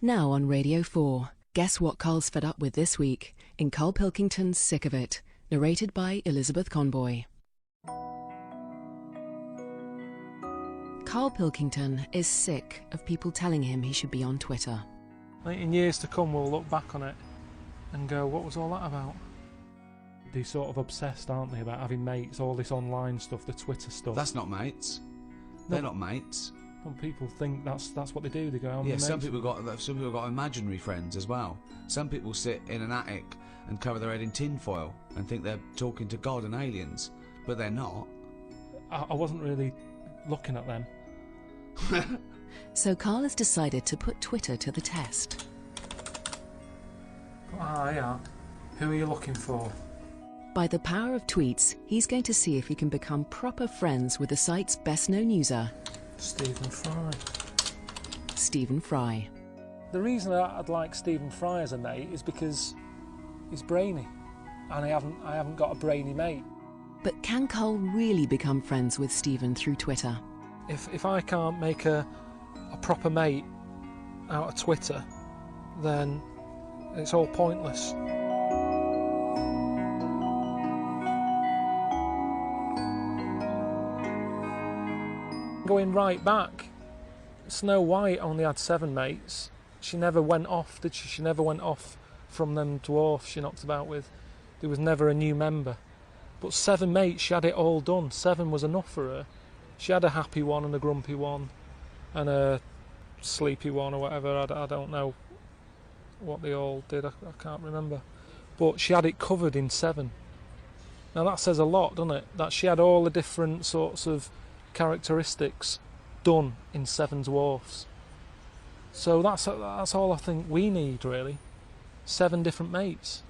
Now on Radio 4, guess what Karl's fed up with this week in Karl Pilkington's Sick of It, narrated by Elizabeth Conboy. Karl Pilkington is sick of people telling him he should be on Twitter. In years to come we'll look back on it and go, what was all that about? They're sort of obsessed, aren't they, about having mates, all this online stuff, the Twitter stuff. That's not mates. They're not mates. Some people think that's what they do. They go, "Oh, yeah, mates." some people got imaginary friends as well. Some people sit in an attic and cover their head in tinfoil and think they're talking to God and aliens, but they're not. I wasn't really looking at them. So Karl has decided to put Twitter to the test. Yeah. Who are you looking for? By the power of tweets, he's going to see if he can become proper friends with the site's best-known user, Stephen Fry. Stephen Fry. The reason I'd like Stephen Fry as a mate is because he's brainy, and I haven't got a brainy mate. But can Karl really become friends with Stephen through Twitter? If I can't make a proper mate out of Twitter, then it's all pointless. Going right back, Snow White only had 7 mates. She never went off, did she? She never went off from them dwarfs she knocked about with. There was never a new member. But 7 mates, she had it all done. 7 was enough for her. She had a happy one and a grumpy one and a sleepy one or whatever. I don't know what they all did. I can't remember. But she had it covered in 7. Now that says a lot, doesn't it? That she had all the different sorts of characteristics done in 7 dwarfs. So that's all I think we need, really. 7 different mates.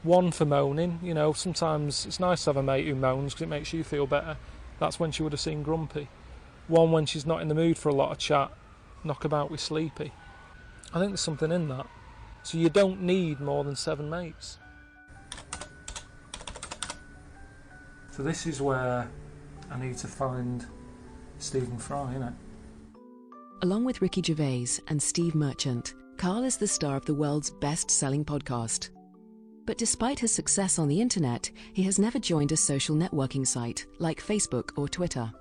One for moaning, you know, sometimes it's nice to have a mate who moans because it makes you feel better. That's when she would have seen grumpy. One when she's not in the mood for a lot of chat, knock about with sleepy. I think there's something in that. So you don't need more than 7 mates. So this is where I need to find Stephen Fry, innit? Along with Ricky Gervais and Steve Merchant, Karl is the star of the world's best-selling podcast. But despite his success on the internet, he has never joined a social networking site like Facebook or Twitter.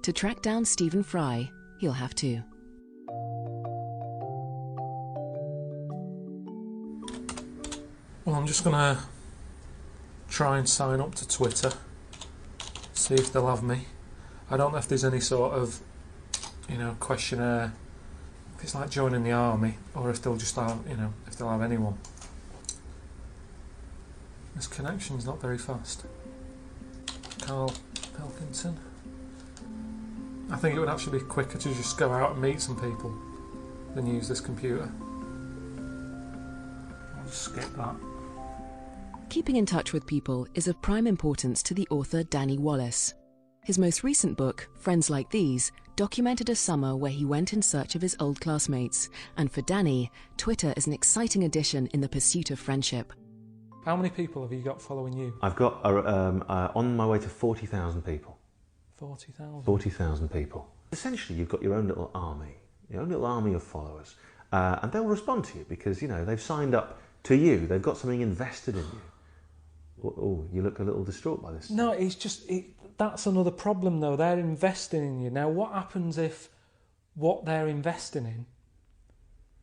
To track down Stephen Fry, he'll have to. Well, I'm just gonna try and sign up to Twitter, see if they'll have me. I don't know if there's any sort of, you know, questionnaire, if it's like joining the army, or if they'll just have, you know, if they'll have anyone. This connection's not very fast. Karl Pilkington. I think it would actually be quicker to just go out and meet some people than use this computer. I'll just skip that. Keeping in touch with people is of prime importance to the author Danny Wallace. His most recent book, Friends Like These, documented a summer where he went in search of his old classmates, and for Danny, Twitter is an exciting addition in the pursuit of friendship. How many people have you got following you? I've got on my way to 40,000 people. 40,000? 40,000 people. Essentially, you've got your own little army of followers, and they'll respond to you because, you know, they've signed up to you. They've got something invested in you. Oh, you look a little distraught by this. No, it's just, that's another problem though. They're investing in you. Now, what happens if what they're investing in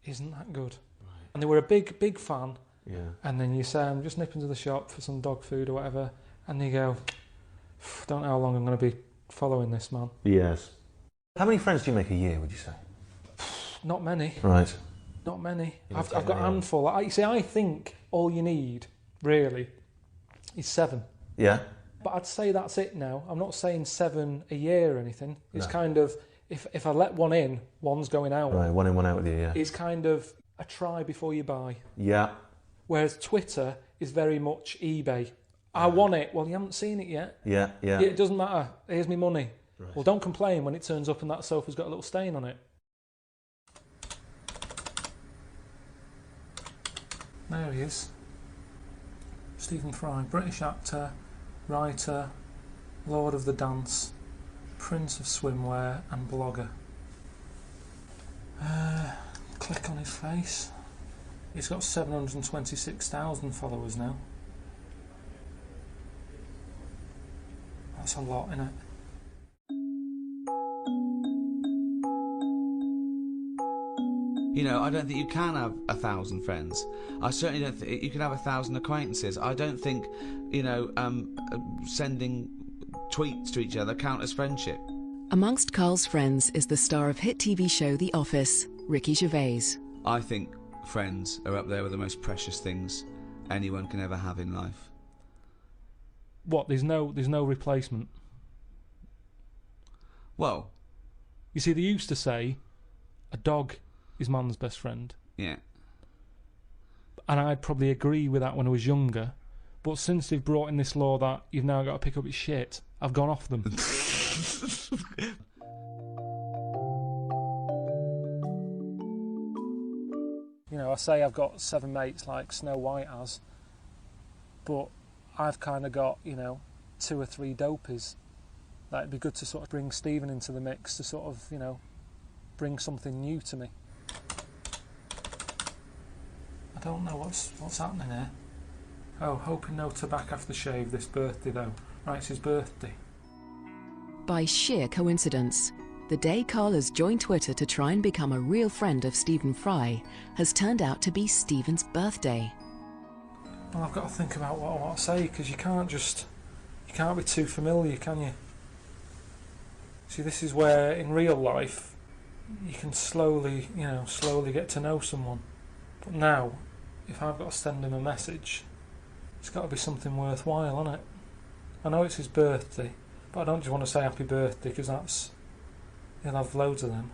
isn't that good? Right. And they were a big fan. Yeah. And then you say, I'm just nipping to the shop for some dog food or whatever, and you go, don't know how long I'm going to be following this man. Yes. How many friends do you make a year, would you say? Not many. Right. Not many. Yeah, I've got a handful. I think all you need, really, is 7. Yeah. But I'd say that's it now. I'm not saying 7 a year or anything. It's No. kind of, if I let one in, one's going out. Right, one in, one out with you, yeah. It's kind of a try before you buy. Yeah. Whereas Twitter is very much eBay. I want it. Well, you haven't seen it yet. Yeah. It doesn't matter. Here's my money. Right. Well, don't complain when it turns up and that sofa's got a little stain on it. There he is. Stephen Fry, British actor, writer, Lord of the Dance, Prince of Swimwear and blogger. Click on his face. He's got 726,000 followers now. That's a lot, innit? You know, I don't think you can have 1,000 friends. I certainly don't think you can have 1,000 acquaintances. I don't think, you know, sending tweets to each other count as friendship. Amongst Karl's friends is the star of hit TV show The Office, Ricky Gervais. I think friends are up there with the most precious things anyone can ever have in life. What? There's no replacement. Well, you see, they used to say a dog is man's best friend. Yeah. And I'd probably agree with that when I was younger. But since they've brought in this law that you've now got to pick up its shit, I've gone off them. You know, I say I've got 7 mates like Snow White has, but I've kind of got, you know, 2 or 3 dopies. Like, it'd be good to sort of bring Stephen into the mix to sort of, you know, bring something new to me. I don't know what's happening here. Oh, hoping no tobacco aftershave this birthday though. Right, it's his birthday. By sheer coincidence, the day Karl has joined Twitter to try and become a real friend of Stephen Fry has turned out to be Stephen's birthday. Well, I've got to think about what I want to say, because you can't be too familiar, can you? See, this is where in real life you can slowly get to know someone. But now, if I've got to send him a message, it's got to be something worthwhile, hasn't it? I know it's his birthday, but I don't just want to say happy birthday, because he'll have loads of them.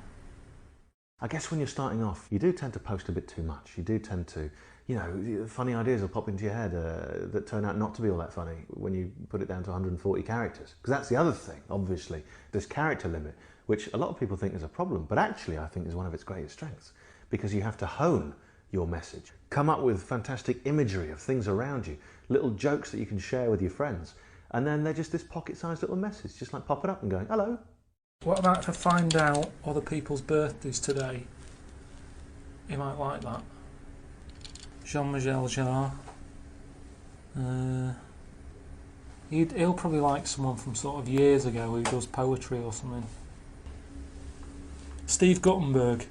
I guess when you're starting off, you do tend to post a bit too much. You do tend to, you know, funny ideas will pop into your head that turn out not to be all that funny when you put it down to 140 characters. Because that's the other thing, obviously, this character limit, which a lot of people think is a problem, but actually I think is one of its greatest strengths, because you have to hone your message. Come up with fantastic imagery of things around you, little jokes that you can share with your friends, and then they're just this pocket-sized little message, just like popping up and going, hello. What about if I find out other people's birthdays today? You might like that. Jean-Michel Jarre. He'll probably like someone from sort of years ago who does poetry or something. Steve Guttenberg.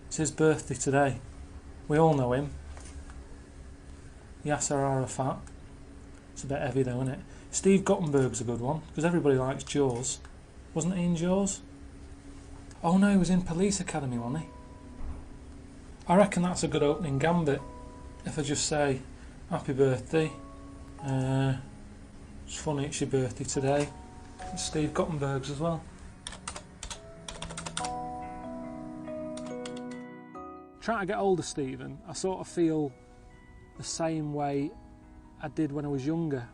It's his birthday today. We all know him. Yasser Arafat. It's a bit heavy though, isn't it? Steve Guttenberg's a good one, because everybody likes Jaws. Wasn't he in Jaws? Oh no, he was in Police Academy, wasn't he? I reckon that's a good opening gambit. If I just say, happy birthday. It's funny it's your birthday today. It's Steve Guttenberg's as well. Trying to get older, Stephen, I sort of feel the same way I did when I was younger,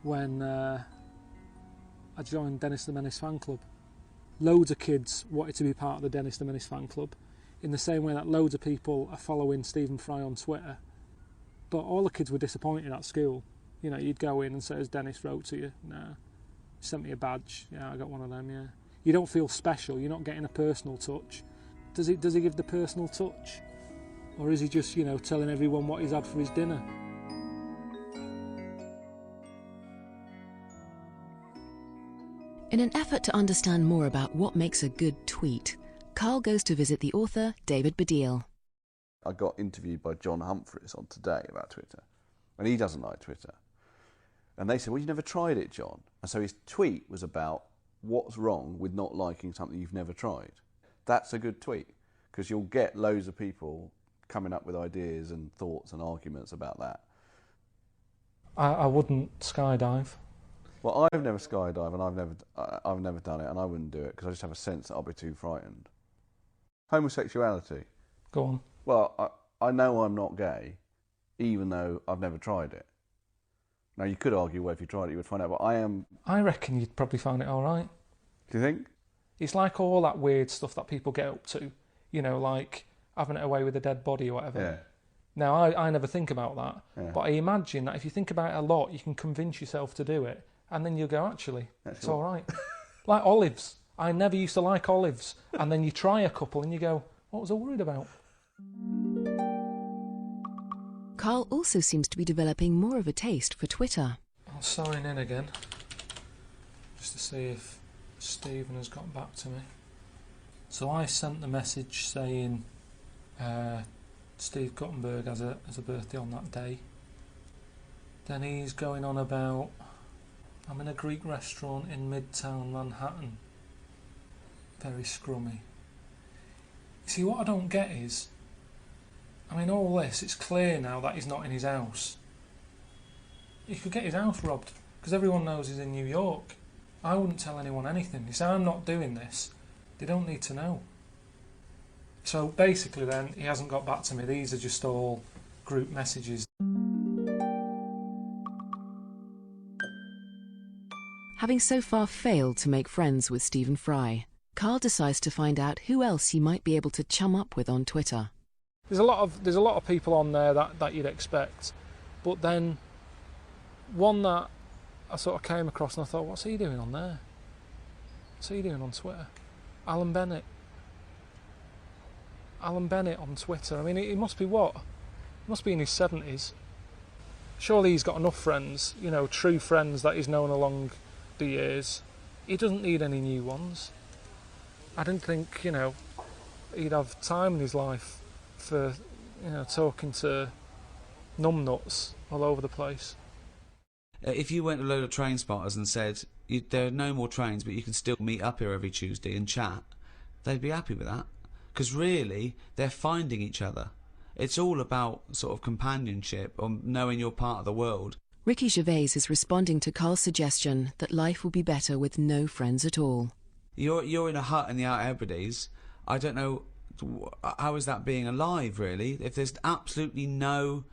when I joined Dennis the Menace fan club. Loads of kids wanted to be part of the Dennis the Menace fan club, in the same way that loads of people are following Stephen Fry on Twitter. But all the kids were disappointed at school. You know, you'd go in and say, has Dennis wrote to you? Nah. He sent me a badge. Yeah, I got one of them, yeah. You don't feel special, you're not getting a personal touch. Does he give the personal touch? Or is he just, you know, telling everyone what he's had for his dinner? In an effort to understand more about what makes a good tweet, Karl goes to visit the author David Baddiel. I got interviewed by John Humphreys on Today about Twitter, and he doesn't like Twitter. And they said, well, you never tried it, John. And so his tweet was about what's wrong with not liking something you've never tried. That's a good tweet, because you'll get loads of people coming up with ideas and thoughts and arguments about that. I wouldn't skydive. Well, I've never skydived, and I've never done it, and I wouldn't do it because I just have a sense that I'll be too frightened. Homosexuality. Go on. Well, I know I'm not gay, even though I've never tried it. Now, you could argue, well, if you tried it, you would find out, but I am... I reckon you'd probably find it all right. Do you think? It's like all that weird stuff that people get up to, you know, like having it away with a dead body or whatever. Yeah. Now, I never think about that, but I imagine that if you think about it a lot, you can convince yourself to do it, and then you'll go, actually, it's all right. Like olives. I never used to like olives, and then you try a couple and you go, What was I worried about? Karl also seems to be developing more of a taste for Twitter. I'll sign in again, just to see if Stephen has got back to me. So I sent the message saying Steve Guttenberg has a birthday on that day. Then he's going on about, I'm in a Greek restaurant in Midtown Manhattan. Very scrummy. See, what I don't get is, I mean, all this, it's clear now that he's not in his house. He could get his house robbed, because everyone knows he's in New York. I wouldn't tell anyone anything. He said, I'm not doing this. They don't need to know. So basically then, he hasn't got back to me. These are just all group messages. Having so far failed to make friends with Stephen Fry, Karl decides to find out who else he might be able to chum up with on Twitter. There's a lot of people on there that you'd expect, but then one that I sort of came across and I thought, what's he doing on there? What's he doing on Twitter? Alan Bennett on Twitter. I mean, he must be what? He must be in his 70s. Surely he's got enough friends, you know, true friends that he's known along the years. He doesn't need any new ones. I didn't think, you know, he'd have time in his life for, you know, talking to numbnuts all over the place. If you went to a load of train spotters and said, there are no more trains, but you can still meet up here every Tuesday and chat, they'd be happy with that. Because really, they're finding each other. It's all about sort of companionship or knowing you're part of the world. Ricky Gervais is responding to Karl's suggestion that life will be better with no friends at all. You're in a hut in the Outer Hebrides. I don't know, how is that being alive, really? If there's absolutely no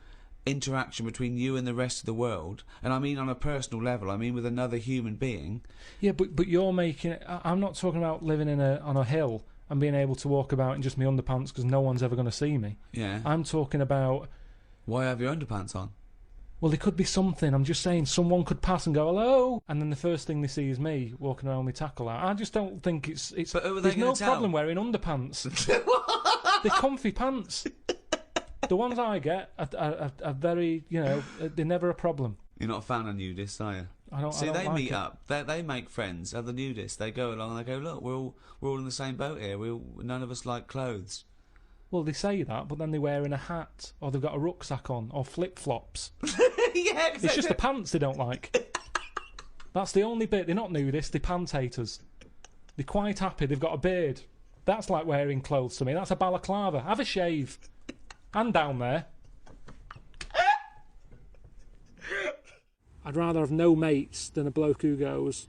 interaction between you and the rest of the world, and I mean on a personal level, I mean with another human being. Yeah, but you're making it... I'm not talking about living on a hill and being able to walk about in just my underpants because no one's ever going to see me. Yeah. I'm talking about... Why have your underpants on? Well, there could be something. I'm just saying, someone could pass and go, hello, and then the first thing they see is me walking around with my tackle out. I just don't think it's... But who are they there's no gonna tell? problem wearing underpants. They're comfy pants. The ones I get are very, you know, they're never a problem. You're not a fan of nudists, are you? I don't they like meet it. up. They make friends. Are the nudists? They go along and they go, look, we're all in the same boat here. None of us like clothes. Well, they say that, but then they're wearing a hat, or they've got a rucksack on, or flip-flops. Yeah, exactly. It's just the pants they don't like. That's the only bit. They're not nudists, they're pant haters. They're quite happy, they've got a beard. That's like wearing clothes to me. That's a balaclava. Have a shave. And down there. I'd rather have no mates than a bloke who goes,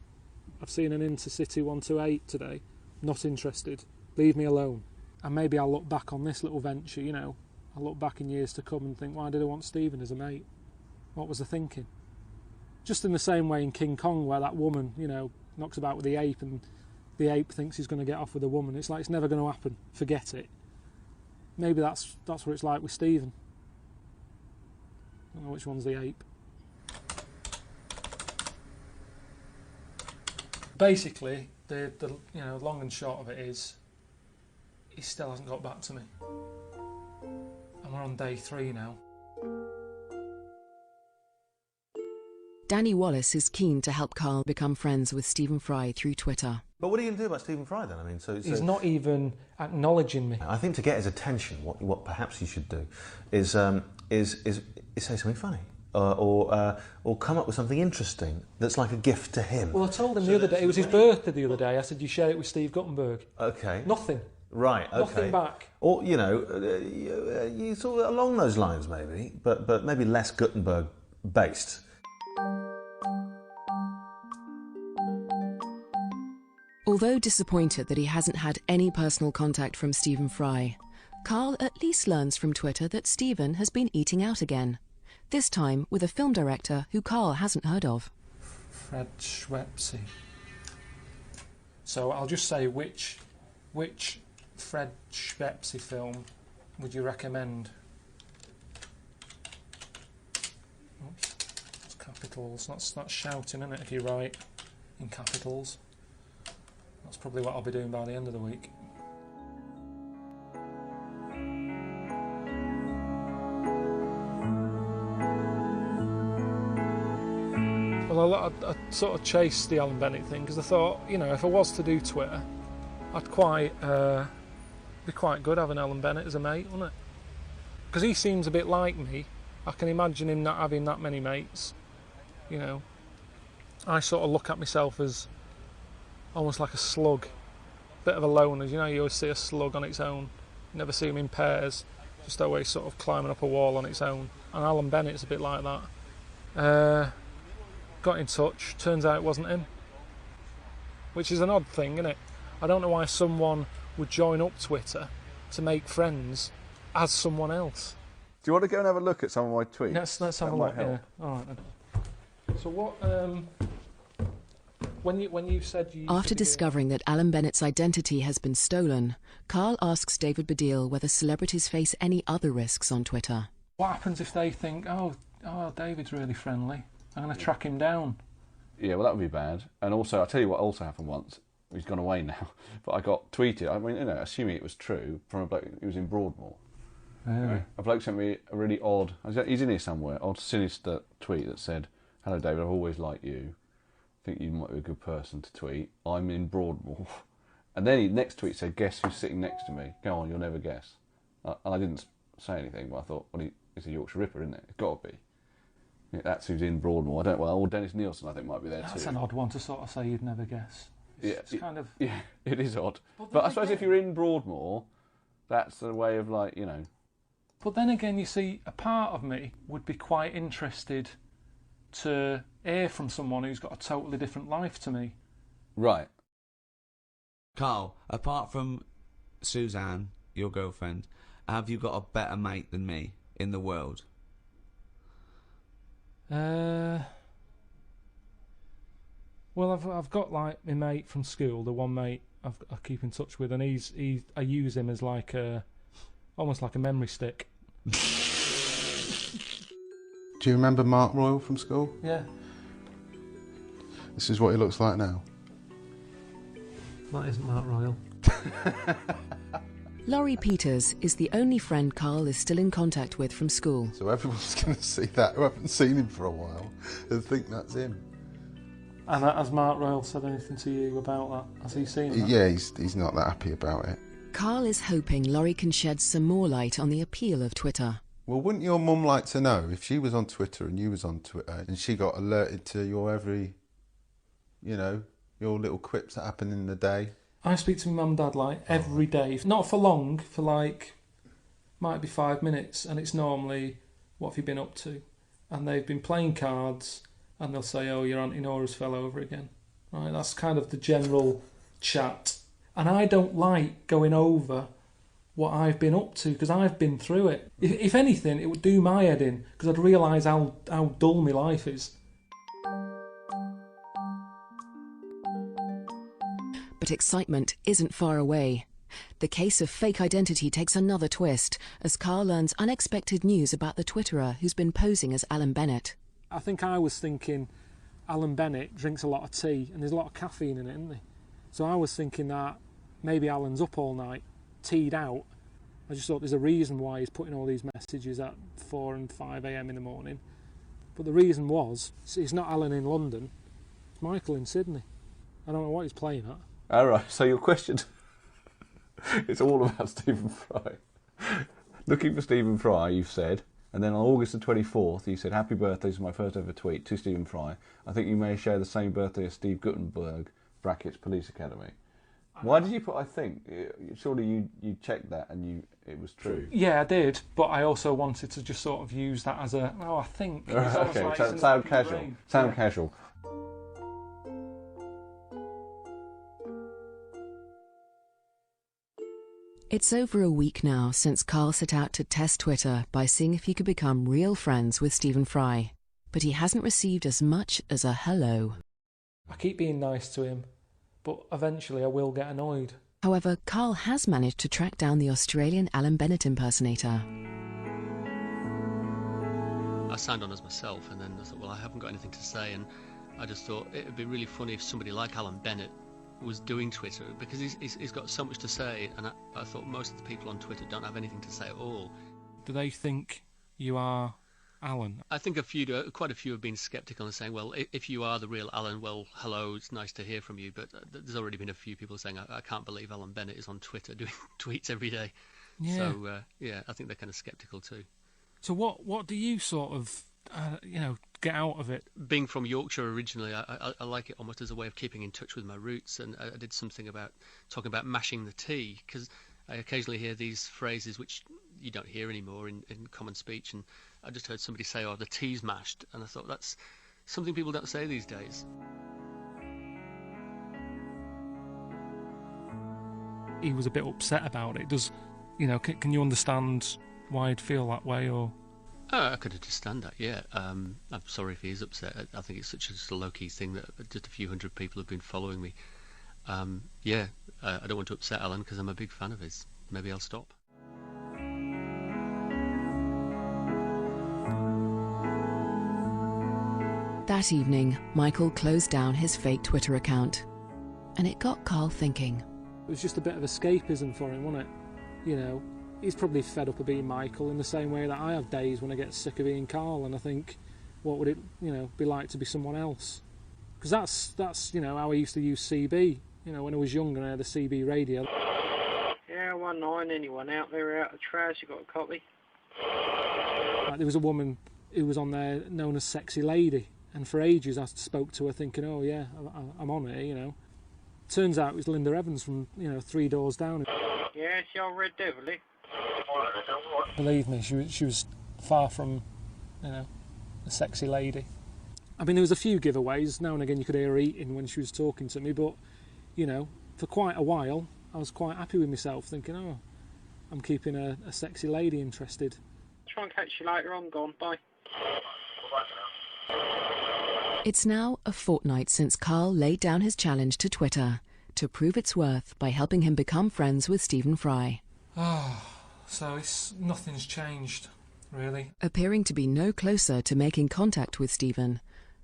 I've seen an Intercity 128 today. Not interested. Leave me alone. And maybe I'll look back on this little venture, you know. I'll look back in years to come and think, why did I want Stephen as a mate? What was I thinking? Just in the same way in King Kong, where that woman, you know, knocks about with the ape and the ape thinks he's going to get off with a woman. It's like, it's never going to happen. Forget it. Maybe that's what it's like with Stephen. I don't know which one's the ape. Basically, the you know, long and short of it is, he still hasn't got back to me. And we're on day 3 now. Danny Wallace is keen to help Karl become friends with Stephen Fry through Twitter. But what are you going to do about Stephen Fry then? I mean, so He's not even acknowledging me. I think to get his attention, what perhaps you should do is say something funny, or come up with something interesting that's like a gift to him. Well, I told him the other day, it was his birthday the other day, I said, you share it with Steve Guttenberg. Okay. Nothing. Right. Okay. Nothing back. Or you know, you sort of along those lines maybe, but maybe less Gutenberg based. Although disappointed that he hasn't had any personal contact from Stephen Fry, Karl at least learns from Twitter that Stephen has been eating out again, this time with a film director who Karl hasn't heard of. Fred Schweppes. So I'll just say, which Fred Schweppes film would you recommend? Oops, it's capitals. That's shouting, isn't it, if you write in capitals? That's probably what I'll be doing by the end of the week. Well, I sort of chased the Alan Bennett thing because I thought, you know, if I was to do Twitter, I'd be quite good having Alan Bennett as a mate, wouldn't it? Because he seems a bit like me. I can imagine him not having that many mates, you know. I sort of look at myself as almost like a slug, bit of a loner. You know, you always see a slug on its own. You never see them in pairs, just always sort of climbing up a wall on its own. And Alan Bennett's a bit like that. Got in touch, turns out it wasn't him. Which is an odd thing, isn't it? I don't know why someone would join up Twitter to make friends as someone else. Do you want to go and have a look at some of my tweets? Let's have a look. Yeah. All right then. So what? When you said you... After discovering that Alan Bennett's identity has been stolen, Karl asks David Baddiel whether celebrities face any other risks on Twitter. What happens if they think, oh, David's really friendly, I'm going to track him down? Yeah, well, that would be bad. And also, I'll tell you what also happened once. He's gone away now. But I got tweeted, I mean, you know, assuming it was true, from a bloke who was in Broadmoor. Really? A bloke sent me a really odd, he's in here somewhere, odd, sinister tweet that said, "Hello David, I've always liked you. I think you might be a good person to tweet. I'm in Broadmoor." And then his next tweet said, "Guess who's sitting next to me? Go on, you'll never guess." And I didn't say anything, but I thought, well, he's a Yorkshire Ripper, isn't it? It's got to be. Yeah, that's who's in Broadmoor. Or Dennis Nielsen, I think, might be there too. That's an odd one to sort of say you'd never guess. It's kind of... Yeah, it is odd. But I suppose if you're in Broadmoor, that's the way of, like, you know... But then again, you see, a part of me would be quite interested to hear from someone who's got a totally different life to me. Right. Karl, apart from Suzanne, your girlfriend, have you got a better mate than me in the world? Well, I've got like my mate from school, the one mate I keep in touch with, and I use him as like almost like a memory stick. Do you remember Mark Royal from school? Yeah. This is what he looks like now. That isn't Mark Royal. Laurie Peters is the only friend Karl is still in contact with from school. So everyone's going to see that who haven't seen him for a while and think that's him. And has Mark Royal said anything to you about that? Has he seen that? Yeah, he's not that happy about it. Karl is hoping Laurie can shed some more light on the appeal of Twitter. Well, wouldn't your mum like to know if she was on Twitter and you was on Twitter and she got alerted to your every, you know, your little quips that happen in the day? I speak to my mum and dad like every day. Not for long, for like, might be 5 minutes, and it's normally, what have you been up to? And they've been playing cards, and they'll say, oh, your Auntie Nora's fell over again. Right, that's kind of the general chat. And I don't like going over what I've been up to, because I've been through it. If anything, it would do my head in, because I'd realise how dull my life is. But excitement isn't far away. The case of fake identity takes another twist as Karl learns unexpected news about the Twitterer who's been posing as Alan Bennett. I think I was thinking Alan Bennett drinks a lot of tea and there's a lot of caffeine in it, isn't there? So I was thinking that maybe Alan's up all night, teed out. I just thought there's a reason why he's putting all these messages at 4 and 5 a.m. in the morning. But the reason was, it's not Alan in London, it's Michael in Sydney. I don't know what he's playing at. All right, so your question, it's all about Stephen Fry. Looking for Stephen Fry, you've said, and then on August the 24th, you said, happy birthday, this is my first ever tweet to Stephen Fry. I think you may share the same birthday as Steve Guttenberg, brackets, Police Academy. Why did you put, I think? Surely you checked that and it was true. Yeah, I did, but I also wanted to just sort of use that as a, I think. Okay, like sound casual. Sound casual. It's over a week now since Karl set out to test Twitter by seeing if he could become real friends with Stephen Fry. But he hasn't received as much as a hello. I keep being nice to him, but eventually I will get annoyed. However, Karl has managed to track down the Australian Alan Bennett impersonator. I signed on as myself, and then I thought, well, I haven't got anything to say, and I just thought it would be really funny if somebody like Alan Bennett was doing Twitter, because he's got so much to say, and I thought most of the people on Twitter don't have anything to say at all. Do they think you are Alan. I think quite a few have been sceptical and saying, well, if you are the real Alan, well, hello, it's nice to hear from you. But there's already been a few people saying, I can't believe Alan Bennett is on Twitter doing tweets every day. Yeah. So, I think they're kind of sceptical too. So what do you sort of, get out of it? Being from Yorkshire originally, I like it almost as a way of keeping in touch with my roots. And I did something about talking about mashing the tea, because I occasionally hear these phrases which you don't hear anymore in common speech. And I just heard somebody say, oh, the tea's mashed. And I thought that's something people don't say these days. He was a bit upset about it. Can you understand why he'd feel that way, or? I could understand that, yeah. I'm sorry if he is upset. I think it's such a low-key thing that just a few hundred people have been following me. I don't want to upset Alan because I'm a big fan of his. Maybe I'll stop. That evening, Michael closed down his fake Twitter account. And it got Karl thinking. It was just a bit of escapism for him, wasn't it? He's probably fed up of being Michael in the same way that I have days when I get sick of being Karl, and I think, what would it, be like to be someone else? Because that's how I used to use CB. When I was younger, I had the CB radio. Yeah, 19, anyone out there out of trash, you got a copy? Like, there was a woman who was on there known as Sexy Lady, and for ages I spoke to her thinking, oh yeah, I'm on it, Turns out it was Linda Evans from, 3 doors down. Yeah, she old Red Devil, eh? Believe me, she was far from, a sexy lady. I mean, there was a few giveaways. Now and again you could hear her eating when she was talking to me, but, for quite a while I was quite happy with myself, thinking, oh, I'm keeping a sexy lady interested. Try and catch you later on, gone, bye. It's now a fortnight since Karl laid down his challenge to Twitter to prove its worth by helping him become friends with Stephen Fry. So nothing's changed, really. Appearing to be no closer to making contact with Stephen,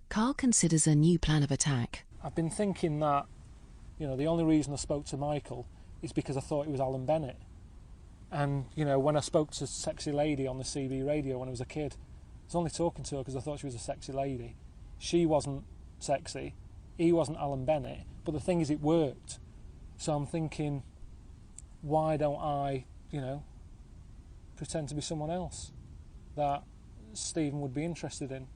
Karl considers a new plan of attack. I've been thinking that, the only reason I spoke to Michael is because I thought it was Alan Bennett. And, when I spoke to Sexy Lady on the CB radio when I was a kid, I was only talking to her because I thought she was a sexy lady. She wasn't sexy, he wasn't Alan Bennett, but the thing is it worked. So I'm thinking, why don't I, pretend to be someone else that Stephen would be interested in?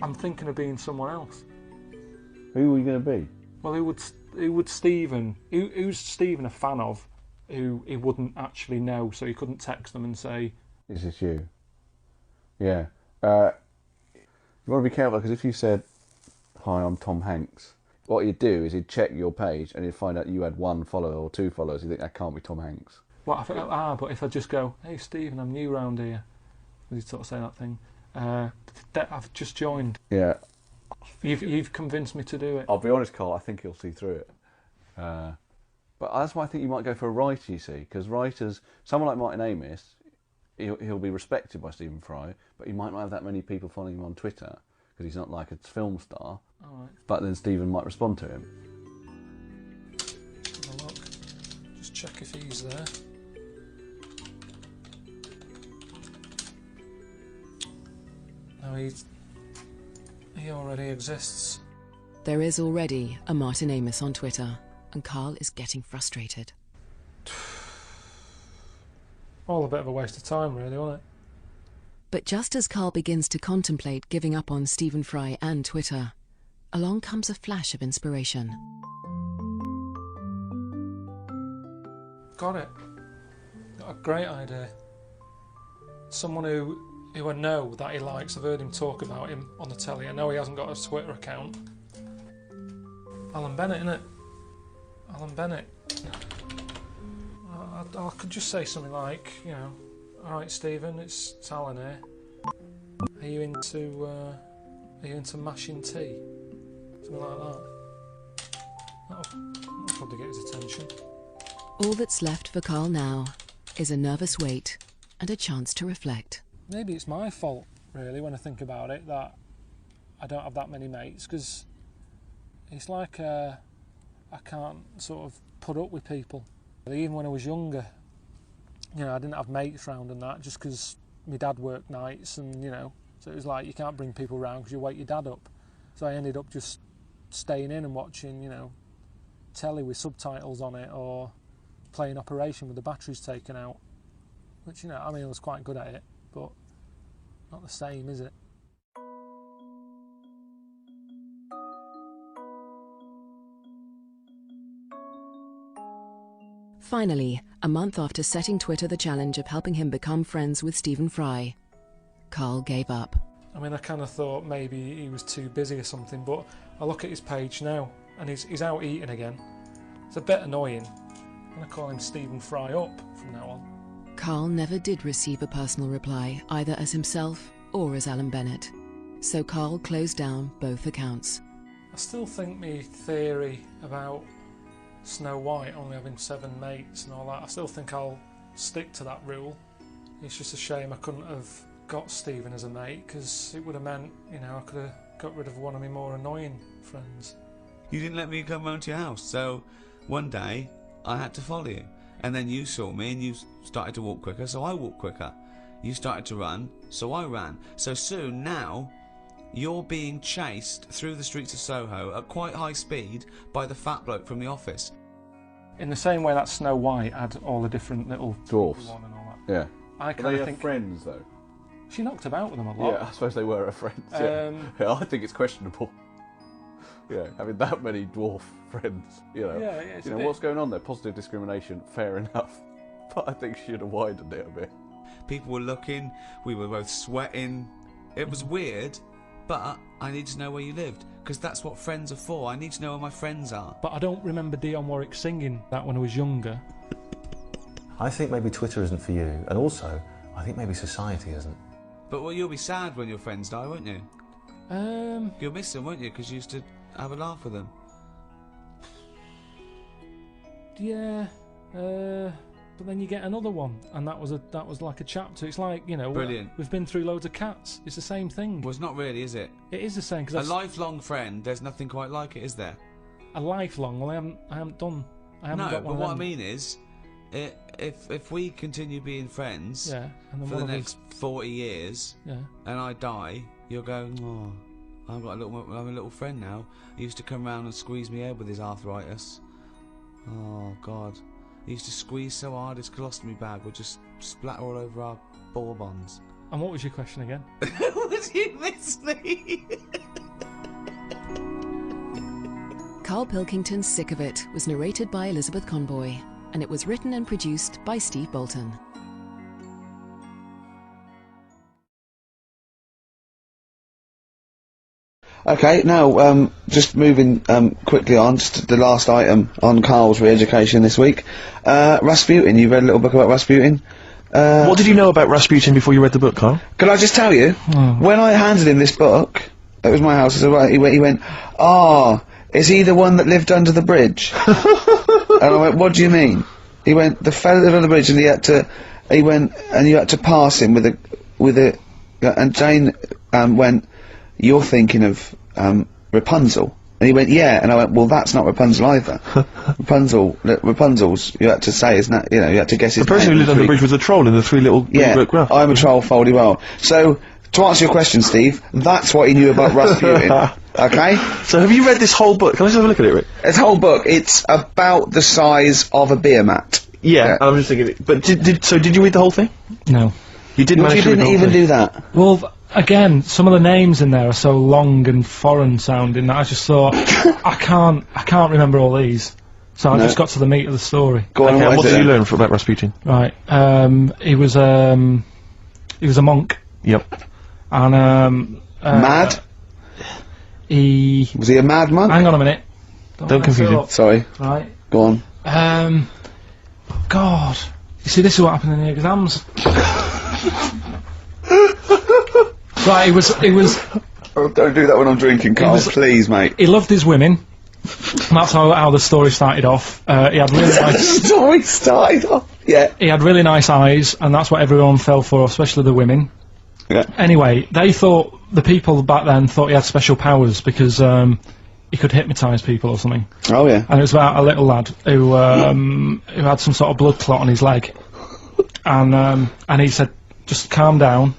I'm thinking of being someone else. Who are you going to be? Well, who would Stephen, who's Stephen a fan of, who he wouldn't actually know, so he couldn't text them and say, "This is you." Yeah. You want to be careful, because if you said, "Hi, I'm Tom Hanks," what he'd do is he'd check your page and he'd find out you had 1 follower or 2 followers. He'd think, that can't be Tom Hanks. Well, but if I just go, "Hey Stephen, I'm new round here," he'd sort of say that thing. I've just joined. Yeah. You've convinced me to do it. I'll be honest, Karl, I think he'll see through it. But that's why I think you might go for a writer, you see, because writers, someone like Martin Amis, he'll be respected by Stephen Fry, but he might not have that many people following him on Twitter, because he's not like a film star. All right. But then Stephen might respond to him. Have a look. Just check if he's there. No, he already exists. There is already a Martin Amis on Twitter, and Karl is getting frustrated. All a bit of a waste of time, really, wasn't it? But just as Karl begins to contemplate giving up on Stephen Fry and Twitter, along comes a flash of inspiration. Got it. Got a great idea. Someone who I know that he likes. I've heard him talk about him on the telly. I know he hasn't got a Twitter account. Alan Bennett, innit? Alan Bennett. I could just say something like, "Alright Stephen, it's Alan here. Are you into mashing tea?" Something like that. That'll probably get his attention. All that's left for Karl now is a nervous wait and a chance to reflect. Maybe it's my fault, really, when I think about it, that I don't have that many mates, because it's like I can't sort of put up with people. Even when I was younger, you know, I didn't have mates round and that, just because my dad worked nights, and you know, so it was like you can't bring people round because you wake your dad up. So I ended up just staying in and watching, you know, telly with subtitles on it, or playing Operation with the batteries taken out, which, you know, I mean, I was quite good at it, but not the same, is it? Finally, a month after setting Twitter the challenge of helping him become friends with Stephen Fry, Karl gave up. I mean, I kind of thought maybe he was too busy or something, but I look at his page now, and he's out eating again. It's a bit annoying. I'm going to call him Stephen Fry up from now on. Karl never did receive a personal reply, either as himself or as Alan Bennett. So Karl closed down both accounts. I still think my theory about Snow White only having 7 mates and all that, I still think I'll stick to that rule. It's just a shame I couldn't have got Stephen as a mate, because it would have meant, you know, I could have got rid of one of my more annoying friends. You didn't let me come round to your house, so one day I had to follow you. And then you saw me and you started to walk quicker, so I walked quicker. You started to run, so I ran. So soon now, you're being chased through the streets of Soho at quite high speed by the fat bloke from the office. In the same way that Snow White had all the different little dwarfs and all that. Yeah. I But kind they of have think friends, though. she knocked about with them a lot. Yeah, I suppose they were her friends. Yeah. Yeah, I think it's questionable. Yeah, having that many dwarf friends, you know. Yeah, it's you a know, bit- what's going on there? Positive discrimination, fair enough. But I think she should have widened it a bit. People were looking, we were both sweating. It was weird, but I need to know where you lived, because that's what friends are for. I need to know where my friends are. But I don't remember Dionne Warwick singing that when I was younger. I think maybe Twitter isn't for you, and also, I think maybe society isn't. But well, you'll be sad when your friends die, won't you? You'll miss them, won't you? Because you used to have a laugh with them. Yeah, but then you get another one, and that was like a chapter. It's like, you know, Brilliant. We've been through loads of cats. It's the same thing. Well, it's not really, is it? It is the same, A because lifelong friend, there's nothing quite like it, is there? a lifelong. Well, I haven't No, got but one. what I of them. mean is, if we continue being friends Yeah, and then for one the of next 40 years, us, yeah. and I die, you'll go, oh, I'm a little friend now. He used to come round and squeeze me head with his arthritis. Oh God, he used to squeeze so hard his colostomy bag would just splatter all over our bourbons. And what was your question again? Would you miss me? Karl Pilkington's Sick of It was narrated by Elizabeth Conboy, and it was written and produced by Steve Bolton. Okay, now just moving quickly on, just the last item on Karl's re-education this week. Rasputin, you read a little book about Rasputin? What did you know about Rasputin before you read the book, Karl? Can I just tell you, when I handed him this book, it was my house, I said, right, he went, is he the one that lived under the bridge? And I went, what do you mean? He went, the fella lived under the bridge, and he went, and you had to pass him with a, and Jane went, you're thinking of Rapunzel. And he went, yeah, and I went, well, that's not Rapunzel either. Rapunzel's, you had to say, isn't that, you know, you had to guess his The person who lived under the bridge was a troll in the Three Little Brick Rough. I'm a troll, foldy well. So, to answer your question, Steve, that's what he knew about Rasputin. Okay? So have you read this whole book? Can I just have a look at it, Rick? This whole book, it's about the size of a beer mat. Yeah, I'm just thinking it. But did you read the whole thing? No. You didn't Well, manage you to read didn't the whole even thing? do that. Well, again, some of the names in there are so long and foreign sounding that I just thought, I can't remember all these. So I just got to the meat of the story. Go on, Okay, what what is did it you then? learn about Rasputin? Right. He was a monk, Yep. and Mad? he. Was he a madman? Hang on a minute. Don't confuse mess it him. up. Sorry, Right. go on. God. You see, this is what happened in the exams. Right. He was. Oh, don't do that when I'm drinking, Karl, please, mate. He loved his women. That's how the story started off. He had really nice. Story started off. Yeah. He had really nice eyes, and that's what everyone fell for, especially the women. Yeah. Anyway, the people back then thought he had special powers because he could hypnotise people or something. Oh yeah. And it was about a little lad who had some sort of blood clot on his leg. and he said, just calm down,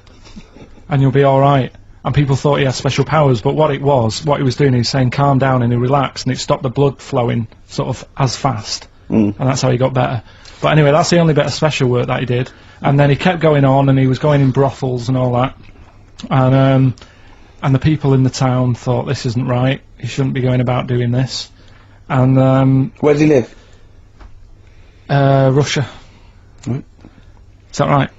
and you'll be all right. And people thought he had special powers, but what he was doing, he was saying calm down, and he relaxed, and it stopped the blood flowing sort of as fast, and that's how he got better. But anyway, that's the only bit of special work that he did. And then he kept going on, and he was going in brothels and all that. And the people in the town thought, this isn't right, he shouldn't be going about doing this. And Where did he live? Russia. Right. Is that right?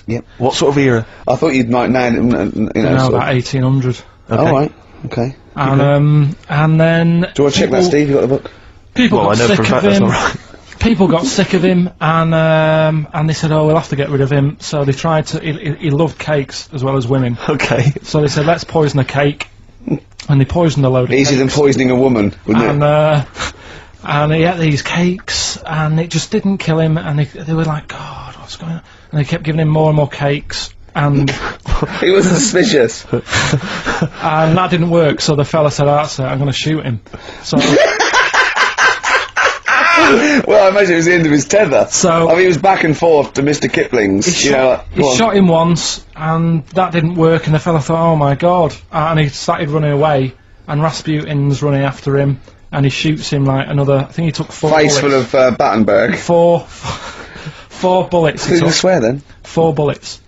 Yep. What sort of era? I thought you'd might know. No, about 1800. Okay. Oh, right. Okay. And then... Do you want to check that, Steve? You got the book? People Well, I got know sick for a of fact that's him. not right. People got sick of him, and they said, "Oh, we'll have to get rid of him." So they tried to. He loved cakes as well as women. Okay. So they said, "Let's poison a cake," and they poisoned a load of Easier than cakes. poisoning a woman, wouldn't it? And he ate these cakes, and it just didn't kill him. And they were like, "God, what's going on?" And they kept giving him more and more cakes, and He was suspicious. and that didn't work. So the fella said, "That's it. I'm going to shoot him." So. Well, I imagine it was the end of his tether. So- I mean, he was back and forth to Mr. Kipling's. He go on. shot him once, and that didn't work, and the fella thought, oh my god, and he started running away, and Rasputin's running after him, and he shoots him like another, I think he took 4 Face bullets. full of Battenberg. Four bullets. Who's It going to took, swear then? 4 bullets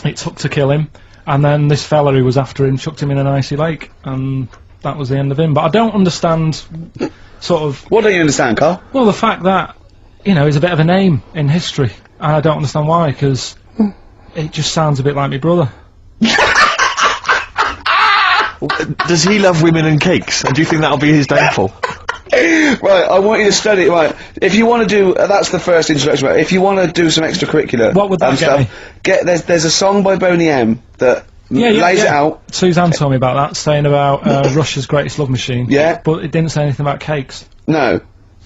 it took to kill him, and then this fella who was after him chucked him in an icy lake, and that was the end of him. But I don't understand, sort of, What don't you understand, Carl? well, the fact that, you know, he's a bit of a name in history, and I don't understand why, because it just sounds a bit like my brother. Does he love women and cakes? And do you think that'll be his downfall? Right, I want you to study it. Right, if you want to do, that's the first introduction. Right, if you want to do some extracurricular, What would that get me? There's a song by Boney M that lays it out. Suzanne told me about that, saying about Russia's greatest love machine. Yeah. But it didn't say anything about cakes. No,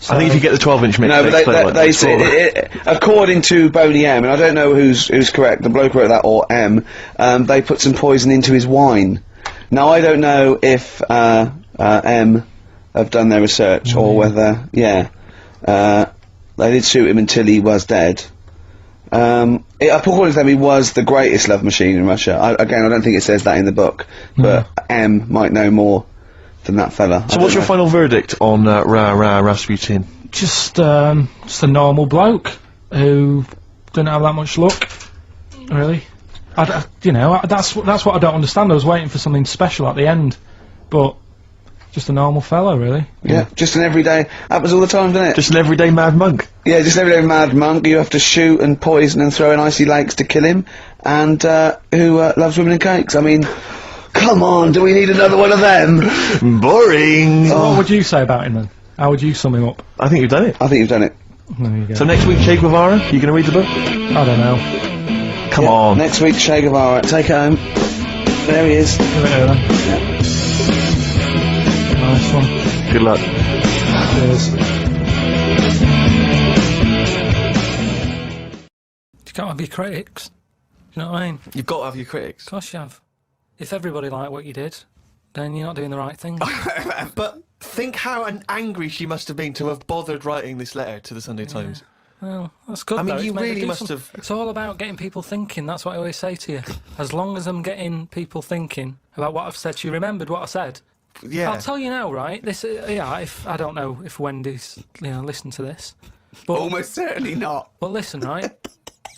I think if you get the 12-inch mix, no, but they say according to Boney M, and I don't know who's correct, the bloke who wrote that or M. They put some poison into his wine. Now I don't know if M have done their research or whether they did shoot him until he was dead. According to them, he was the greatest love machine in Russia. I don't think it says that in the book, but M might know more than that fella. So what's your final verdict on Rasputin? Just a normal bloke who didn't have that much luck, really. That's what I don't understand. I was waiting for something special at the end, but just a normal fellow, really. Yeah, just an everyday. Happens all the time, doesn't it? Just an everyday mad monk. Yeah, just an everyday mad monk. You have to shoot and poison and throw in icy lakes to kill him, and who loves women and cakes. I mean, come on, do we need another one of them? Boring. So what would you say about him then? How would you sum him up? I think you've done it. I think you've done it. There you go. So next week, Che Guevara, you going to read the book? I don't know. Come on. Next week, Che Guevara. Take it home. There he is. Give it here then. Nice one. Good luck. Cheers. You can't have your critics. Do you know what I mean? You've got to have your critics. Of course you have. If everybody liked what you did, then you're not doing the right thing. But think how angry she must have been to have bothered writing this letter to the Sunday Times. Well, that's good. I mean, though. you It's made me really do must something. have- It's all about getting people thinking. That's what I always say to you. As long as I'm getting people thinking about what I've said, she remembered what I said. Yeah. I'll tell you now, right? This, if I don't know if Wendy's, listen to this, but Almost certainly not. But listen, right?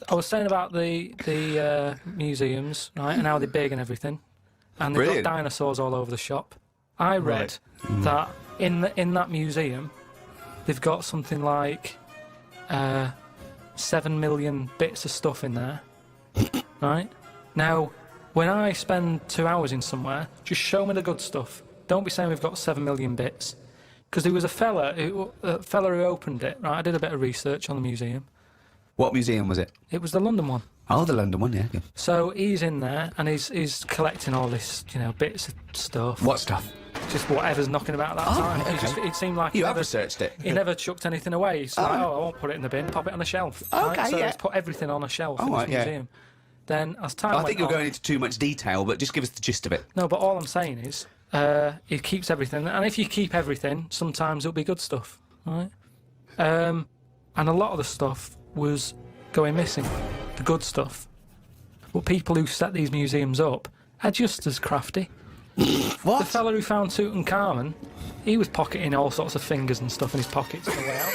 I was saying about the museums, right, and how they're big and everything, and they've Brilliant. got dinosaurs all over the shop. I read that in that museum, they've got something like 7 million bits of stuff in there, right? Now, when I spend 2 hours in somewhere, just show me the good stuff. Don't be saying we've got 7 million bits, because there was a fella who opened it. Right, I did a bit of research on the museum. What museum was it? It was the London one. Oh, the London one, yeah. So he's in there and he's collecting all this, bits of stuff. What stuff? Just whatever's knocking about at that time. okay. It seemed like You he have never, researched it. he never chucked anything away. He's like, I won't put it in the bin, pop it on a shelf. Okay, So yeah. he's put everything on a shelf in right, this yeah. museum. Then as time I went think you're on, going into too much detail, but just give us the gist of it. No, but all I'm saying is, he keeps everything, and if you keep everything, sometimes it'll be good stuff, right? And a lot of the stuff was going missing. the good stuff. But people who set these museums up are just as crafty. What? The fella who found Tutankhamun, he was pocketing all sorts of fingers and stuff in his pockets on the way out.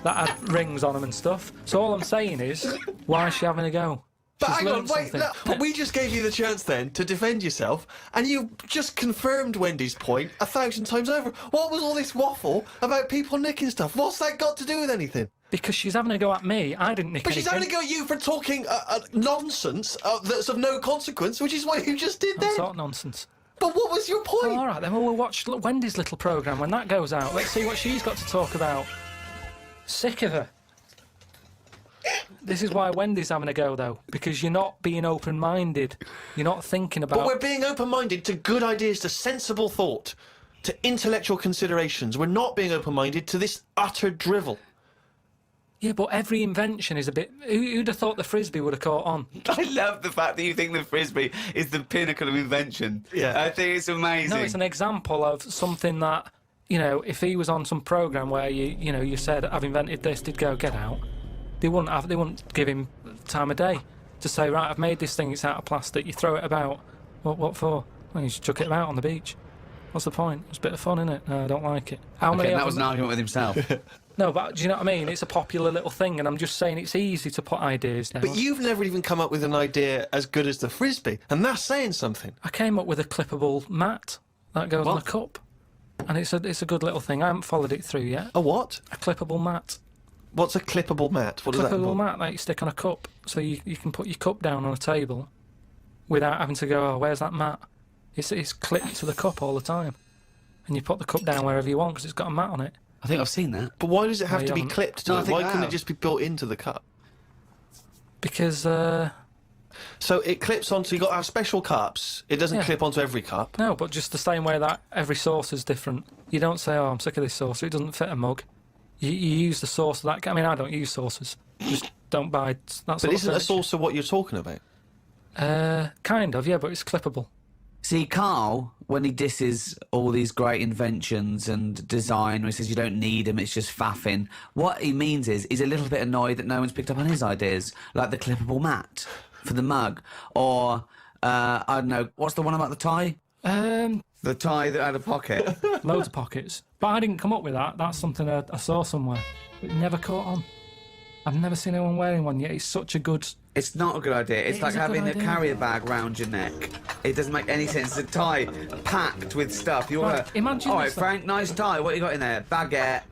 That had rings on them and stuff. So all I'm saying is, why is she having a go? But She's hang on, learned wait, something. look, but we just gave you the chance then to defend yourself, and you just confirmed Wendy's point 1,000 times over. What was all this waffle about people nicking stuff? What's that got to do with anything? Because she's having a go at me. I didn't nick But she's anything. having a go at you for talking nonsense that's of no consequence, which is what you just did What then. sort of nonsense? But what was your point? Well, all right, then we'll watch Wendy's little programme when that goes out. Let's see what she's got to talk about. Sick of her. This is why Wendy's having a go, though, because you're not being open-minded. You're not thinking about... But we're being open-minded to good ideas, to sensible thought, to intellectual considerations. We're not being open-minded to this utter drivel. Yeah, but every invention is a bit... Who'd have thought the Frisbee would have caught on? I love the fact that you think the Frisbee is the pinnacle of invention. Yeah. I think it's amazing. No, it's an example of something that, you know, if he was on some programme where you said, I've invented this, he'd go, get out. They wouldn't give him time of day to say, right, I've made this thing, it's out of plastic, you throw it about. What for? Well, you just chuck it about on the beach. What's the point? It's a bit of fun, innit? No, I don't like it. How many Okay, of that was an them- argument with himself. No, but do you know what I mean? It's a popular little thing, and I'm just saying it's easy to put ideas down. But you've never even come up with an idea as good as the Frisbee, and that's saying something. I came up with a clippable mat that goes on a cup, and it's a good little thing. I haven't followed it through yet. A what? A clippable mat. What's a clippable mat? What does that Clippable involve? mat that you stick on a cup, so you can put your cup down on a table without having to go, oh, where's that mat? It's clipped to the cup all the time, and you put the cup down wherever you want because it's got a mat on it. I think I've seen that. But why does it have No, to you be haven't. clipped to No, I it? think Why I couldn't it have. just be built into the cup? Because So it clips onto, you've got to have special cups. It doesn't Yeah. clip onto every cup. no, but just the same way that every sauce is different. You don't say, oh, I'm sick of this sauce, it doesn't fit a mug. You use the sauce of that. I mean, I don't use sauces. Just don't buy that sort But of isn't a furniture. saucer what you're talking about? Kind of, yeah, but it's clippable. See, Karl, when he disses all these great inventions and design, when he says you don't need them, it's just faffing, what he means is he's a little bit annoyed that no one's picked up on his ideas, like the clippable mat for the mug, or, I don't know, what's the one about the tie? The tie that had a pocket. Loads of pockets. But I didn't come up with that. That's something I saw somewhere. It never caught on. I've never seen anyone wearing one yet. It's such a good... It's not a good idea. It's It like is a having good a idea. carrier bag round your neck. It doesn't make any sense. It's a tie packed with stuff. You want Right, to... imagine All right, this, though. Frank, nice tie. What you got in there? Baguette.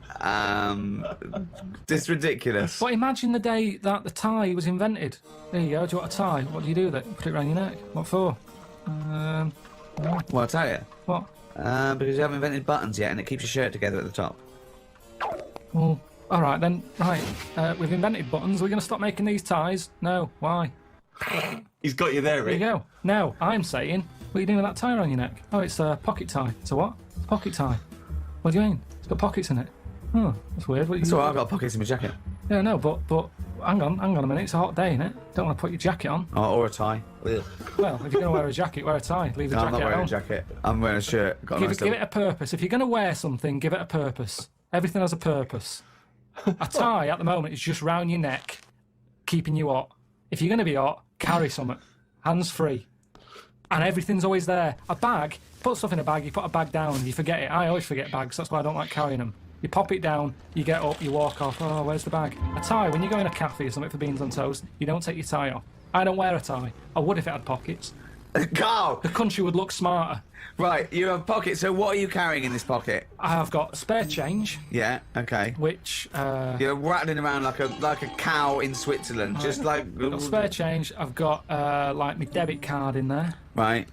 It's ridiculous. But imagine the day that the tie was invented. There you go. Do you want a tie? What do you do with it? Put it around your neck. What for? Well, I'll tell you. What? Because you haven't invented buttons yet, and it keeps your shirt together at the top. Well, all right then. Right. We've invented buttons. We're going to stop making these ties? No. Why? He's got you there, There Rick. you go. Now, I'm saying, what are you doing with that tie around your neck? Oh, it's a pocket tie. It's a what? Pocket tie. What do you mean? It's got pockets in it. Oh, that's weird. What That's all right, I've got pockets in my jacket. Yeah, no, but hang on a minute. It's a hot day, innit? Don't want to put your jacket on. Oh, or a tie. Well, if you're going to wear a jacket, wear a tie. Leave the No, jacket I'm not at wearing home. a jacket. I'm wearing a shirt. Got a Give nice it little- a purpose. If you're going to wear something, give it a purpose. Everything has a purpose. A tie at the moment is just round your neck, keeping you hot. If you're going to be hot, carry something. Hands free. And everything's always there. A bag, put stuff in a bag, you put a bag down, you forget it. I always forget bags, that's why I don't like carrying them. You pop it down, you get up, you walk off. Oh, where's the bag? A tie, when you go in a cafe or something for beans on toast, you don't take your tie off. I don't wear a tie. I would if it had pockets. Karl! The country would look smarter. Right, you have pockets, so what are you carrying in this pocket? I have got spare change, Yeah, okay. which... You're rattling around like a cow in Switzerland, just like... I've got spare change. I've got like my debit card in there. Right,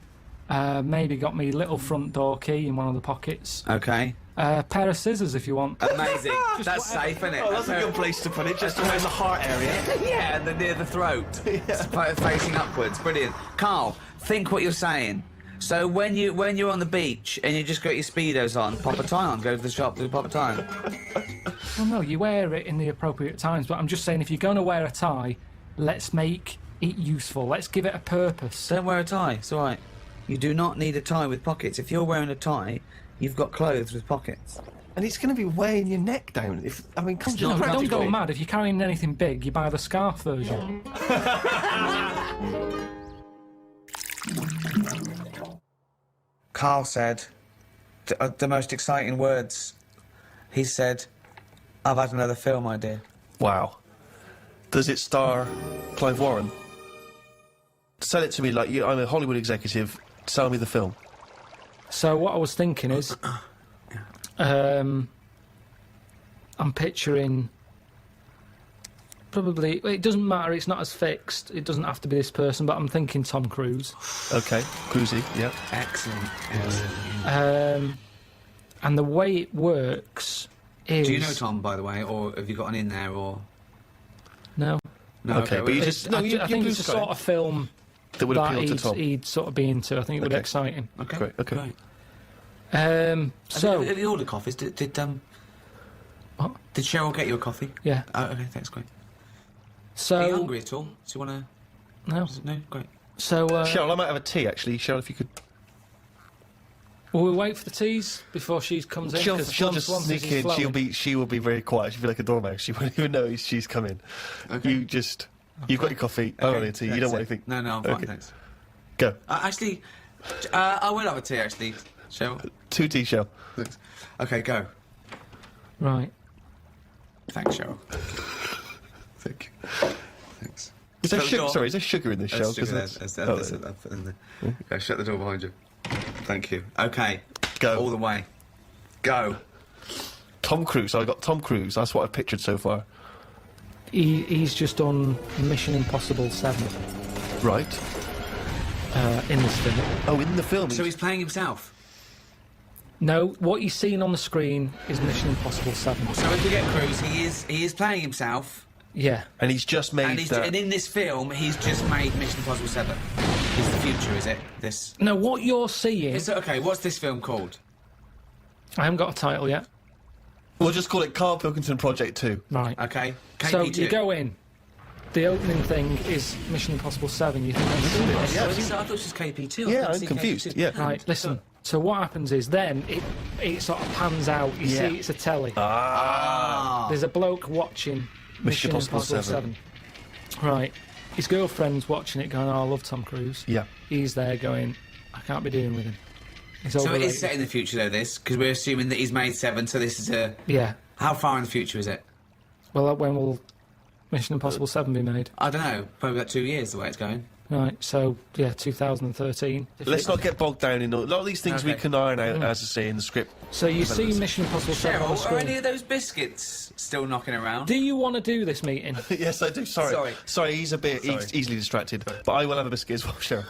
Maybe got me little front door key in one of the pockets. okay. Pair of scissors if you want. Amazing. That's safe, isn't it? Oh, that's a good place to put it, just around the heart area. Yeah, and then near the throat. It's facing upwards. Brilliant. Karl, think what you're saying. So when you're on the beach and you just got your Speedos on, pop a tie on, go to the shop, do pop a tie on. Well, no, you wear it in the appropriate times. But I'm just saying, if you're going to wear a tie, let's make it useful. Let's give it a purpose. Don't wear a tie, it's all right. You do not need a tie with pockets. If you're wearing a tie, you've got clothes with pockets. and it's going to be weighing your neck down. Come on, Don't go mad. If you're carrying anything big, you buy the scarf version. Karl said the most exciting words. He said, "I've had another film idea." Wow. Does it star Clive Warren? Sell it to me like I'm a Hollywood executive. Sell me the film. So what I was thinking is, I'm picturing probably. It doesn't matter. It's not as fixed. It doesn't have to be this person. But I'm thinking Tom Cruise. Okay, Cruisey. Yeah. Excellent. And the way it works is. Do you know Tom, by the way, or have you got an in there, or No. no? Okay, but you just no. I think it's a sort of film that would appeal to Tom. he'd sort of be into. I think it would excite him. Okay. Great. Okay. Great. So have you ordered coffees? Did what? Did Cheryl get you a coffee? Yeah. Oh, okay, thanks, great. So Are you hungry at all? Do you want to? No. No, great. So Cheryl, I might have a tea actually. Cheryl, if you could. will we wait for the teas before she comes in? She'll 'Cause just once sneak this is in. flowing- She will be very quiet. She'll be like a dormouse. She won't even know she's coming. Okay. You've got your coffee. I don't need a tea. You don't want anything. No, I'm fine, thanks. Go. Actually, I will have a tea. Actually, Cheryl. 2 tea, Cheryl. Thanks. Okay, go. Right. Thanks, Cheryl. Thank you. Thanks. Is there sugar? Sorry, is there sugar in this, Cheryl? Okay, shut the door behind you. Thank you. Okay. Go. All the way. Go. Tom Cruise. I got Tom Cruise. That's what I've pictured so far. He's just on Mission Impossible 7 Right. in this film. Oh, in the film. So he's playing himself. No, what you've seen on the screen is Mission Impossible 7. So if we get Cruise, he is playing himself. Yeah. And he's just made And in this film, he's just made Mission Impossible 7. It's the future, is it? This. No, what you're seeing. Okay, what's this film called? I haven't got a title yet. We'll just call it Karl Pilkington Project 2. Right. Okay. KP2. So you go in. The opening thing is Mission Impossible 7. You think that's I thought it was just KP2. Yeah, I'm confused. Yeah. Right, listen. So what happens is then it sort of pans out. You see it's a telly. There's a bloke watching Mission Impossible 7. Right. His girlfriend's watching it going, oh, I love Tom Cruise. Yeah. He's there going, I can't be dealing with him. He's So it overrated. is set in the future, though, this? Because we're assuming that he's made 7, so this is a... Yeah. How far in the future is it? Well, when will Mission Impossible 7 be made? I don't know. Probably about 2 years, the way it's going. Right, so, yeah, 2013. Let's not get bogged down in a lot of these things we can iron out, as I say, in the script. So you see Mission Impossible 7 on the Cheryl, screen. are any of those biscuits still knocking around? Do you want to do this meeting? Yes, I do. Sorry, he's a bit easily distracted, but I will have a biscuit as well, Cheryl.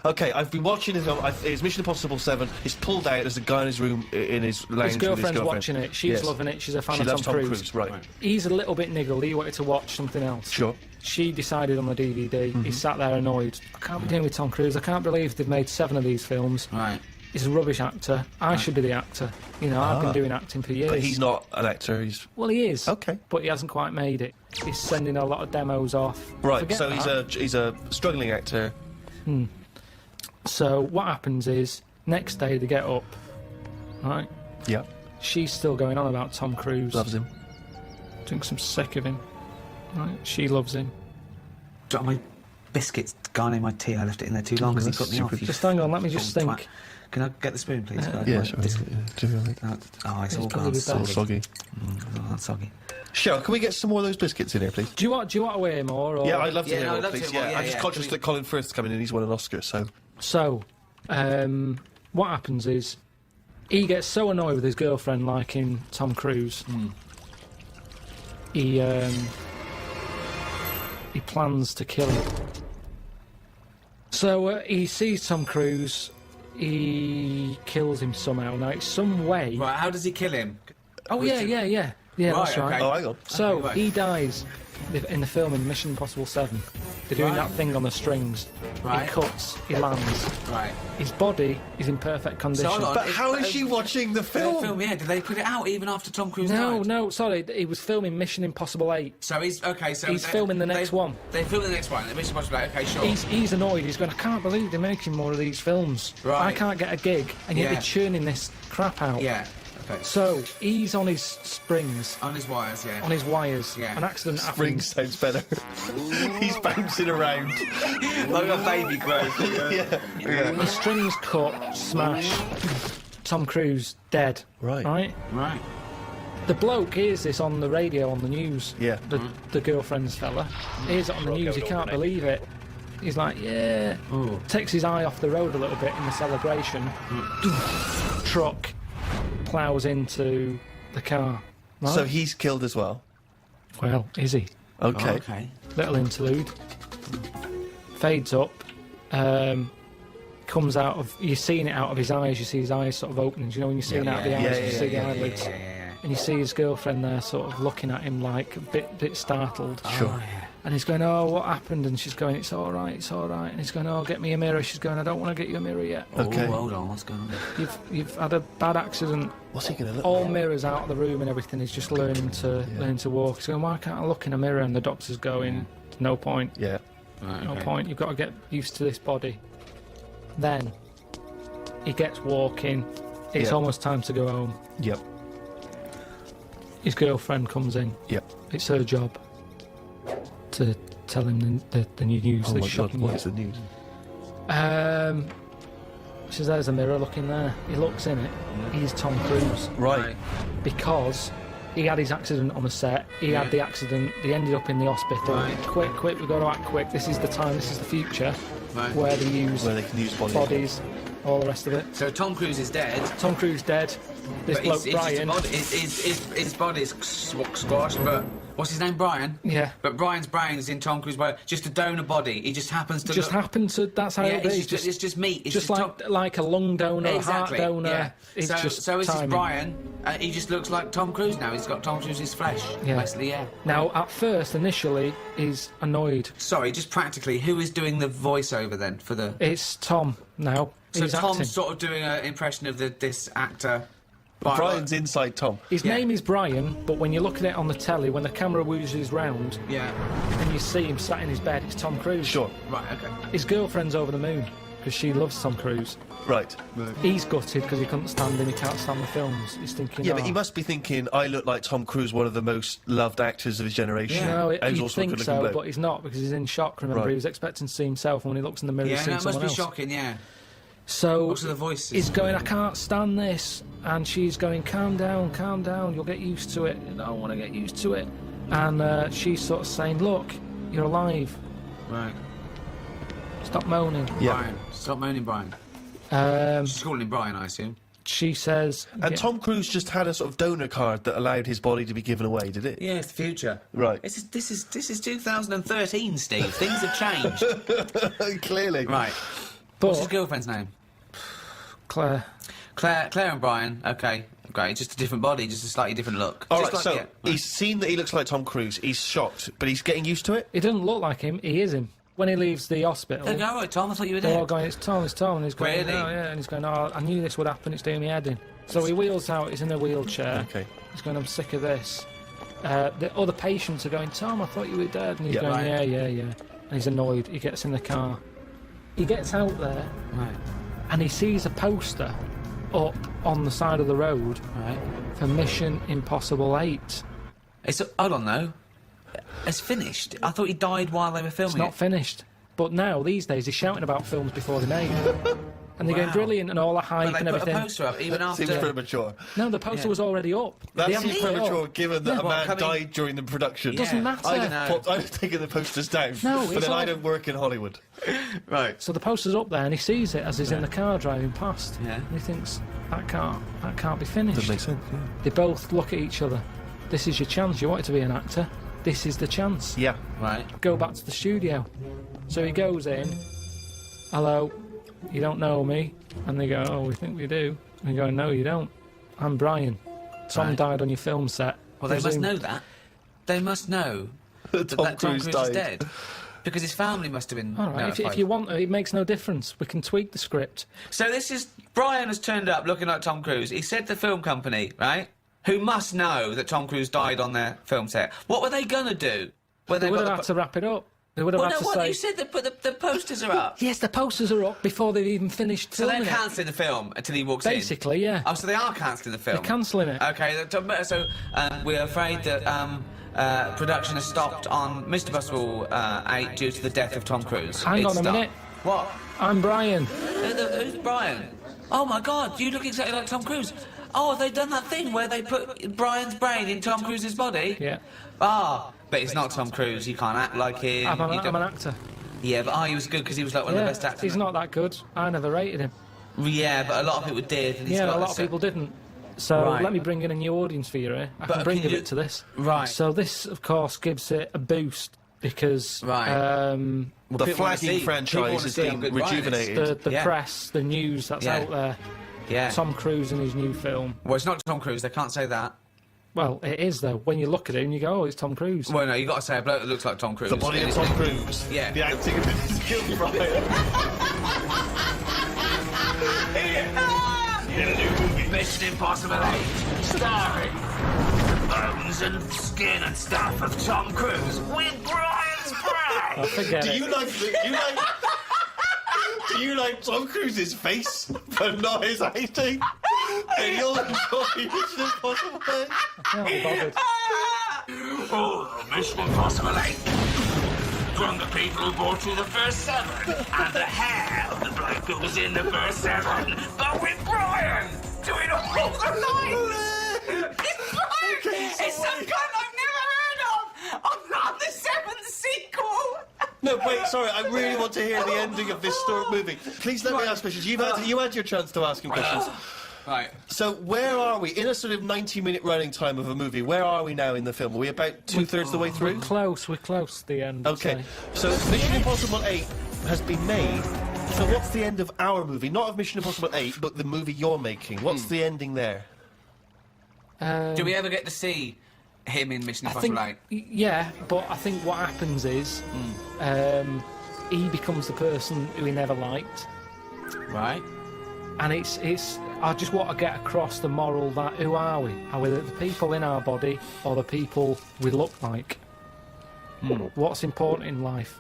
Okay, I've been watching it. It's Mission Impossible 7. It's pulled out. There's a guy in his room, in his lounge. His girlfriend's watching it. She's loving it. She's a fan of Tom Cruise. Right. He's a little bit niggled. He wanted to watch something else. Sure. She decided on the DVD. He sat there annoyed. I can't be dealing with Tom Cruise. I can't believe they've made 7 of these films. Right. He's a rubbish actor. I should be the actor. You know, I've been doing acting for years. But he's not an actor. Well, he is. Okay. But he hasn't quite made it. He's sending a lot of demos off. Right. Forget So that. he's a struggling actor. So what happens is next day they get up. Right. Yeah. She's still going on about Tom Cruise. Loves him. Thinks I'm sick of him. Right. She loves him. Got my biscuits gone in my tea. I left it in there too long because he put me off. Just hang on. Let me just think. Twat. Can I get the spoon, please? Yeah, sure. It's all gone. It's all soggy. Oh, that's soggy. Cheryl, can we get some more of those biscuits in here, please? Do you want to weigh more? Or? Yeah, I'd love to Yeah, hear no, more, I'd love to please. hear more, Yeah, I'm yeah, just yeah. conscious that Colin Firth's coming in. He's won an Oscar, so... So, what happens is he gets so annoyed with his girlfriend liking Tom Cruise. He plans to kill him. So he sees Tom Cruise. He kills him somehow. Now it's some way. Right, how does he kill him? Oh yeah. Yeah, that's right. Oh, hang on. So, Okay, right. he dies in the film in Mission Impossible 7. They're doing Right. that thing on the strings. Right. He cuts, he lands. Right. His body is in perfect condition. hold on. But how is she watching the film? Yeah, did they put it out even after Tom Cruise No, died? no, sorry, he was filming Mission Impossible 8. So he's He's filming the next one. They're filming the next one. The Mission Impossible. Okay, sure. He's annoyed. He's going, I can't believe they're making more of these films. Right. I can't get a gig, and yet Yeah. they're churning this crap out. Yeah. Okay. So he's on his springs, On his wires, yeah. on his wires. Yeah. An accident Spring happens. sounds better. He's bouncing around. Like a baby growth. The strings cut, smash. Tom Cruise dead. Right. Right. Right. The bloke hears this on the radio, on the news. Yeah. The girlfriend's fella hears it on the news. He can't believe it. He's like, yeah. Ooh. Takes his eye off the road a little bit in the celebration. Truck ploughs into the car. Right? So he's killed as well. Well, is he? Okay. Okay. Little interlude. Fades up. Comes out of. You're seeing it out of his eyes. You see his eyes sort of opening. You know when you're seeing out of the eyes, you see the eyelids, and you see his girlfriend there, sort of looking at him like a bit startled. Sure. And he's going, oh, what happened? And she's going, it's all right, it's all right. And he's going, oh, get me a mirror. She's going, I don't want to get you a mirror yet. Okay. Oh, hold on, what's going on? You've had a bad accident. What's he going to look All like? mirrors out of the room and everything. He's just learning to walk. He's going, why can't I look in a mirror? And the doctor's going, no point. Yeah. Right, No okay. point. You've got to get used to this body. Then he gets walking. It's Yeah. almost time to go home. Yep. His girlfriend comes in. Yep. It's her job to tell him the news. Oh the my God, shocking what news. is the news? She says, there's a mirror, look in there. He looks in it. He's Tom Cruise. Right. Because he had his accident on the set. He had the accident. He ended up in the hospital. Right. Quick, we've got to act quick. This is the time. This is the future. Right. Where they use Where they can use bodies, all the rest of it. So Tom Cruise is dead. Tom Cruise dead. This But bloke it's just a Brian. body. His body's squashed, but what's his name? Brian? Yeah. But Brian's brain is in Tom Cruise's body. Just a donor body. He just happens to Just look... happened to. That's how Yeah, it is. it's just meat. It's just Tom- like a lung donor, a heart Exactly. donor. Yeah. It's so just this is timing. Brian. He just looks like Tom Cruise now. He's got Tom Cruise's flesh. Yeah. Basically, yeah. Now, at first, initially, he's annoyed. Sorry, just practically, who is doing the voiceover then for the? It's Tom now. So He's Tom's acting. sort of doing an impression of this actor. Brian's inside Tom. His name is Brian, but when you look at it on the telly, when the camera wheezes round Yeah. and you see him sat in his bed, it's Tom Cruise. Sure. Right. Okay. His girlfriend's over the moon because she loves Tom Cruise. Right. He's gutted because he couldn't stand him. He can't stand the films. He's thinking, Yeah, oh. but he must be thinking, I look like Tom Cruise, one of the most loved actors of his generation. No, And he's you'd also a think good-looking so, bloke. but he's not because he's in shock. Remember, Right. he was expecting to see himself, and when he looks in the mirror, Yeah, he's no, seeing it must someone be else. shocking. Yeah. So Also the voices. he's going, I can't stand this, and she's going, calm down, you'll get used to it. I don't want to get used to it. And she's sort of saying, look, you're alive. Right. Stop moaning. Yeah. Brian. Stop moaning, Brian. She's calling him Brian, I assume. She says, And yeah, Tom Cruise just had a sort of donor card that allowed his body to be given away, did it? Yeah, it's the future. Right. This is 2013, Steve. Things have changed. Clearly. Right. but What's his girlfriend's name? Claire, Claire and Brian. Okay. Great. Just a different body, just a slightly different look. All Just right, like- so yeah, right. he's seen that he looks like Tom Cruise. He's shocked, but he's getting used to it. he doesn't look like him. He is him. When he leaves the hospital, They go, all right, Tom. I thought you were they're all dead. going, it's Tom. And he's going, Really? oh, yeah. And he's going, oh, I knew this would happen. It's doing me head in. So he wheels out. He's in a wheelchair. Okay. He's going, I'm sick of this. The other patients are going, Tom, I thought you were dead. And he's Yeah. going, Right. yeah. And he's annoyed. He gets in the car. He gets out there Right. and he sees a poster up on the side of the road Right. for Mission Impossible 8. Hold on, though. It's finished. I thought he died while they were filming It's not it. finished. But now, these days, he's shouting about films before they're made. And they're going Wow. brilliant and all the hype But and they put everything. a poster up even after. Seems premature. No, the poster Yeah. was already up. That They haven't seems put it up. premature, given that Yeah, a well, man coming- died during the production. Doesn't matter. I'd No. have taken the posters down. No, but it's then I all- don't work in Hollywood. Right. So the poster's up there and he sees it as he's in the car driving past. Yeah. And he thinks, that can't be finished. Doesn't make sense. They both look at each other. This is your chance. You wanted to be an actor. This is the chance. Yeah. Right. Go back to the studio. So he goes in. Hello, you don't know me? And they go, oh, we think we do. And he go, no, you don't. I'm Brian. Tom Right. died on your film set Well, they must presumed. know that. They must know that Tom Cruise is dead. Because his family must have been All right, if you want, it makes no difference. We can tweak the script. So this is... Brian has turned up looking like Tom Cruise. He said the film company, right, who must know that Tom Cruise died on their film set. What were they going to do? They would have had to wrap it up. They would have had to say... You said the posters are up. Yes, the posters are up before they've even finished So filming they're it. cancelling the film until he walks in? Basically, yeah. Oh, so they are cancelling the film? They're cancelling it. OK, so we're afraid that production has stopped on Mr. Possible 8 due to the death of Tom Cruise. Hang on a minute. What? I'm Brian. Who's Brian? Oh, my God, you look exactly like Tom Cruise. Oh, have they done that thing where they put Brian's brain in Tom Cruise's body? Yeah. Ah, but it's not Tom Cruise. You can't act like him. I'm an actor. Yeah, but he was good because he was like one of the best actors. He's not that good. I never rated him. Yeah, but a lot of people did. And Yeah, a lot of people didn't. So let me bring in a new audience for you here. I can bring a bit to this. Right. So this, of course, gives it a boost because... the flagging franchise has been rejuvenated. The press, the news that's out there. Yeah. Tom Cruise in his new film. Well, it's not Tom Cruise. They can't say that. Well, it is, though. When you look at it and you go, oh, it's Tom Cruise. Well, no, you got to say a bloke that looks like Tom Cruise. The body of Tom Cruise. Yeah. The acting of this killed Brian. In a new movie. Mission Impossible 8, starring bones and skin and stuff of Tom Cruise with Brian's brain. I forget Do it. you like Tom Cruise's face, but not his acting? And you'll enjoy Mission Impossible 8. Can't be bothered. Oh, Mission Impossible 8. From the people who bought you the first 7, and the hair of the bloke who was in the first 7, but with Brian doing all the lines. It's Brian. It's some guy I've never heard of. On the 7th sequel. No, wait, sorry, I really want to hear the ending of this movie. Please let me ask questions. You had your chance to ask him questions. Right. So where are we? In a sort of 90-minute running time of a movie, where are we now in the film? Are we about two-thirds of the way through? We're close to the end. Okay, so Mission Impossible 8 has been made. So what's the end of our movie? Not of Mission Impossible 8, but the movie you're making. What's the ending there? Do we ever get to see him in Mission Impossible 8? Yeah, but I think what happens is he becomes the person who he never liked. Right. And it's I just want to get across the moral that who are we? Are we the people in our body or the people we look like? What's important in life?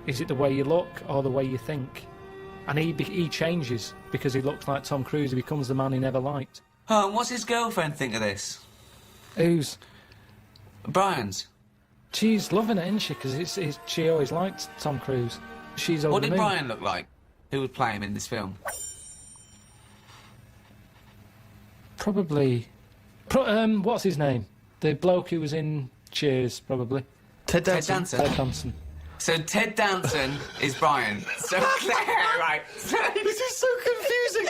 Is it the way you look or the way you think? And he changes because he looks like Tom Cruise. He becomes the man he never liked. Oh, and what's his girlfriend think of this? Who's? Brian's. She's loving it, isn't she? Because she always liked Tom Cruise. She's over What did the moon. Brian look like? Who would play him in this film? Probably. What's his name? The bloke who was in Cheers, probably. Ted Danson. Ted Danson. So Ted Danson is Brian. So Claire, right? This is so confusing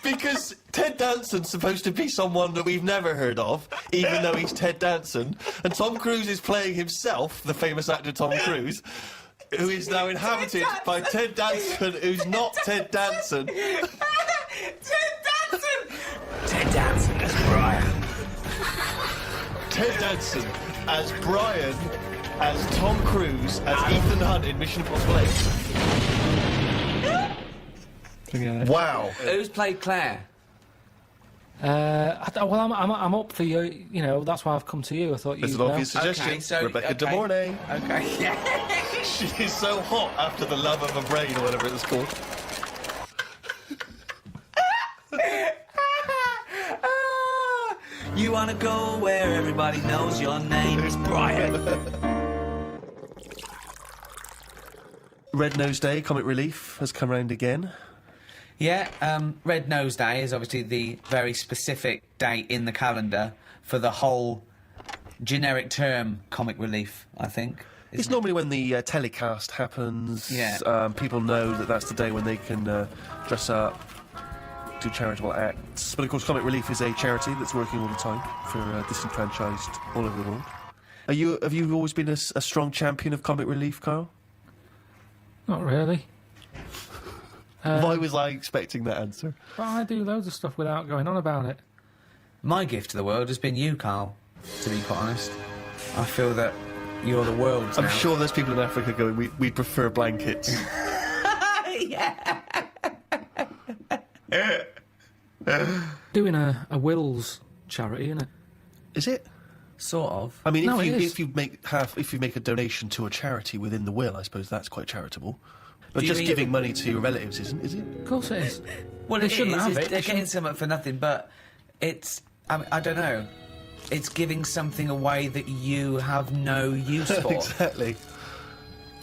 because Ted Danson's supposed to be someone that we've never heard of, even though he's Ted Danson, and Tom Cruise is playing himself, the famous actor Tom Cruise, who is now inhabited by Ted Danson, who's not Ted Danson. Ted Danson. Ted Danson as Brian. Ted Danson as Brian, as Tom Cruise, as Ethan Hunt in Mission Impossible 8. Wow. Who's played Claire? I'm up for you. You know, that's why I've come to you. I thought There's you'd an know. obvious suggestion. Rebecca De Mornay. Okay. Yeah. She is so hot after the love of a brain or whatever it was called. You wanna go where everybody knows your name is Brian. Red Nose Day, Comic Relief, has come round again. Yeah, Red Nose Day is obviously the very specific date in the calendar for the whole generic term Comic Relief, I think. It's normally when the telecast happens. Yeah. People know that that's the day when they can dress up, do charitable acts. But of course, Comic Relief is a charity that's working all the time for disenfranchised all over the world. Have you always been a strong champion of Comic Relief, Karl? Not really. Why was I expecting that answer? But I do loads of stuff without going on about it. My gift to the world has been you, Karl. to be quite honest. I feel that you're the world's I'm now. sure there's people in Africa going, we prefer blankets. Yeah. Doing a wills charity, isn't it? Is it? Sort of. I mean, No, it is. if you make a donation to a charity within the will, I suppose that's quite charitable. But Do you just mean- giving money to your relatives isn't, is it? Of course it is. Well, They it shouldn't is, have it's- it. They're They getting shouldn't- something for nothing, but it's... I mean, I don't know. It's giving something away that you have no use for. Exactly.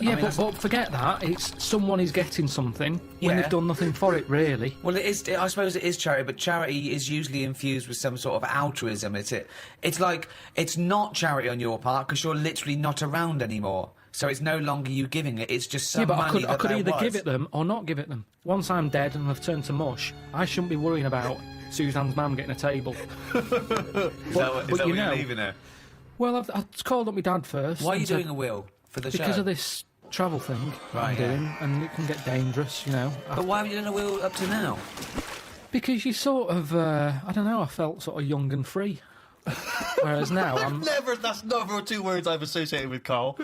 Yeah, mean, but forget that. It's someone is getting something when Yeah. they've done nothing for it, really. Well, it is. I suppose it is charity, but charity is usually infused with some sort of altruism. It's like it's not charity on your part because you're literally not around anymore. So it's no longer you giving it. It's just some Yeah, but money I could that either there give was. it them or not give it them. Once I'm dead and I've turned to mush, I shouldn't be worrying about Suzanne's mum getting a table. Is that but what you you're know- leaving her? Well, I've called up my dad first. Why are you and said- doing a will for the show? Because of this travel thing that I'm Right, yeah. doing, and it can get dangerous, you know. But why haven't you done a will up to now? Because you sort of, I don't know, I felt sort of young and free. Whereas now I'm... That's never two words I've associated with Karl.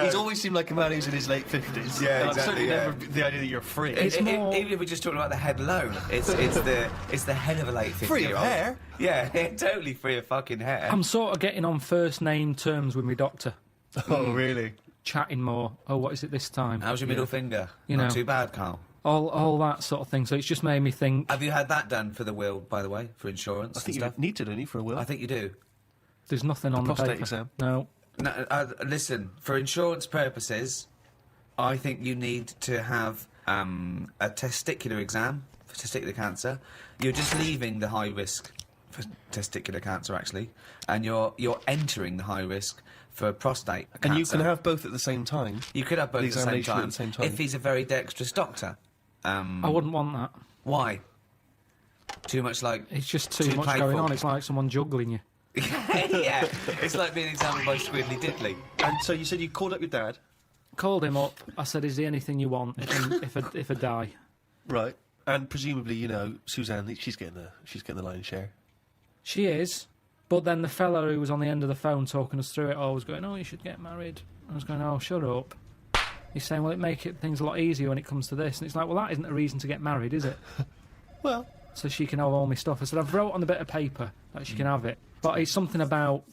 He's always seemed like a man who's in his late 50s. Yeah, and exactly, I've certainly yeah. never the idea that you're free. Even if we're just talking about the head alone, it's the head of a late 50-year-old. Free of hair? Yeah, totally free of fucking hair. I'm sort of getting on first name terms with my doctor. Oh, really? Chatting more. Oh, what is it this time? How's your middle finger? You Not know. too bad, Karl. All that sort of thing. So it's just made me think. Have you had that done for the will, by the way, for insurance I think and you stuff? need to, don't you, for a will? I think you do. There's nothing on the prostate paper. exam? No. No, listen, for insurance purposes, I think you need to have a testicular exam for testicular cancer. You're just leaving the high risk for testicular cancer, actually, and you're entering the high risk for prostate cancer. And you can have both at the same time. You could have both the at the same examination time, at the same time. if he's a very dexterous doctor. I wouldn't want that. Why? Too much like... It's just too Too much playful. going on. It's like someone juggling you. Yeah, it's like being examined by Squiddly Diddly. And so you said you called up your dad. Called him up. I said, "Is there anything you want if I die?" Right. And presumably, you know, Suzanne, she's getting the lion's share. She is. But then the fella who was on the end of the phone talking us through it all was going, "Oh, you should get married." I was going, "Oh, shut up." He's saying, "Well, it make things a lot easier when it comes to this." And it's like, well, that isn't a reason to get married, is it? Well, so she can have all my stuff. I said, I've wrote on a bit of paper that she can have it. But it's something about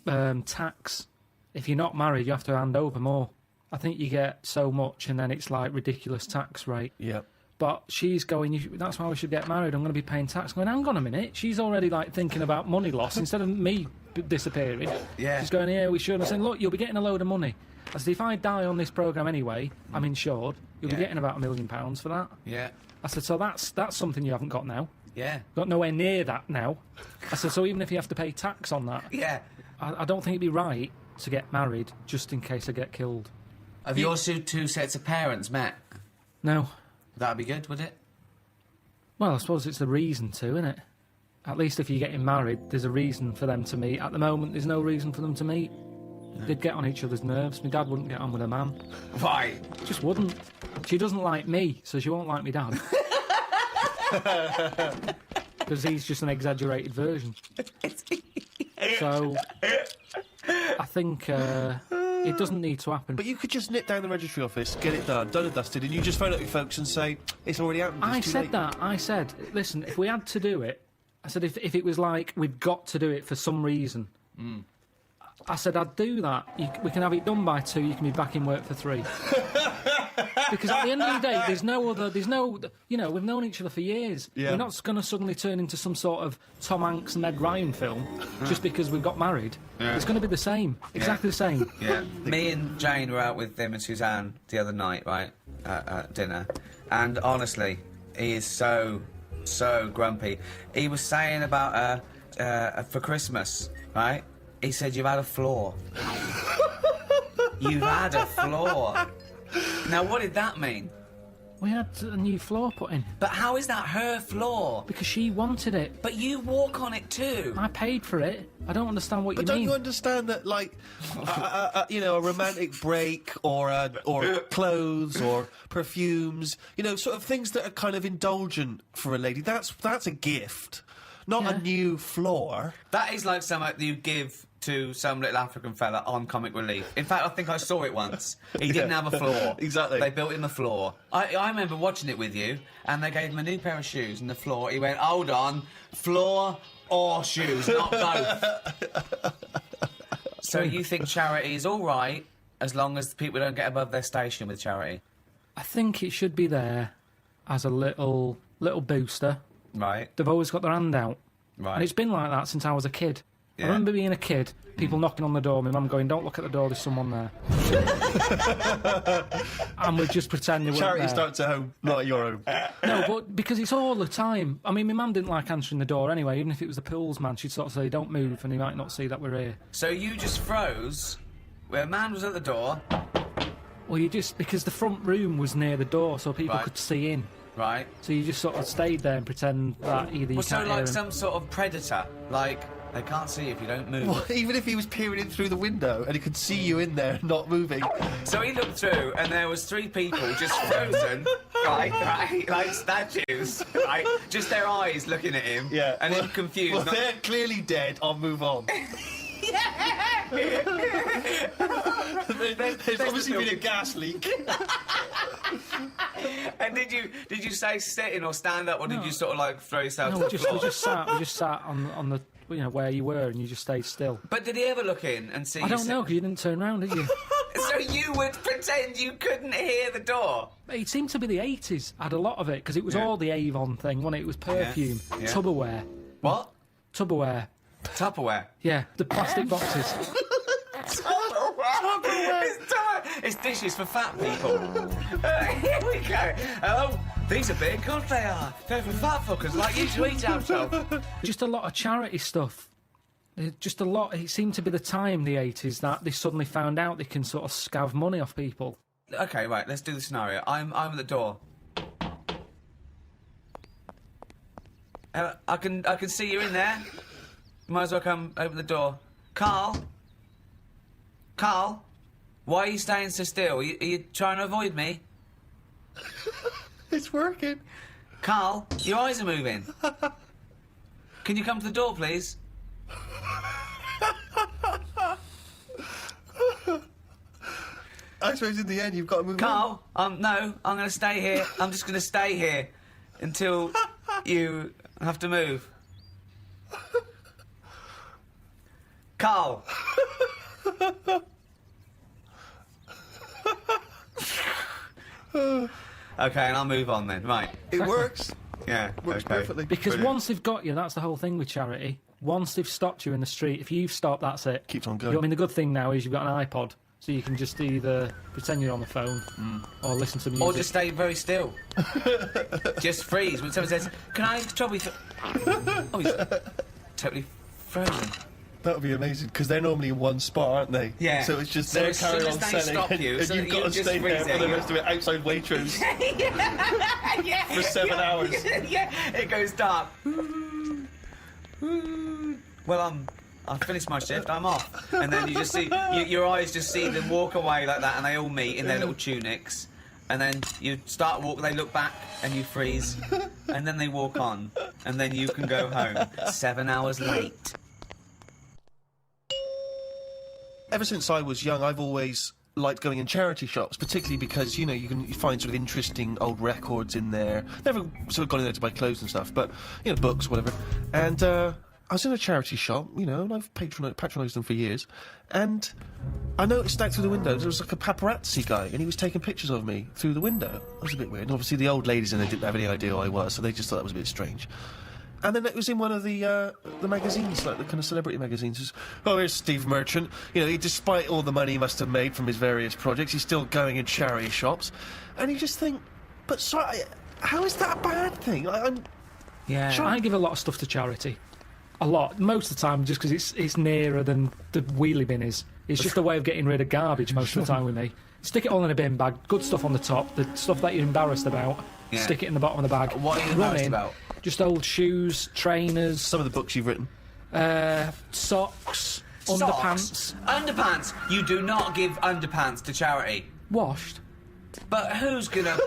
tax. If you're not married, you have to hand over more. I think you get so much, and then it's like ridiculous tax rate. yeah. But she's going, that's why we should get married. I'm going to be paying tax. Going, hang on a minute. She's already like thinking about money loss instead of me disappearing. Yeah. She's going, yeah, we should. I'm saying, look, you'll be getting a load of money. I said, if I die on this programme anyway, I'm insured. You'll be Yeah. getting about £1 million for that. Yeah, I said, so that's something you haven't got now. yeah, Got nowhere near that now. I said, so even if you have to pay tax on that, yeah. I don't think it'd be right to get married just in case I get killed. Have your two sets of parents met? No. That'd be good, would it? Well, I suppose it's the reason to, isn't it? At least if you're getting married, there's a reason for them to meet. At the moment, there's no reason for them to meet. They'd get on each other's nerves. My dad wouldn't get on with a man. Why? Just wouldn't. She doesn't like me, so she won't like me dad. Because he's just an exaggerated version. So, I think it doesn't need to happen. But you could just nip down the registry office, get it done and dusted, and you just phone up your folks and say, it's already happened. I it's too said late." that. I said, listen, if we had to do it, I said, if it was like we've got to do it for some reason, I said, I'd do that. We can have it done by 2, you can be back in work for 3. Because at the end of the day, there's no, you know, we've known each other for years. Yeah. We're not going to suddenly turn into some sort of Tom Hanks, Meg Ryan film just because we've got married. Yeah. It's going to be the same, exactly the same. Yeah. Me and Jane were out with them and Suzanne the other night, right, at dinner, and honestly, he is so grumpy. He was saying about for Christmas, right? He said, "You've had a flaw." You've had a flaw. Now, what did that mean? We had a new floor put in. But how is that her floor? Because she wanted it. But you walk on it too. I paid for it. I don't understand what But you don't mean. you understand that, like, you know, a romantic break or clothes or perfumes, you know, sort of things that are kind of indulgent for a lady, that's a gift. not a new floor. That is like something that you give to some little African fella on Comic Relief. In fact, I think I saw it once. He didn't have a floor. Exactly. They built him the floor. I remember watching it with you, and they gave him a new pair of shoes and the floor. He went, hold on, floor or shoes, not both. So you think charity is all right as long as people don't get above their station with charity? I think it should be there as a little booster. Right. They've always got their hand out. Right. And it's been like that since I was a kid. Yeah. I remember being a kid, people knocking on the door, my mum going, don't look at the door, there's someone there. And we'd just pretend they weren't Charity there. starts at home, not at your home. No, but because it's all the time. I mean, my mum didn't like answering the door anyway, even if it was the pools man, she'd sort of say, don't move, and he might not see that we're here. So you just froze where a man was at the door. Well, you just, because the front room was near the door, so people Right. could see in. Right. So you just sort of stayed there and pretend that either you Well, so can't like hear some sort of predator, like they can't see if you don't move. Well, even if he was peering in through the window and he could see you in there not moving. So he looked through and there was 3 people just frozen, right, like statues, right, just their eyes looking at him, Yeah. and him confused. Well, not- they're clearly dead. I'll move on. There's obviously been a gas leak. And did you say sitting or stand up, or did you sort of like throw yourself No, to we the just, floor? we just sat on the, you know, where you were, and you just stayed still. But did he ever look in and see? I don't know, because you didn't turn around, did you? So you would pretend you couldn't hear the door? It seemed to be the 80s, had a lot of it, because it was all the Avon thing, wasn't it? It was perfume, Yeah. Tupperware. What? Tupperware. Tupperware. Yeah, the plastic boxes. It's dishes for fat people. Here we go. Oh, these are big. God, they are. They're for fat fuckers like you to eat out of. Just a lot of charity stuff. Just a lot. It seemed to be the time, the 80s, that they suddenly found out they can sort of scav money off people. Okay, right. Let's do the scenario. I'm at the door. I can see you in there. You might as well come open the door. Karl, why are you staying so still? Are you trying to avoid me? It's working. Karl, your eyes are moving. Can you come to the door, please? I suppose in the end you've got to move Karl, no, I'm going to stay here. I'm just going to stay here until you have to move. Karl. Okay, and I'll move on then. Right. It works. Yeah. Works okay. perfectly. Because Brilliant. once they've got you, that's the whole thing with charity. Once they've stopped you in the street, if you've stopped, that's it. Keeps on going. I mean, the good thing now is you've got an iPod, so you can just either pretend you're on the phone or listen to music. Or just stay very still. Just freeze when someone says, "Can I trouble you?" Oh, he's totally frozen. That would be amazing, because they're normally in one spot, aren't they? Yeah. So it's just So they're as soon carrying as on they selling, stop and, you, and so you've got you're to just stay there for freezing. the rest of it outside Waitrose Yeah. for 7 hours. Yeah, it goes dark. Well, I've finished my shift, I'm off. And then you just see, your eyes just see them walk away like that, and they all meet in their little tunics. And then you start walk, they look back, and you freeze. And then they walk on, and then you can go home. 7 hours late. Ever since I was young, I've always liked going in charity shops, particularly because, you know, you can find sort of interesting old records in there. Never sort of gone in there to buy clothes and stuff, but, you know, books, whatever. And I was in a charity shop, you know, and I've patronised them for years, and I noticed out through the window there was like a paparazzi guy, and he was taking pictures of me through the window. It was a bit weird. And obviously the old ladies in there didn't have any idea who I was, so they just thought that was a bit strange. And then it was in one of the magazines, like the kind of celebrity magazines. It was, oh, here's Steve Merchant. You know, despite all the money he must have made from his various projects, he's still going in charity shops. And you just think, but sorry, how is that a bad thing? Yeah, Sure. I give a lot of stuff to charity. A lot. Most of the time, just because it's nearer than the wheelie bin is. It's just a way of getting rid of garbage most of the time with me. Stick it all in a bin bag, good stuff on the top, the stuff that you're embarrassed about, Yeah. stick it in the bottom of the bag. What are you Run embarrassed in, about? Just old shoes, trainers, Some of the books you've written. socks, Socks? underpants. Underpants? You do not give underpants to charity. Washed. But who's gonna...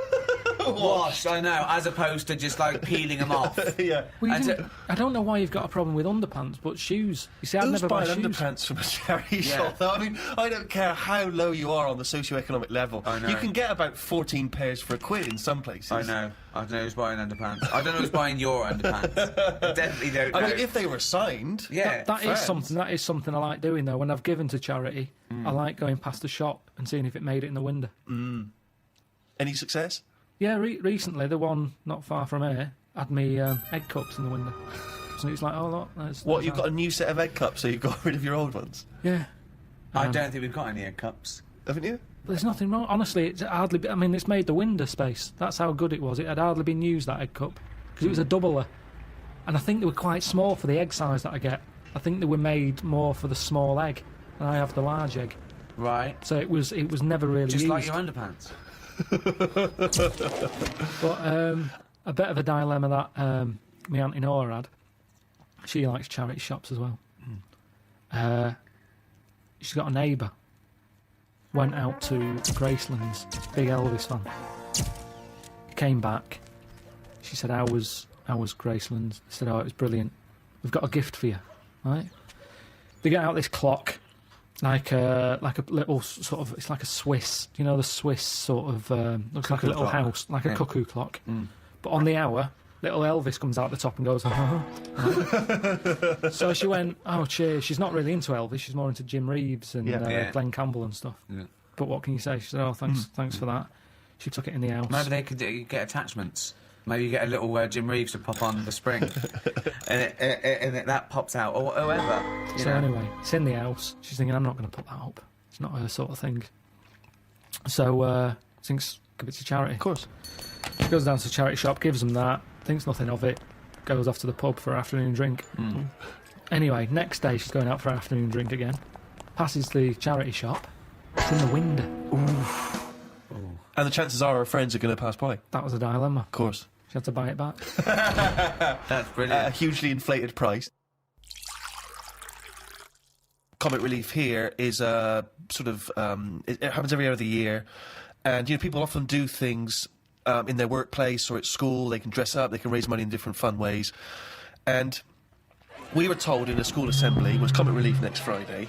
washed, I know, as opposed to just like peeling them off. Yeah. Well, And I don't know why you've got a problem with underpants, but shoes. You see, I'd Who's never buy buying shoes. underpants from a charity shop, though? I mean, I don't care how low you are on the socio-economic level. I know. You can get about 14 pairs for £1 in some places. I know who's buying underpants. I don't know who's buying your underpants. I definitely don't know. I mean, if they were signed... Yeah, That is something I like doing though. When I've given to charity, I like going past the shop and seeing if it made it in the window. Any success? Yeah, recently the one not far from here had me egg cups in the window. So it's like, oh look, What, you've got a new set of egg cups, so you've got rid of your old ones? Yeah. I don't think we've got any egg cups. Haven't you? There's nothing wrong. Honestly, it's hardly. I mean, it's made the window space. That's how good it was. It had hardly been used, that egg cup, because it was a doubler, and I think they were quite small for the egg size that I get. I think they were made more for the small egg, and I have the large egg. Right. So it was never really Just used. like your underpants. But a bit of a dilemma that my auntie Nora had. She likes charity shops as well. She's got a neighbour. Went out to Graceland's, big Elvis fan. Came back. She said, "How was Graceland's?" I said, "Oh, it was brilliant. We've got a gift for you." Right? They get out this clock, like a little sort of. It's like a Swiss. You know, the Swiss sort of looks like a little house, like a cuckoo clock. But on the hour, little Elvis comes out the top and goes, right? So she went, "Oh, cheers." She's not really into Elvis. She's more into Jim Reeves and Glenn Campbell and stuff. Yeah. But what can you say? She said, "Oh, thanks for that." She took it in the house. Maybe they could get attachments. Maybe you get a little Jim Reeves to pop on the spring, and that pops out, or whoever. So anyway, it's in the house. She's thinking, "I'm not going to put that up. It's not her sort of thing." So thinks, give it to charity. Of course. She goes down to the charity shop, gives them that, thinks nothing of it, goes off to the pub for an afternoon drink. Anyway, next day she's going out for an afternoon drink again. Passes the charity shop. It's in the window. And the chances are her friends are going to pass by. That was a dilemma. Of course. She had to buy it back. That's brilliant. A hugely inflated price. Comic relief here is sort of it happens every other year, and people often do things in their workplace or at school. They can dress up, they can raise money in different fun ways, and we were told in a school assembly, was Comic Relief next Friday,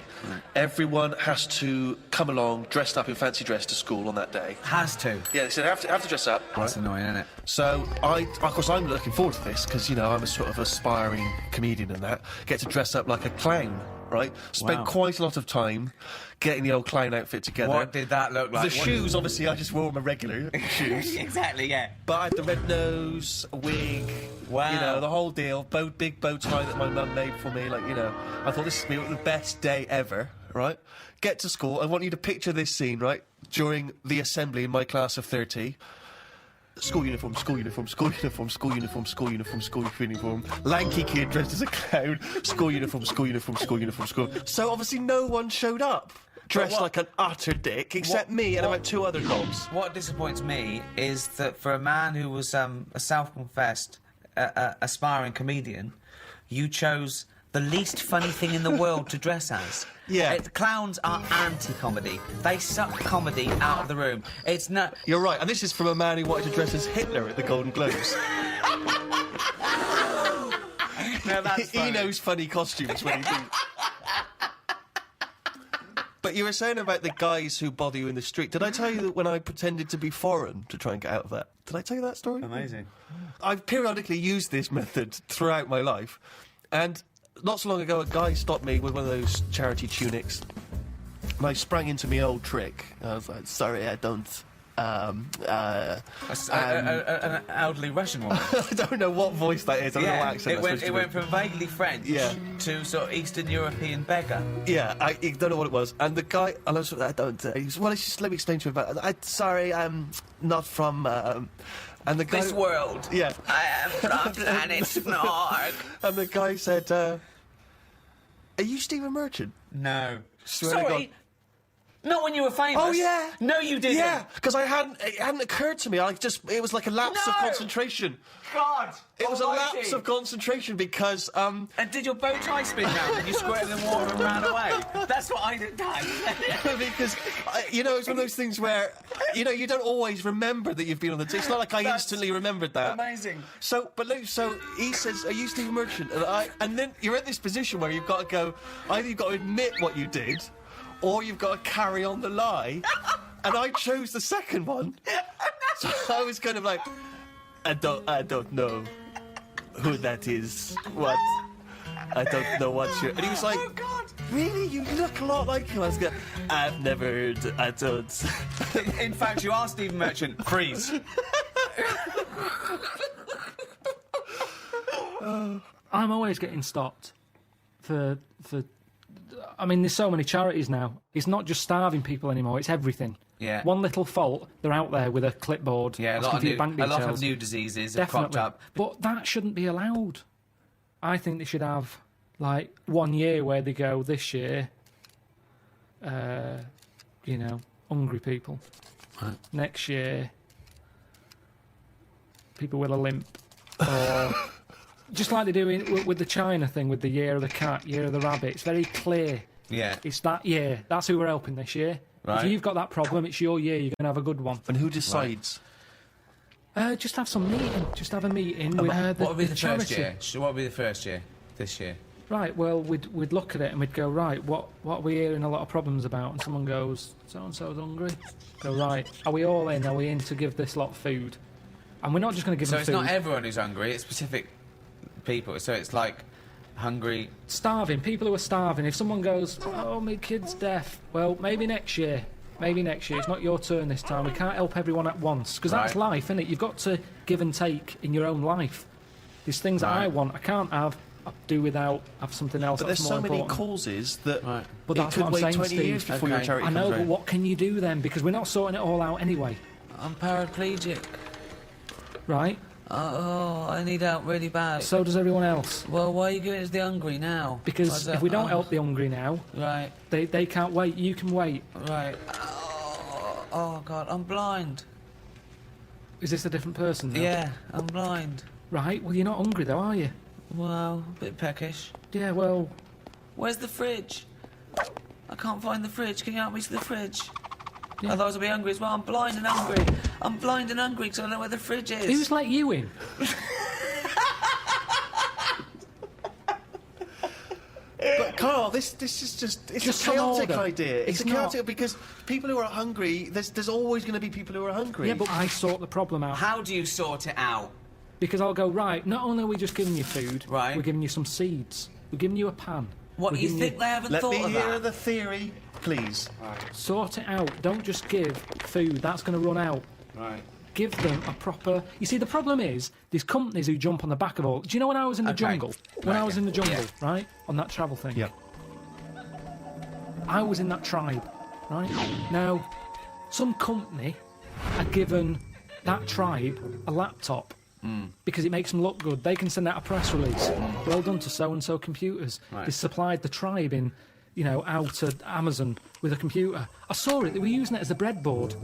everyone has to come along dressed up in fancy dress to school on that day. Has to. Yeah, they said have to dress up. That's annoying, isn't it? So of course, I'm looking forward to this because I'm a sort of aspiring comedian and that. Get to dress up like a clown, right? Spent quite a lot of time getting the old clown outfit together. What did that look like? The shoes, obviously, I just wore my regular shoes. Exactly, yeah. But I had the red nose, a wig, the whole deal. Big bow tie that my mum made for me. I thought this would be the best day ever, right? Get to school. I want you to picture this scene, right? During the assembly in my class of 30. School uniform, school uniform, school uniform, school uniform, school uniform, school uniform. Lanky kid dressed as a clown. School uniform, school uniform, school uniform, school. So obviously no one showed up. Dressed like an utter dick, except me and about two other knobs. What disappoints me is that for a man who was a self-confessed aspiring comedian, you chose the least funny thing in the world to dress as. Yeah. Clowns are anti-comedy. They suck comedy out of the room. It's not... You're right, and this is from a man who wanted to dress as Hitler at the Golden Globes. No, that's funny. He knows funny costumes when he thinks... But you were saying about the guys who bother you in the street. Did I tell you that when I pretended to be foreign to try and get out of that? Did I tell you that story? Amazing. I've periodically used this method throughout my life, and not so long ago a guy stopped me with one of those charity tunics, and I sprang into my old trick. I was like, "Sorry, I don't." An elderly Russian woman. I don't know what voice that is. I don't know what accent it went from vaguely French to sort of Eastern European beggar. Yeah, I don't know what it was. And the guy, I don't. Well, just let me explain to you about it. Sorry, I'm not from. And the guy, this world. Yeah. I am from planet Snorg. And the guy said, "Are you Stephen Merchant?" No. Sorry. Not when you were famous. Oh yeah. No, you didn't. Yeah, because it hadn't occurred to me. It was like a lapse of concentration. God. It was a lapse of concentration because And did your bow tie spin round and you squirted in water and ran away? That's what I did, Dad. because it's one of those things where you don't always remember that you've been on the. It's not like I instantly remembered that. Amazing. So he says, "Are you Steve Merchant?" And then you're at this position where you've got to go. Either you've got to admit what you did, or you've got to carry on the lie. And I chose the second one. So I was kind of like, I don't know who that is. What? I don't know what you're... And he was like, oh, God. Really? You look a lot like him. I was going, I've never heard... I don't... In fact, you are Stephen Merchant. Freeze. I'm always getting stopped for... I mean, there's so many charities now. It's not just starving people anymore, it's everything. Yeah. One little fault, they're out there with a clipboard. Yeah, a lot of new diseases have cropped up. But that shouldn't be allowed. I think they should have, like, 1 year where they go, this year, hungry people. Right. Next year, people with a limp. Or... Just like they do with the China thing, with the year of the cat, year of the rabbit. It's very clear. Yeah. It's that year. That's who we're helping this year. Right. If you've got that problem, it's your year. You're going to have a good one. And who decides? Right. Just have some meeting. Just have a meeting with what would be the charity. first year? So what would be the first year? This year? Right. Well, we'd look at it and we'd go, right, what are we hearing a lot of problems about? And someone goes, so-and-so's hungry. Go, right, are we all in? Are we in to give this lot food? And we're not just going to give them food. So it's not everyone who's hungry, it's specific people. So it's like hungry... Starving. People who are starving. If someone goes, oh, my kid's deaf, well, maybe next year. Maybe next year. It's not your turn this time. We can't help everyone at once. Because that's life, isn't it? You've got to give and take in your own life. There's things that I want, I can't have, I do without, have something else that's more important. But there's so many causes that but that's it could what I'm wait saying, 20 Steve. years before your charity I know, comes but round. what can you do then? Because we're not sorting it all out anyway. I'm paraplegic. Right? Oh, I need help really bad. So does everyone else. Well, why are you giving it to the hungry now? Because if we don't help the hungry now, right, they can't wait. You can wait. Right. Oh God, I'm blind. Is this a different person now? Yeah, I'm blind. Right, well, you're not hungry though, are you? Well, a bit peckish. Yeah, well... Where's the fridge? I can't find the fridge. Can you help me to the fridge? Yeah. Otherwise I'll be hungry as well. I'm blind and hungry. I'm blind and hungry because I don't know where the fridge is. Who's let you in? But Karl, this is just a chaotic idea. It's a chaotic because people who are hungry, there's always going to be people who are hungry. Yeah, but I sort the problem out. How do you sort it out? Because I'll go, right, not only are we just giving you food, right, we're giving you some seeds. We're giving you a pan. What, do you think they haven't thought of that? Let me hear the theory, please. Right. Sort it out. Don't just give food. That's going to run out. Right. Give them a proper... You see, the problem is, there's companies who jump on the back of all... Do you know when I was in the jungle? When I was in the jungle, right? On that travel thing? Yeah. I was in that tribe, right? Now, some company had given that tribe a laptop because it makes them look good. They can send out a press release. Well done to so-and-so computers. Right. They supplied the tribe in, out to Amazon with a computer. I saw it. They were using it as a breadboard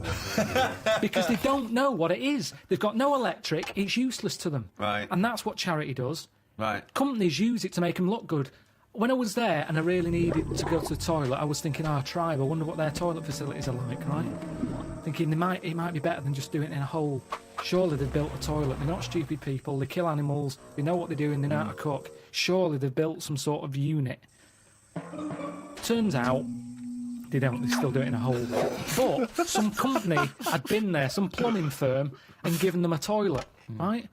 because they don't know what it is. They've got no electric. It's useless to them. Right. And that's what charity does. Right. Companies use it to make them look good. When I was there and I really needed to go to the toilet, I was thinking, tribe, I wonder what their toilet facilities are like, right? Thinking it might be better than just doing it in a hole. Surely they've built a toilet. They're not stupid people. They kill animals. They know what they're doing. They know how to cook. Surely they've built some sort of unit. Turns out they don't. They still do it in a hole. But some company had been there, some plumbing firm, and given them a toilet, right?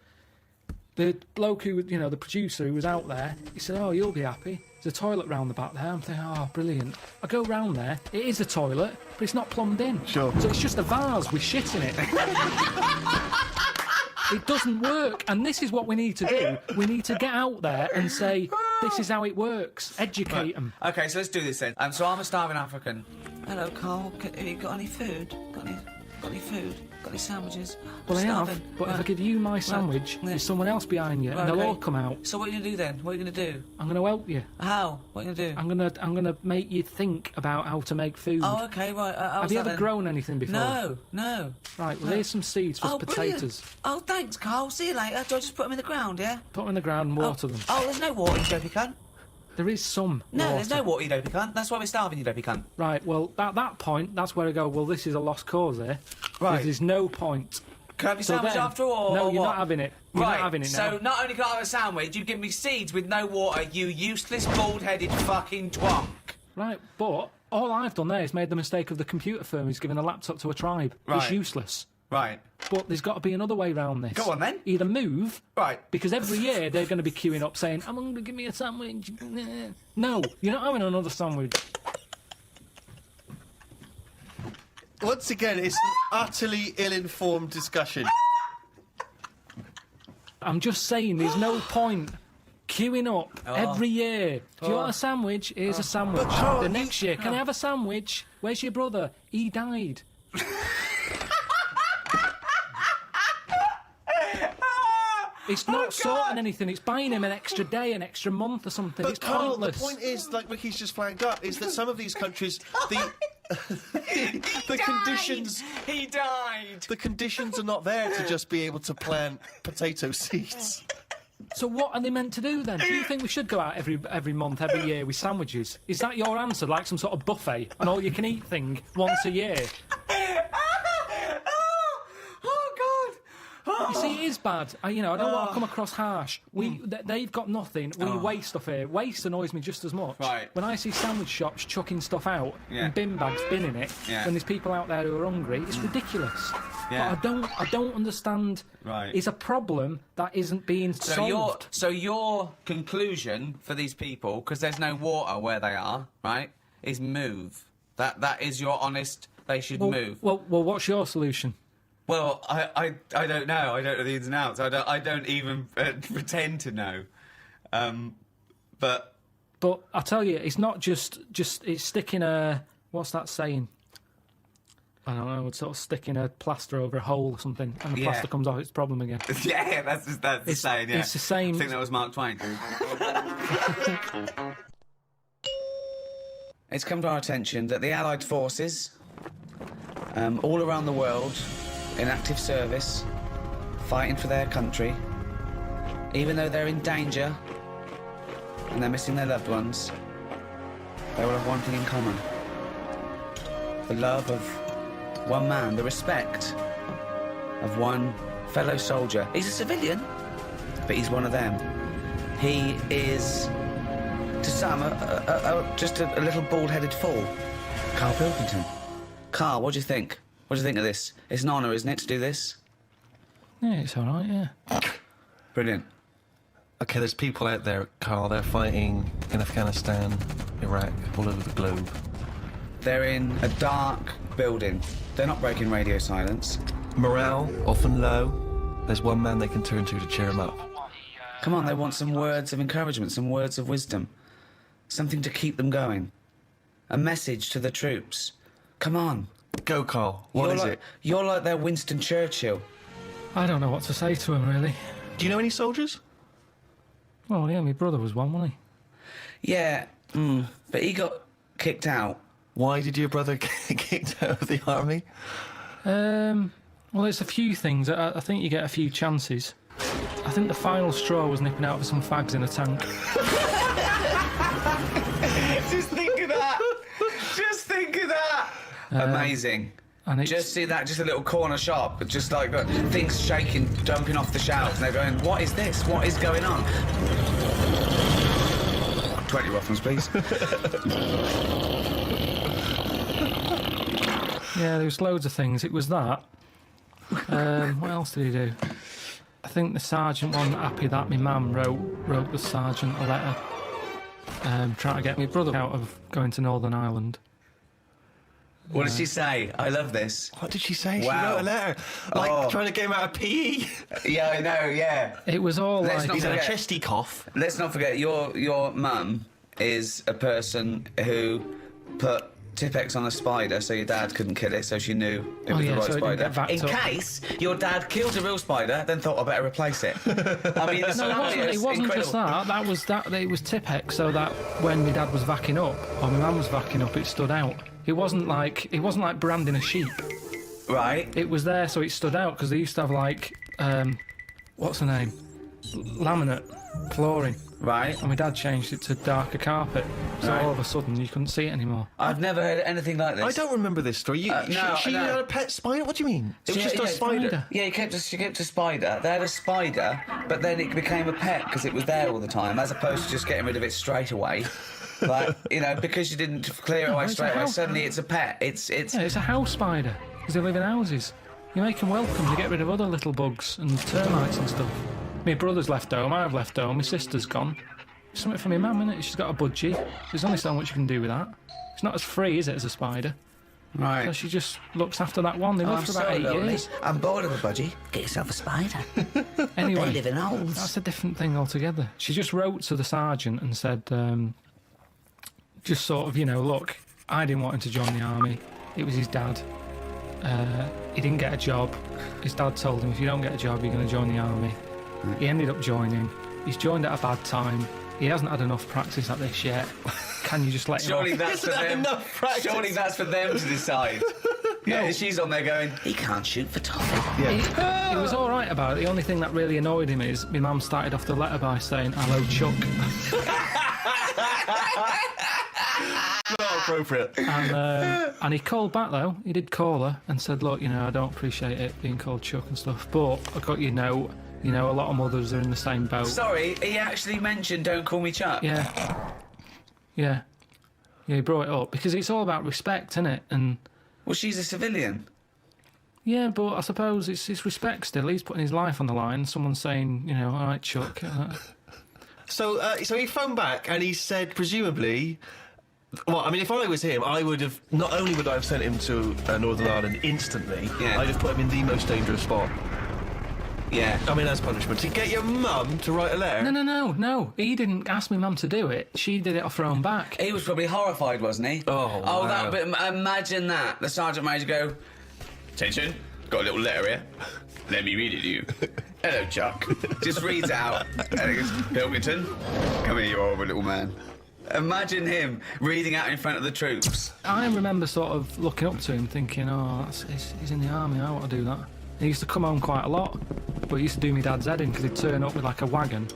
The bloke who, the producer who was out there, he said, oh, you'll be happy. There's a toilet round the back there. I'm thinking, oh, brilliant. I go round there. It is a toilet, but it's not plumbed in. Sure. So it's just a vase with shit in it. It doesn't work. And this is what we need to do. We need to get out there and say, this is how it works. Educate them. Okay, so let's do this then. So I'm a starving African. Hello, Karl. Have you got any food? Got any... Got any food? Got any sandwiches? Well, I have, Starving. but if I Right. give you my sandwich, Yeah. there's someone else behind you, Right, and they'll okay. all come out. So what are you going to do then? What are you going to do? I'm going to help you. How? What are you going to do? I'm gonna make you think about how to make food. Oh, okay, right. Have you ever grown anything before? No. Right, well, here's some seeds for Brilliant. potatoes. Oh, thanks, Carl. See you later. Do I just put them in the ground, yeah? Put them in the ground and water them. Oh, there's no water, you dopey cunt. There is some No, water. there's no water, you dopey cunt. That's why we're starving, you dopey cunt. Right, well, at that point, that's where I go, well, this is a lost cause here. Right. There's no point. Can I have your So sandwich then- after all? No, or you're what? not having it. You're right, not having it now. so not only can I have a sandwich, you give me seeds with no water, you useless, bald-headed fucking twonk. Right, but all I've done there is made the mistake of the computer firm who's given a laptop to a tribe. It's Right. useless. Right. But there's got to be another way around this. Go on, then. Either move, Right. because every year they're going to be queuing up saying, I'm going to give me a sandwich. No, you're not having another sandwich. Once again, it's an utterly ill-informed discussion. I'm just saying, there's no point queuing up Oh. every year. Do you want a sandwich? Here's a sandwich. Carl, The next year, can I have a sandwich? Where's your brother? He died. It's not sorting anything. It's buying him an extra day, an extra month or something. But It's Carl, pointless. the point is, like Ricky's just flagged up, is that some of these countries, the conditions, He died! the conditions are not there to just be able to plant potato seeds. So what are they meant to do then? Do you think we should go out every month, every year with sandwiches? Is that your answer, like some sort of buffet, an all-you-can-eat thing once a year? You see, it is bad. I don't want to come across harsh. They've got nothing. We waste stuff here. Waste annoys me just as much. Right. When I see sandwich shops chucking stuff out and bin bags binning it, Yeah. when there's people out there who are hungry, it's ridiculous. Yeah. But I don't understand. Right. It's a problem that isn't being solved. So your conclusion for these people, because there's no water where they are, right, is move. That is your honest. They should move. Well, what's your solution? Well, I don't know. I don't know the ins and outs. I don't even pretend to know. But I tell you, it's not just it's sticking a, what's that saying? I don't know. It's sort of sticking a plaster over a hole or something, and the plaster comes off. It's a problem again. yeah, that's the saying. Yeah, It's the same. I think that was Mark Twain. It's come to our attention that the Allied forces, all around the world, in active service, fighting for their country, even though they're in danger and they're missing their loved ones, they all have one thing in common: the love of one man, the respect of one fellow soldier. He's a civilian, but he's one of them. He is, to some, just a little bald-headed fool. Karl Pilkington. Karl, what do you think? What do you think of this? It's an honour, isn't it, to do this? Yeah, it's all right. Yeah. Brilliant. Okay, there's people out there, Karl, they're fighting in Afghanistan, Iraq, all over the globe. They're in a dark building. They're not breaking radio silence. Morale, often low. There's one man they can turn to cheer them up. Come on, they want some words of encouragement, some words of wisdom. Something to keep them going. A message to the troops. Come on. Go, Karl. What is it? You're like their Winston Churchill. I don't know what to say to him, really. Do you know any soldiers? Well, yeah, my brother was one, wasn't Yeah, but he got kicked out. Why did your brother get kicked out of the army? he? Well, there's a few things. I think you get a few chances. I think the final straw was nipping out for some fags in a tank. Just think of that. Just think of that. Amazing. And it's, Just see that, just a little corner shop, just like things shaking, jumping off the shelves, and they're going, what is this? What is going on? 20 Ruffles, please. yeah, there was loads of things. It was that. What else did he do? I think the sergeant wasn't happy that my mum wrote the sergeant a letter trying to get my brother out of going to Northern Ireland. What did she say? I love this. What did she say? Wow. She wrote a letter. Like, trying to get him out of PE. Yeah, I know, yeah. It was all Let's like... not He's had a forget- chesty cough. Let's not forget, your mum is a person who put Tipex on a spider so your dad couldn't kill it, so she knew it was the right so it didn't spider. get backed In up. case your dad killed a real spider, then thought I better replace it. I mean, the It wasn't just that. It was Tipex, so that when my dad was vacking up or my mum was vacking up, it stood out. It wasn't like branding a sheep. Right. It was there, so it stood out because they used to have like what's the name? Laminate flooring. Right. And my dad changed it to darker carpet, so all of a sudden you couldn't see it anymore. I've never heard anything like this. I don't remember this story. She had a pet spider? What do you mean? It was just a spider? Yeah, she kept a spider. They had a spider, but then it became a pet because it was there all the time, as opposed to just getting rid of it straight away. Like, because you didn't clear it away straight away, suddenly it's a pet. It's a house spider, because they live in houses. You make them welcome to get rid of other little bugs and termites and stuff. My brother's left home, I've left home, my sister's gone. Something for my mum, innit? She's got a budgie. There's only so much you can do with that. It's not as free, is it, as a spider? Right. So she just looks after that one. They live for about 8 years. I'm bored of a budgie. Get yourself a spider. Anyway, they live in holes. That's a different thing altogether. She just wrote to the sergeant and said, just sort of, look, I didn't want him to join the army. It was his dad. He didn't get a job. His dad told him, if you don't get a job, you're going to join the army. He ended up joining. He's joined at a bad time. He hasn't had enough practice at this yet. Can you just let him Surely off? that's for them. Surely that's for them to decide. Yeah, she's on there going, he can't shoot for Tommy. Yeah. He was all right about it. The only thing that really annoyed him is my mum started off the letter by saying, hello, Chuck. Not appropriate. And he called back, though. He did call her and said, look, I don't appreciate it being called Chuck and stuff, but I got your note. A lot of mothers are in the same boat. Sorry, he actually mentioned don't call me Chuck. Yeah, he brought it up because it's all about respect, isn't it? And well, she's a civilian. Yeah, but I suppose it's respect still. He's putting his life on the line. Someone's saying, all right, Chuck. So he phoned back and he said, presumably, well, I mean, if I was him, I would have, not only would I have sent him to Northern Ireland instantly, I'd have put him in the most dangerous spot. Yeah. I mean, as punishment. To get your mum to write a letter? No. He didn't ask me mum to do it. She did it off her own back. He was probably horrified, wasn't he? Oh, wow. But imagine that. The sergeant major go, attention, got a little letter here. Let me read it to you. Hello, Chuck. Just reads it out. And he goes, Pilkington, come here, you horrible little man. Imagine him reading out in front of the troops. I remember sort of looking up to him thinking, he's in the army, I want to do that. He used to come home quite a lot, but he used to do me dad's head in because he'd turn up with like a wagon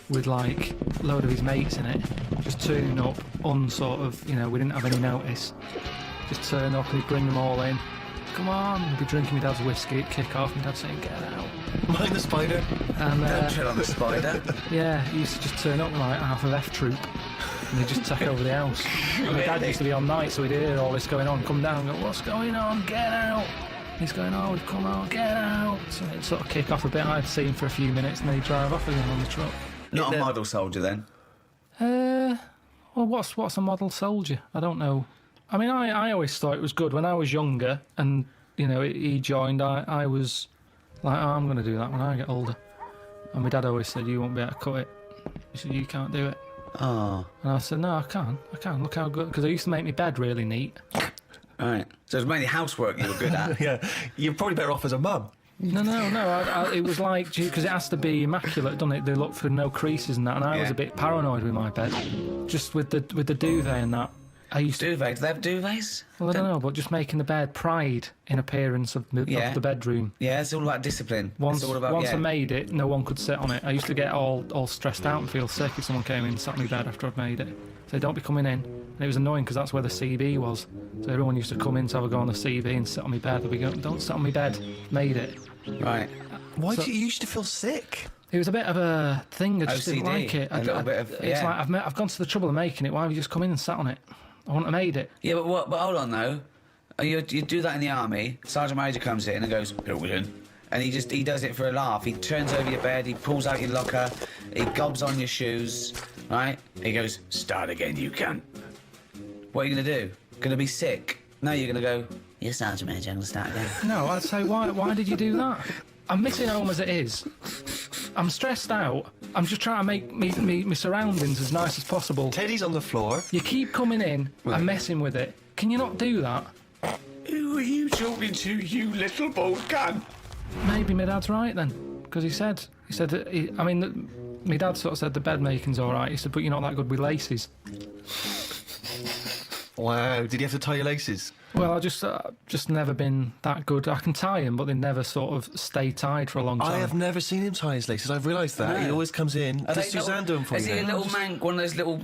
with like a load of his mates in it, just turning up we didn't have any notice. Just turn up and he'd bring them all in. Come on, he'd be drinking my dad's whiskey, kick off, and dad saying, get out. Mind the spider. And, don't tread on the spider. Yeah, he used to just turn up with like half of F Troop and they'd just take over the house. And my dad used to be on night, so he'd hear all this going on, come down and go, what's going on, get out. He's going, we've come on, get out. So it'd sort of kick off a bit. I'd see him for a few minutes and then he'd drive off again on the truck. Not a model soldier, then? Well, what's a model soldier? I don't know. I mean, I always thought it was good. When I was younger and, he joined, I was like, I'm going to do that when I get older. And my dad always said, you won't be able to cut it. He said, you can't do it. Oh. And I said, no, I can. Look how good. Because I used to make my bed really neat. Right. So it was mainly housework you were good at. Yeah. You're probably better off as a mum. No. It was like, because it has to be immaculate, doesn't it? They look for no creases and that, and I was a bit paranoid with my bed. Just with the duvet and that. I used to... Duvet? Do they have duvets? Well, I don't know, but just making the bed pride in appearance of the bedroom. Yeah, it's all about discipline. Once I made it, no one could sit on it. I used to get all stressed out and feel sick if someone came in and sat on my bed after I'd made it. So don't be coming in. And it was annoying because that's where the CB was. So everyone used to come in to have a go on the CB and sit on my bed. They'd be going, don't sit on my bed. Made it. Right. Why did you used to feel sick? It was a bit of a thing. I just OCD, didn't like it. It's like I've gone to the trouble of making it. Why have you just come in and sat on it? I wouldn't have made it. Yeah, but hold on though. You do that in the army. Sergeant Major comes in and goes, Pilkington. And he does it for a laugh. He turns over your bed, he pulls out your locker, he gobs on your shoes, right? He goes, start again, you cunt. What are you going to do? Going to be sick? No, you're going to go, yes, Sergeant Major, I'm going to start again. No, I'd say, why did you do that? I'm missing home as it is. I'm stressed out. I'm just trying to make me surroundings as nice as possible. Teddy's on the floor. You keep coming in and messing with it. Can you not do that? Who are you talking to, you little bald cunt? Maybe my dad's right then, because he said my dad sort of said the bed making's all right. He said, but you're not that good with laces. Wow, did you have to tie your laces? Well, I just never been that good. I can tie them, but they never sort of stay tied for a long time. I have never seen him tie his laces. I've realised that. He always comes in. Does Suzanne do them for you? Is he a then? little mank, one of those little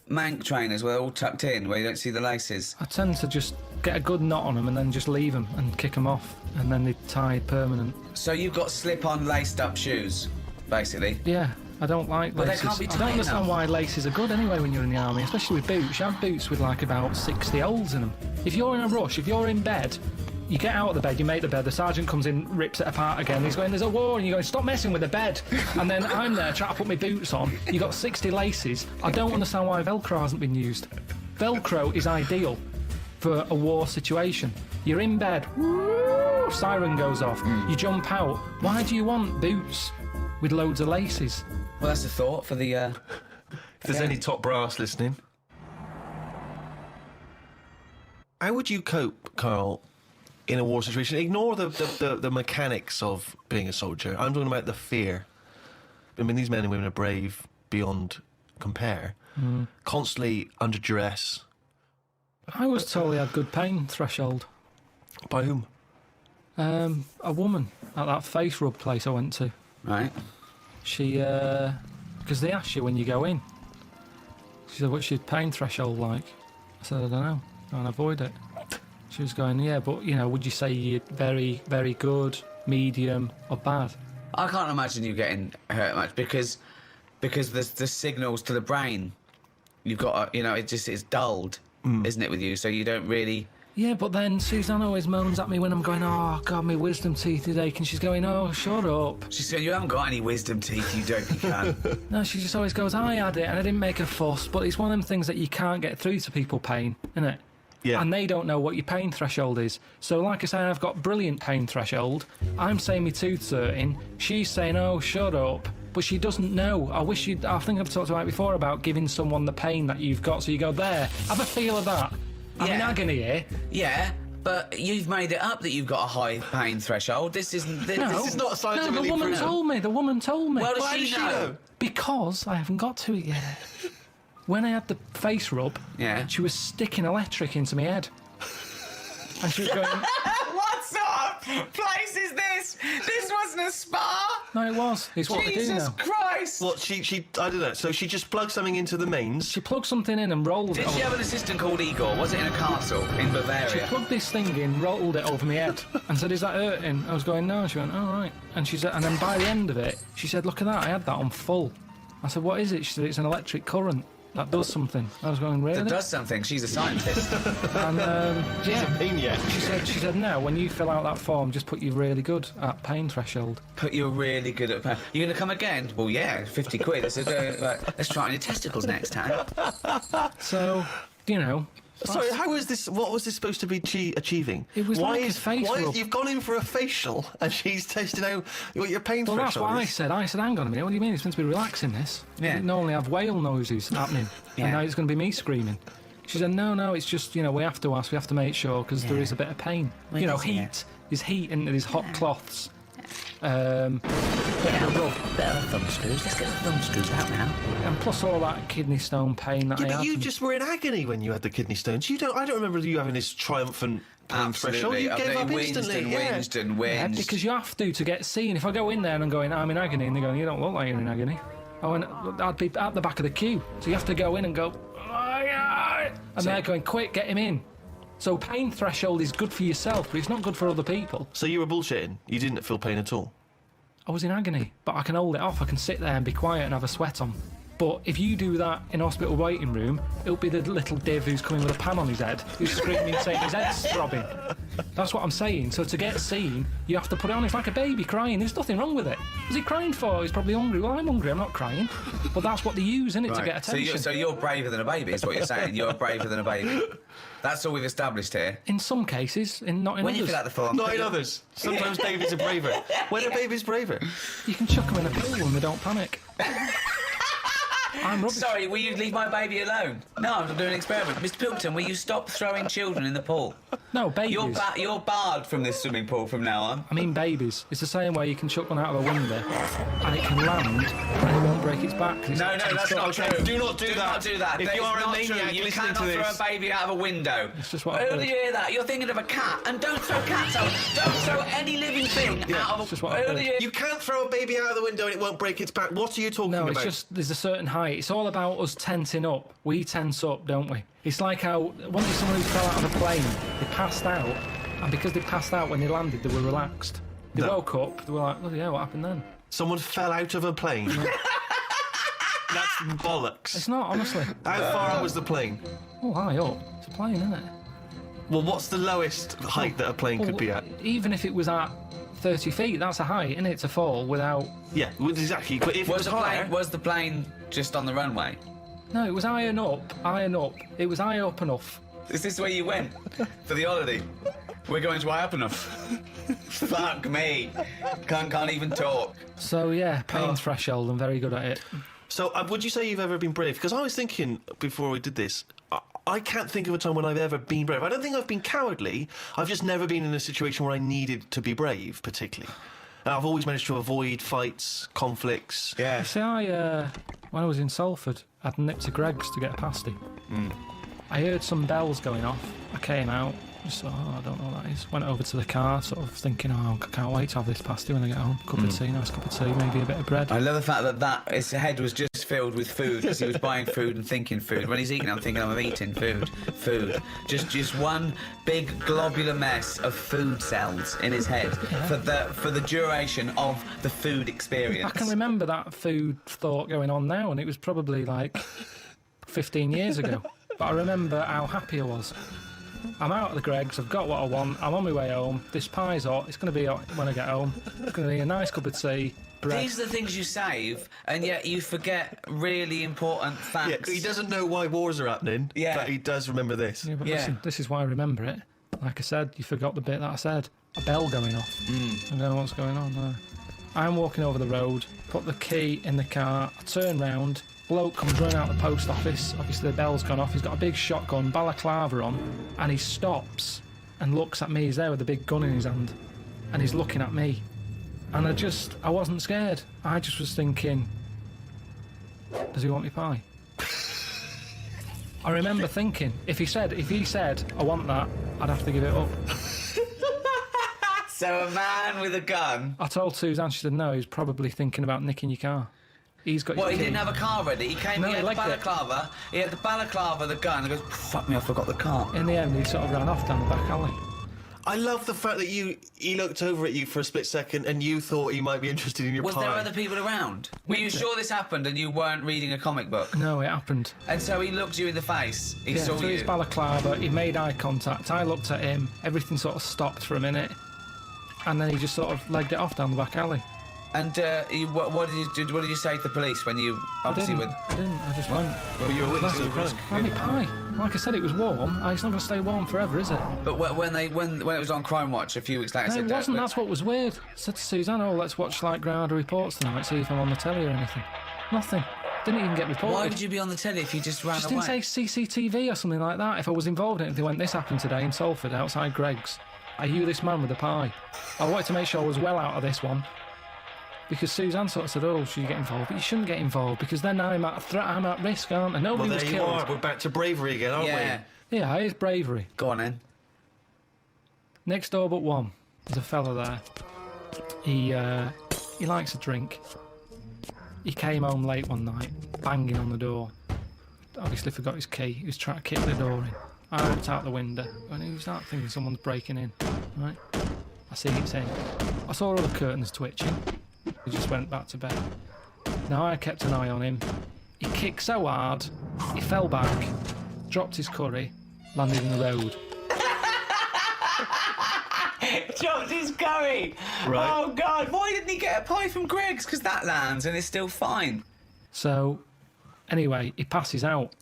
mank trainers where they're all tucked in, where you don't see the laces? I tend to just get a good knot on them and then just leave them and kick them off, and then they tie permanent. So you've got slip-on laced-up shoes, basically? Yeah. I don't like But laces. they can't be I don't tight understand enough. why laces are good anyway when you're in the army, especially with boots. You have boots with like about 60 holes in them. If you're in a rush, if you're in bed, you get out of the bed, you make the bed, the sergeant comes in, rips it apart again, he's going, there's a war, and you're going, stop messing with the bed. And then I'm there trying to put my boots on, you got 60 laces. I don't understand why Velcro hasn't been used. Velcro is ideal for a war situation. You're in bed, woo, siren goes off, you jump out. Why do you want boots with loads of laces? Well, that's a thought for the... If there's any top brass listening. How would you cope, Karl, in a war situation? Ignore the mechanics of being a soldier. I'm talking about the fear. I mean, these men and women are brave beyond compare. Constantly under duress. I was told he had good pain threshold. By whom? A woman at that face rub place I went to. Right. She, because they ask you when you go in. She said, what's your pain threshold like? I said, I don't know. Try and avoid it. She was going, yeah, but, you know, would you say you're very, very good, medium, or bad? I can't imagine you getting hurt much because the signals to the brain, you've got, you know, it's dulled, isn't it, with you? So you don't really... Yeah, but then Suzanne always moans at me when I'm going, oh, God, my wisdom teeth is aching. She's going, oh, shut up. She said, you haven't got any wisdom teeth, you dopey cunt. No, she just always goes, I had it, and I didn't make a fuss, but it's one of them things that you can't get through to people pain, isn't it? Yeah. And they don't know what your pain threshold is. So, like I say, I've got brilliant pain threshold. I'm saying my tooth's hurting. She's saying, oh, shut up. But she doesn't know. I think I've talked about it before about giving someone the pain that you've got. So you go, there, have a feel of that. I'm in agony here. Yeah, but you've made it up that you've got a high pain threshold. This isn't... This is not scientifically the woman told me. The woman told me. Well, does she know? Because I haven't got to it yet. When I had the face rub, she was sticking electric into my head. And she was going... What sort of place is this? This wasn't a spa. No, it was. It's what they do now. Jesus Christ! What, she I don't know, so she just plugged something into the mains? She plugged something in and rolled it. Did she have an assistant called Igor? Was it in a castle in Bavaria? She plugged this thing in, rolled it over my head, and said, is that hurting? I was going, no. She went, oh, right. And she said, and then by the end of it, she said, look at that, I had that on full. I said, what is it? She said, it's an electric current. That does something. I was going, really? That does something. She's a scientist. And, She's a maniac. She said, no, when you fill out that form, just put you really good at pain threshold. Put you really good at pain. You're going to come again? Well, yeah, 50 quid. I said, let's try it on your testicles next time. So, you know... Sorry, how was this? What was this supposed to be achieving? It was like a face rub. You've gone in for a facial and she's testing out what your pain threshold is? Well, that's what I said. Hang on a minute, what do you mean? It's meant to be relaxing, this. Yeah. You didn't normally have whale noises happening. Yeah. And now it's going to be me screaming. She said, no, it's just, you know, we have to ask, we have to make sure, because there is a bit of pain. Well, you know, yeah. heat. There's heat and there's hot cloths. Bit of a rub. Better thumb screws. Let's get the thumb screws out now. And plus all that kidney stone pain that I Yeah, had. but you just were in agony when you had the kidney stones. I don't remember you having this triumphant pain threshold. You gave up instantly. Whinged and whinged. Yeah, because you have to get seen. If I go in there and I'm going, I'm in agony, and they're going, you don't look like you're in agony. I'd be at the back of the queue. So you have to go in and go, and they're going, quick, get him in. So pain threshold is good for yourself, but it's not good for other people. So you were bullshitting? You didn't feel pain at all? I was in agony, but I can hold it off. I can sit there and be quiet and have a sweat on. But if you do that in a hospital waiting room, it'll be the little div who's coming with a pan on his head, who's screaming saying his head's throbbing. That's what I'm saying. So to get seen, you have to put it on. It's like a baby crying. There's nothing wrong with it. What's he crying for? He's probably hungry. Well, I'm hungry. I'm not crying. But that's what they use, isn't it, to get attention. So you're braver than a baby, is what you're saying. You're braver than a baby. That's all we've established here. In some cases, not in others. When you fill out the form. Not in others. Sometimes babies are braver. When are babies braver? You can chuck them in a pool and they don't panic. I'm rubbish. Sorry, will you leave my baby alone? No, I'm doing an experiment. Mr. Pilkington, will you stop throwing children in the pool? No, babies. You're barred from this swimming pool from now on. I mean babies. It's the same way you can chuck one out of a window and it can land and it won't break its back. No, that's not true. Do not do that. Not do that. If you are a maniac, you listening cannot to this. throw a baby out of a window. It's just what Who I've do heard. you hear that? You're thinking of a cat, and don't throw cats out. Don't throw any living thing out of a... It's just what I've heard. You can't throw a baby out of the window and it won't break its back. What are you talking No, about? it's just there's a certain height. It's all about us tensing up. We tense up, don't we? It's like how once someone who fell out of a plane, they passed out, and because they passed out when they landed, they were relaxed. They woke up, they were like, "Oh yeah, what happened then?" Someone fell out of a plane. That's bollocks. It's not, honestly. How far up was the plane? Oh, high up. It's a plane, isn't it? Well, what's the lowest height that a plane could be at? Even if it was at 30 feet, that's a height, isn't it, to fall without... Yeah, well, exactly. But if it was higher... Was the plane just on the runway? No, it was high and up. It was high up enough. Is this where you went for the holiday? We're going to up enough. Fuck me. Can't even talk. So, yeah, pain threshold. I'm very good at it. So, would you say you've ever been brave? Because I was thinking, before we did this, I can't think of a time when I've ever been brave. I don't think I've been cowardly. I've just never been in a situation where I needed to be brave, particularly. And I've always managed to avoid fights, conflicts. Yeah. See, when I was in Salford, I'd nipped to Greggs to get a pasty. I heard some bells going off. I came out, just thought, I don't know what that is. Went over to the car, sort of thinking, I can't wait to have this pasty when I get home. Cup of tea, nice cup of tea, maybe a bit of bread. I love the fact that his head was just filled with food because he was buying food and thinking food. When he's eating, I'm thinking I'm eating food. Just one big globular mess of food cells in his head for the duration of the food experience. I can remember that food thought going on now, and it was probably like 15 years ago. But I remember how happy I was. I'm out at the Greggs, I've got what I want, I'm on my way home, this pie's hot, it's going to be hot when I get home, it's going to be a nice cup of tea, bread. These are the things you save, and yet you forget really important facts. Yeah, he doesn't know why wars are happening, Yeah. but he does remember this. Yeah, but listen, this is why I remember it. Like I said, you forgot the bit that I said. A bell going off. I don't know what's going on there. I'm walking over the road, put the key in the car, I turn round, bloke comes running out of the post office, obviously the bell's gone off, he's got a big shotgun, balaclava on, and he stops and looks at me. He's there with a big gun in his hand, and he's looking at me. And I wasn't scared. I just was thinking, does he want me pie? I remember thinking, if he said, I want that, I'd have to give it up. So a man with a gun... I told Suzanne, she said, no, he's probably thinking about nicking your car. He's got Well, your he key. didn't have a car ready. He came, No, he he had the liked it. balaclava, the gun, and goes, fuck me, I forgot the car. In the end, he sort of ran off down the back alley. I love the fact that he looked over at you for a split second and you thought he might be interested in your Was pie. there other people around? Were you sure this happened and you weren't reading a comic book? No, it happened. And so he looked you in the face. He saw through you. his balaclava, he made eye contact. I looked at him. Everything sort of stopped for a minute, and then he just sort of legged it off down the back alley. And what did you say to the police when you obviously I didn't. I just went. Well, you were a witness to the crime. Have me pie. Like I said, it was warm. It's not going to stay warm forever, is it? But when it was on Crime Watch a few weeks later, No, I it said, wasn't. That's what was weird. I said to Suzanne, let's watch like Granada Reports tonight, see if I'm on the telly or anything. Nothing. Didn't even get reported. Why would you be on the telly if you just ran Just away? didn't say CCTV or something like that. If I was involved in it, if they went, this happened today in Salford outside Greggs. Are you this man with the pie? I wanted to make sure I was well out of this one. Because Suzanne sort of said, should you get involved? But you shouldn't get involved, because then I'm at risk, aren't I? Nobody was Well, there killed. you are. We're back to bravery again, aren't we? Yeah, it's bravery. Go on then. Next door but one, there's a fella there. He likes a drink. He came home late one night, banging on the door. Obviously forgot his key. He was trying to kick the door in. I looked out the window, and who's that, thinking someone's breaking in. Right? I see it's him. I saw all the curtains twitching. He just went back to bed. Now I kept an eye on him. He kicked so hard, he fell back, dropped his curry, landed in the road. Dropped his curry! Right. Oh, God, why didn't he get a pie from Greggs? Because that lands and it's still fine. So, anyway, he passes out.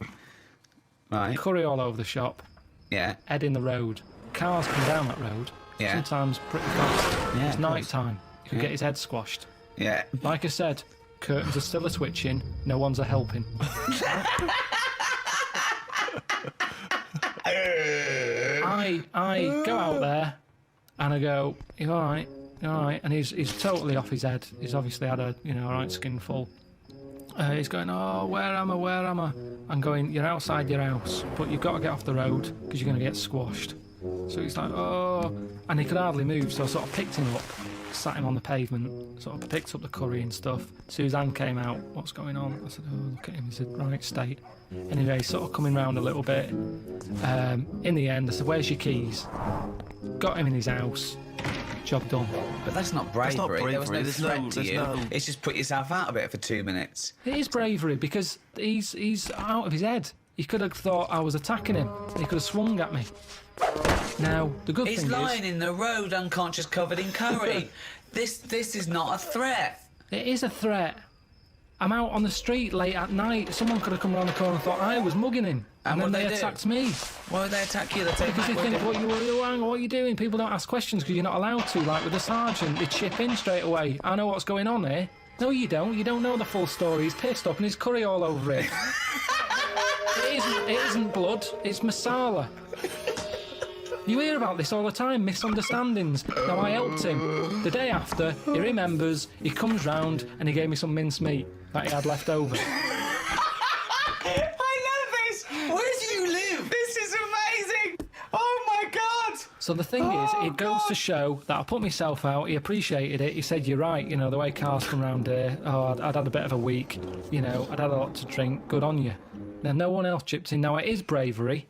Right. Curry all over the shop. Yeah. Head in the road. Cars come down that road. Yeah. Sometimes pretty fast. Yeah, It's of course. night time. You could Yeah. get his head squashed. Yeah. Like I said, curtains are still a-twitching, no one's a-helping. I go out there and I go, you all right? You all right? And he's totally off his head. He's obviously had a, right skinful. He's going, oh, where am I? I'm going, you're outside your house, but you've got to get off the road because you're going to get squashed. So he's like, oh, and he could hardly move, so I sort of picked him up, sat him on the pavement, sort of picked up the curry and stuff. Suzanne came out, what's going on? I said, oh, look at him, he's in right state. Anyway, sort of coming round a little bit. In the end, I said, where's your keys? Got him in his house. Job done. But that's not bravery. That's not bravery. There was no There's threat no- to there's you. no- It's just put yourself out of it for 2 minutes. It is bravery because he's out of his head. He could have thought I was attacking him. He could have swung at me. Now, the good He's thing lying is... in the road, unconscious, covered in curry. This is not a threat. It is a threat. I'm out on the street late at night. Someone could have come around the corner and thought I was mugging him. And then they attacked me. Why would they attack you? They take Because they think, what are you doing? People don't ask questions because you're not allowed to. Like with the sergeant, they chip in straight away. I know what's going on here. No, you don't. You don't know the full story. He's pissed up and his curry all over it. It isn't blood. It's masala. You hear about this all the time, misunderstandings. Now, I helped him. The day after, he remembers, he comes round and he gave me some mincemeat that he had left over. I love this! Where do you live? This is amazing! Oh my God! So the thing is, it goes to show that I put myself out, he appreciated it, he said, you're right, the way Karl's come round here, I'd had a bit of a week, I'd had a lot to drink, good on you. Now, no one else chipped in. Now, it is bravery,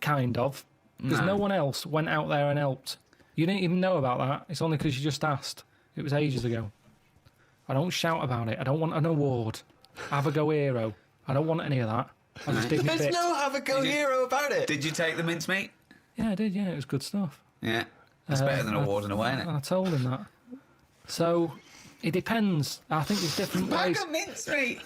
kind of, because no one else went out there and helped. You didn't even know about that. It's only because you just asked. It was ages ago. I don't shout about it. I don't want an award. Have a go hero. I don't want any of that. I just did my There's bit. no have a go hero about it. Did you take the mincemeat? Yeah, I did, yeah. It was good stuff. Yeah. It's better than a ward and away, isn't it? I told him that. So, it depends. I think there's different ways. Bag of mincemeat!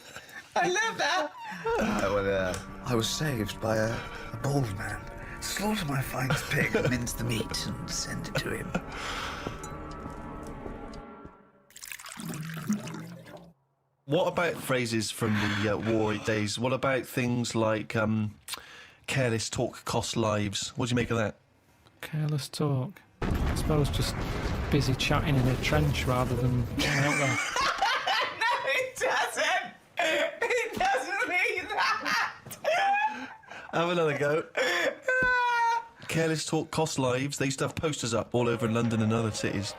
I love that! I was saved by a bald man. Slaughter my finest pig, mince the meat, and send it to him. What about phrases from the war days? What about things like careless talk costs lives? What do you make of that? Careless talk. I suppose just busy chatting in a trench rather than getting out there. No, it doesn't! It doesn't mean that! Have another go. Careless talk costs lives. They used to have posters up all over London and other cities.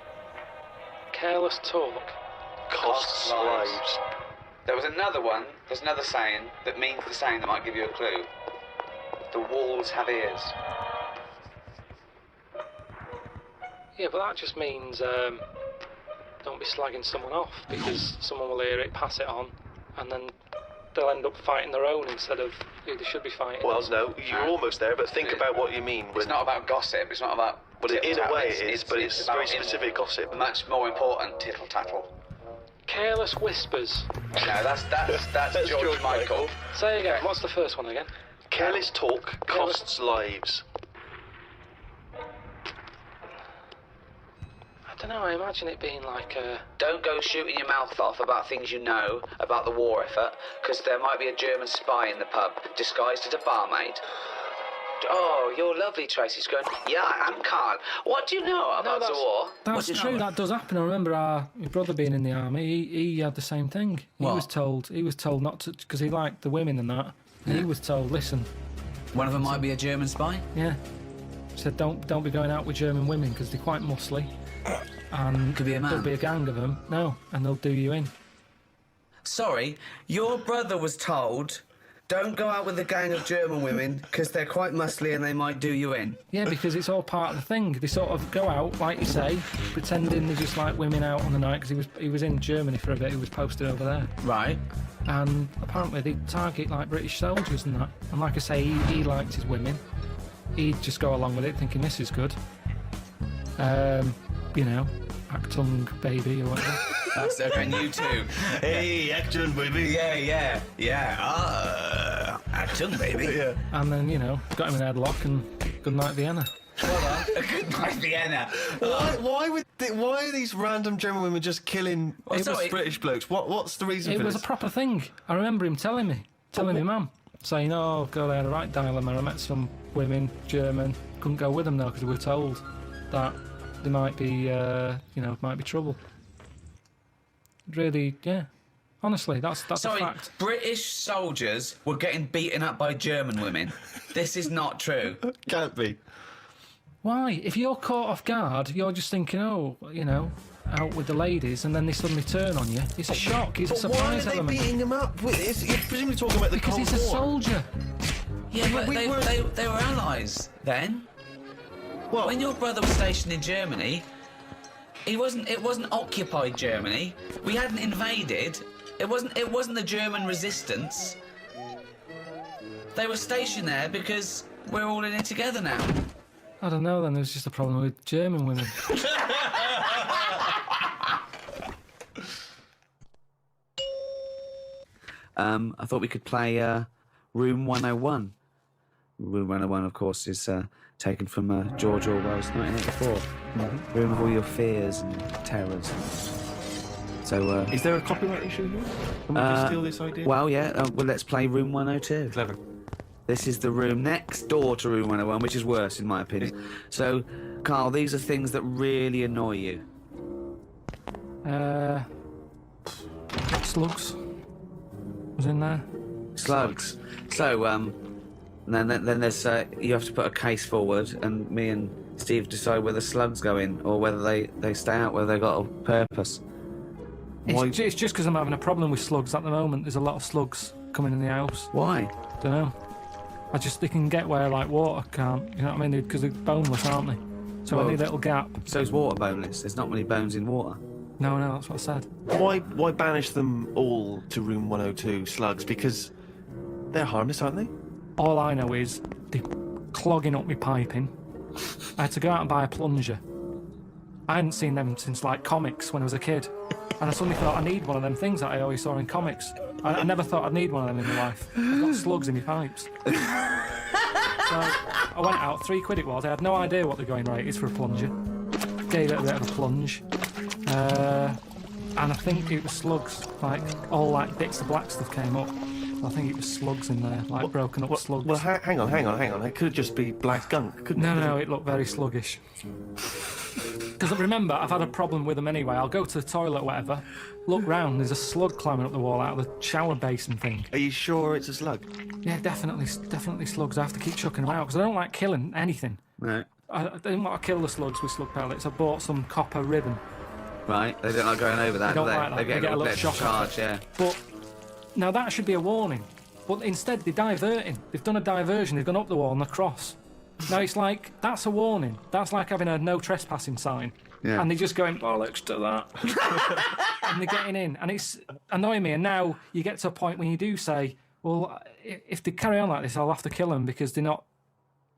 Careless talk costs lives. There was another one, there's another saying that means the saying that might give you a clue. The walls have ears. Yeah, but that just means don't be slagging someone off because someone will hear it, pass it on, and then they'll end up fighting their own instead of who they should be fighting. Well, no, you're almost there, but think about what you mean. It's not about gossip, it's not about... Well, in a way it is, but it's very specific gossip. Much more important, tittle-tattle. Careless whispers. No, that's George Michael. Say again, what's the first one again? Careless talk costs lives. I don't know, I imagine it being like a... Don't go shooting your mouth off about things you know about the war effort, because there might be a German spy in the pub, disguised as a barmaid. Oh, you're lovely, Tracy's going, yeah, I'm Karl. What do you know about the war? That's true, that does happen. I remember my brother being in the army, he had the same thing. He was told not to, because he liked the women and that, and he was told, listen... One of them might be a German spy? Yeah. He said, don't be going out with German women, because they're quite muscly. And could be a man. There'll be a gang of them. No, and they'll do you in. Sorry, your brother was told, don't go out with a gang of German women because they're quite muscly and they might do you in. Yeah, because it's all part of the thing. They sort of go out, like you say, pretending they're just like women out on the night, because he was in Germany for a bit. He was posted over there. Right. And apparently they target like British soldiers and that. And like I say, he liked his women. He'd just go along with it, thinking this is good. Actung baby or whatever. That's okay, and you too. Hey, Actung baby. Yeah. Actung baby. Yeah. And then, got him in a headlock and good night Vienna. Good night, Vienna. Why are these random German women just killing British blokes? What's the reason for It this? was a proper thing. I remember him telling me, my mum, saying, "Oh, God, I had a right dilemma. I met some women, German, couldn't go with them though because we were told that there might be, might be trouble." Really, yeah. Honestly, that's a fact. British soldiers were getting beaten up by German women. This is not true. Can't be. Why? If you're caught off guard, you're just thinking, out with the ladies, and then they suddenly turn on you. It's a shock. It's a surprise why are element. they beating him up? You're presumably talking about the Because Cold he's a War. soldier. Yeah, but they were allies then. Well, when your brother was stationed in Germany, it wasn't occupied Germany. We hadn't invaded. It wasn't the German resistance. They were stationed there because we're all in it together now. I don't know, then there's just a problem with German women. I thought we could play Room 101. Room 101, of course, is taken from George Orwell's 1984. Room of all your fears and terrors. So, is there a copyright issue here? Can we just steal this idea? Well, yeah. Well, let's play Room 102. Clever. This is the room next door to Room 101, which is worse, in my opinion. So, Karl, these are things that really annoy you. Slugs was in there. Slugs. So, then there's you have to put a case forward, and me and Steve decide whether slugs go in or whether they stay out, whether they've got a purpose. It's just because I'm having a problem with slugs at the moment. There's a lot of slugs coming in the house. Why? Don't know. They can get where like water can't. You know what I mean? Because they're boneless, aren't they? So I need a little gap. So is water boneless? There's not many bones in water. No, that's what I said. Why banish them all to Room 102, slugs? Because they're harmless, aren't they? All I know is they're clogging up my piping. I had to go out and buy a plunger. I hadn't seen them since like comics when I was a kid. And I suddenly thought I need one of them things that I always saw in comics. I never thought I'd need one of them in my life. I've got slugs in my pipes. So I went out, £3 it was. I had no idea what the going rate is for a plunger. Gave it a bit of a plunge. And I think it was slugs. All bits of black stuff came up. I think it was slugs in there, broken up slugs. Well, hang on. It could just be black gunk, couldn't it? No, it looked very sluggish. Because remember, I've had a problem with them anyway. I'll go to the toilet or whatever, look round, there's a slug climbing up the wall out of the shower basin thing. Are you sure it's a slug? Yeah, definitely slugs. I have to keep chucking them out because I don't like killing anything. Right. I didn't want to kill the slugs with slug pellets. I bought some copper ribbon. Right, they don't like going over that, They don't do they? like that. They get a little shock charge, yeah. But now that should be a warning. But instead they're diverting. They've done a diversion. They've gone up the wall and across. Now it's like, that's a warning. That's like having a no trespassing sign. Yeah. And they're just going, bollocks to that. And they're getting in. And it's annoying me. And now you get to a point when you do say, well, if they carry on like this, I'll have to kill them because they're not...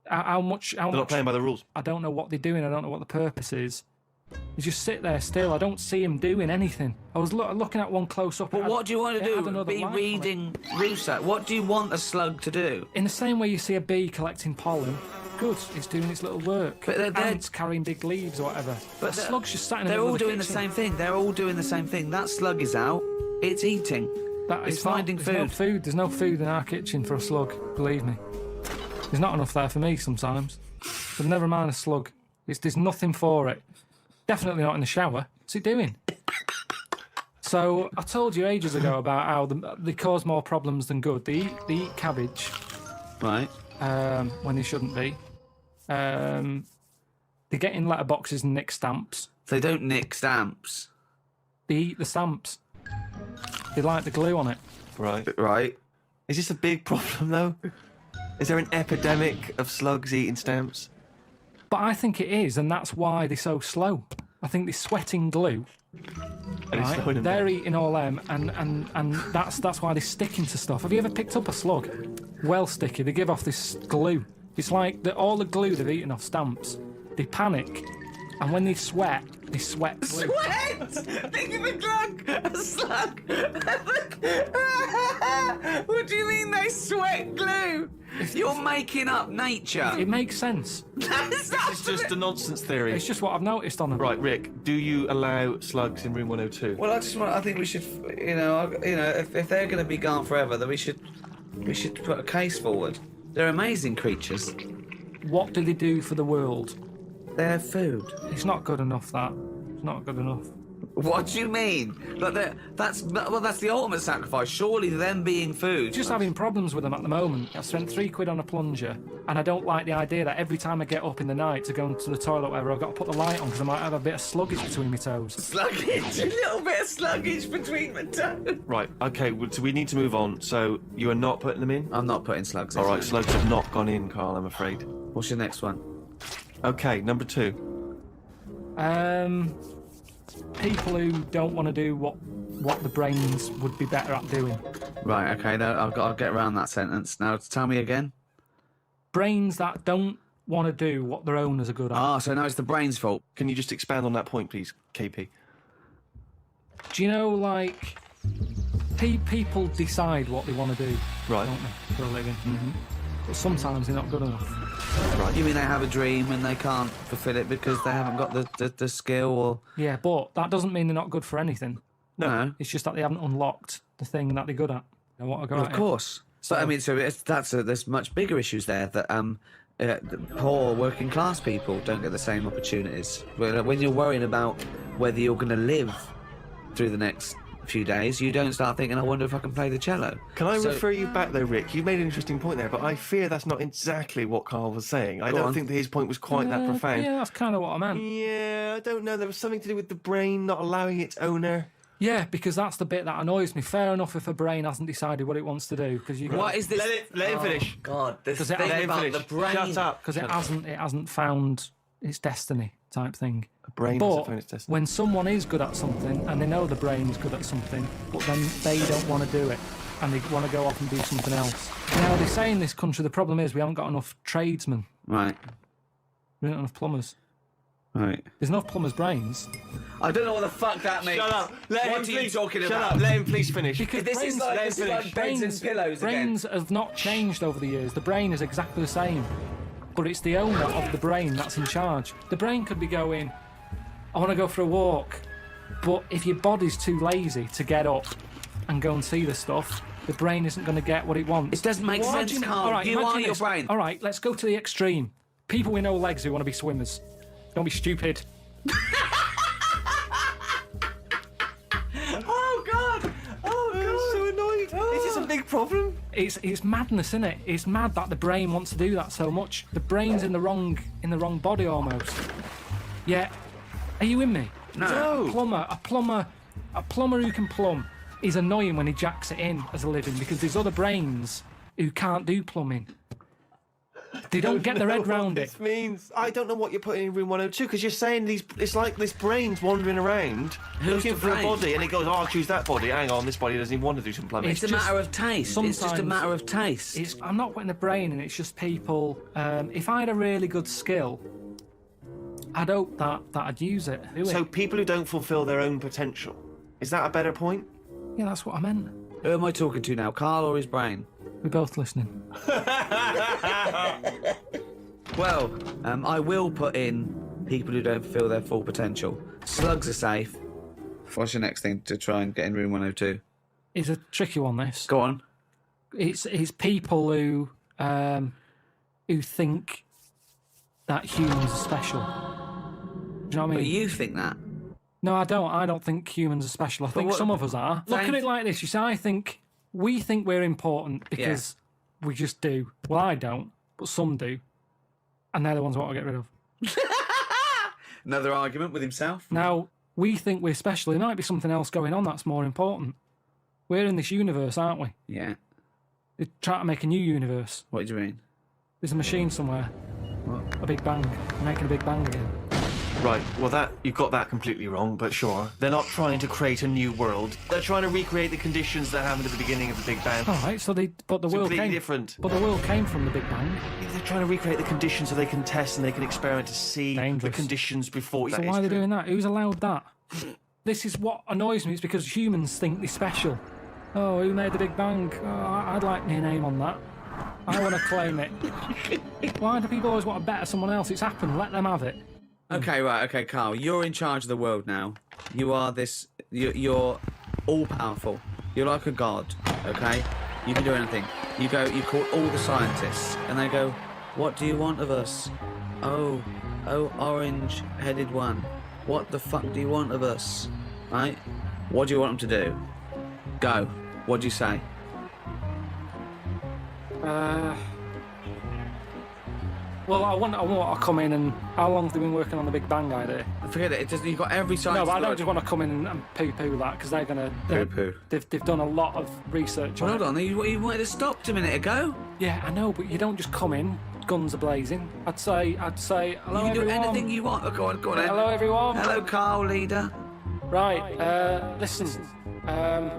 They're not playing by the rules. I don't know what they're doing. I don't know what the purpose is. They just sit there still. I don't see them doing anything. I was looking at one close up. But what do you want to do? Be reading Rousseau. What do you want a slug to do? In the same way you see a bee collecting pollen, good, it's doing its little work. But they're ants carrying big leaves or whatever. But a slug's just sat in the They're middle all of the doing the kitchen. same thing. They're all doing the same thing. That slug is out. It's eating. It's finding food. There's no food in our kitchen for a slug, believe me. There's not enough there for me sometimes. But never mind a slug. There's nothing for it. Definitely not in the shower. What's it doing? So I told you ages ago about how they cause more problems than good. They eat cabbage. Right. When they shouldn't be. They get in letterboxes and nick stamps. They don't nick stamps. They eat the stamps. They like the glue on it. Right. Is this a big problem, though? Is there an epidemic of slugs eating stamps? But I think it is, and that's why they're so slow. I think they're sweating glue. And it's slowing them They're down. eating all them, and that's why they're sticking to stuff. Have you ever picked up a slug? Well sticky. They give off this glue. It's like all the glue they've eaten off stamps. They panic, and when they sweat glue. Sweat! Think of a slug! What do you mean they sweat glue? You're making up nature. It makes sense. This is just a nonsense theory. It's just what I've noticed on them. Right, Rick, do you allow slugs in room 102? Well, I think we should, if they're going to be gone forever, then we should put a case forward. They're amazing creatures. What do they do for the world? They're food. It's not good enough, that. It's not good enough. What do you mean? That's the ultimate sacrifice. Surely them being food. Just having problems with them at the moment. I spent £3 on a plunger, and I don't like the idea that every time I get up in the night to go into the toilet or whatever, I've got to put the light on because I might have a bit of sluggage between my toes. Sluggage? A little bit of sluggage between my toes. Right, okay, so we need to move on. So you are not putting them in? I'm not putting slugs in. All right, slugs have not gone in, Karl, I'm afraid. What's your next one? Okay, number 2. People who don't want to do what the brains would be better at doing. Right, okay, no, I'll get around that sentence. Now, tell me again. Brains that don't want to do what their owners are good at. Ah, so now it's the brain's fault. Can you just expand on that point, please, KP? Do you know, like, people decide what they want to do, Right. don't they, for a living? Mm-hmm. But sometimes they're not good enough. Right. You mean they have a dream and they can't fulfil it because they haven't got the skill or... Yeah, but that doesn't mean they're not good for anything. No. It's just that they haven't unlocked the thing that they're good at. They want to go Of course. So, I mean, there's much bigger issues there that the poor working class people don't get the same opportunities. When you're worrying about whether you're going to live through the next few days, you don't start thinking, I wonder if I can play the cello. Can I refer you back though, Rick? You made an interesting point there, but I fear that's not exactly what Karl was saying. I don't think that his point was quite that profound. Yeah, that's kind of what I meant. Yeah, I don't know. There was something to do with the brain not allowing its owner. Yeah, because that's the bit that annoys me. Fair enough if a brain hasn't decided what it wants to do. Because What is this? Let him finish. God, this thing it about the brain. Shut up. Because it hasn't found its destiny type thing. A brain hasn't found its destiny. When someone is good at something and they know the brain is good at something, but then they don't want to do it and they want to go off and do something else. Now, they say in this country the problem is we haven't got enough tradesmen. Right. We don't have enough plumbers. Right. There's enough plumbers' brains. I don't know what the fuck that means. Shut up. What are you talking about? Shut up. Let him please finish. Because This is like beds and pillows brains have not changed over the years. The brain is exactly the same. But it's the owner of the brain that's in charge. The brain could be going, I want to go for a walk. But if your body's too lazy to get up and go and see the stuff, the brain isn't going to get what it wants. It doesn't make sense, Karl. All right, You imagine are your this. brain. All right, let's go to the extreme. People with no legs who want to be swimmers. Don't be stupid. Oh, God! Oh, God! I'm so annoyed. Is this a big problem? It's madness, isn't it? It's mad that the brain wants to do that so much. The brain's in the wrong body almost. Yeah. Are you with me? No. A plumber who can plumb is annoying when he jacks it in as a living because there's other brains who can't do plumbing. They don't get their head round it. This means I don't know what you're putting in room 102 because you're saying it's like this brain's wandering around looking for a body and it goes, oh, I'll choose that body. Hang on, this body doesn't even want to do some plumbing. It's a matter of taste. It's just a matter of taste. I'm not putting the brain in. It's just people. If I had a really good skill, I'd hope that I'd use it. So people who don't fulfil their own potential. Is that a better point? Yeah, that's what I meant. Who am I talking to now, Karl or his brain? We're both listening. Well, I will put in people who don't feel their full potential. Slugs are safe. What's your next thing to try and get in room 102? It's a tricky one, this. Go on. It's people who think that humans are special. Do you know what I mean? But you think that? No, I don't. I don't think humans are special. I think some of us are. Look at it like this. You see, we think we're important because we just do. Well, I don't, but some do. And they're the ones I want to get rid of. Another argument with himself. Now, we think we're special. There might be something else going on that's more important. We're in this universe, aren't we? Yeah. They're trying to make a new universe. What do you mean? There's a machine somewhere. What? A Big Bang. They're making a Big Bang again. Right, well you've got that completely wrong, but sure. They're not trying to create a new world. They're trying to recreate the conditions that happened at the beginning of the Big Bang. All right, but the It's world completely came different. But the world came from the Big Bang. Yeah, they're trying to recreate the conditions so they can test and they can experiment to see the conditions before. So why are they doing that? Who's allowed that? This is what annoys me. It's because humans think they're special. Oh, who made the Big Bang? Oh, I'd like my name on that. I want to claim it. Why do people always want to better someone else? It's happened. Let them have it. Okay, right, okay, Karl. You're in charge of the world now. You are this... You're all-powerful. You're like a god, okay? You can do anything. You call all the scientists, and they go, what do you want of us? Oh, orange-headed one. What the fuck do you want of us? Right? What do you want them to do? Go. What do you say? Well, I want to come in and... How long have they been working on the Big Bang idea? Forget it. You've got every scientist... No, but I don't just want to come in and poo-poo that, because they're going to... Poo-poo? They've done a lot of research on Hold it. on, you wanted to stop a minute ago? Yeah, I know, but you don't just come in, guns are-blazing. I'd say, hello, You can do everyone. anything you want. Oh, go on then. Hello, everyone. Hello, Karl, leader. Right, listen,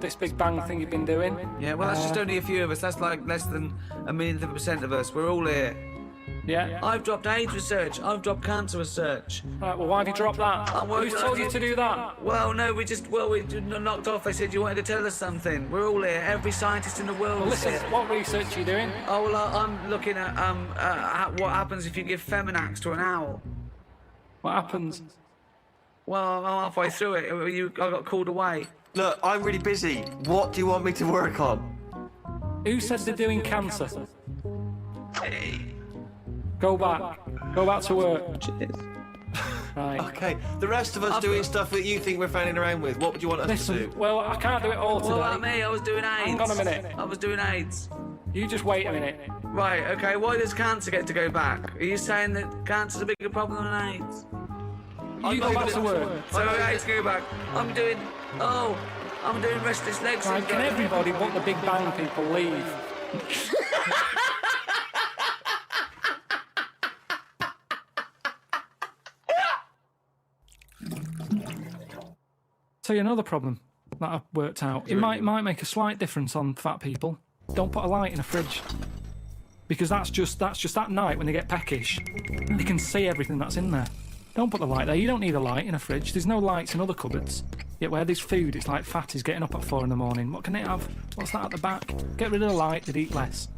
this Big Bang thing you've been doing... Yeah, well, that's just only a few of us. That's like less than 1,000,000% of us. We're all here. Yeah? I've dropped AIDS research. I've dropped cancer research. Right, well, why have you dropped that? Who's told you to do that? Well, no, we knocked off. They said you wanted to tell us something. We're all here. Every scientist in the world Well, is listen, here. what research are you doing? Oh, well, I'm looking at what happens if you give Feminax to an owl. What happens? Well, I'm halfway through it. I got called away. Look, I'm really busy. What do you want me to work on? Who said they're doing cancer? Go back. Go back to work. Cheers. Right. Okay, the rest of us doing stuff that you think we're fanning around with. What would you want us to do? Well, I can't do it all today. What about me? I was doing AIDS. Hang on a minute. I was doing AIDS. You just wait a minute. Right, okay, why does cancer get to go back? Are you saying that cancer's a bigger problem than AIDS? You go back to work. So AIDS go back. I'm doing restless legs. Right, can everybody but the Big Bang people leave? Tell you another problem that I've worked out. It might make a slight difference on fat people. Don't put a light in a fridge. Because that's just at night when they get peckish. They can see everything that's in there. Don't put the light there. You don't need a light in a fridge. There's no lights in other cupboards. Yet where there's food, it's like fatties getting up at 4 a.m. What can they have? What's that at the back? Get rid of the light, they'd eat less.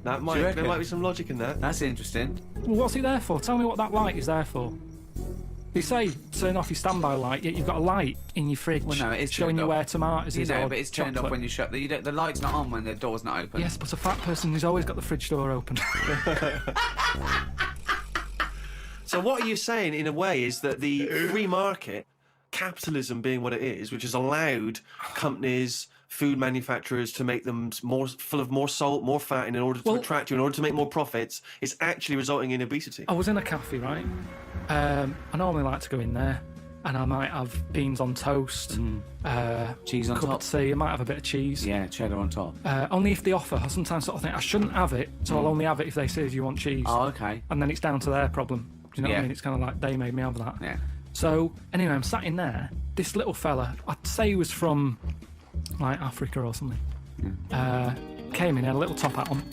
There might be some logic in that. That's interesting. Well, what's it there for? Tell me what that light is there for. They say turn off your standby light, yet you've got a light in your fridge. Well, no, it is showing you where tomatoes is. But it's turned off when you shut the light's not on when the door's not open. Yes, but a fat person who's always got the fridge door open. So what are you saying, in a way, is that the free market, capitalism being what it is, which has allowed companies, food manufacturers to make them more full of more salt, more fat in order to attract you, in order to make more profits, is actually resulting in obesity? I was in a cafe, right? I normally like to go in there, and I might have beans on toast, cheese on cup top. of tea. I might have a bit of cheese. Yeah, cheddar on top. Only if they offer. I sometimes sort of think I shouldn't have it, so I'll only have it if they say, "Do you want cheese?" Oh, okay. And then it's down to their problem. Do you know what I mean? It's kind of like they made me have that. Yeah. So anyway, I'm sat in there. This little fella, I'd say he was from like Africa or something. Came in, had a little top hat on,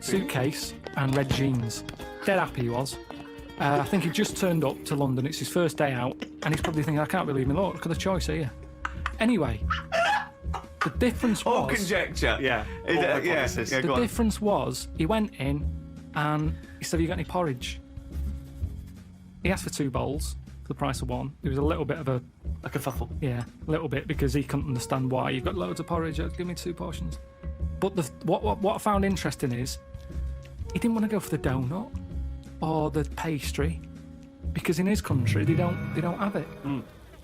suitcase, and red jeans. Dead happy he was. I think he just turned up to London. It's his first day out, and he's probably thinking, I can't believe me. Look at the choice here. Anyway, the difference was... All conjecture. Yeah. The difference was, he went in, and he said, have you got any porridge? He asked for 2 bowls for the price of 1. It was a little bit of a... A kerfuffle. Yeah, a little bit, because he couldn't understand why. You've got loads of porridge, give me 2 portions. But what I found interesting is, he didn't want to go for the donut or the pastry, because in his country they don't have it.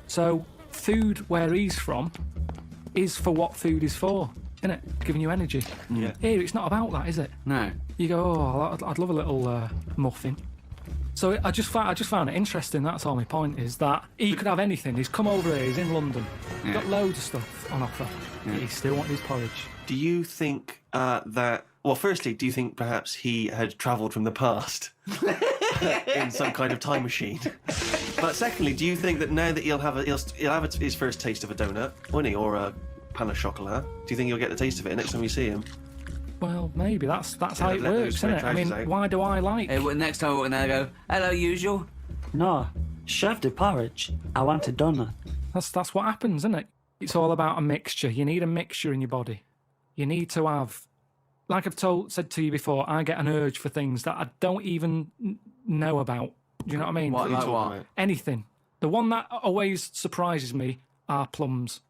So food where he's from is for what food is for, isn't it? Giving you energy. Yeah. Here it's not about that, is it? No. You go, oh, I'd love a little muffin. So I just found it interesting. That's all my point is, that he could have anything. He's come over here. He's in London. He's got loads of stuff on offer. Yeah. He still wants his porridge. Do you think that? Well, firstly, do you think perhaps he had travelled from the past in some kind of time machine? But secondly, do you think that now that he'll have his first taste of a donut, won't he, or a pain au chocolat? Do you think he'll get the taste of it next time you see him? Well, maybe that's how it works, isn't it? I mean, why do I like? Next time when they go, hello, usual. No, chef de porridge. I want a donut. That's what happens, isn't it? It's all about a mixture. You need a mixture in your body. You need to have like I've said to you before, I get an urge for things that I don't even know about. Do you know what I mean? What, like what? Anything. The one that always surprises me are plums.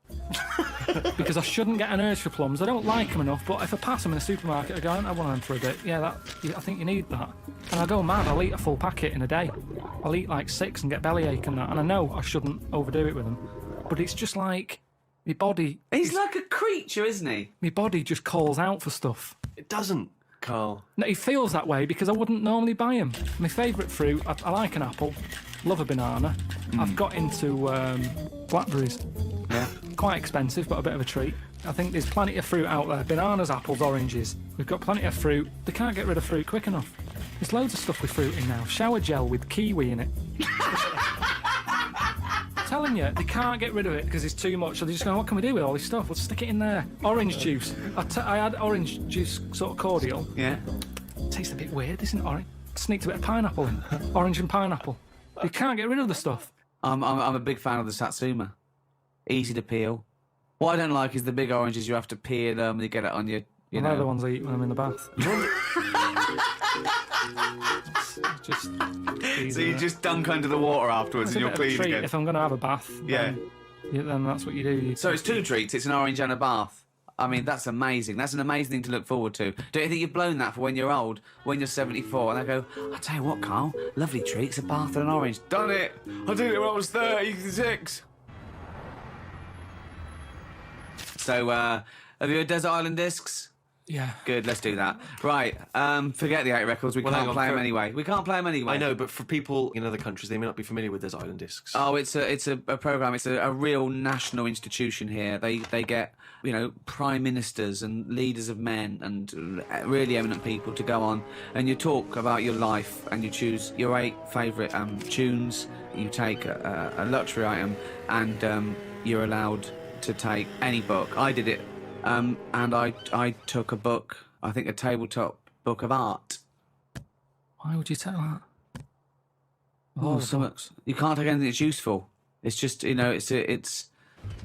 Because I shouldn't get an urge for plums. I don't like them enough, but if I pass them in a supermarket, I go, I don't have one of them for a bit. Yeah, I think you need that. And I go mad. I'll eat a full packet in a day. I'll eat like 6 and get bellyache and that. And I know I shouldn't overdo it with them. But it's just like, my body... He's like a creature, isn't he? My body just calls out for stuff. It doesn't, Carl. No, it feels that way because I wouldn't normally buy them. My favourite fruit, I like an apple, love a banana. I've got into blackberries. Yeah. Quite expensive, but a bit of a treat. I think there's plenty of fruit out there. Bananas, apples, oranges. We've got plenty of fruit. They can't get rid of fruit quick enough. There's loads of stuff with fruit in now. Shower gel with kiwi in it. I'm telling you, they can't get rid of it because it's too much. So they're just going, what can we do with all this stuff? We'll stick it in there. Orange juice. I had orange juice sort of cordial. Yeah. Tastes a bit weird, isn't it? Orange. Sneaked a bit of pineapple in. Orange and pineapple. You can't get rid of the stuff. I'm a big fan of the Satsuma. Easy to peel. What I don't like is the big oranges you have to peel them and you get it on your... You know. They're the ones I eat when I'm in the bath. So you just dunk under the water afterwards and you're clean again? If I'm going to have a bath, then that's what you do. So it's 2 treats. It's an orange and a bath. I mean, that's amazing. That's an amazing thing to look forward to. Don't you think you've blown that for when you're old, when you're 74, and they go, I tell you what, Carl, lovely treats, a bath and an orange. Done it! I did it when I was 36. So, have you heard Desert Island Discs? Yeah. Good, let's do that. Right, forget the 8 records. We can't play them anyway. We can't play them anyway. I know, but for people in other countries, they may not be familiar with Desert Island Discs. Oh, it's a programme. It's a real national institution here. They get, you know, prime ministers and leaders of men and really eminent people to go on, and you talk about your life and you choose your 8 favourite tunes. You take a luxury item and you're allowed to take any book. I did it. And I took a book, I think a tabletop book of art. Why would you take that? Oh, you can't take anything that's useful. It's just, you know, it's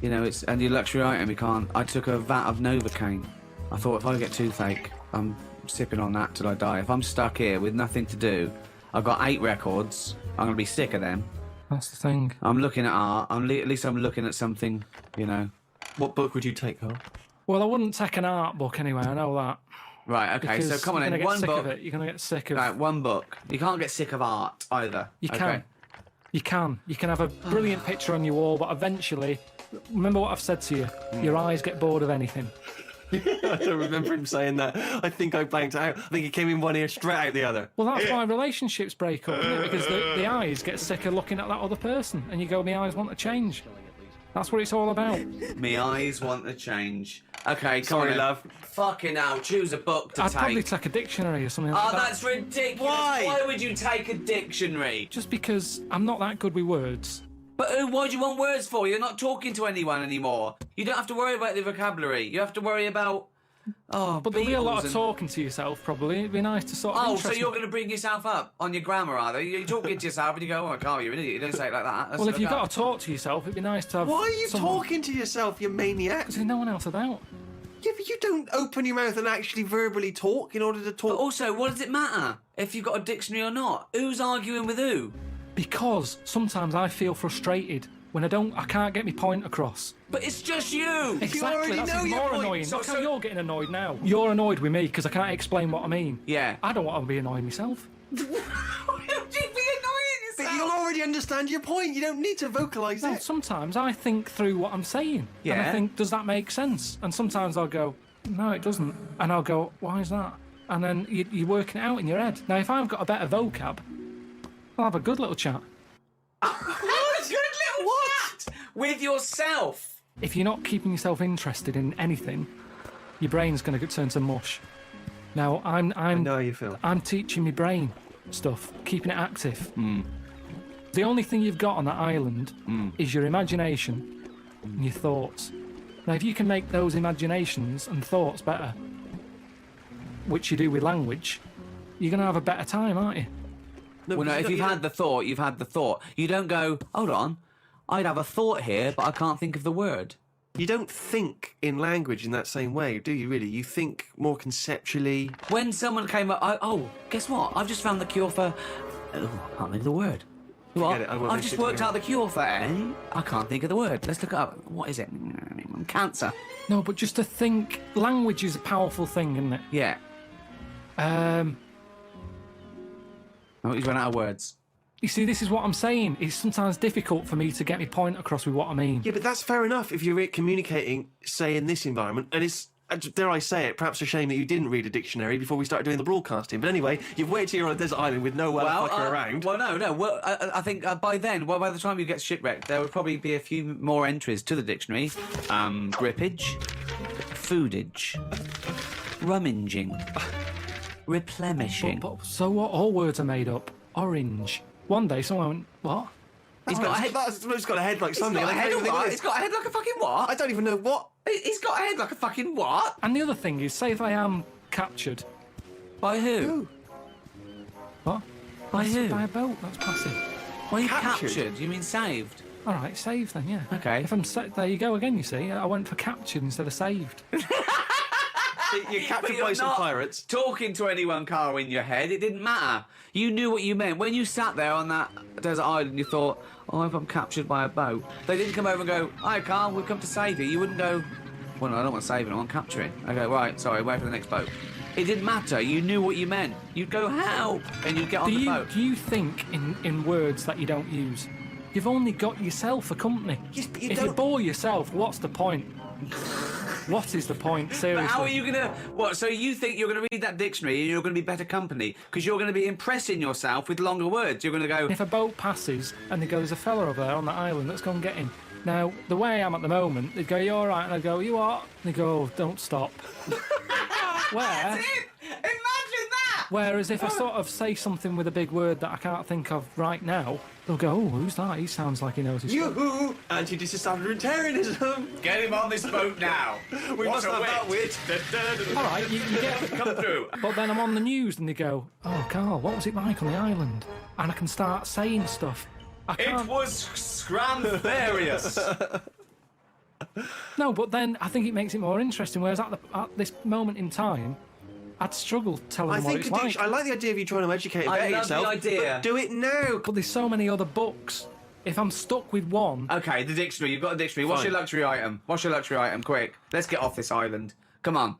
and your luxury item, you can't. I took a vat of Novocaine. I thought if I get toothache, I'm sipping on that till I die. If I'm stuck here with nothing to do, I've got 8 records, I'm going to be sick of them. That's the thing. I'm looking at art, at least I'm looking at something, you know. What book would you take, Carl? Well, I wouldn't take an art book anyway, I know that. Right, okay, Because so come on in, one book. You're going to get sick of it. Right, one book. You can't get sick of art either. You can. You can. You can have a brilliant picture on your wall, but eventually, remember what I've said to you, your eyes get bored of anything. I don't remember him saying that. I think I blanked out. I think he came in one ear, straight out the other. Well, that's why relationships break up, isn't it? Because the eyes get sick of looking at that other person, and you go, my eyes want to change. That's what it's all about. Me eyes want to change. Okay, come Sorry, on, love. Fucking hell, choose a book to I'd take. probably take a dictionary or something like that. Oh, that's ridiculous. Why would you take a dictionary? Just because I'm not that good with words. But what do you want words for? You're not talking to anyone anymore. You don't have to worry about the vocabulary. You have to worry about... Oh, but there'll be a lot of talking to yourself, probably. It'd be nice to sort of... Oh, so you're going to bring yourself up on your grammar, are they? You're talking to yourself and you go, oh, Carl, you're an idiot. You don't say it like that. Well, if you've got to talk to yourself, it'd be nice to have... Why are you someone... talking to yourself, you maniac? Because there's no one else about. Yeah, but you don't open your mouth and actually verbally talk in order to talk. But also, what does it matter if you've got a dictionary or not? Who's arguing with who? Because sometimes I feel frustrated when I can't get my point across. But it's just you! Exactly, you already that's know your more point. annoying. Look how you're getting annoyed now. You're annoyed with me because I can't explain what I mean. Yeah. I don't want to be annoyed myself. Why would you be annoying yourself? But you'll already understand your point. You don't need to vocalise No, it. sometimes I think through what I'm saying. Yeah. And I think, does that make sense? And sometimes I'll go, no, it doesn't. And I'll go, why is that? And then you're working it out in your head. Now, if I've got a better vocab, I'll have a good little chat. What? With yourself? If you're not keeping yourself interested in anything, your brain's going to turn to mush. Now, I know how you feel. I'm teaching my brain stuff, keeping it active. The only thing you've got on that island is your imagination and your thoughts. Now, if you can make those imaginations and thoughts better, which you do with language, you're going to have a better time, aren't you? No, well, no, if you've had the thought, you've had the thought. You don't go, hold on, I'd have a thought here, but I can't think of the word. You don't think in language in that same way, do you, really? You think more conceptually. When someone came up... guess what? I've just found the cure for... Oh, I can't think of the word. What? I've just worked out the cure for... I can't think of the word. Let's look it up. What is it? Cancer. No, but just to think... Language is a powerful thing, isn't it? Yeah. He's run out of words. You see, this is what I'm saying. It's sometimes difficult for me to get my point across with what I mean. Yeah, but that's fair enough if you're communicating, say, in this environment, and it's, dare I say it, perhaps a shame that you didn't read a dictionary before we started doing the broadcasting. But anyway, you've waited till you're on a desert island with nowhere to fuck around. Well, no. Well, I think by then, by the time you get shipwrecked, there would probably be a few more entries to the dictionary. Grippage, foodage, rummaging, replenishing. So what? All words are made up. Orange. One day someone went, what? He's got a head like something. He's got a head of what? He's got a head like a fucking what? I don't even know what. He's got a head like a fucking what? And the other thing is, say if I am captured. By who? What? By who? By a boat, that's passive. Well, you captured? You mean saved? All right, saved then, yeah. Okay. If I'm there you go again, you see. I went for captured instead of saved. You're captured by some pirates. Talking to anyone, Karl, in your head, it didn't matter. You knew what you meant. When you sat there on that desert island, you thought, oh, if I'm captured by a boat. They didn't come over and go, hi, Karl, we've come to save you. You wouldn't go, well, no, I don't want saving, I want capturing. I go, right, sorry, wait for the next boat. It didn't matter. You knew what you meant. You'd go, help, and you'd get on the boat. Do you think in words that you don't use? You've only got yourself a company. Yes, but if you bore yourself, what's the point? What is the point, seriously? But how are you going to... What, so you think you're going to read that dictionary and you're going to be better company because you're going to be impressing yourself with longer words. You're going to go... If a boat passes and they go, there's a fella over there on that island, let's go and get him. Now, the way I am at the moment, they'd go, you all right? And I'd go, you what? And they go, oh, don't stop. That's it! Imagine that! Whereas if I sort of say something with a big word that I can't think of right now, they'll go, oh, who's that? He sounds like he knows his stuff. Yoo-hoo! Anti-disestablishmentarianism! Get him on this boat now! We must have that wit! All right, you can get... Come through. But then I'm on the news and they go, oh, Karl, what was it like on the island? And I can start saying stuff. It was scramblerious. No, but then I think it makes it more interesting, whereas at this moment in time, I'd struggle telling them what it's like. I like the idea of you trying to educate and better yourself. I love the idea. But do it now. But there's so many other books. If I'm stuck with one... Okay, the dictionary. You've got a dictionary. What's your luxury item? What's your luxury item? Quick. Let's get off this island. Come on.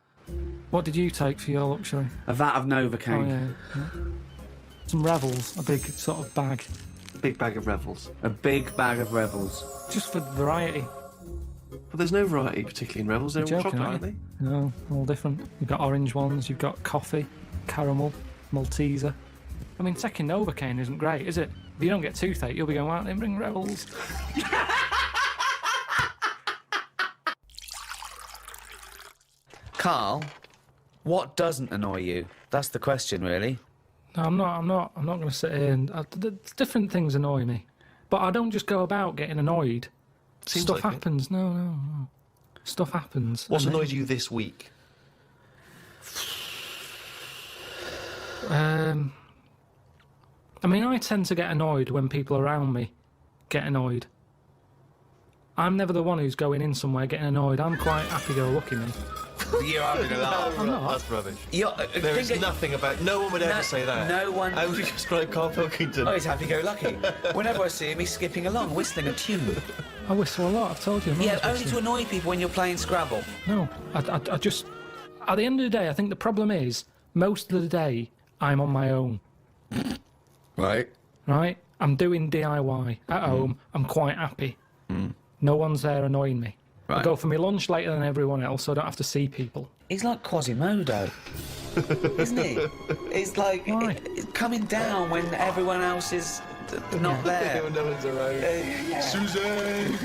What did you take for your luxury? A vat of Novocaine. Oh, yeah. Some Revels, a big sort of bag. Big bag of Revels. A big bag of Revels. Just for variety. But there's no variety particularly in Revels. They're all chocolate, aren't they? No, all different. You've got orange ones, you've got coffee, caramel, Malteser. I mean, taking Novocaine isn't great, is it? If you don't get toothache, you'll be going, why don't they bring Revels? Karl, what doesn't annoy you? That's the question, really. No, I'm not going to sit here and... different things annoy me. But I don't just go about getting annoyed. Stuff happens. No. Stuff happens. What's annoyed you this week? I mean, I tend to get annoyed when people around me get annoyed. I'm never the one who's going in somewhere getting annoyed. I'm quite happy-go-lucky, me. You're having a laugh. I'm not. That's rubbish. There is nothing about... No one would ever say that. No one... How would you describe Karl Pilkington? Oh, he's happy-go-lucky. Whenever I see him, he's skipping along, whistling a tune. I whistle a lot, I've told you. Yeah, only to annoy people when you're playing Scrabble. No, I just... At the end of the day, I think the problem is, most of the day, I'm on my own. Right. Right? I'm doing DIY at home. I'm quite happy. No one's there annoying me. Right. I go for my lunch later than everyone else, so I don't have to see people. He's like Quasimodo, isn't he? He's like coming down when everyone else is not there. No one's around. Suzanne!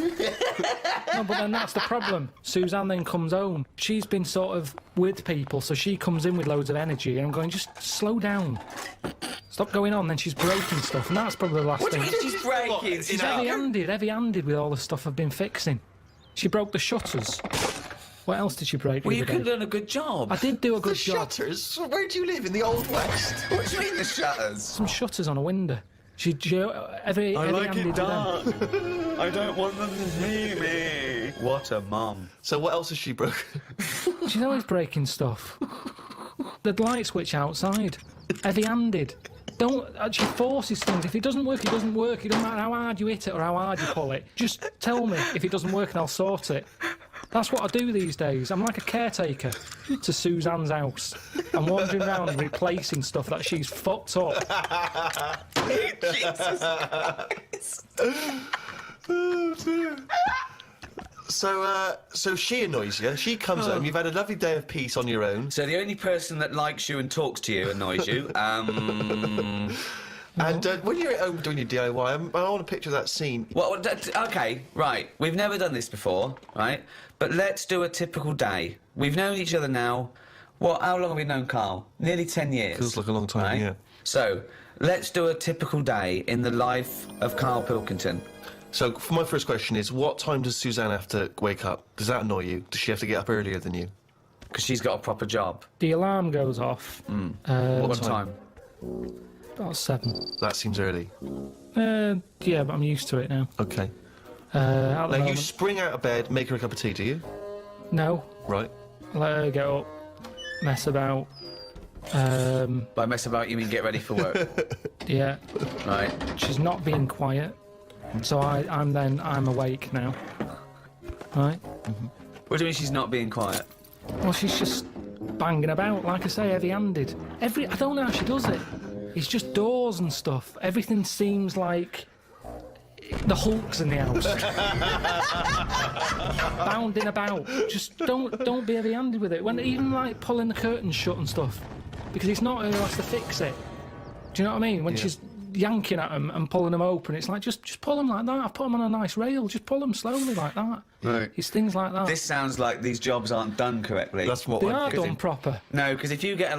No, but then that's the problem. Suzanne then comes home. She's been sort of with people, so she comes in with loads of energy, and I'm going, just slow down. Stop going on. Then she's breaking stuff, and that's probably the last thing. What do you mean she's breaking? She's heavy-handed with all the stuff I've been fixing. She broke the shutters. What else did she break? Well, you could have done a good job. I did do a good job. Shutters? Where do you live? In the Old West? What do you mean the shutters? Some shutters on a window. Every Andy dark. I don't want them to see me. What a mum. So what else has she broken? She's always breaking stuff. The light switch outside. Heavy-handed. She forces things. If it doesn't work, it doesn't work. It doesn't matter how hard you hit it or how hard you pull it. Just tell me if it doesn't work and I'll sort it. That's what I do these days. I'm like a caretaker to Suzanne's house. I'm wandering around replacing stuff that she's fucked up. Jesus Christ. Oh, dear. So she annoys you. She comes home. You've had a lovely day of peace on your own. So the only person that likes you and talks to you annoys you. And when you're at home doing your DIY, I want a picture of that scene. Well, okay, right. We've never done this before, right? But let's do a typical day. We've known each other now. How long have we known Karl? Nearly 10 years. Feels like a long time, right? yeah. So let's do a typical day in the life of Karl Pilkington. So, for my first question is, what time does Suzanne have to wake up? Does that annoy you? Does she have to get up earlier than you? Because she's got a proper job. The alarm goes off. What time? About 7. That seems early. Yeah, but I'm used to it now. Okay. Now you spring out of bed, make her a cup of tea, do you? No. Right. Let her get up, mess about. By mess about, you mean get ready for work? Yeah. Right. She's not being quiet, so I'm awake now. Right. Mm-hmm. What do you mean she's not being quiet? Well, she's just banging about, like I say, heavy-handed. I don't know how she does it. It's just doors and stuff. Everything seems like the Hulk's in the house. Bounding about. Just don't be heavy-handed with it. Even like pulling the curtains shut and stuff, because it's not her who has to fix it. Do you know what I mean? When she's yanking at them and pulling them open, it's like just pull them like that. I've put them on a nice rail. Just pull them slowly like that. Right. It's things like that. This sounds like these jobs aren't done correctly. That's what They are done proper. No, because if you get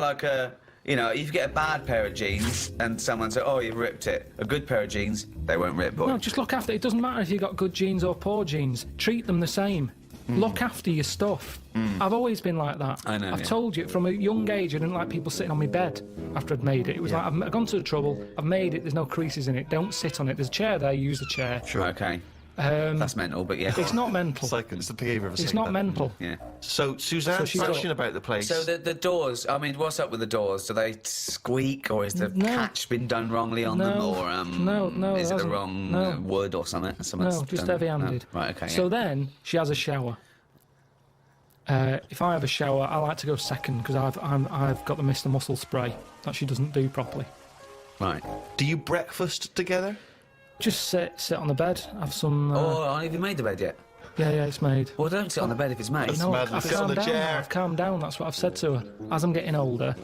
if you get a bad pair of jeans and someone says, "Oh, you've ripped it," a good pair of jeans, they won't rip. Boy. No, just look after it. It doesn't matter if you've got good jeans or poor jeans. Treat them the same. Look after your stuff. I've always been like that. I know. I've told you from a young age I didn't like people sitting on my bed after I'd made it. It was like, I've gone to the trouble, I've made it, there's no creases in it, don't sit on it. There's a chair there, use the chair. Sure. Okay. That's mental, but yeah. It's not mental. It's the behaviour of a It's not mental. Yeah. So Suzanne's passionate about the place. So the doors, I mean, what's up with the doors? Do they squeak, or is the catch been done wrongly on them, or no, is it the wrong wood or something? No, just heavy-handed. Oh, right, okay. So then she has a shower. If I have a shower, I like to go second because I've got the Mr. Muscle spray that she doesn't do properly. Right. Do you breakfast together? Just sit on the bed, have some. Have you made the bed yet? Yeah, it's made. Well, don't sit on the bed if it's made. No, I've calmed down. I've calmed down. That's what I've said to her. As I'm getting older,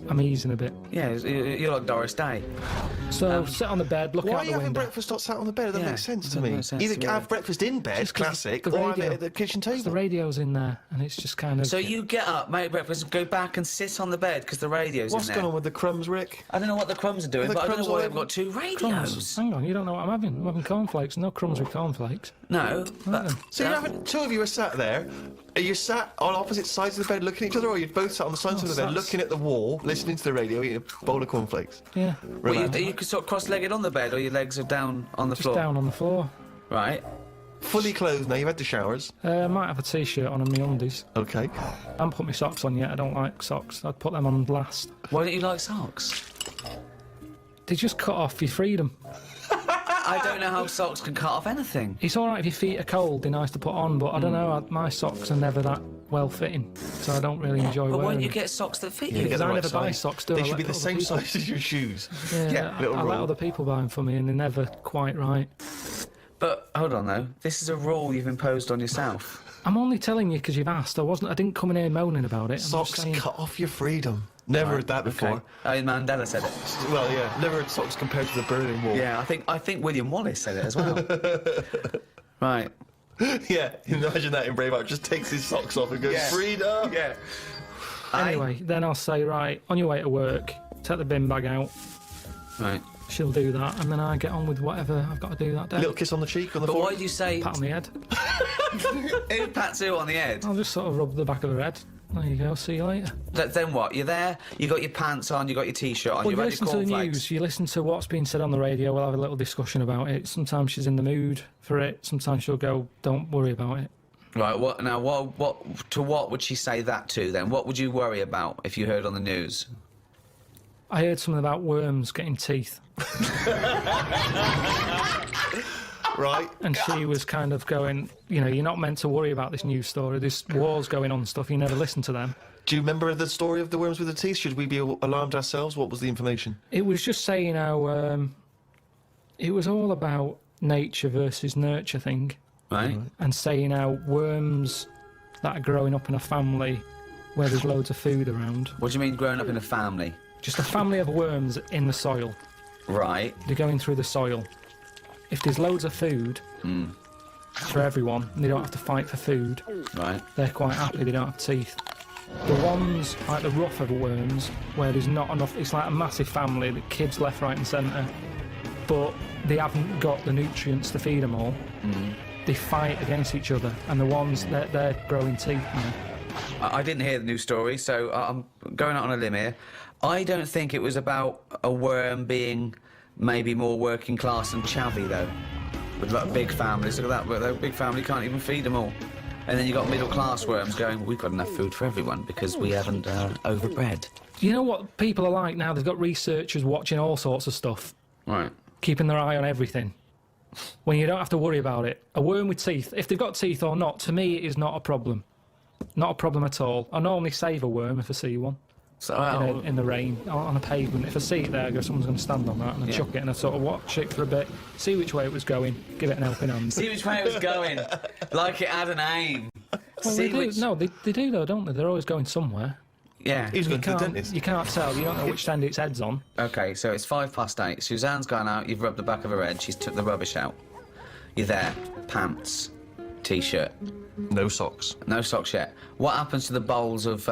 I'm easing a bit. Yeah, you're like Doris Day. So sit on the bed, look out the window. Why are you having breakfast not sat on the bed? That makes sense to me. Either have breakfast in bed, classic, or have it at the kitchen table. The radio's in there, and it's just kind of. So you get up, make breakfast, go back and sit on the bed because the radio's in there. What's going on with the crumbs, Rick? I don't know what the crumbs are doing, but I don't know why they've got 2 radios. Crumbs. Hang on, you don't know what I'm having. I'm having cornflakes. No crumbs with cornflakes. No. So you're having, 2 of you are sat there. Are you sat on opposite sides of the bed looking at each other, or are you both sat on the sides of the bed looking at the wall, listening to the radio, eating a bowl of cornflakes? Yeah. Well, you could sort of cross-legged on the bed, or your legs are down on the floor? Just down on the floor. Right. Fully clothed now, you've had the showers. I might have a t-shirt on and my undies. Okay. I haven't put my socks on yet, I don't like socks. I'd put them on last. Why don't you like socks? They just cut off your freedom. I don't know how socks can cut off anything. It's alright if your feet are cold, they're nice to put on, but I don't know, my socks are never that well-fitting, so I don't really enjoy wearing them. But why don't you get socks that fit you? Because I never buy socks, do I? They should be the same size as your shoes. Yeah, I let other people buy them for me, and they're never quite right. But, hold on though, this is a rule you've imposed on yourself. I'm only telling you because you've asked. I didn't come in here moaning about it. Socks cut off your freedom. Never heard that before. Okay. Mandela said it. Well, yeah, never heard socks compared to the Berlin Wall. Yeah, I think William Wallace said it as well. Right. Yeah, imagine that in Braveheart. Just takes his socks off and goes, freedom! Yeah. Anyway, then I'll say, right, on your way to work, take the bin bag out. Right. She'll do that, and then I get on with whatever I've got to do that day. Little kiss on the cheek, on the But forehead. why do you say... Pat on the head. Who pats who on the head? I'll just sort of rub the back of her head. There you go, see you later. Then what? You're there, you got your pants on, you got your T-shirt on, Well, you're you ready listen for to the cornflakes. news, you listen to what's being said on the radio, we'll have a little discussion about it. Sometimes she's in the mood for it, sometimes she'll go, don't worry about it. Right, what would she say that to then? What would you worry about if you heard on the news? I heard something about worms getting teeth. Right. And she was kind of going, you know, you're not meant to worry about this news story. This war's going on and stuff. You never listen to them. Do you remember the story of the worms with the teeth? Should we be alarmed ourselves? What was the information? It was just saying how it was all about nature versus nurture thing. Right. And saying how worms that are growing up in a family where there's loads of food around. What do you mean growing up in a family? Just a family of worms in the soil. Right. They're going through the soil. If there's loads of food for everyone and they don't have to fight for food, right, they're quite happy they don't have teeth. The ones, like the rougher worms, where there's not enough, it's like a massive family, the kids left, right and centre, but they haven't got the nutrients to feed them all. They fight against each other, and the ones, they're growing teeth now. I didn't hear the news story, so I'm going out on a limb here. I don't think it was about a worm being maybe more working class and chavvy, though. With like big families, look at that, big family can't even feed them all. And then you've got middle class worms going, we've got enough food for everyone because we haven't overbred. You know what people are like now? They've got researchers watching all sorts of stuff. Right. Keeping their eye on everything. When you don't have to worry about it. A worm with teeth, if they've got teeth or not, to me it is not a problem. Not a problem at all. I normally save a worm if I see one. So, in the rain, on a pavement. If I see it there, I go, someone's going to stand on that, and I chuck it, and I sort of watch it for a bit, see which way it was going, give it an helping hand. See which way it was going, like it had an aim. Well, they do. No, they do though, don't they? They're always going somewhere. Yeah. He's going to the dentist. You can't tell. You don't know which end its head's on. Okay, so it's 8:05. Suzanne's gone out. You've rubbed the back of her head. She's took the rubbish out. You're there. Pants, T-shirt. No socks. No socks yet. What happens to the bowls of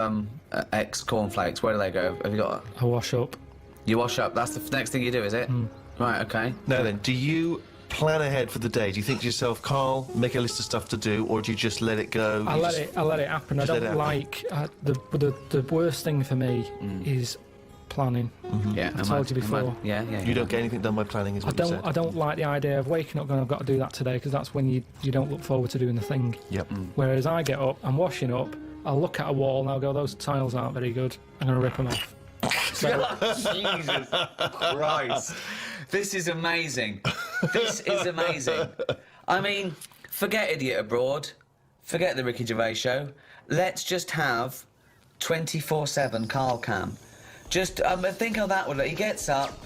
ex-cornflakes? Where do they go? Have you got? I wash up. You wash up. That's the next thing you do, is it? Right. Okay. Now then, do you plan ahead for the day? Do you think to yourself, Carl, make a list of stuff to do, or do you just let it go? I let it happen. I don't like the worst thing for me is planning. Yeah, I told you before. Yeah. You don't get anything done by planning, is what you said. I don't like the idea of waking up going, I've got to do that today, because that's when you don't look forward to doing the thing. Yep. Whereas I get up, I'm washing up, I'll look at a wall and I'll go, those tiles aren't very good. I'm going to rip them off. So, Jesus Christ. This is amazing. This is amazing. I mean, forget Idiot Abroad. Forget the Ricky Gervais show. Let's just have 24/7 Karl Cam. Just think how that would look. He gets up,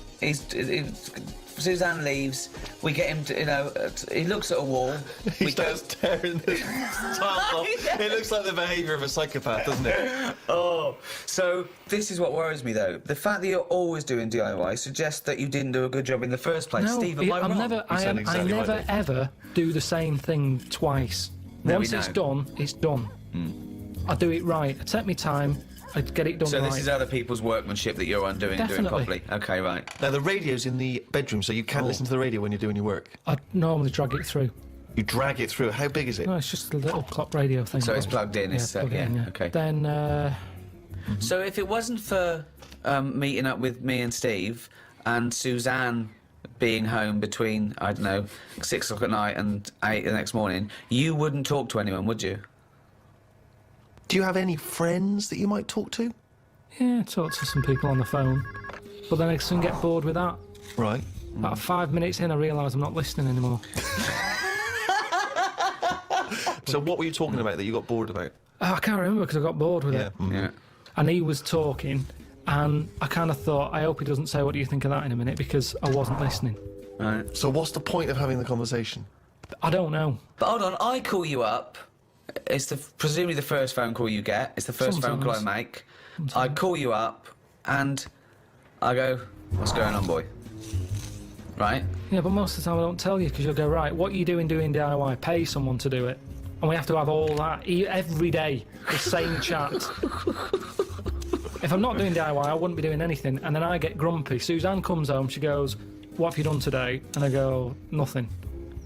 Suzanne leaves, we get him to, he looks at a wall. He starts tearing the tiles off. It looks like the behaviour of a psychopath, doesn't it? Oh, so this is what worries me, though. The fact that you're always doing DIY suggests that you didn't do a good job in the first place. no, Steve, am I wrong? I never ever do the same thing twice. No, Once it's done, it's done. I do it right. I take my time. I get it done So right. this is other people's workmanship that you're undoing and doing Definitely. properly. Okay, right. Now, the radio's in the bedroom, so you can't listen to the radio when you're doing your work. I normally drag it through. You drag it through. How big is it? No, it's just a little clock radio thing. So it's plugged in, it's plug it in, yeah. okay. Then, So if it wasn't for meeting up with me and Steve and Suzanne being home between, I don't know, 6 o'clock at night and 8 the next morning, you wouldn't talk to anyone, would you? Do you have any friends that you might talk to? yeah, I talk to some people on the phone. But then I soon get bored with that. Right. About 5 minutes in, I realise I'm not listening anymore. So what were you talking about that you got bored about? I can't remember because I got bored with it. Yeah. And he was talking, and I kind of thought, I hope he doesn't say, what do you think of that in a minute, because I wasn't listening. Right. So what's the point of having the conversation? I don't know. But hold on, I call you up. It's presumably the first phone call you get. It's the first phone call I make. I call you up, and I go, what's going on, boy? Right? Yeah, but most of the time I don't tell you, because you'll go, right, what are you doing DIY? Pay someone to do it. And we have to have all that every day, the same chat. If I'm not doing DIY, I wouldn't be doing anything. And then I get grumpy. Suzanne comes home, she goes, what have you done today? And I go, nothing.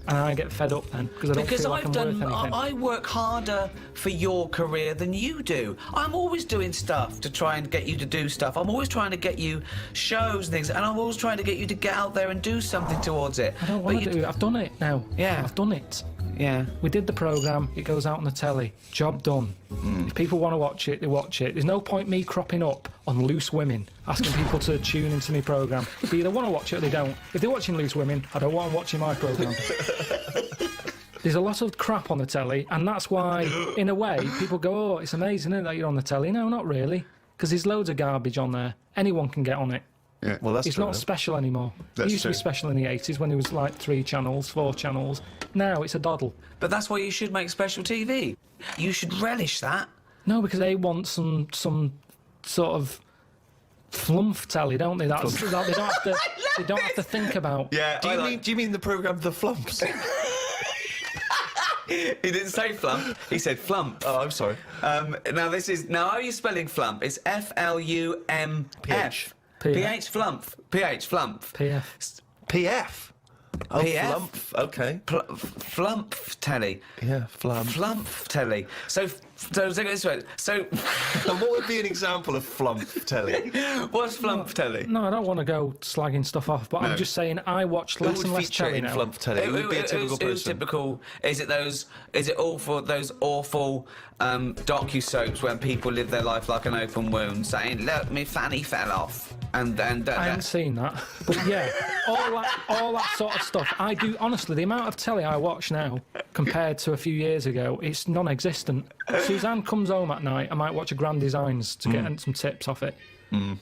and I get fed up then because I don't feel like I'm worth anything. I work harder for your career than you do. I'm always doing stuff to try and get you to do stuff. I'm always trying to get you shows and things, and I'm always trying to get you to get out there and do something towards it. I don't want to do it. I've done it now. Yeah. I've done it. Yeah. We did the programme, it goes out on the telly. Job done. If people want to watch it, they watch it. There's no point me cropping up on Loose Women, asking people to tune into my programme. They either want to watch it or they don't. If they're watching Loose Women, I don't want them watching my programme. There's a lot of crap on the telly, and that's why, in a way, people go, oh, it's amazing, isn't it, that you're on the telly? No, not really, because there's loads of garbage on there. Anyone can get on it. Yeah. Well, that's It's true, not then. special anymore. That's It used to be true. special in the 80s when there was like 3 channels, 4 channels. Now it's a doddle. But that's why you should make special TV. You should relish that. No, because they want some sort of flumph telly, don't they? That's they don't have to. They don't have to think about. Yeah. Do you mean the programme The Flumps? He didn't say flump. He said flump. Oh, I'm sorry. Now how are you spelling flump? It's FLUMF. PH. PH flump. PH flump. PF. PF. Oh, PF? Flump. Okay. Flump telly. Yeah, flump. Flump telly. So this way. So And what would be an example of flump telly? what's flump telly? No, I don't want to go slagging stuff off, but No. I'm just saying I watch Who less would and less feature telly in now. flump telly? Who would be a typical Who's person? typical? Is it all for those awful docu-soaps when people live their life like an open wound, saying, "Look, me fanny fell off," and I haven't seen that, but yeah, all that sort of stuff. I do honestly. The amount of telly I watch now compared to a few years ago, it's non-existent. Suzanne comes home at night. I might watch a Grand Designs to get some tips off it.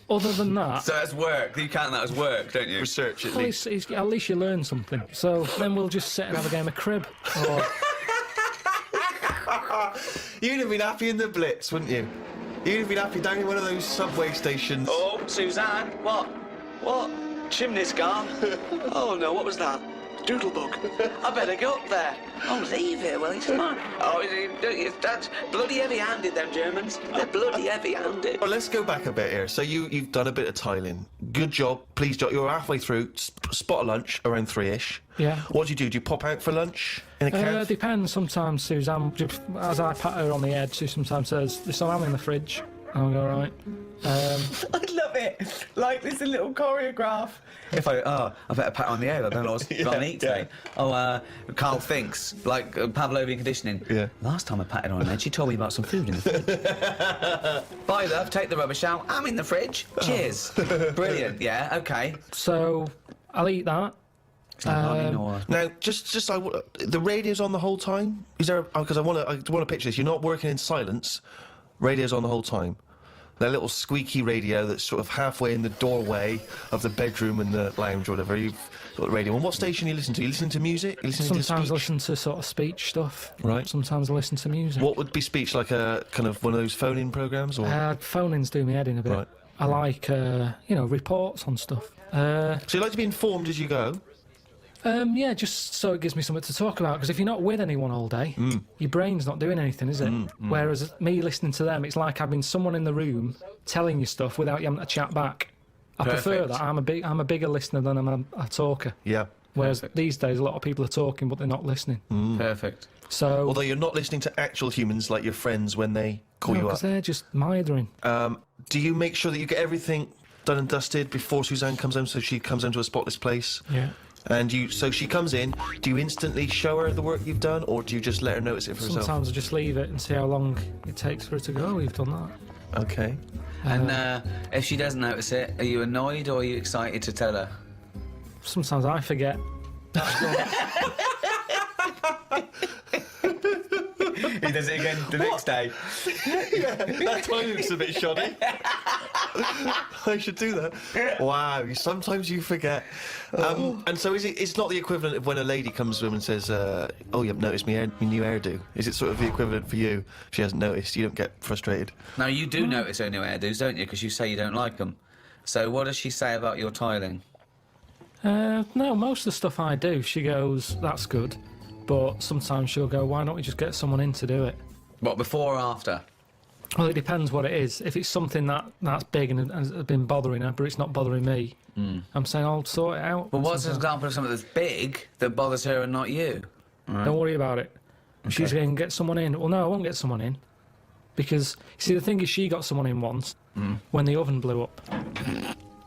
Other than that, So that's work. You count that as work, don't you? Research at well, least. at least you learn something. So then we'll just sit and have a game of crib. Or, You'd have been happy in the Blitz, wouldn't you? You'd have been happy down in one of those subway stations. Oh, Suzanne, what? What? Chimney's gone. Oh no, what was that? Doodlebug. I better go up there. Oh, leave it. Well, it's fine. Oh, that's bloody heavy-handed, them Germans. They're bloody heavy-handed. Well, let's go back a bit here. So you've done a bit of tiling. Good job. Please, job. You're halfway through. Spot a lunch around 3ish. yeah. What do you do? Do you pop out for lunch in a cab? Depends. Sometimes Suzanne, as I pat her on the head, she sometimes says, "There's some ham in the fridge." I'll go, right. I love it. Like, it's a little choreograph. If I better pat her on the head. I don't know what's going to eat today. Oh, Karl thinks, like Pavlovian conditioning. Yeah. Last time I patted her on the head, she told me about some food in the fridge. Bye, love. Take the rubbish out. I'm in the fridge. Cheers. Brilliant. Yeah. Okay. So I'll eat that. Now, just the radio's on the whole time. Is there? Because I want to picture this. You're not working in silence. Radio's on the whole time. That little squeaky radio that's sort of halfway in the doorway of the bedroom and the lounge or whatever. You've got the radio. And what station you listen to? You listen to music? You listen Sometimes I to speech? listen to sort of speech stuff. Right. Sometimes I listen to music. What would be speech, like a kind of one of those phone-in programmes? Or Phone-ins do me head in a bit. Right. I like, reports on stuff. So you like to be informed as you go? Yeah, just so it gives me something to talk about. Because if you're not with anyone all day, your brain's not doing anything, is it? Whereas me listening to them, it's like having someone in the room telling you stuff without you having to chat back. I prefer that. I'm a bigger listener than I'm a talker. Yeah. Whereas these days, a lot of people are talking, but they're not listening. Perfect. So, Although you're not listening to actual humans like your friends when they call you because up. they're just mithering. Do you make sure that you get everything done and dusted before Suzanne comes home, so she comes home to a spotless place? Yeah. And so she comes in, do you instantly show her the work you've done, or do you just let her notice it for herself? Sometimes I just leave it and see how long it takes for her to go, oh, you've done that. Okay. And if she doesn't notice it, are you annoyed or are you excited to tell her? Sometimes I forget. He does it again the next day. Yeah, that time looks a bit shoddy. I should do that. Wow, sometimes you forget. And so it's not the equivalent of when a lady comes to him and says, oh, you haven't noticed my new hairdo. Is it sort of the equivalent for you? If she hasn't noticed, you don't get frustrated. Now, you do notice her new hairdos, don't you? Because you say you don't like them. So what does she say about your tiling? No, most of the stuff I do, she goes, that's good. But sometimes she'll go, why don't we just get someone in to do it? What, before or after? Well, it depends what it is. If it's something that's big and has been bothering her, but it's not bothering me, I'm saying I'll sort it out. But what's an example of something that's big that bothers her and not you? Right. Don't worry about it. She's going to get someone in. Well, no, I won't get someone in. Because, you see, the thing is, she got someone in once when the oven blew up.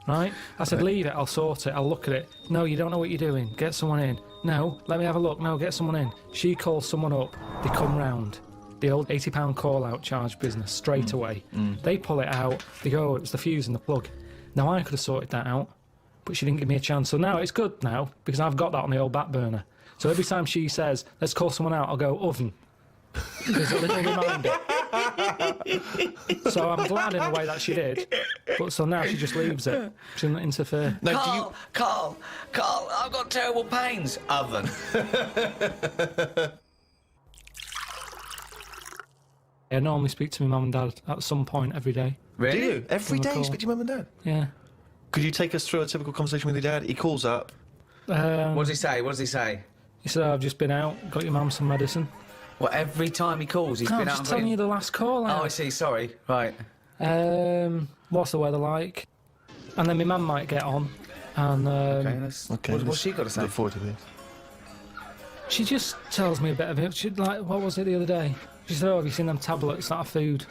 Right? I said, leave it, I'll sort it, I'll look at it. No, you don't know what you're doing. Get someone in. No, let me have a look. No, get someone in. She calls someone up. They come round. The old £80 call-out charge business, straight away. They pull it out. They go, oh, it was the fuse and the plug. Now, I could have sorted that out, but she didn't give me a chance. So now it's good now, because I've got that on the old back burner. So every time she says, let's call someone out, I'll go, oven. There's a little reminder. So I'm glad in a way that she did. But so now she just leaves it. She doesn't interfere. No, Carl, I've got terrible pains. Oven. I normally speak to my mum and dad at some point every day. Really? Do you? Every day you speak to your mum and dad? Yeah. Could you take us through a typical conversation with your dad? He calls up. What does he say? What does he say? He said, I've just been out, got your mum some medicine. Well, every time he calls, he's No, been I'm out. just telling you the last call out. Oh, I see. Sorry. Right. What's the weather like? And then my mum might get on. And what's she got to say? Look forward to this. She just tells me a bit of it. She, like, what was it the other day? She said, oh, have you seen them tablets that are food?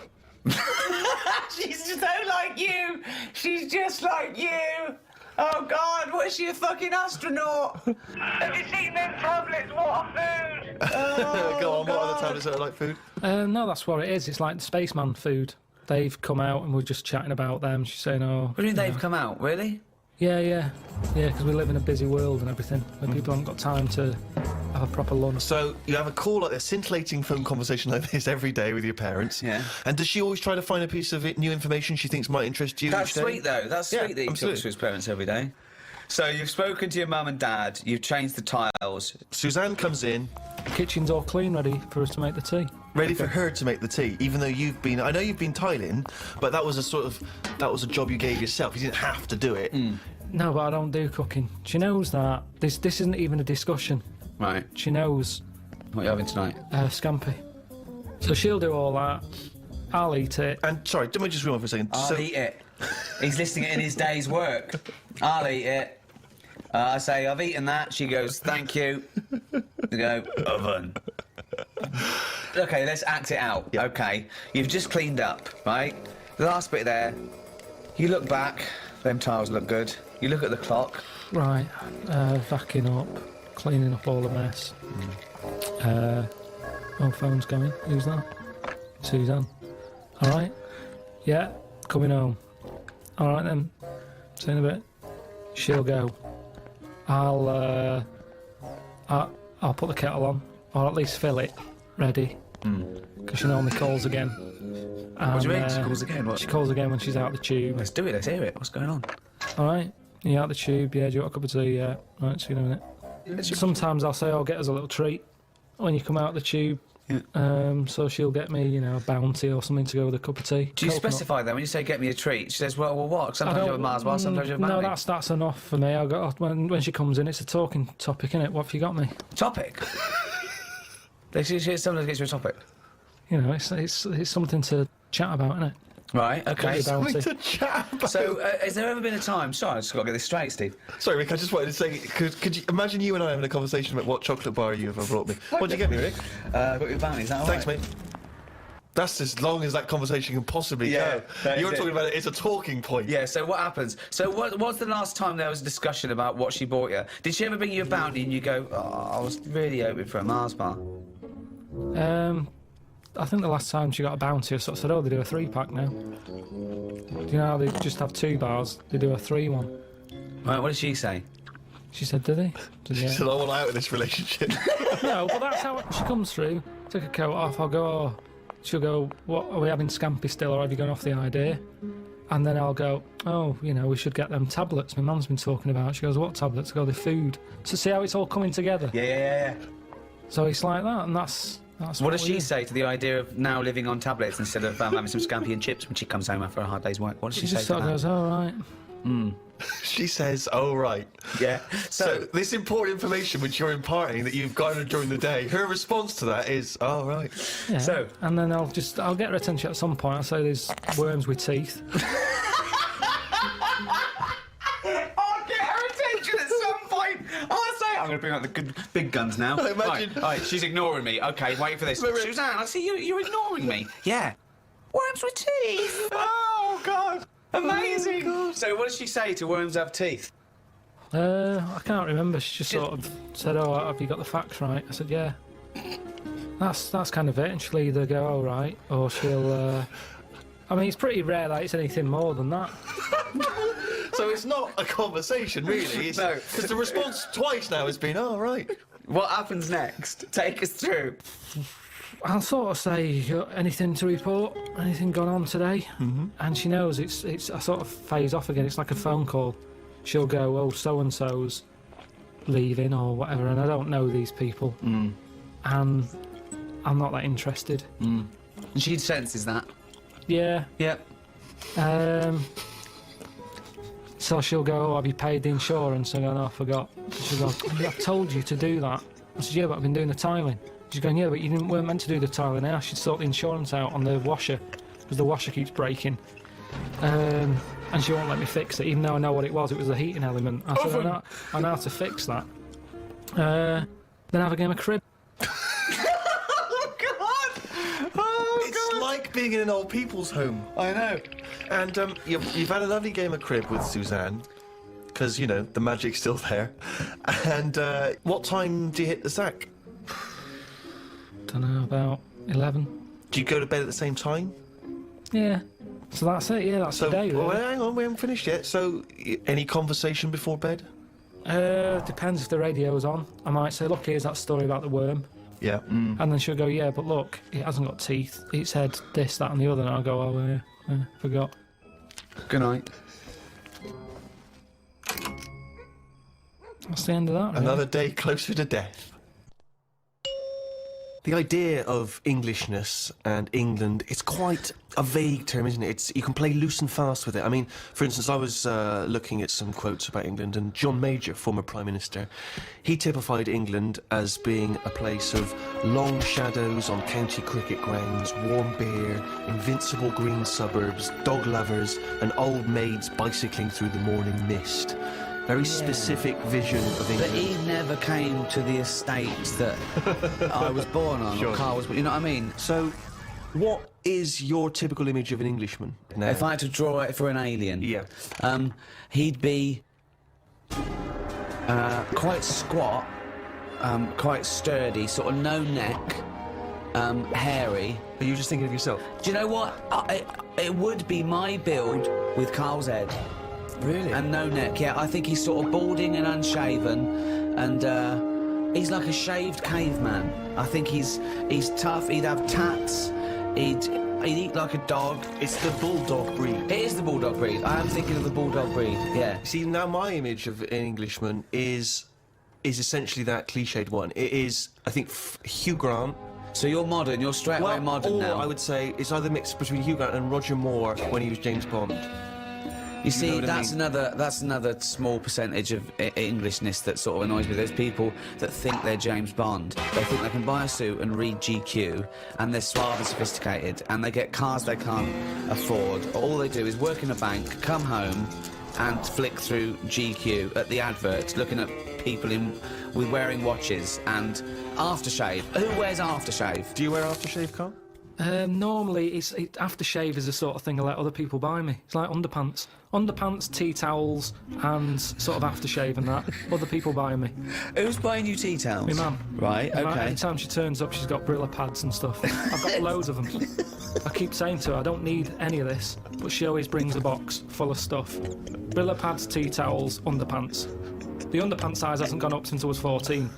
She's so like you. She's just like you. Oh, God, what is she, a fucking astronaut? Have you seen them tablets? What are food? Oh, Go on, God. what are the tablets that are like food? No, that's what it is. It's like the spaceman food. They've come out and we're just chatting about them. She's saying, oh... What do you mean they've come out? Really? Yeah, because we live in a busy world and everything, where people haven't got time to have a proper lunch. So you have a call, like a scintillating phone conversation like this every day with your parents. Yeah. And does she always try to find a piece of new information she thinks might interest you? That's each day? sweet, though. That's sweet that he talks to his parents every day. So you've spoken to your mum and dad, you've changed the tiles. Suzanne comes in. The kitchen's all clean, ready for us to make the tea. Ready for her to make the tea, even though you've been... I know you've been tiling, but that was a job you gave yourself. You didn't have to do it. No, but I don't do cooking. She knows that. This isn't even a discussion. Right. She knows. What are you having tonight? Scampi. So she'll do all that. I'll eat it. And, sorry, let me just rewind for a second. I'll eat it. He's listing it in his day's work. I'll eat it. I say, I've eaten that. She goes, thank you. You go, oven. OK, let's act it out. Yep. OK, you've just cleaned up, right? The last bit there. You look back. Them tiles look good. You look at the clock. Right. Vacuuming up. Cleaning up all the mess. Oh, phone's going. Who's that? Suzanne. All right. Yeah, coming home. All right then. See you in a bit. She'll go. I'll put the kettle on, or at least fill it, ready. Because she normally calls again. What do you mean? She calls again? What? She calls again when she's out the tube. Let's do it. Let's hear it. What's going on? All right. You out the tube? Yeah. Do you want a cup of tea? Yeah. Right. See you in a minute. Sometimes I'll say, "I'll get us a little treat when you come out the tube." Yeah. So she'll get me, you know, a bounty or something to go with a cup of tea. Do you specify that when you say get me a treat? She says, well, what? Sometimes you have a Mars bar, sometimes you have a bounty. No, that's enough for me. When she comes in, it's a talking topic, innit? What have you got me? Topic? She sometimes gets you a topic. You know, it's something to chat about, innit? Right, OK. Something to chat about. So, has there ever been a time... Sorry, I just got to get this straight, Steve. Sorry, Rick, I just wanted to say, could you imagine you and I having a conversation about what chocolate bar you ever brought me? What did you get me, Rick? I got you a bounty, is that all right? Thanks, mate. That's as long as that conversation can possibly go. You're talking about it's a talking point. Yeah, so what happens? So what's the last time there was a discussion about what she bought you? Did she ever bring you a bounty and you go, oh, I was really hoping for a Mars bar? I think the last time she got a bounty, I sort of said, oh, they do a 3-pack now. Do you know how they just have 2 bars? They do a 3 one. Right, what did she say? She said, did they? She said, I want out of this relationship. No, but that's how she comes through. Take her coat off, I'll go, oh. She'll go, what, are we having scampi still, or have you gone off the idea? And then I'll go, oh, you know, we should get them tablets my mum's been talking about. She goes, what tablets? I go, the food. So see how it's all coming together? Yeah. So it's like that, and that's what does she say to the idea of now living on tablets instead of having some scampi and chips when she comes home after a hard day's work? What does she say just to sort of that? goes, oh, right. She says, oh, right. Yeah. So this important information which you're imparting that you've garnered during the day, her response to that is, oh, right. Yeah. So, and then I'll get her attention at some point. I'll say there's worms with teeth. Oh, to bring out the good big guns now. Imagine... Right, she's ignoring me. Okay, wait for this. Suzanne, I see you're ignoring me. Yeah. Worms with teeth. Oh, God. Amazing. Oh, God. So what does she say to worms have teeth? I can't remember. She just sort of said, "Oh, have you got the facts right?" I said, "Yeah." That's kind of it. And she'll either go, "All right," or she'll. I mean, it's pretty rare that it's anything more than that. So it's not a conversation, really. No, because the response twice now has been, "Oh, right." What happens next? Take us through. I'll sort of say, "You got anything to report? Anything gone on today?" And she knows it's. I sort of phase off again. It's like a phone call. She'll go, "Oh, so and so's leaving or whatever," and I don't know these people, and I'm not that interested. And she senses that. Yeah. Yep. So she'll go, "Oh, have you paid the insurance?" I go, "No, I forgot." She'll go, "Yeah, I've told you to do that." I said, "Yeah, but I've been doing the tiling." She's going, "Yeah, but you weren't meant to do the tiling. I asked you to sort the insurance out on the washer because the washer keeps breaking." And she won't let me fix it, even though I know what it was. It was the heating element. I said, I know how to fix that. Then have a game of crib. Oh, God! It's like being in an old people's home. I know. And you've had a lovely game of crib with Suzanne, because, you know, the magic's still there. And what time do you hit the sack? Don't know, about 11. Do you go to bed at the same time? Yeah. So that's it, yeah, that's the day, really. Well, hang on, we haven't finished yet. So, any conversation before bed? Depends if the radio's on. I might say, "Look, here's that story about the worm." Yeah. And then she'll go, "Yeah, but look, it hasn't got teeth. It said this, that and the other." And I'll go, "Oh, yeah, forgot." Good night. That's the end of that, really. Another day closer to death. The idea of Englishness and England, it's quite a vague term, isn't it? You can play loose and fast with it. I mean, for instance, I was looking at some quotes about England, and John Major, former Prime Minister, he typified England as being a place of long shadows on county cricket grounds, warm beer, invincible green suburbs, dog lovers, and old maids bicycling through the morning mist. Very specific vision of England. But he never came to the estates that I was born on, or Karl was, you know what I mean? So, what is your typical image of an Englishman now? If I had to draw it for an alien, he'd be quite squat, quite sturdy, sort of no neck, hairy. Are you just thinking of yourself? Do you know what? It would be my build with Karl's head. Really? And no neck, yeah. I think he's sort of balding and unshaven, and he's like a shaved caveman. I think he's tough. He'd have tats. He'd eat like a dog. It's the bulldog breed. It is the bulldog breed. I am thinking of the bulldog breed. Yeah. See, now my image of an Englishman is essentially that cliched one. It is, I think, Hugh Grant. So you're modern. You're straight away modern now. I would say it's either mixed between Hugh Grant and Roger Moore when he was James Bond. You see, that's another small percentage of Englishness that sort of annoys me. There's people that think they're James Bond. They think they can buy a suit and read GQ, and they're suave and sophisticated, and they get cars they can't afford. All they do is work in a bank, come home, and flick through GQ at the adverts, looking at people with wearing watches and aftershave. Who wears aftershave? Do you wear aftershave, Karl? Normally, aftershave is the sort of thing I let other people buy me. It's like underpants. Underpants, tea towels, and sort of aftershave and that. Other people buy me. Who's buying you tea towels? My mum. Right, okay. Every time she turns up, she's got Brilla pads and stuff. I've got loads of them. I keep saying to her, I don't need any of this, but she always brings a box full of stuff. Brilla pads, tea towels, underpants. The underpants size hasn't gone up since I was 14.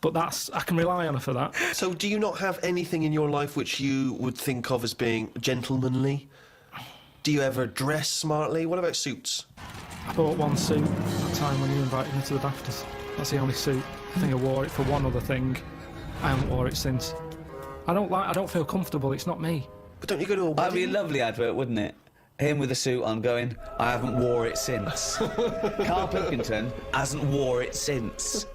But I can rely on her for that. So do you not have anything in your life which you would think of as being gentlemanly? Do you ever dress smartly? What about suits? I bought one suit at the time when you invited me to the BAFTAs. That's the only suit. I think I wore it for one other thing. I haven't wore it since. I don't feel comfortable, it's not me. But don't you go to a wedding? That'd be a lovely advert, wouldn't it? Him with a suit on going, I haven't wore it since. Karl Pilkington hasn't wore it since.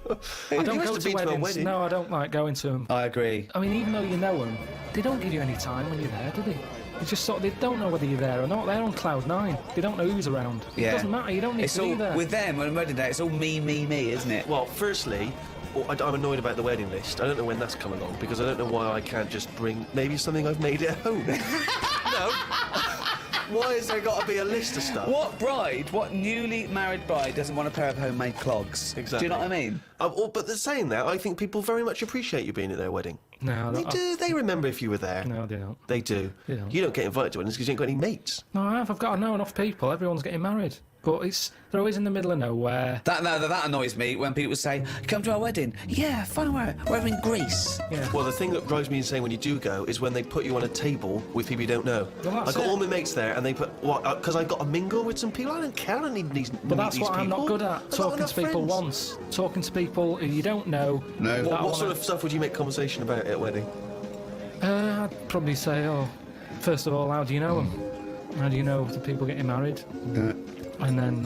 I don't go to weddings. No, I don't like going to them. I agree. I mean, even though you know them, they don't give you any time when you're there, do they? They just sort of, they don't know whether you're there or not. They're on cloud 9. They don't know who's around. Yeah. It doesn't matter. You don't need It's to all be there. with them on wedding day. It's all me, isn't it? Well, firstly, I'm annoyed about the wedding list. I don't know when that's come along because I don't know why I can't just bring maybe something I've made at home. No. Why has there got to be a list of stuff? What newly married bride doesn't want a pair of homemade clogs? Exactly. Do you know what I mean? But saying that, I think people very much appreciate you being at their wedding. No, They do. They remember if you were there. No, they don't. They do. They don't. You don't get invited to weddings because you ain't got any mates. No, I have. I've got to know enough people. Everyone's getting married. But they're always in the middle of nowhere. That annoys me when people say, "Come to our wedding." Yeah, fine. We're over in Greece. Yeah. Well, the thing that drives me insane when you do go is when they put you on a table with people you don't know. Well, that's I got it. all my mates there, and they put because I got to mingle with some people. I don't care. I don't need these. But that's these what I'm not people. good at. I've got Talking enough to people friends. once. Talking to people who you don't know. No. What sort of stuff would you make conversation about at a wedding? I'd probably say, first of all, how do you know them? How do you know the people getting married? Yeah. And then,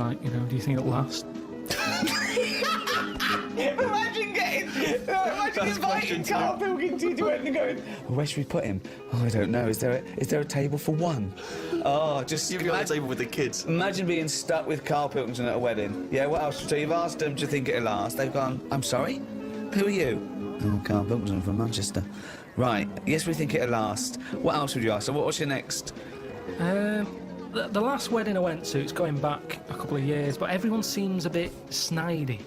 do you think it'll last? Imagine inviting Karl Pilkington to wedding and going, where should we put him? Oh, I don't know. Is there a table for one? Oh, just You'd be on the table with the kids. Imagine being stuck with Karl Pilkington at a wedding. Yeah, what else? So you've asked them, do you think it'll last? They've gone, I'm sorry? Who are you? Oh, Karl Pilkington from Manchester. Right, yes, we think it'll last. What else would you ask? So what's your next? The last wedding I went to, it's going back a couple of years, but everyone seems a bit snidey.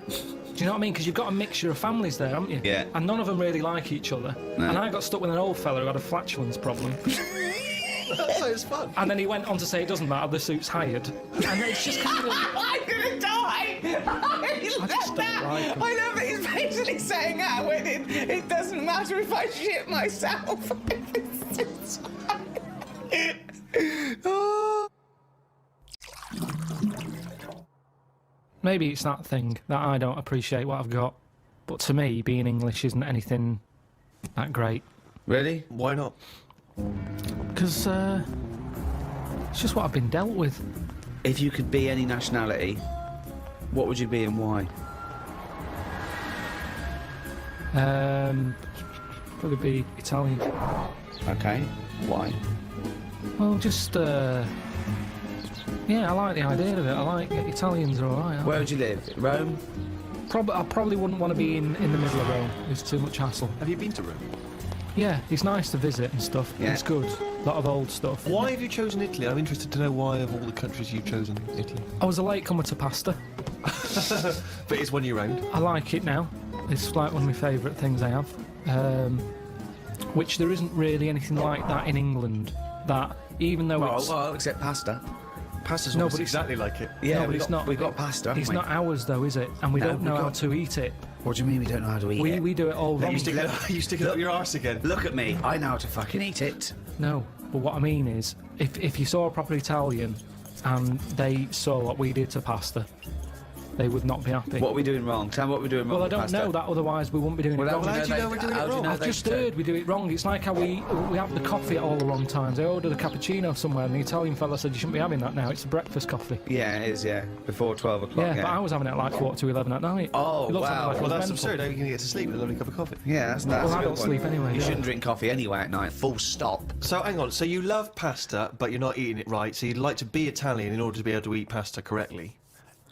Do you know what I mean? Because you've got a mixture of families there, haven't you? Yeah. And none of them really like each other. No. And I got stuck with an old fella who had a flatulence problem. That sounds fun. And then he went on to say it doesn't matter, the suit's hired. And it's just kind of... I'm gonna die! I just don't like him. I love that he's basically saying at a wedding, it doesn't matter if I shit myself. Maybe it's that thing that I don't appreciate what I've got. But to me, being English isn't anything that great. Really? Why not? Because it's just what I've been dealt with. If you could be any nationality, what would you be and why? Probably be Italian. Okay, why? Well, just yeah, I like the idea of it. I like Italians are alright. Where would you live? Rome? I probably wouldn't want to be in the middle of Rome. It's too much hassle. Have you been to Rome? Yeah, it's nice to visit and stuff. Yeah. It's good. A lot of old stuff. Why have you chosen Italy? I'm interested to know why of all the countries you've chosen Italy. I was a late comer to pasta. But it's one year round. I like it now. It's like one of my favourite things I have. Which there isn't really anything like that in England. That even though it's Well, except pasta. Pasta's No, almost but it's- exactly like it. Yeah, No, but we've it's got, not- we've got pasta, haven't it's we? not ours though, is it? And we No, don't know we've how got- to eat it. What do you mean we don't know how to eat it? We do it all wrong. You stick it up your arse again. Look at me, I know how to fucking eat it. No, but what I mean is, if you saw a proper Italian and they saw what we did to pasta, they would not be happy. What are we doing wrong? Tell me what we're doing wrong Well, I with don't pasta. know that, otherwise we wouldn't be doing Well, it how wrong. do How do you know we're doing it how do you wrong? know I've they just don't? heard we do it wrong. It's like how we have the coffee at all the wrong times. I ordered a cappuccino somewhere and the Italian fella said you shouldn't be having that now. It's a breakfast coffee. Yeah, it is, yeah. Before 12 o'clock, Yeah, yeah. but I was having it at like 4 to 11 at night. Oh, It looks wow. like it Well, was that's mental. absurd. How are you going to get to sleep with a lovely cup of coffee? Yeah, that's Well, a I good don't one. sleep anyway. You Yeah. shouldn't drink coffee anyway at night, full stop. So, hang on. So you love pasta, but you're not eating it right. So you'd like to be Italian in order to be able to eat pasta correctly,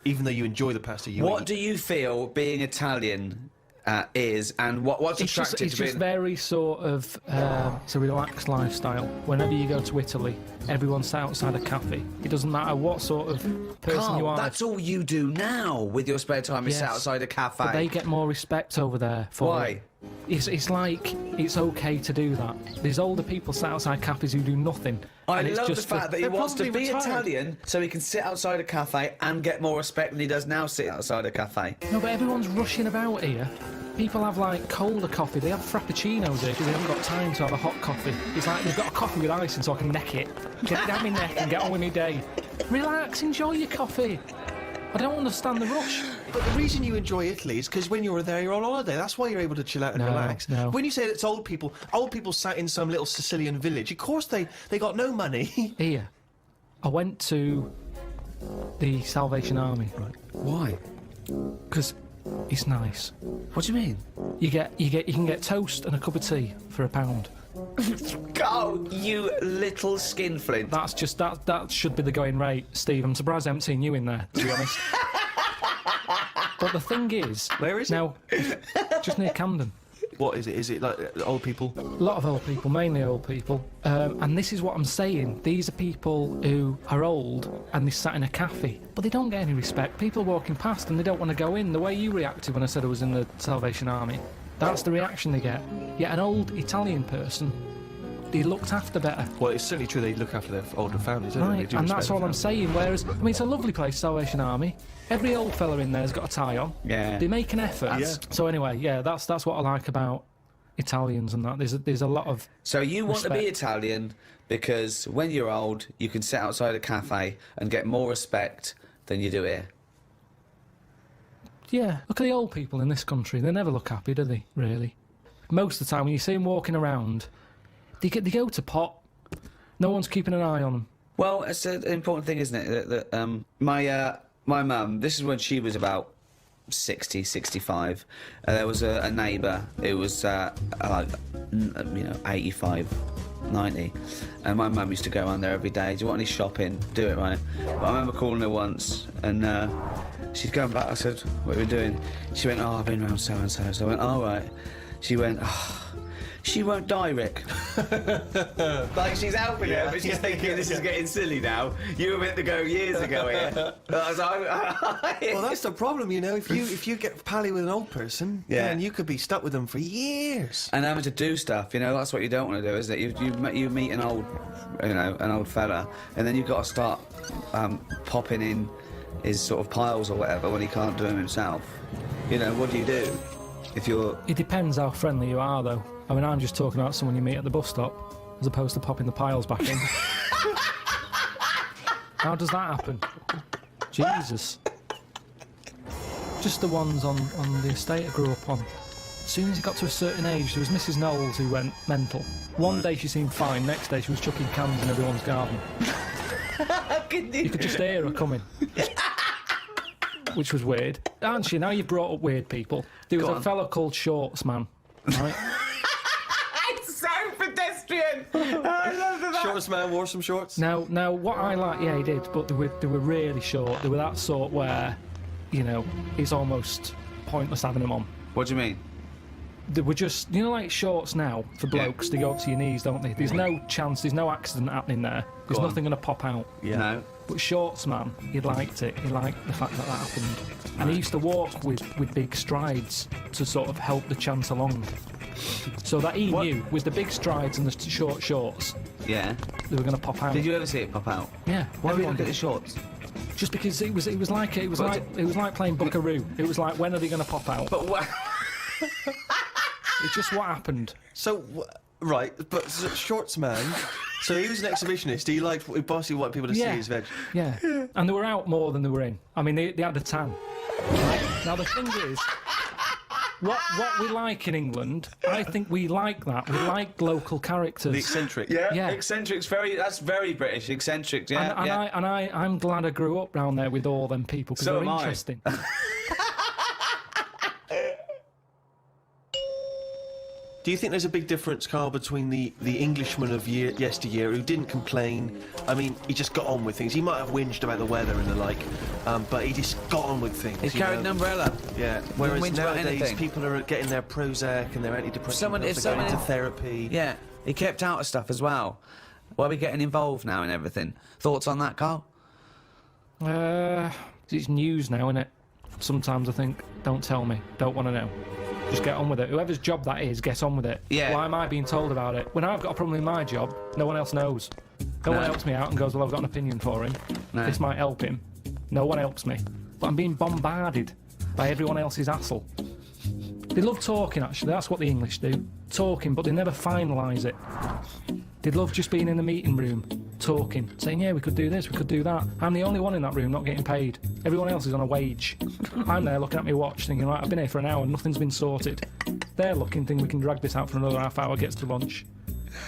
even though you enjoy the pasta you What eat. do you feel being Italian is, and what's It's just, attractive it's to just being... very sort of it's a relaxed lifestyle. Whenever you go to Italy, everyone's sat outside a cafe. It doesn't matter what sort of person Carl, you are. that's all you do now with your spare time is sit Yes, outside a cafe. But they get more respect over there. For Why? it. It's like it's okay to do that. There's older people sat outside cafes who do nothing. I and it's love the just fact that he they're wants to probably be retired. Italian so he can sit outside a cafe and get more respect than he does now sitting outside a cafe. No, but everyone's rushing about here. People have like colder coffee. They have frappuccinos here because they haven't got time to have a hot coffee. It's like they've got a coffee with ice in so I can neck it. Get it down my neck and get on with my day. Relax, enjoy your coffee. I don't understand the rush. But the reason you enjoy Italy is because when you're there, you're on holiday. That's why you're able to chill out and No, relax. no. When you say it's old people sat in some little Sicilian village. Of course they got no money. Here, I went to the Salvation Army, right? Why? Because It's nice. What do you mean? You can get toast and a cup of tea for £1. Go, you little skinflint. That's just that should be the going rate, Steve. I'm surprised I haven't seen you in there, to be honest. But the thing is, where is now, just near Camden. What is it? Is it like old people? A lot of old people, mainly old people. And this is what I'm saying. These are people who are old and they sat in a cafe, but they don't get any respect. People are walking past and they don't want to go in. The way you reacted when I said I was in the Salvation Army, that's the reaction they get. Yet an old Italian person, they looked after better. Well, it's certainly true they look after their older families, don't they? Right, and that's all I'm saying. Whereas, I mean, it's a lovely place, Salvation Army. Every old fella in there's got a tie on. Yeah. They make an effort. Yeah. So anyway, yeah, that's what I like about Italians and that. There's a lot of So you want to be respect. Italian because when you're old, you can sit outside a cafe and get more respect than you do here. Yeah, look at the old people in this country. They never look happy, do they, really? Most of the time, when you see them walking around, they go to pot. No one's keeping an eye on them. Well, it's an important thing, isn't it? That my mum, this is when she was about 60, 65. There was a neighbour who was, 85, 90. And my mum used to go around there every day. Do you want any shopping? Do it, right? But I remember calling her once, and she's going back. I said, what are we doing? She went, I've been around so-and-so. So I went, all right. She went, she won't die, Rick. Like she's helping her, but she's thinking this is getting silly now. You were meant to go years ago here. Well, that's the problem, you know. If you get pally with an old person, then you could be stuck with them for years. And having to do stuff, you know, that's what you don't want to do, is that you meet an old fella, and then you've got to start popping in his sort of piles or whatever when he can't do them himself. You know, what do you do if you're? It depends how friendly you are, though. I mean, I'm just talking about someone you meet at the bus stop, as opposed to popping the piles back in. How does that happen? Jesus. Just the ones on the estate I grew up on. As soon as he got to a certain age, there was Mrs. Knowles who went mental. One day she seemed fine, next day she was chucking cans in everyone's garden. You could just hear her coming. Which was weird. Aren't you? Now you've brought up weird people. There was a fella called Shorts Man, right? So pedestrian. I love that. Shortest man wore some shorts. Now, what I like, yeah, he did, but they were really short. They were that sort where, you know, it's almost pointless having them on. What do you mean? They were just, you know, like shorts now for blokes. They go up to your knees, don't they? There's no chance. There's no accident happening there. There's nothing going to pop out. Yeah. No. But Shorts Man, he liked it. He liked the fact that happened, and he used to walk with big strides to sort of help the chance along. So that he knew with the big strides and the short shorts, yeah, they were going to pop out. Did you ever see it pop out? Yeah. Why did you look at the shorts? Just because it was like playing Buckaroo. It was like, when are they going to pop out? But what? It's just what happened. So, right, but Shorts Man. So he was an exhibitionist. He basically wanted people to see his veg. Yeah. And they were out more than they were in. I mean, they had a tan. Right? Now the thing is, what we like in England, I think we like that. We like local characters. The eccentric. Yeah. Eccentric's that's very British. Eccentric. Yeah. I'm glad I grew up round there with all them people because they're interesting. Do you think there's a big difference, Karl, between the Englishman of yesteryear who didn't complain? I mean, he just got on with things. He might have whinged about the weather and the like, but he just got on with things. He carried an umbrella. Yeah. Whereas nowadays, people are getting their Prozac and their antidepressant pills, they're going to therapy. Yeah. He kept out of stuff as well. Why are we getting involved now in everything? Thoughts on that, Karl? It's news now, isn't it? Sometimes I think, don't tell me, don't want to know. Just get on with it. Whoever's job that is, get on with it. Yeah. Why am I being told about it? When I've got a problem in my job, no one else knows. No one helps me out and goes, well, I've got an opinion for him. No. This might help him. No one helps me. But I'm being bombarded by everyone else's hassle. They love talking, actually. That's what the English do. Talking, but they never finalise it. They love just being in the meeting room, talking, saying, yeah, we could do this, we could do that. I'm the only one in that room not getting paid. Everyone else is on a wage. I'm there looking at my watch thinking, right, I've been here for an hour and nothing's been sorted. They're looking, thinking we can drag this out for another half hour, gets to lunch.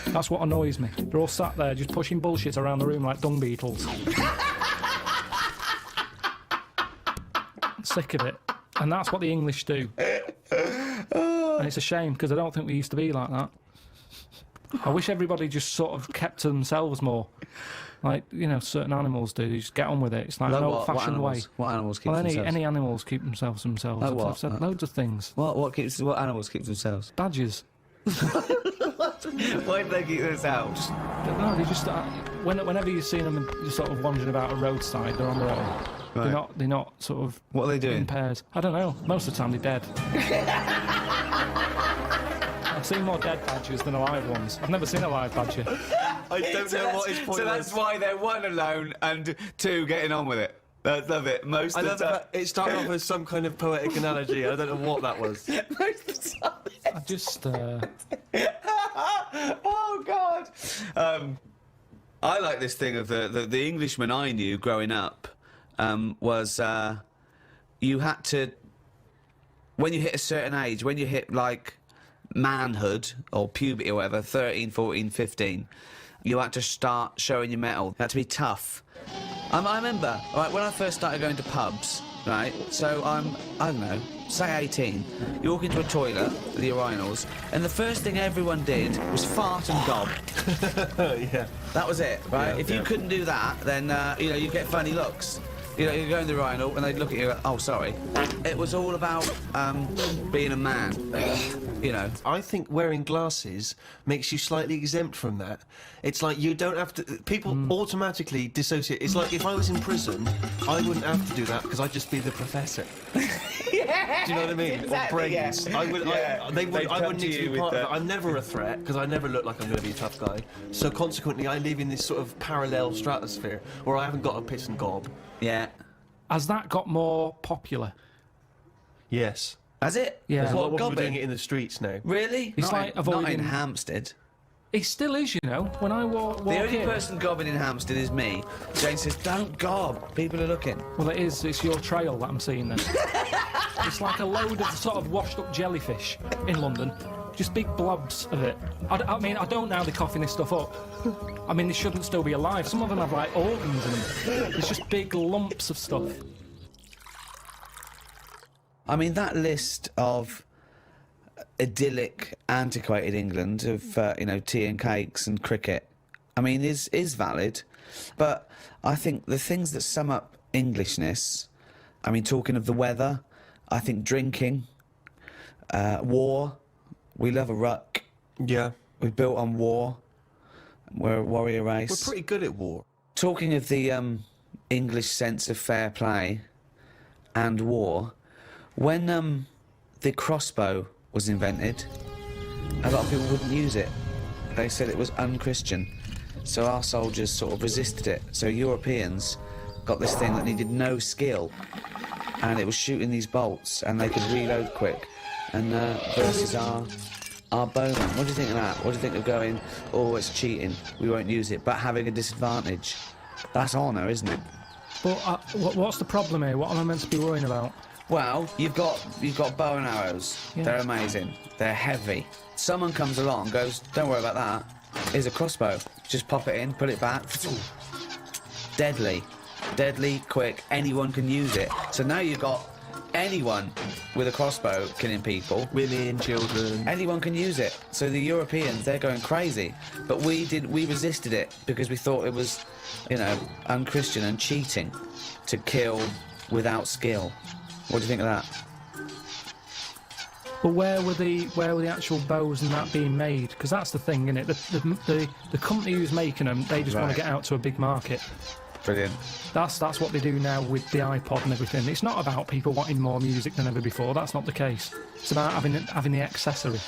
That's what annoys me. They're all sat there just pushing bullshit around the room like dung beetles. Sick of it. And that's what the English do. And it's a shame, because I don't think we used to be like that. I wish everybody just sort of kept to themselves more. Like, you know, certain animals do. You just get on with it. It's like an old-fashioned way. What animals keep themselves? Any animals keep themselves. Like what? I've said loads of things. What animals keep themselves? Badgers. Why do they keep themselves? No, they just whenever you've seen them just sort of wandering about a roadside, they're on their own. Right. They're not sort of. What are they doing? In pairs. I don't know. Most of the time they're dead. I've seen more dead badgers than alive ones. I've never seen a live badger. I don't know what his point So was. that's why they're one alone and two getting on with it. I love it. Most I of love the time. that it started off as some kind of poetic analogy. I don't know what that was. Most of the time. I just. Oh God. I like this thing of the Englishman I knew growing up was you had to, when you hit a certain age, when you hit like manhood or puberty or whatever, 13, 14, 15, you had to start showing your mettle. You had to be tough. I remember, right, when I first started going to pubs, right, so I don't know, say 18, you walk into a toilet with your urinals, and the first thing everyone did was fart and gob. Yeah. That was it, right? Yeah, if you couldn't do that, then, you know, you get funny looks. You know, you go in the urinal and they'd look at you, oh, sorry. It was all about being a man, you know. I think wearing glasses makes you slightly exempt from that. It's like you don't have to... People automatically dissociate. It's like if I was in prison, I wouldn't have to do that because I'd just be the professor. Yeah, do you know what I mean? Exactly, or brains. Yeah. I would. Yeah. I wouldn't need to be part of it. I'm never a threat because I never look like I'm going to be a tough guy. So consequently, I live in this sort of parallel stratosphere where I haven't got a piss and gob. Yeah. Has that got more popular? Yes. Has it? Yeah. There's a lot of people gobbing? doing it in the streets now. Really? It's like avoiding... Not in Hampstead. It still is, you know. When I walk The only in... person gobbing in Hampstead is me. Jane says, don't gob. People are looking. Well, it is. It's your trail that I'm seeing then. It's like a load of sort of washed-up jellyfish in London. Just big blobs of it. I mean, I don't know how they're coughing this stuff up. I mean, they shouldn't still be alive. Some of them have, like, organs in them. It's just big lumps of stuff. I mean, that list of idyllic, antiquated England of, you know, tea and cakes and cricket, I mean, is valid. But I think the things that sum up Englishness, I mean, talking of the weather, I think drinking, war, we love a ruck. Yeah. We're built on war. We're a warrior race. We're pretty good at war. Talking of the English sense of fair play and war, when the crossbow was invented, a lot of people wouldn't use it. They said it was unchristian. So our soldiers sort of resisted it. So Europeans got this thing that needed no skill, and it was shooting these bolts, and they could reload quick. And versus our bowmen. What do you think of that? What do you think of going, oh, it's cheating, we won't use it, but having a disadvantage? That's honour, isn't it? But what's the problem here? What am I meant to be worrying about? Well, you've got bow and arrows. Yeah. They're amazing. They're heavy. Someone comes along and goes, don't worry about that. Here's a crossbow. Just pop it in, put it back. Deadly. Deadly, quick. Anyone can use it. So now you've got anyone with a crossbow killing people. Women, children. Anyone can use it. So the Europeans, they're going crazy. But we resisted it because we thought it was, you know, unchristian and cheating to kill without skill. What do you think of that? But where were the actual bows and that being made? Because that's the thing, isn't it? The company who's making them, they just want to get out to a big market. Brilliant. That's what they do now with the iPod and everything. It's not about people wanting more music than ever before. That's not the case. It's about having the accessory.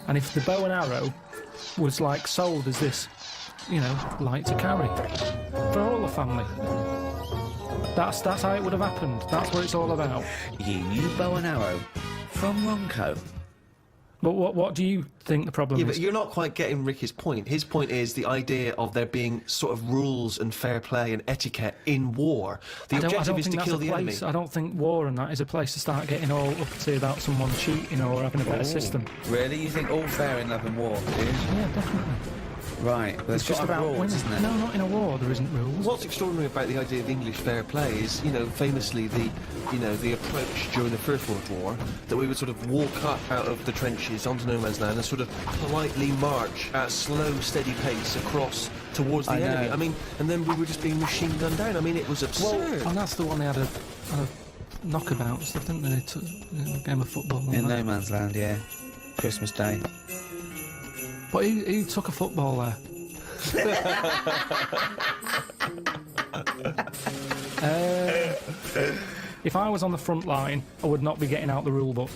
And if the bow and arrow was like sold as this, you know, light to carry for all the family, that's how it would have happened. That's what it's all about. You knew bow and arrow from Ronco. But what do you think the problem is? But you're not quite getting Ricky's point. His point is the idea of there being sort of rules and fair play and etiquette in war. The objective is to kill the enemy. I don't think war and that is a place to start getting all up to about someone cheating or having a better system. Really? You think all fair in love and war, do you? Yeah, definitely. Right, but It's just about winning. isn't it? No, not in a war. There isn't rules. What's extraordinary about the idea of English fair play is, famously the approach during the First World War, that we would sort of walk up out of the trenches onto no man's land and sort of politely march at a slow, steady pace across towards the enemy. I mean, and then we were just being machine gunned down. I mean, it was absurd. And that's the one they had a knockabout and stuff, didn't they? A game of football. In no man's land, yeah. Christmas Day. But who took a football there? If I was on the front line, I would not be getting out the rule book.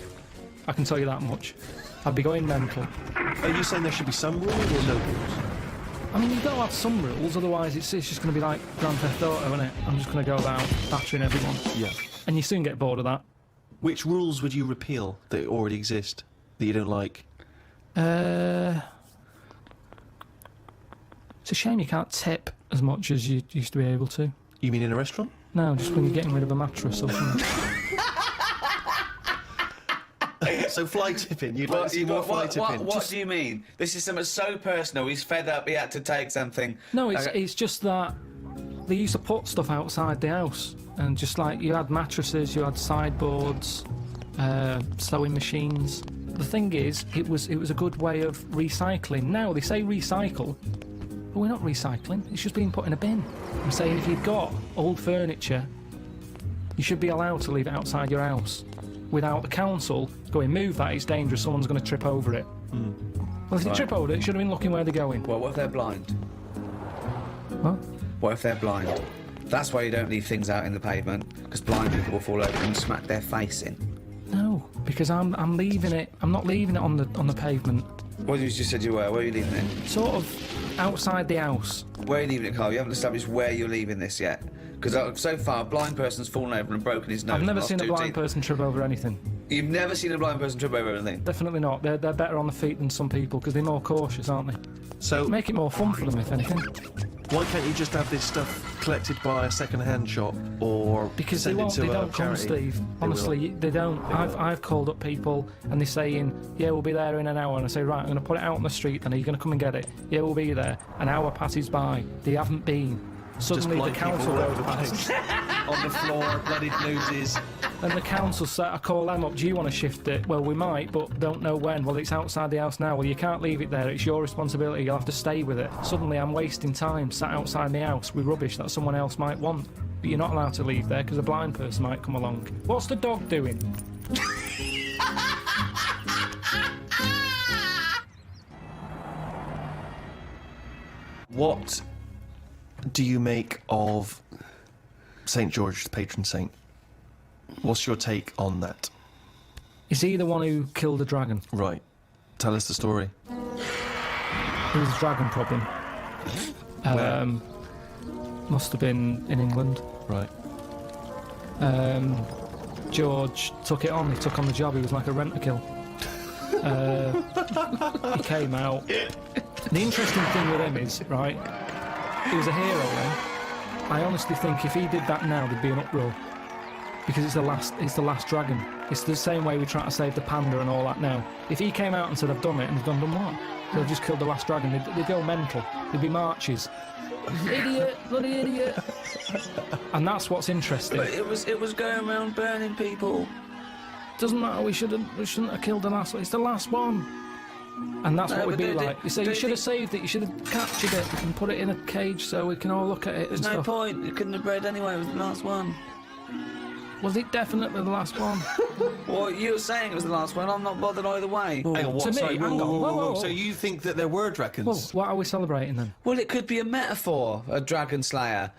I can tell you that much. I'd be going mental. Are you saying there should be some rules or no rules? I mean, you've got to have some rules, otherwise it's just going to be like Grand Theft Auto, isn't it? I'm just going to go about battering everyone. Yeah. And you soon get bored of that. Which rules would you repeal that already exist, that you don't like? It's a shame you can't tip as much as you used to be able to. You mean in a restaurant? No, just when you're getting rid of a mattress or something. So fly tipping, you'd like to see more fly tipping? What do you mean? This is something so personal, he's fed up, he had to take something. No, it's just that they used to put stuff outside the house, and just like you had mattresses, you had sideboards, sewing machines. The thing is, it was a good way of recycling. Now they say recycle, but we're not recycling. It's just being put in a bin. I'm saying if you've got old furniture, you should be allowed to leave it outside your house without the council going, move that, it's dangerous, someone's going to trip over it. Well, if they trip over it, should have been looking where they're going. Well, what if they're blind? What? What if they're blind? That's why you don't leave things out in the pavement, because blind people will fall over and smack their face in. No, because I'm leaving it. I'm not leaving it on the pavement. Well, you just said you were. Where are you leaving it? Sort of outside the house. Where are you leaving it, Carl? You haven't established where you're leaving this yet. Because so far, a blind person's fallen over and broken his nose. I've never seen a blind person trip over anything. You've never seen a blind person trip over anything? Definitely not. They're better on the feet than some people because they're more cautious, aren't they? So make it more fun for them, if anything. Why can't you just have this stuff collected by a second-hand shop or because send it to they a don't come, charity? Steve. Honestly, they don't. I've called up people and they're saying, yeah, we'll be there in an hour. And I say, right, I'm going to put it out on the street and are you going to come and get it? Yeah, we'll be there. An hour passes by. They haven't been. Suddenly the council goes past. On the floor, bloodied noses. And the council said, I call them up, do you want to shift it? Well, we might, but don't know when. Well, it's outside the house now. Well, you can't leave it there. It's your responsibility. You'll have to stay with it. Suddenly I'm wasting time sat outside the house with rubbish that someone else might want. But you're not allowed to leave there because a blind person might come along. What's the dog doing? What do you make of St. George, the patron saint? What's your take on that? Is he the one who killed the dragon? Right. Tell us the story. There was a dragon problem. Must have been in England. Right. George took it on. He took on the job. He was like a rent-a-kill. He came out. The interesting thing with him is, right, he was a hero then. I honestly think if he did that now, there'd be an uproar. Because it's the last dragon. It's the same way we try to save the panda and all that now. If he came out and said, I've done it, and he's done what? They've just killed the last dragon. They'd go mental. There'd be marches. Idiot, bloody idiot. And that's what's interesting. But it was going around burning people. Doesn't matter, we shouldn't have killed the last one. It's the last one. And that's what we'd be like. You say you should have saved it, you should have captured it and put it in a cage so we can all look at it. There's no point, it couldn't have bred anyway, it was the last one. Was it definitely the last one? Well, you're saying it was the last one, I'm not bothered either way. Hang on, what? To me, Sorry, hang on. Whoa. So you think that there were dragons? Well, what are we celebrating then? Well, it could be a metaphor, a dragon slayer.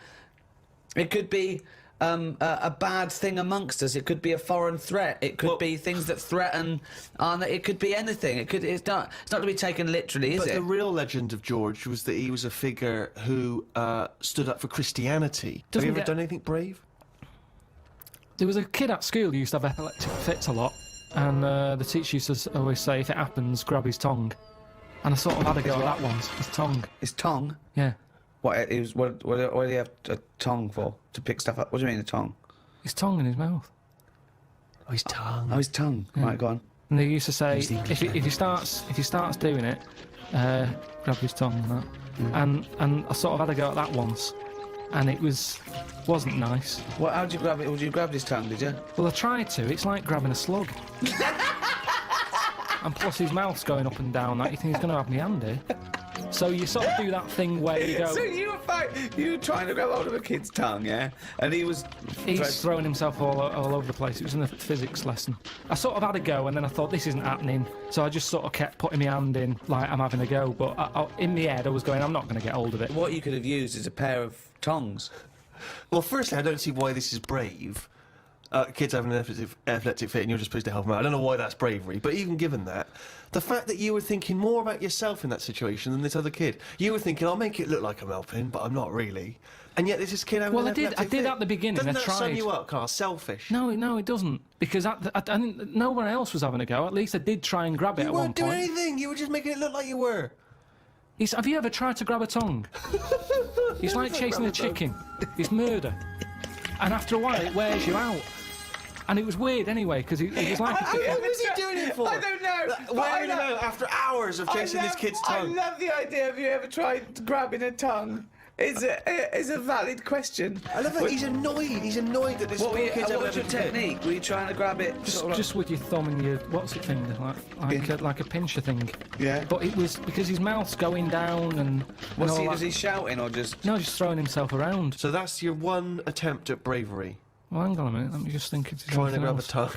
It could be a bad thing amongst us. It could be a foreign threat. It could be things that threaten. It could be anything. It's not to be taken literally, is it? But the real legend of George was that he was a figure who stood up for Christianity. Have you ever done anything brave? There was a kid at school who used to have epileptic fits a lot, and the teacher used to always say, if it happens, grab his tongue. And I sort of had a go at that once. His tongue. His tongue? Yeah. What do you have a tongue for? To pick stuff up? What do you mean, a tongue? His tongue in his mouth. Oh, his tongue. Oh, his tongue. Yeah. Right, go on. And they used to say, if he starts doing it, grab his tongue and that. And I sort of had a go at that once, and it wasn't nice. Well, how'd you grab it? Would you grab his tongue, did you? Well, I tried to. It's like grabbing a slug. And plus his mouth's going up and down, like you think he's going to have me hand here. So you sort of do that thing where you go... So you were trying to grab hold of a kid's tongue, yeah? And he's throwing himself all over the place. It was in the physics lesson. I sort of had a go, and then I thought, this isn't happening. So I just sort of kept putting my hand in, like I'm having a go. But in my head, I was going, I'm not going to get hold of it. What you could have used is a pair of tongs. Well, firstly, I don't see why this is brave. Kids having an epileptic fit and you're just supposed to help them out. I don't know why that's bravery, but even given that, the fact that you were thinking more about yourself in that situation than this other kid. You were thinking, I'll make it look like I'm helping, but I'm not really. And yet there's this kid having an epileptic fit. I did at the beginning. Doesn't that sum you up, Karl? Selfish. No, it doesn't. Because no one else was having a go. At least I did try and grab it at one point. You weren't doing anything. You were just making it look like you were. Have you ever tried to grab a tongue? It's like chasing a chicken. It's murder. And after a while, it wears you out. And it was weird anyway, because it was like... What was he doing it for? I don't know. Why do you know after hours of chasing this kid's tongue? I love the idea. Have you ever tried grabbing a tongue? It's a valid question. I love that he's annoyed. He's annoyed that this kid's having What's your technique? Were you trying to grab it? Just with your thumb and your... What's it finger? Like a pincher thing. Yeah. But it was because his mouth's going down and... Was he shouting or just... No, just throwing himself around. So that's your one attempt at bravery. Well, hang on a minute, let me just think. Trying to grab a tongue.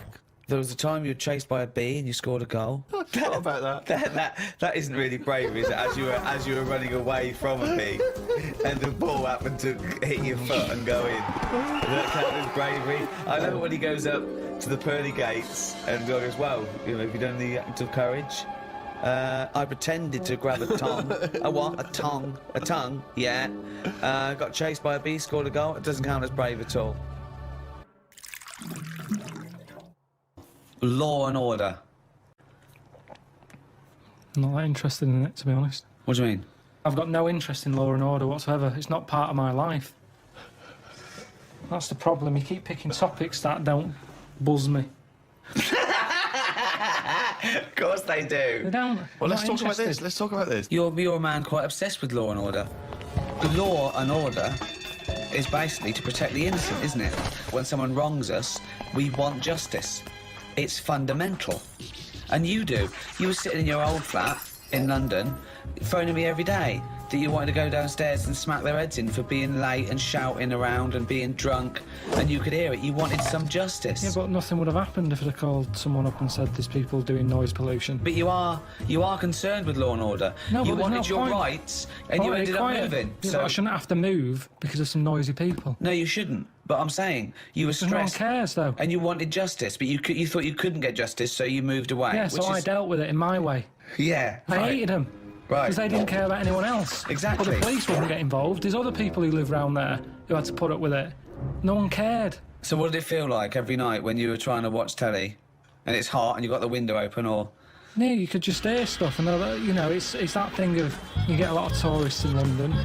There was a time you were chased by a bee and you scored a goal. I forgot about that. That isn't really bravery, is it? As you were running away from a bee, and the ball happened to hit your foot and go in. That count as bravery. I love it when he goes up to the pearly gates and goes, "Well, have you done the act of courage?" I pretended to grab a tongue. A what? A tongue. A tongue. Yeah. Got chased by a bee, scored a goal. It doesn't count as brave at all. Law and Order. I'm not that interested in it, to be honest. What do you mean? I've got no interest in Law and Order whatsoever. It's not part of my life. That's the problem. You keep picking topics that don't buzz me. Of course they do. They don't. Well, let's talk about this. Let's talk about this. You're a man quite obsessed with Law and Order. Law and Order is basically to protect the innocent, isn't it? When someone wrongs us, we want justice. It's fundamental. And you do. You were sitting in your old flat in London, phoning me every day that you wanted to go downstairs and smack their heads in for being late and shouting around and being drunk, and you could hear it. You wanted some justice. Yeah, but nothing would have happened if I'd have called someone up and said there's people doing noise pollution. But you are concerned with Law and Order. No, you but wanted your point. Rights, and you ended up moving. Yeah, so but I shouldn't have to move because of some noisy people. No, you shouldn't. But I'm saying you were stressed. No one cares, though. And you wanted justice, but you thought you couldn't get justice, so you moved away. Yeah, so I dealt with it in my way. Yeah. I hated them. Right. Because they didn't care about anyone else. Exactly. But the police wouldn't get involved. There's other people who live around there who had to put up with it. No one cared. So what did it feel like every night when you were trying to watch telly and it's hot and you've got the window open, or...? Yeah, you could just hear stuff, and it's that thing of you get a lot of tourists in London,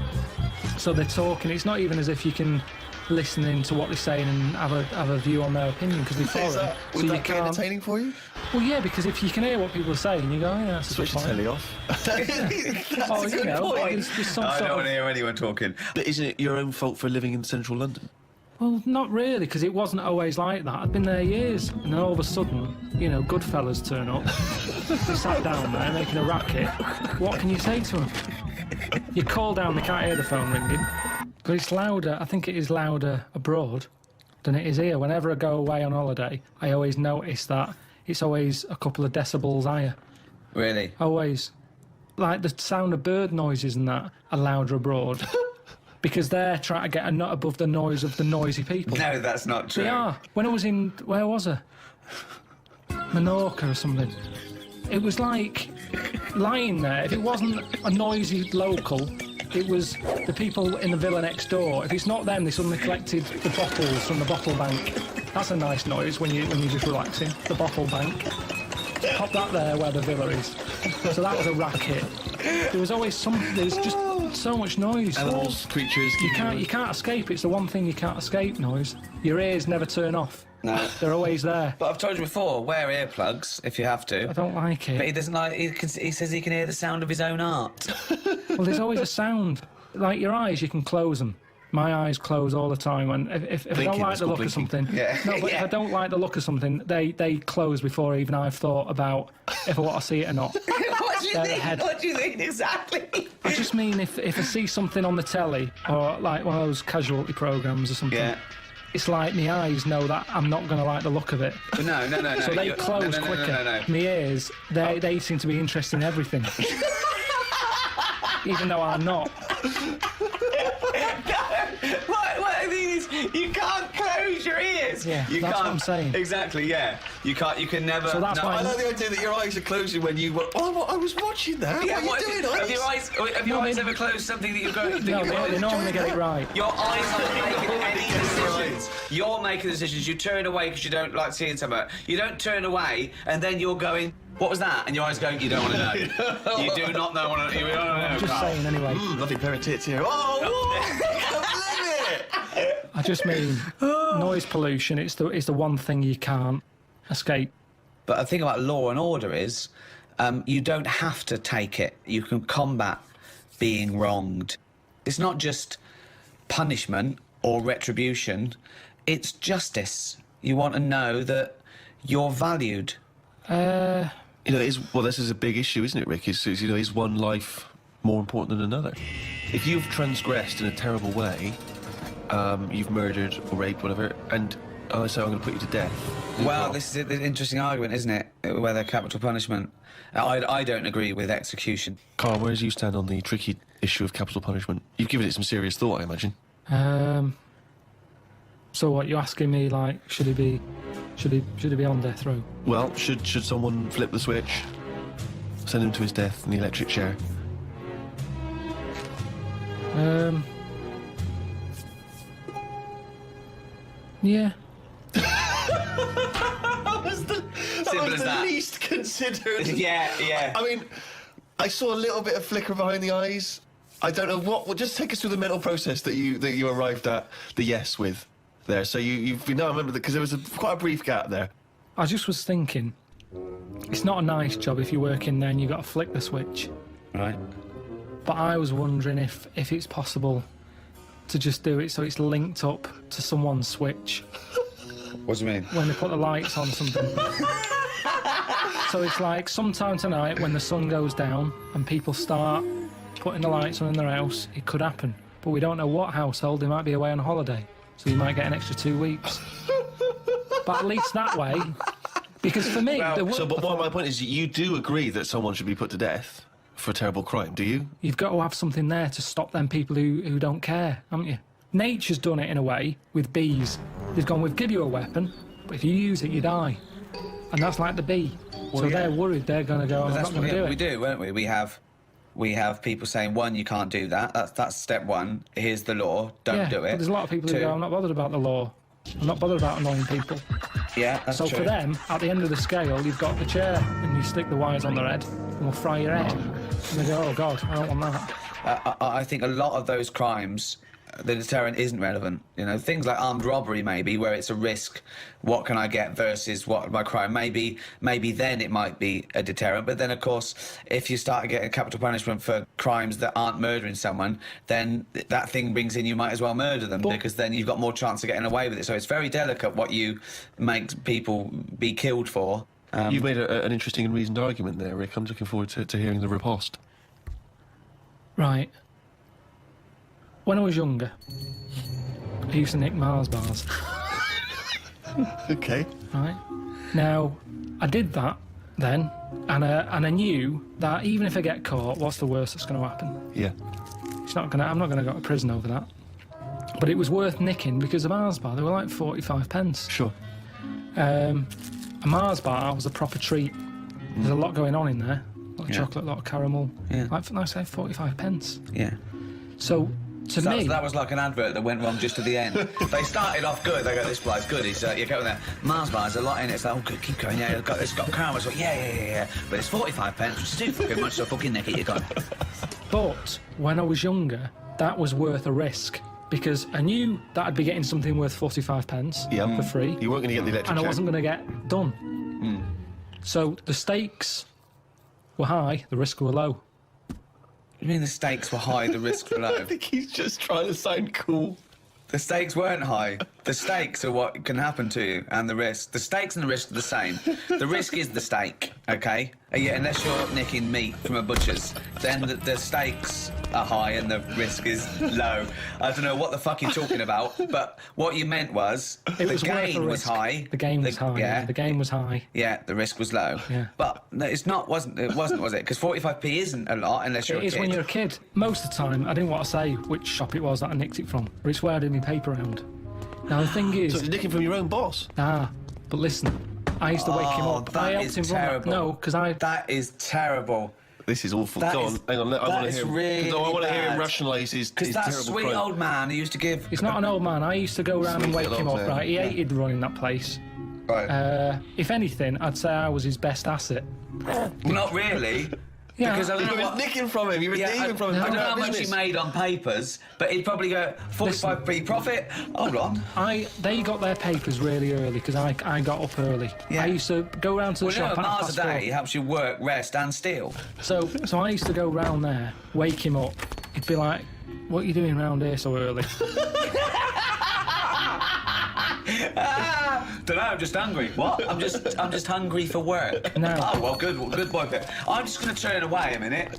so they're talking. It's not even as if you can listen in to what they're saying and have a view on their opinion because they're foreign. Would that be entertaining for you? Well, yeah, because if you can hear what people are saying, you go, oh, yeah, that's switch the telly off. That's a good point. I don't want to hear anyone talking. But isn't it your own fault for living in central London? Well, not really, because it wasn't always like that. I'd been there years, and then all of a sudden, Goodfellas turn up. They sat down there making a racket. What can you say to them? You call down, they can't hear the phone ringing. But it's louder, I think it is louder abroad than it is here. Whenever I go away on holiday, I always notice that it's always a couple of decibels higher. Really? Always. Like the sound of bird noises and that are louder abroad. Because they're trying to get a nut above the noise of the noisy people. No, that's not true. They are. When I was in... Where was I? Menorca or something. It was like lying there. If it wasn't a noisy local, it was the people in the villa next door. If it's not them, they suddenly collected the bottles from the bottle bank. That's a nice noise when you're just relaxing. The bottle bank. Pop that there where the villa is. So that was a racket. there was always there's just so much noise. Animals, creatures. You can't escape. It's the one thing you can't escape. Noise. Your ears never turn off. No. They're always there. But I've told you before, wear earplugs if you have to. I don't like it. But he doesn't like. He says he can hear the sound of his own art. Well, there's always a sound. Like your eyes, you can close them. My eyes close all the time, and if I don't like the look of something, if I don't like the look of something, they close before even I've thought about if I want to see it or not. What do you think? What do you think exactly? I just mean if I see something on the telly or like one of those casualty programmes or something, it's like my eyes know that I'm not going to like the look of it. No. So they close quicker. No. My ears, they seem to be interested in everything, even though I'm not. What I mean is, you can't close your ears. Yeah, you that's can't. what I'm saying. Exactly, yeah. You can't. You can never. So that's why I like the idea that your eyes are closing when you. Oh, I was watching that. Yeah, what are you doing? Have your eyes ever closed something that you're going? No, they normally get it right. Your eyes aren't making any decisions. You're making decisions. You turn away because you don't like seeing something. You don't turn away, and then you're going. What was that? And your eyes going. You don't want to know. You do not know. You don't know. I'm just saying anyway. Lovely pair of tits here. I just mean noise pollution. It's the one thing you can't escape. But the thing about law and order is, you don't have to take it. You can combat being wronged. It's not just punishment or retribution. It's justice. You want to know that you're valued. You know, this is a big issue, isn't it, Rick? Is one life more important than another? If you've transgressed in a terrible way, you've murdered or raped, whatever, and I say I'm going to put you to death. Well, this is an interesting argument, isn't it? Whether capital punishment. I don't agree with execution. Karl, where do you stand on the tricky issue of capital punishment? You've given it some serious thought, I imagine. So what, you're asking me, like, should he be on death row? Well, should someone flip the switch, send him to his death in the electric chair? Yeah. That was the least considered. Yeah. I mean, I saw a little bit of flicker behind the eyes. I don't know what. Well, just take us through the mental process that you arrived at the yes with there. So you've been. No, I remember that because there was quite a brief gap there. I just was thinking, it's not a nice job if you work in there and you've got to flick the switch. Right. But I was wondering if it's possible to just do it so it's linked up to someone's switch. What do you mean? When they put the lights on something. So it's like sometime tonight when the sun goes down and people start putting the lights on in their house, it could happen. But we don't know what household. They might be away on holiday, so you might get an extra 2 weeks. But at least that way, because for me... But my point is, you do agree that someone should be put to death for a terrible crime, do you? You've got to have something there to stop them people who don't care, haven't you? Nature's done it in a way with bees. They've gone, we'll give you a weapon, but if you use it, you die. And that's like the bee. Well, so they're worried they're going to go, I'm not going to do it. We do, won't we? We have people saying, one, you can't do that. That's step one. Here's the law. Don't do it. But there's a lot of people who go, I'm not bothered about the law. I'm not bothered about annoying people. Yeah, that's true. So for them, at the end of the scale, you've got the chair and you stick the wires on their head and we'll fry your head. And they go, oh, God, I don't want that. I think a lot of those crimes, the deterrent isn't relevant. You know, things like armed robbery, maybe, where it's a risk. What can I get versus what my crime? Maybe then it might be a deterrent. But then, of course, if you start getting capital punishment for crimes that aren't murdering someone, then that thing brings in you might as well murder them because then you've got more chance of getting away with it. So it's very delicate what you make people be killed for. You've made an interesting and reasoned argument there, Rick. I'm looking forward to hearing the riposte. Right. When I was younger, I used to nick Mars bars. Okay. Right. Now, I did that then, and I knew that even if I get caught, what's the worst that's going to happen? Yeah. I'm not going to go to prison over that. But it was worth nicking because a Mars bar, they were like 45 pence. Sure. A Mars bar was a proper treat. There's a lot going on in there. A lot of chocolate, a lot of caramel. Yeah. Like I say, 45 pence. Yeah. So To So me, that was like an advert that went wrong just at the end. They started off good. They go, this guy's good. He's you go there. Mars bars, a lot in it. It's like, oh, good, keep going. Yeah, it's got caramel. It's like, yeah. But it's 45 pence, which is too fucking much. So fucking nick it, you got. but when I was younger, that was worth a risk because I knew that I'd be getting something worth 45 pence for free. You weren't going to get the electric and I chair. wasn't going to get done. So the stakes were high, the risk were low. You mean the stakes were high, the risks were low? I think he's just trying to sound cool. The stakes weren't high. The stakes are what can happen to you, and the risk. The stakes and the risk are the same. The risk is the stake, okay? Yeah, unless you're nicking meat from a butcher's, then the stakes are high and the risk is low. I don't know what the fuck you're talking about, but what you meant was the gain was high. The game was high. Yeah, the game was high. Yeah, the risk was low. Yeah. But no, it wasn't, was it? Because 45p isn't a lot unless you're a kid. It is when you're a kid. Most of the time, I didn't want to say which shop it was that I nicked it from, but it's where I did my paper round. Now the thing is, So you're nicking from your own boss? but listen, I used to wake him up. That I helped is him terrible. run. No, because I. That is terrible. This is awful. That Go is- on, hang on. I that want to is hear him. really I want to hear him bad. rationalise his Because that terrible sweet crime. old man who used to give... He's not an old man. I used to go around and Sweet wake him old up, man. right? He hated running that place. Right. If anything, I'd say I was his best asset. Not really. Yeah. Because I don't You know were what... nicking from him. You were thieving from him. I don't know how much he Business. made on papers, but he'd probably go 45p profit. Hold on. They got their papers really early because I got up early. Yeah. I used to go round to the Well, you know, shop at miles a 4:30. day helps you work, rest, and steal. So I used to go round there, wake him up. He'd be like, "What are you doing round here so early?" Don't know. I'm just hungry. What? I'm just hungry for work. No. Oh well, good boy. Pip. I'm just going to turn away a minute.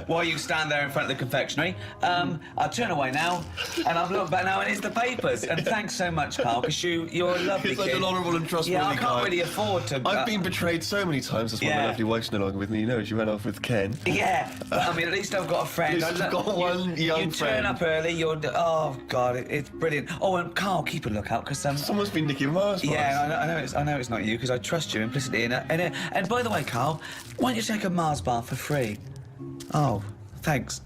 While you stand there in front of the confectionery. I'll turn away now, and I've looked back now, and it's the papers. And thanks so much, Karl, because you're a lovely He's like kid. an honourable and trustworthy Yeah, I can't guy. really afford to. I've been betrayed so many times. That's why my Yeah. lovely wife's no longer with me. You know, she went off with Ken. Yeah, but I mean, at least I've got a friend. At least you've got one young You turn friend. up early. Oh God, it's brilliant. Oh, and Karl, keep a lookout because Someone's been nicking Mars bars. Yeah, I know it's not you because I trust you implicitly. And by the way, Karl, why don't you take a Mars bar for free? Oh, thanks.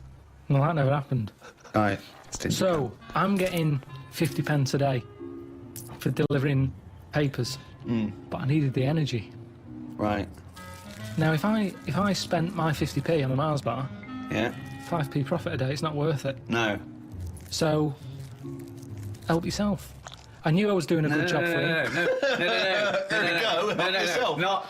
Well, that never happened. All right. So I'm getting 50 pence a day for delivering papers, but I needed the energy. Right. Now, if I spent my 50p on a Mars bar, Yeah. 5p profit a day, it's not worth it. No. So, help yourself. I knew I was doing a good job for you.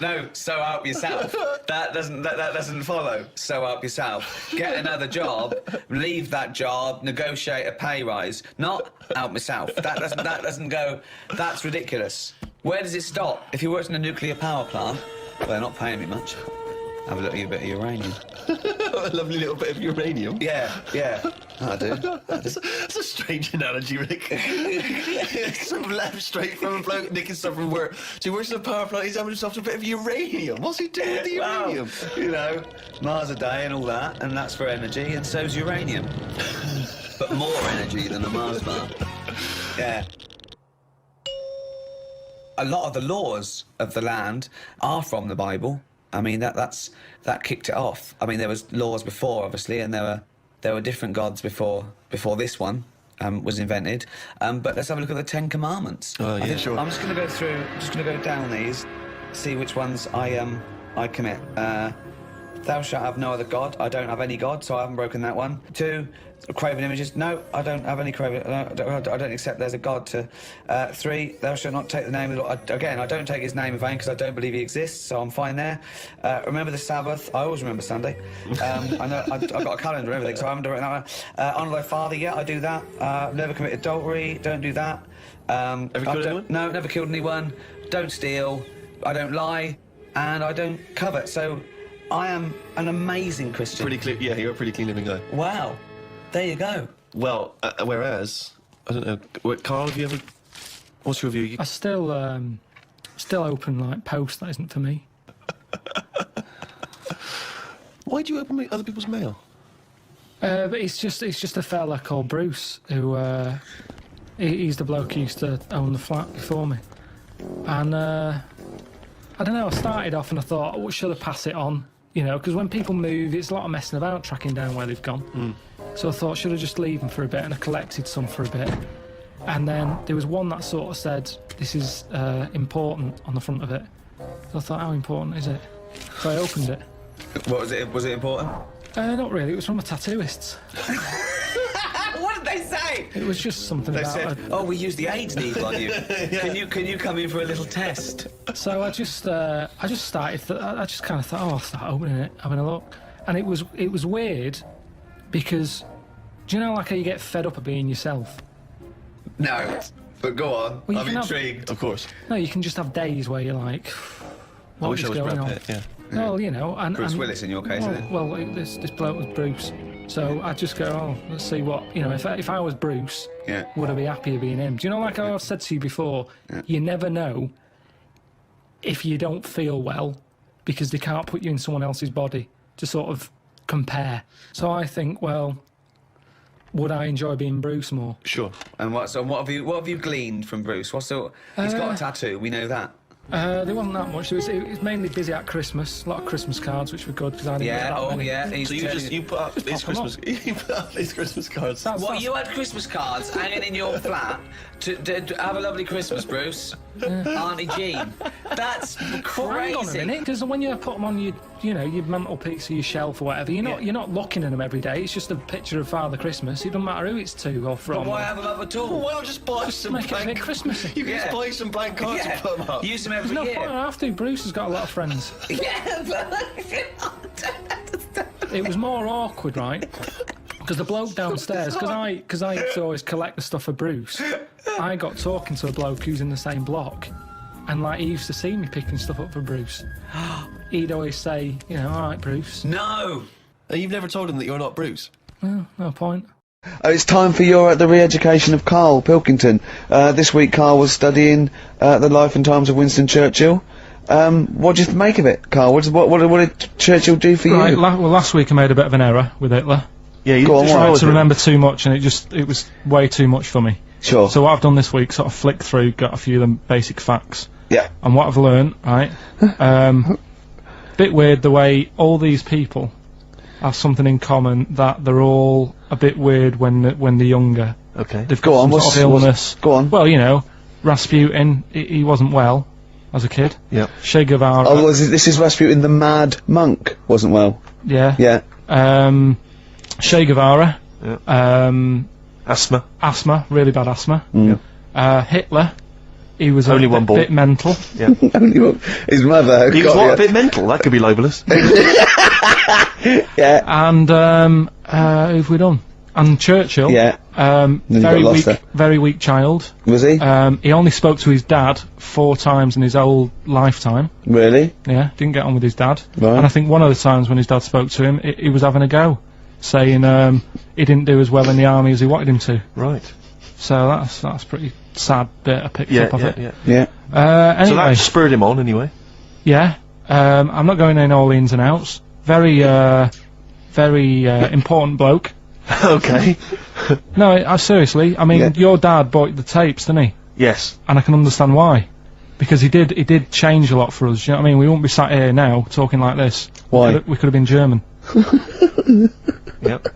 No, so help yourself. That doesn't follow. So help yourself. Get another job, leave that job, negotiate a pay rise. Not help myself. That doesn't go. That's ridiculous. Where does it stop? If you worked in a nuclear power plant, well, they're not paying me much. Have a little bit of uranium. A lovely little bit of uranium. Yeah. I do. That's a strange analogy, Rick. Sort of left straight from a bloke nicking stuff from work. So he works in a power plant, he's having himself a bit of uranium. What's he doing with the uranium? Well, you know, Mars a day and all that, and that's for energy, and so's uranium. But more energy than a Mars bar. Yeah. A lot of the laws of the land are from the Bible. I mean, that kicked it off. I mean, there was laws before, obviously, and there were different gods before this one was invented. But let's have a look at the Ten Commandments. Oh, yeah, sure. I'm just going to go through. Just going to go down these, see which ones I commit. Thou shalt have no other god. I don't have any god, so I haven't broken that one. 2, craven images. No, I don't have any craven. I don't accept there's a god. 3, thou shalt not take the name of the Lord. Again, I don't take his name in vain because I don't believe he exists, so I'm fine there. Remember the Sabbath. I always remember Sunday. I know I've got a calendar and everything, so I haven't done that one. Honour thy father. Yeah, I do that. Never commit adultery. Don't do that. Ever killed anyone? No, never killed anyone. Don't steal. I don't lie, and I don't covet. So I am an amazing Christian. Pretty clean. Yeah, you're a pretty clean living guy. Wow. There you go. Well, whereas, I don't know, Karl, have you ever... What's your view? I still open like post that isn't for me. Why do you open other people's mail? But it's just a fella called Bruce who he's the bloke who used to own the flat before me, and I don't know. I started off and I thought, should I pass it on? you know, because when people move, it's a lot of messing about tracking down where they've gone. So I thought, should I just leave them for a bit? And I collected some for a bit. And then there was one that sort of said, this is important on the front of it. So I thought, how important is it? So I opened it. What was it? Was it important? Not really, it was from a tattooist. What did they say? It was just something They about... said, oh, we used the AIDS needle on you. Can you come in for a little test? So I just started, I just kind of thought, oh, I'll start opening it, having a look. And it was weird, because, do you know like how you get fed up of being yourself? No, but go on. Well, I'm intrigued. Of course. No, you can just have days where you're like, I wish I was Brad Pitt, yeah. Well, you know, and Bruce Willis in your case, well, isn't it? Well, this bloke was Bruce, so I just go, oh, let's see what, you know, if I was Bruce, would I be happier being him? Do you know, like I've said to you before, you never know if you don't feel well because they can't put you in someone else's body to sort of compare. So I think, well, would I enjoy being Bruce more? Sure. And what have you gleaned from Bruce? He's got a tattoo. We know that. There wasn't that much. It was mainly busy at Christmas. A lot of Christmas cards, which were good because I didn't get that many. So you put up these Christmas cards. You had Christmas cards hanging in your flat to have a lovely Christmas, Bruce. Auntie Jean. That's crazy. Well, hang on a minute, because when you put them on your mantelpiece or your shelf or whatever, you're not looking at them every day. It's just a picture of Father Christmas. It doesn't matter who it's to or from. But why have them up at all? Well, why not just buy some make blank... it a bit Christmassy. You can just buy some blank cards and put them up. Use them every There's no year. point I have to. Bruce has got a lot of friends. It was more awkward, right? Because the bloke downstairs, because I used to always collect the stuff for Bruce, I got talking to a bloke who's in the same block, and like he used to see me picking stuff up for Bruce. He'd always say, you know, all right, Bruce. No! You've never told him that you're not Bruce? Well, no point. It's time for the re-education of Karl Pilkington. This week Karl was studying the life and times of Winston Churchill. What do you make of it, Karl? What did Churchill do for you? Well, last week I made a bit of an error with Hitler. Yeah, you tried to remember too much, and it was way too much for me. Sure. So what I've done this week, sort of flicked through, got a few of them basic facts. Yeah. And what I've learned, right? Bit weird the way all these people have something in common, that they're all a bit weird when they're younger. Okay. They've got some sort of illness. Go on. Well, you know, Rasputin, he wasn't well as a kid. Yeah. Che Guevara. Oh, this is Rasputin, the mad monk, wasn't well. Yeah. Yeah. Che Guevara. Yeah. Asthma, really bad asthma. Hitler, he was only a bit mental. Yeah. Only one. His mother. He was a bit mental. That could be libelous. Yeah. And who've we done? And Churchill. Yeah. Very weak child. Was he? He only spoke to his dad 4 times in his whole lifetime. Really? Yeah. Didn't get on with his dad. Right. And I think one of the times when his dad spoke to him, he was having a go, saying he didn't do as well in the army as he wanted him to. Right. So that's pretty sad bit I picked up of it. Yeah. Anyway. So that spurred him on, anyway. Yeah. I'm not going in all the ins and outs. Very important bloke. Okay. No, seriously. I mean, your dad bought the tapes, didn't he? Yes. And I can understand why. Because he did change a lot for us. You know what I mean? We wouldn't be sat here now talking like this. Why? We could have been German. Yep.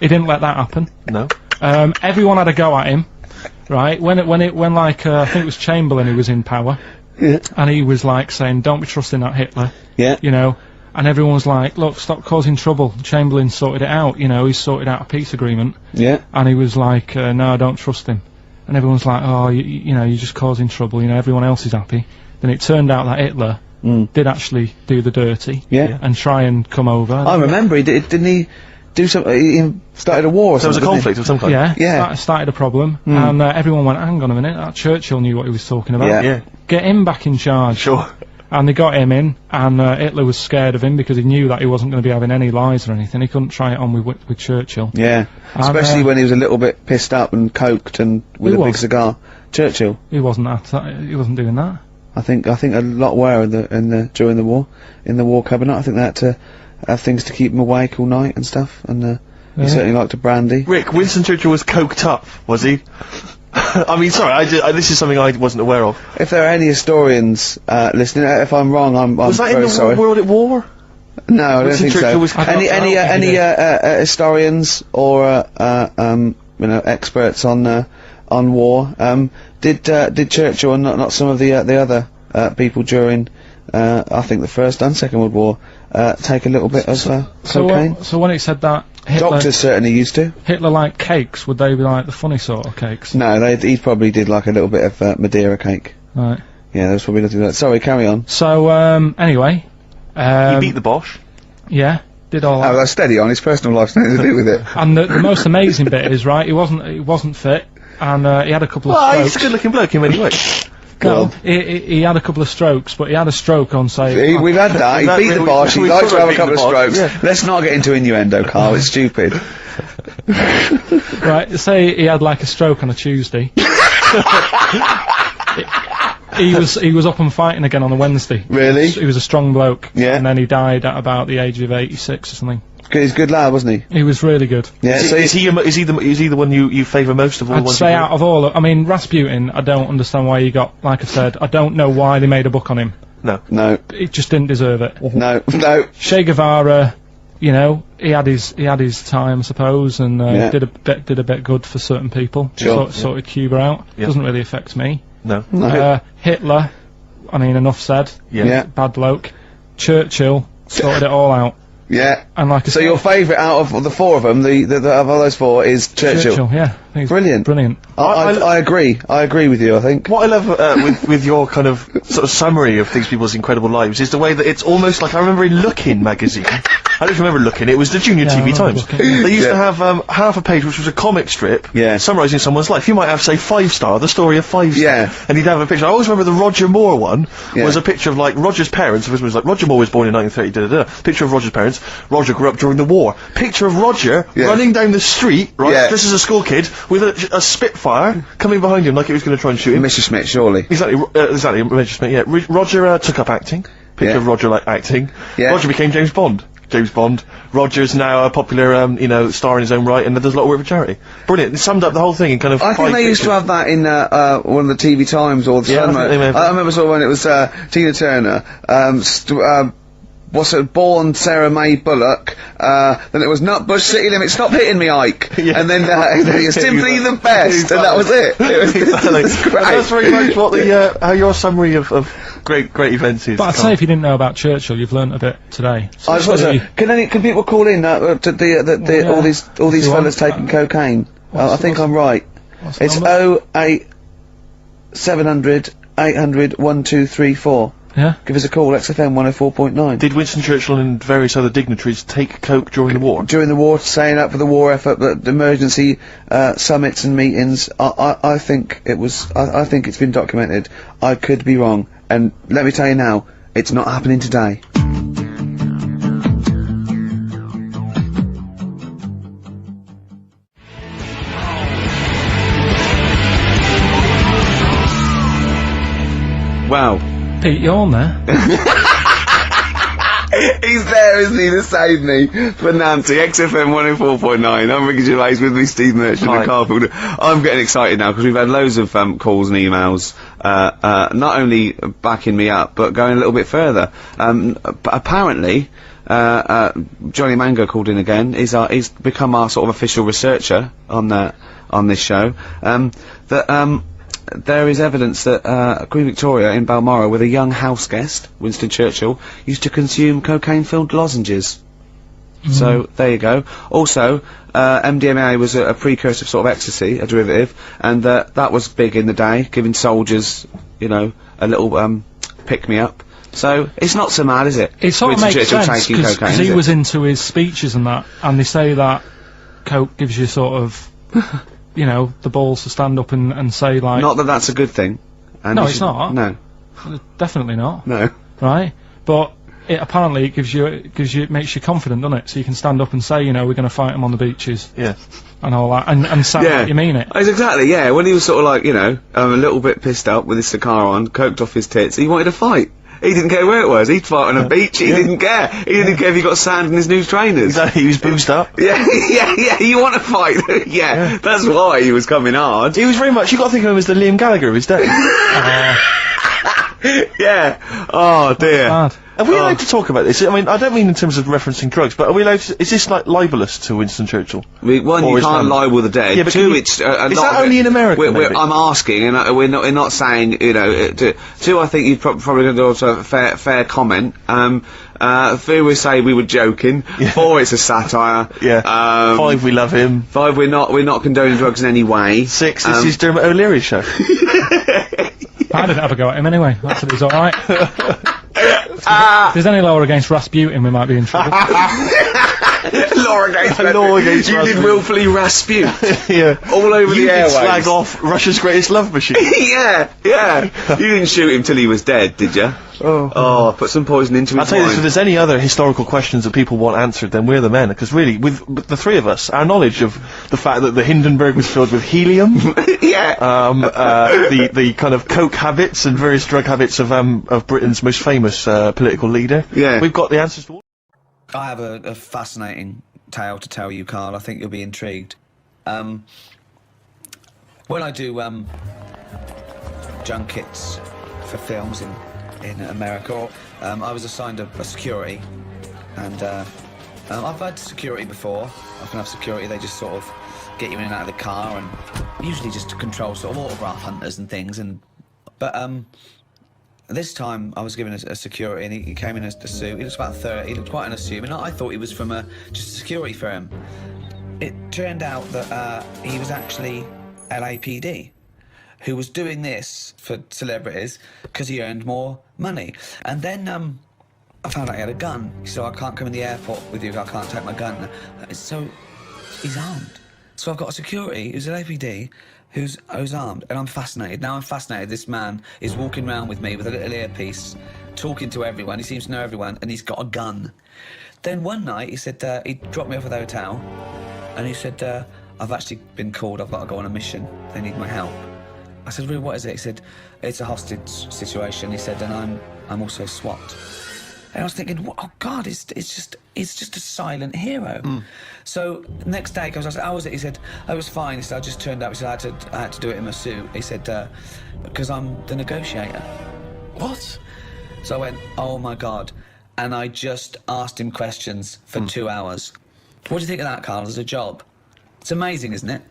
He didn't let that happen. No. Everyone had a go at him, right? When I think it was Chamberlain who was in power, and he was like saying, "Don't be trusting that Hitler." Yeah. You know, and everyone was like, "Look, stop causing trouble." Chamberlain sorted it out. You know, he sorted out a peace agreement. Yeah. And he was like, "No, I don't trust him." And everyone's like, "Oh, you know, you're just causing trouble." You know, everyone else is happy. Then it turned out that Hitler did actually do the dirty. Yeah. And try and come over. I remember he didn't he do something? He started a war. Or there was a conflict of some kind. Yeah. Started a problem, and everyone went, "Hang on a minute, that Churchill knew what he was talking about. Yeah. Get him back in charge." Sure. And they got him in, and Hitler was scared of him because he knew that he wasn't going to be having any lies or anything. He couldn't try it on with Churchill. Yeah. Especially when he was a little bit pissed up and coked and with a big cigar. Churchill. He wasn't he wasn't doing that. I think a lot were during the war, in the war cabinet. I think they had to have things to keep him awake all night and stuff, and he certainly liked a brandy. Rick, Winston Churchill was coked up, was he? I mean, sorry, this is something I wasn't aware of. If there are any historians listening, if I'm wrong, I'm very sorry. Was that in the World at War? No, I don't think so. Any historians or experts on war? Did Churchill and not some of the other people during I think the First and Second World War take a little bit of cocaine? So when it said that Hitler, doctors certainly used to. Hitler liked cakes. Would they be like the funny sort of cakes? No, he probably did like a little bit of Madeira cake. Right. Yeah, there was probably nothing like that. Sorry, carry on. So anyway. He beat the Bosch. Yeah, did all that. Oh, that's steady on. His personal life's nothing to do with it. And the most amazing bit is, right, he wasn't fit, and he had a couple of strokes. He's a good-looking bloke in many ways. No, he had a couple of strokes, but he had a stroke on, say... We've had that. He beat the Bosch. He likes to have a couple of strokes. Yeah. Let's not get into innuendo, Karl. It's stupid. Right, say he had, like, a stroke on a Tuesday. He was up and fighting again on a Wednesday. Really? He was a strong bloke. Yeah. And then he died at about the age of 86 or something. He's a good lad, wasn't he? He was really good. Yeah. So is he the one you favour most of all? I'd say out of all, I mean, Rasputin, I don't understand why he got, like I said, I don't know why they made a book on him. No. He just didn't deserve it. No. Che Guevara, you know, he had his time, I suppose, and did a bit good for certain people. Sure. Sorted Cuba out. Yeah. Doesn't really affect me. No. Hitler, I mean, enough said. Yeah. Bad bloke. Churchill sorted it all out. Yeah. And like I said, your favourite out of the four of them, of all those four, is Churchill. Yeah. I think Brilliant. Brilliant. I agree. I agree with you, I think. What I love with your kind of sort of summary of these people's incredible lives is the way that it's almost like, I remember in Lookin' magazine, I don't remember Lookin', it was the Junior TV Times. They used to have half a page which was a comic strip summarising someone's life. You might have, say, 5 Star, the story of 5 Star. Yeah. And he'd have a picture. I always remember the Roger Moore one was a picture of, like, Roger's parents. It was like, Roger Moore was born in 1930, Picture of Roger's parents. Roger grew up during the war. Picture of Roger running down the street, right, just as a school kid, with a Spitfire coming behind him like he was going to try and shoot him. Mr. Smith, surely. Exactly, Mr. Smith, yeah. Roger took up acting. Picture of Roger, like, acting. Yeah. Roger became James Bond. Roger's now a popular, star in his own right, and does a lot of work for charity. Brilliant. It summed up the whole thing in kind of I think they used to have that in one of the TV Times or the Sun. I remember sort of when it was Tina Turner, born Sarah May Bullock, then it was Nutbush City Limits, stop hitting me, Ike. And then you're simply the best, and that was it. It was great. That's very much what how your summary of great events is. But I'd say if you didn't know about Churchill, you've learnt a bit today. So I suppose so. Can people call in to all these fellas taking cocaine? I think I'm right. It's 08 700 800 1234. Yeah. Give us a call, XFM 104.9. Did Winston Churchill and various other dignitaries take coke during the war? During the war, saying up for the war effort, but the emergency summits and meetings, I think it was, I think it's been documented. I could be wrong, and let me tell you now, it's not happening today. Wow. Pete, you're on there. He's there, isn't he, to save me for Nancy. XFM 104.9. I'm Ricky Gervais, with me, Steve Merchant and Karl. I'm getting excited now because we've had loads of calls and emails, not only backing me up, but going a little bit further. Apparently, Johnny Mango called in again. He's become our sort of official researcher on this show. There is evidence that Queen Victoria in Balmoral, with a young house guest, Winston Churchill, used to consume cocaine-filled lozenges. So, there you go. Also, MDMA was a precursor of sort of ecstasy, a derivative, and that was big in the day, giving soldiers, a little pick-me-up. So, it's not so mad, is it? It sort of makes sense, because he was into his speeches and that, and they say that coke gives you sort of... the balls to stand up and say, like... Not that that's a good thing. No, it's not. No. Definitely not. No. Right? But it apparently it makes you confident, doesn't it? So you can stand up and say, we're going to fight them on the beaches. Yeah. And all that, and sound like you mean it. Exactly, yeah. When he was sort of like, a little bit pissed up with his cigar on, coked off his tits, he wanted to fight. He didn't care where it was. He'd fight on a beach. He didn't care. He didn't care if he got sand in his new trainers. Exactly. He was boozed up. Yeah. You want to fight? yeah. That's why he was coming hard. He was very much. You got to think of him as the Liam Gallagher of his day. Yeah. Oh dear. Are we allowed to talk about this? I mean, I don't mean in terms of referencing drugs, but are we allowed to, is this like libelous to Winston Churchill? One, you can't libel the dead. Yeah, but two, is that only in America? I'm asking, and we're not saying, you know. Two, I think you'd probably going to also fair comment. Three, we say we were joking. Yeah. 4, it's a satire. Yeah. 5, we love him. 5, we're not condoning drugs in any way. 6, this is Dermot O'Leary's show. I didn't have a go at him anyway. I said it was all right. If there's any law against Rasputin, we might be in trouble. Law against Rasputin. You did willfully Rasputin. Yeah. All over the airwaves. You slag off Russia's greatest love machine. Yeah. You didn't shoot him till he was dead, did you? Oh, put some poison into his I'll tell you wine. this, if there's any other historical questions that people want answered, then we're the men, because really, with the three of us, our knowledge of the fact that the Hindenburg was filled with helium, the kind of coke habits and various drug habits of Britain's most famous political leader, we've got the answers to all. I have a fascinating tale to tell you, Karl. I think you'll be intrigued. When I do junkets for films in America, I was assigned a security, and I've had security before. I can have security, they just sort of get you in and out of the car, and usually just to control sort of autograph hunters and things, but this time I was given a security, and he came in a suit. He looks about 30, he looked quite unassuming. I thought he was from just a security firm. It turned out that he was actually LAPD, who was doing this for celebrities because he earned more money. And then I found out he had a gun. He said, I can't come in the airport with you, I can't take my gun. So he's armed. So I've got a security who's LAPD who's armed, and I'm fascinated. Now I'm fascinated. This man is walking around with me with a little earpiece, talking to everyone. He seems to know everyone, and he's got a gun. Then one night, he said, he dropped me off at the hotel, and he said, I've actually been called, I've got to go on a mission. They need my help. I said, really, what is it? He said, it's a hostage situation. He said, and I'm also SWAT. And I was thinking, oh God, it's just a silent hero. So next day, I said, how was it? He said, I was fine. He said, I just turned up. He said, I had to do it in my suit. He said, because I'm the negotiator. What? So I went, oh my God. And I just asked him questions for 2 hours. What do you think of that, Karl, as a job? It's amazing, isn't it?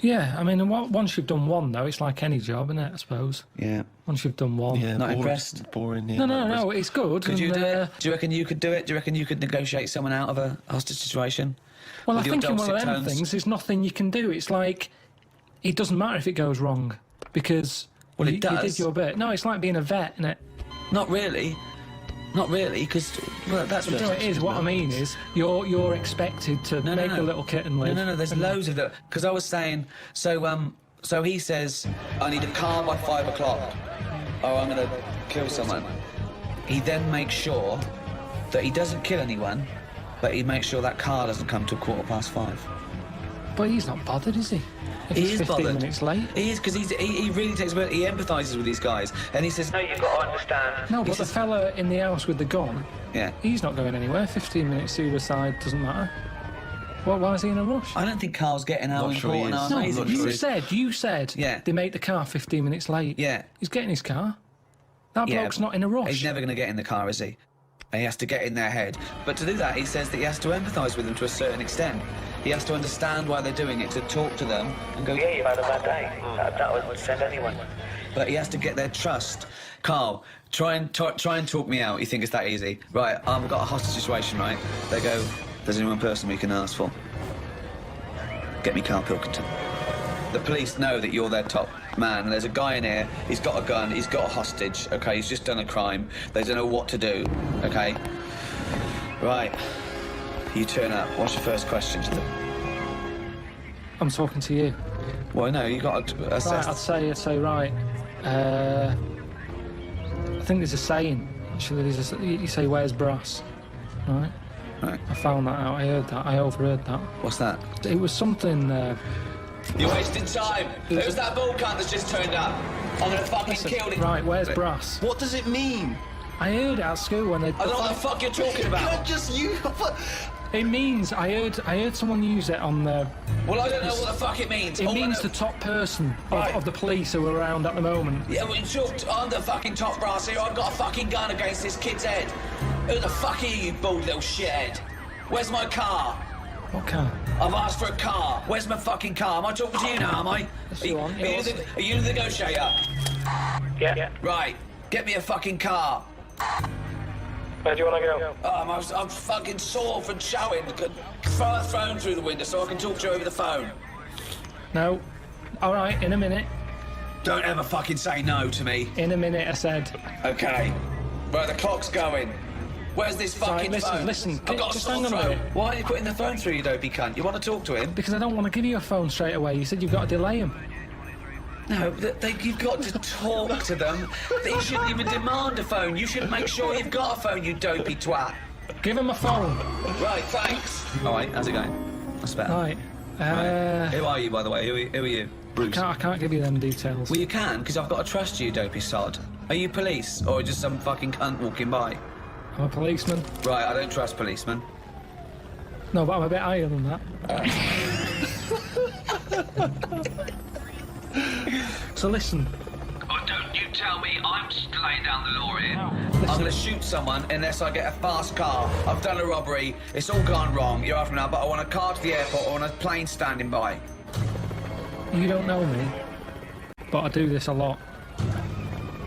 Yeah, I mean, once you've done one, though, it's like any job, isn't it, I suppose? Yeah. Once you've done one. Yeah, not impressed? Boring, yeah. No, it's good. Could you do it? Do you reckon you could do it? Do you reckon you could negotiate someone out of a hostage situation? Well, I think in one of them things, there's nothing you can do. It's like, it doesn't matter if it goes wrong, because it you does. did your bit. No, it's like being a vet, isn't it? Not really. Not really, because that's what it is. What I mean is, you're expected to make a little kitten live. No, there's loads of it. Because I was saying, so he says, I need a car by 5 o'clock, or I'm going to kill someone. He then makes sure that he doesn't kill anyone, but he makes sure that car doesn't come till 5:15. But he's not bothered, is he? If He it's is 15 bothered. minutes late. He is, because he really takes he empathises with these guys, and he says, no, you've got to understand. No, but the fella in the house with the gun, yeah, he's not going anywhere. 15 minutes either side doesn't matter. Why is he in a rush? I don't think Carl's getting how important how amazing you he is. you said Yeah. they make the car 15 minutes late. Yeah. He's getting his car. That bloke's not in a rush. He's never going to get in the car, is he? And he has to get in their head. But to do that, he says that he has to empathise with them to a certain extent. He has to understand why they're doing it, to talk to them and go, yeah, you've had a bad day. That would send anyone. But he has to get their trust. Karl, try and talk me out. You think it's that easy? Right, I've got a hostage situation, right? They go, there's only one person we can ask for. Get me Karl Pilkington. The police know that you're their top man, and there's a guy in here, he's got a gun, he's got a hostage, okay? He's just done a crime. They don't know what to do, okay? Right. You turn up. What's your first question to them? I'm talking to you. Well, no, you got to assess. Right, I'd say right. I think there's a saying, actually. You say, where's brass? Right? Right. I found that out. I heard that. I overheard that. What's that? It was something... You're wasting time. It was that bull cunt that's just turned up. I'm gonna fucking kill him. Right, where's brass? What does it mean? I heard it at school when they... I don't know what the fuck you're talking about. Just you... It means I heard someone use it on the. Well, I don't know what the fuck it means. It means the top person of the police who are around at the moment. Yeah, well, sure, I'm the fucking top brass here. I've got a fucking gun against this kid's head. Who the fuck are you, bald little shithead? Where's my car? What car? I've asked for a car. Where's my fucking car? Am I talking to you now, am I? Are you the negotiator? Yeah. Right, get me a fucking car. Where do you want to go? I'm fucking sore from shouting. Throw a phone through the window so I can talk to you over the phone. No. All right, in a minute. Don't ever fucking say no to me. In a minute, I said. Okay. Right, the clock's going. Where's this fucking phone? Listen. I've got a just sore hang on a throat. minute. Why are you putting the phone through, you dopey cunt? You want to talk to him? Because I don't want to give you a phone straight away. You said you've got to delay him. No, you've got to talk to them. You shouldn't even demand a phone. You should make sure you've got a phone, you dopey twat. Give him a phone. Right, thanks. All right, how's it going? That's better. Right. Who are you, by the way? Who are you? Bruce. I can't give you them details. Well, you can, because I've got to trust you, dopey sod. Are you police, or just some fucking cunt walking by? I'm a policeman. Right, I don't trust policemen. No, but I'm a bit higher than that. So listen. Oh, don't you tell me I'm laying down the law here. I'm going to shoot someone unless I get a fast car. I've done a robbery. It's all gone wrong. You're after now, but I want a car to the airport. I want a plane standing by. You don't know me, but I do this a lot.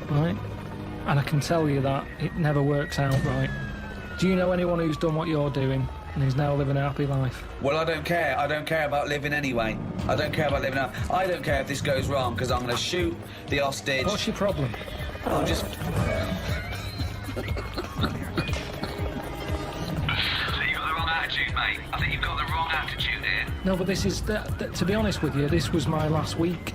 Right? And I can tell you that it never works out right. Do you know anyone who's done what you're doing and who's now living a happy life? Well, I don't care. I don't care about living anyway. I don't care about living up. I don't care if this goes wrong, because I'm going to shoot the hostage. What's your problem? I'm just... So you've got the wrong attitude, mate. I think you've got the wrong attitude here. No, but this is... to be honest with you, this was my last week.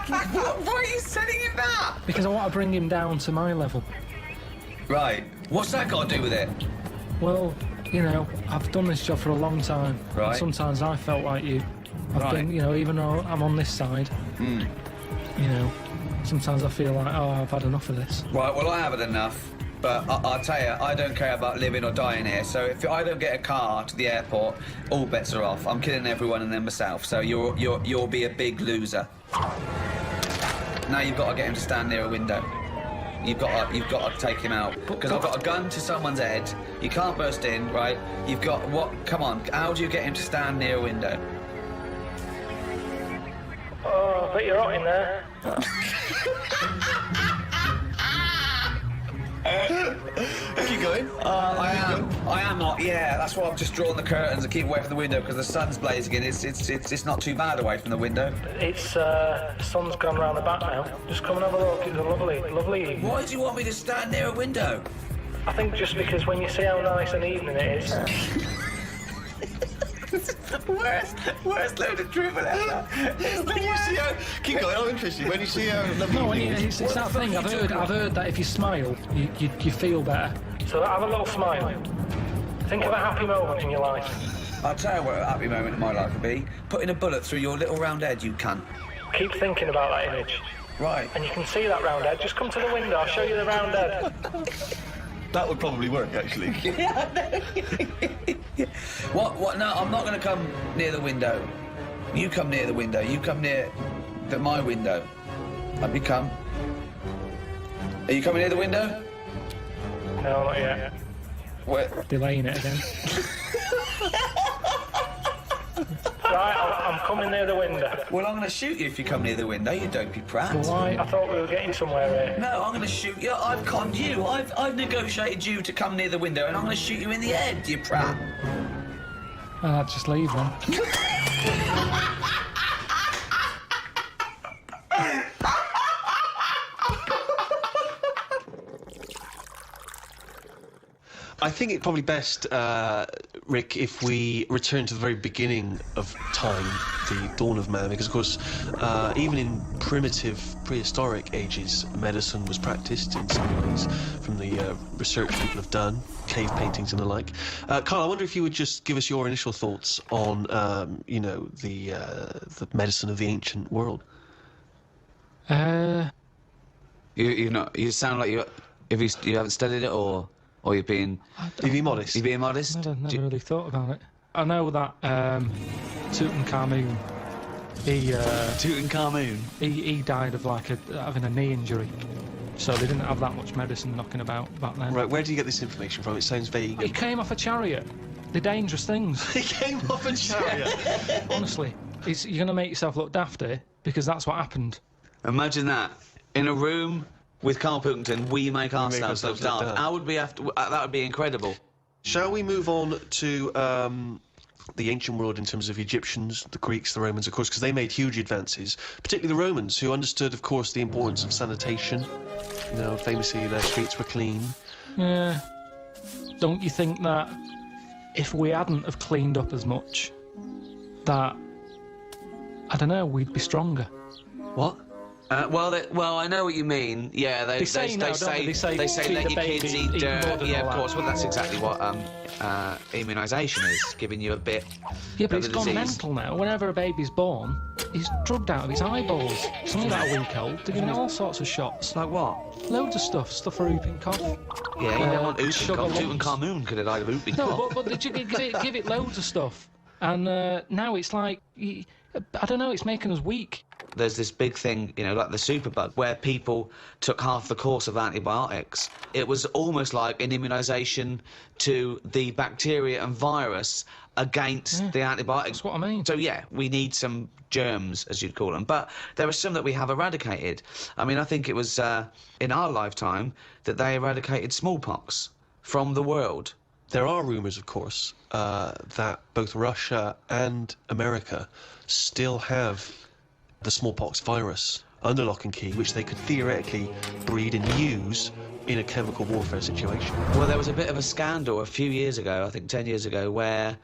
Why are you sending him that? Because I want to bring him down to my level. Right. What's that got to do with it? Well, you know, I've done this job for a long time. Right. And sometimes I felt like you. I've Right. been, you know, even though I'm on this side, you know, sometimes I feel like, oh, I've had enough of this. Right, well, I haven't enough. But I'll tell you, I don't care about living or dying here. So if I don't get a car to the airport, all bets are off. I'm killing everyone and then myself. So you'll be a big loser. Now you've got to get him to stand near a window. You've got to take him out because I've got a gun to someone's head. You can't burst in, right? You've got what? Come on, how do you get him to stand near a window? Oh, I bet you're hot in there. Keep going. I am not. Yeah, that's why I've just drawn the curtains and keep away from the window because the sun's blazing in. It's not too bad away from the window. It's sun's gone round the back now. Just come and have a look. It's a lovely evening. Why do you want me to stand near a window? I think just because when you see how nice an evening it is. Worst load of drivel ever. When you see how... Keep going, I'm interested. When you see how... No, it's that thing. I've heard that if you smile, you feel better. So have a little smile. Think of a happy moment in your life. I'll tell you what a happy moment in my life would be. Putting a bullet through your little round head, you cunt. Keep thinking about that image. Right. And you can see that round head. Just come to the window, I'll show you the round head. That would probably work, actually. What? No, I'm not going to come near the window. You come near the window. You come near my window. Let me come. Are you coming near the window? No, not yet. Where? Delaying it again. Right, I'm coming near the window. Well, I'm going to shoot you if you come near the window, you dopey prat. Why? I thought we were getting somewhere here. No, I'm going to shoot you. I've conned you. I've negotiated you to come near the window, and I'm going to shoot you in the head, you prat. I'll just leave then. I think it's probably best, Rick, if we return to the very beginning of time, the dawn of man, because, of course, even in primitive, prehistoric ages, medicine was practiced in some ways from the research people have done, cave paintings and the like. Karl, I wonder if you would just give us your initial thoughts on, you know, the medicine of the ancient world. You sound like you haven't studied it, or Or you're being... You're being modest? You're being modest? Never really thought about it. I know that Tutankhamun, he died of having a knee injury. So they didn't have that much medicine knocking about back then. Right, where do you get this information from? It sounds vague. He came off a chariot. They're dangerous things. He came off a chariot? Honestly. You're going to make yourself look daft here, because that's what happened. Imagine that. In a room with Karl Pilkington, we make ourselves look daft. That would be incredible. Shall we move on to the ancient world in terms of Egyptians, the Greeks, the Romans, of course, because they made huge advances, particularly the Romans, who understood, of course, the importance of sanitation. You know, famously, their streets were clean. Yeah. Don't you think that if we hadn't have cleaned up as much, that, I don't know, we'd be stronger? What? Well, I know what you mean. Yeah, they say let your kids eat dirt. Yeah, of course. Well, that's exactly what immunisation is, giving you a bit. Yeah, but of it's the gone disease. mental now. Whenever a baby's born, he's drugged out of his eyeballs. Something about a week old, they're giving all sorts of shots. Like what? Loads of stuff for whooping cough. Yeah, you don't want whooping cough. Tutankhamun could have died of whooping cough. No, but did you give it loads of stuff, and now it's like, I don't know, it's making us weak. There's this big thing, you know, like the superbug, where people took half the course of antibiotics. It was almost like an immunisation to the bacteria and virus against the antibiotics. That's what I mean. So, yeah, we need some germs, as you'd call them, but there are some that we have eradicated. I mean, I think it was in our lifetime that they eradicated smallpox from the world. There are rumours, of course, that both Russia and America still have the smallpox virus under lock and key, which they could theoretically breed and use in a chemical warfare situation. Well, there was a bit of a scandal a few years ago, I think 10 years ago, where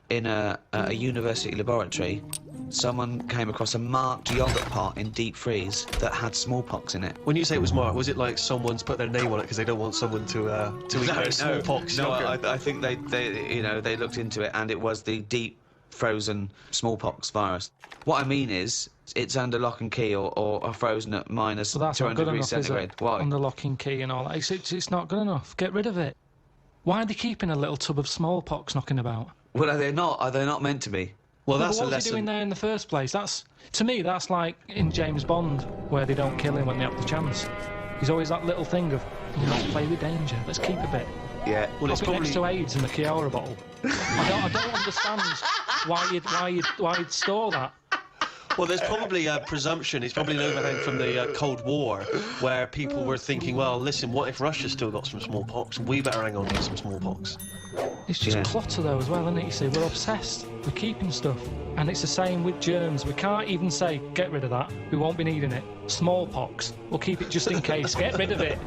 in a university laboratory, someone came across a marked yoghurt pot in deep freeze that had smallpox in it. When you say it was marked, was it like someone's put their name on it because they don't want someone to eat their smallpox yogurt? No, I think they looked into it, and it was the deep frozen smallpox virus. What I mean is, it's under lock and key or frozen at minus 200 degrees centigrade. Why? Under lock and key and all that. It's not good enough. Get rid of it. Why are they keeping a little tub of smallpox knocking about? Well, are they not meant to be? Well, that's a lesson. What's he doing there in the first place? To me, that's like in James Bond, where they don't kill him when they have the chance. He's always that little thing of, let's play with danger, let's keep a bit. Yeah. Well, it's probably next to AIDS in the Chiara bottle. I don't understand why you'd store that. Well, there's probably a presumption, it's probably an overhang from the Cold War, where people were thinking, well, listen, what if Russia's still got some smallpox? We better hang on to some smallpox. It's just clutter, though, as well, isn't it? You see, we're obsessed with keeping stuff. And it's the same with germs. We can't even say, get rid of that. We won't be needing it. Smallpox. We'll keep it just in case. Get rid of it.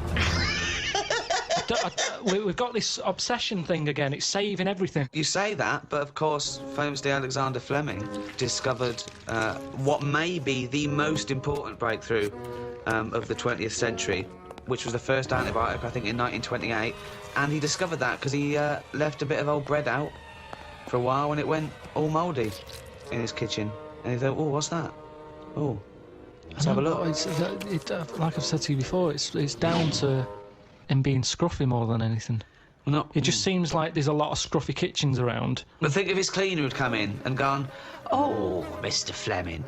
We've got this obsession thing again. It's saving everything. You say that, but of course, famously Alexander Fleming discovered what may be the most important breakthrough of the 20th century, which was the first antibiotic, I think, in 1928. And he discovered that because he left a bit of old bread out for a while and it went all mouldy in his kitchen. And he thought, oh, what's that? Oh, let's have a look. Like I've said to you before, it's down to him being scruffy more than anything. It just seems like there's a lot of scruffy kitchens around. But think if his cleaner had come in and gone, oh, Mr. Fleming,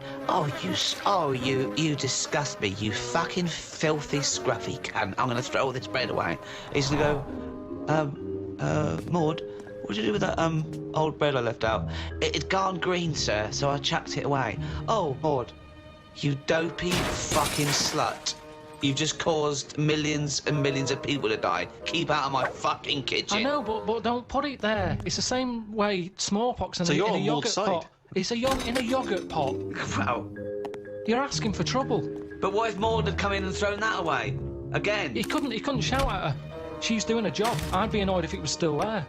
you disgust me, you fucking filthy scruffy cunt. I'm going to throw all this bread away. He's going to go, Maud, what did you do with that old bread I left out? It'd gone green, sir, so I chucked it away. Oh, Maud, you dopey fucking slut. You've just caused millions and millions of people to die. Keep out of my fucking kitchen. I know, but don't put it there. It's the same way smallpox in a yogurt pot. It's in a yogurt pot. Wow. You're asking for trouble. But what if Maud had come in and thrown that away? Again? He couldn't shout at her. She's doing a job. I'd be annoyed if it was still there.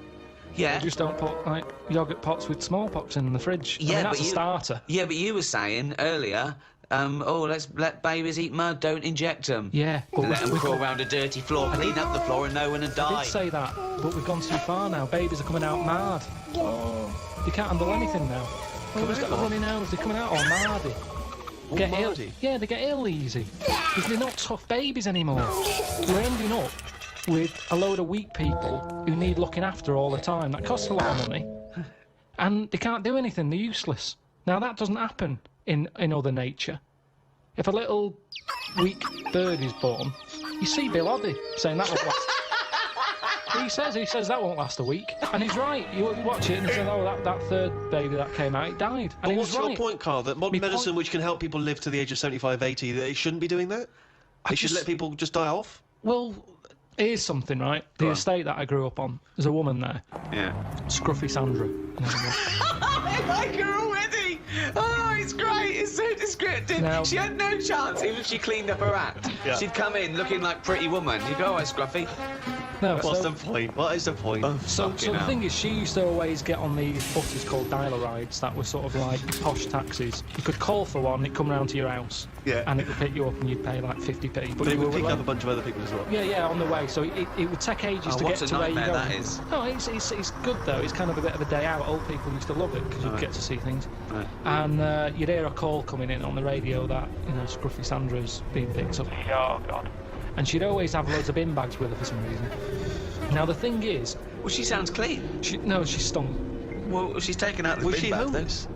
Yeah. You just don't put, like, yogurt pots with smallpox in the fridge. Yeah, I mean, that's a starter. Yeah, but you were saying earlier, let's let babies eat mud, don't inject them. Yeah. But let them crawl around a dirty floor, clean up the floor and no one would die. I did say that, but we've gone too far now. Babies are coming out mad. Oh. They can't handle anything now. They've got a runny nose, they're coming out all mardy. Get ill. Yeah, they get ill easy. Because they're not tough babies anymore. They're ending up with a load of weak people who need looking after all the time. That costs a lot of money. And they can't do anything, they're useless. Now, that doesn't happen in other nature. If a little weak bird is born, you see Bill Oddie saying that won't last. He says that won't last a week. And he's right. You watch it and he says, oh, that third baby that came out, it died. And But he what's was right. your point, Karl? That modern medicine, which can help people live to the age of 75, 80, that it shouldn't be doing that? They should let people just die off? Well, here's something, right? The estate that I grew up on, there's a woman there. Yeah. Scruffy Sandra. I like her already. Oh, it's great. It's so descriptive. Now- She had no chance, even if she cleaned up her act. Yeah. She'd come in looking like Pretty Woman. You go, oh, Scruffy. No, What's so- the point? What is the point? So the thing is, she used to always get on these buses called dialer rides that were sort of like posh taxis. You could call for one, it'd come round to your house, Yeah. and it would pick you up and you'd pay like 50p. But it you would were pick like- up a bunch of other people as well. Yeah, on the way. So it would take ages to what get a to where you nightmare go. that is. No, it's good though. It's kind of a bit of a day out. Old people used to love it because you'd get to see things. Right. And you'd hear a call coming in on the radio that, Scruffy Sandra's been picked up. Oh, God. And she'd always have loads of bin bags with her for some reason. Now, the thing is... Well, she sounds clean. No, she stunk. Well, she's taken out the Was bin she bag, homeless?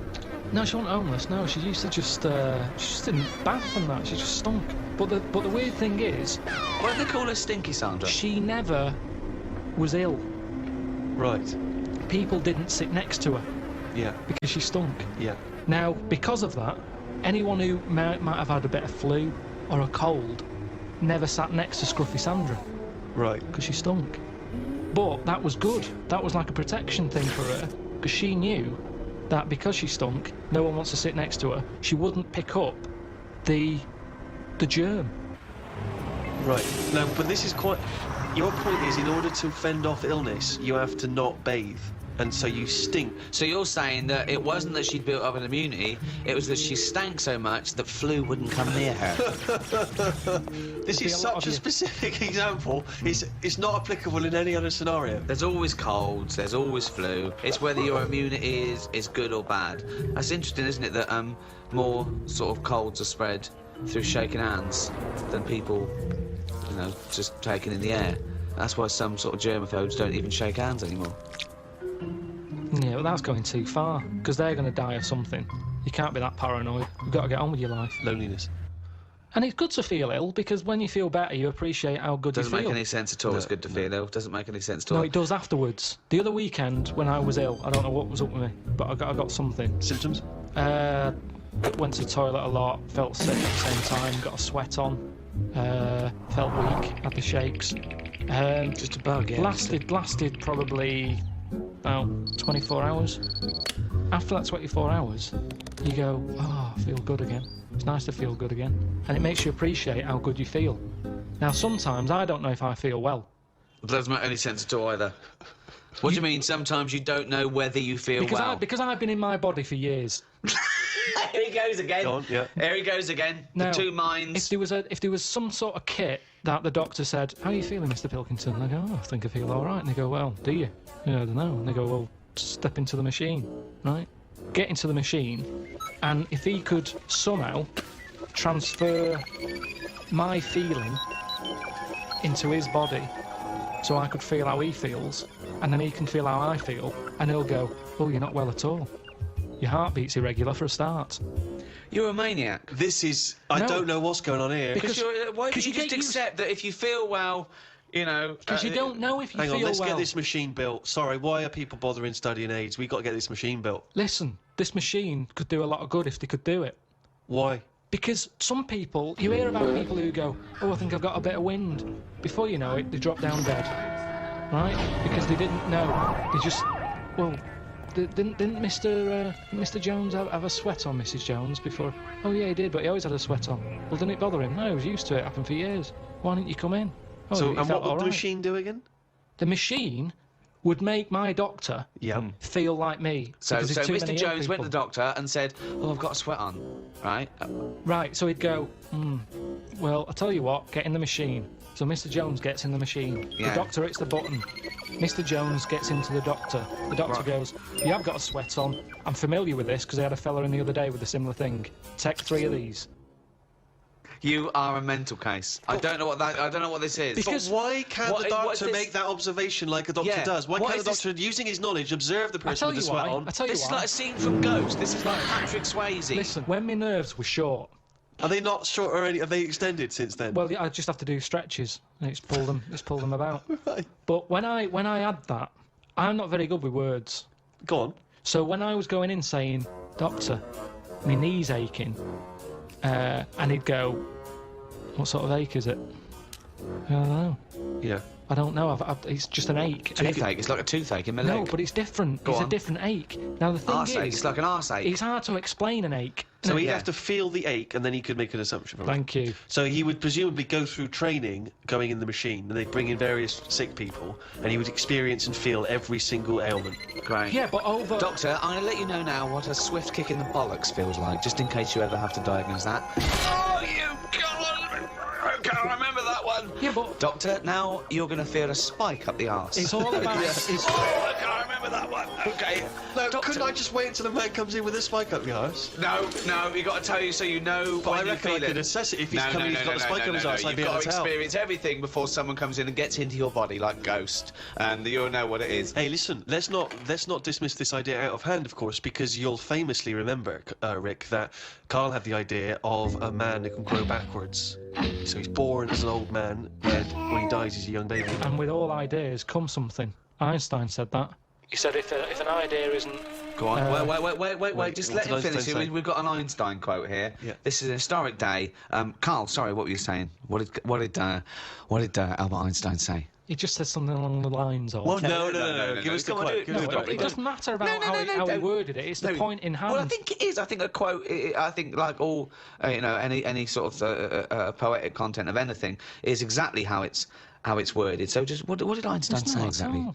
No, she wasn't homeless. No, she used to just didn't bath and that. She just stunk. But the weird thing is... Why do they call her Stinky Sandra? She never was ill. Right. People didn't sit next to her Yeah. because she stunk. Yeah. Now, because of that, anyone who might have had a bit of flu or a cold never sat next to Scruffy Sandra Right. because she stunk. But that was good. That was like a protection thing for her because she knew that because she stunk, no one wants to sit next to her. She wouldn't pick up the germ. Right. No, but this is quite... Your point is, in order to fend off illness, you have to not bathe. And so you stink. So you're saying that it wasn't that she'd built up an immunity, it was that she stank so much that flu wouldn't come near her. This is such a specific example. It's not applicable in any other scenario. There's always colds, there's always flu. It's whether your immunity is good or bad. That's interesting, isn't it, that more sort of colds are spread through shaking hands than people, just taking in the air. That's why some sort of germaphobes don't even shake hands anymore. Yeah, but that's going too far because they're going to die of something. You can't be that paranoid. You've got to get on with your life. Loneliness. And it's good to feel ill because when you feel better, you appreciate how good Doesn't you feel. make any sense at all. It's good to feel ill. Doesn't make any sense at all. No, it does afterwards. The other weekend when I was ill, I don't know what was up with me, but I got something. Symptoms? Went to the toilet a lot, felt sick at the same time, got a sweat on, felt weak, had the shakes. Just a bug, yeah. Lasted probably about 24 hours. After that 24 hours, you go, oh, I feel good again. It's nice to feel good again. And it makes you appreciate how good you feel. Now, sometimes I don't know if I feel well. It doesn't make any sense at all either. What do you mean, sometimes you don't know whether you feel well? Because I've been in my body for years. Here he goes again. Go on, yeah. Here he goes again. Now, the two minds. If there was some sort of kit that the doctor said, how are you feeling, Mr. Pilkington? And I go, oh, I think I feel all right. And they go, well, do you? Yeah, I don't know. And they go, well, step into the machine, right? Get into the machine, and if he could somehow transfer my feeling into his body so I could feel how he feels, and then he can feel how I feel, and he'll go, oh, you're not well at all. Your heartbeat's irregular for a start. You're a maniac. This is... I don't know what's going on here. Because why don't you just accept that if you feel well, Because you don't know if you feel well. Hang on, let's get this machine built. Sorry, why are people bothering studying AIDS? We've got to get this machine built. Listen, this machine could do a lot of good if they could do it. Why? Because some people, you hear about people who go, oh, I think I've got a bit of wind. Before you know it, they drop down dead. Right? Because they didn't know. They just, well, didn't Mr. Jones have a sweat on, Mrs. Jones, before? Oh, yeah, he did, but he always had a sweat on. Well, didn't it bother him? No, he was used to it. Happened for years. Why didn't you come in? Oh, So, he and felt what would all the right. machine do again? The machine would make my doctor feel like me. So because there's too Mr. many ill Jones went to people. the doctor and said, oh, I've got a sweat on, right? Right, so he'd go, well, I'll tell you what, get in the machine. So Mr. Jones gets in the machine. Yeah. The doctor hits the button. Mr. Jones gets into the doctor. The doctor goes, you have got a sweat on. I'm familiar with this because I had a fella in the other day with a similar thing. Take 3 of these. You are a mental case. I don't know what this is. Because why can't the doctor make that observation like a doctor does? Why can't the doctor, using his knowledge, observe the person with the sweat on? This is like a scene from Ghost. This is like Patrick Swayze. Listen, when my nerves were short. Are they not short already? Have they extended since then? Well, I just have to do stretches and it's pull them about. Right. But when I had that, I'm not very good with words. Go on. So when I was going in saying, "Doctor, my knee's aching," and he'd go, "What sort of ache is it?" I don't know. Yeah. I don't know. It's just an ache. Toothache. It's like a toothache in my leg. No, but it's different. It's a different ache. Now the thing Arse ache. is, It's like an arse ache. it's hard to explain an ache. So he'd have to feel the ache, and then he could make an assumption from it. Thank you. So he would presumably go through training, going in the machine, and they'd bring in various sick people, and he would experience and feel every single ailment. Great. Yeah, but over... Doctor, I'm going to let you know now what a swift kick in the bollocks feels like, just in case you ever have to diagnose that. Oh, you I can't remember that one. Yeah, but... Doctor, now you're going to feel a spike up the arse. It's all about... Oh, I can't remember that one. Okay. No, Doctor... couldn't I just wait until the man comes in with a spike up the arse? No, you got to tell you so you know But when I you reckon feel I it. could assess it if he's coming, he's got a spike up his arse. I'd be You've able got to to tell. experience everything before someone comes in and gets into your body like Ghost, and you'll know what it is. Hey, listen, let's not dismiss this idea out of hand, of course, because you'll famously remember, Rick, that Karl had the idea of a man who can grow backwards. So he's born as an old man, and when he dies, he's a young baby. And with all ideas come something. Einstein said that. He said if an idea isn't... Go on. Wait. Just let him finish. Einstein say? We've got an Einstein quote here. Yeah. This is an historic day. Carl, sorry, what were you saying? What did Albert Einstein say? He just said something along the lines of... Well, no. Give us the quote. It doesn't matter about how he worded it. It's the point in hand. Well, I think it is. I think a quote. I think like all, any sort of poetic content of anything is exactly how it's worded. So just what did Einstein say exactly?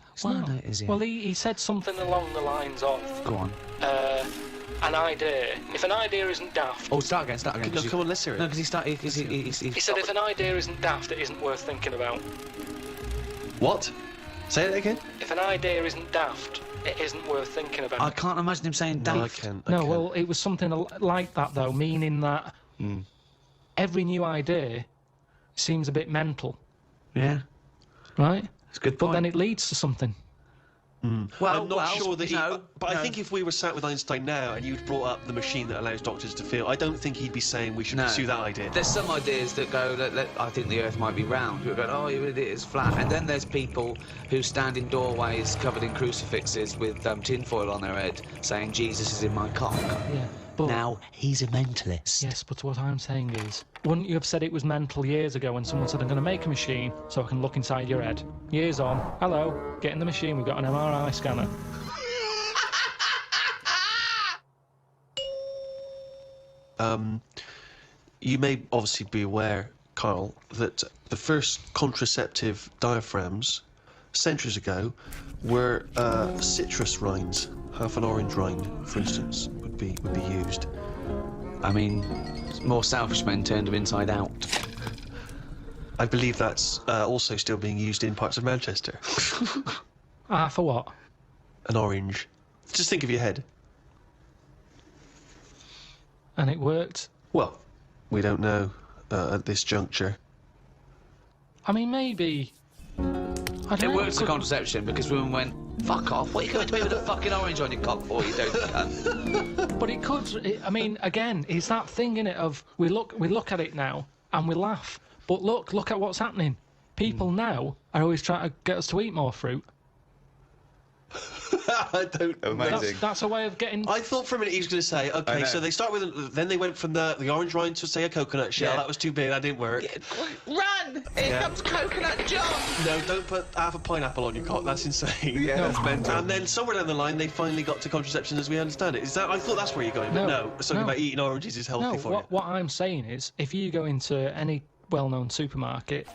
Well, he said something along the lines of... Go on. An idea. If an idea isn't daft... Oh, start again. No, come on, let's hear it. No, because he started... He said if an idea isn't daft, it isn't worth thinking about. What? Say it again? If an idea isn't daft, it isn't worth thinking about. I can't imagine him saying daft. I can. Well, it was something like that, though, meaning that every new idea seems a bit mental. Yeah. Right? It's a good point. But then it leads to something. Well, I'm not sure that but I think if we were sat with Einstein now and you'd brought up the machine that allows doctors to feel, I don't think he'd be saying we should pursue that idea. There's some ideas that go, I think the Earth might be round. People go, oh, it is flat. And then there's people who stand in doorways covered in crucifixes with tinfoil on their head saying, Jesus is in my cock. Yeah. But now, he's a mentalist. Yes, but what I'm saying is, wouldn't you have said it was mental years ago when someone said, I'm going to make a machine so I can look inside your head? Years on, hello, get in the machine, we've got an MRI scanner. You may obviously be aware, Karl, that the first contraceptive diaphragms, centuries ago, were citrus rinds. Half an orange rind, for instance, would be used. I mean, more selfish men turned them inside out. I believe that's also still being used in parts of Manchester. For what? An orange. Just think of your head. And it worked? Well, we don't know at this juncture. I mean, maybe... It works for contraception because women went, fuck off, what are you going to do with a fucking orange on your cock for, you don't cunt? But it could, I mean, again, it's that thing, innit, of we look at it now and we laugh, but look at what's happening. People now are always trying to get us to eat more fruit. I don't know. Amazing. That's a way of getting... I thought for a minute he was going to say, okay, so they start with... Then they went from the orange rind to, say, a coconut shell. Yeah. That was too big. That didn't work. Run! Here comes Coconut John! No, don't put half a pineapple on your cock. That's insane. Yeah, that's mental. And then somewhere down the line, they finally got to contraception as we understand it. Is that? I thought that's where you're going. But no, something about eating oranges is healthy for you. What I'm saying is, if you go into any well-known supermarket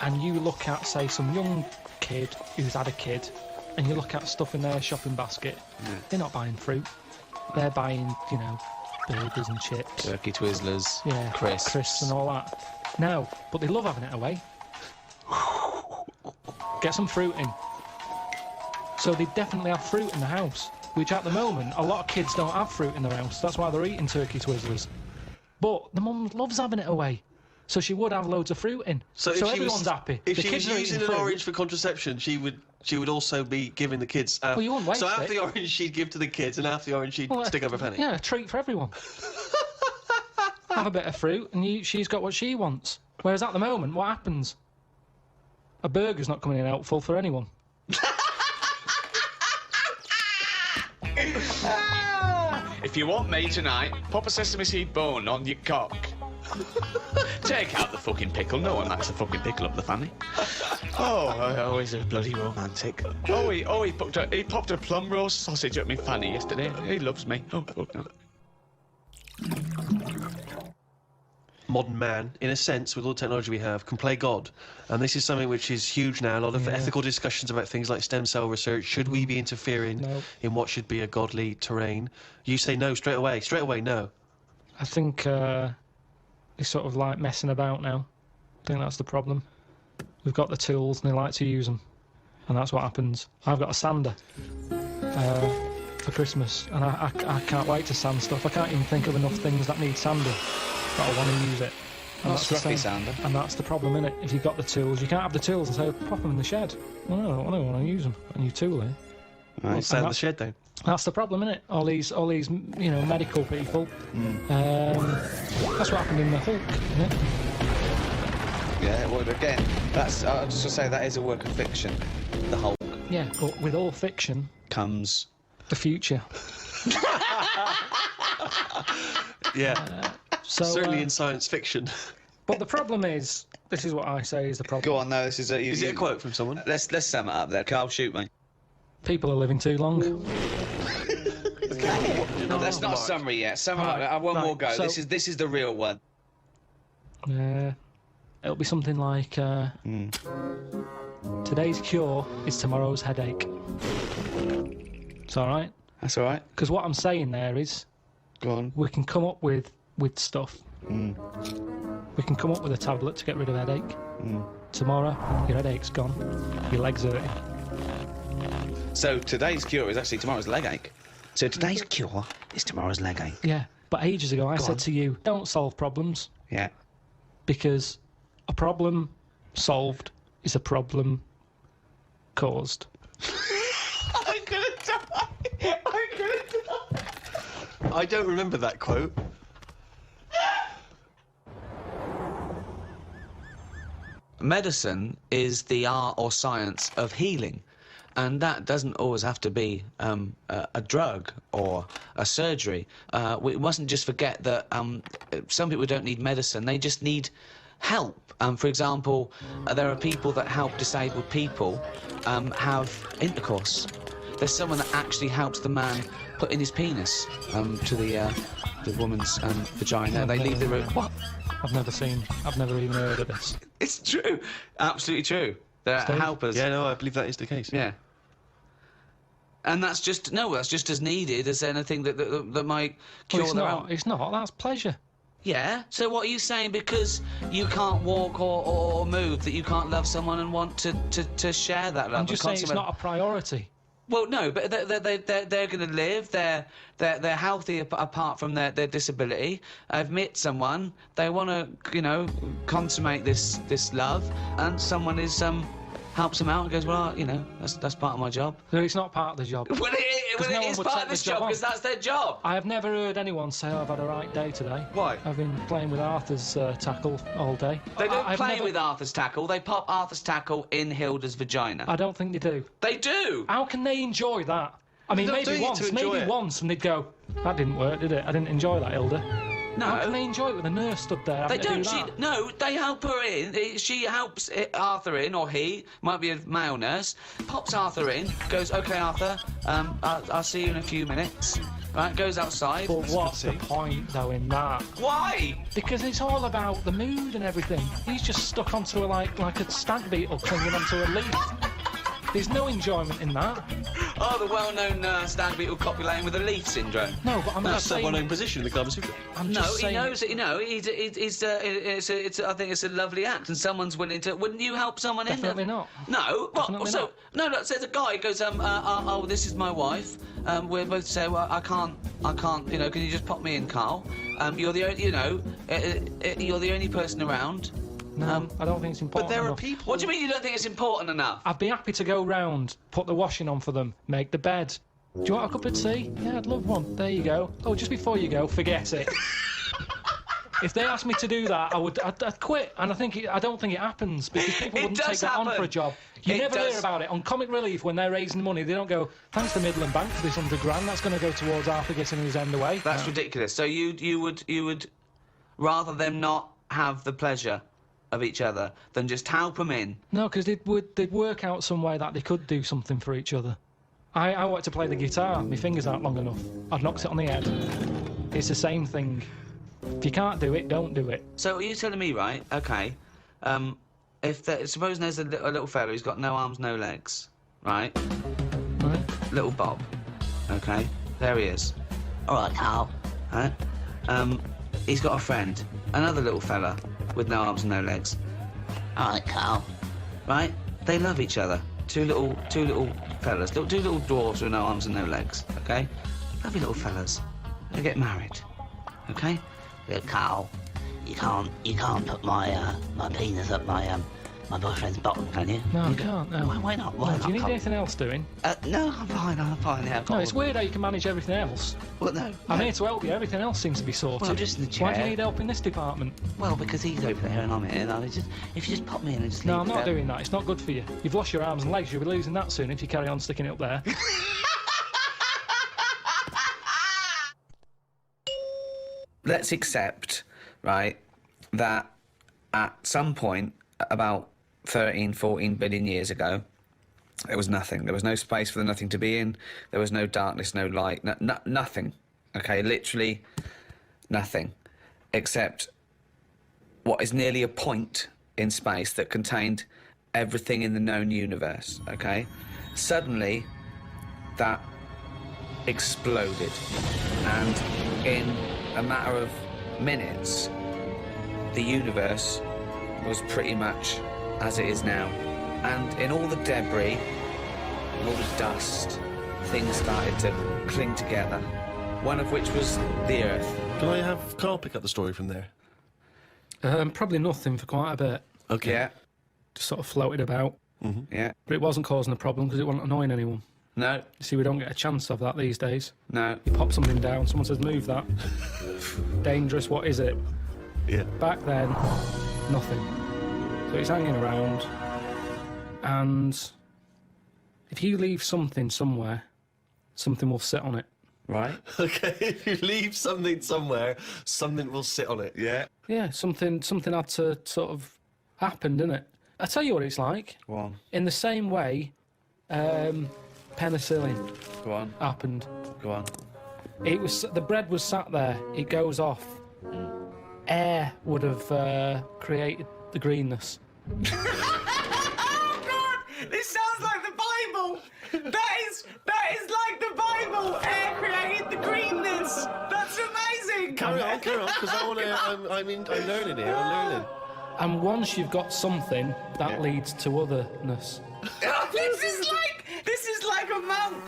and you look at, say, some young kid who's had a kid, and you look at stuff in their shopping basket, they're not buying fruit. They're buying, burgers and chips. Turkey Twizzlers, yeah, crisps and all that. No, but they love having it away. Get some fruit in. So they definitely have fruit in the house, which at the moment, a lot of kids don't have fruit in their house. That's why they're eating Turkey Twizzlers. But the mum loves having it away. so she would have loads of fruit in. So if she everyone's was, happy. If The she was kids are using eating an fruit. orange for contraception, she would also be giving the kids. Well, you wouldn't waste so half it. the orange she'd give to the kids, and half the orange she'd stick up her fanny. Yeah, a treat for everyone. Have a bit of fruit, and she's got what she wants. Whereas at the moment, what happens? A burger's not coming in helpful for anyone. If you want me tonight, pop a sesame seed bone on your cock. Take out the fucking pickle. No one likes a fucking pickle up the fanny. Oh, I always a bloody romantic. Oh, he popped a plum roast sausage up my fanny yesterday. He loves me. Oh, fuck no. Modern man, in a sense, with all the technology we have, can play God. And this is something which is huge now. A lot of ethical discussions about things like stem cell research. Should we be interfering in what should be a godly terrain? You say no straight away. Straight away, no. I think it's sort of like messing about now. I think that's the problem. We've got the tools and they like to use them. And that's what happens. I've got a sander for Christmas, and I can't wait to sand stuff. I can't even think of enough things that need sanding, but I want to use it. And Not scruffy sander. And that's the problem, innit? If you've got the tools, you can't have the tools and say, pop them in the shed. Well, no, I don't want to use them. A new tool, eh? Right, sand the shed down. That's the problem, innit? All these, you know, medical people. That's what happened in the Hulk, isn't it? Yeah, well, again, that's. I was just gonna say that is a work of fiction. The Hulk Yeah, but with all fiction comes the future. Yeah. Certainly in science fiction. But the problem is, this is what I say is the problem. Go on, no, this is a. Is it a quote from someone? Let's sum it up there. Carl, shoot me. People are living too long. No, that's not a summary yet. Sum it up. One more go. So- This is the real one. It'll be something like, today's cure is tomorrow's headache. It's all right. That's all right. Because what I'm saying there is, go on. We can come up with stuff. We can come up with a tablet to get rid of headache. Tomorrow, your headache's gone. Your leg's hurting. So today's cure is actually tomorrow's leg ache. So today's cure is tomorrow's leg ache. Yeah, but ages ago I Go said on. to you, don't solve problems. Yeah. Because a problem solved is a problem caused. I'm gonna die. I'm gonna die. I don't remember that quote. Medicine is the art or science of healing, and that doesn't always have to be a drug or a surgery. We mustn't just forget that some people don't need medicine, they just need help. For example, there are people that help disabled people have intercourse. There's someone that actually helps the man put in his penis to the woman's vagina. They leave the room. What? I've never even heard of this. It's true. Absolutely true. They're Steve? helpers. Yeah, no, I believe that is the case. Yeah. And that's just as needed as anything that might cure Well, it's their not. own. It's not. That's pleasure. Yeah. So what are you saying? Because you can't walk or move, that you can't love someone and want to share that love? I'm just saying it's not a priority. Well, no, but they're going to live. They're healthy apart from their disability. I've met someone. They want to consummate this love, and someone helps them out and goes, well, that's part of my job. No, it's not part of the job. Well, it is part of this job because that's their job. I have never heard anyone say, I've had a right day today. Why? I've been playing with Arthur's tackle all day. They don't play with Arthur's tackle. They pop Arthur's tackle in Hilda's vagina. I don't think they do. They do. How can they enjoy that? I mean, They're not maybe doing it to enjoy it. once, and they'd go, that didn't work, did it? I didn't enjoy that, Hilda. No. How can they enjoy it with a nurse stood there having They to don't. do that? No, they help her in. She helps Arthur in, or he might be a male nurse. Pops Arthur in. Goes, okay, Arthur. I'll see you in a few minutes. Right, goes outside. But what's the point, though, in that? Why? Because it's all about the mood and everything. He's just stuck onto like a stag beetle clinging onto a leaf. There's no enjoyment in that. Oh, the well-known stag beetle copulating with a leaf syndrome. No, but I'm not That's a saying... well-known position in the Kama Sutra. I'm No, just he saying... knows it. You know, I think it's a lovely act, and someone's willing to. Wouldn't you help someone Definitely in? not. No. What? Definitely So not. no. Look, there's a guy who goes, oh, this is my wife. We're both say, well, I can't. You know, can you just pop me in, Karl? You're the only. You know, you're the only person around. No, I don't think it's important But there enough. are people. What do you mean you don't think it's important enough? I'd be happy to go round, put the washing on for them, make the bed. Do you want a cup of tea? Yeah, I'd love one. There you go. Oh, just before you go, forget it. If they asked me to do that, I'd quit. And I don't think it happens because people wouldn't take that on for a job. You never hear about it. On Comic Relief, when they're raising money, they don't go, thanks to Midland Bank for this £100 that's going to go towards Arthur getting his end away. That's ridiculous. So you would rather them not have the pleasure of each other than just help them in? No, because they'd work out some way that they could do something for each other. I wanted to play the guitar. My fingers aren't long enough. I'd knocked it on the head. It's the same thing. If you can't do it, don't do it. So are you telling me, right? Okay. Supposing there's a little fella who's got no arms, no legs, right? Little Bob. Okay. There he is. All right, Karl. Right? He's got a friend, another little fella with no arms and no legs. All right, Karl. Right? They love each other. Two little fellas, two little dwarves with no arms and no legs. Okay? Lovely little fellas. They get married. Okay? Look, Karl, you can't put my penis up my boyfriend's bottom, can you? No, I can't. No. Why not? No, do you need anything else doing? No, I'm fine. Yeah, no, it's weird how you can manage everything else. Well, no. I'm here to help you. Everything else seems to be sorted. Well, just in the chair. Why do you need help in this department? Well, because he's over there and I'm here. And if you just pop me in and just leave No, I'm not there. doing that. It's not good for you. You've lost your arms and legs. You'll be losing that soon if you carry on sticking it up there. Let's accept, right, that at some point, about 13, 14 billion years ago, there was nothing. There was no space for the nothing to be in. There was no darkness, no light, nothing. Okay, literally nothing, except what is nearly a point in space that contained everything in the known universe, okay? Suddenly, that exploded, and in a matter of minutes, the universe was pretty much as it is now. And in all the debris, all the dust, things started to cling together, one of which was the Earth. Can I have Karl pick up the story from there? Probably nothing for quite a bit. Okay. Yeah. Just sort of floated about. Mm-hmm. Yeah. But it wasn't causing a problem because it wasn't annoying anyone. No. You see, we don't get a chance of that these days. No. You pop something down, someone says, move that. Dangerous, what is it? Yeah. Back then, nothing. So it's hanging around, and if you leave something somewhere, something will sit on it. Right. Okay, if you leave something somewhere, something will sit on it. Yeah. Yeah, something had to sort of happen, didn't it? I tell you what it's like. Go on. In the same way, penicillin Go on. happened. Go on. It was the bread was sat there. It goes off. Air would have created the greenness. Oh God! This sounds like the Bible. That is like the Bible. Air created the greenness. That's amazing. Carry on, because I want to. I'm learning here. I'm learning. And once you've got something, that leads to otherness. This is like a monk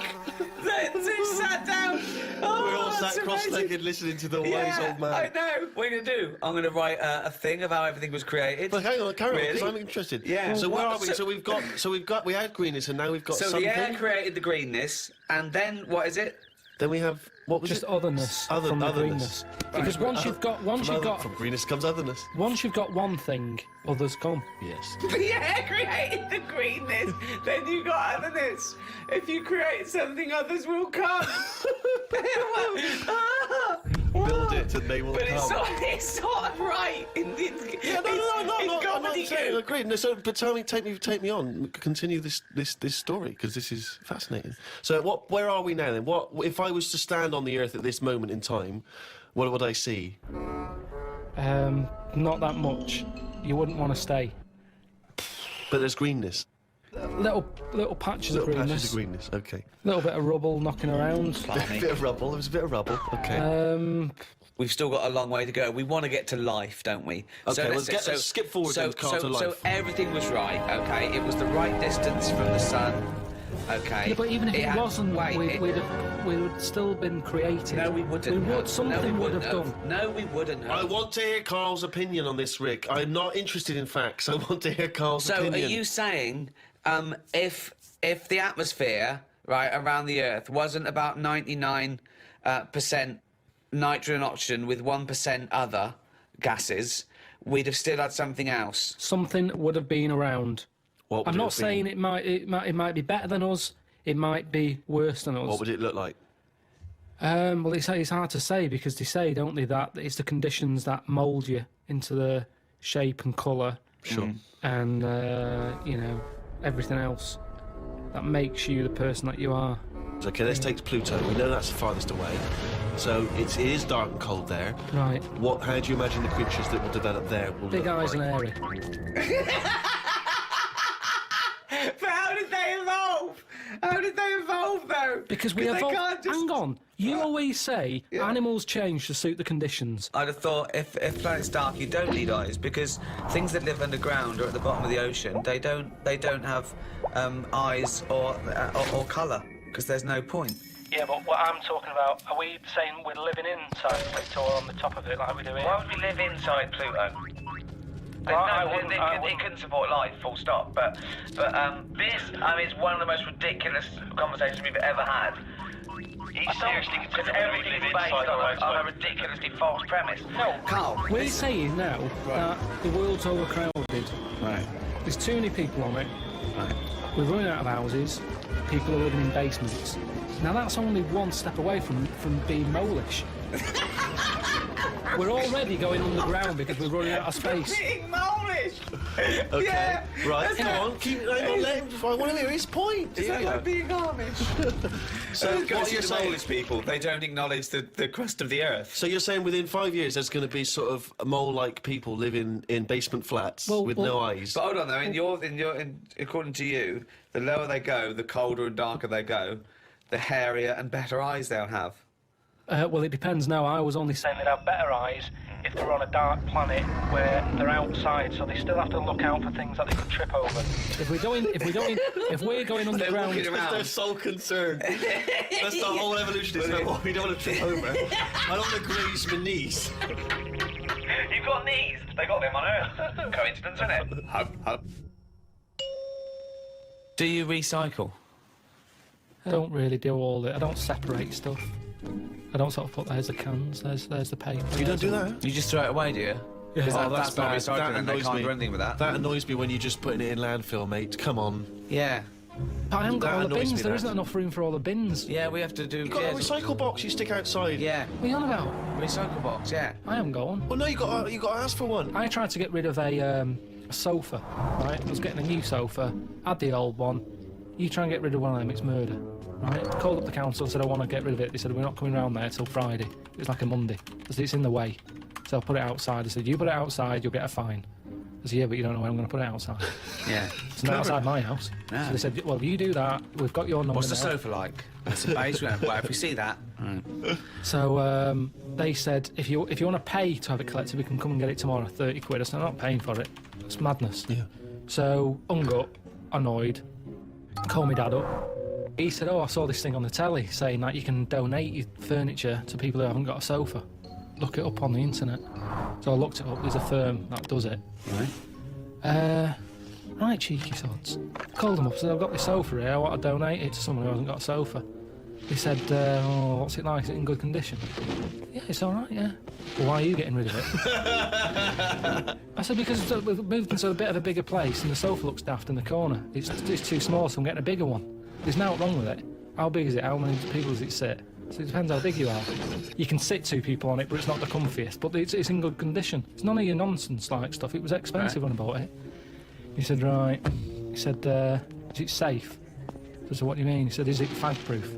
that sat down. Oh, We're all that's sat cross-legged amazing. listening to the wise old man. I know. What are you going to do? I'm going to write a thing of how everything was created. But hang on, carry on, because Really? I'm interested. Yeah. So where What- are we? So we had greenness, and now we've got So something. the air created the greenness, and then what is it? Then we have what was Just it? otherness from the greenness. Because once you've got from greenness comes otherness. once you've got one thing, others come. Yes. The air created the greenness, then you got otherness. If you create something, others will come. Build it and they will But come. it's sort of right. Yeah, no, I'm not saying I agree. No, so, but take me on. Continue this story because this is fascinating. So, where are we now then? What if I was to stand on the Earth at this moment in time? What would I see? Not that much. You wouldn't want to stay. But there's greenness. little patches Little of greenness. patches of greenness. Okay. A little bit of rubble knocking around. A bit of rubble. There was a bit of rubble. Okay. We've still got a long way to go. We want to get to life, don't we? Okay, let's skip forward then, Karl, to life. So everything was right, okay? It was the right distance from the sun, okay? Yeah, but even if it wasn't, we would still been creative. No, we wouldn't. Something would have done. No, we wouldn't have. I want to hear Karl's opinion on this, Rick. I'm not interested in facts. I want to hear Karl's opinion. So are you saying if the atmosphere, right, around the Earth wasn't about 99% nitrogen and oxygen with 1% other gases, we'd have still had something else? Something would have been around. I'm not saying it might be better than us. It might be worse than us. What would it look like? Well, it's hard to say because they say, don't they, that it's the conditions that mould you into the shape and colour. Sure. And, you know, everything else that makes you the person that you are. Okay, let's take Pluto. We know that's the farthest away. So it is dark and cold there. Right. How do you imagine the creatures that will develop there will Big look eyes like? and hairy. But how did they evolve? How did they evolve, though? Because we evolved. Hang on. You always say animals change to suit the conditions. I'd have thought if planet's dark, you don't need eyes because things that live underground or at the bottom of the ocean, they don't have eyes or colour because there's no point. Yeah, but what I'm talking about, are we saying we're living inside Pluto or on the top of it like we do here? Why would we live inside Pluto? It couldn't support life, full stop. But this, I mean, it's one of the most ridiculous conversations we've ever had. Seriously, because everything's based on a ridiculously false premise. No, Karl, we're saying now that the world's overcrowded. Right. There's too many people on it. Right. We're running out of houses. People are living in basements. Now that's only one step away from being molish. We're already going underground because we're running out of space. Being molish! Okay. Yeah. Right, come on. I want to hear his point. Is that like being Amish? So what you're saying Polish people, they don't acknowledge the crust of the Earth. So you're saying within 5 years there's going to be sort of mole-like people living in basement flats with no eyes? But hold on though, according to you, the lower they go, the colder and darker they go, the hairier and better eyes they'll have. Well, it depends now. I was only saying they'd have better eyes if they're on a dark planet where they're outside, so they still have to look out for things that they could trip over. If we're going underground, They're so concerned. That's the whole evolution. It's like, oh, we don't want to trip over. I don't want to graze my knees. You've got knees. They got them on Earth. Coincidence, isn't it? Do you recycle? I don't really do all it. I don't separate stuff. I don't sort of put there's the cans, there's the paper. You don't do that? You just throw it away, do you? Yeah. Because that's not bad. recycling. That They annoys can't me. do anything with that. That annoys me when you're just putting it in landfill, mate. Come on. Yeah. But I haven't got all the annoys me, bins. There that. isn't enough room for all the bins. Yeah, we have to do. You've got a recycle box you stick outside. Yeah. What are you on about? Recycle box. Yeah. I haven't got one. Well, no, you got to ask for one. I tried to get rid of a sofa. Right, I was getting a new sofa. Had the old one. You try and get rid of one of them, it's murder. Right, called up the council and said I want to get rid of it. They said we're not coming round there till Friday. It was like a Monday. I said it's in the way, so I'll put it outside. I said you put it outside, you'll get a fine. I said yeah, but you don't know where I'm going to put it outside. Yeah. It's not outside my house. No. So they said well, if you do that, we've got your number. What's the now. sofa like? It's a base. Well, if we see that. Right. So they said if you want to pay to have it collected, we can come and get it tomorrow. 30 quid. I said I'm not paying for it. It's madness. Yeah. So hung up, annoyed. Called my dad up. He said, oh, I saw this thing on the telly saying that you can donate your furniture to people who haven't got a sofa. Look it up on the internet. So I looked it up. There's a firm that does it. Right. Right, cheeky sods. Called them up, said, I've got this sofa here. I want to donate it to someone who hasn't got a sofa. He said, oh, what's it like? Is it in good condition? Yeah, it's all right, yeah. Well, why are you getting rid of it? I said, because we've moved into a bit of a bigger place and the sofa looks daft in the corner. It's too small, so I'm getting a bigger one. There's nothing wrong with it. How big is it? How many people does it sit? So it depends how big you are. You can sit two people on it, but it's not the comfiest. But it's in good condition. It's none of your nonsense-like stuff. It was expensive when I bought it. He said, right. He said, is it safe? I said, what do you mean? He said, is it fag-proof?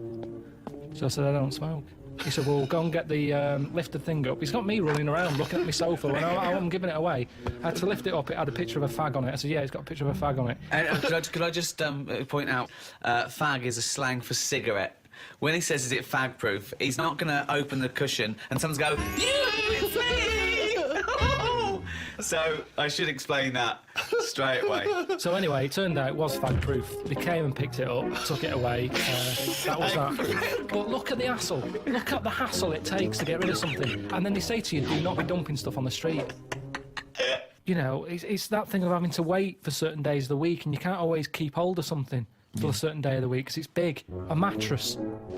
So I said, I don't smoke. He said, well, go and get the lift the thing up. He's got me running around looking at my sofa when I'm giving it away. I had to lift it up. It had a picture of a fag on it. I said, yeah, it's got a picture of a fag on it. Could I just point out, fag is a slang for cigarette. When he says, is it fag-proof, he's not going to open the cushion and someone's go, it's me! So I should explain that straight away. So anyway, it turned out it was fag-proof. They came and picked it up, took it away. That was that. But look at the hassle. Look at the hassle it takes to get rid of something. And then they say to you, do not be dumping stuff on the street. You know, it's that thing of having to wait for certain days of the week, and you can't always keep hold of something for a certain day of the week because it's big. A mattress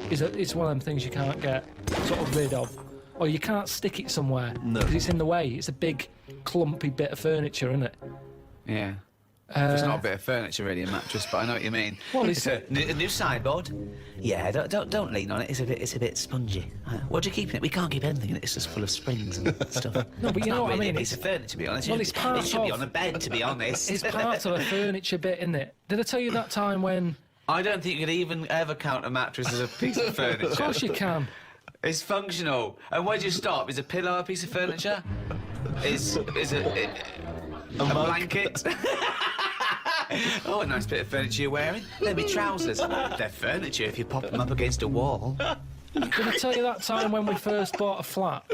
it's one of them things you can't get sort of rid of, or you can't stick it somewhere because it's in the way. It's a big clumpy bit of furniture, isn't it? Yeah. It's not a bit of furniture really, a mattress, but I know what you mean. Well, it's a new sideboard. Yeah, don't lean on it. It's a bit spongy. What do you keep in it? We can't keep anything in it. It's just full of springs and stuff. No, but you know what I mean. It's a furniture, to be honest. Well, it should be on a bed, to be honest. It's part of a furniture bit, isn't it? Did I tell you that time when? I don't think you could even ever count a mattress as a piece of furniture. Of course you can. It's functional. And where do you stop? Is a pillow a piece of furniture? Is a blanket? Oh, a nice bit of furniture you're wearing. They're my trousers. They're furniture if you pop them up against a wall. Did I tell you that time when we first bought a flat?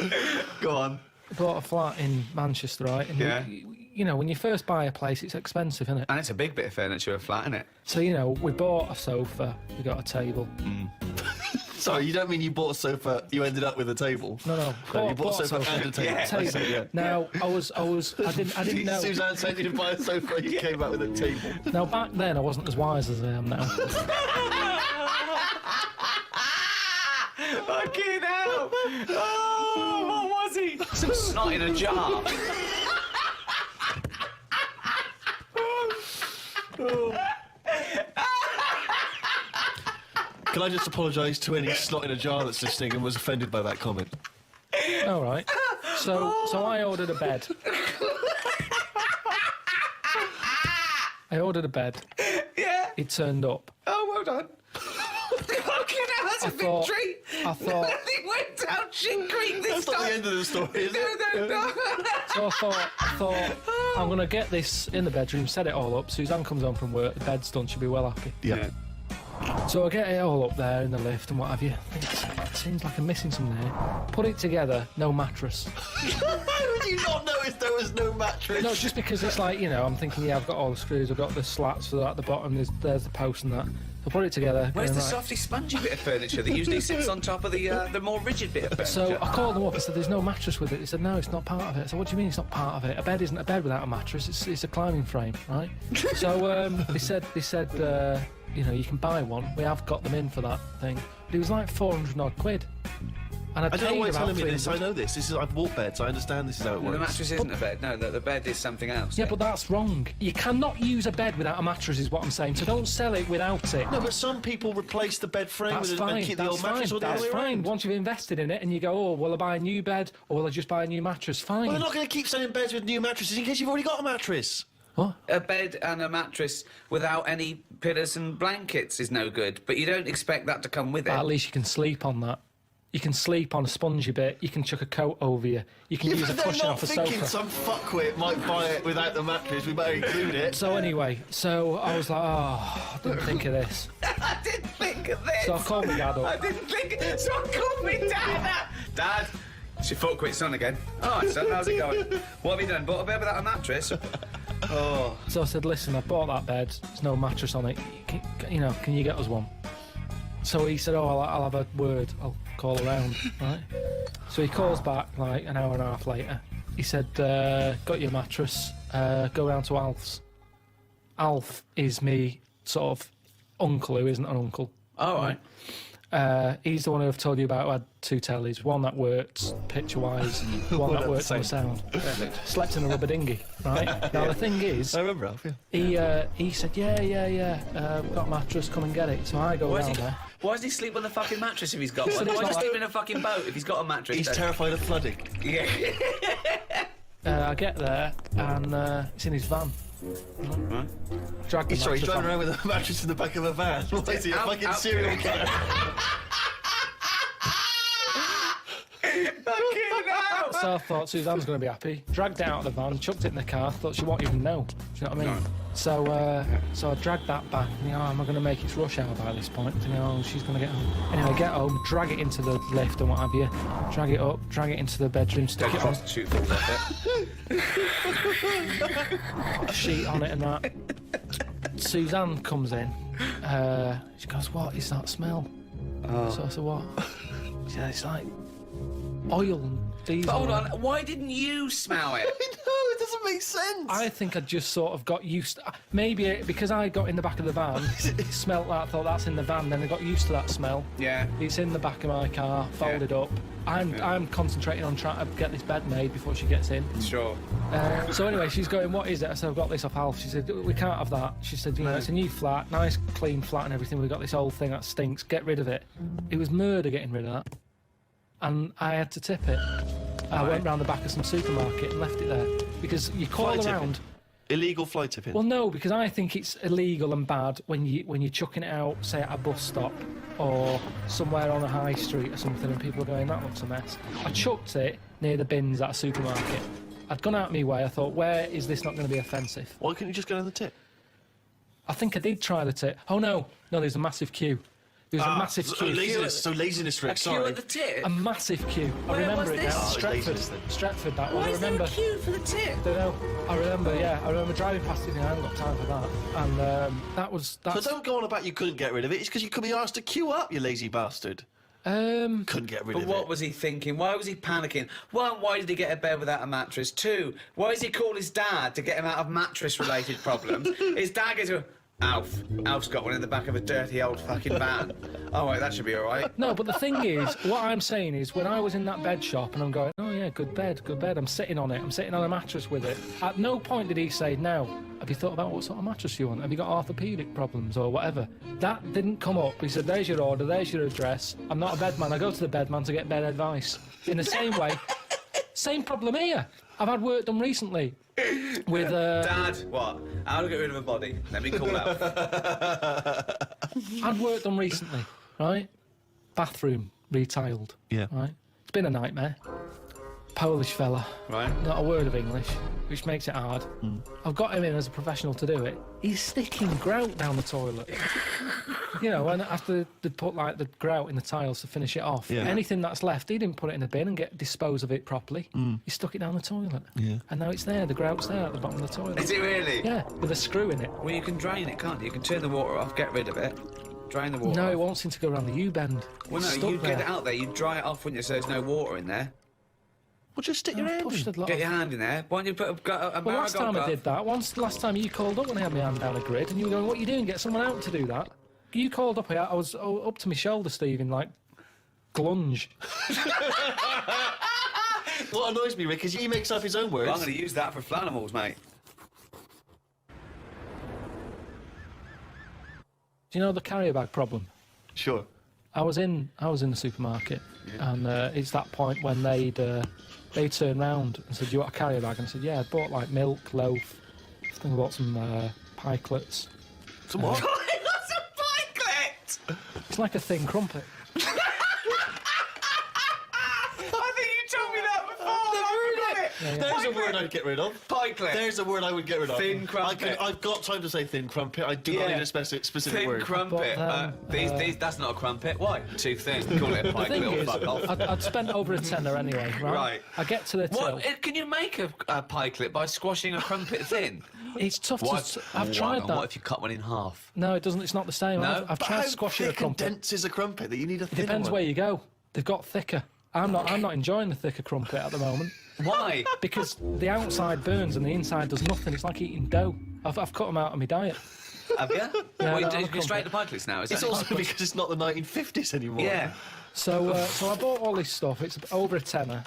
Go on. Bought a flat in Manchester, right? And yeah. You know, when you first buy a place, it's expensive, isn't it? And it's a big bit of furniture, a flat, isn't it? So, you know, we bought a sofa, we got a table. Sorry, you don't mean you bought a sofa, you ended up with a table? No. You bought a sofa and a table. Yeah. Table. Yeah. Now, I didn't know. Suzanne said you to buy a sofa and you came out with a table. Now, back then, I wasn't as wise as I am now. Fucking hell! Oh, what was he? Some snot in a jar. Can I just apologise to any snot in a jar that's listening and was offended by that comment? All right. So I ordered a bed. Yeah. It turned up. Oh, well done. Fucking hell, that's a victory. I thought... Nothing went down shit creek this time. That's not the end of the story, is it? No. So I thought, I'm going to get this in the bedroom, set it all up. Suzanne comes home from work, the bed's done, she'll be well happy. Yeah. So I get it all up there in the lift and what have you. It seems like I'm missing something here. Put it together, no mattress. How would you not notice there was no mattress? No, just because it's like, you know, I'm thinking, yeah, I've got all the screws, I've got the slats for that at the bottom, there's the post and that. So put it together. Where's the softy, spongy bit of furniture that usually sits on top of the more rigid bit of furniture? So I called them up and said, there's no mattress with it. They said, no, it's not part of it. I said, what do you mean it's not part of it? A bed isn't a bed without a mattress. It's a climbing frame, right? So they said, you know, you can buy one. We have got them in for that thing. But it was like 400 odd quid. And I don't know why you're telling me this. I know this. I've bought beds. I understand this is how it works. The mattress isn't a bed. No, the bed is something else. Yeah, but that's wrong. You cannot use a bed without a mattress, is what I'm saying. So don't sell it without it. No, but some people replace the bed frame and keep the old mattress. Or That's the other way fine. around. Once you've invested in it and you go, oh, will I buy a new bed or will I just buy a new mattress? Fine. Well, they're not going to keep selling beds with new mattresses in case you've already got a mattress. What? A bed and a mattress without any pillows and blankets is no good, but you don't expect that to come with it. At least you can sleep on that. You can sleep on a spongy bit. You can chuck a coat over you. You can use a cushion off a sofa. Thinking some fuckwit might buy it without the mattress. We better include it. So anyway, I was like, oh, I didn't think of this. I didn't think of this. So I called my dad up. I didn't think of this. So I called my dad. Dad, it's your fuckwit son again. All right, son, how's it going? What have you done? Bought a bed without a mattress? Oh. So I said, listen, I bought that bed. There's no mattress on it. Can you get us one? So he said, oh, I'll have a word. I'll call around, right? So he calls back like an hour and a half later. He said, got your mattress, go round to Alf's. Alf is me sort of uncle who isn't an uncle. All right. He's the one who I've told you about who had two tellies. One that worked picture-wise, one that worked on the sound. Slept in a rubber dinghy, right? Now the thing is... I remember Alf, yeah. He said, yeah, we've got a mattress, come and get it. So I go round there. Why does he sleep on the fucking mattress if he's got one? Why does he sleep in a fucking boat if he's got a mattress? He's terrified of flooding. Yeah. I get there and it's in his van. Right. He's driving around with a mattress in the back of a van. What is he, a fucking serial killer? So I thought Suzanne's going to be happy. Dragged it out of the van, chucked it in the car, thought she won't even know. Do you know what I mean? No. So I dragged that back. Am I going to make it rush hour by this point? She's going to get home. Anyway, get home, drag it into the lift and what have you. Drag it up, drag it into the bedroom, stick it on. Prostitute falls off Put a sheet on it and that. Suzanne comes in. She goes, "What is that smell?" So I said, "What?" She said, "It's like oil and diesel." But hold on, why didn't you smell it? I know, it doesn't make sense. I think I just sort of got used to, maybe because I got in the back of the van, smelt that, thought that's in the van, then I got used to that smell. Yeah. It's in the back of my car, folded up. I'm concentrating on trying to get this bed made before she gets in. Sure. So anyway, she's going, "What is it?" I said, "I've got this off Alf." She said, "We can't have that." She said, "It's a new flat, nice clean flat and everything. We've got this old thing that stinks. Get rid of it." It was murder getting rid of that. And I had to tip it. I went round the back of some supermarket and left it there. Because you call around... Illegal fly tipping? Well, no, because I think it's illegal and bad when you're chucking it out, say, at a bus stop or somewhere on a high street or something, and people are going, "That looks a mess." I chucked it near the bins at a supermarket. I'd gone out of my way. I thought, where is this not going to be offensive? Why couldn't you just go down the tip? I think I did try the tip. Oh, no, there's a massive queue. There's a massive queue. Laziness, Rick, sorry. A queue at the tip? A massive queue. I Where remember was it this? now. Laziness, Stretford, that Why one. I is there remember. a queue for the tip? Don't know. I remember driving past it and I haven't got time for that. And that's... So don't go on about you couldn't get rid of it. It's because you could be asked to queue up, you lazy bastard. Couldn't get rid of it. But what was he thinking? Why was he panicking? One, why did he get a bed without a mattress? Two, why does he call his dad to get him out of mattress-related problems? His dad goes to Alf's got one in the back of a dirty old fucking van. Oh, wait, that should be all right. No, but the thing is, what I'm saying is, when I was in that bed shop and I'm going, "Oh yeah, good bed, I'm sitting on it, I'm sitting on a mattress with it." At no point did he say, "Now, have you thought about what sort of mattress you want? Have you got orthopaedic problems or whatever?" That didn't come up. He said, "There's your order, there's your address. I'm not a bed man, I go to the bed man to get bed advice." In the same way, same problem here. I've had work done recently with... Dad, what? How to get rid of a body? Let me call out. I'd work done recently, right? Bathroom retiled. Yeah. Right? It's been a nightmare. Polish fella. Right. Not a word of English, which makes it hard. I've got him in as a professional to do it. He's sticking grout down the toilet. And after they put like the grout in the tiles to finish it off, anything that's left, he didn't put it in the bin and dispose of it properly. He stuck it down the toilet. Yeah. And now it's there, the grout's there at the bottom of the toilet. Is it really? Yeah, with a screw in it. Well, you can drain it, can't you? You can turn the water off, get rid of it, drain the water No, off. it won't seem to go around the U-bend. Well, no, you get it out there, you dry it off, wouldn't you, so there's no water in there. Well, just stick your hand in. Get your hand in there. Why don't you put a Well, last time I did that, last time you called up when I had my hand down a grid and you were going, "What are you doing? Get someone out to do that." You called up here, I was up to my shoulder, Steve, in like glunge. What annoys me, Rick, is he makes up his own words. Well, I'm going to use that for Flanimals, mate. Do you know the carrier bag problem? Sure. I was in the supermarket, and it's that point when they turned round and said, "You want a carrier bag?" And I said, "Yeah." I bought like milk, loaf. I think I bought some pikelets. Some what? That's a pikelet! It's like a thin crumpet. I think you told me that before. There's a word I'd get rid of. Pikelet. There's a word I would get rid of. Thin crumpet. I've got time to say thin crumpet. I do not need a specific thin word. Crumpet. That's not a crumpet. Why? Too thin. Call it a The thing pikelet. is, Fuck off. I'd spent over a tenner anyway, right? Right. I get to the till. What? Can you make a pikelet by squashing a crumpet thin? It's tough to... I've tried that. What if you cut one in half? No, it doesn't. It's not the same. No? I've tried squashing a crumpet. How dense is a crumpet that you need a It thin depends one? where you go. They've got thicker. I'm not enjoying the thicker crumpet at the moment. Why? Because the outside burns and the inside does nothing. It's like eating dough. I've cut them out of my diet. Have you? Yeah, Well, no, you I'm go straight to pikelets now. Is It's that also because it's not the 1950s anymore. Yeah. So I bought all this stuff. It's over a tenner.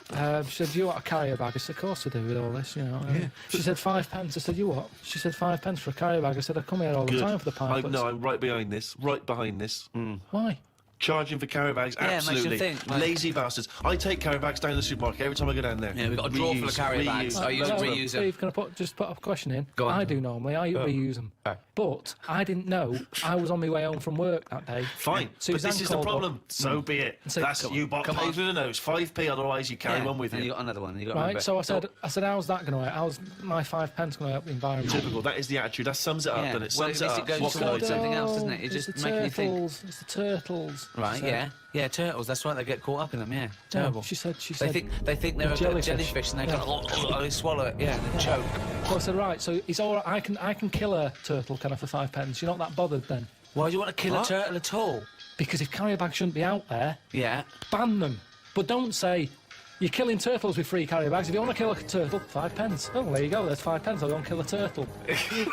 She said, "Do you want a carrier bag?" I said, "Of course I do with all this, you know." She said, 5 pence. I said, "You what?" She said, 5 pence for a carrier bag. I said, "I come here all the time for the pikelets." No, I'm right behind this. Right behind this. Why? charging for carry bags, Yeah, it makes you absolutely. think, like- Lazy bastards. I take carry bags down to the supermarket every time I go down there. Yeah, we've got a drawer full of carry bags. I use reuse them. Steve, can I just put a question in? Go on. I do normally. I reuse them. But I didn't know. I was on my way home from work that day. Fine, Suzanne but this is the called problem. up. So be it. So- That's Come you on, bought come paid on. through the nose, 5p, otherwise you carry one with and you. you got another one. You got Right, so I said, how's that going to help? How's my 5 pence going to help the environment? Typical, that is the attitude. That sums it up, doesn't it? Well, at Sums least it it up. goes What can I towards do? something else, doesn't it? It's It's the just making you think. turtles. It's the turtles. Right, she said. yeah, turtles. That's right. They get caught up in them. Yeah, terrible. She said. They think they're a jellyfish, and they kind of they swallow it. Yeah, and they choke. So I said, right. So it's all right. I can kill a turtle, can I, for 5 pence? You're not that bothered then? Why do you want to kill a turtle at all? Because if carrier bags shouldn't be out there, Yeah. ban them. But don't say you're killing turtles with free carrier bags. If you want to kill a turtle, 5 pence. Oh, well, there you go. There's 5 pence. I don't kill a turtle.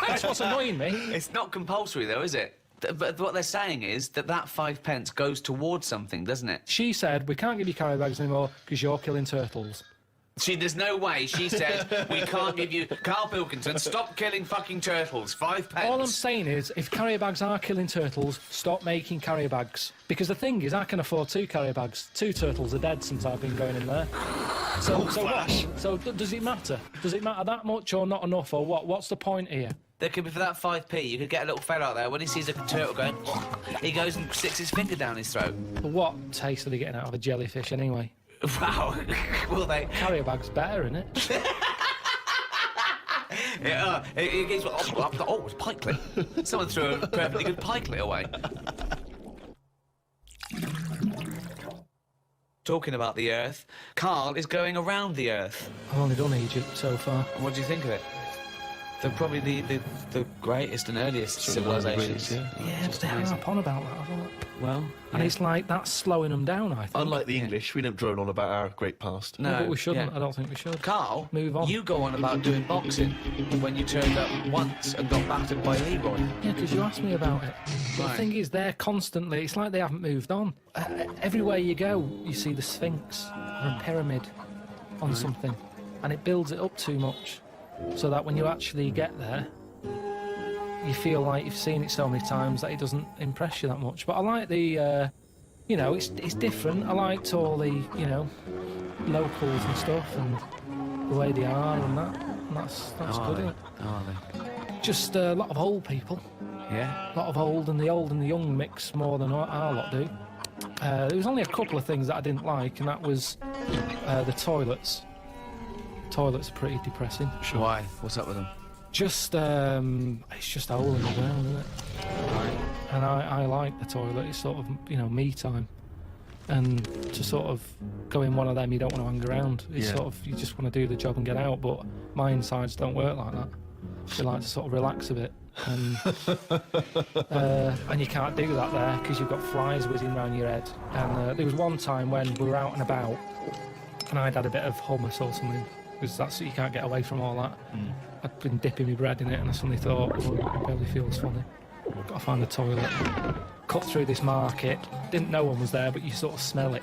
That's what's annoying me. It's not compulsory, though, is it? But what they're saying is that 5 pence goes towards something, doesn't it? She said, we can't give you carrier bags anymore because you're killing turtles. There's no way. She said, we can't give you... Karl Pilkington, stop killing fucking turtles. 5 pence. All I'm saying is, if carrier bags are killing turtles, stop making carrier bags. Because the thing is, I can afford 2 carrier bags. 2 turtles are dead since I've been going in there. So what? So does it matter? Does it matter that much or not enough or what? What's the point here? There could be, for that 5p, you could get a little fella out there, when he sees a turtle going, he goes and sticks his finger down his throat. But what taste are they getting out of a jellyfish anyway? Wow. Will they? Carrier bag's better, isn't it? Yeah, it gives... Oh, it's pikelet. Someone threw a perfectly good pikelet away. Talking about the Earth, Karl is going around the Earth. I've only done Egypt so far. What do you think of it? They're probably the greatest and earliest civilizations. Yeah, but they harp on about that, haven't they? Well, and it's like that's slowing them down, I think. Unlike the English, we don't drone on about our great past. No, but we shouldn't. I don't think we should. Karl, move on. You go on about doing boxing when you turned up once and got battered by Leroy. Yeah, because you asked me about it. But the thing is, they're constantly... It's like they haven't moved on. Everywhere you go, you see the Sphinx or a pyramid on something. And it builds it up too much. So that when you actually get there, you feel like you've seen it so many times that it doesn't impress you that much. But I like the, you know, it's different. I liked all the, you know, locals and stuff and the way they are and that. And that's good, isn't it? Are they? Just a lot of old people. Yeah. A lot of old and the young mix more than our lot do. There was only a couple of things that I didn't like, and that was the toilets. Toilets are pretty depressing. Sure. Why? What's up with them? Just, it's just a hole in the ground, isn't it? Right. And I like the toilet. It's sort of, you know, me time. And to sort of go in one of them, you don't want to hang around. It's sort of, you just want to do the job and get out. But my insides don't work like that. They like to sort of relax a bit. And you can't do that there because you've got flies whizzing around your head. And there was one time when we were out and about and I'd had a bit of hummus or something, because that's, you can't get away from all that. I'd been dipping my bread in it and I suddenly thought, oh, it barely feels funny. I've got to find the toilet. Cut through this market, didn't know one was there, but you sort of smell it.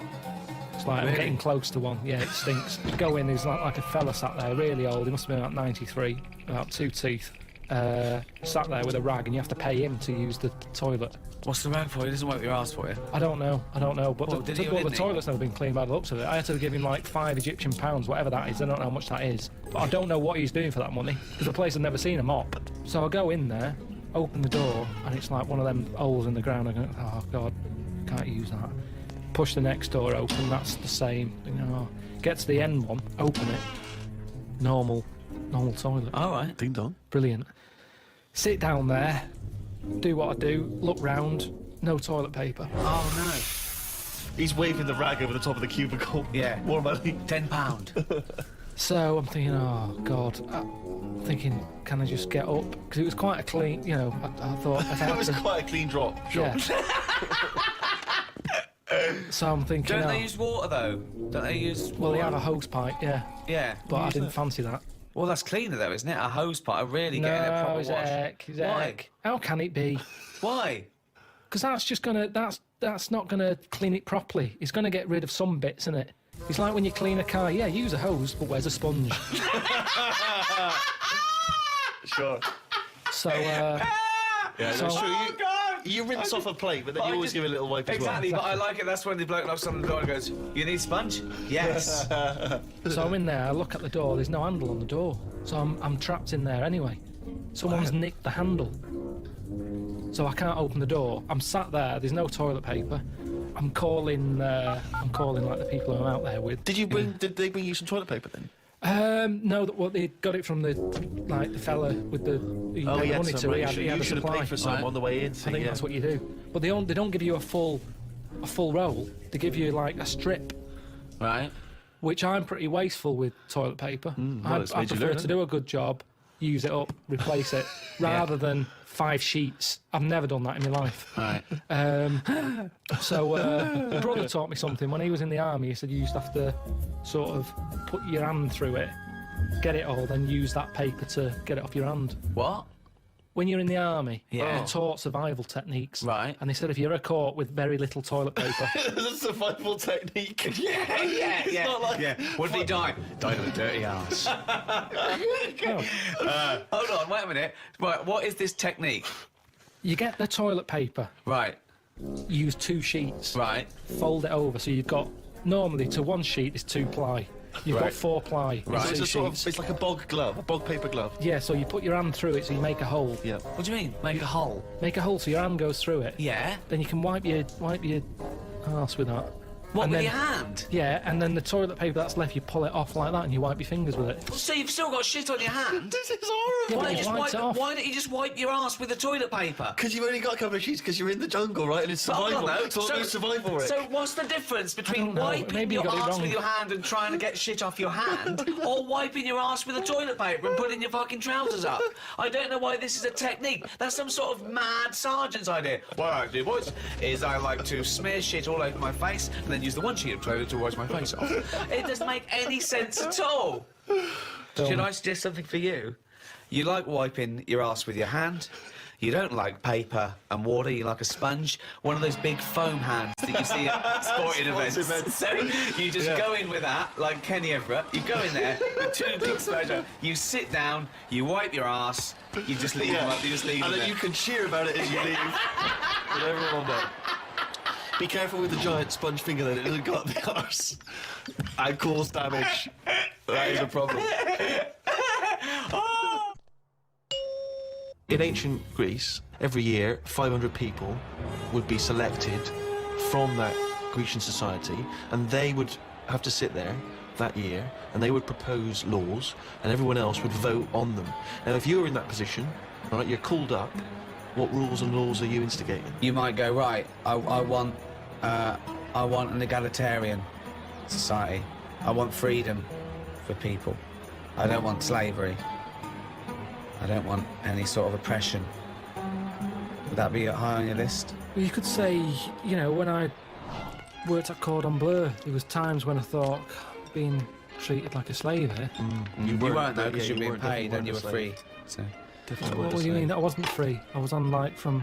It's like, I'm getting close to one. Yeah, it stinks. Go in, there's like a fella sat there, really old, he must have been about 93, about 2 teeth. Sat there with a rag, and you have to pay him to use the toilet. What's the rag for? He doesn't wipe your ass for you. I don't know. But Well, the toilet's never been cleaned by the looks of it. I had to give him like 5 Egyptian pounds, whatever that is. I don't know how much that is. But I don't know what he's doing for that money, because the place had never seen a mop. So I go in there, open the door, and it's like one of them holes in the ground. I go, oh God, can't use that. Push the next door open, that's the same. You know, get to the end one, open it. Normal toilet. All right. Ding dong. Brilliant. Sit down there, do what I do, look round, no toilet paper. Oh no. He's waving the rag over the top of the cubicle. Yeah. More money. £10. So I'm thinking, oh God. I'm thinking, can I just get up? Because it was quite a clean, you know, I thought... It was quite a clean drop. Sure. Yeah. So I'm thinking... Don't they use water, though? Don't they use water? Well, they have a hose pipe, yeah. Yeah. But I didn't fancy that. Well, that's cleaner, though, isn't it? A hose pipe, really getting a proper wash. Why? How can it be? Why? Because that's just gonna... That's not gonna clean it properly. It's gonna get rid of some bits, isn't it? It's like when you clean a car. Yeah, use a hose, but where's a sponge? Sure. So, yeah, so, that's true. You rinse off a plate, but then you always give it a little wipe as well. Exactly, but I like it. That's when the bloke knocks on the door and goes, "You need sponge?" Yes. So I'm in there, I look at the door, there's no handle on the door. So I'm trapped in there anyway. Someone's nicked the handle. So I can't open the door. I'm sat there, there's no toilet paper. I'm calling like the people who I'm out there with. Did they bring you some toilet paper then? No, they got it from the fella with the money to. He had a should have supply. paid for some on the way in. I think that's what you do. But they don't give you a full roll. They give you like a strip. Right. Which I'm pretty wasteful with toilet paper. I prefer to do a good job, use it up, replace it, rather than 5 sheets. I've never done that in my life. Right. So my brother taught me something. When he was in the army, he said you used to have to sort of put your hand through it, get it all, then use that paper to get it off your hand. What? When you're in the army, Yeah. they're taught survival techniques. Right. And they said if you're ever caught with very little toilet paper... It's a survival technique. Yeah. What did he die? Died of a dirty arse. Hold on, wait a minute. Right, what is this technique? You get the toilet paper. Right. Use 2 sheets. Right. Fold it over, so you've got... Normally, to 1 sheet is 2 ply. You've got 4 ply. Right. So it's like a bog glove, a bog paper glove. Yeah, so you put your hand through it, so you make a hole. Yeah. What do you mean? Make a hole? Make a hole so your hand goes through it. Yeah. Then you can wipe your arse with that. What, and with then, your hand? Yeah, and then the toilet paper that's left, you pull it off like that and you wipe your fingers with it. So you've still got shit on your hand? This is horrible. Yeah, Why don't you just wipe your arse with the toilet paper? Because you've only got a couple of sheets because you're in the jungle, right? And it's survival. It's survival, Rick. So what's the difference between wiping Maybe your you got it arse wrong. with your hand and trying to get shit off your hand, or wiping your arse with a toilet paper and putting your fucking trousers up? I don't know why this is a technique. That's some sort of mad sergeant's idea. What I do, boys, is I like to smear shit all over my face and then use the 1 sheet of toilet to wash my face off. It doesn't make any sense at all. Should I suggest something for you? You like wiping your arse with your hand. You don't like paper and water, you like a sponge. One of those big foam hands that you see at sporting events. So you just go in with that, like Kenny Everett. You go in there with 2 big sponges. You sit down, you wipe your arse, you just leave them up, you just leave them and then there. you can cheer about it as you leave. With everyone there. Be careful with the giant sponge finger then, it doesn't go up the arse and cause damage. That is a problem. In ancient Greece, every year 500 people would be selected from that Grecian society, and they would have to sit there that year and they would propose laws and everyone else would vote on them. Now if you were in that position, right, you're called up, what rules and laws are you instigating? You might go, right, I want an egalitarian society. I want freedom for people. I don't want slavery. I don't want any sort of oppression. Would that be high on your list? Well, you could say, you know, when I worked at Cordon Bleu, there was times when I thought being treated like a slave here. You weren't though, because you were being paid and you were free. So. What do you mean? I wasn't free. I was on like from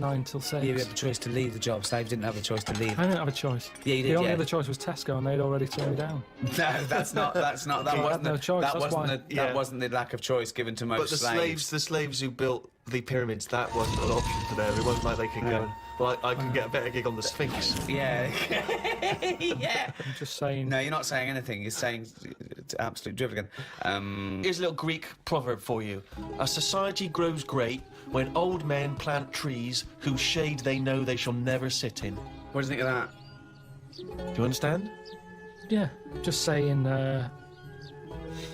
9 till 6. You had the choice to leave the job. Slaves didn't have a choice to leave. I didn't have a choice. Yeah, you did. The only other choice was Tesco, and they'd already turned me down. No, that's not. That wasn't no choice. That wasn't the lack of choice given to most But the slaves who built the pyramids, that wasn't an option for them. It wasn't like they could go. Well, I can get a better gig on the Sphinx. Yeah. Yeah. I'm just saying. No, you're not saying anything. You're saying it's absolute drivel again. Here's a little Greek proverb for you. A society grows great when old men plant trees whose shade they know they shall never sit in. What do you think of that? Do you understand? Yeah, just saying, they're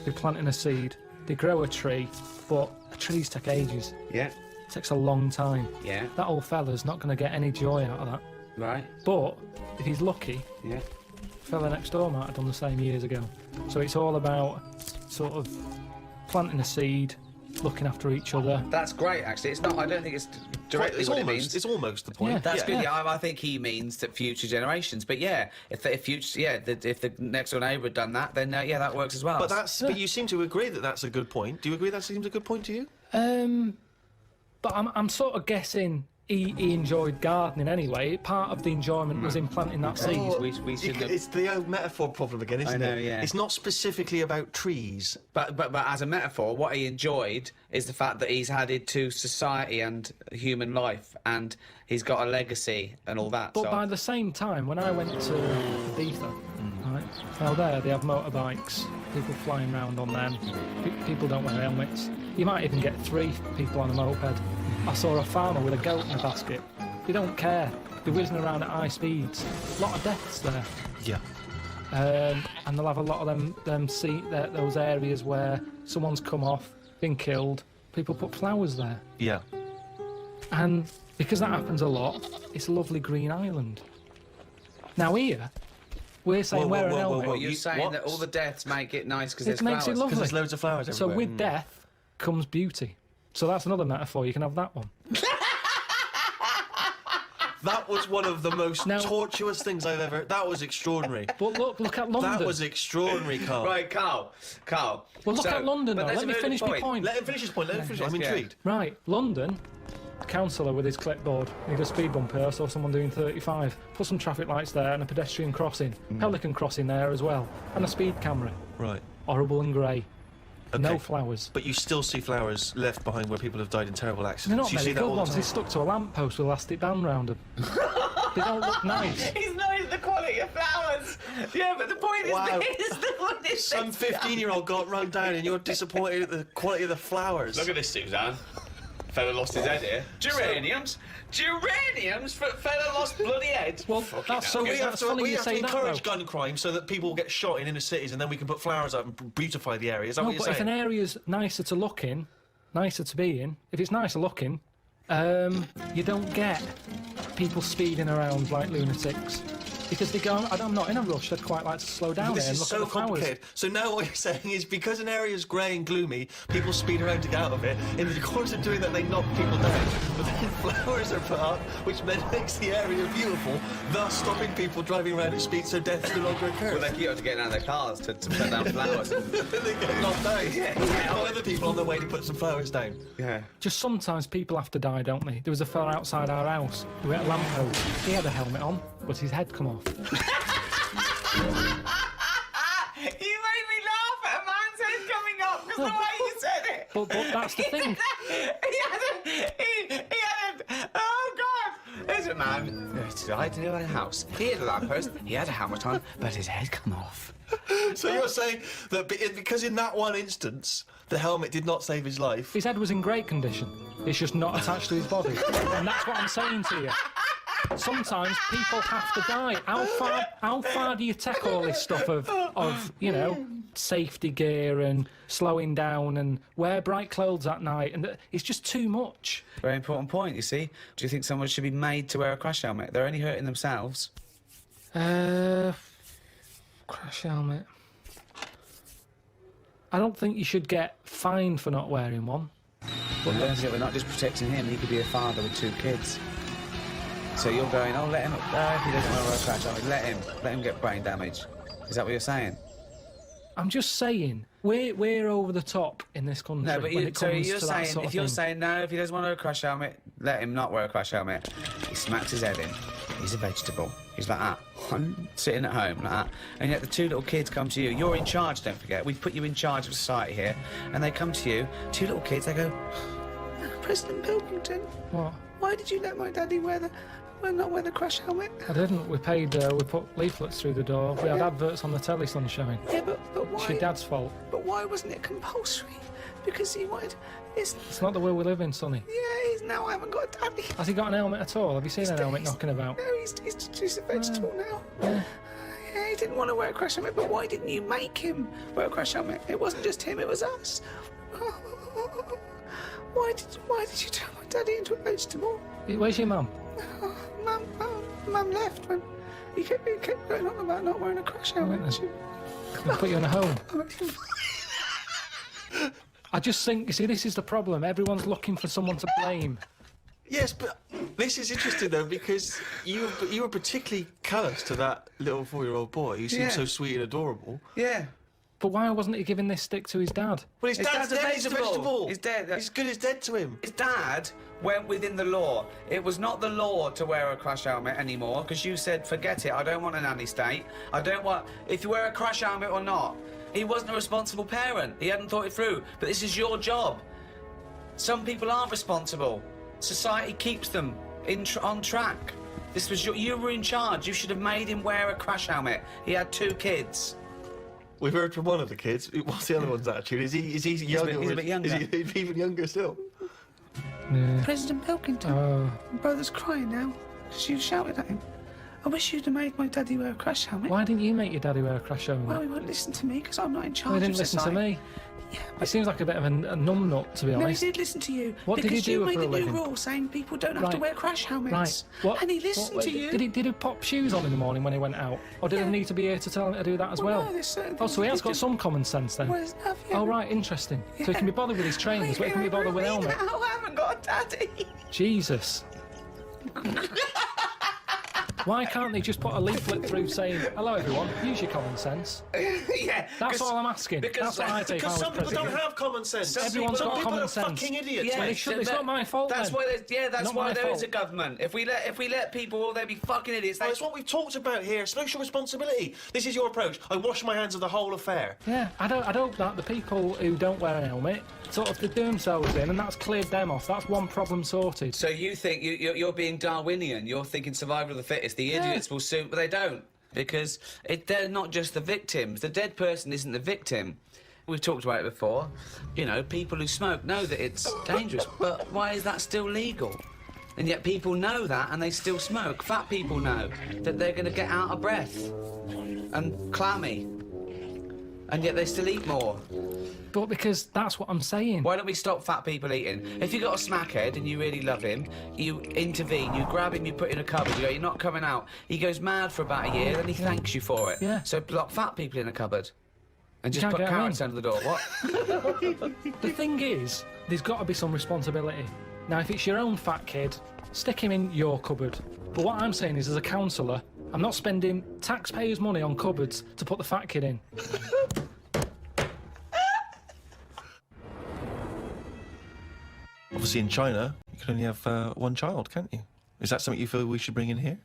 planting a seed, they grow a tree, but the trees take ages. Yeah. It takes a long time. Yeah. That old fella's not going to get any joy out of that. Right. But if he's lucky, yeah, the fella next door might have done the same years ago. So it's all about sort of planting a seed, looking after each other. That's great, actually. It's not. I don't think it's directly what it means. It's almost the point. Yeah. That's good. Yeah, I think he means that future generations. But yeah, if the next door neighbour had done that, then yeah, that works as well. But but you seem to agree that that's a good point. Do you agree that seems a good point to you? But I'm sort of guessing he enjoyed gardening anyway. Part of the enjoyment was in planting that seed. It's the old metaphor problem again, isn't it? Yeah. It's not specifically about trees. But as a metaphor, what he enjoyed is the fact that he's added to society and human life, and he's got a legacy and all that. But by the same time, when I went to Ibiza, right, now there they have motorbikes, people flying around on them, people don't wear helmets. You might even get 3 people on a moped. I saw a farmer with a goat in a basket. They don't care. They're whizzing around at high speeds. A lot of deaths there. Yeah. And they'll have a lot of those areas where someone's come off, been killed. People put flowers there. Yeah. And because that happens a lot, it's a lovely green island. Now here, we're saying wear an helmet. You're saying that all the deaths make it nice because there's flowers. It makes it lovely. Because there's loads of flowers everywhere. So with death comes beauty. So that's another metaphor. You can have that one. That was one of the most tortuous things I've ever... That was extraordinary. But look at London. That was extraordinary, Carl. Right, Carl. Well, look at London, though. Let me finish my point. Let him finish his point. I'm intrigued. Right, London, councillor with his clipboard. Need a speed bump here. I saw someone doing 35. Put some traffic lights there and a pedestrian crossing. Pelican crossing there as well. And a speed camera. Right. Horrible and grey. Okay. No flowers. But you still see flowers left behind where people have died in terrible accidents. They're not you very see that good all ones. the They're time. stuck to a lamppost with elastic band round them. They don't look nice. He's knowing the quality of flowers. Yeah, but the point is Some 15-year-old got run down and you're disappointed at the quality of the flowers. Look at this, Suzanne. Fella lost his head here. Geraniums? Geraniums? Fella lost bloody head. Well, So we have to encourage gun crime so that people get shot in inner cities and then we can put flowers up and beautify the area. Is that what you're saying? If an area's nicer to look in, nicer to be in, if it's nicer looking, you don't get people speeding around like lunatics. Because they go, I'm not in a rush, I'd quite like to slow down This here and is look so at the flowers. complicated. So now what you're saying is because an area is grey and gloomy, people speed around to get out of it. In the course of doing that, they knock people down. But then flowers are put up, which then makes the area beautiful, thus stopping people driving around at speed so death no longer occurs. Well, they keep on getting out of their cars to put down flowers. Then they get knocked down. Yeah. Other people on their way to put some flowers down. Yeah. Just sometimes people have to die, don't they? There was a fella outside our house who had a lamppost. He had a helmet on, but his head come off. You made me laugh at a man's head coming up because the way you said it. But that's the thing. he had a... Oh, God! There's a man who died in a house. He had a lamppost, he had a helmet on, but his head come off. So you're saying that because in that one instance, the helmet did not save his life... His head was in great condition. It's just not attached to his body. And that's what I'm saying to you. Sometimes people have to die. How far do you take all this stuff of you know, safety gear and slowing down and wear bright clothes at night? And it's just too much. Very important point, you see. Do you think someone should be made to wear a crash helmet? They're only hurting themselves. Crash helmet. I don't think you should get fined for not wearing one. Well, we're not just protecting him, he could be a father with 2 kids. So you're going, oh, let him, if he doesn't want to wear a crash helmet, let him get brain damage. Is that what you're saying? I'm just saying, we're over the top in this country. No, but when it comes to that sort of you're thing. saying no, if he doesn't want to wear a crash helmet, let him not wear a crash helmet. He smacks his head in. He's a vegetable. He's like that, sitting at home like that. And yet the 2 little kids come to you. You're in charge, don't forget. We've put you in charge of society here. And they come to you, 2 little kids, they go, President Pilkington, what? Why did you let my daddy not wear the crash helmet? I didn't. We put leaflets through the door. We had adverts on the telly, sunshine. Yeah, but why? It's your dad's fault. But why wasn't it compulsory? Because he wanted... It's not the world we live in, Sonny. Yeah, now I haven't got a daddy. Has he got an helmet at all? Have you seen an helmet knocking about? No, he's a vegetable now. Yeah. Yeah, he didn't want to wear a crash helmet, but why didn't you make him wear a crash helmet? It wasn't just him, it was us. Why did you turn my daddy into a vegetable? Where's your mum? Mum left when he kept going on about not wearing a crash helmet. They'll put you in a home. I just think, you see, this is the problem. Everyone's looking for someone to blame. Yes, but this is interesting though because you were particularly callous to that little 4-year-old boy who seemed so sweet and adorable. Yeah. But why wasn't he giving this stick to his dad? Well, his dad's dead. He's a vegetable. He's dead. He's good as dead to him. His dad went within the law. It was not the law to wear a crash helmet anymore, because you said, forget it, I don't want a nanny state. I don't want... If you wear a crash helmet or not. He wasn't a responsible parent. He hadn't thought it through. But this is your job. Some people aren't responsible. Society keeps them on track. This was you were in charge. You should have made him wear a crash helmet. He had 2 kids. We've heard from one of the kids. What's the other one's attitude? Is he younger? He's a bit younger. Is he even younger still? Yeah. President Pilkington. My brother's crying now because you shouted at him. I wish you'd have made my daddy wear a crash helmet. Why didn't you make your daddy wear a crash helmet? Well, he won't listen to me because I'm not in charge He didn't of listen to society. me. Yeah, it seems like a bit of a numbnut, to be No, he honest. did listen to you. What did he do because for a you made a living? new rule saying people don't have to Right. wear crash helmets. Right. What? And he listened to you. Did he pop shoes on in the morning when he went out? Or did he need to be here to tell him to do that as well? No, there's certain Oh, so he has things got some common sense then? Well, have you? Oh, right, interesting. So he can be bothered with his trainers, but he can be bothered with helmet. I haven't got a daddy. Jesus. Why can't they just put a leaflet through saying, hello everyone, use your common sense? Yeah. That's all I'm asking. because- That's what I take Because if I some was people don't president. have common sense. Everyone's some got people common are sense. fucking idiots. Yeah, mate. it's not my fault That's then. why that's Not why my there is fault. a government. If we let people, they'd be fucking idiots. Well, it's what we've talked about here. Social responsibility. This is your approach. I wash my hands of the whole affair. Yeah, I'd hope that the people who don't wear a helmet sort of they do themselves in, and that's cleared them off. That's one problem sorted. So you think you're being Darwinian? You're thinking survival of the fittest. The idiots will soon, but they don't, because they're not just the victims. The dead person isn't the victim. We've talked about it before. You know, people who smoke know that it's dangerous, but why is that still legal? And yet people know that and they still smoke. Fat people know that they're going to get out of breath and clammy, and yet they still eat more. But because that's what I'm saying. Why don't we stop fat people eating? If you got a smackhead and you really love him, you intervene, you grab him, you put him in a cupboard, you go, you're not coming out. He goes mad for about a year, then he thanks you for it. Yeah. So lock fat people in a cupboard. And You just can't put get 'em carrots in. under the door. What? The thing is, there's got to be some responsibility. Now, if it's your own fat kid, stick him in your cupboard. But what I'm saying is, as a counsellor, I'm not spending taxpayers' money on cupboards to put the fat kid in. Obviously, in China, you can only have one child, can't you? Is that something you feel we should bring in here?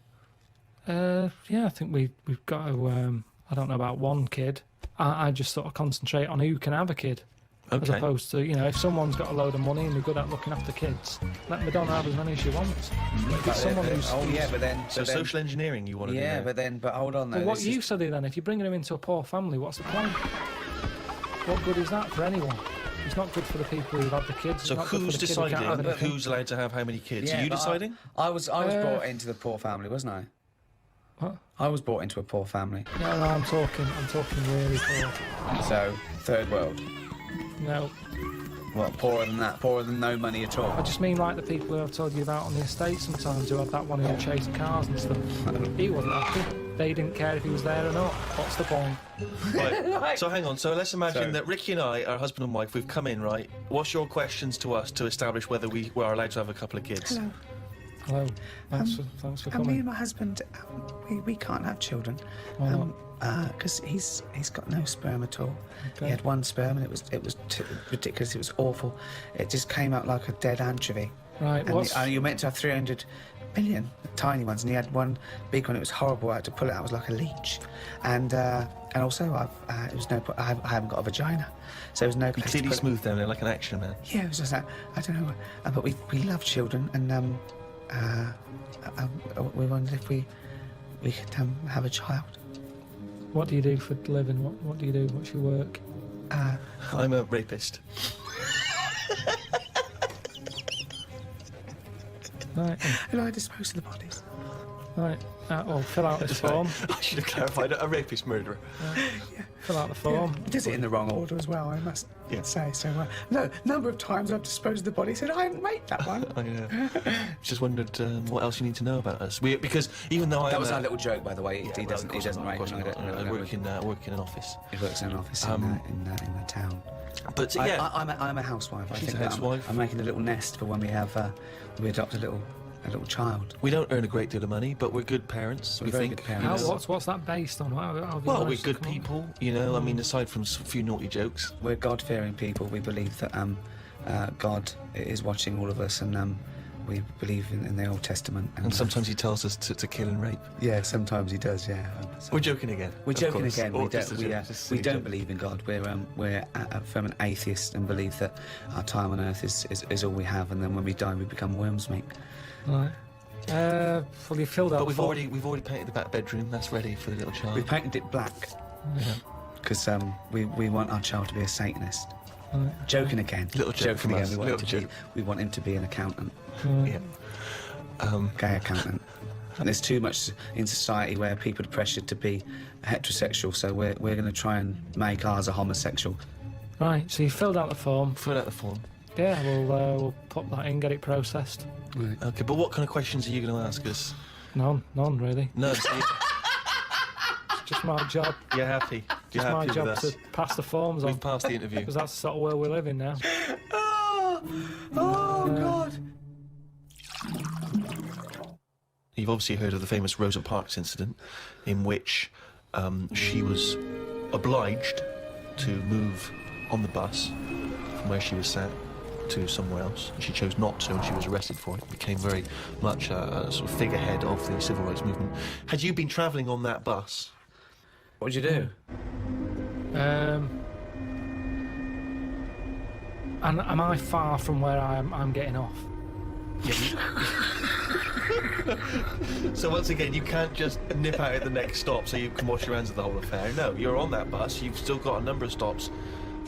Yeah, I think we've got to. I don't know about one kid. I just sort of concentrate on who can have a kid, as Okay. opposed to if someone's got a load of money and they're good at looking after kids, let Madonna have as many as she wants. But if it's someone who's but then... So social engineering you want to do Yeah, there. but hold on, though. Well, what this you is- said then, if you're bringing them into a poor family, what's the plan? What good is that for anyone? It's not good for the people who've had the kids. So it's not good for who's the kid who can't have deciding anything. who's allowed to have how many kids? Yeah, Are you but deciding? I was brought into the poor family, wasn't I? What? I was brought into a poor family. No, I'm talking really poor. So, third world. No, What, poorer than that? Poorer than no money at all? I just mean like the people who I've told you about on the estate sometimes, who had that one who chased cars and stuff. He wasn't happy. They didn't care if he was there or not. What's the point? Right. So hang on. So let's imagine So- that Ricky and I are husband and wife. We've come in, right? What's your questions to us to establish whether we are allowed to have a couple of kids? Hello. Hello. Thanks for And me coming. and my husband, we can't have children. Why Because he's got no sperm at all. Okay. He had one sperm and it was ridiculous. It was awful. It just came out like a dead anchovy. Right, And what's... you're meant to have 300 million tiny ones, and he had one big one. It was horrible. I had to pull it out. It was like a leech. And also, it was I haven't got a vagina, so there was no place to Completely put it. smooth down there, like an action man. Yeah, it was just that. I don't know, but we love children, and we wondered if we could have a child. What do you do for a living? What do you do? What's your work? I'm a rapist. Right. And I dispose of the bodies. Right. Fill out this form. I should have clarified. A rapist murderer. Fill out the form. He does it in the wrong order as well, I must say. So, no, number of times I've disposed of the body. Said I haven't made that one. I just wondered what else you need to know about us. Because even though That was our little joke, by the way. He doesn't Of course rate. not. I work in an office. He works in an office in the town. But yeah, I'm a housewife. I She's think a that housewife. I'm making a little nest for when we adopt a little child. we don't earn a great deal of money, but we're good parents. We're we very think. good parents. How, what's that based on? How have you Well, we're managed to good come up- people, you know. I mean, aside from a few naughty jokes. We're God-fearing people. We believe that God is watching all of us, and we believe in the Old Testament. And sometimes he tells us to kill and rape. Yeah, sometimes he does, yeah. We're joking again. We're of joking course. again. Or We just a joke, don't, just we a don't joke. believe in God. We're from an atheist and believe that our time on earth is all we have, and then when we die, we become worms, mate. Right. Well, you filled out. But we've already painted the back bedroom. That's ready for the little child. We painted it black. Yeah. Because we want our child to be a Satanist. Right. Joking again. Little joke Joking from again. us. We want him to be an accountant. Yeah. Gay accountant. And there's too much in society where people are pressured to be heterosexual, so we're going to try and make ours a homosexual. Right, so you filled out the form. Filled out the form. Yeah, we'll pop that in, get it processed. Right. Okay, but what kind of questions are you going to ask us? None really. None. It's just my job. You're happy. Just my job to pass the forms on. We've passed the interview. Because that's the sort of world we live in now. God. You've obviously heard of the famous Rosa Parks incident, in which she was obliged to move on the bus from where she was sat to somewhere else, and she chose not to, and she was arrested for it. Became very much a sort of figurehead of the civil rights movement. Had you been travelling on that bus? What did you do? And am I far from where I'm getting off? So once again, you can't just nip out at the next stop so you can wash your hands of the whole affair. No, you're on that bus. You've still got a number of stops,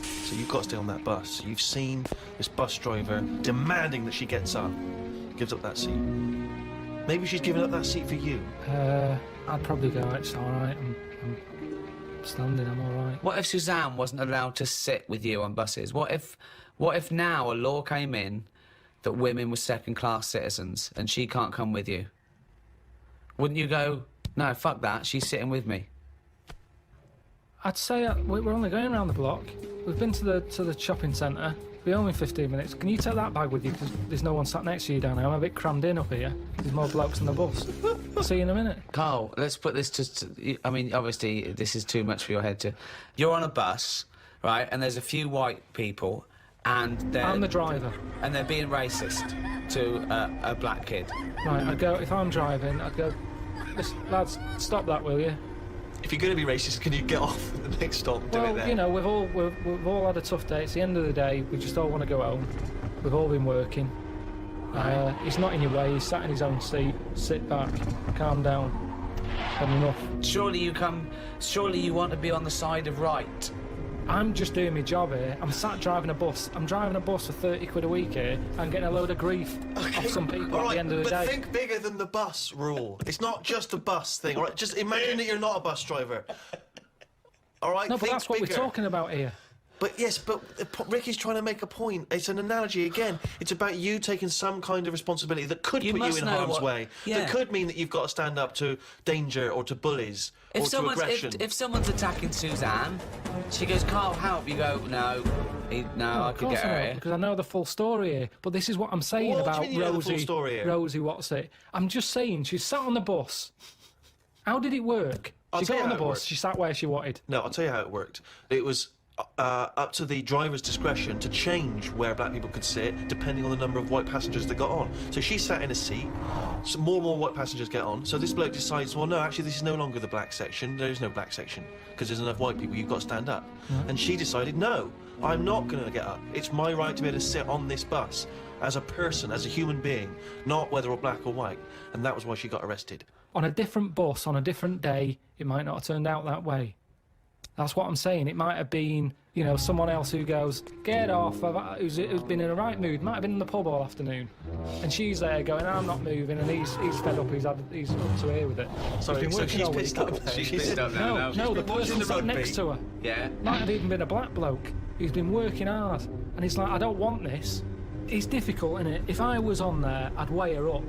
so you've got to stay on that bus. You've seen this bus driver demanding that she gets up, gives up that seat. Maybe she's giving up that seat for you. I'd probably go, it's all right. I'm standing, I'm all right. What if Suzanne wasn't allowed to sit with you on buses? What if now a law came in that women were second-class citizens and she can't come with you? Wouldn't you go, no, fuck that, she's sitting with me? I'd say we're only going around the block. We've been to the shopping centre. We're only 15 minutes. Can you take that bag with you? Because there's no one sat next to you down here. I'm a bit crammed in up here. There's more blokes on the bus. See you in a minute. Carl, let's put this to... I mean, obviously, this is too much for your head to... You're on a bus, right, and there's a few white people, and they're... I'm the driver. And they're being racist to a black kid. Right, I'd go... If I'm driving, I'd go... Listen, lads, stop that, will you? If you're going to be racist, can you get off at the next stop and do it there? You know, we've all had a tough day. It's the end of the day. We just all want to go home. We've all been working. He's not in your way. He's sat in his own seat. Sit back. Calm down. Had enough. Surely you want to be on the side of right. I'm just doing my job here. I'm sat driving a bus. I'm driving a bus for 30 quid a week here and getting a load of grief off some people at the end of the day. But think bigger than the bus rule. It's not just a bus thing, all right? Just imagine that you're not a bus driver. All right? No, but that's what we're bigger. talking about here. But yes, but Ricky's trying to make a point. It's an analogy again. It's about you taking some kind of responsibility that could put you in harm's way. Yeah. That could mean that you've got to stand up to danger or to bullies or to aggression. If someone's attacking Suzanne, she goes, Carl, help. You go, no, I could get her here. Because I know the full story here. But this is what I'm saying about do you mean you know the full Rosie. story here? Rosie, what's it? I'm just saying, she sat on the bus. How did it work? I'll She tell got you on the how it bus, worked. she sat where she wanted. No, I'll tell you how it worked. It was up to the driver's discretion to change where black people could sit depending on the number of white passengers that got on. So she sat in a seat, so more and more white passengers get on. So this bloke decides, well, no, actually, this is no longer the black section. There is no black section because there's enough white people. You've got to stand up. And she decided, no, I'm not going to get up. It's my right to be able to sit on this bus as a person, as a human being, not whether or black or white. And that was why she got arrested. On a different bus, on a different day, it might not have turned out that way. That's what I'm saying. It might have been, you know, someone else who goes, get off, who's been in a right mood, might have been in the pub all afternoon. And she's there going, I'm not moving, and he's fed up, he's up to here with it. Sorry, he's been so working she's all pissed week. up now. She's pissed up now. No, the person sat next to her. Yeah. Might have even been a black bloke who's been working hard. And he's like, I don't want this. It's difficult, isn't it? If I was on there, I'd weigh her up.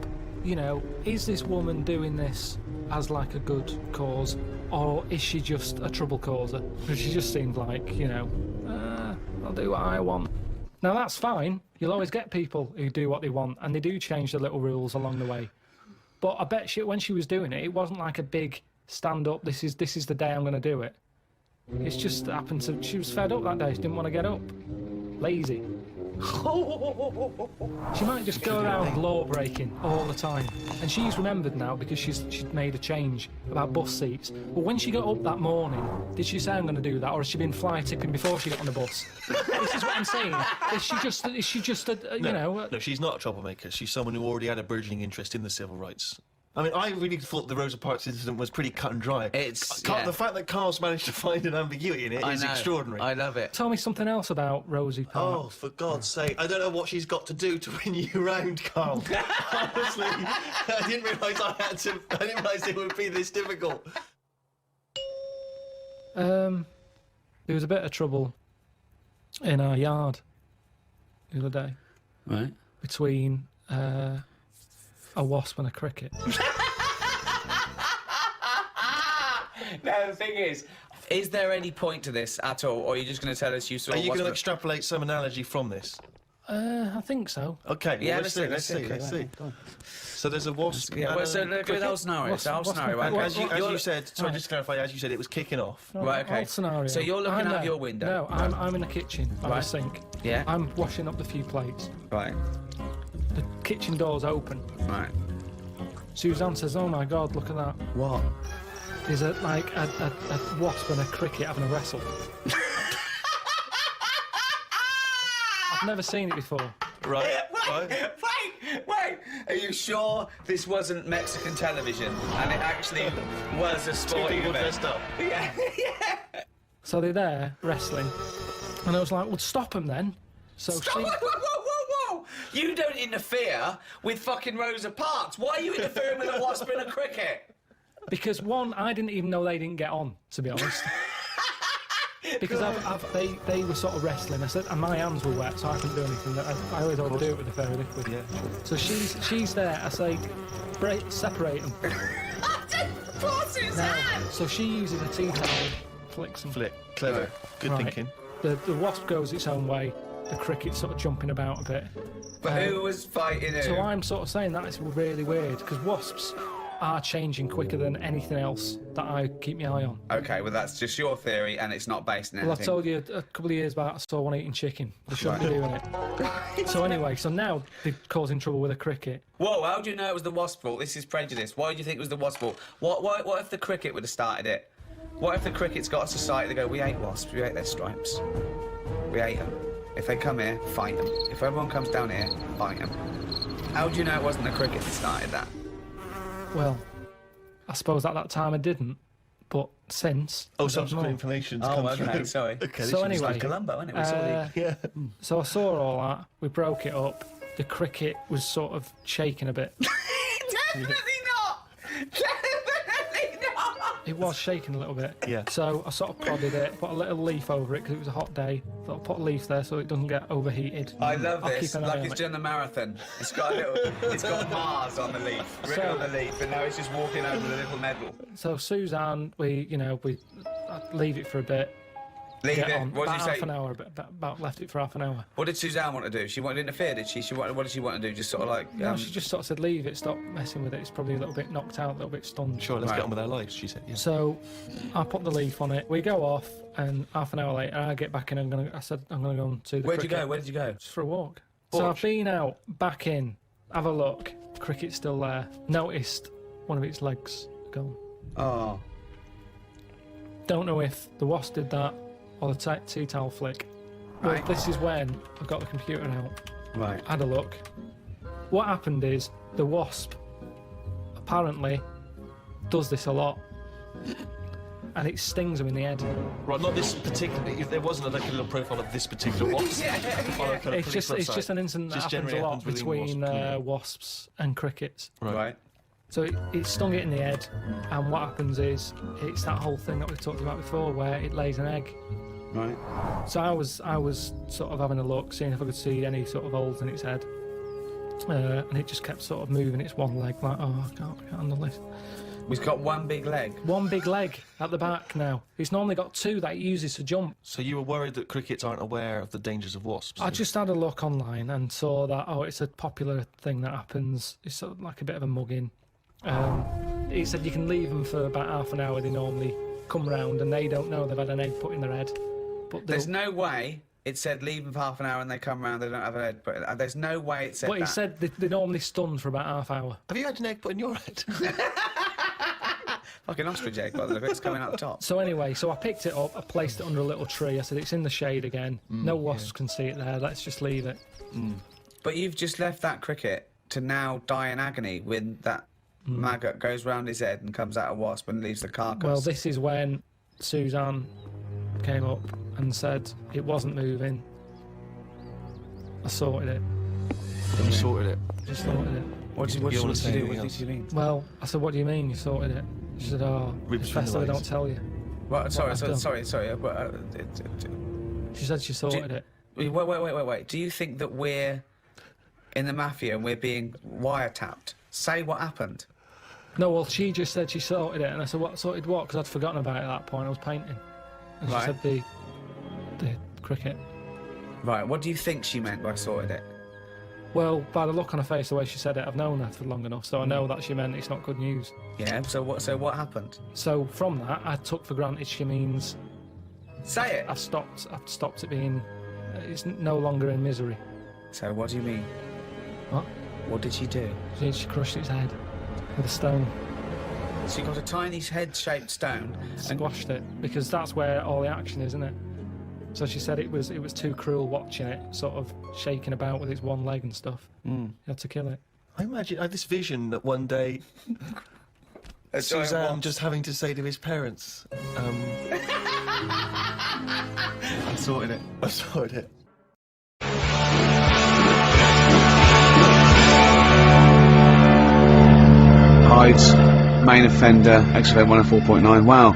You know, is this woman doing this as like a good cause, or is she just a trouble causer? Because she just seemed like, you know, I'll do what I want. Now that's fine. You'll always get people who do what they want, and they do change the little rules along the way. But I bet when she was doing it, it wasn't like a big stand up. This is the day I'm going to do it. It's just happened to. She was fed up that day. She didn't want to get up. Lazy. She might just go around law breaking all the time. And she's remembered now because she'd made a change about bus seats. But when she got up that morning, did she say I'm going to do that, or has she been fly tipping before she got on the bus? This is what I'm saying. Is she just you know? No, she's not a troublemaker. She's someone who already had a burgeoning interest in the civil rights. I mean, I really thought the Rosa Parks incident was pretty cut and dry. The fact that Karl's managed to find an ambiguity in it is extraordinary. I love it. Tell me something else about Rosie Parks. Oh, for God's sake. I don't know what she's got to do to win you round, Karl. Honestly, I didn't realise it would be this difficult. There was a bit of trouble in our yard the other day. Right. Between a wasp and a cricket. No, the thing is there any point to this at all, or are you just going to tell us you saw? Are you going to extrapolate some analogy from this? I think so. Okay. Yeah, well, let's see. So there's a wasp. Yeah. Well, so look at the whole scenario. As you said, sorry, just to clarify, as you said, it was kicking off. Right. Okay. Scenario. So you're looking out your window. No, I'm in the kitchen by the sink. Yeah. I'm washing up the few plates. Right. The kitchen door's open. Right. Suzanne says, "Oh my God, look at that." What? There's a wasp and a cricket having a wrestle. I've never seen it before. Right. Wait! Are you sure this wasn't Mexican television and it actually was a sporting event? Dressed up. Yeah. So they're there wrestling, and I was like, "Well, stop them then." So Stop! Whoa! You don't interfere with fucking Rosa Parks. Why are you interfering with a wasp and a cricket? Because one, I didn't even know they didn't get on, to be honest. Because they were sort of wrestling. I said, and my hands were wet, so I couldn't do anything. I always overdo it with the fairy liquid. Yeah. So she's there. I say, separate them. So she uses a tea towel, flicks them. Clever. Good thinking. The wasp goes its own way. The cricket's sort of jumping about a bit. But who was fighting who? So I'm sort of saying that it's really weird because wasps are changing quicker than anything else that I keep my eye on. Okay, well that's just your theory and it's not based on anything. Well, I told you a couple of years back I saw one eating chicken. They shouldn't be doing it. So anyway, so now they're causing trouble with a cricket. Whoa, how do you know it was the wasp fault? This is prejudice. Why do you think it was the wasp fault? What if the cricket would have started it? What if the cricket's got a society, they go, we hate wasps, we hate their stripes. We hate them. If they come here, fight them. If everyone comes down here, fight them. How do you know it wasn't the cricket that started that? Well, I suppose at that time I didn't, but since... subsequent information's come through. Sorry. Okay, so anyway... Like Columbo, isn't it? So I saw all that, we broke it up, the cricket was sort of shaking a bit. Definitely not! Definitely not! It was shaking a little bit. Yeah. So I sort of prodded it, put a little leaf over it because it was a hot day. Thought I'd put a leaf there so it doesn't get overheated. I love I'll this. keep an eye Like on it's it. doing the marathon. It's got it's got Mars on the leaf, written on the leaf, and now it's just walking over the little medal. So Suzanne, I leave it for a bit. Leave it. On. What did you say? Half an hour. About left it for half an hour. What did Suzanne want to do? She wanted to interfere, did she? What did she want to do? Just sort of like... No, she just sort of said, leave it, stop messing with it. It's probably a little bit knocked out, a little bit stunned. Sure, let's get on with our lives, she said. Yeah. So I put the leaf on it. We go off, and half an hour later, I get back in. I said, I'm going to go and see the Where'd cricket. you go? Where did you go? Just for a walk. So I've been out, back in, have a look. Cricket's still there. Noticed one of its legs gone. Oh. Don't know if the wasp did that or the tea towel flick. Well, Right. this is when I got the computer out. Right. Had a look. What happened is the wasp apparently does this a lot, and it stings them in the head. Right, not this particular. If there wasn't a little profile of this particular wasp. It's just an incident that happens a lot between wasps and crickets. Right. So it stung it in the head, and what happens is it's that whole thing that we've talked about before, where it lays an egg. Right. So I was sort of having a look, seeing if I could see any sort of holes in its head, and it just kept sort of moving its one leg, like, oh, I can't handle this. We've got one big leg. One big leg at the back now. It's normally got two that it uses to jump. So you were worried that crickets aren't aware of the dangers of wasps? I just had a look online and saw that, it's a popular thing that happens. It's sort of like a bit of a mugging. It said you can leave them for about half an hour. They normally come round and they don't know they've had an egg put in their head. But there's no way it said leave them for half an hour and they come round, they don't have an egg put in. There's no way it said But he that. said they normally stun for about half hour. Have you had an egg put in your head? Fucking ostrich egg, by the look of it, it's coming out the top. So anyway, I picked it up, I placed it under a little tree. I said, it's in the shade again. No wasps can see it there. Let's just leave it. But you've just left that cricket to now die in agony when that maggot goes round his head and comes out a wasp and leaves the carcass. Well, this is when Suzanne came up and said it wasn't moving. I sorted it. You sorted it. Just sorted it. What did you do? What do you mean? Well, I said, what do you mean you sorted it? She said, oh, it's best that I don't tell you. Well, sorry. She said she sorted it. Wait. Do you think that we're in the mafia and we're being wiretapped? Say what happened. No, well, she just said she sorted it, and I said, what, sorted what? Because I'd forgotten about it at that point, I was painting. And she said the cricket. Right, what do you think she meant by sorted it? Well, by the look on her face, the way she said it, I've known her for long enough, so I know that she meant it's not good news. Yeah, so what happened? So from that, I took for granted she means... Say it! I've stopped it being... It's no longer in misery. So what do you mean? What? What did she do? She crushed its head with a stone. So you got a tiny head-shaped stone and squashed it, because that's where all the action is, isn't it? So she said it was too cruel watching it sort of shaking about with its one leg and stuff. You had to kill it. I imagine I had this vision that one day Suzanne just having to say to his parents, I sorted it. I sorted it. Hyde's main offender, XFM 104.9. Wow,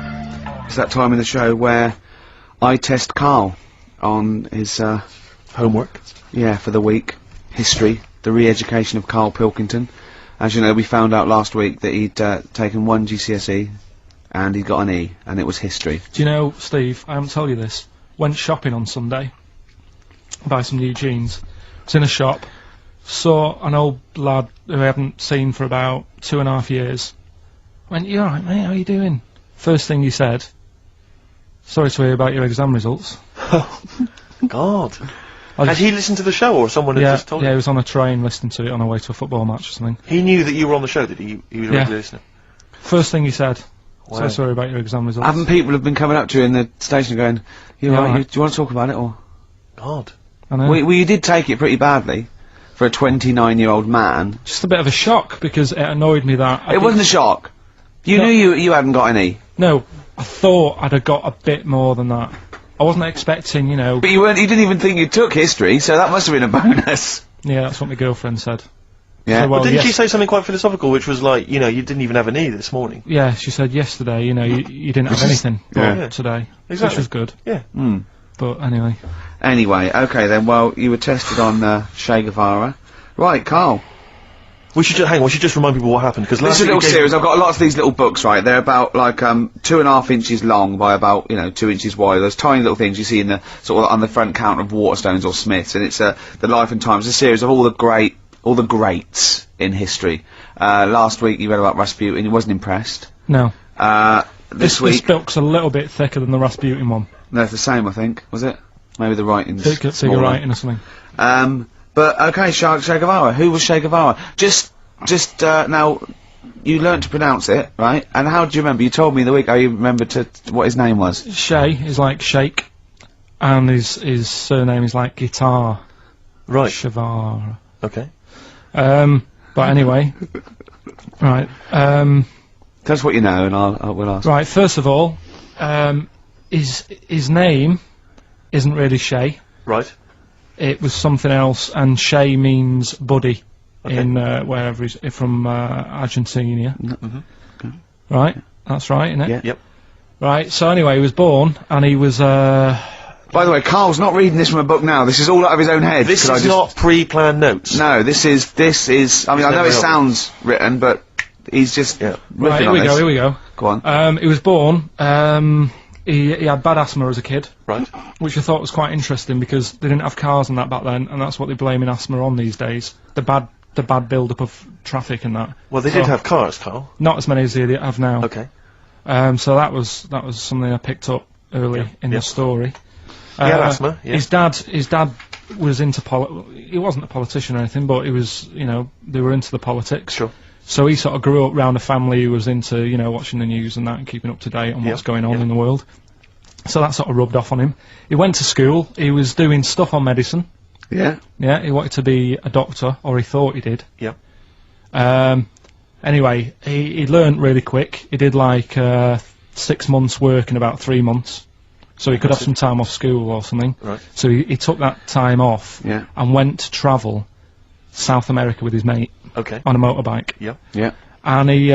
it's that time in the show where I test Karl on his homework. Yeah, for the week. History, the re-education of Karl Pilkington. As you know, we found out last week that he'd taken one GCSE and he'd got an E, and it was history. Do you know, Steve, I haven't told you this, went shopping on Sunday, buy some new jeans. Was in a shop, saw an old lad who I haven't seen for about 2.5 years. Went, you alright, mate, how you doing? First thing he said, sorry to hear about your exam results. God. Had he listened to the show, or someone had just told him? Yeah, he was on a train listening to it on the way to a football match or something. He knew that you were on the show, did he? He was a regular listener. First thing he said, Wow. so sorry about your exam results. Haven't people have been coming up to you in the station going, you alright, do you want to talk about it, or...? God. I know. Well, you did take it pretty badly for a 29-year-old man. Just a bit of a shock, because it annoyed me that... It wasn't a shock. You knew you hadn't got any. No, I thought I'd have got a bit more than that. I wasn't expecting, you know... But you didn't even think you took history, so that must have been a bonus. Yeah, that's what my girlfriend said. Yeah. So, well, but didn't she say something quite philosophical, which was like, you know, you didn't even have an E this morning? Yeah, she said yesterday, you know, you didn't have anything today. Exactly. Which was good. Yeah. But anyway. Anyway, okay then, well, you were tested on Che Guevara. Right, Karl. We should hang on, we should just remind people what happened, because This is a little series, I've got lots of these little books, right, they're about, like, 2.5 inches long by about, 2 inches wide. Those tiny little things you see in the, sort of, on the front counter of Waterstones or Smiths, and it's, The Life and Times, a series of all the greats in history. Last week you read about Rasputin, you wasn't impressed. No. This week... This book's a little bit thicker than the Rasputin one. No, it's the same, I think, was it? Maybe the writing's Bigger writing or something. But, okay, Che Guevara. Who was Che Guevara? Just, now, you learnt to pronounce it, right? And how do you remember? You told me the week how you remembered what his name was. Che is like shake, and his surname is like guitar. Right. Guevara. Okay. But anyway, right. Tell us what you know, and we'll ask. Right. First of all, his name isn't really Che. Right. It was something else, and Che means buddy in wherever he's from, Argentina. Right, that's right, isn't it? Yeah. Yep. Right. So anyway, he was born, and he was. By the way, Karl's not reading this from a book now. This is all out of his own head. This is not pre-planned notes. No, this is. I mean, I know it sounds written, but he's just Right. Here we go. Go on. He was born. He had bad asthma as a kid. Right. Which I thought was quite interesting, because they didn't have cars and that back then, and that's what they're blaming asthma on these days. The bad build-up of traffic and that. Well, they did have cars, Karl. Not as many as they have now. Okay. So that was something I picked up early in the story. He had asthma, yeah. His dad was into he wasn't a politician or anything, but he was, you know, they were into the politics. Sure. So he sort of grew up around a family who was into, you know, watching the news and that and keeping up to date on what's going on in the world. So that sort of rubbed off on him. He went to school. He was doing stuff on medicine. Yeah. Yeah, he wanted to be a doctor, or he thought he did. Yeah. Anyway, he learned really quick. He did like 6 months work in about 3 months. So he could have some time off school or something. Right. So he took that time off and went to travel South America with his mate on a motorbike. Yeah. Yeah. And he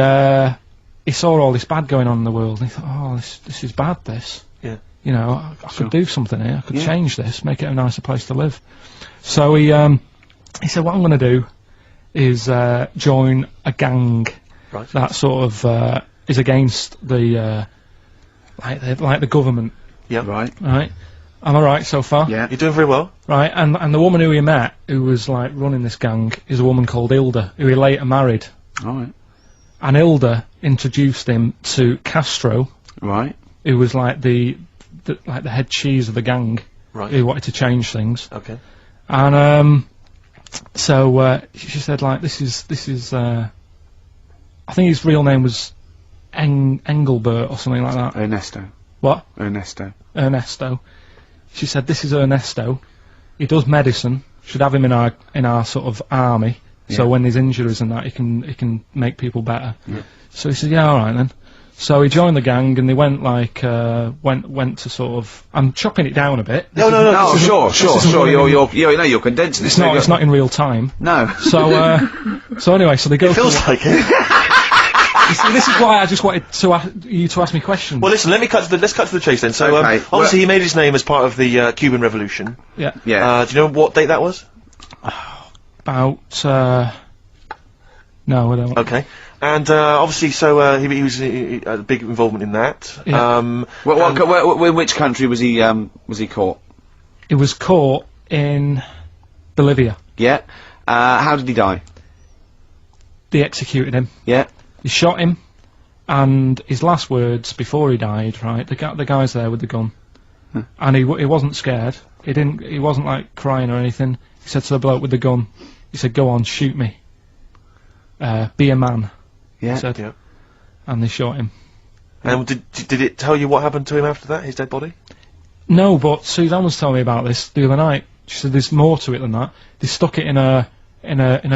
saw all this bad going on in the world, and he thought, oh, this is bad, this. Yeah. You know, I could do something here. I could change this, make it a nicer place to live. So he said, what I'm going to do is join a gang that sort of is against the like the government. Yeah. Right. Right. Am I right so far? Yeah. You're doing very well. Right, and the woman who he met, who was like running this gang, is a woman called Hilda, who he later married. All right. And Hilda introduced him to Castro. Right. Who was like the head cheese of the gang. Right. Who wanted to change things. Okay. And so she said, like, this is I think his real name was Engelbert or something like that. Ernesto. What? Ernesto. She said, this is Ernesto. He does medicine. Should have him in our sort of army. So when there's injuries and that, he can make people better. Yeah. So he said, yeah, all right then. So he joined the gang, and they went like went to sort of. I'm chopping it down a bit. No, sure. You're condensing it. It's not in real time. No. So anyway, so they go. It feels like it. You see, this is why I just wanted you to ask me questions. Well, listen. Let's cut to the chase then. So, obviously, he made his name as part of the Cuban Revolution. Yeah. Yeah. Do you know what date that was? About. No, I don't. Okay. And obviously, so he was a big involvement in that. Yeah. In which country was he caught? He was caught in Bolivia. Yeah. How did he die? They executed him. Yeah. He shot him, and his last words before he died, right? The guy's there with the gun, and he wasn't scared. He wasn't like crying or anything. He said to the bloke with the gun, he said, "Go on, shoot me. Be a man." Yeah. He said, and they shot him. And did it tell you what happened to him after that? His dead body? No, but Suzanne was telling me about this the other night. She said there's more to it than that. They stuck it in a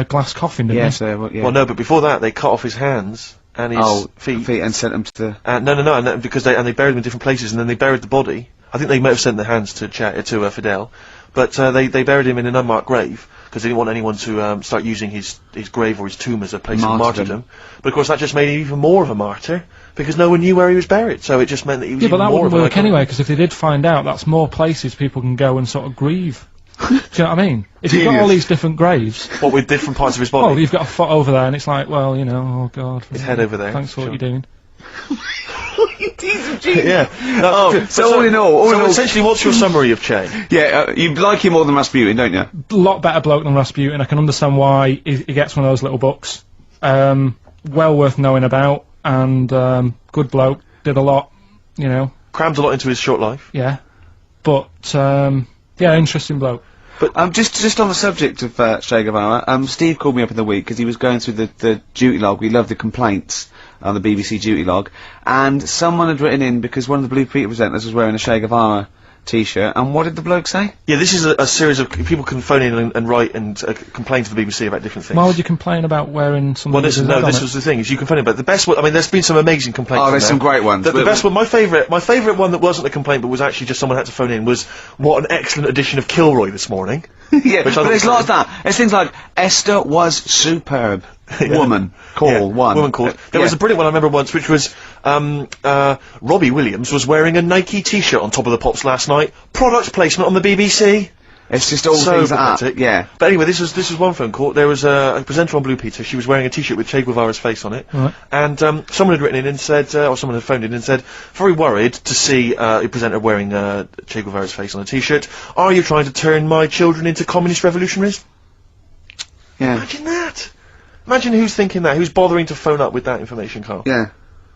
glass coffin, didn't they? Well, no, but before that, they cut off his hands and his feet and sent them to the. No, and because they buried them in different places, and then they buried the body. I think they might have sent the hands to Fidel, but they buried him in an unmarked grave because they didn't want anyone to start using his grave or his tomb as a place of martyrdom. But of course, that just made him even more of a martyr because no one knew where he was buried. So it just meant that he was even more of a. Yeah, but that wouldn't work anyway, because if they did find out, that's more places people can go and sort of grieve. Do you know what I mean? If you've got all these different graves... What, with different parts of his body? Well, you've got a foot over there, and it's like, well, you know, oh God. His head over there. Thanks for what you're doing. Yeah. So all in all, essentially, what's your summary of Che? Yeah, you like him more than Rasputin, don't you? A lot better bloke than Rasputin. I can understand why he gets one of those little books. Well worth knowing about, and good bloke. Did a lot, you know. Crammed a lot into his short life. Yeah. But, yeah, interesting bloke. But just on the subject of Che Guevara, Steve called me up in the week because he was going through the duty log. We love the complaints on the BBC duty log, and someone had written in because one of the Blue Peter presenters was wearing a Che Guevara T-shirt, and what did the bloke say? Yeah, this is a series of people can phone in and write and complain to the BBC about different things. Why would you complain about wearing something? Well, this was the thing. Is you complain about the best one. I mean, there's been some amazing complaints. Oh, there's some great ones. The best one, my favourite one that wasn't a complaint but was actually just someone had to phone in was what an excellent edition of Kilroy this morning. Yeah, but there's lots of that. There's things like Esther was superb. Woman call one. Woman called. There was a brilliant one I remember once, which was Robbie Williams was wearing a Nike T-shirt on Top of the Pops last night. Product placement on the BBC. It's just all things like that. Yeah. But anyway, this was one phone call. There was a presenter on Blue Peter. She was wearing a T-shirt with Che Guevara's face on it. Right. And someone had written in and said, or someone had phoned in and said, very worried to see a presenter wearing Che Guevara's face on a T-shirt. Are you trying to turn my children into communist revolutionaries? Yeah. Imagine that. Imagine who's thinking that. Who's bothering to phone up with that information, Karl? Yeah.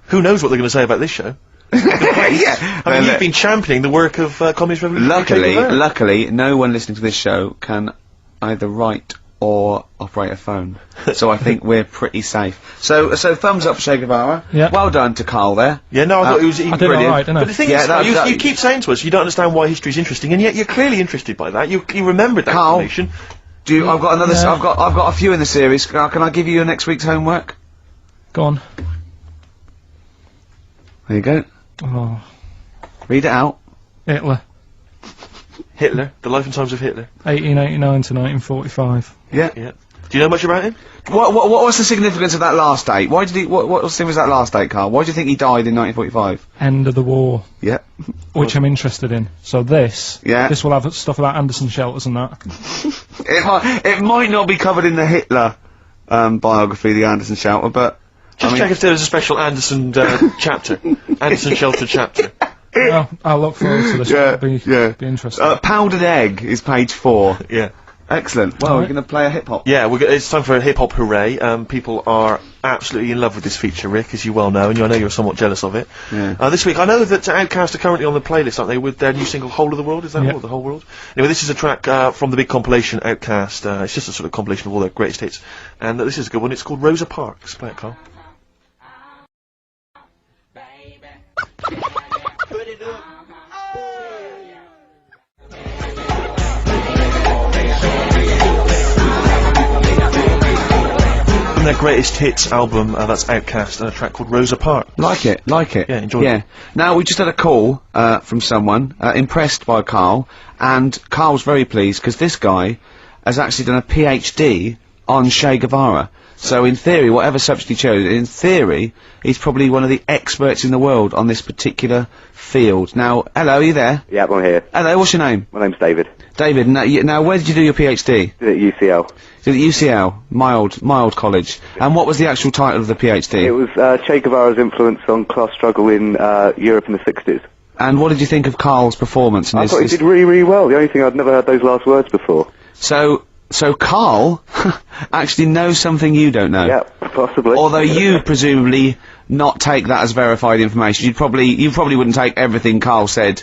Who knows what they're going to say about this show? Yeah. I mean, you've been championing the work of Communist Revolution. Luckily, no one listening to this show can either write or operate a phone. So I think we're pretty safe. So thumbs up for Che Guevara. Yeah. Well done to Karl there. Yeah, no, I thought it was I did brilliant. all right, didn't I? But the thing is, you keep saying to us you don't understand why history's interesting, and yet you're clearly interested by that. You remembered that Karl, information. I've got another. I've got a few in the series. Can I give you your next week's homework? Go on. There you go. Oh. Read it out. Hitler, the life and times of Hitler. 1889 to 1945. Yeah. Yeah. Do you know much about him? What was the significance of that last date? Why did he? What was that last date, Karl? Why do you think he died in 1945? End of the war. Yeah. Which I'm interested in. So this. Yeah. This will have stuff about Anderson shelters and that. It might not be covered in the Hitler biography, the Anderson shelter, but just check if there is a special Anderson chapter, Anderson shelter chapter. Well, I'll look forward to this. It'll be interesting. Powdered Egg is page 4. Yeah. Excellent. Well, we're going to play a hip hop. Yeah, it's time for a hip hop hooray. People are absolutely in love with this feature, Rick, as you well know, and I know you're somewhat jealous of it. Yeah. This week, I know that Outkast are currently on the playlist, aren't they, with their new single "Whole of the World"? Is that the whole world? Anyway, this is a track from the big compilation Outkast. It's just a sort of compilation of all their greatest hits, and this is a good one. It's called Rosa Parks. Play it, Karl. Their greatest hits album, that's Outkast, and a track called Rosa Parks. Like it. Yeah, enjoy it. Now, we just had a call from someone impressed by Karl, and Karl's very pleased because this guy has actually done a PhD on Che Guevara. So in theory, whatever subject he chose, in theory, he's probably one of the experts in the world on this particular field. Now, hello, are you there? Yeah, I'm here. Hello, what's your name? My name's David. David, now where did you do your PhD? Did it at UCL. Did it at UCL? My old college. And what was the actual title of the PhD? It was Che Guevara's influence on class struggle in Europe in the 60s. And what did you think of Karl's performance? I thought he did really, really well. The only thing, I'd never heard those last words before. So Karl actually knows something you don't know. Yeah, possibly. Although you presumably not take that as verified information. You probably wouldn't take everything Karl said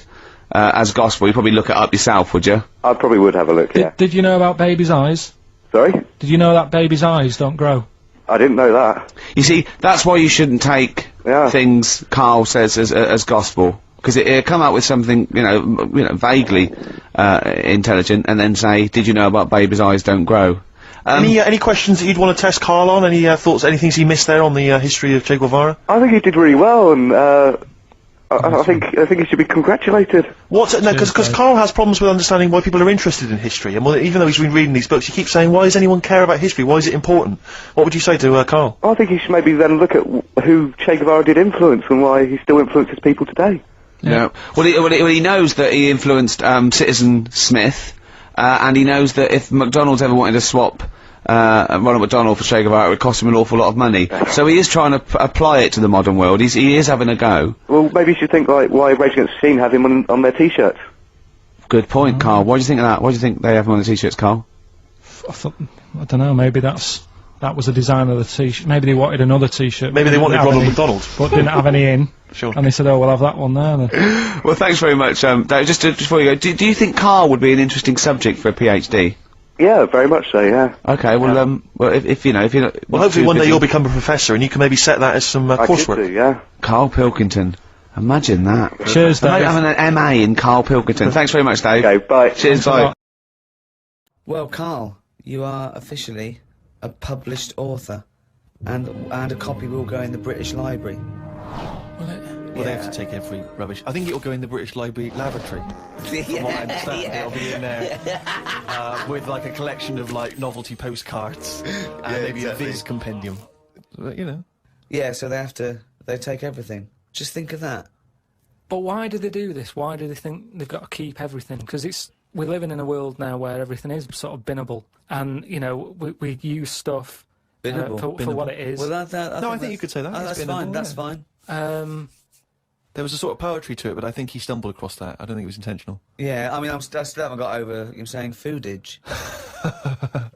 as gospel. You'd probably look it up yourself, would you? I probably would have a look, yeah. Did you know about babies' eyes? Sorry? Did you know that babies' eyes don't grow? I didn't know that. You see, that's why you shouldn't take things Karl says as gospel. Because it'll come out with something, you know, vaguely intelligent, and then say, "Did you know about babies' eyes don't grow?" Any questions that you'd want to test Karl on? Any thoughts? Anything he missed there on the history of Che Guevara? I think he did really well, and I think he should be congratulated. Because Karl has problems with understanding why people are interested in history, and even though he's been reading these books, he keeps saying, "Why does anyone care about history? Why is it important?" What would you say to Karl? I think he should maybe then look at who Che Guevara did influence and why he still influences people today. Yeah. Well, he knows that he influenced Citizen Smith, and he knows that if McDonald's ever wanted to swap Ronald McDonald for Che Guevara, it would cost him an awful lot of money. So he is trying to apply it to the modern world. He is having a go. Well, maybe you should think like why Rage Against the Machine have him on their T-shirts. Good point, Karl. Why do you think of that? Why do you think they have him on the T-shirts, Karl? I don't know. Maybe that was the design of the T-shirt. Maybe they wanted another T-shirt. Maybe they wanted Ronald McDonald, but didn't have any in. Sure. And they said, "Oh, we'll have that one there." Then. Well, thanks very much. Dave, just before you go, do you think Karl would be an interesting subject for a PhD? Yeah, very much so. Yeah. Okay. Well, if you know, well, hopefully one day you'll become a professor, and you can maybe set that as some coursework. I could do, yeah. Karl Pilkington. Imagine that. Cheers, Dave. Having an MA in Karl Pilkington. Thanks very much, Dave. Okay, bye. Cheers, bye. Well, Karl, you are officially a published author, and a copy will go in the British Library. Well, they have to take every rubbish. I think it'll go in the British Library lavatory. From what I understand, it'll be in there with like a collection of like novelty postcards and maybe a Viz compendium. But, you know. Yeah, so they take everything. Just think of that. But why do they do this? Why do they think they've got to keep everything? Because we're living in a world now where everything is sort of binnable, and you know we use stuff for, what it is. Well, I think you could say that. Oh, that's fine. That's fine. There was a sort of poetry to it, but I think he stumbled across that. I don't think it was intentional. Yeah, I mean, I still haven't got over him saying foodage.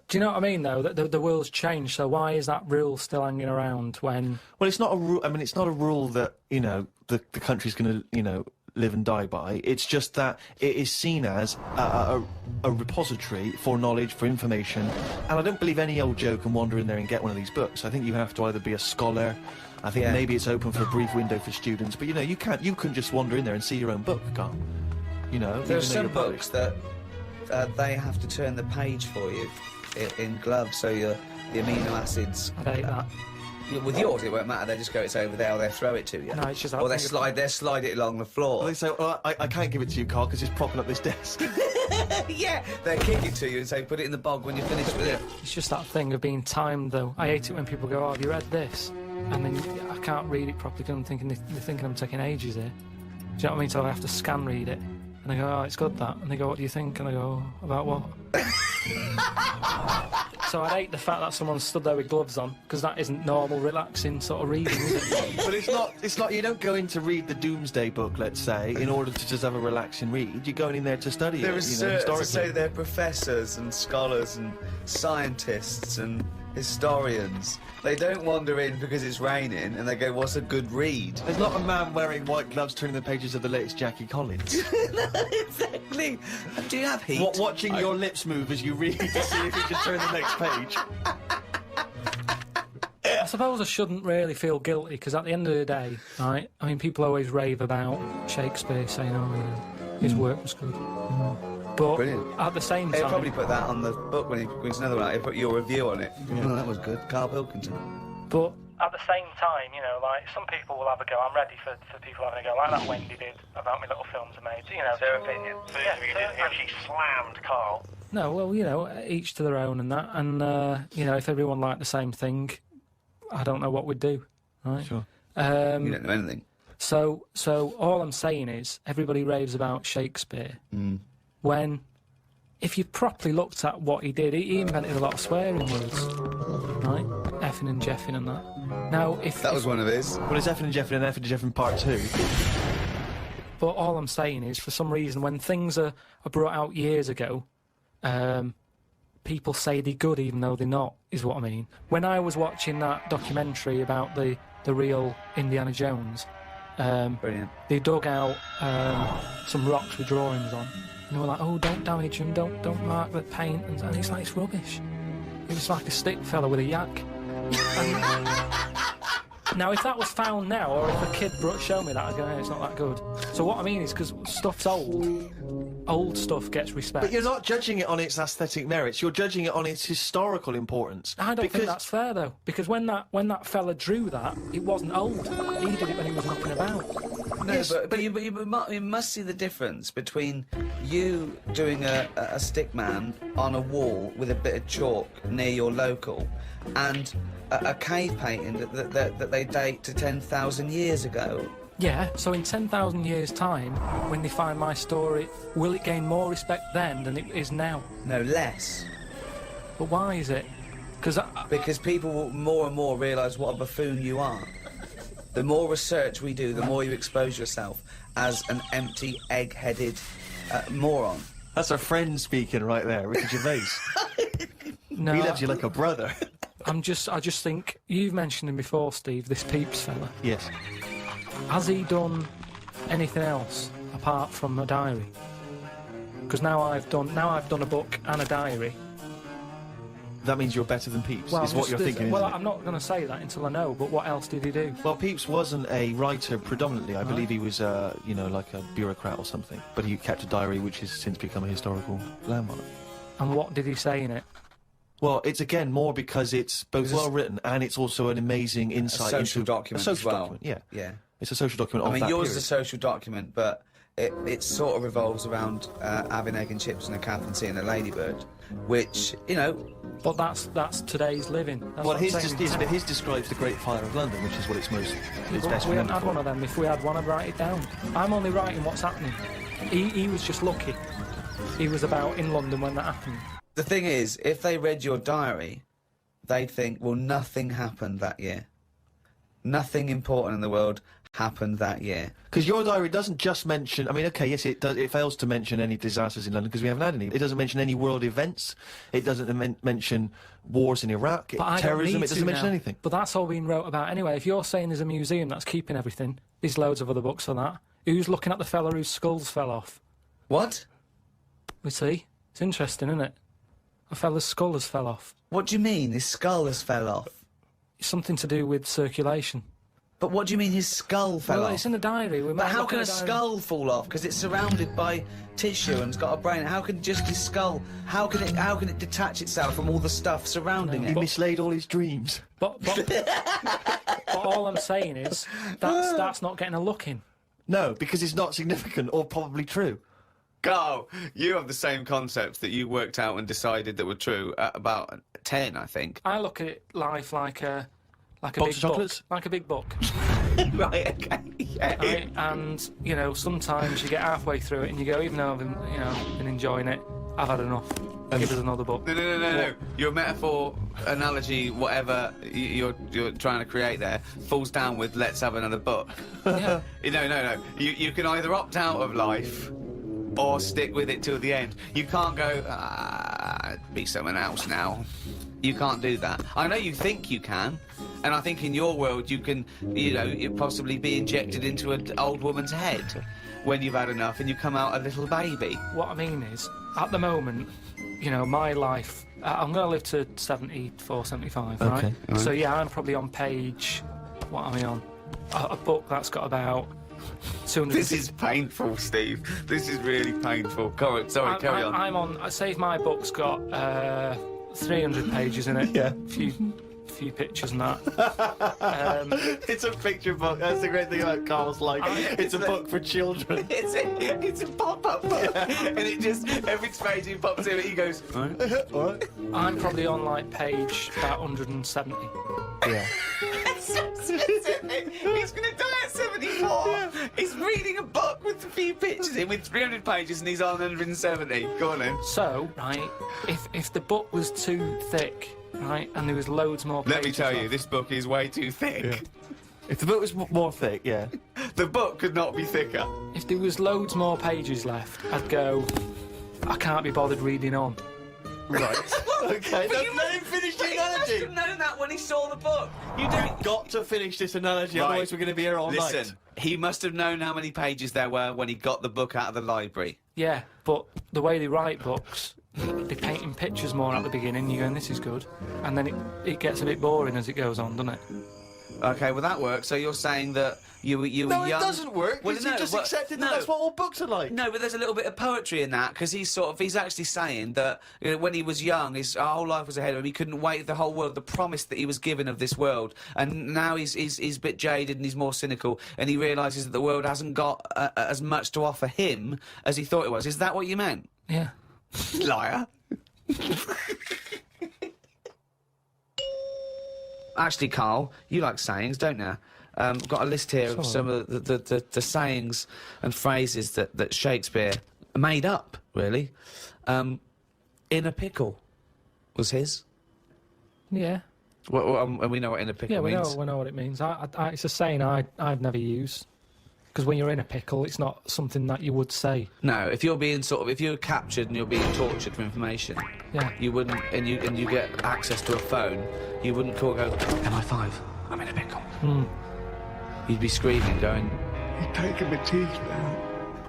Do you know what I mean, though? That the world's changed, so why is that rule still hanging around when... Well, it's not a rule. I mean, it's not a rule that, you know, the country's going to, you know, live and die by. It's just that it is seen as a repository for knowledge, for information, and I don't believe any old Joe can wander in there and get one of these books. I think you have to either be a scholar. I think maybe it's open for a brief window for students, but you know, you couldn't just wander in there and see your own book, Karl. You know, there are some books that they have to turn the page for you in gloves, so the amino acids. I hate that. With yours, it won't matter. They just go, it's over there, or they throw it to you. No, it's just. Or they slide it along the floor. Well, they say, well, I can't give it to you, Karl, because it's propping up this desk. Yeah, they kick it to you and say, put it in the bog when you're finished with it. It's just that thing of being timed, though. I hate it when people go, "Oh, have you read this?" And then I can't read it properly because I'm thinking they're thinking I'm taking ages here. Do you know what I mean? So I have to scan read it. And I go, "Oh, it's good, that." And they go, "What do you think?" And I go, "Oh, about what?" So I hate the fact that someone stood there with gloves on, because that isn't normal, relaxing sort of reading, is it? But it's not, you don't go in to read the Doomsday Book, let's say, in order to just have a relaxing read. You're going in there to study There it, is you know, historically. to say they're professors and scholars and scientists and historians. They don't wander in because it's raining and they go, what's a good read? There's not a man wearing white gloves turning the pages of the latest Jackie Collins. No, exactly. Do you have heat? Watching your lips move as you read to see if you can turn the next page. I suppose I shouldn't really feel guilty, because at the end of the day, right, I mean, people always rave about Shakespeare, saying, oh, you know, his work was good. But brilliant. At the same time... He'll probably put that on the book when he brings another one out. He'll put your review on it. Yeah. Oh, that was good. Karl Pilkington. But at the same time, you know, like, some people will have a go. I'm ready for people having a go, like that Wendy did about my little films I made. You know, It's her opinion. So you didn't actually slammed Karl. No, well, you know, each to their own and that. And, you know, if everyone liked the same thing, I don't know what we'd do, right? Sure. You don't know anything. So all I'm saying is, everybody raves about Shakespeare. When, if you properly looked at what he did, he invented a lot of swearing words, right? Effing and jeffing and that. Now, if... That was one of his. Well, it's effing and jeffing and effing and jeffing part 2. But all I'm saying is, for some reason, when things are brought out years ago, people say they're good even though they're not, is what I mean. When I was watching that documentary about the real Indiana Jones, brilliant. They dug out some rocks with drawings on. And they were like, oh, don't damage them, don't mark the paint. And it's like, it's rubbish. It was like a stick fella with a yak. Now, if that was found now, or if a kid showed me that, I'd go, hey, it's not that good. So what I mean is, because stuff's old stuff gets respect. But you're not judging it on its aesthetic merits, you're judging it on its historical importance. I don't think that's fair, though, because when that fella drew that, it wasn't old. He did it when he was knocking about. No, yes, but you must see the difference between you doing a stick man on a wall with a bit of chalk near your local and a cave painting that they date to 10,000 years ago. Yeah, so in 10,000 years' time, when they find my story, will it gain more respect then than it is now? No, less. But why is it? Because people will more and more realise what a buffoon you are. The more research we do, the more you expose yourself as an empty, egg-headed moron. That's our friend speaking right there, Ricky Gervais. No, he loves you like a brother. I just think, you've mentioned him before, Steve, this Peeps fella. Yes. Has he done anything else apart from a diary? Because now I've done a book and a diary. That means you're better than Pepys, well, is what you're thinking, well, isn't it? I'm not going to say that until I know, but what else did he do? Well, Pepys wasn't a writer predominantly. I believe he was, you know, like a bureaucrat or something. But he kept a diary which has since become a historical landmark. And what did he say in it? Well, it's, again, more because it's both well-written and it's also an amazing insight into... A social document a social as well. Document, yeah. Yeah. It's a social document of that I mean, yours period. is a social document, but it sort of revolves around having egg and chips and a cap and seeing a ladybird, which, you know... But that's today's living. That's well, his describes the Great Fire of London, which is what it's most... We haven't had one of them. If we had one, I'd write it down. I'm only writing what's happening. He was just lucky. He was about in London when that happened. The thing is, if they read your diary, they'd think, well, nothing happened that year. Nothing important in the world happened that year. Because your diary doesn't just mention... I mean, OK, yes, it does. It fails to mention any disasters in London, because we haven't had any. It doesn't mention any world events. It doesn't mention wars in Iraq, terrorism. It doesn't mention anything. But that's all been wrote about anyway. If you're saying there's a museum that's keeping everything, there's loads of other books for that. Who's looking at the fella whose skulls fell off? What? We see. It's interesting, isn't it? A fella's skull has fell off. What do you mean, his skull has fell off? It's something to do with circulation. But what do you mean his skull fell off? Well, it's in the diary. But how can a skull fall off? Because it's surrounded by tissue and it's got a brain. How can just his skull... How can it detach itself from all the stuff surrounding it? He mislaid all his dreams. But all I'm saying is, that's not getting a look in. No, because it's not significant or probably true. Karl, you have the same concepts that you worked out and decided that were true at about 10, I think. I look at life like a Box big of chocolates? book. Like a big book. Right, okay, yeah. Right? And, you know, sometimes you get halfway through it and you go, even though I've been enjoying it, I've had enough. Give us another book. No. Your metaphor, analogy, whatever you're trying to create there, falls down with let's have another book. Yeah. No. You can either opt out of life or stick with it till the end. You can't go, be someone else now. You can't do that. I know you think you can, and I think in your world you can, you possibly be injected into an old woman's head when you've had enough and you come out a little baby. What I mean is, at the moment, my life, I'm going to live to 74, 75, right? Okay. Right. So, yeah, I'm probably on page... What am I on? A book that's got about 200... This is painful, Steve. This is really painful. Carry on. I'm on... I say if my book's got 300 pages in it. Yeah. Few pictures and that. It's a picture book. That's the great thing about Karl's life. It's a book for children. It's a pop-up book. And it just, every page he pops in, he goes, all right. I'm probably on, like, page about 170. Yeah. He's going to die at 74. Yeah. He's reading a book with a few pictures in with 300 pages and he's on 170. Go on then. So, right, if the book was too thick, right, and there was loads more pages... Let me tell you, this book is way too thick. Yeah. If the book was more thick, yeah. The book could not be thicker. If there was loads more pages left, I'd go, I can't be bothered reading on. Right. Okay, let him finish the analogy. He must have known that when he saw the book. You've got to finish this analogy, Right. otherwise we're going to be here all night. Listen, he must have known how many pages there were when he got the book out of the library. Yeah, but the way they write books, they're painting pictures more at the beginning, you're going, this is good. And then it gets a bit boring as it goes on, doesn't it? Okay, well that works. So you're saying that you were young... No, it doesn't work. Well, You just accepted that that's what all books are like. No, but there's a little bit of poetry in that, because he's actually saying that when he was young, his whole life was ahead of him. He couldn't wait the whole world, the promise that he was given of this world. And now he's a bit jaded and he's more cynical, and he realises that the world hasn't got as much to offer him as he thought it was. Is that what you meant? Yeah. Liar. Actually, Karl, you like sayings, don't you? Got a list here of some of the sayings and phrases that Shakespeare made up, really. In a pickle was his. Yeah. And we know what in a pickle means. Yeah, we know what it means. It's a saying I'd never use. Because when you're in a pickle, it's not something that you would say. No, if you're being if you're captured and you're being tortured for information, yeah, you wouldn't, and you get access to a phone, you wouldn't go, MI5, I'm in a pickle. You'd be screaming, going, You're taking my teeth now.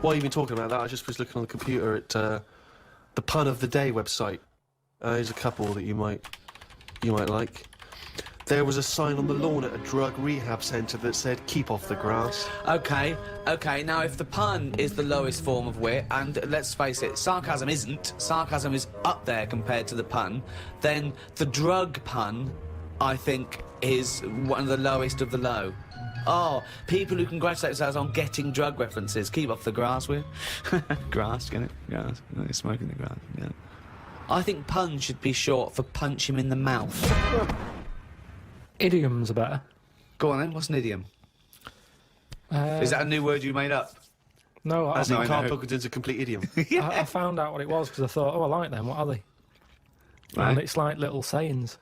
While you've been talking about that, I just was looking on the computer at the Pun of the Day website. There's a couple that you might like. There was a sign on the lawn at a drug rehab centre that said, keep off the grass. Okay, now if the pun is the lowest form of wit, and let's face it, sarcasm isn't, sarcasm is up there compared to the pun, then the drug pun, I think, is one of the lowest of the low. Oh, people who congratulate themselves on getting drug references. Keep off the grass with. Grass, get it? Grass. You're smoking the grass, yeah. I think pun should be short for punch him in the mouth. Idioms are better. Go on then, what's an idiom? Is that a new word you made up? No, As in Karl Pilkington's a complete idiom. Yeah. I found out what it was because I thought, I like them, what are they? Right. And it's like little sayings.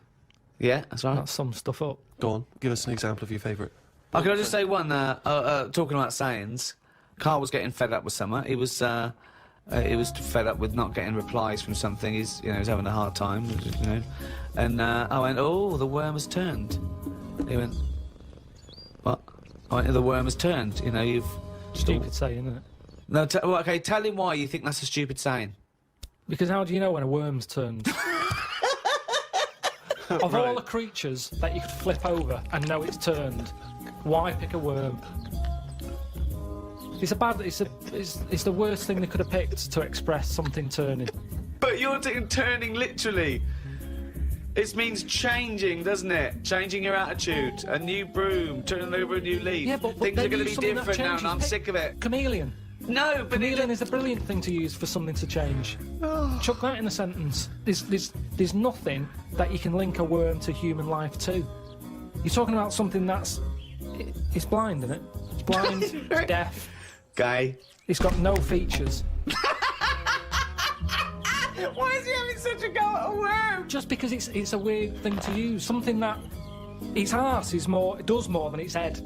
Yeah, that's right. That sums stuff up. Go on, give us an example of your favourite. Can I just say one, talking about sayings, Karl was getting fed up with something. He was fed up with not getting replies from something. He's having a hard time, And I went, oh, the worm has turned. He went, what? I went, the worm has turned. You've... Stupid saying, isn't it? No, okay, tell him why you think that's a stupid saying. Because how do you know when a worm's turned? Of all the creatures that you could flip over and know it's turned, why pick a worm? It's the worst thing they could have picked to express something turning. But you're turning literally. It means changing, doesn't it? Changing your attitude. A new broom, turning over a new leaf. Yeah, but things are going to be different now, and I'm Hey, sick of it. Chameleon. No, but chameleon is a brilliant thing to use for something to change. Chuck that in a sentence. There's nothing that you can link a worm to human life to. You're talking about something it's blind, isn't it? It's blind, it's deaf. Gay. It's got no features. Why is he having such a go at a worm? Just because it's a weird thing to use. Something that its arse does more than its head.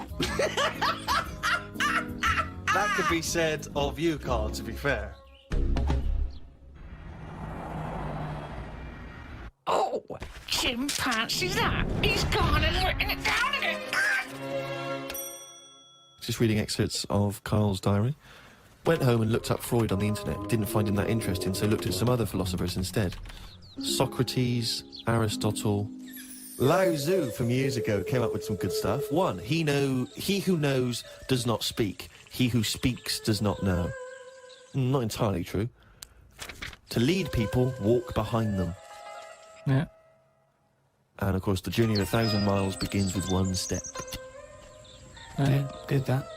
That could be said of you, Karl, to be fair. Oh, chimpanzee that. He's gone and written it down again. Just reading excerpts of Karl's diary. Went home and looked up Freud on the internet. Didn't find him that interesting, so looked at some other philosophers instead. Socrates, Aristotle. Lao Tzu from years ago came up with some good stuff. One, he who knows does not speak. He who speaks does not know. Not entirely true. To lead people, walk behind them. Yeah. And of course, the journey of 1,000 miles begins with one step. Yeah, good that.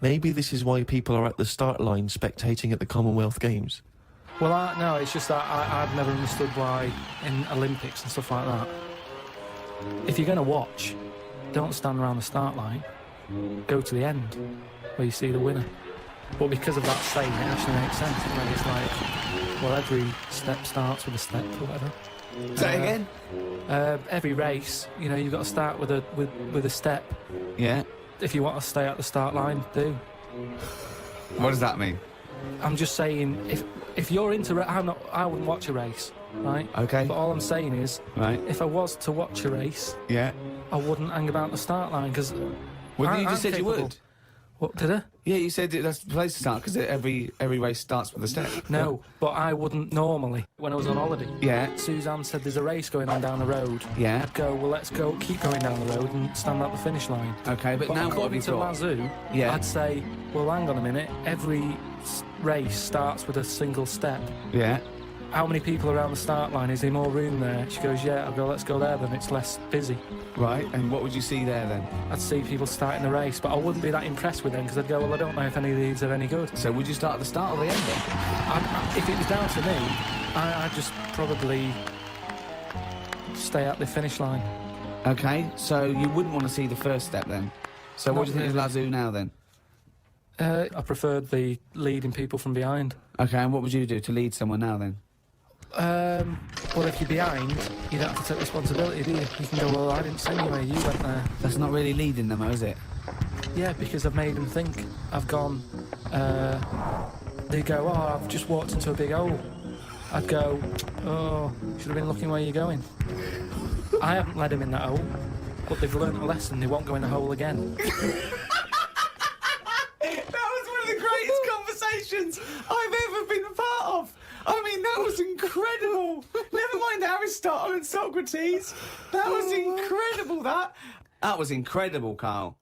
Maybe this is why people are at the start line spectating at the Commonwealth Games. Well, no, it's just that I've never understood why in Olympics and stuff like that, if you're going to watch, don't stand around the start line, go to the end where you see the winner. But because of that saying, it actually makes sense. It's like, well, every step starts with a step or whatever. Say again? Every race, you've got to start with a step. Yeah. If you want to stay at the start line, do. What does that mean? I'm just saying, if you're into I wouldn't watch a race, right? Okay. But all I'm saying is, right, if I was to watch a race, yeah, I wouldn't hang about the start line because. Well, you just said you would. What did I? Yeah, you said that's the place to start because every race starts with a step. No, but I wouldn't normally when I was on holiday. Yeah. Suzanne said there's a race going on down the road. Yeah. I'd go, well, let's go, keep going down the road and stand at the finish line. Okay, but now what have you according got? to Lazoo, Yeah. I'd say, well, hang on a minute, every race starts with a single step. Yeah. How many people around the start line? Is there more room there? She goes, yeah. I'll go, let's go there then, it's less busy. Right, and what would you see there then? I'd see people starting the race, but I wouldn't be that impressed with them because I'd go, well, I don't know if any of these are any good. So would you start at the start or the end then? If it was down to me, I'd just probably stay at the finish line. Okay, so you wouldn't want to see the first step then? So what do you think of Lazoo now then? I preferred the leading people from behind. Okay, and what would you do to lead someone now then? Well, if you're behind, you don't have to take responsibility, do you? You can go, well, I didn't send you where you went there. That's not really leading them, is it? Yeah, because I've made them think. I've gone, they go, oh, I've just walked into a big hole. I'd go, oh, should have been looking where you're going. I haven't led them in that hole, but they've learnt a lesson, they won't go in the hole again. Conversations I've ever been a part of. I mean, that was incredible. Never mind Aristotle and Socrates. That was incredible, That was incredible, Karl.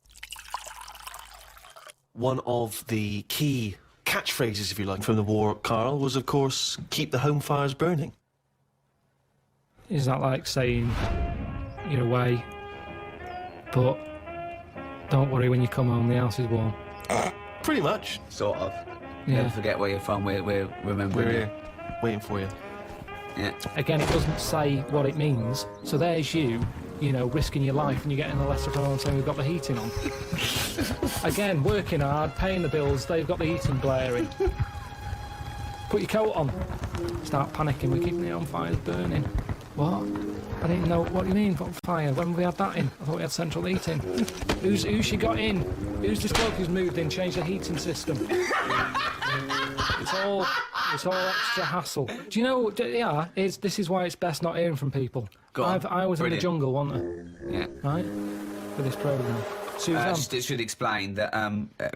One of the key catchphrases, if you like, from the war, Karl, was, of course, keep the home fires burning. Is that like saying, you're away, but don't worry, when you come home, the house is warm? Pretty much. Sort of. Yeah. Never forget where you're from, we're remembering We're you. here, waiting for you. Yeah. Again, it doesn't say what it means, so there's you risking your life, and you're getting a letter from home saying we've got the heating on. Again, working hard, paying the bills, they've got the heating blaring. Put your coat on. Start panicking, we're keeping the home fires burning. What? I didn't know. What do you mean? What fire? When have we had that in? I thought we had central heating. Who's she got in? Who's this bloke who's moved in, changed the heating system? It's all extra hassle. Do you know? Yeah, this is why it's best not hearing from people. I was in the jungle, wasn't I? Yeah. Right. For this programme. Suzanne. Should explain that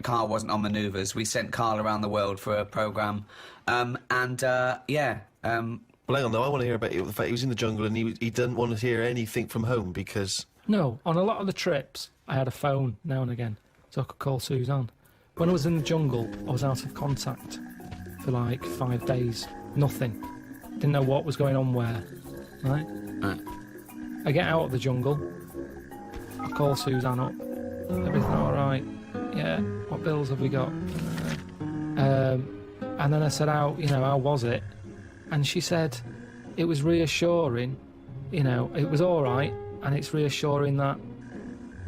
Karl wasn't on manoeuvres. We sent Karl around the world for a programme, Well, hang on, though. I want to hear about the fact he was in the jungle and he didn't want to hear anything from home because... No, on a lot of the trips, I had a phone now and again, so I could call Suzanne. When I was in the jungle, I was out of contact for like 5 days. Nothing. Didn't know what was going on where. Right? I get out of the jungle. I call Suzanne up. Everything all right? Yeah. What bills have we got? And then I said, how was it? And she said it was reassuring, it was all right, and it's reassuring that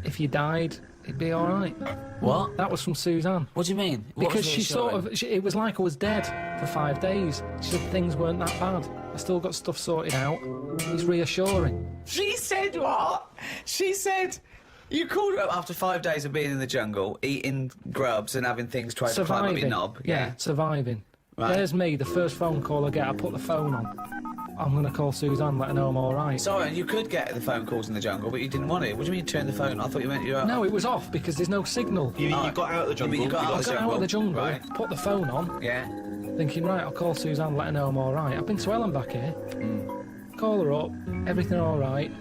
if you died, it'd be all right. What? That was from Suzanne. What do you mean? Because she it was like I was dead for 5 days. She said things weren't that bad. I still got stuff sorted out. It's reassuring. She said what? She said... You called her up after 5 days of being in the jungle, eating grubs and having things try to climb up your knob. Yeah, surviving. Right. There's me, the first phone call I get, I put the phone on. I'm going to call Suzanne, let her know I'm all right. Sorry, you could get the phone calls in the jungle, but you didn't want it. What do you mean turn the phone on? I thought you meant you were... No, it was off because there's no signal. You got out of the jungle? You got out of the jungle, right. Put the phone on. Yeah. Thinking, right, I'll call Suzanne, let her know I'm all right. I've been to Ellen back here. Call her up, everything all right.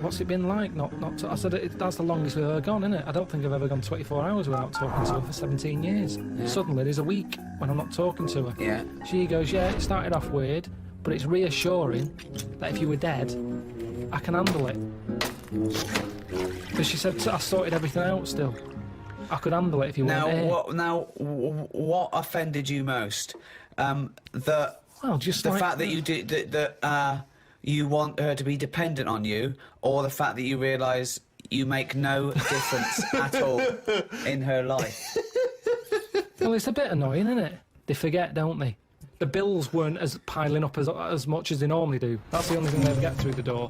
What's it been like? I said, that's the longest we've ever gone, isn't it? I don't think I've ever gone 24 hours without talking to her for 17 years. Yeah. Suddenly, there's a week when I'm not talking to her. Yeah. She goes, yeah, it started off weird, but it's reassuring that if you were dead, I can handle it. But she said, I sorted everything out still. I could handle it if you weren't here. What offended you most? The fact that you did that you want her to be dependent on you, or the fact that you realise you make no difference at all in her life? Well, it's a bit annoying, isn't it? They forget, don't they? The bills weren't as piling up as much as they normally do. That's the only thing they ever get through the door.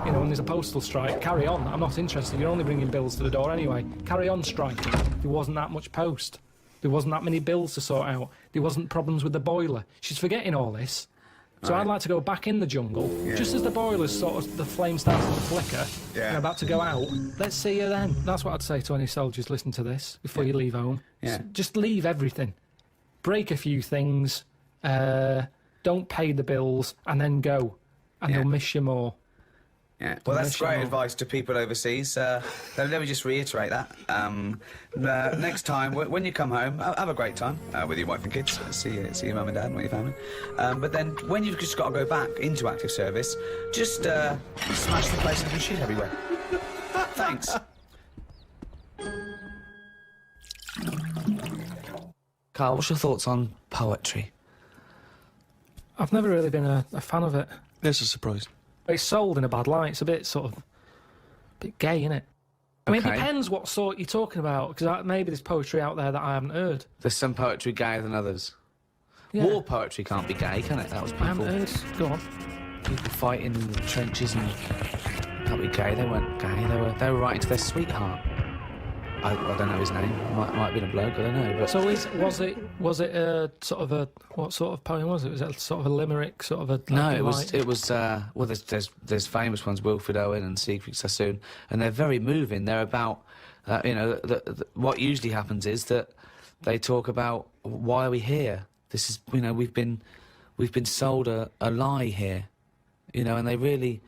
When there's a postal strike, carry on. I'm not interested. You're only bringing bills to the door anyway. Carry on striking. There wasn't that much post. There wasn't that many bills to sort out. There wasn't problems with the boiler. She's forgetting all this. So I'd like to go back in the jungle, just as the boiler's the flame starts to flicker, and about to go out. Let's see you then. That's what I'd say to any soldiers listening to this before you leave home. Yeah. Just leave everything. Break a few things, don't pay the bills, and then go. And they'll miss you more. Yeah, well, that's great advice to people overseas. Let me just reiterate that. Next time, when you come home, have a great time with your wife and kids. See your mum and dad and your family. But then, when you've just got to go back into active service, just smash the place up and shit everywhere. Thanks. Karl, what's your thoughts on poetry? I've never really been a fan of it. There's a surprise. It's sold in a bad light. It's a bit bit gay, isn't it? I mean, it depends what sort you're talking about, because maybe there's poetry out there that I haven't heard. There's some poetry gayer than others. Yeah. War poetry can't be gay, can it? That was people... I haven't heard. Go on. People fighting in the trenches and... Can't be gay. They weren't gay. They were writing to their sweetheart. I don't know his name. Might have been a bloke. I don't know. But so was it a sort of a what sort of poem was it? Was it sort of a limerick, sort of a? No, it was. Well, there's famous ones, Wilfred Owen and Siegfried Sassoon, and they're very moving. They're about what usually happens is that they talk about why are we here. This is we've been sold a lie here, and they really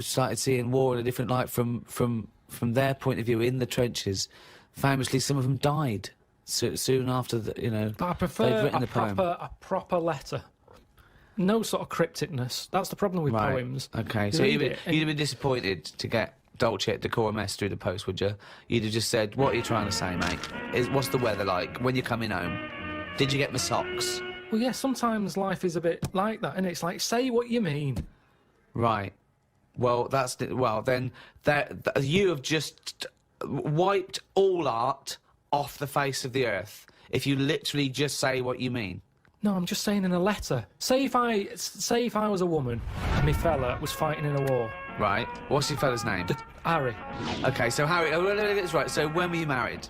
started seeing war in a different light from their point of view in the trenches. Famously, some of them died soon after But I prefer a proper letter. No sort of crypticness. That's the problem with poems. Okay, so you'd have been disappointed to get Dulce et Decorum Est through the post, would you? You'd have just said, "What are you trying to say, mate? What's the weather like? When you're coming home? Did you get my socks?" Well, yeah. Sometimes life is a bit like that, and it's like, say what you mean. Right. Well, then you have just wiped all art off the face of the earth if you literally just say what you mean. No, I'm just saying in a letter. Say if I was a woman and my fella was fighting in a war. Right. What's your fella's name? Harry. Okay, so Harry... Oh, that's right. So when were you married?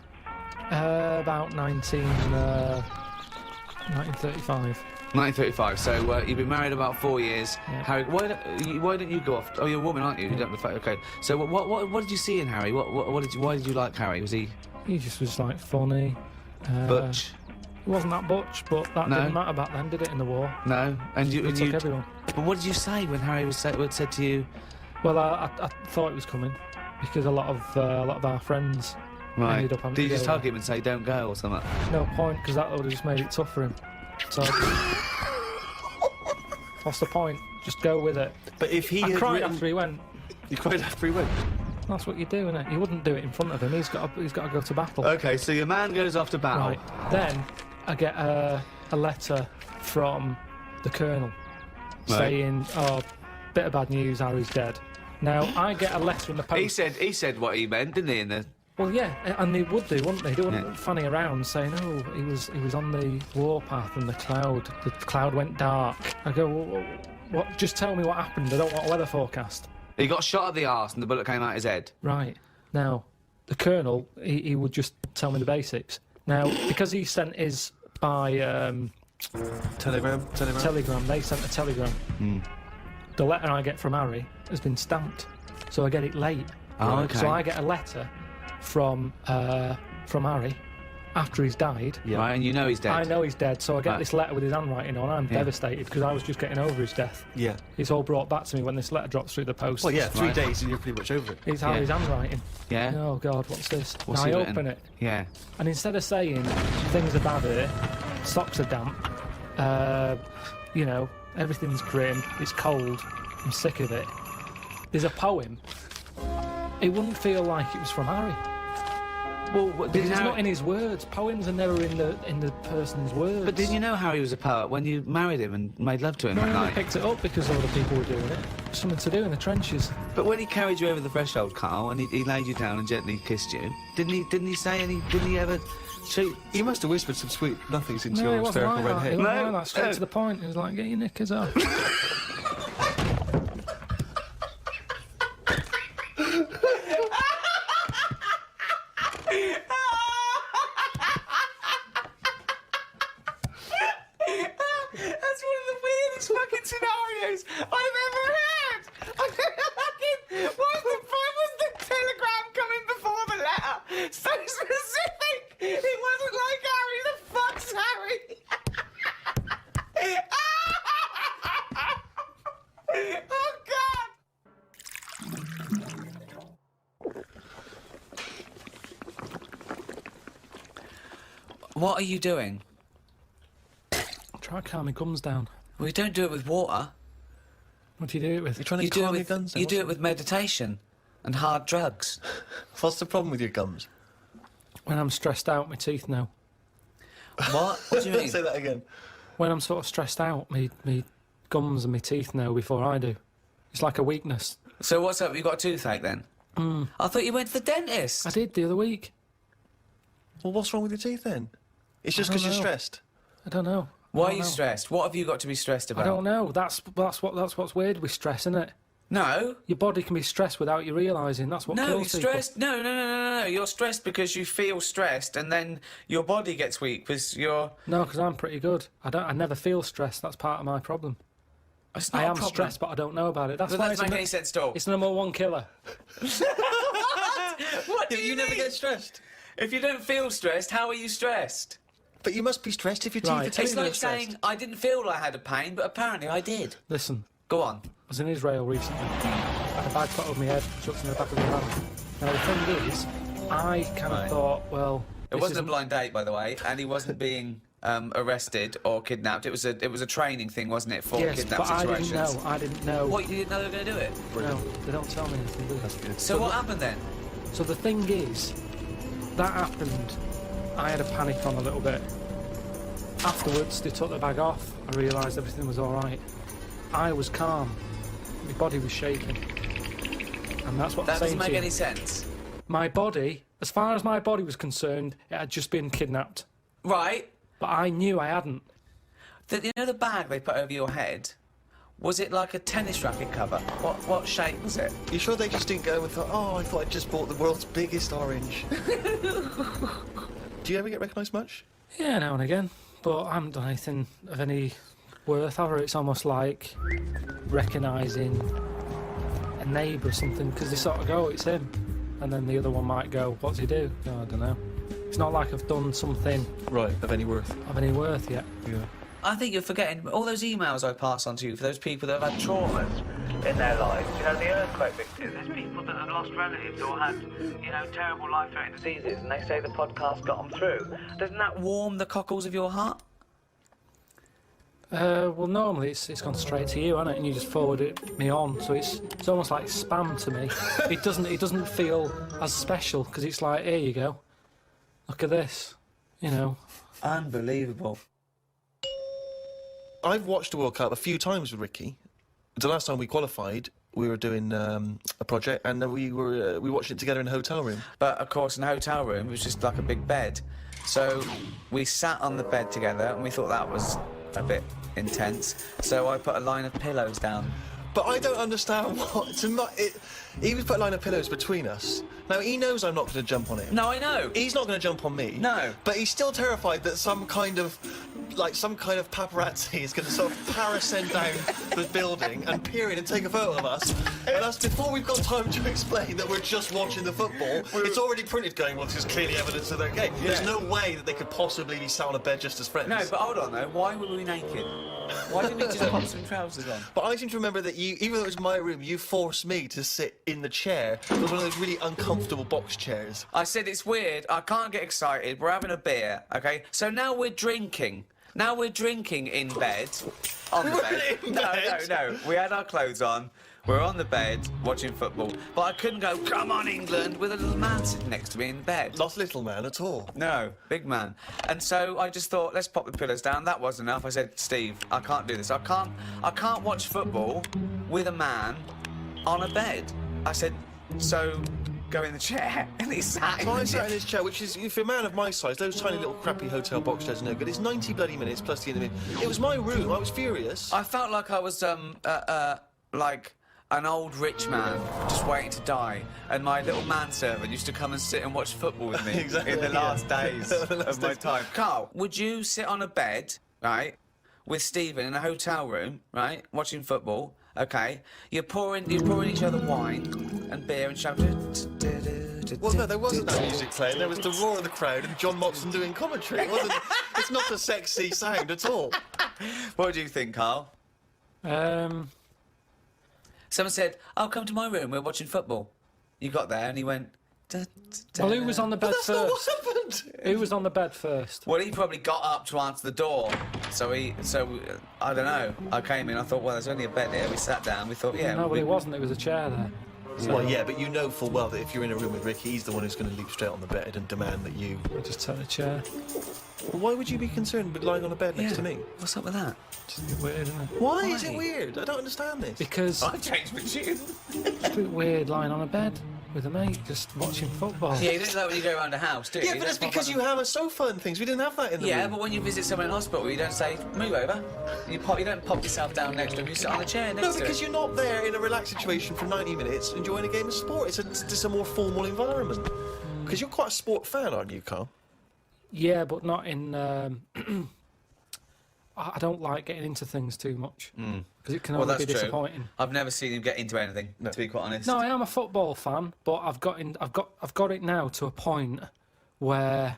About 1935. 1935. So you've been married about 4 years. Yeah. Harry, why don't you go off? Oh, you're a woman, aren't you? You don't have to fight. Okay. So what did you see in Harry? Why did you like Harry? Was he? He just was like funny. Butch. He wasn't that butch, but that didn't matter back then, did it? In the war. No. And you took everyone. But what did you say when Harry was said to you? Well, I thought it was coming because a lot of our friends ended up having Did you to just go hug him and say don't go or something? No point, because that would have just made it tough for him. So what's the point? Just go with it. But if he I cried after he went. You cried after he went? That's what you do, innit? You wouldn't do it in front of him. He's got to go to battle. Okay, so your man goes off to battle. Right. Then I get a letter from the Colonel saying, "Oh, bit of bad news. Harry's dead." Now I get a letter in the post. He said what he meant, didn't he? In the... Well, yeah, and they would do, wouldn't they? They wouldn't fanny around saying, "Oh, he was on the warpath and the cloud went dark." I go, well, "What? Just tell me what happened. I don't want a weather forecast." He got shot at the arse and the bullet came out his head. Right. Now, the Colonel, he would just tell me the basics. Now, because he sent his by Telegram. They sent a telegram. The letter I get from Harry has been stamped, so I get it late. Oh, okay. So I get a letter from Harry after he's died. Yeah. Right, and you know he's dead. I know he's dead, so I get this letter with his handwriting on. I'm devastated because I was just getting over his death. Yeah. It's all brought back to me when this letter drops through the post. Well, yeah, 3 days and you're pretty much over it. It's Harry's handwriting. Yeah. Oh, God, what's this? What's I he open written? it. Yeah. And instead of saying, things are bad here, socks are damp, everything's grim, it's cold, I'm sick of it, there's a poem. It wouldn't feel like it was from Harry. Well, because it's not in his words. Poems are never in the person's words. But didn't you know Harry was a poet when you married him and made love to him that I night? picked it up because other people were doing it. Something to do in the trenches. But when he carried you over the threshold, Karl, and he laid you down and gently kissed you, didn't he say any? Didn't he ever? He must have whispered some sweet nothings into No, your it wasn't hysterical like red that. head. It wasn't like that. Straight to the point. It was like, get your knickers off. That's one of the weirdest fucking scenarios I've ever heard. Why was the telegram coming before the letter? So specific. It wasn't like Harry. The fuck's Harry? Oh God. What are you doing? Try to calm my gums down. Well, you don't do it with water. What do you do it with? You're trying to calm your guns down. You do it with meditation and hard drugs. What's the problem with your gums? When I'm stressed out, my teeth know. What? What do you mean? Say that again. When I'm sort of stressed out, me gums and my teeth know before I do. It's like a weakness. So what's up? You got a toothache then? I thought you went to the dentist. I did the other week. Well, what's wrong with your teeth then? It's just because you're stressed. I don't know. Why are you stressed? What have you got to be stressed about? I don't know. That's what's weird with stress, isn't it? No. Your body can be stressed without you realising. That's what No, you're kills people. stressed. No. You're stressed because you feel stressed, and then your body gets weak because you're. No, because I'm pretty good. I never feel stressed. That's part of my problem. It's not I a am problem. stressed, but I don't know about it. That's But why that it's doesn't make any sense at all. It's the #1 killer. What do you never get stressed. If you don't feel stressed, how are you stressed? But you must be stressed if your teeth Right. are telling It's you you're like saying stressed. I didn't feel I had a pain, but apparently I did. Listen, Go on. I was in Israel recently. I had a bag put over my head, chucked in the back of the van. Now the thing is, I kind of thought, well, It wasn't a blind date, by the way, and he wasn't being arrested or kidnapped. It was a training thing, wasn't it, for yes, kidnap but situations? I didn't know. What, you didn't know they were going to do it? No, they don't tell me anything, do they? So what happened then? So the thing is, that happened. I had a panic on a little bit. Afterwards, they took the bag off. I realised everything was all right. I was calm. My body was shaking, and that's what I'm That saying doesn't make to you. any sense. My body, as far as my body was concerned, it had just been kidnapped. Right. But I knew I hadn't. The bag they put over your head? Was it like a tennis racket cover? What shape was it? You sure they just didn't go and thought, oh, I thought I just bought the world's biggest orange? Do you ever get recognised much? Yeah, now and again, but I haven't done anything of any worth, have I? It's almost like recognising a neighbour or something, because they sort of go, it's him, and then the other one might go, what's he do? Oh, I don't know. It's not like I've done something... Right, of any worth. Of any worth yet. Yeah. I think you're forgetting all those emails I pass on to you for those people that have had traumas in their lives. You know, the earthquake victims. There's people that have lost relatives or had, terrible life-threatening diseases, and they say the podcast got them through. Doesn't that warm the cockles of your heart? Well, normally it's gone straight to you, hasn't it? And you just forward it me on, so it's almost like spam to me. It doesn't feel as special, because it's like, here you go, look at this, Unbelievable. I've watched the World Cup a few times with Ricky. The last time we qualified, we were doing a project, and we watched it together in a hotel room. But of course, in a hotel room, it was just like a big bed. So we sat on the bed together, and we thought that was a bit intense. So I put a line of pillows down. But I don't understand he was put a line of pillows between us. Now, he knows I'm not going to jump on him. No, I know. He's not going to jump on me. No. But he's still terrified that some kind of paparazzi is going to sort of parascend down the building and peer in and take a photo of us. And that's before we've got time to explain that we're just watching the football. It's already printed going, well, this is clearly evidence of their game. Yeah. There's no way that they could possibly be sat on a bed just as friends. No, but hold on, though. Why were we naked? Why didn't we just pop some trousers on? But I seem to remember that you, even though it was my room, you forced me to sit in the chair. It was one of those really uncomfortable box chairs. I said, it's weird. I can't get excited. We're having a beer, OK? So now we're drinking. Now we're drinking in bed. On the bed. No. We had our clothes on. We're on the bed watching football. But I couldn't go, come on, England, with a little man sitting next to me in bed. Not little man at all. No, big man. And so I just thought, let's pop the pillows down. That wasn't enough. I said, Steve, I can't do this. I can't watch football with a man on a bed. I said, so go in the chair. And he sat in the chair. I sat in his chair, which is, for a man of my size, those tiny little crappy hotel box chairs are no good. It's 90 bloody minutes plus the interview. It was my room. I was furious. I felt like I was, like an old rich man just waiting to die, and my little manservant used to come and sit and watch football with me exactly, in the last days of my time. Carl, would you sit on a bed, right, with Stephen in a hotel room, right, watching football? Okay, you're pouring each other wine and beer and shouting. Well, no, there wasn't that music playing. There was the roar of the crowd and John Moxon doing commentary. It's not a sexy sound at all. What do you think, Carl? Someone said, "Oh, come to my room. We're watching football." You got there, and he went. Well, who was on the bed first? Not what happened. Who was on the bed first? Well, he probably got up to answer the door. So I don't know. I came in. I thought, well, there's only a bed here. We sat down. We thought, yeah. No, but it wasn't. It was a chair there. So. Well, yeah, but you know full well that if you're in a room with Ricky, he's the one who's going to leap straight on the bed and demand that you just turn a chair. Well, why would you be concerned with lying on a bed next to me? What's up with that? It's a bit weird, isn't it? Why is it weird? I don't understand this. Because I've changed my tune. It's a bit weird lying on a bed with a mate just watching football. Yeah, you don't do that when you go around a house, do you? Yeah, but it's because you have a sofa and things. We didn't have that in the room. Yeah, but when you visit someone in hospital, you don't say, move over. You don't pop yourself down next to him, you sit on a chair next to him. No, because you're not there in a relaxed situation for 90 minutes enjoying a game of sport. It's just a more formal environment. Because you're quite a sport fan, aren't you, Karl? Yeah, but not in... I don't like getting into things too much because it can only be disappointing. I've never seen him get into anything, to be quite honest. No, I am a football fan, but I've got it now to a point where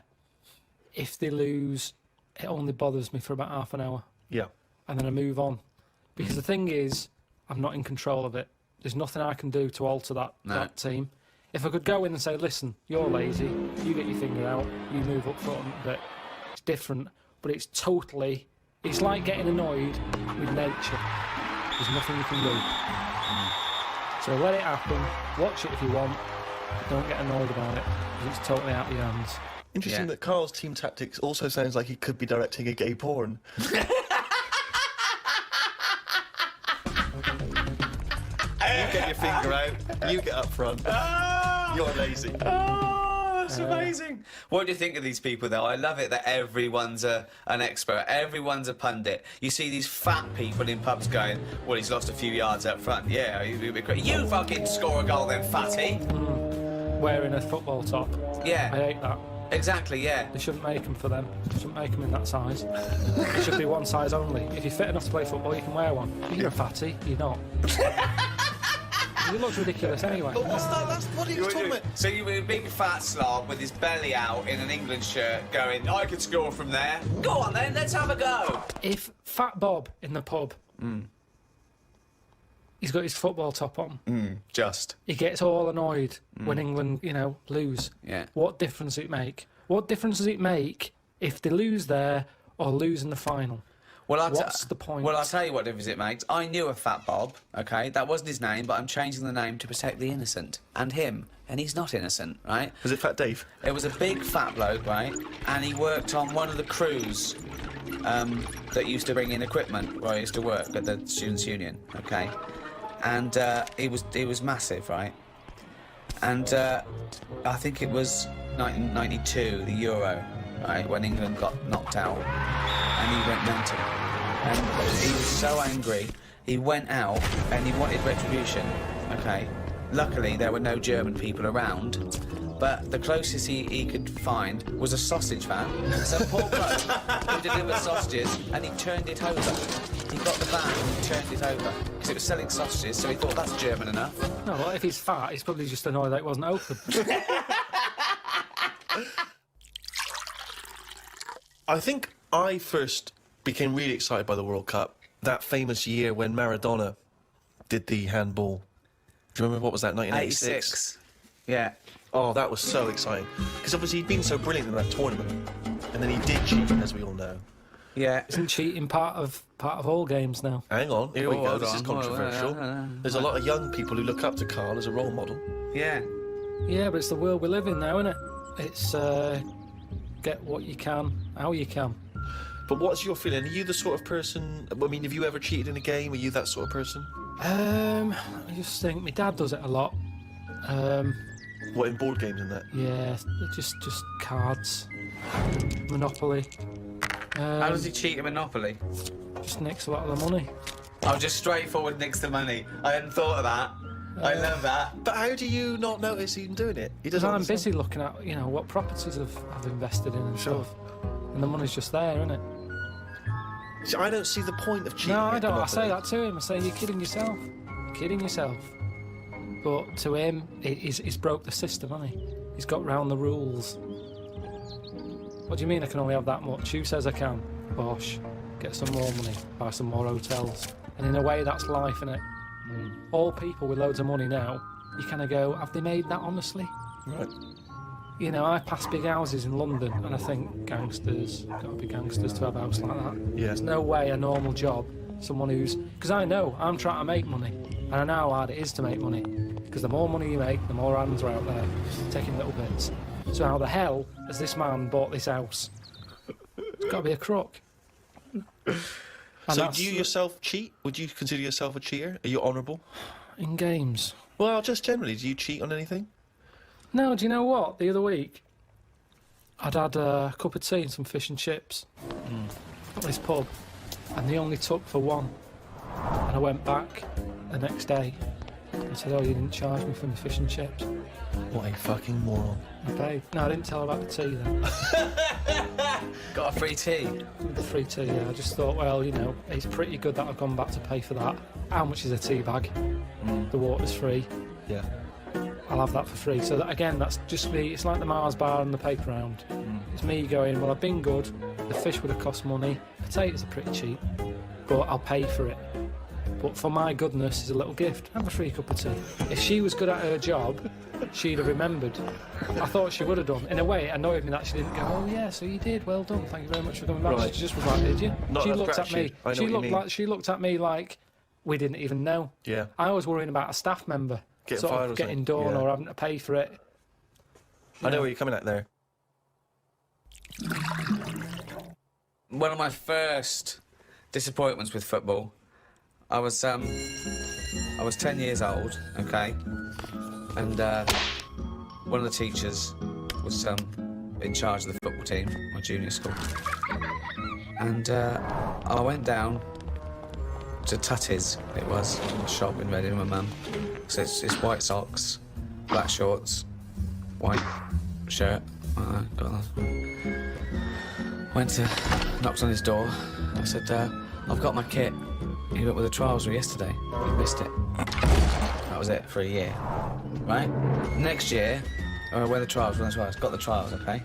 if they lose, it only bothers me for about half an hour. Yeah, and then I move on because the thing is, I'm not in control of it. There's nothing I can do to alter that team. If I could go in and say, listen, you're lazy, you get your finger out, you move up front a bit, it's different, but it's totally... It's like getting annoyed with nature. There's nothing you can do. So let it happen, watch it if you want, but don't get annoyed about it, because it's totally out of your hands. Interesting that Karl's team tactics also sounds like he could be directing a gay porn. You get your finger out, you get up front. You're lazy. That's amazing. What do you think of these people, though? I love it that everyone's an expert. Everyone's a pundit. You see these fat people in pubs going, well, he's lost a few yards up front. Yeah, you fucking score a goal then, fatty. Wearing a football top. Yeah. I hate that. Exactly, yeah. They shouldn't make them for them. They shouldn't make them in that size. It should be one size only. If you're fit enough to play football, you can wear one. You're a fatty, you're not. You look ridiculous anyway. But what's that? What are you talking about? So you were a big fat slob with his belly out in an England shirt going, I could score from there. Go on then, let's have a go. If Fat Bob in the pub, he's got his football top on, just. he gets all annoyed when England, lose. Yeah. What difference does it make? What difference does it make if they lose there or lose in the final? Well, what's the point? Well, I'll tell you what difference it makes. I knew a Fat Bob, okay? That wasn't his name, but I'm changing the name to protect the innocent. And him. And he's not innocent, right? Was it Fat Dave? It was a big fat bloke, right? And he worked on one of the crews that used to bring in equipment where I used to work at the Students' Union, okay? And he was massive, right? And I think it was 1992, the Euro, right, when England got knocked out. And he went mental. And he was so angry, he went out and he wanted retribution, okay? Luckily, there were no German people around, but the closest he could find was a sausage van. So poor bloke who delivered sausages, and he turned it over. He got the van and he turned it over, because it was selling sausages, so he thought that's German enough. No, well, if he's fat, he's probably just annoyed that it wasn't open. I think I first became really excited by the World Cup that famous year when Maradona did the handball. Do you remember, what was that, 1986? 86. Yeah. Oh, that was so exciting. Because obviously he'd been so brilliant in that tournament. And then he did cheat, as we all know. Yeah. Isn't cheating part of all games now? Hang on, here we go, this is hold on. controversial. There's a lot of young people who look up to Karl as a role model. Yeah. Yeah, but it's the world we live in now, isn't it? It's get what you can, how you can. But what's your feeling? Are you the sort of person... I mean, have you ever cheated in a game? Are you that sort of person? I just think my dad does it a lot. What, in board games and that? Yeah, just cards, Monopoly. How does he cheat at Monopoly? Just nicks a lot of the money. Oh, just straightforward nicks the money. I hadn't thought of that. I love that. But how do you not notice him doing it? He doesn't. I'm busy looking at what properties I've invested in and stuff, and the money's just there, isn't it? See, I don't see the point of cheating. No, I at don't. I Monopoly. say that to him. I say you're kidding yourself. You're kidding yourself. But to him, he's broke the system, hasn't he? He's got round the rules. What do you mean I can only have that much? Who says I can? Bosh. Get some more money. Buy some more hotels. And in a way, that's life, innit? All people with loads of money now, you kind of go, have they made that honestly? Right. I pass big houses in London and I think gangsters, got to be gangsters to have a house like that. Yeah. There's no way a normal job, someone who's... Because I know, I'm trying to make money. And I know how hard it is to make money. Because the more money you make, the more hands are out there, taking little bits. So how the hell has this man bought this house? It's got to be a crook. So do you yourself cheat? Would you consider yourself a cheater? Are you honourable? In games? Well, just generally, do you cheat on anything? No, do you know what? The other week, I'd had a cup of tea and some fish and chips at this pub, and they only took for one. And I went back the next day and said, oh, you didn't charge me for my fish and chips. What a fucking moron. I paid. No, I didn't tell her about the tea then. Got a free tea? The free tea, yeah. I just thought, well, it's pretty good that I've gone back to pay for that. How much is a tea bag? The water's free. Yeah. I'll have that for free. So that, again, that's just me. It's like the Mars bar and the paper round. It's me going, well, I've been good. The fish would have cost money. Potatoes are pretty cheap, but I'll pay for it. But for my goodness, it's a little gift. Have a free cup of tea. If she was good at her job, she'd have remembered. I thought she would have done. In a way, it annoyed me that she didn't go, oh yeah, so you did, well done, thank you very much for coming back. Right. She just was like, did you? Not She enough looked at me. gratitude. I know what you mean. She looked at me like we didn't even know. Yeah. I was worrying about a staff member Getting fired or getting something. done Yeah. or having to pay for it. I know where you're coming at there. One of my first disappointments with football, I was 10 years old, okay, and one of the teachers was in charge of the football team, my junior school. And I went down to Tutty's, it was, a shop in Reading with my mum. So it's white socks, black shorts, white shirt. Got that. Went to, knocked on his door. I said, I've got my kit. He went with the trials yesterday. He missed it. That was it for a year. Right? Next year, where the trials, got the trials, okay?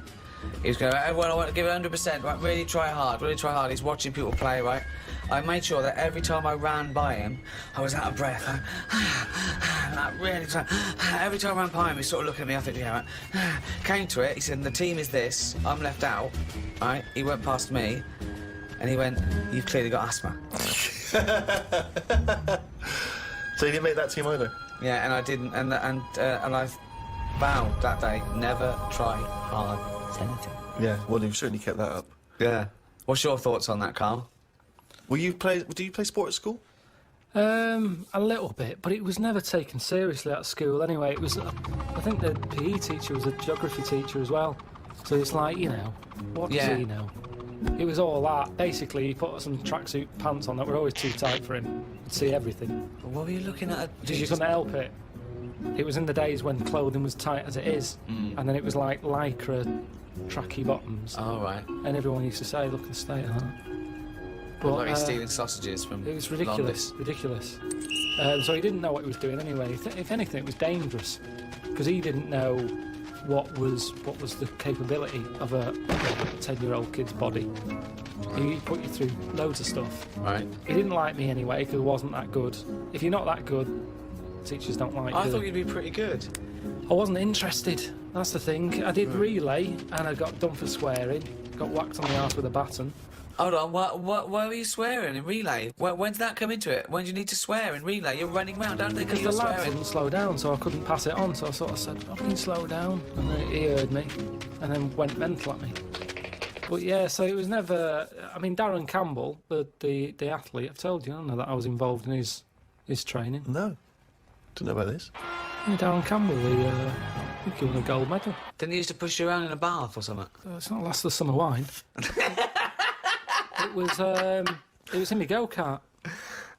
He was going, everyone, I want to give it 100%, right? Really try hard, really try hard. He's watching people play, right? I made sure that every time I ran by him, I was out of breath. Like really trying. Every time I ran by him, he sort of looked at me, I think, yeah, right. Came to it, he said, the team is this, I'm left out, right? He went past me, and he went, you've clearly got asthma. So you didn't make that team either? Yeah, and I didn't, and I vowed that day, never try hard at anything. Yeah, well, you've certainly kept that up. Yeah. What's your thoughts on that, Karl? Do you play sport at school? A little bit, but it was never taken seriously at school anyway. It was, I think the PE teacher was a geography teacher as well. So it's like, you know, what does he know? It was all that. Basically, he put some tracksuit pants on that were always too tight for him. He'd see everything. What were you looking at? Because you couldn't help it. It was in the days when clothing was tight as it is, and then it was like lycra tracky bottoms. Oh, right. And everyone used to say, look and stay at that. But like he's stealing sausages from it was ridiculous, ridiculous. So he didn't know what he was doing anyway. If anything, it was dangerous because he didn't know what was the capability of a 10-year-old kid's body. He put you through loads of stuff. Right. He didn't like me anyway because I wasn't that good. If you're not that good, teachers don't like you. I thought you'd be pretty good. I wasn't interested. That's the thing. I did relay and I got done for swearing. Got whacked on the arse with a baton. Hold on, why were you swearing in relay? When did that come into it? When do you need to swear in relay? You're running round, don't they? Because the lads wouldn't slow down, so I couldn't pass it on, so I sort of said, I can slow down. And then he heard me, and then went mental at me. But yeah, so it was never... I mean, Darren Campbell, the athlete, I've told you, I don't know that I was involved in his training. No. Didn't know about this. Yeah, Darren Campbell, I think he won a gold medal. Didn't he used to push you around in a bath or something? It's not last of the summer wine. It was in my go-kart.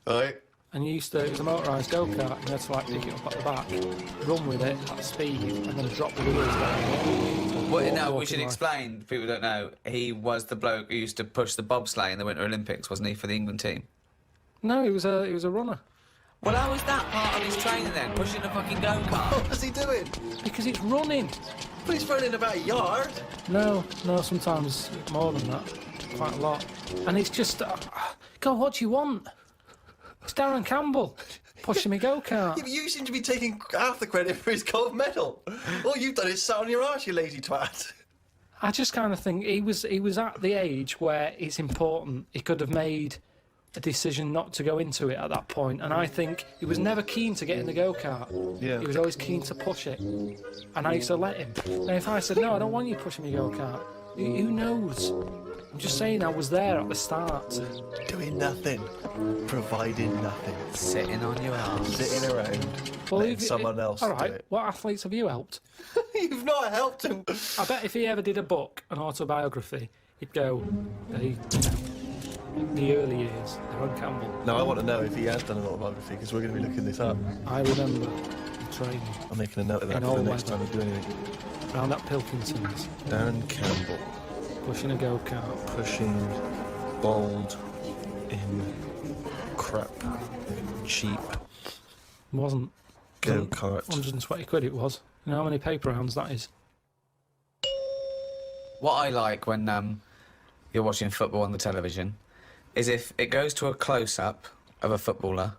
Right. And it was a motorised go-kart, and you had to like pick it up at the back, run with it at speed, and then drop the wheels down. Well, no, we should explain, people don't know, he was the bloke who used to push the bobsleigh in the Winter Olympics, wasn't he, for the England team? No, he was a runner. Well, how was that part of his training then, pushing a fucking go-kart? What was he doing? Because it's running. But he's running about a yard. No, sometimes more than that. Quite a lot. And it's just, God, what do you want? It's Darren Campbell pushing me go-kart. Yeah, but you seem to be taking half the credit for his gold medal. All you've done is sat on your arse, you lazy twat. I just kind of think he was at the age where it's important. He could have made a decision not to go into it at that point, and I think he was never keen to get in the go-kart. Yeah. He was always keen to push it, and I used to let him. And if I said, no, I don't want you pushing me go-kart, who knows? I'm just saying I was there at the start. Doing nothing. Providing nothing. Sitting on your arse. Sitting around. Well, letting someone else all right, do it. what athletes have you helped? You've not helped him. I bet if he ever did a book, an autobiography, he'd go, the early years, Darren Campbell. No, I want to know if he has done an autobiography, because we're going to be looking this up. I remember the training. I'm making a note of that for the next time we do anything. Round at Pilkington's. Darren Campbell. Pushing a go-kart. Pushing bald in crap, cheap Wasn't. go-kart. 120 quid it was. You know how many paper rounds that is? What I like when you're watching football on the television is if it goes to a close-up of a footballer,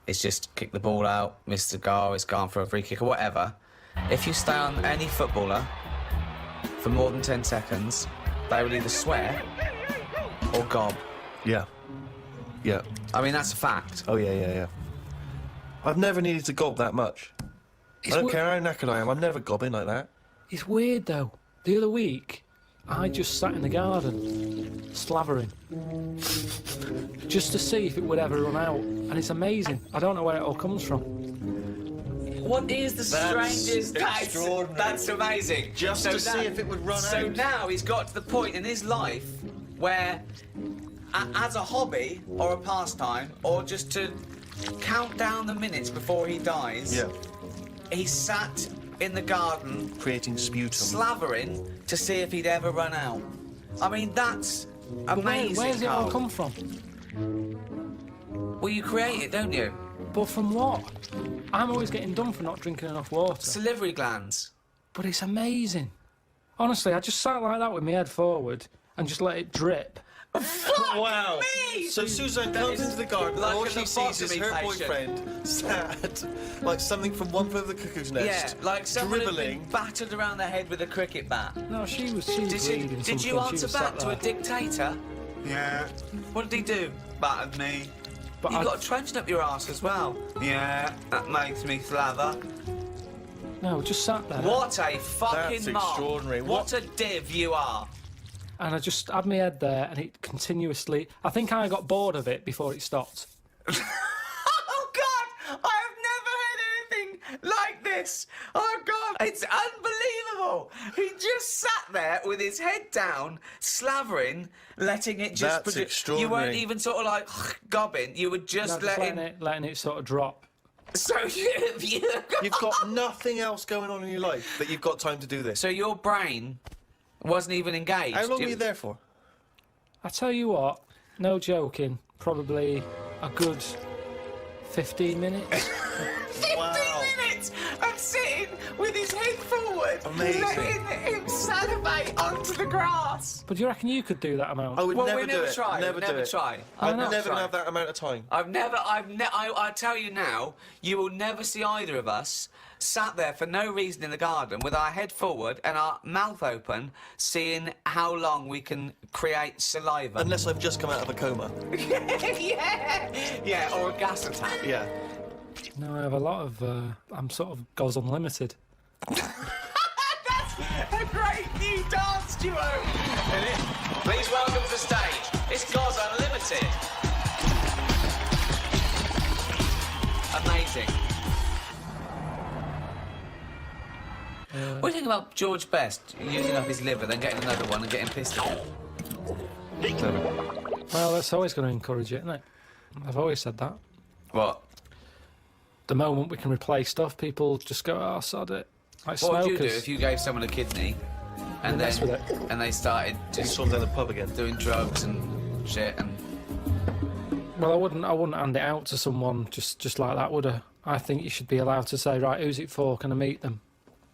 it's just kick the ball out, missed the goal, it's gone for a free kick or whatever. If you stay on any footballer for more than 10 seconds, they will either swear or gob. Yeah. Yeah. I mean, that's a fact. Oh, yeah. I've never needed to gob that much. I don't care how knackered I am, I'm never gobbing like that. It's weird, though. The other week, I just sat in the garden, slavering, just to see if it would ever run out. And it's amazing. I don't know where it all comes from. What is the strangest? Extraordinary. That's amazing. Just to see if it would run out. So now he's got to the point in his life where, as a hobby or a pastime, or just to count down the minutes before he dies, he sat in the garden creating sputum, slavering to see if he'd ever run out. I mean, that's amazing. Where's it all come from? Well, you create it, don't you? But from what? I'm always getting done for not drinking enough water. Salivary glands. But it's amazing. Honestly, I just sat like that with my head forward and just let it drip. Wow. Me! So Suzanne comes into the garden, like and all a she sees is her lobotomy patient. boyfriend sat like something from One Flew Over the Cuckoo's Nest. Yeah, like someone had dribbling. been battered around the head with a cricket bat. No, she was bleeding Did you something. answer She was back sat to a there. dictator? Yeah. What did he do? Battered me. But You've got a trench up your arse as well. Yeah, that makes me slaver. No, just sat there. What a fucking That's mark. extraordinary. What a div you are. And I just had my head there and it continuously... I think I got bored of it before it stopped. Oh, God! I have never heard anything like this! Oh, God! It's unbelievable! He just sat there with his head down, slavering, letting it just... That's extraordinary. You weren't even sort of like gobbing, you were just letting it sort of drop. So You've got nothing else going on in your life that you've got time to do this. So your brain wasn't even engaged. How long were you there for? I tell you what, no joking, probably a good 15 minutes. 15 minutes of sitting with his head forward, Amazing. letting him salivate onto the grass. But do you reckon you could do that amount? I would Well, never we do never it. try. Never we do never it. try. I'm Why not never try? gonna have that amount of time. I tell you now, you will never see either of us sat there for no reason in the garden with our head forward and our mouth open, seeing how long we can create saliva. Unless I've just come out of a coma. Yeah, or a gas attack. Yeah. No, I have a lot of... I'm sort of goes unlimited. That's a great new dance duo. Please welcome to the stage. It's Goes Unlimited. Amazing. What do you think about George Best using up his liver, then getting another one and getting pissed at it? Well, that's always going to encourage it, isn't it? I've always said that. What? The moment we can replace stuff, people just go, oh, sod it. Like What would you do smokers. if you gave someone a kidney and Mess then with it. and they started just Someone's down the pub again. doing drugs and shit and Well, I wouldn't hand it out to someone just like that, would I? I think you should be allowed to say, right, who's it for? Can I meet them?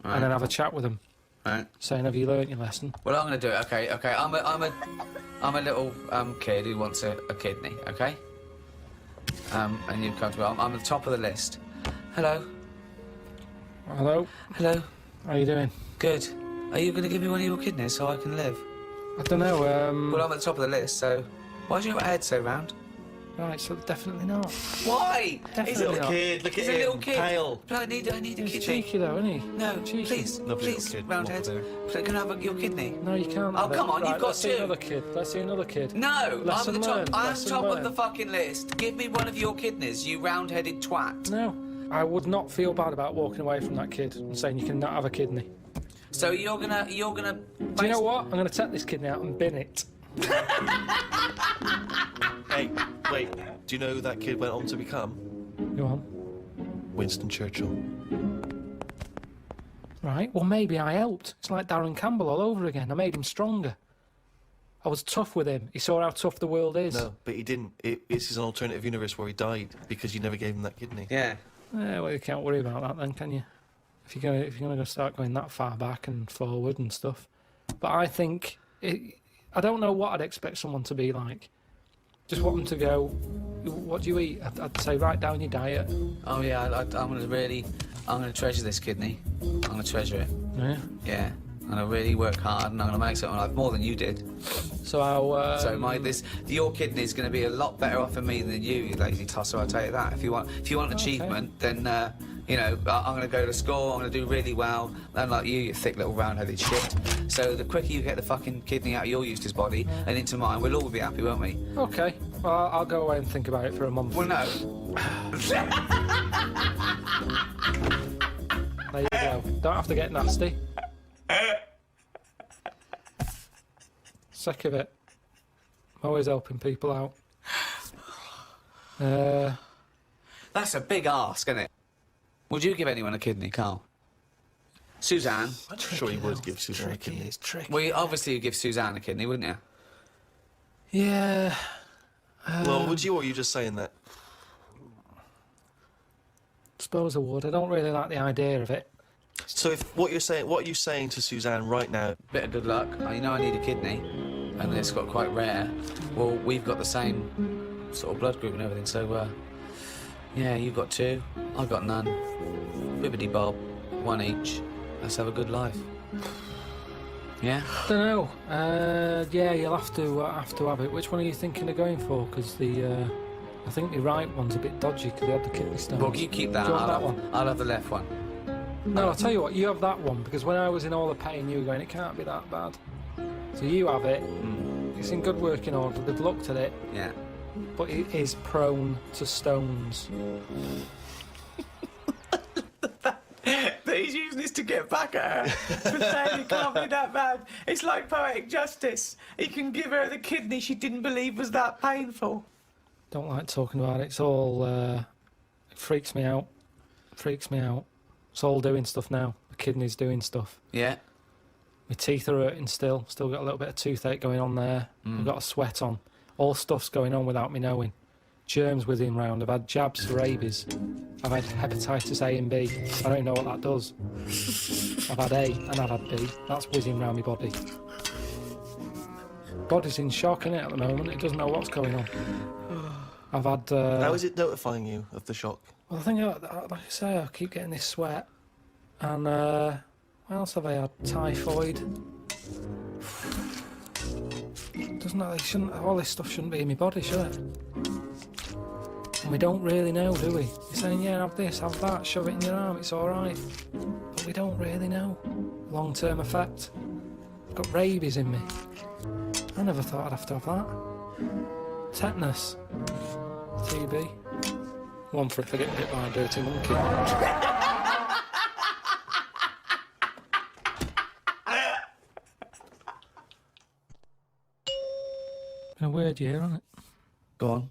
Right. And then have a chat with them, right. saying, have you learnt your lesson? Well, I'm going to do it. Okay. I'm a little kid who wants a kidney. Okay. And you've come to me. I'm at the top of the list. Hello. Hello. Hello. How you doing? Good. Are you going to give me one of your kidneys so I can live? I don't know. Well, I'm at the top of the list, so why's your head so round? Right, so definitely not. Why? Definitely He's a little not. Kid, look He's at a him. little kid. Pale. But I need a He's kidney. cheeky though, isn't he? No, Cheeky. please, Lovely little please, kid. roundhead. What Please, can I have your kidney? No, you can't. Oh, have it. come on, Right, you've got let's see two. another kid. Let's see another kid. No, Lesson I'm at the top. learned, I'm lesson top of the learned. fucking list. Give me one of your kidneys, you round-headed twat. No, I would not feel bad about walking away from that kid and saying you cannot have a kidney. So you're gonna. Do you know what? I'm going to take this kidney out and bin it. Hey, wait. Do you know who that kid went on to become? Go on. Winston Churchill. Right, well, maybe I helped. It's like Darren Campbell all over again. I made him stronger. I was tough with him. He saw how tough the world is. No, but he didn't. This is an alternative universe where he died because you never gave him that kidney. Yeah. Yeah, well, you can't worry about that then, can you? If you're gonna start going that far back and forward and stuff. But I think I don't know what I'd expect someone to be like. Just want them to go, what do you eat? I'd say, write down your diet. Oh yeah, I'm gonna treasure this kidney. I'm gonna treasure it. Yeah. Yeah. I'm gonna really work hard, and I'm gonna make something like more than you did. So I'll. Your kidney's gonna be a lot better off for me than you lazy tosser. I'll tell you that. If you want achievement, then You know, I'm going to go to school, I'm going to do really well, unlike you thick little round-headed shit. So the quicker you get the fucking kidney out of your Eustace body and into mine, we'll all be happy, won't we? Okay, well, I'll go away and think about it for a month. Well, no. There you go. Don't have to get nasty. Sick of it. I'm always helping people out. That's a big ask, isn't it? Would you give anyone a kidney, Carl? Suzanne? I'm sure you would give Suzanne a kidney. It's tricky. Well, obviously you'd give Suzanne a kidney, wouldn't you? Yeah. Well, would you, or are you just saying that? Suppose I would. I don't really like the idea of it. So if what are you saying to Suzanne right now? Bit of good luck. You know I need a kidney, and it's got quite rare. Well, we've got the same sort of blood group and everything, so, yeah, you've got 2, I've got none. Bibbidi bob, 1 each. Let's have a good life. Yeah? Don't know. Yeah, you'll have to have it. Which one are you thinking of going for? Because I think the right one's a bit dodgy because they had the kidney stones. Well, you keep that. Do you want that one? I'll have the left one. No, I'll tell you what, you have that one, because when I was in all the pain, you were going, it can't be that bad. So you have it. It's in good working order. They've looked at it. Yeah. But it is prone to stones. That he's using this to get back at her for saying it can't be that bad. It's like poetic justice. He can give her the kidney she didn't believe was that painful. Don't like talking about it. It's all... it freaks me out. Freaks me out. It's all doing stuff now. The kidney's doing stuff. Yeah. My teeth are hurting still. Still got a little bit of toothache going on there. I've got a sweat on. All stuff's going on without me knowing. Germs whizzing round. I've had jabs for rabies. I've had hepatitis A and B. I don't know what that does. I've had A and I've had B. That's whizzing round my body. Body's in shock, innit, at the moment. It doesn't know what's going on. I've had... How is it notifying you of the shock? Well, I think, like I say, I keep getting this sweat. And, what else have I had? Typhoid. Doesn't that, all this stuff shouldn't be in my body, should it? And we don't really know, do we? You're saying, yeah, have this, have that, shove it in your arm, it's alright. But we don't really know. Long-term effect. I've got rabies in me. I never thought I'd have to have that. Tetanus. TB. One for if I get bit by a dirty monkey. Been a weird year, hasn't it? Go on.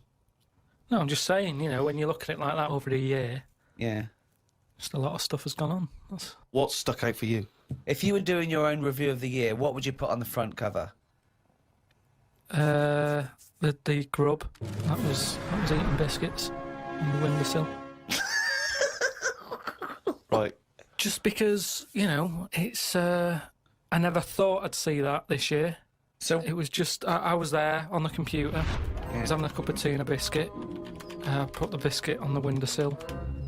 No, I'm just saying, you know, when you look at it like that over a year... Yeah. Just a lot of stuff has gone on. What's stuck out for you? If you were doing your own review of the year, what would you put on the front cover? The grub. That was eating biscuits on the windowsill. Right. Just because, you know, it's... I never thought I'd see that this year. So it was just... I was there on the computer. I was having a cup of tea and a biscuit. I put the biscuit on the windowsill.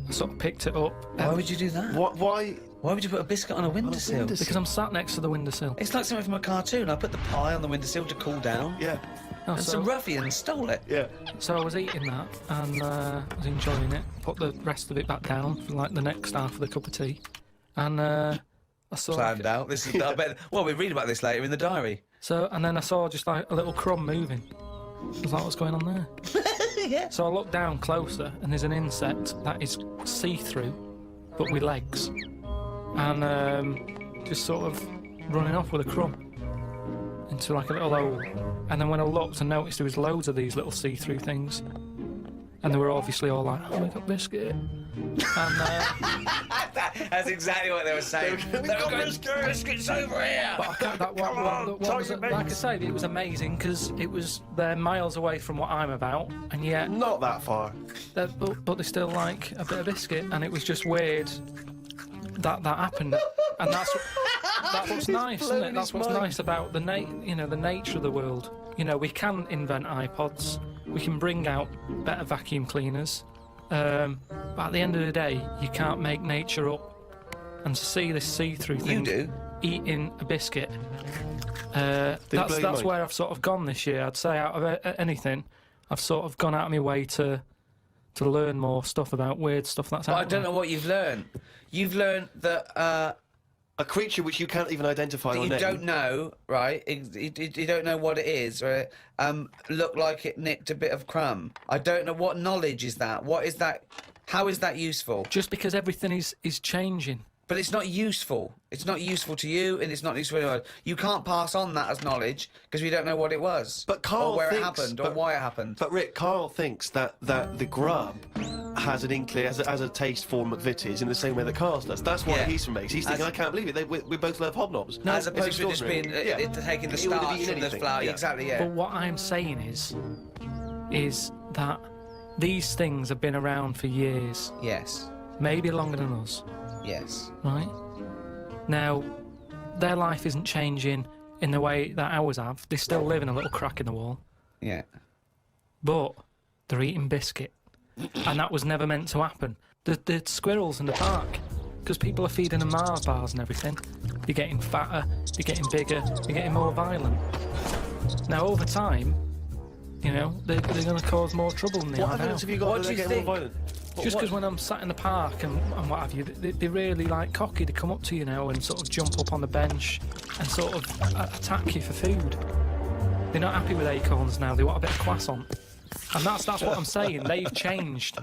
I sort of picked it up. Why would you do that? Why would you put a biscuit on a windowsill? Because I'm sat next to the windowsill. It's like something from a cartoon. I put the pie on the windowsill to cool down. Yeah. And some ruffian stole it. Yeah. So I was eating that and I was enjoying it. Put the rest of it back down for like the next half of the cup of tea. And I saw... Planned out. This is... I bet, well, we read about this later in the diary. So, and then I saw just like a little crumb moving. I was like, what's going on there? Yeah. So I looked down closer and there's an insect that is see-through, but with legs. And just sort of running off with a crumb into like a little hole. And then when I looked and noticed there was loads of these little see-through things. And they were obviously all like, oh, we got biscuit. And that's exactly what they were saying. They were going, biscuits over here. But I can't, like I say, it was amazing because it was they're miles away from what I'm about, and yet not that far. But they still like a bit of biscuit, and it was just weird that happened. And that's what's nice, isn't it? That's what's nice about the nature of the world. You know, we can invent iPods. We can bring out better vacuum cleaners. But at the end of the day, you can't make nature up. And to see this see-through thing... You do. Eating a biscuit. That's where I've sort of gone this year. I'd say out of anything, I've sort of gone out of my way to to learn more stuff about weird stuff that's out I don't know what you've learned. You've learned that a creature which you can't even identify that or you name. don't know, right? You don't know what it is, right? Looked like it nicked a bit of crumb. I don't know what knowledge is that. What is that? How is that useful? Just because everything is changing. But it's not useful. It's not useful to you, and it's not useful to anyone. You can't pass on that as knowledge because we don't know what it was, but Karl or where thinks, it happened, or why it happened. But Rick, Karl thinks that the grub has an inkling, has a taste for McVitie's in the same way that Karl does. That's what he's from makes. He's thinking, I can't believe it. We both love hobnobs. No, as opposed to just being taking the starch from the flour. Yeah. Exactly. Yeah. But what I'm saying is that these things have been around for years. Yes. Maybe longer than us. Yes. Right? Now, their life isn't changing in the way that ours have. They still live in a little crack in the wall. Yeah. But they're eating biscuit. And that was never meant to happen. The squirrels in the park, because people are feeding them Mars bars and everything, they're getting fatter, they're getting bigger, they're getting more violent. Now, over time, you know, they're going to cause more trouble than they are now. What evidence have you got that they get more violent? Just because when I'm sat in the park and what have you, they're really like cocky. They come up to you now and sort of jump up on the bench and sort of attack you for food. They're not happy with acorns now. They want a bit of croissant. And that's what I'm saying. They've changed.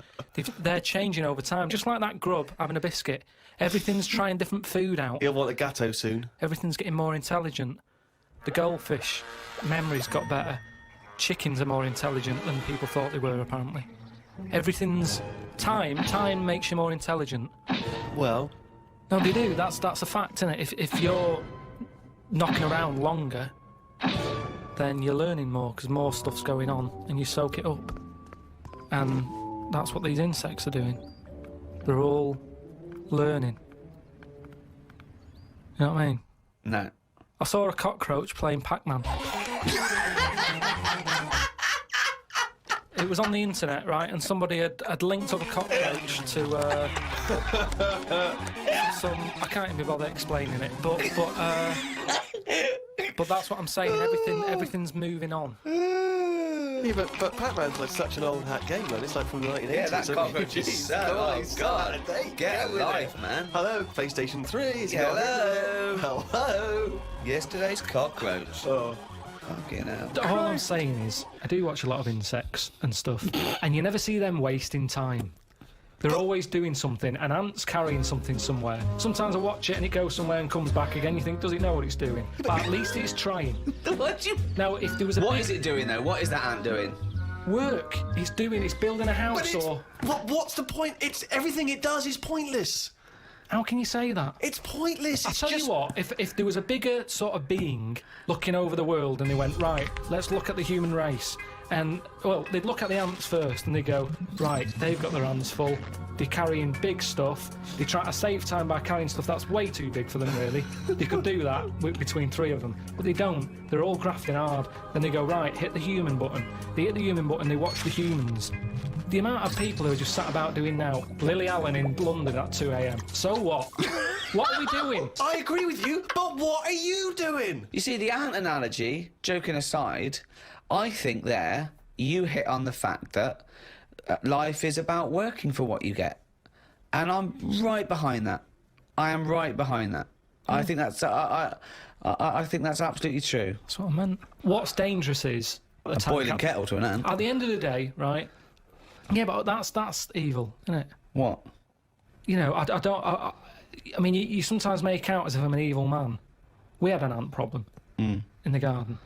They're changing over time. Just like that grub having a biscuit. Everything's trying different food out. He'll want a gatto soon. Everything's getting more intelligent. The goldfish memory's got better. Chickens are more intelligent than people thought they were, apparently. Everything's... Time makes you more intelligent. Well... No, they do. That's a fact, isn't it? If you're knocking around longer, then you're learning more, because more stuff's going on, and you soak it up. And that's what these insects are doing. They're all learning. You know what I mean? No. I saw a cockroach playing Pac-Man. It was on the internet, right, and somebody had linked up a cockroach to some... I can't even be bothered explaining it, but that's what I'm saying. Everything's moving on. Yeah, but Pac-Man's like such an old hat game, man. It's like from the 1980s. Yeah, that cockroach is so... Oh, God. Get a life, man. Hello, PlayStation 3. Hello. Hello. Yesterday's cockroach. Oh. Fucking hell. All I'm saying is, I do watch a lot of insects and stuff, and you never see them wasting time. They're always doing something. An ant's carrying something somewhere. Sometimes I watch it and it goes somewhere and comes back again. You think, does it know what it's doing? But at least it's trying. Now, if there was a... What is it doing, though? What is that ant doing? Work. It's building a house or... What's the point? Everything it does is pointless. How can you say that? It's pointless. I'll tell you what, if there was a bigger sort of being looking over the world and they went, right, let's look at the human race, and, well, they'd look at the ants first and they'd go, right, they've got their hands full, they're carrying big stuff, they try to save time by carrying stuff that's way too big for them, really. They could do that between three of them, but they don't. They're all grafting hard. Then they go, right, hit the human button. They hit the human button, they watch the humans. The amount of people who are just sat about doing now, Lily Allen in London at 2 a.m. So what? What are we doing? I agree with you, but what are you doing? You see, the ant analogy, joking aside, I think there you hit on the fact that life is about working for what you get. And I'm right behind that. I am right behind that. I think that's I think that's absolutely true. That's what I meant. What's dangerous is a boiling kettle to an ant. At the end of the day, right? Yeah, but that's evil, isn't it? What? You know, I mean, you sometimes make out as if I'm an evil man. We had an ant problem in the garden.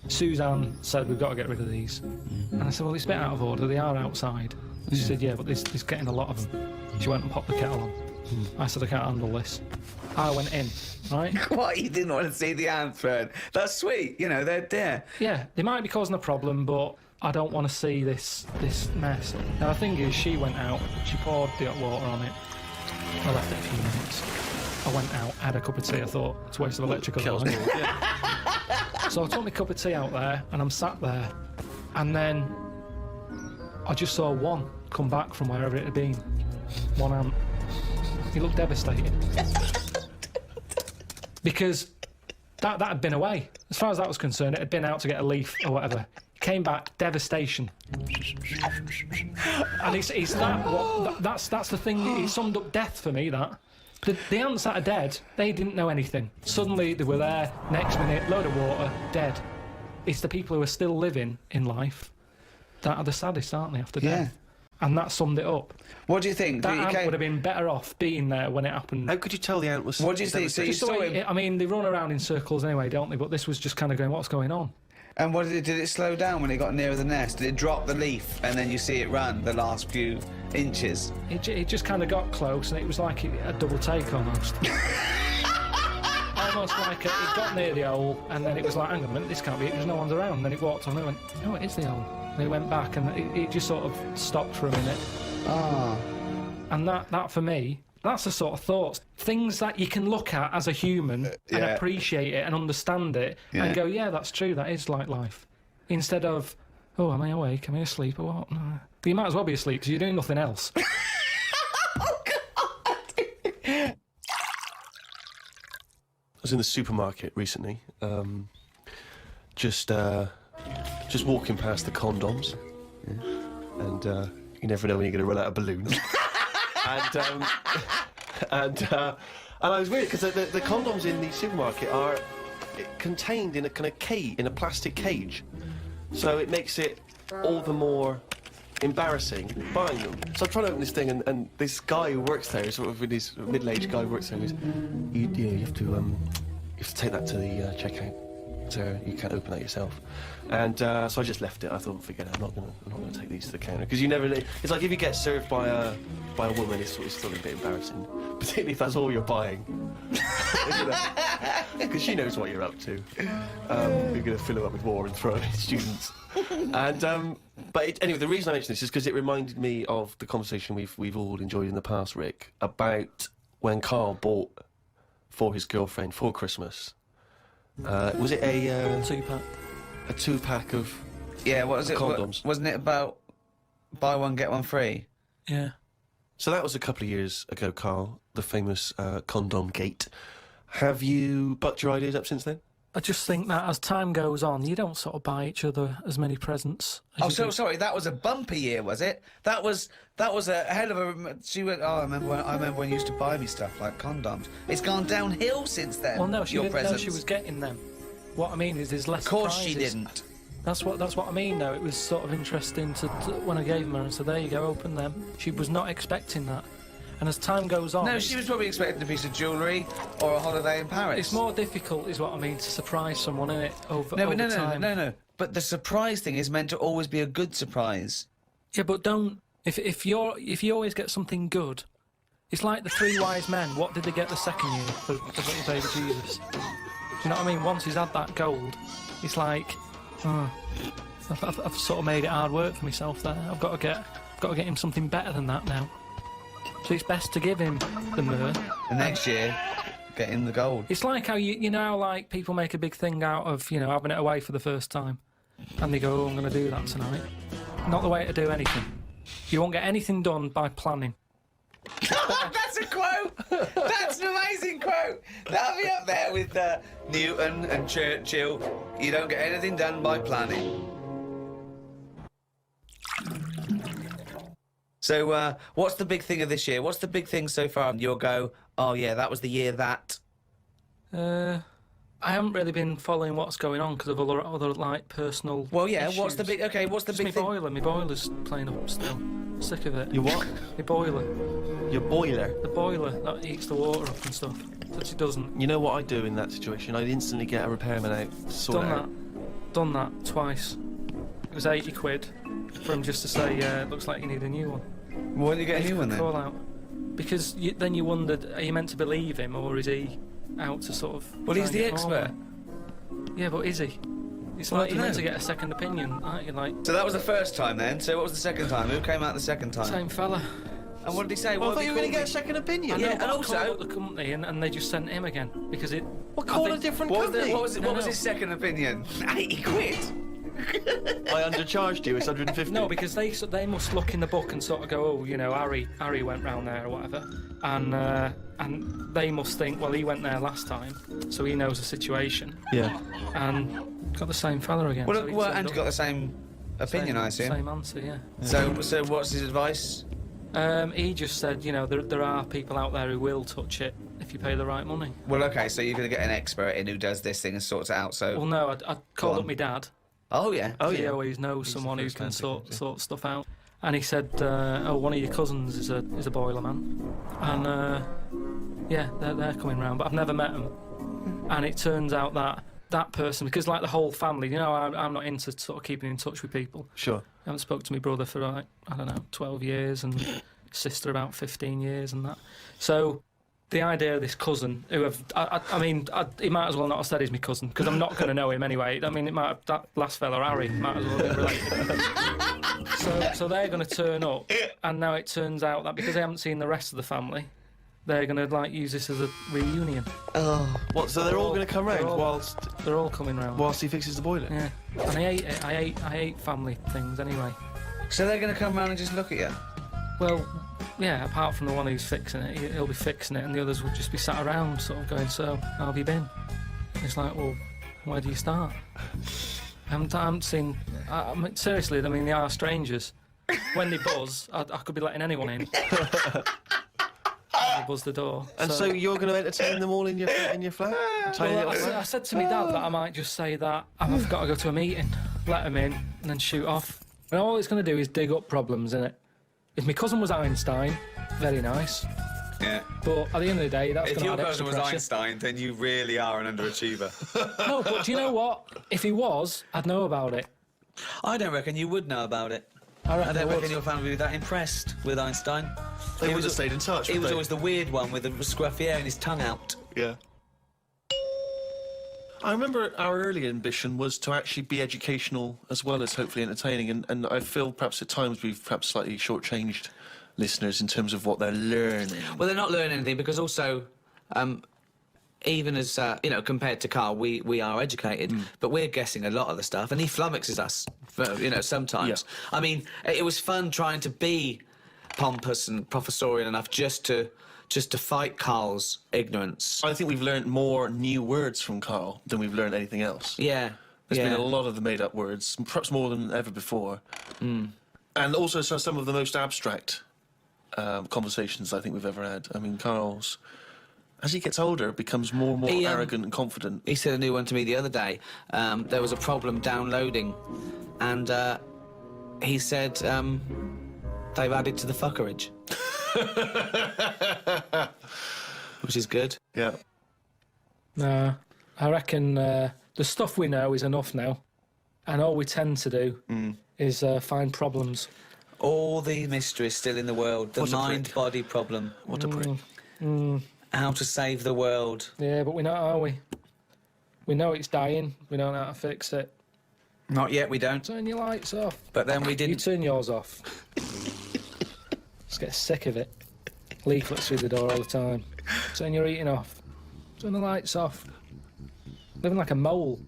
Suzanne said, we've got to get rid of these. And I said, well, it's a bit out of order. They are outside. And she said, yeah, but there's getting a lot of them. She went and popped the kettle on. I said, I can't handle this. I went in, right? What? You didn't want to see the ants burn? That's sweet. You know, they're there. Yeah, they might be causing a problem, but I don't want to see this mess. Now, the thing is, she went out, she poured the hot water on it. I left it a few minutes. I went out, had a cup of tea. I thought, it's a waste of electrical line. So I took my cup of tea out there, and I'm sat there, and then I just saw one come back from wherever it had been. One ant. He looked devastated. Because that had been away. As far as that was concerned, it had been out to get a leaf or whatever. Came back, devastation. And it's that's the thing. It summed up death for me. That the ants that are dead, they didn't know anything. Suddenly they were there. Next minute, load of water, dead. It's the people who are still living in life that are the saddest, aren't they? After death. And that summed it up. What do you think? That ant would have been better off being there when it happened. How could you tell the ant was... What do you think? So you saw him... I mean, they run around in circles anyway, don't they? But this was just kind of going, what's going on? And what did it slow down when it got nearer the nest? Did it drop the leaf and then you see it run the last few inches? It just kind of got close and it was like a double take almost. Almost like it got near the hole and then it was like, hang on a minute, this can't be it, there's no one's around. And then it walked on and it went, no, it is the hole. And it went back and it just sort of stopped for a minute. Ah. And that for me, that's the sort of thoughts. Things that you can look at as a human and appreciate it and understand it and go, yeah, that's true, that is like life. Instead of, oh, am I awake? Am I asleep or what? No. But you might as well be asleep because you're doing nothing else. I was in the supermarket recently, just walking past the condoms, and you never know when you're going to run out of balloons. and I was weird because the condoms in the supermarket are contained in a kind of cage, in a plastic cage, so it makes it all the more embarrassing buying them. So I'm trying to open this thing, and this guy who works there, sort of this middle-aged guy who works there, goes, you have to take that to the checkout. So you can't open that yourself. And so I just left it. I thought, forget it, I'm not gonna take these to the counter, because you never know. It's like if you get served by a woman, it's sort of a bit embarrassing, particularly if that's all you're buying, because she knows what you're up to. You're gonna fill her up with war and throw it at students. And anyway, the reason I mention this is because it reminded me of the conversation we've all enjoyed in the past, Rick, about when Karl bought for his girlfriend for Christmas. Was it a 2-pack? A 2-pack of what was it? Condoms. Wasn't it about buy one get one free? Yeah. So that was a couple of years ago, Karl, the famous condom gate. Have you bucked your ideas up since then? I just think that as time goes on, you don't sort of buy each other as many presents. Sorry, that was a bumper year, was it? That was a hell of a. She went. Oh, I remember when you used to buy me stuff like condoms. It's gone downhill since then. Well, no, she didn't know presents. she was getting them. What I mean is, there's less. Of course, surprises. she didn't. That's what I mean. Though it was sort of interesting to when I gave them her and said, "There you go, open them." She was not expecting that. And as time goes on... No, she was probably expecting a piece of jewellery or a holiday in Paris. It's more difficult, is what I mean, to surprise someone, innit, over time. No. But the surprise thing is meant to always be a good surprise. Yeah, but don't... If you always get something good, it's like the 3 wise men. What did they get the second year for little baby Jesus? Do you know what I mean? Once he's had that gold, it's like... I've sort of made it hard work for myself there. I've got to get him something better than that now. So it's best to give him the myrrh. The next year, get him the gold. It's like how you know how like people make a big thing out of having it away for the first time, and they go, "Oh, I'm going to do that tonight." Not the way to do anything. You won't get anything done by planning. That's a quote. That's an amazing quote. That'll be up there with Newton and Churchill. You don't get anything done by planning. So, what's the big thing of this year? What's the big thing so far? You'll go, oh yeah, that was the year that... I haven't really been following what's going on because of other like personal. Well, yeah. Issues. What's the big? Okay, what's the big thing? My boiler's playing up still. Sick of it. Your what? My boiler. Your boiler. The boiler that heats the water up and stuff. That it doesn't. You know what I do in that situation? I'd instantly get a repairman out to sort it out. Done that twice. It was 80 quid for him just to say, looks like you need a new one. Why did you get a new one then? Call out. Because then you wondered, are you meant to believe him or is he out to sort of... Well, he's the expert. Yeah, but is he? It's like you're meant to get a second opinion, aren't you? Like. So that was the first time then. So what was the second time? Who came out the second time? Same fella. And what did he say? Well, I thought you were going to get a second opinion. Yeah, and also I called the company and they just sent him again because it. Well, call a different company. What was his second opinion? 80 quid. I undercharged you. It's 150. No, because they must look in the book and sort of go, oh, Harry went round there or whatever, and they must think, well, he went there last time, so he knows the situation. Yeah. And Got the same fella again. Well, so he well turned Andrew up. got the same opinion, I assume. Same answer, yeah. So what's his advice? He just said, you know, there are people out there who will touch it if you pay the right money. Well, okay, so you're going to get an expert in who does this thing and sorts it out, so... Well, no, I called up my dad. Oh, yeah. He always knows someone who can sort stuff out. And he said, one of your cousins is a boiler man. And, yeah, they're coming round, but I've never met them. And it turns out that person, because like the whole family, you know, I'm not into sort of keeping in touch with people. Sure. I haven't spoke to my brother for, like, I don't know, 12 years, and sister about 15 years and that. So the idea of this cousin, who he might as well not have said he's my cousin, because I'm not going to know him anyway. I mean, that last fella, Harry, might as well be related. So they're going to turn up, and now it turns out that because they haven't seen the rest of the family, they're going to like use this as a reunion. Oh, what? So they're all going to come round whilst they're all coming round whilst he fixes the boiler. Yeah, and I hate it. I hate family things anyway. So they're going to come round and just look at you? Well, yeah. Apart from the one who's fixing it, he'll be fixing it, and the others will just be sat around, sort of going, "So, how have you been?" It's like, well, where do you start? I haven't seen. I mean, seriously, I mean, they are strangers. When they buzz, I could be letting anyone in. They buzz the door. And so you're going to entertain them all in your flat? Well, I said to my dad that I might just say that I've got to go to a meeting, let them in, and then shoot off. And all it's going to do is dig up problems, innit? If my cousin was Einstein, very nice. Yeah. But at the end of the day, that's If going to your add extra cousin was pressure. Einstein, then you really are an underachiever. No, but do you know what? If he was, I'd know about it. I don't reckon you would know about it. I don't reckon your family would be that impressed with Einstein. They would have stayed in touch. He was always the weird one with the scruffy hair and his tongue out. Yeah. I remember our early ambition was to actually be educational as well as hopefully entertaining, and I feel perhaps at times we've perhaps slightly shortchanged listeners in terms of what they're learning. Well, they're not learning anything because also, even as, compared to Karl, we are educated, but we're guessing a lot of the stuff, and he flummoxes us, sometimes. Yeah. I mean, it was fun trying to be pompous and professorial enough just to fight Karl's ignorance. I think we've learned more new words from Karl than we've learned anything else. Yeah. There's been a lot of the made-up words, perhaps more than ever before. And also some of the most abstract conversations I think we've ever had. I mean, Karl's, as he gets older, becomes more and more arrogant and confident. He said a new one to me the other day. There was a problem downloading, and he said they've added to the fuckerage. Which is good. Yeah. Nah, I reckon the stuff we know is enough now, and all we tend to do is find problems. All the mysteries still in the world. The mind-body problem. What a prick. How to save the world. Yeah, but we're not, are we? We know it's dying. We don't know how to fix it. Not yet, we don't. Turn your lights off. But then we didn't. You turn yours off. Just get sick of it. Leaflets through the door all the time. Turn your heating off. Turn the lights off. Living like a mole.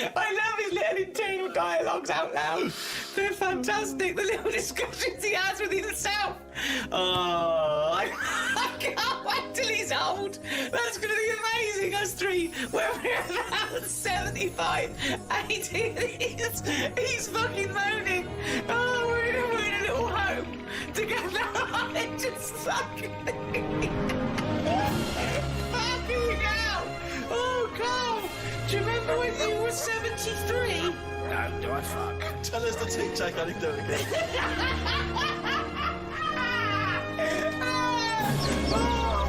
I love his little internal dialogues out loud. They're fantastic. The little discussions he has with himself. Oh, I can't wait till he's old. That's going to be amazing, us three. When we're about 75, 80 years, he's fucking moaning. Oh, we're in a little home together. I just fucking... fucking hell. Oh, Karl. Do you remember when you were 73? No, do I fuck? Tell us the tic-tac anecdote again. Oh,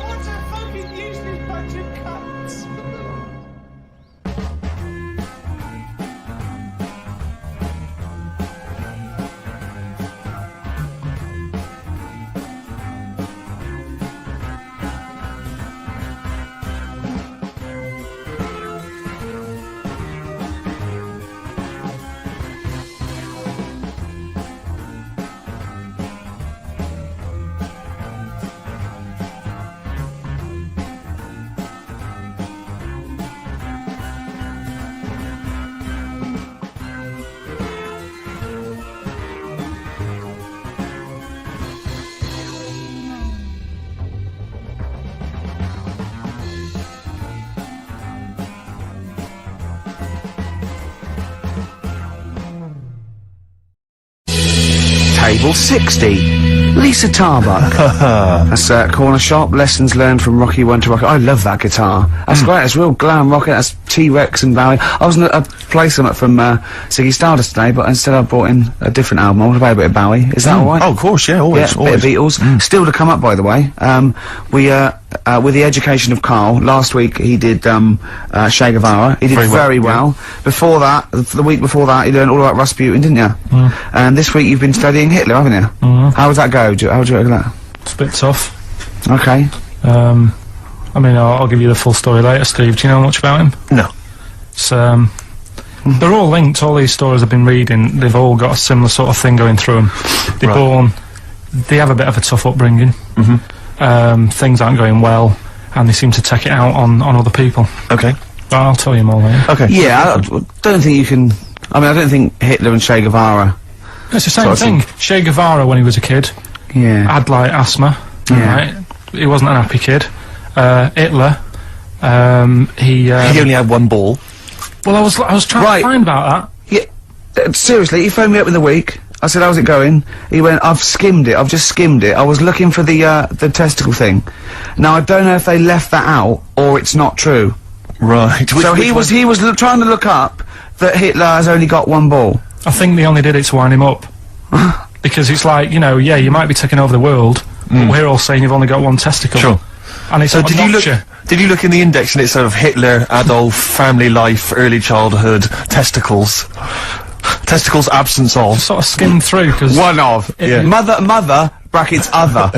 what a fucking useless bunch of cunts. Table 60. Lisa Tarbuck. That's Corner Shop. Lessons learned from Rocky 1 to Rocky. I love that guitar. That's great. It's real glam rock. That's T-Rex and Bowie. I was gonna play something from Ziggy Stardust today, but instead I brought in a different album. I want to play a bit of Bowie. Is that all right? Oh, of course, yeah, always. Yeah, bit of Beatles. Still to come up, by the way. With The Education of Karl, last week he did Che Guevara. He did very well. Before that, the week before that, he learned all about Rasputin, didn't you? And this week you've been studying Hitler, haven't you? How does that go? How would you look at that? It's a bit tough. Okay. I mean, I'll give you the full story later, Steve. Do you know much about him? No. It's, they're all linked. All these stories I've been reading, they've all got a similar sort of thing going through them. They have a bit of a tough upbringing. Things aren't going well, and they seem to take it out on other people. Okay. But I'll tell you more later. Okay. Yeah, I don't think you can... I mean, I don't think Hitler and Che Guevara... It's the same thing. Che Guevara, when he was a kid, had, like, asthma. Right? He wasn't an happy kid. Hitler, he only had one ball. Well, I was trying to find about that. Yeah, seriously, he phoned me up in the week. I said, how's it going? He went, I've skimmed it, I've just skimmed it. I was looking for the testicle thing. Now, I don't know if they left that out, or it's not true. Right. So he was trying to look up that Hitler has only got one ball. I think they only did it to wind him up. Because it's like, you know, yeah, you might be taking over the world, but we're all saying you've only got one testicle. Sure. And it's so did you look in the index and it's sort of Hitler, Adolf, family life, early childhood, testicles? Testicles, absence of. Sort of skimmed through, because... One of. Mother, brackets other.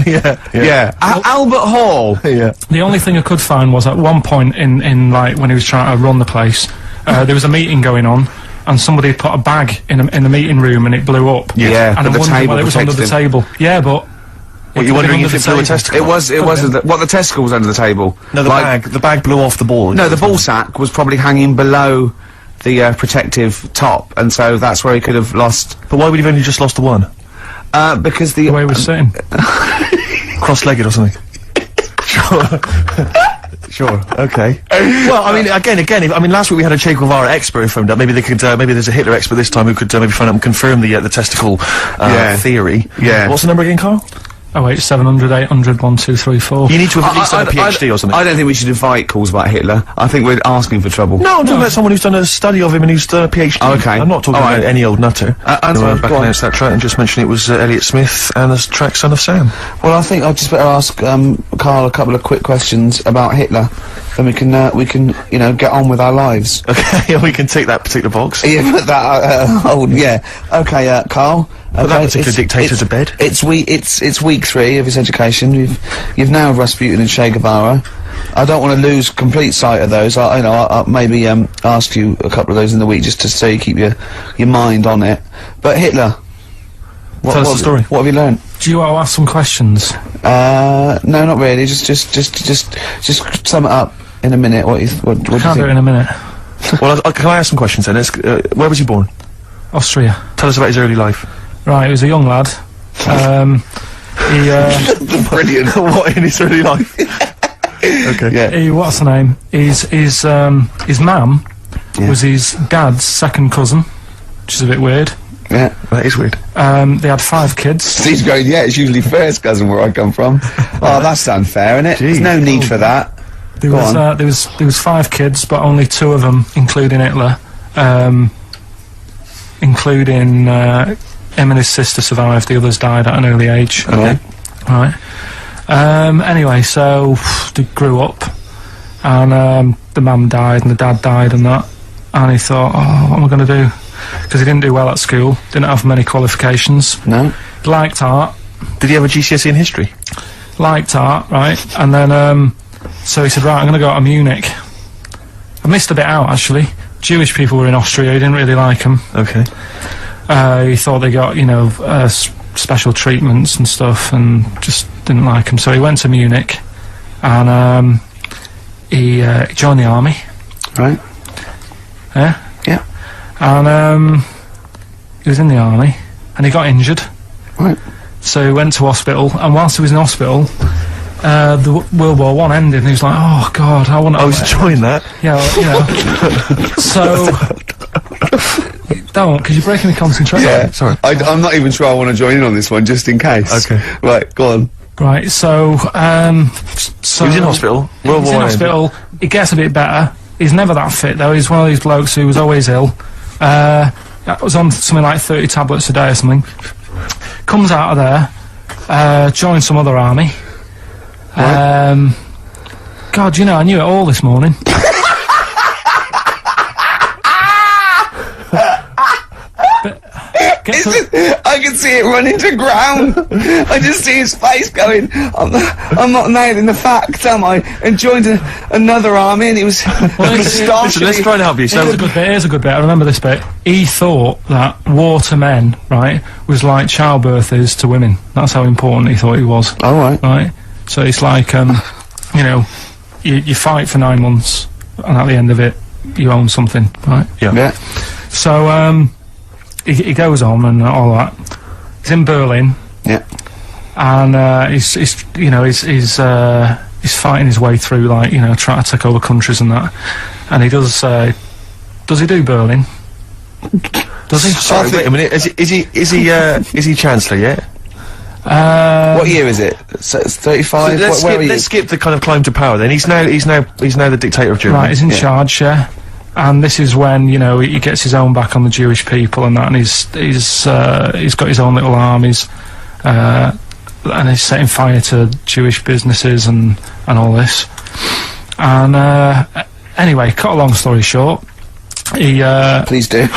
Albert Hall. The only thing I could find was at one point in like, when he was trying to run the place, there was a meeting going on, and somebody had put a bag in the meeting room and it blew up. And I'm wondering whether it was under the table. Yeah, but... What, you're wondering if it blew a testicle? It was the testicle was under the table. No, the bag blew off the ball. No, the ball sack was probably hanging below the protective top, and so that's where he could have lost. But why would he have only just lost the one? Because the way he was sitting. Cross-legged or something. Sure. Okay. Well, I mean, again. I mean, last week we had a Che Guevara expert who phoned up. Maybe they could. Maybe there's a Hitler expert this time who could maybe phone up and confirm the testicle theory. Yeah. What's the number again, Karl? 08700 800 1234. You need to have at least done a PhD or something. I don't think we should invite calls about Hitler. I think we're asking for trouble. No, I'm talking about someone who's done a study of him and who's done a PhD. Oh, okay. I'm not talking about any old nutter. Back announced that track and just mentioned it was Elliott Smith and the track Son of Sam. Well, I think I'd just better ask Karl a couple of quick questions about Hitler. Then we can, you know, get on with our lives. Okay, we can take that particular box. Yeah, put that, Okay, Karl. Put that particular dictator to bed. It's week 3 of his education. You've now Rasputin and Che Guevara. I don't want to lose complete sight of those. I'll maybe ask you a couple of those in the week just to so you keep your mind on it. But Hitler. Tell us the story. What have you learned? Do you want to ask some questions? No, not really. Just sum it up in a minute. What do you think? Can't do it in a minute. Well, can I ask some questions then? Where was he born? Austria. Tell us about his early life. Right, he was a young lad. Brilliant. What in his early life? Okay. Yeah. What's the name? His mum was his dad's second cousin, which is a bit weird. Yeah, that is weird. They had 5 kids. Steve's going, yeah, it's usually first cousin where I come from. Oh, that's unfair, isn't it? There's no need for that. There was 5 kids, but only 2 of them, including Hitler, including him and his sister survived. The others died at an early age. Okay. Right. Anyway, so they grew up, and the mum died and the dad died and that, and he thought, oh, what am I going to do? Because he didn't do well at school, didn't have many qualifications. No. Liked art. Did he have a GCSE in history? Liked art, right. And then, so he said, right, I'm going to go to Munich. I missed a bit out, actually. Jewish people were in Austria, he didn't really like them. Okay. He thought they got, you know, special treatments and stuff, and just didn't like them. So he went to Munich, and he joined the army. Right. Yeah? Yeah. And he was in the army, and he got injured. Right. So he went to hospital, and whilst he was in hospital, the World War I ended, and he was like, oh God, I want to... I was enjoying that. Yeah, well, you know. So... Don't, because you're breaking the concentration. Yeah, sorry. I'm not even sure I want to join in on this one, just in case. Okay. Right, go on. Right, so He was in hospital. He's in hospital. He gets a bit better. He's never that fit, though. He's one of these blokes who was always ill. Was on something like 30 tablets a day or something. Comes out of there, joins some other army. God, you know, I knew it all this morning. I can see it running to ground. I just see his face going, I'm not nailing the fact, am I? And joined another army, and it was... Listen, let's try and help you. So Here's a good bit. I remember this bit. He thought that war to men, right, was like childbirth is to women. That's how important he thought it was. All right. Right? So it's like, you know, you fight for 9 months, and at the end of it, you own something, right? Yeah. So, he goes on and all that. He's in Berlin. Yeah. And he's fighting his way through, like, you know, trying to take over countries and that. And he does he do Berlin? Does he? Sorry, wait a minute. Is he Chancellor yet? What year is it? So it's 35. Let's skip the kind of climb to power. Then he's now the dictator of Germany. Right, he's in charge, yeah. And this is when, you know, he gets his own back on the Jewish people and that, and he's got his own little armies, and he's setting fire to Jewish businesses and all this. And anyway, cut a long story short, he please do.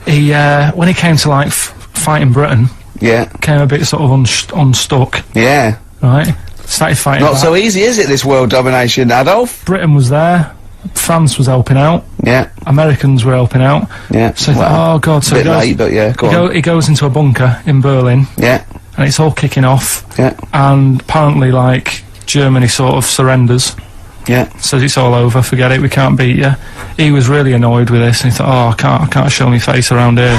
He when he came to like fighting Britain, came a bit sort of unstuck. Yeah. Right. Started fighting. Not so easy, is it? This world domination, Adolf. Britain was there. France was helping out. Yeah. Americans were helping out. Yeah. So oh god, so a bit late, but yeah, he goes into a bunker in Berlin. Yeah. And it's all kicking off. Yeah. And apparently, like, Germany sort of surrenders. Yeah. Says it's all over, forget it, we can't beat you. He was really annoyed with this, and he thought, oh, I can't show my face around here.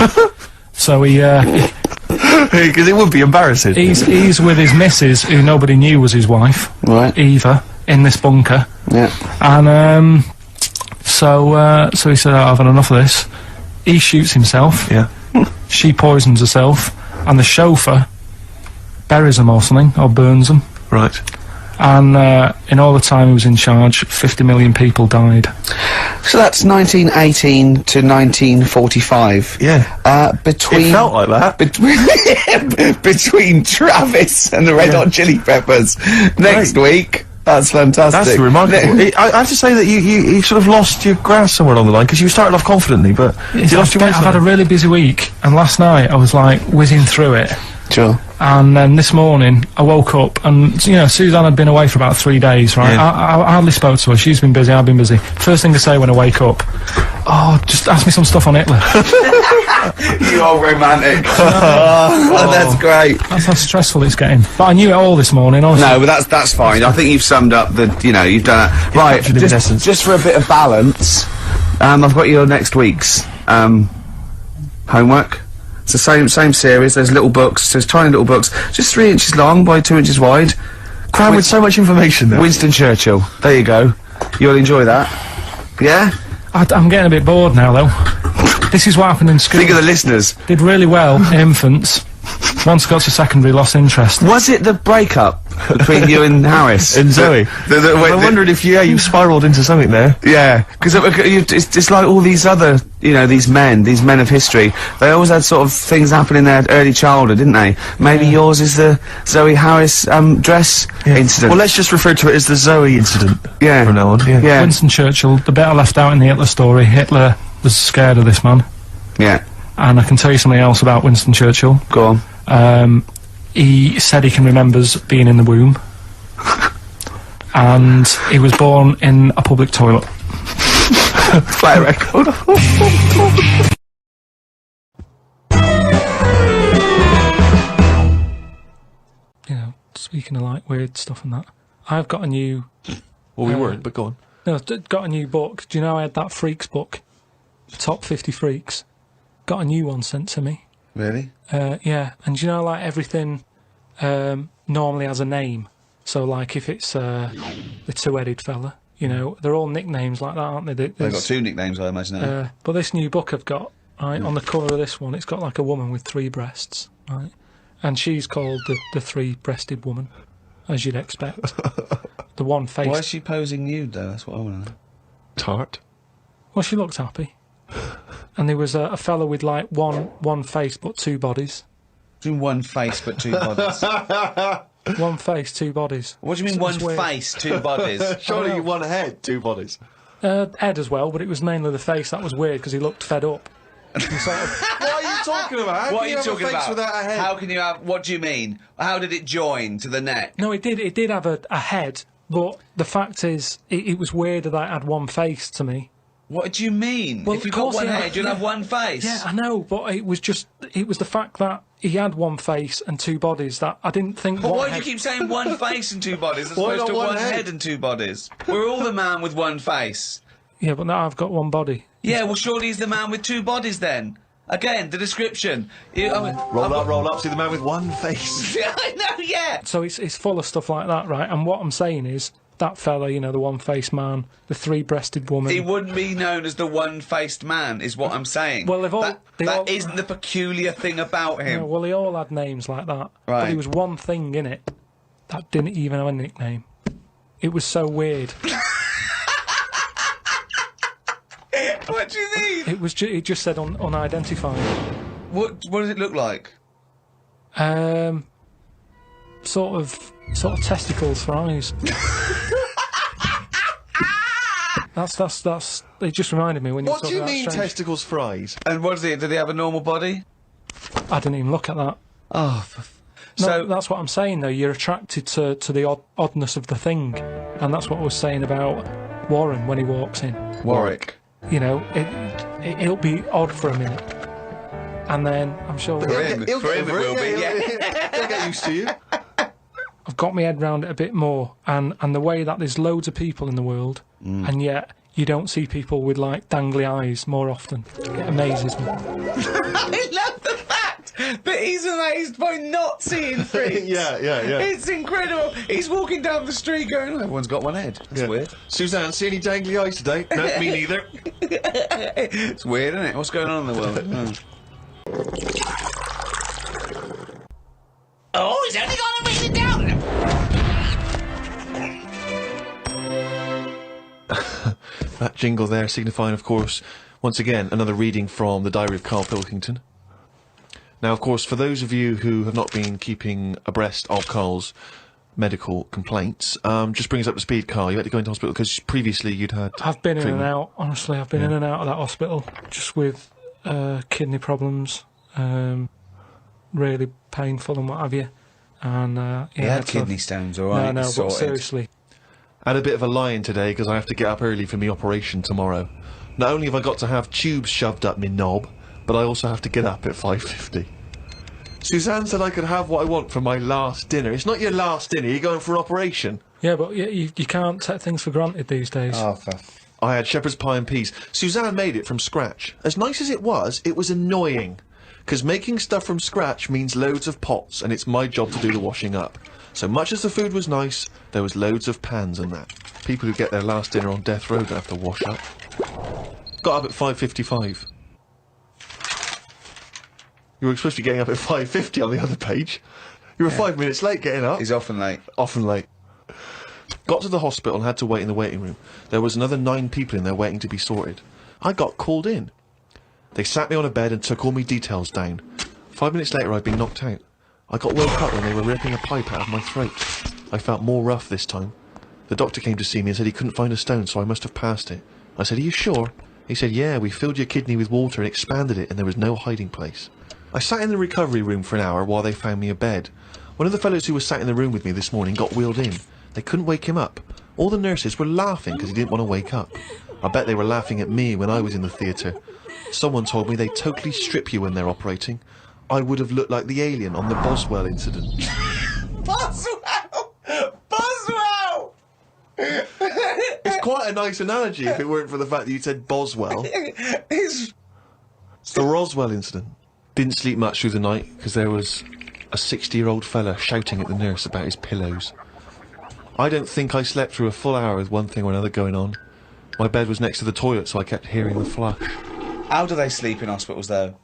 So he because it would be embarrassing. He's with his missus, who nobody knew was his wife. Right. Eva, in this bunker. Yeah. And so he said, oh, I've had enough of this. He shoots himself. Yeah. She poisons herself, and the chauffeur buries them or something, or burns them. Right. And in all the time he was in charge, 50 million people died. So that's 1918 to 1945. Yeah. Between it felt like that. Between Travis and the Red Hot Chili Peppers. Next week. That's fantastic. That's remarkable. I have to say that you sort of lost your grasp somewhere along the line, because you started off confidently, but you lost your I've had a really busy week, and last night I was like whizzing through it. Sure. And then this morning I woke up, and you know, Suzanne had been away for about 3 days, right? Yeah. I hardly spoke to her. She's been busy, I've been busy. First thing I say when I wake up, oh, just ask me some stuff on Hitler. You are romantic. Oh, that's great. That's how stressful it's getting. But I knew it all this morning, honestly. No, but that's fine. I think you've summed up the, you know, you've done that. Right, just for a bit of balance, I've got your next week's homework. It's the same series. There's little books. There's tiny little books, just 3 inches long by 2 inches wide. Crammed with so much information there. Winston Churchill. There you go. You'll enjoy that. Yeah? I'm getting a bit bored now, though. This is what happened in school. Think of the listeners. Did really well in infants. Once got to secondary, lost interest. Was it the breakup between you and Harris? And Zoe? I wondered if, you spiralled into something there. Yeah, because it's like all these other, you know, these men of history, they always had sort of things happen in their early childhood, didn't they? Maybe yours is the Zoe Harris dress incident. Well, let's just refer to it as the Zoe incident. Yeah. From now on. Yeah. Winston Churchill, the bit I left out in the Hitler story, Hitler was scared of this man. Yeah. And I can tell you something else about Winston Churchill. Go on. He said he can remember being in the womb. And he was born in a public toilet. Play a record. You know, speaking of like weird stuff and that, I've got a new... Well, we weren't, but go on. No, got a new book. Do you know I had that Freaks book? Top 50 Freaks. Got a new one sent to me. Really? Yeah, and do you know, like, everything normally has a name. So, like, if it's the two-headed fella, you know, they're all nicknames like that, aren't they? They've got 2 nicknames, I imagine. But this new book I've got, right? On the cover of this one, it's got like a woman with 3 breasts, right? And she's called the 3-breasted woman, as you'd expect. The one face. Why is she posing nude, though? That's what I want to know. Tart. Well, she looked happy. And there was a fella with like one face but 2 bodies. Doing one face but 2 bodies. One face, 2 bodies. What do you mean one face, 2 bodies? Surely one head, 2 bodies. Head as well, but it was mainly the face that was weird because he looked fed up. What are you talking about? What are you talking about? Without a head? How can you have? What do you mean? How did it join to the neck? No, it did. It did have a head, but the fact is, it was weird that it had one face to me. What do you mean? Well, if you've got one head, you'll have one face. Yeah, I know, but it was the fact that he had one face and 2 bodies that I didn't think. But why do you keep saying one face and 2 bodies as opposed to one head and 2 bodies? We're all the man with one face. Yeah, but now I've got one body. Yeah, well, surely he's the man with 2 bodies then. Again, the description. Roll up, see the man with one face. I know, yeah. So it's full of stuff like that, right? And what I'm saying is, that fella, you know, the one-faced man, the 3-breasted woman. He wouldn't be known as the one-faced man, is what I'm saying. Well, that isn't the peculiar thing about him. No, well, they all had names like that. Right. But there was one thing in it that didn't even have a nickname. It was so weird. What do you mean? It just said unidentified. What does it look like? Sort of testicles for eyes. That's. It just reminded me when you. What do you mean testicles for eyes? And what is it? Do they have a normal body? I didn't even look at that. Oh. So that's what I'm saying, though. You're attracted to the oddness of the thing, and that's what I was saying about Warren when he walks in. Warwick. You know, it'll be odd for a minute, and then I'm sure for him it will be. Yeah, he'll get used to you. I've got my head round it a bit more, and the way that there's loads of people in the world, and yet you don't see people with like dangly eyes more often. It amazes me. I love the fact that he's amazed by not seeing freaks. Yeah. It's incredible. He's walking down the street going, oh, everyone's got one head. That's weird. Suzanne, see any dangly eyes today? No, me neither. It's weird, isn't it? What's going on in the world? Oh, he's only gonna bring it down. That jingle there signifying, of course, once again, another reading from the Diary of Karl Pilkington. Now, of course, for those of you who have not been keeping abreast of Karl's medical complaints, just bring us up to speed, Karl. You had to go into hospital because previously you'd had I've been treatment. in and out, honestly. I've been in and out of that hospital just with kidney problems, really painful and what have you. And he had kidney stones, all right? No, but seriously. I had a bit of a lie-in today because I have to get up early for my operation tomorrow. Not only have I got to have tubes shoved up my knob, but I also have to get up at 5:50. Suzanne said I could have what I want for my last dinner. It's not your last dinner, you're going for an operation. Yeah, but you can't take things for granted these days. I had shepherd's pie and peas. Suzanne made it from scratch. As nice as it was annoying. Because making stuff from scratch means loads of pots, and it's my job to do the washing up. So much as the food was nice, there was loads of pans and that. People who get their last dinner on death row don't have to wash up. Got up at 5:55. You were supposed to be getting up at 5:50 on the other page. You were 5 minutes late getting up. He's often late. Often late. Got to the hospital and had to wait in the waiting room. There was another 9 people in there waiting to be sorted. I got called in. They sat me on a bed and took all my details down. 5 minutes later I'd been knocked out. I got woke up when they were ripping a pipe out of my throat. I felt more rough this time. The doctor came to see me and said he couldn't find a stone, so I must have passed it. I said, are you sure? He said, yeah, we filled your kidney with water and expanded it and there was no hiding place. I sat in the recovery room for an hour while they found me a bed. One of the fellows who was sat in the room with me this morning got wheeled in. They couldn't wake him up. All the nurses were laughing because he didn't want to wake up. I bet they were laughing at me when I was in the theatre. Someone told me they totally strip you when they're operating. I would have looked like the alien on the Boswell incident. Boswell! Boswell! It's quite a nice analogy if it weren't for the fact that you said Boswell. It's the Roswell incident. Didn't sleep much through the night because there was a 60-year-old fella shouting at the nurse about his pillows. I don't think I slept through a full hour with one thing or another going on. My bed was next to the toilet, so I kept hearing the flush. How do they sleep in hospitals, though?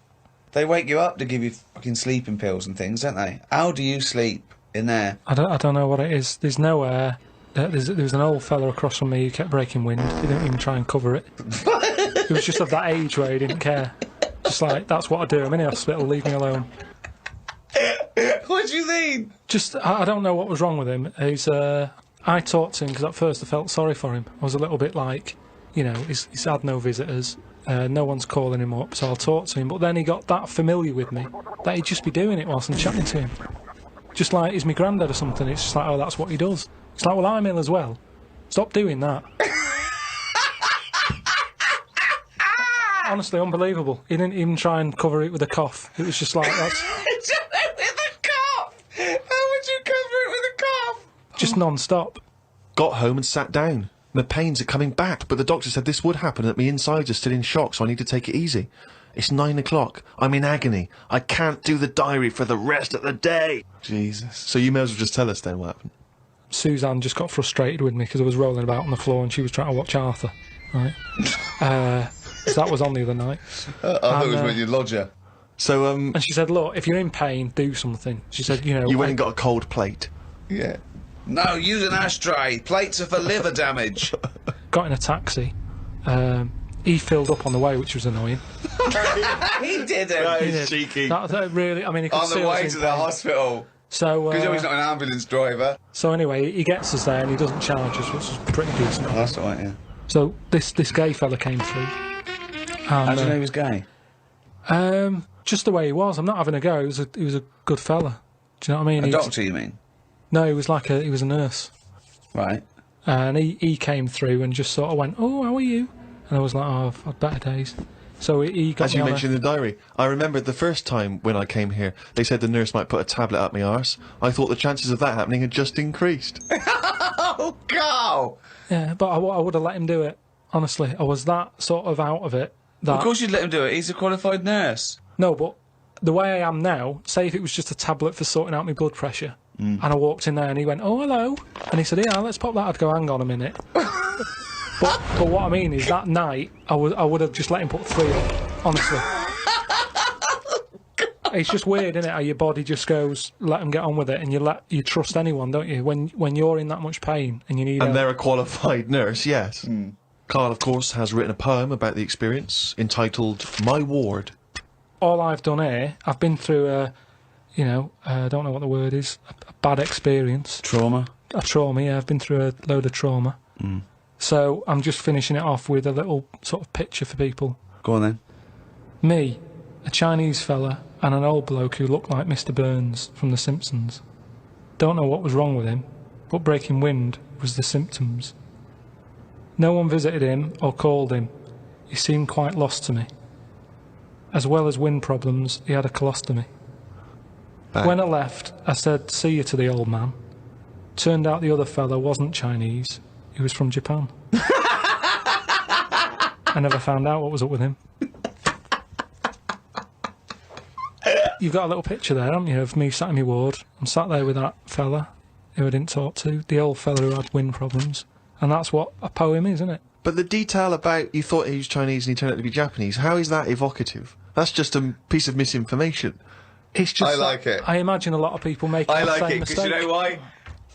They wake you up to give you fucking sleeping pills and things, don't they? How do you sleep in there? I don't know what it is. There's no air. There was an old fella across from me who kept breaking wind. He didn't even try and cover it. He was just of that age where he didn't care. Just like, that's what I do. I'm in the hospital, leave me alone. What do you mean? Just, I don't know what was wrong with him. I talked to him because at first I felt sorry for him. I was a little bit like, he's had no visitors. No one's calling him up, so I'll talk to him. But then he got that familiar with me that he'd just be doing it whilst I'm chatting to him. Just like he's my granddad or something. It's just like, oh, that's what he does. It's like, well, I'm ill as well. Stop doing that. Honestly, unbelievable. He didn't even try and cover it with a cough. It was just like, that's... with a cough? How would you cover it with a cough? Just non-stop. Got home and sat down. My pains are coming back, but the doctor said this would happen, that my insides are still in shock, so I need to take it easy. It's 9 o'clock. I'm in agony. I can't do the diary for the rest of the day. Jesus. So you may as well just tell us then what happened. Suzanne just got frustrated with me because I was rolling about on the floor and she was trying to watch Arthur. Right? So that was on the other night. I thought it was when you lodge her. So, And she said, look, if you're in pain, do something. She said, You went and got a cold plate. Yeah. No, use an ashtray. Plates are for liver damage. Got in a taxi. He filled up on the way, which was annoying. He didn't. That is cheeky. That really, I mean, he could On the way to the hospital. So, because he's not an ambulance driver. So anyway, he gets us there and he doesn't charge us, which is pretty decent. Oh, that's all right, yeah. So this gay fella came through. How do you know he was gay? Just the way he was. I'm not having a go. He was a good fella. Do you know what I mean? A doctor, you mean? No, he was a nurse. Right. And he came through and just sort of went, oh, how are you? And I was like, oh, I've had better days. So he got As you mentioned in the diary, I remember the first time when I came here, they said the nurse might put a tablet up my arse. I thought the chances of that happening had just increased. Oh, Karl! Yeah, but I would have let him do it. Honestly, I was that sort of out of it. That... Of course you'd let him do it. He's a qualified nurse. No, but the way I am now, say if it was just a tablet for sorting out my blood pressure, and I walked in there and he went, oh, hello, and he said, yeah, let's pop that. I'd go, hang on a minute. But what I mean is that night, I would have just let him put 3 up, honestly. It's just weird, isn't it, how your body just goes, let them get on with it, and you trust anyone, don't you? When you're in that much pain and you need help. And they're a qualified nurse, yes. Karl, of course, has written a poem about the experience entitled My Ward. All I've done here, I've been through I don't know what the word is, a bad experience. Trauma? A trauma, yeah. I've been through a load of trauma. So I'm just finishing it off with a little sort of picture for people. Go on then. Me, a Chinese fella, and an old bloke who looked like Mr. Burns from The Simpsons. Don't know what was wrong with him, but breaking wind was the symptoms. No one visited him or called him. He seemed quite lost to me. As well as wind problems, he had a colostomy. When I left, I said, see you to the old man. Turned out the other fella wasn't Chinese. He was from Japan. I never found out what was up with him. You've got a little picture there, haven't you, of me sat in my ward. I'm sat there with that fella who I didn't talk to, the old fella who had wind problems. And that's what a poem is, isn't it? But the detail about you thought he was Chinese and he turned out to be Japanese, how is that evocative? That's just a piece of misinformation. It's just I like it. I imagine a lot of people make the same mistake. I like it, because you know why?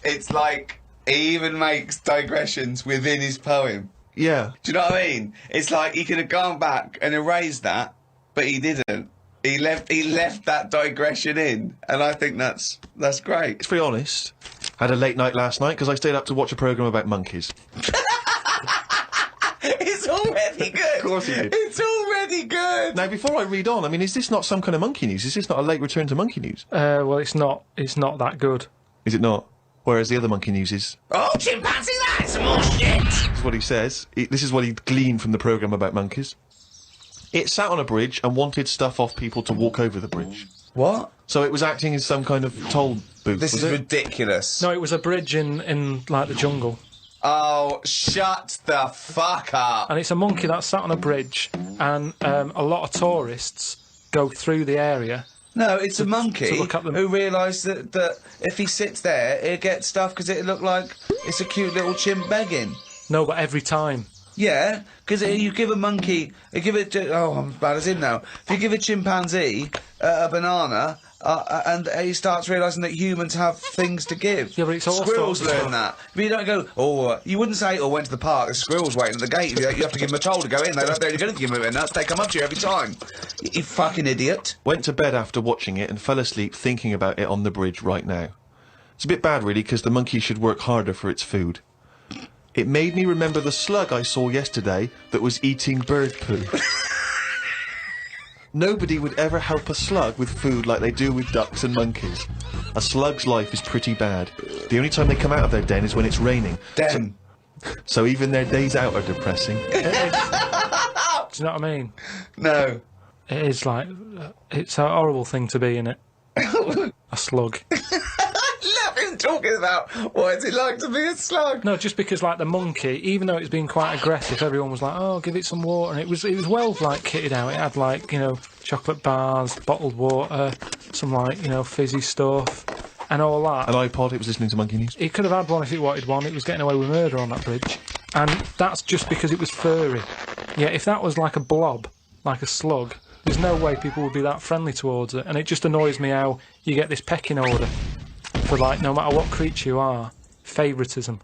It's like, he even makes digressions within his poem. Yeah. Do you know what I mean? It's like, he could have gone back and erased that, but he didn't. He left that digression in, and I think that's great. To be honest, I had a late night last night because I stayed up to watch a programme about monkeys. It's already good. Of course he did. It's already good. Now, before I read on, I mean, is this not some kind of monkey news? Is this not a late return to monkey news? Well, it's not that good. Is it not? Whereas the other monkey news is... Oh, chimpanzee, that's more shit! This is what he says. This is what he gleaned from the programme about monkeys. It sat on a bridge and wanted stuff off people to walk over the bridge. What? So it was acting as some kind of toll booth, This is ridiculous. No, it was a bridge in like, the jungle. Oh, shut the fuck up. And it's a monkey that sat on a bridge, and a lot of tourists go through the area. No, it's a monkey who realised that if he sits there, he'll get stuff because it look like it's a cute little chimp begging. No, but every time. Yeah, because you give a monkey, I'm as bad as him now. If you give a chimpanzee a banana, and he starts realising that humans have things to give. Yeah, but it's all Squirrels sorts of learn that. But you don't go, you wouldn't say, went to the park, there's squirrels waiting at the gate. You have to give them a toll to go in. They're only going to give them a nuts. They come up to you every time. You fucking idiot. Went to bed after watching it and fell asleep thinking about it on the bridge right now. It's a bit bad, really, because the monkey should work harder for its food. It made me remember the slug I saw yesterday that was eating bird poo. Nobody would ever help a slug with food like they do with ducks and monkeys. A slug's life is pretty bad. The only time they come out of their den is when it's raining. Den. So even their days out are depressing. Do you know what I mean? No. It is like, it's a horrible thing to be, innit? A slug. Love him talking about what is it like to be a slug. No, just because, like, the monkey, even though it's been quite aggressive, everyone was like, oh, give it some water, and it was well, like, kitted out. It had, like, you know, chocolate bars, bottled water, some, like, you know, fizzy stuff, and all that. An iPod, it was listening to Monkey News. It could have had one if it wanted one. It was getting away with murder on that bridge. And that's just because it was furry. Yeah, if that was like a blob, like a slug, there's no way people would be that friendly towards it. And it just annoys me how you get this pecking order for, like, no matter what creature you are, favouritism.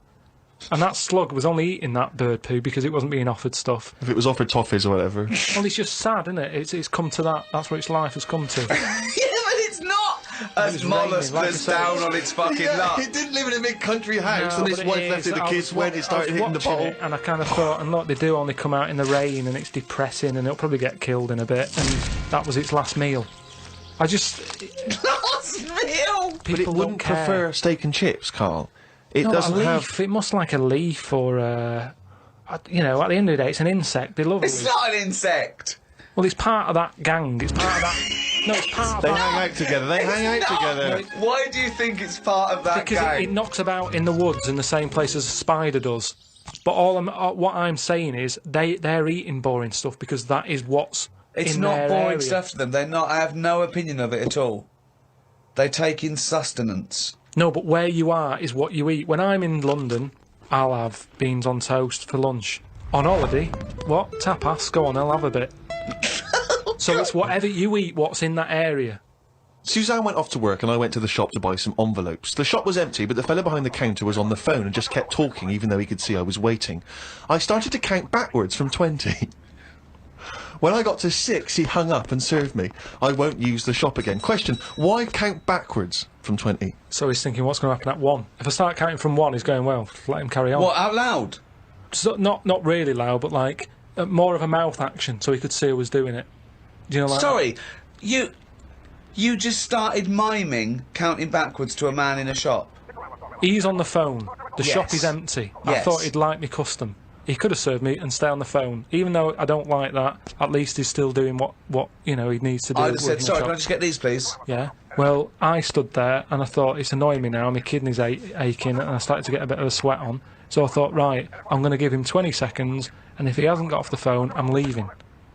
And that slug was only eating that bird poo because it wasn't being offered stuff. If it was offered toffees or whatever. Well, it's just sad, isn't it? It's come to that. That's what its life has come to. Yeah, but it's not as mollusk that's down on its fucking luck. It didn't live in a big country house, No, and its but wife it left is. it, the I kids was went, it started hitting the watching bowl. it, and I kind of thought, and look, they do only come out in the rain, and it's depressing, and it'll probably get killed in a bit, and that was its last meal. I just... Last meal? But it wouldn't prefer steak and chips, Carl. It No, doesn't a leaf. have... It must like a leaf or, you know, at the end of the day, it's an insect. They love it. It's not an insect. Well, it's part of that gang. It's part of that... No, it's part of They that... hang out together. They hang out together. Why do you think it's part of that Because gang? it knocks about in the woods in the same place as a spider does. But what I'm saying is they're eating boring stuff because that is what's It's in not their boring area. stuff to them. They're not. I have no opinion of it at all. They take in sustenance. No, but where you are is what you eat. When I'm in London, I'll have beans on toast for lunch. On holiday, what? Tapas? Go on, I'll have a bit. So it's whatever you eat, what's in that area. Suzanne went off to work and I went to the shop to buy some envelopes. The shop was empty, but the fella behind the counter was on the phone and just kept talking even though he could see I was waiting. I started to count backwards from 20. When I got to 6, he hung up and served me. I won't use the shop again. Question, why count backwards from 20? So he's thinking, what's going to happen at 1? If I start counting from 1, he's going, well, let him carry on. What, out loud? So, not really loud, but like more of a mouth action, so he could see who was doing it. Do you know, like Sorry, you just started miming counting backwards to a man in a shop. He's on the phone. The Yes. shop is empty. I Yes. thought he'd like me custom. He could have served me and stay on the phone. Even though I don't like that, at least he's still doing what you know he needs to do. I'd have said, working sorry, the can I shop. just get these, please? Yeah. Well, I stood there and I thought, it's annoying me now. My kidneys aching, and I started to get a bit of a sweat on. So I thought, right, I'm going to give him 20 seconds, and if he hasn't got off the phone, I'm leaving.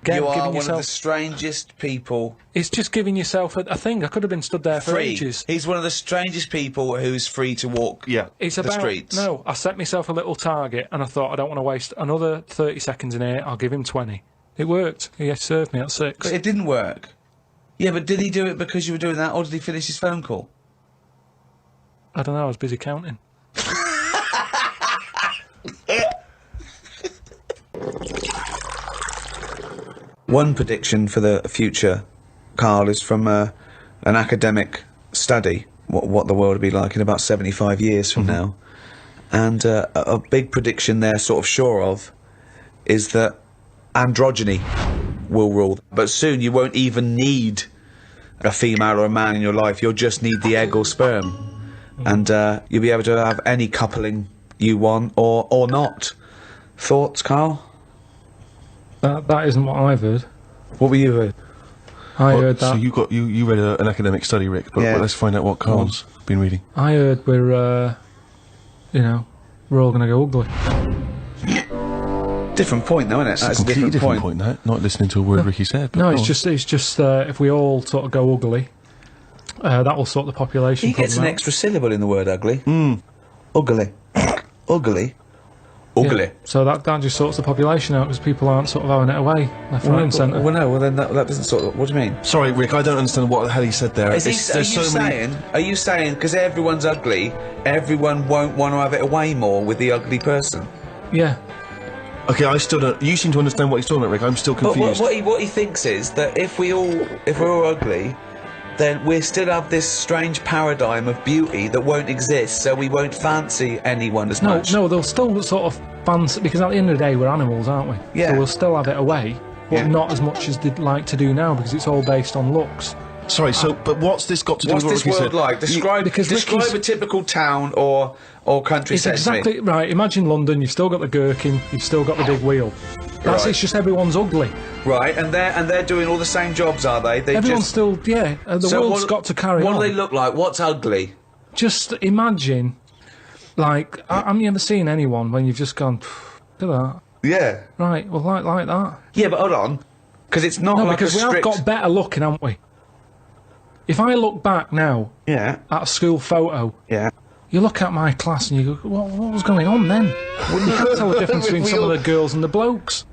You are giving one yourself... of the strangest people. It's just giving yourself a thing. I could have been stood there for Free. ages. He's one of the strangest people who's free to walk It's the about, streets. No, I set myself a little target, and I thought, I don't want to waste another 30 seconds in here. I'll give him 20. It worked. He served me at 6. But it didn't work. Yeah, but did he do it because you were doing that, or did he finish his phone call? I don't know. I was busy counting. One prediction for the future, Karl, is from an academic study, what the world will be like in about 75 years from now. And a big prediction they're sort of sure of is that androgyny will rule. But soon you won't even need a female or a man in your life. You'll just need the egg or sperm. And you'll be able to have any coupling you want or not. Thoughts, Karl? That isn't what I've heard. What were you heard? I heard that. So you read an academic study, Rick, but let's find out what Carl's been reading. I heard we're all going to go ugly. Different point, though, isn't it? It's That's a completely different point, that. Not listening to a word Ricky said. But No, go it's on. just if we all sort of go ugly, that will sort the population He gets an problem out. extra syllable in the word ugly. Ugly. Ugly. Ugly. Yeah. So that just sorts the population out, because people aren't sort of having it away left, right and centre. Well, no, then that doesn't sort of... What do you mean? Sorry, Rick, I don't understand what the hell he said there. Are you saying, because everyone's ugly, everyone won't want to have it away more with the ugly person? Yeah. Okay, I still don't... You seem to understand what he's talking about, Rick. I'm still confused. But what he thinks is that if we're all ugly, then we still have this strange paradigm of beauty that won't exist, so we won't fancy anyone as much. No, they'll still sort of fancy, because at the end of the day, we're animals, aren't we? Yeah. So we'll still have it away, but not as much as they'd like to do now, because it's all based on looks. Sorry, but what's this got to do with what Ricky said? What's this world like? Describe a typical town or country It's set to me. exactly right. Imagine London. You've still got the gherkin. You've still got the big wheel. That's Right. It's just everyone's ugly. Right, and they're doing all the same jobs, are they? Everyone's still the world's got to carry on. What do they look like? What's ugly? Just imagine, like, have you ever seen anyone when you've just gone, look at that? Yeah. Right. Well, like that. Yeah, but hold on, because it's not like because a strict... we have got better looking, haven't we? If I look back now, at a school photo, you look at my class and you go, what was going on then? You can't tell the difference between some of the girls and the blokes.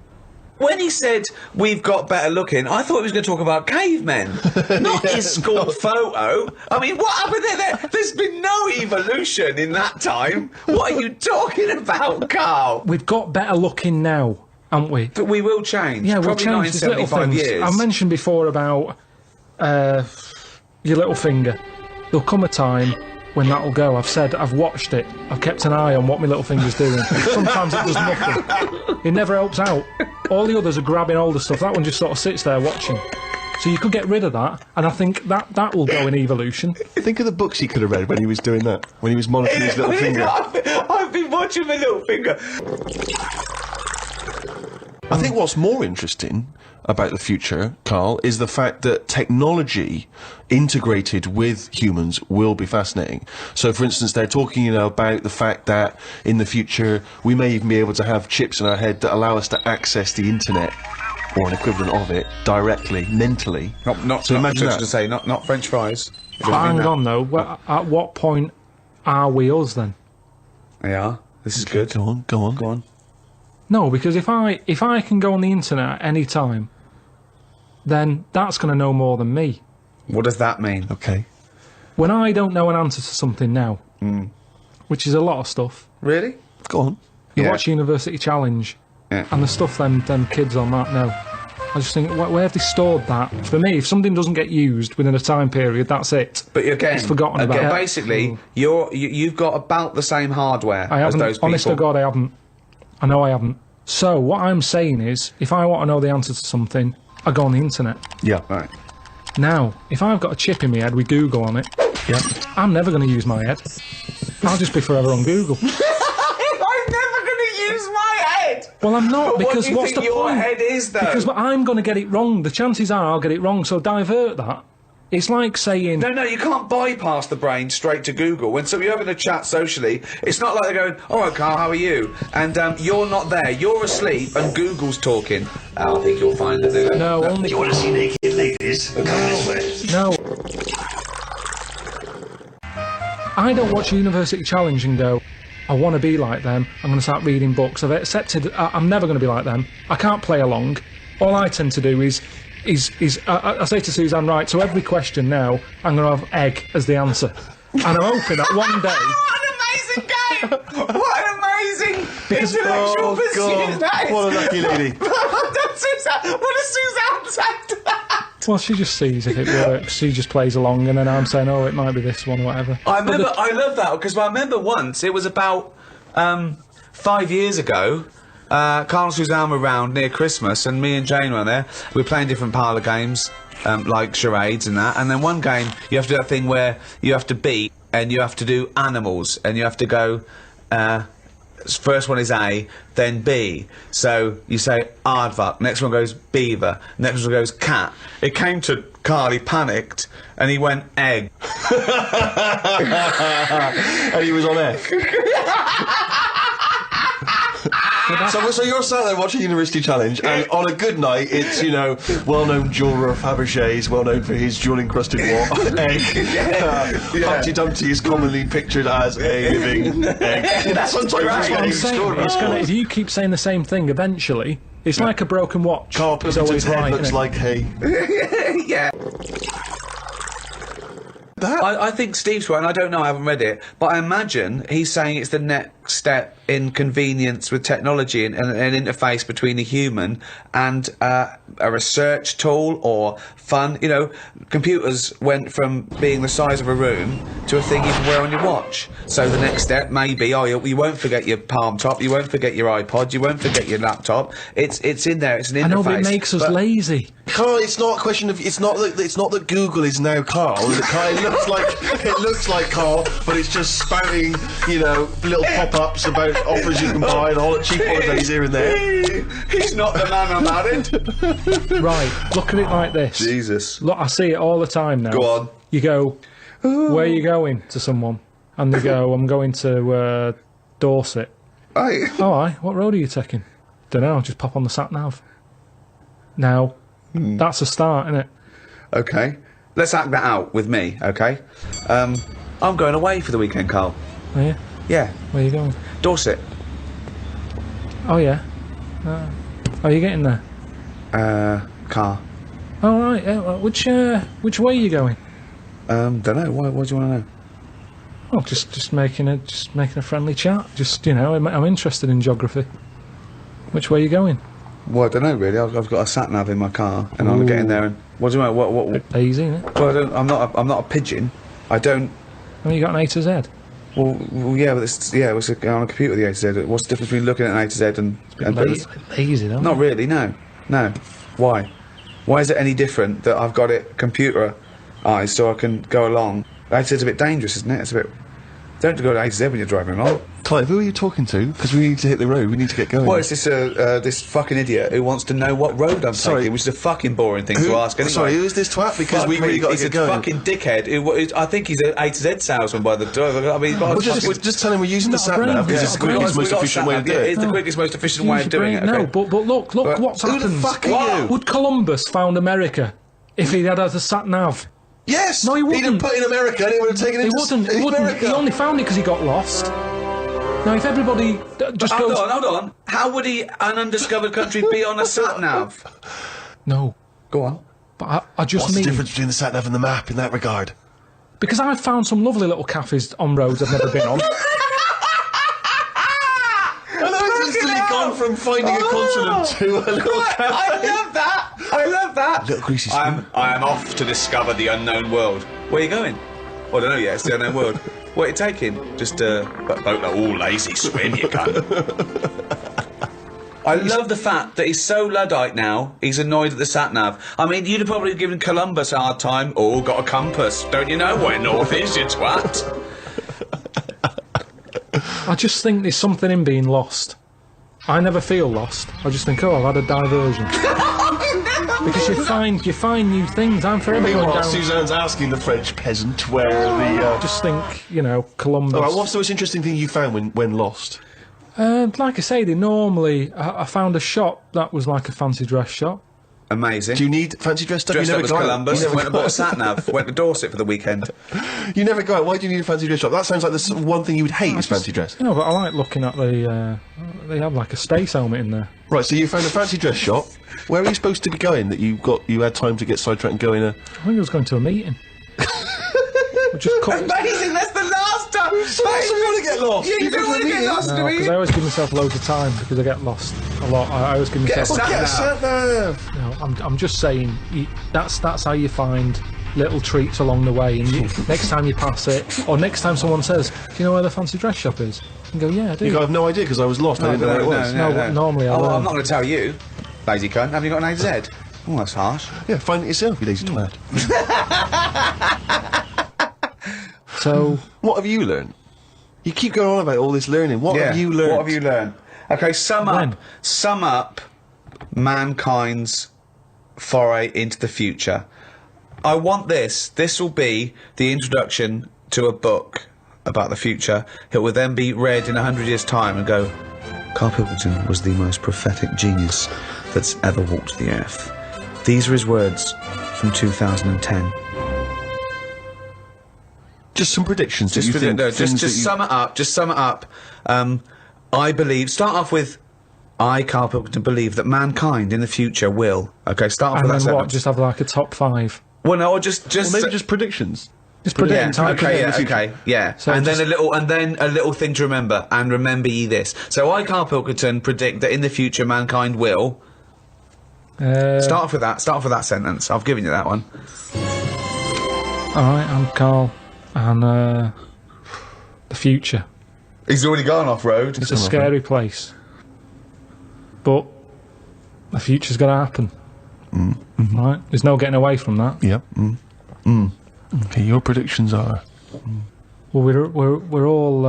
When he said, we've got better looking, I thought he was going to talk about cavemen, not his school photo. I mean, what happened there? There's been no evolution in that time. What are you talking about, Karl? We've got better looking now, haven't we? But we will change. Yeah, we'll Probably change. not in There's little 75 things. years. I mentioned before about your little finger. There'll come a time when that'll go. I've watched it. I've kept an eye on what my little finger's doing. Sometimes it does nothing. It never helps out. All the others are grabbing older stuff. That one just sort of sits there watching. So you could get rid of that, and I think that will go in evolution. Think of the books he could have read when he was doing that, when he was monitoring his little finger. I've been watching my little finger. I think what's more interesting about the future, Karl, is the fact that technology integrated with humans will be fascinating. So, for instance, they're talking, about the fact that in the future we may even be able to have chips in our head that allow us to access the internet, or an equivalent of it, directly, mentally. Not imagine that. to say, not French fries. Hang on, though. At what point are we us, then? Yeah, this is good. Go on. No, because if I can go on the internet at any time, then that's going to know more than me. What does that mean? Okay. When I don't know an answer to something now, which is a lot of stuff. Really? Go on. You watch University Challenge, and the stuff them kids on that now. I just think, where have they stored that? For me, if something doesn't get used within a time period, that's it. But again, it's forgotten about. Basically, you've got about the same hardware I as haven't, those people. honest to God, I haven't. I know I haven't. So, what I'm saying is, if I want to know the answer to something, I go on the internet. Yeah. Right. Now, if I've got a chip in my head with Google on it, I'm never going to use my head. I'll just be forever on Google. I'm never going to use my head! Well, I'm not, But because what do you what's think the your point? head is, though? Because I'm going to get it wrong. The chances are I'll get it wrong, so divert that. It's like saying... No, you can't bypass the brain straight to Google. When you're having a chat socially, it's not like they're going, all right, Karl, how are you? And you're not there. You're asleep and Google's talking. I think you'll find that. No, only... You want to see naked ladies? Come this way. No. I don't watch University Challenge and go, I want to be like them, I'm going to start reading books. I've accepted I'm never going to be like them. I can't play along. All I tend to do is I say to Suzanne, right, so every question now, I'm going to have egg as the answer. And I'm hoping that one day... What an amazing game! What an amazing intellectual pursuit that is! What a lucky lady. What does Suzanne say to that? Well, she just sees if it works. She just plays along, and then I'm saying, oh, it might be this one or whatever. I love that, because I remember once, it was about 5 years ago, Karl and Suzanne were round near Christmas, and me and Jane were there. We were playing different parlour games, like charades and that, and then one game, you have to do that thing where you have to beat, and you have to do animals, and you have to go, first one is A, then B. So you say aardvark, next one goes beaver, next one goes cat. It came to Karl, he panicked, and he went egg. And he was on air. So you're sat there watching University Challenge, and on a good night, it's, you know, well-known jeweller Fabergé's, well known for his jewel-encrusted egg. Humpty Dumpty is commonly pictured as a living egg. That's what I'm saying. If you keep saying the same thing, eventually, it's like a broken watch. Karl Pilkington's head right, looks like hay. Yeah. I think Steve's right, and I don't know, I haven't read it, but I imagine he's saying it's the next step in convenience with technology and an interface between a human and a research tool or fun. You know, computers went from being the size of a room to a thing you can wear on your watch. So the next step may be, you won't forget your Palm Top, you won't forget your iPod, you won't forget your laptop. It's in there, it's an interface. I know, but it makes us lazy. Karl, it's not a question of. It's not that Google is now Karl. It looks like Karl, but it's just spouting, you know, little pop-ups about offers you can buy and cheap holidays here and there. He's not the man I'm married. Right, look at it like this. Jesus. Look, I see it all the time now. Go on. You go, where are you going, to someone? And they go, I'm going to Dorset. Aye. Oh, aye. What road are you taking? Don't know, just pop on the sat-nav. Now, that's a start, isn't it? Okay. Let's act that out with me, okay? I'm going away for the weekend, Karl. Are you? Yeah. Where are you going? Dorset. Oh, yeah. Are you getting there? Car. Oh, right. Which way are you going? Don't know. What do you want to know? Oh, just making a friendly chat. Just, you know, I'm interested in geography. Which way are you going? Well, I don't know really. I've got a sat nav in my car, and I'm getting there. And what do you want? What? Easy, isn't it? Well, I'm not a pigeon. I don't. Well, you got an A to Z. Well, yeah, but it's on a computer, the A to Z. What's the difference between looking at an A to Z and lazy, though? Not really. No. Why? Why is it any different that I've got it computerised so I can go along? A to Z's a bit dangerous, isn't it? It's a bit. Don't go to A to Z when you're driving along. Clive, who are you talking to? Because we need to hit the road. We need to get going. Well, it's this fucking idiot who wants to know what road I'm taking, which is a fucking boring thing to ask anyway. Sorry, who is this twat? Because we really got to get going. He's a fucking dickhead. I think he's an A to Z salesman by the door. I mean, just tell him we're using the sat nav because it's the quickest, most efficient way to do it. It's the quickest, most efficient way of doing it. No, but look what's happened. Who the fuck are you? Would Columbus found America if he had a sat nav? Yes! No, he wouldn't. He'd have put in America and he would have taken it He wouldn't. He only found it because he got lost. Now, if everybody just goes... Hold on. How would an undiscovered country be on a sat-nav? No. Go on. But I just What's the difference between the sat-nav and the map in that regard? Because I've found some lovely little cafes on roads I've never been on. And I've instantly gone from finding a continent to a little cafe. I love that! Little greasy spoon. I am off to discover the unknown world. Where are you going? Well, I don't know yet, it's the unknown world. What are you taking? Just a boat, lazy swim, you cunt. I love the fact that he's so Luddite now, he's annoyed at the sat-nav. I mean, you'd have probably given Columbus a hard time. Oh, got a compass. Don't you know where north is, you twat? I just think there's something in being lost. I never feel lost. I just think, I've had a diversion. Because you find new things. I'm forever going down... Suzanne's asking the French peasant where the... I just think, Columbus... Alright, what's the most interesting thing you found when lost? Like I say, I found a shop that was like a fancy dress shop. Amazing. Do you need fancy dress stuff? Dressed you up never as go Columbus, out. went and bought a sat-nav, went to Dorset for the weekend. You never go out. Why do you need a fancy dress shop? That sounds like the one thing you would hate is fancy dress. No, but I like looking at they have like a space helmet in there. Right, so you found a fancy dress shop. Where are you supposed to be going that you had time to get sidetracked and go in a... I think I was going to a meeting. Amazing, that's the last time! You don't want to get lost! Yeah, you don't want to get lost, do we? Because I always give myself loads of time because I get lost a lot. I always give myself... Get a sat-nav! I'm just saying, that's how you find little treats along the way, and next time you pass it, or next time someone says, do you know where the fancy dress shop is? You can go, yeah, I do. You go, I have no idea because I was lost, I didn't know where it was. No, normally I learn. I'm not going to tell you, lazy cunt. Have you got an A to Z? Oh, that's harsh. Yeah, find it yourself, you lazy twat. So... What have you learned? You keep going on about all this learning. What have you learned? What have you learned? Okay, sum up mankind's foray into the future. I want this. This will be the introduction to a book about the future. It will then be read in 100 years' time and go, Karl Pilkington was the most prophetic genius that's ever walked the earth. These are his words from 2010. Just some predictions. Just sum it up. Just sum it up. I believe. Start off with. I, Karl Pilkington, believe that mankind in the future will. Okay, start off with that And then what? sentence. Just have like a top 5. Well, no, or just maybe just predictions. Just predictions. Yeah. So and then a little thing to remember. And remember ye this. So I, Karl Pilkington, predict that in the future mankind will. Start off with that. Start off with that sentence. I've given you that one. All right, I'm Karl, and the future. He's already gone off road. It's a scary place, but the future's got to happen. Right? There's no getting away from that. Yep. Okay, your predictions are. Well, we're all.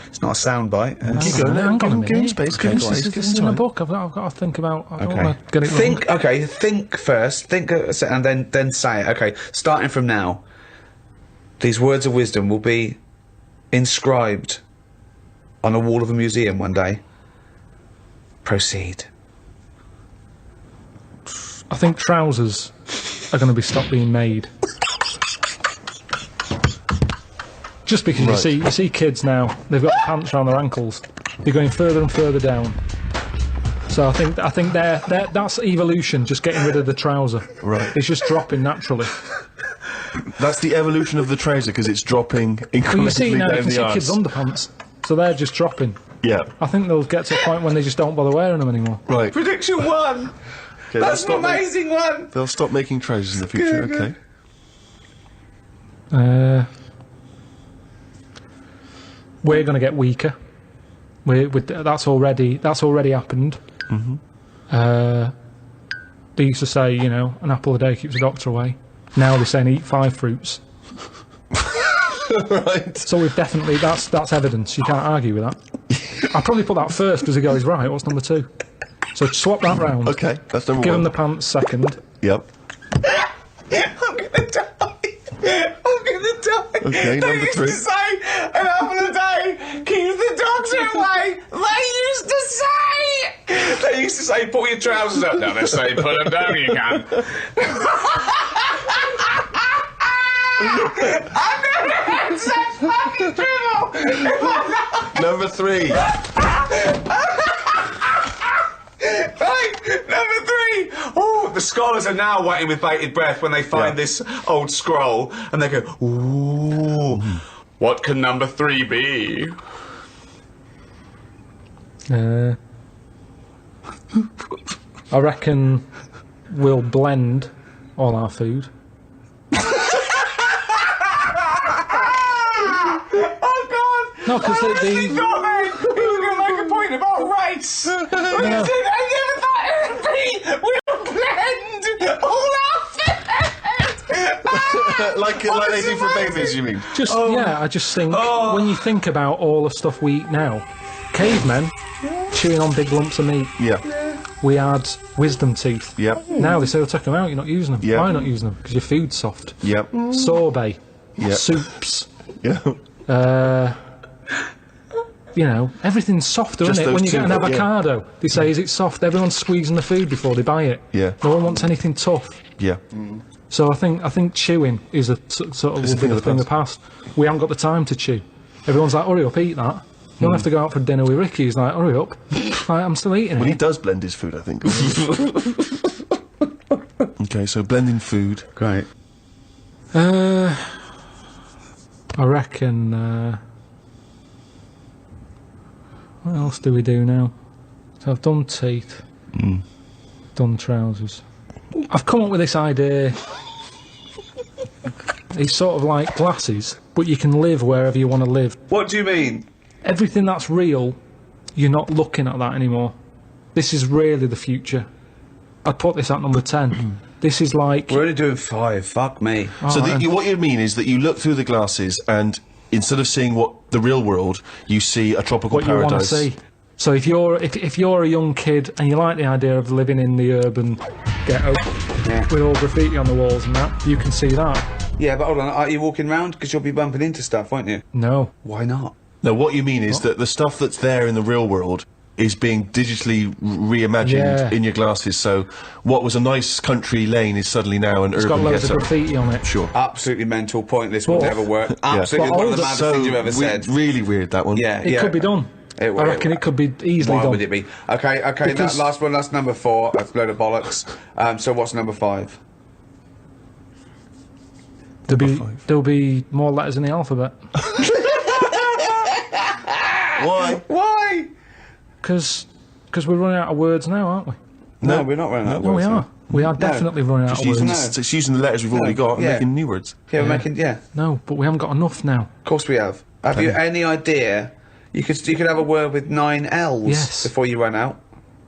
It's not a soundbite. Keep going. Give him space. This is in a book. I've got to think about. I don't want to get it wrong. Think first. Think and then say it. Okay, starting from now. These words of wisdom will be inscribed on a wall of a museum one day. Proceed. I think trousers are going to be stopped being made. Just because you see kids now, they've got pants around their ankles. They're going further and further down. So I think that's evolution, just getting rid of the trouser. Right. It's just dropping naturally. That's the evolution of the trouser, because it's dropping incrementally Well, you see now, you can see arse. kids' underpants, so they're just dropping. Yeah. I think they'll get to a point when they just don't bother wearing them anymore. Right. Prediction 1. Okay, That's an amazing one. They'll stop making trousers in the future. Good. Okay. We're going to get weaker. That's already happened. They used to say, an apple a day keeps the doctor away. Now they're saying eat 5 fruits. Right. So we've definitely that's evidence. You can't argue with that. I'll probably put that first because he goes right. What's number 2? So swap that round. Okay, that's number 1. Give him the pants second. Yep. I'm gonna die. Okay, number 3. They used to say an apple a day keeps the doctor away. They used to say pull your trousers up. Now they're saying put them down. You can. I've never had such fucking dribble. Number 3. Right, number 3. Oh, the scholars are now waiting with bated breath when they find this old scroll, and they go, "Ooh, what can number 3 be?" I reckon we'll blend all our food. Oh God! No, because He was going to make a point about race. He said, I never thought it would be. We'll blend all our food. like they do for babies, you mean? I just think when you think about all the stuff we eat now, cavemen chewing on big lumps of meat. Yeah. We had wisdom teeth. Yep. Now they say, take them out, you're not using them. Yep. Why are you not using them? Because your food's soft. Yep. Sorbet. Yep. Soups. Yeah. Everything's softer, isn't it? When you get an avocado, they say, is it soft? Everyone's squeezing the food before they buy it. Yeah. No one wants anything tough. Yeah. So I think chewing is a sort of thing of the past. We haven't got the time to chew. Everyone's like, hurry up, eat that. You don't have to go out for dinner with Ricky. He's like, hurry up. Like, I'm still eating it. Well, he does blend his food, I think. Okay, so blending food. Great. I reckon... what else do we do now? So I've done teeth. Done trousers. I've come up with this idea. It's sort of like glasses, but you can live wherever you want to live. What do you mean? Everything that's real, you're not looking at that anymore. This is really the future. I'd put this at number 10. This is like... We're only doing 5, fuck me. So what you mean is that you look through the glasses and instead of seeing the real world, you see a tropical paradise. What you want to see. So if you're a young kid and you like the idea of living in the urban ghetto with all graffiti on the walls and that, you can see that. Yeah, but hold on, aren't you walking round? Because you'll be bumping into stuff, won't you? No. Why not? No, what you mean is that the stuff that's there in the real world is being digitally reimagined in your glasses. So what was a nice country lane is suddenly now an urban It's got loads of ghetto. graffiti on it. Sure. Absolutely mental, pointless, will never work. Absolutely one of the maddest things you've ever said. Really weird, that one. Yeah, It could be done. I reckon it could be easily Why done. would it be? Okay, Because- that last one, that's number 4. That's a load of bollocks. So what's number 5? There'll be more letters in the alphabet. Why? Why? Because we're running out of words now, aren't we? No, we're not running out of No, words. we are. We are definitely running out Just of words. using the letters we've already got and making new words. Yeah, we're making, No, but we haven't got enough now. Of course we have. Have you any idea? You could have a word with 9 L's Yes. before you run out.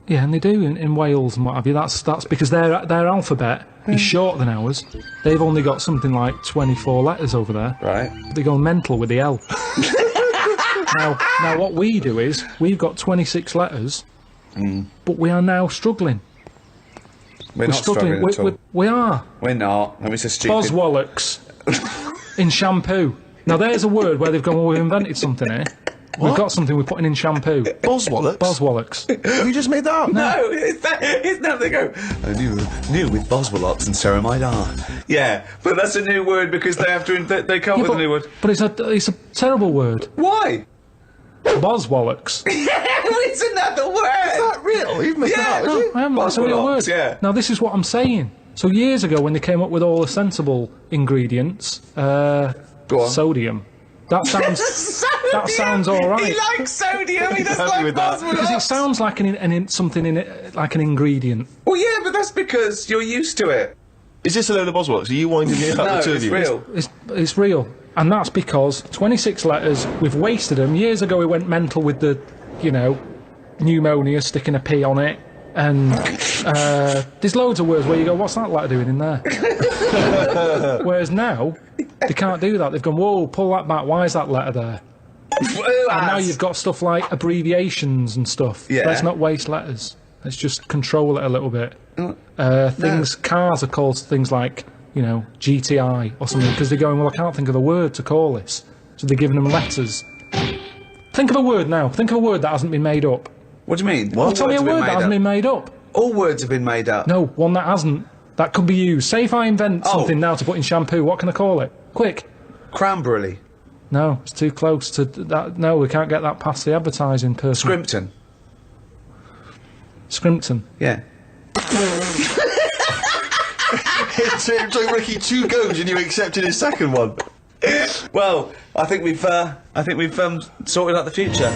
Yeah, and they do in Wales and what have you. That's because their alphabet is shorter than ours. They've only got something like 24 letters over there. Right. They go mental with the L. Now what we do is we've got 26 letters, but we are now struggling. We're not struggling at all. We are. We're not. I mean, it's a stupid... Boswallocks in shampoo. Now there's a word where they've gone, well, we've invented something here. We've got something we're putting in shampoo. Boswallocks? Boswallocks. You just made that up? No, it's now they go, I knew with Boswallocks and ceramide R. Yeah, but that's a new word because they have to, they come up with a new word. But it's a terrible word. Why? Boswallocks. It's another word. Is that real? You've made that up, No, I haven't. It's a real word. Yeah. Now this is what I'm saying. So years ago when they came up with all the sensible ingredients, sodium. That sounds that sounds all right. He likes sodium. He doesn't like Boswallocks. Because it sounds like something in it, like an ingredient. Well, yeah, but that's because you're used to it. Is this a load of Boswallocks? Are you winding me up? No, the two it's of you? real. It's real, and that's because 26 letters. We've wasted them. Years ago, we went mental with the, pneumonia, sticking a P on it, and there's loads of words where you go, what's that letter doing in there? Whereas now, they can't do that. They've gone, whoa, pull that back. Why is that letter there? And now you've got stuff like abbreviations and stuff. Yeah. Let's not waste letters. Let's just control it a little bit. Cars are called things like, GTI or something, because they're going, well, I can't think of the word to call this. So they're giving them letters. Think of a word now. Think of a word that hasn't been made up. What do you mean? Well, tell me a word that hasn't been made up. All words have been made up. No, one that hasn't. That could be used. Say if I invent something now to put in shampoo, what can I call it? Quick. Cranberry. No, it's too close to that. No, we can't get that past the advertising person. Scrimpton. Scrimpton. Yeah. It took Ricky 2 goes and you accepted his second one. Well, I think we've sorted out the future.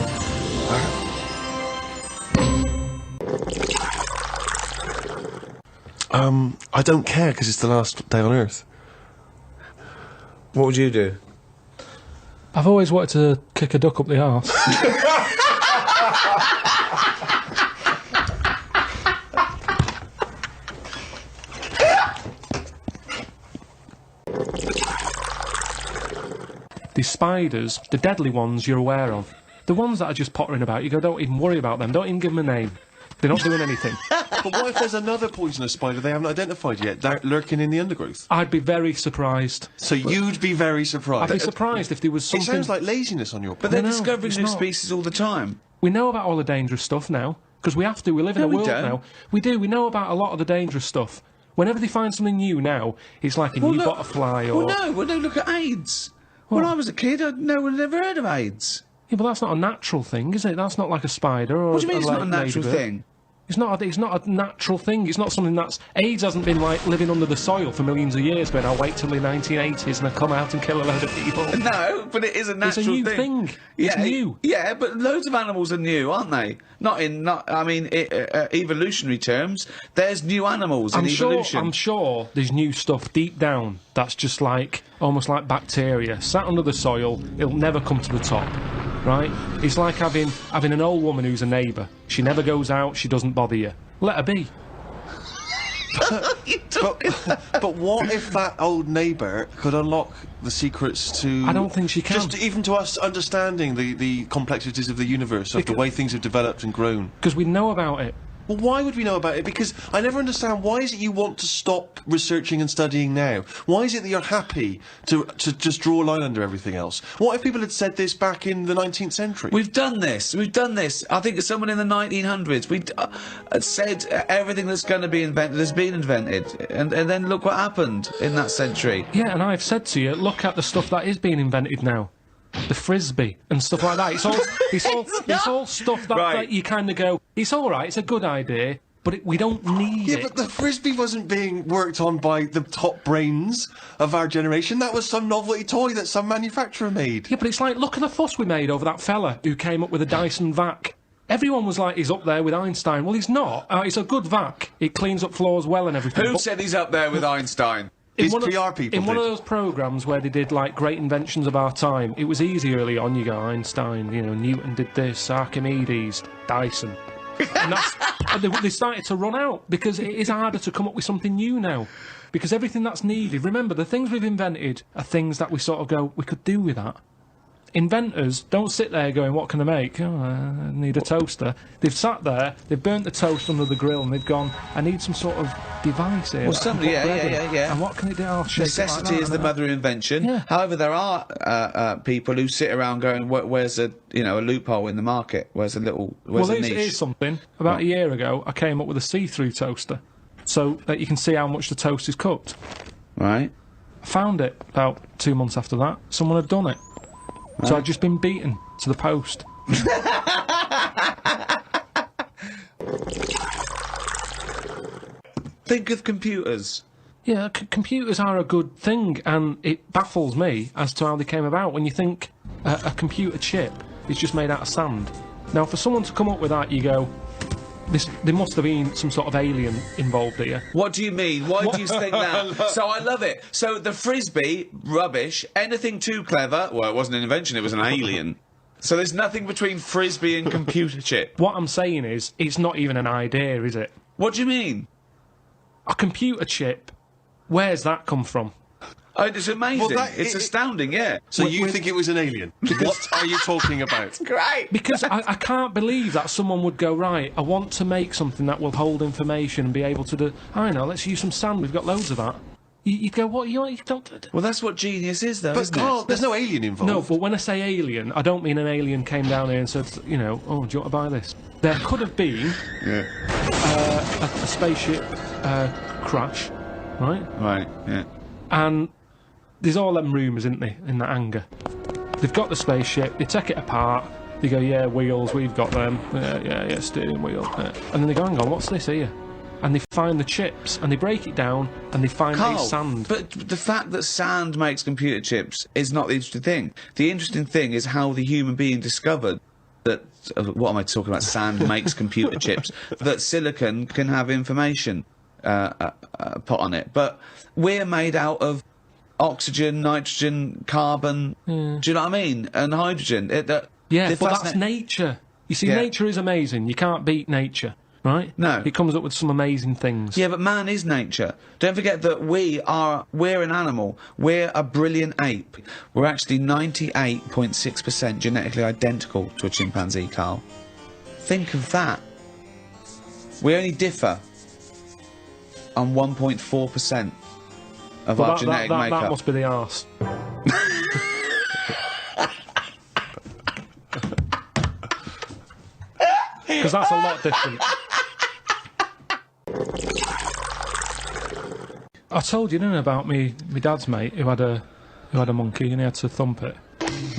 I don't care because it's the last day on Earth. What would you do? I've always wanted to kick a duck up the arse. These spiders, the deadly ones you're aware of, the ones that are just pottering about, you go, don't even worry about them, don't even give them a name. They're not doing anything. But what if there's another poisonous spider they haven't identified yet, lurking in the undergrowth? I'd be very surprised. So you'd be very surprised? I'd be surprised if there was something... It sounds like laziness on your part. But they're discovering new species all the time. We know about all the dangerous stuff now, because we have to. We live in a world now. We do. We know about a lot of the dangerous stuff. Whenever they find something new now, it's like a new butterfly or... Well, no, look at AIDS. When I was a kid, no one had ever heard of AIDS. Yeah, but that's not a natural thing, is it? That's not like a spider or... What do you mean it's not a natural thing? It's not a natural thing. It's not something that's... AIDS hasn't been, like, living under the soil for millions of years, but I'll wait till the 1980s and I'll come out and kill a load of people. No, but it is a natural thing. It's a new thing. It's new. Yeah, but loads of animals are new, aren't they? Evolutionary terms, there's new animals in evolution. I'm sure there's new stuff deep down that's just like, almost like bacteria, sat under the soil, it'll never come to the top. Right? It's like having an old woman who's a neighbour. She never goes out, she doesn't bother you. Let her be. But what if that old neighbour could unlock the secrets to... I don't think she can. Just even to us understanding the complexities of the universe, of the way things have developed and grown. Because we know about it. Well, why would we know about it? Because I never understand, why is it you want to stop researching and studying now? Why is it that you're happy to just draw a line under everything else? What if people had said this back in the 19th century? We've done this. I think someone in the 1900s, said everything that's going to be invented has been invented. And then look what happened in that century. Yeah, and I've said to you, look at the stuff that is being invented now. The frisbee and stuff like that. It's all stuff that you kind of go, it's all right, it's a good idea, but we don't need it. Yeah, but the frisbee wasn't being worked on by the top brains of our generation. That was some novelty toy that some manufacturer made. Yeah, but it's like, look at the fuss we made over that fella who came up with a Dyson vac. Everyone was like, he's up there with Einstein. Well, he's not. It's a good vac. It cleans up floors well and everything. Who said he's up there with Einstein? In one of those programmes where they did, like, great inventions of our time, it was easy early on. You go, Einstein, you know, Newton did this, Archimedes, Dyson. And they started to run out, because it is harder to come up with something new now. Because everything that's needed, remember, the things we've invented are things that we sort of go, we could do with that. Inventors don't sit there going, what can I make? Oh, I need a toaster. They've sat there, they've burnt the toast under the grill, and they've gone, I need some sort of device here. Well, somebody, yeah. And what can it do? I'll shake Necessity it like that, is the mother of invention. Yeah. However, there are people who sit around going, where's a loophole in the market? Where's a niche? Well, here's something. About a year ago, I came up with a see-through toaster, so that you can see how much the toast is cooked. Right. I found it about 2 months after that. Someone had done it. Right. So I'd just been beaten to the post. Think of computers. Yeah, computers are a good thing, and it baffles me as to how they came about. When you think a computer chip is just made out of sand. Now, for someone to come up with that, you go, there must have been some sort of alien involved here. What do you mean? Why do you think that? So I love it. So the frisbee, rubbish. Anything too clever, well, it wasn't an invention, it was an alien. So there's nothing between frisbee and computer chip. What I'm saying is, it's not even an idea, is it? What do you mean? A computer chip, where's that come from? Oh, it's amazing. Well, it's astounding, yeah. So you think it was an alien? What are you talking about? Great. Because I can't believe that someone would go, right, I want to make something that will hold information and be able to do... I know, let's use some sand, we've got loads of that. You'd go, what, you don't... Well, that's what genius is, though, isn't Carl, it? there's no alien involved. No, but when I say alien, I don't mean an alien came down here and said, you know, oh, do you want to buy this? There could have been a spaceship crash, right? Right, yeah. And there's all them rumours, isn't there, in that hangar. They've got the spaceship, they take it apart, they go, yeah, wheels, we've got them, yeah, steering wheel. And then they go, hang on, what's this here? And they find the chips, and they break it down, and they find Karl, sand. But the fact that sand makes computer chips is not the interesting thing. The interesting thing is how the human being discovered that, what am I talking about, sand makes computer chips, that silicon can have information put on it. But we're made out of oxygen, nitrogen, carbon, do you know what I mean? And hydrogen. Yeah, but that's nature. You see, nature is amazing. You can't beat nature, right? No. It comes up with some amazing things. Yeah, but man is nature. Don't forget that we're an animal. We're a brilliant ape. We're actually 98.6% genetically identical to a chimpanzee, Karl. Think of that. We only differ on 1.4% of our genetic makeup. That must be the arse. Because that's a lot different. I told you, didn't I, about my dad's mate who had a monkey and he had to thump it.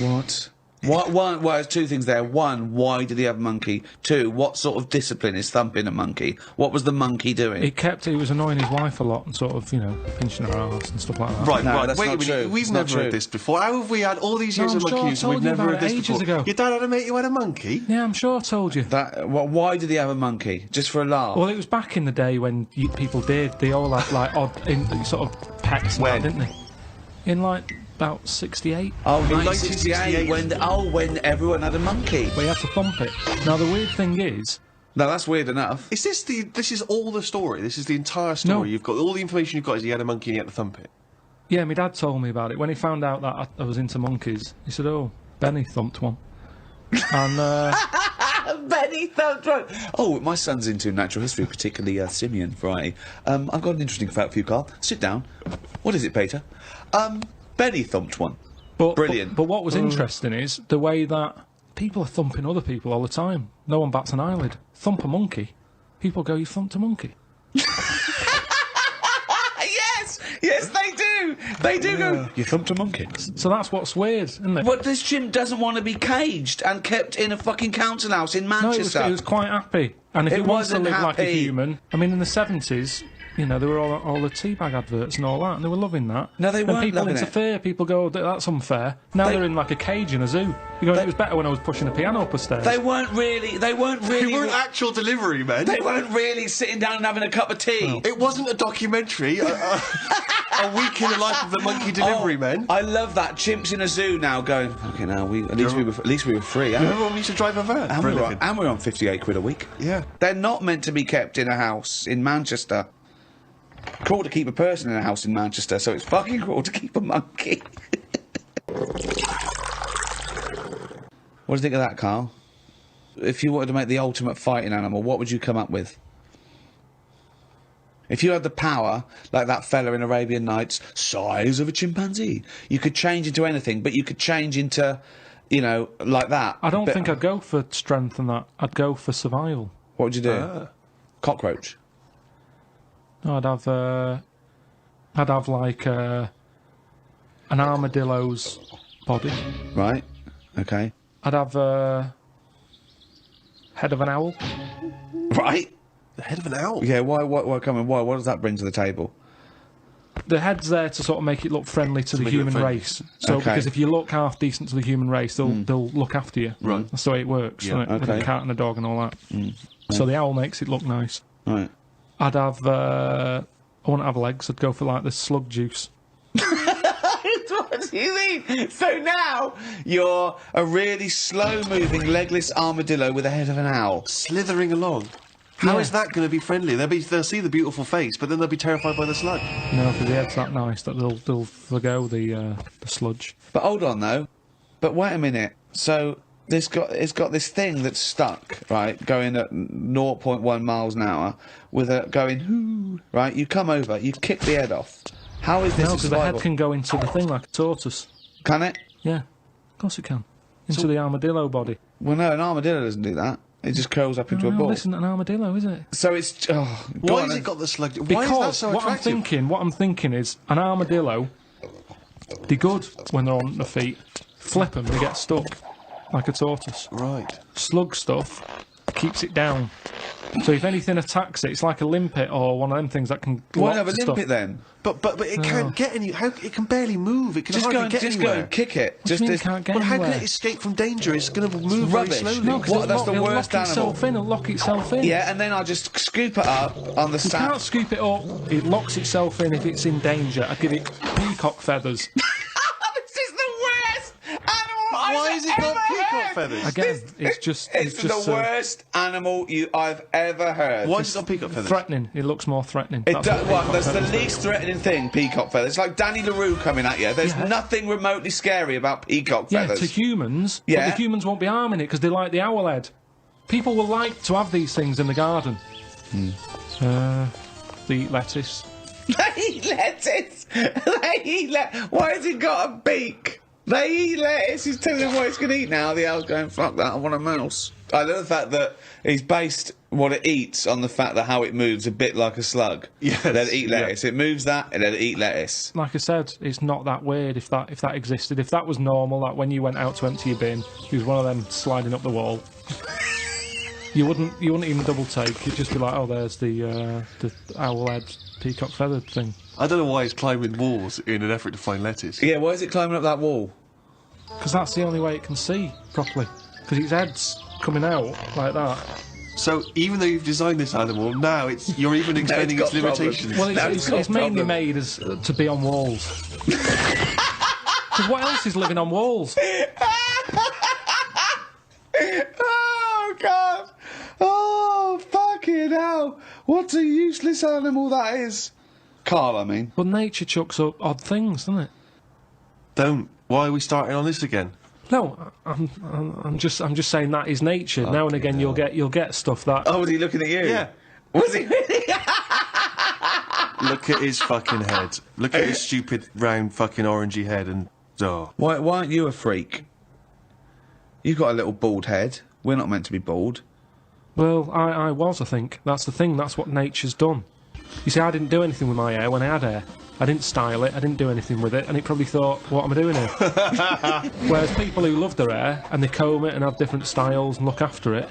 What? Well, there's two things there. One, why did he have a monkey? Two, what sort of discipline is thumping a monkey? What was the monkey doing? He was annoying his wife a lot and sort of, you know, pinching her arse and stuff like that. Right, that's wait not a minute. true. We've never heard this before. How have we had all these years of monkeys and we've never heard this before? Ago. Your dad had a mate who had a monkey? Yeah, I'm sure I told you. Why did he have a monkey? Just for a laugh? Well, it was back in the day when people did. They all had, like, odd sort of pets and that, didn't they? In, like... about 68. Oh, 1968, when everyone had a monkey. We had to thump it. Now, the weird thing is... No, that's weird enough. Is this is all the story? This is the entire story? No. You've got... All the information you've got is he had a monkey and he had to thump it? Yeah, my dad told me about it. When he found out that I was into monkeys, he said, oh, Benny thumped one. And, Benny thumped one. Oh, my son's into natural history, particularly simian variety. I've got an interesting fact for you, Carl. Sit down. What is it, Peter? Benny thumped one. Brilliant. But what was interesting is the way that people are thumping other people all the time. No one bats an eyelid. Thump a monkey. People go, you thumped a monkey. Yes, they do. They do go, you thumped a monkey. So that's what's weird, isn't it? But this chimp doesn't want to be caged and kept in a fucking council house in Manchester. No, it was quite happy. And if it wants to live like a human... I mean, in the 70s, you know, there were all the teabag adverts and all that, and they were loving that. No, they weren't people loving interfere, people go, that's unfair. Now they're in like a cage in a zoo. You go, it was better when I was pushing a piano up the stairs. They weren't really... They weren't actual delivery men. They weren't really sitting down and having a cup of tea. Well, it wasn't a documentary. A week in the life of the monkey delivery men. I love that. Chimps in a zoo now going, okay, now at least we were free. Remember when we used to drive a van? And we're on 58 quid a week. Yeah. They're not meant to be kept in a house in Manchester. Cruel to keep a person in a house in Manchester, so it's fucking cruel to keep a monkey. What do you think of that, Karl? If you wanted to make the ultimate fighting animal, what would you come up with? If you had the power, like that fella in Arabian Nights, size of a chimpanzee, you could change into anything, but you could change into, you know, like that. I don't think I'd go for strength and that. I'd go for survival. What would you do? Cockroach? No, I'd have like an armadillo's body. Right. Okay. I'd have head of an owl. Right. The head of an owl? Yeah, why come on, why? What does that bring to the table? The head's there to sort of make it look friendly to the human race. So, because if you look half decent to the human race, they'll look after you. Right. That's the way it works, isn't it? With a cat and a dog and all that. So the owl makes it look nice. Right. I'd have, I wouldn't have legs, I'd go for like the slug juice. What do you mean? So now you're a really slow-moving, legless armadillo with the head of an owl. Slithering along. How is that going to be friendly? They'll see the beautiful face, but then they'll be terrified by the slug. No, because the head's that nice that they'll forgo the sludge. But hold on, though. But wait a minute. So it's got this thing that's stuck, right, going at 0.1 miles an hour, with a going, hoo, right? You come over, you kick the head off. How is this? No, because the head can go into the thing like a tortoise. Can it? Yeah, of course it can. Into the armadillo body. Well, no, an armadillo doesn't do that. It just curls up into a ball. This isn't an armadillo, is it? So it's... why has it got the slug? Why because is that so attractive? what I'm thinking is an armadillo, they're good when they're on their feet. Flip them, they get stuck like a tortoise. Right. Slug stuff keeps it down. So if anything attacks it, it's like a limpet or one of them things that can. Why have a limpet then? But it can't get any. How it can barely move. It can hardly get anywhere. Just go and kick it. Just can't get how anywhere? can it escape from danger? It's going to move very slowly. No, that's the worst animal. It'll lock itself in. Yeah, and then I'll just scoop it up on the sand. You can't scoop it up. It locks itself in if it's in danger. I'd give it peacock feathers. This is the worst animal Why has it got peacock feathers? Again, it's just the worst animal I've ever heard. Why has it got peacock feathers? Threatening. It looks more threatening. That's the least threatening thing, peacock feathers. It's like Danny LaRue coming at you. There's nothing remotely scary about peacock feathers. Yeah, to humans. Yeah. But the humans won't be harming it because they like the owl head. People will like to have these things in the garden. They eat lettuce. They eat lettuce. Why has it got a beak? They eat lettuce. He's telling them what it's going to eat now. The owl's going, fuck that, I want a mouse. I love the fact that he's based what it eats on the fact that how it moves a bit like a slug. Yes, let it eat lettuce. It moves that, and let it eat lettuce. Like I said, it's not that weird if that existed. If that was normal, like when you went out to empty your bin, he was one of them sliding up the wall. You wouldn't even double take. You'd just be like, oh, there's the owl head peacock feathered thing. I don't know why he's climbing walls in an effort to find lettuce. Yeah, why is it climbing up that wall? Because that's the only way it can see properly. Because its head's coming out like that. So even though you've designed this animal, now you're even expanding its limitations. Well, it's mainly made as to be on walls. Because what else is living on walls? Oh, God! Oh, fucking hell! What a useless animal that is! Karl, I mean. Well, nature chucks up odd things, doesn't it? Don't. Why are we starting on this again? No, I'm just saying that is nature. Now and again, you'll get stuff that. Oh, was he looking at you? Yeah. Was he really? Look at his fucking head. Look at his stupid, round, fucking orangey head and... Oh. Why aren't you a freak? You've got a little bald head. We're not meant to be bald. Well, I was, I think. That's the thing. That's what nature's done. You see, I didn't do anything with my hair when I had hair. I didn't style it, I didn't do anything with it, and it probably thought, what am I doing here? Whereas people who love their hair, and they comb it and have different styles and look after it,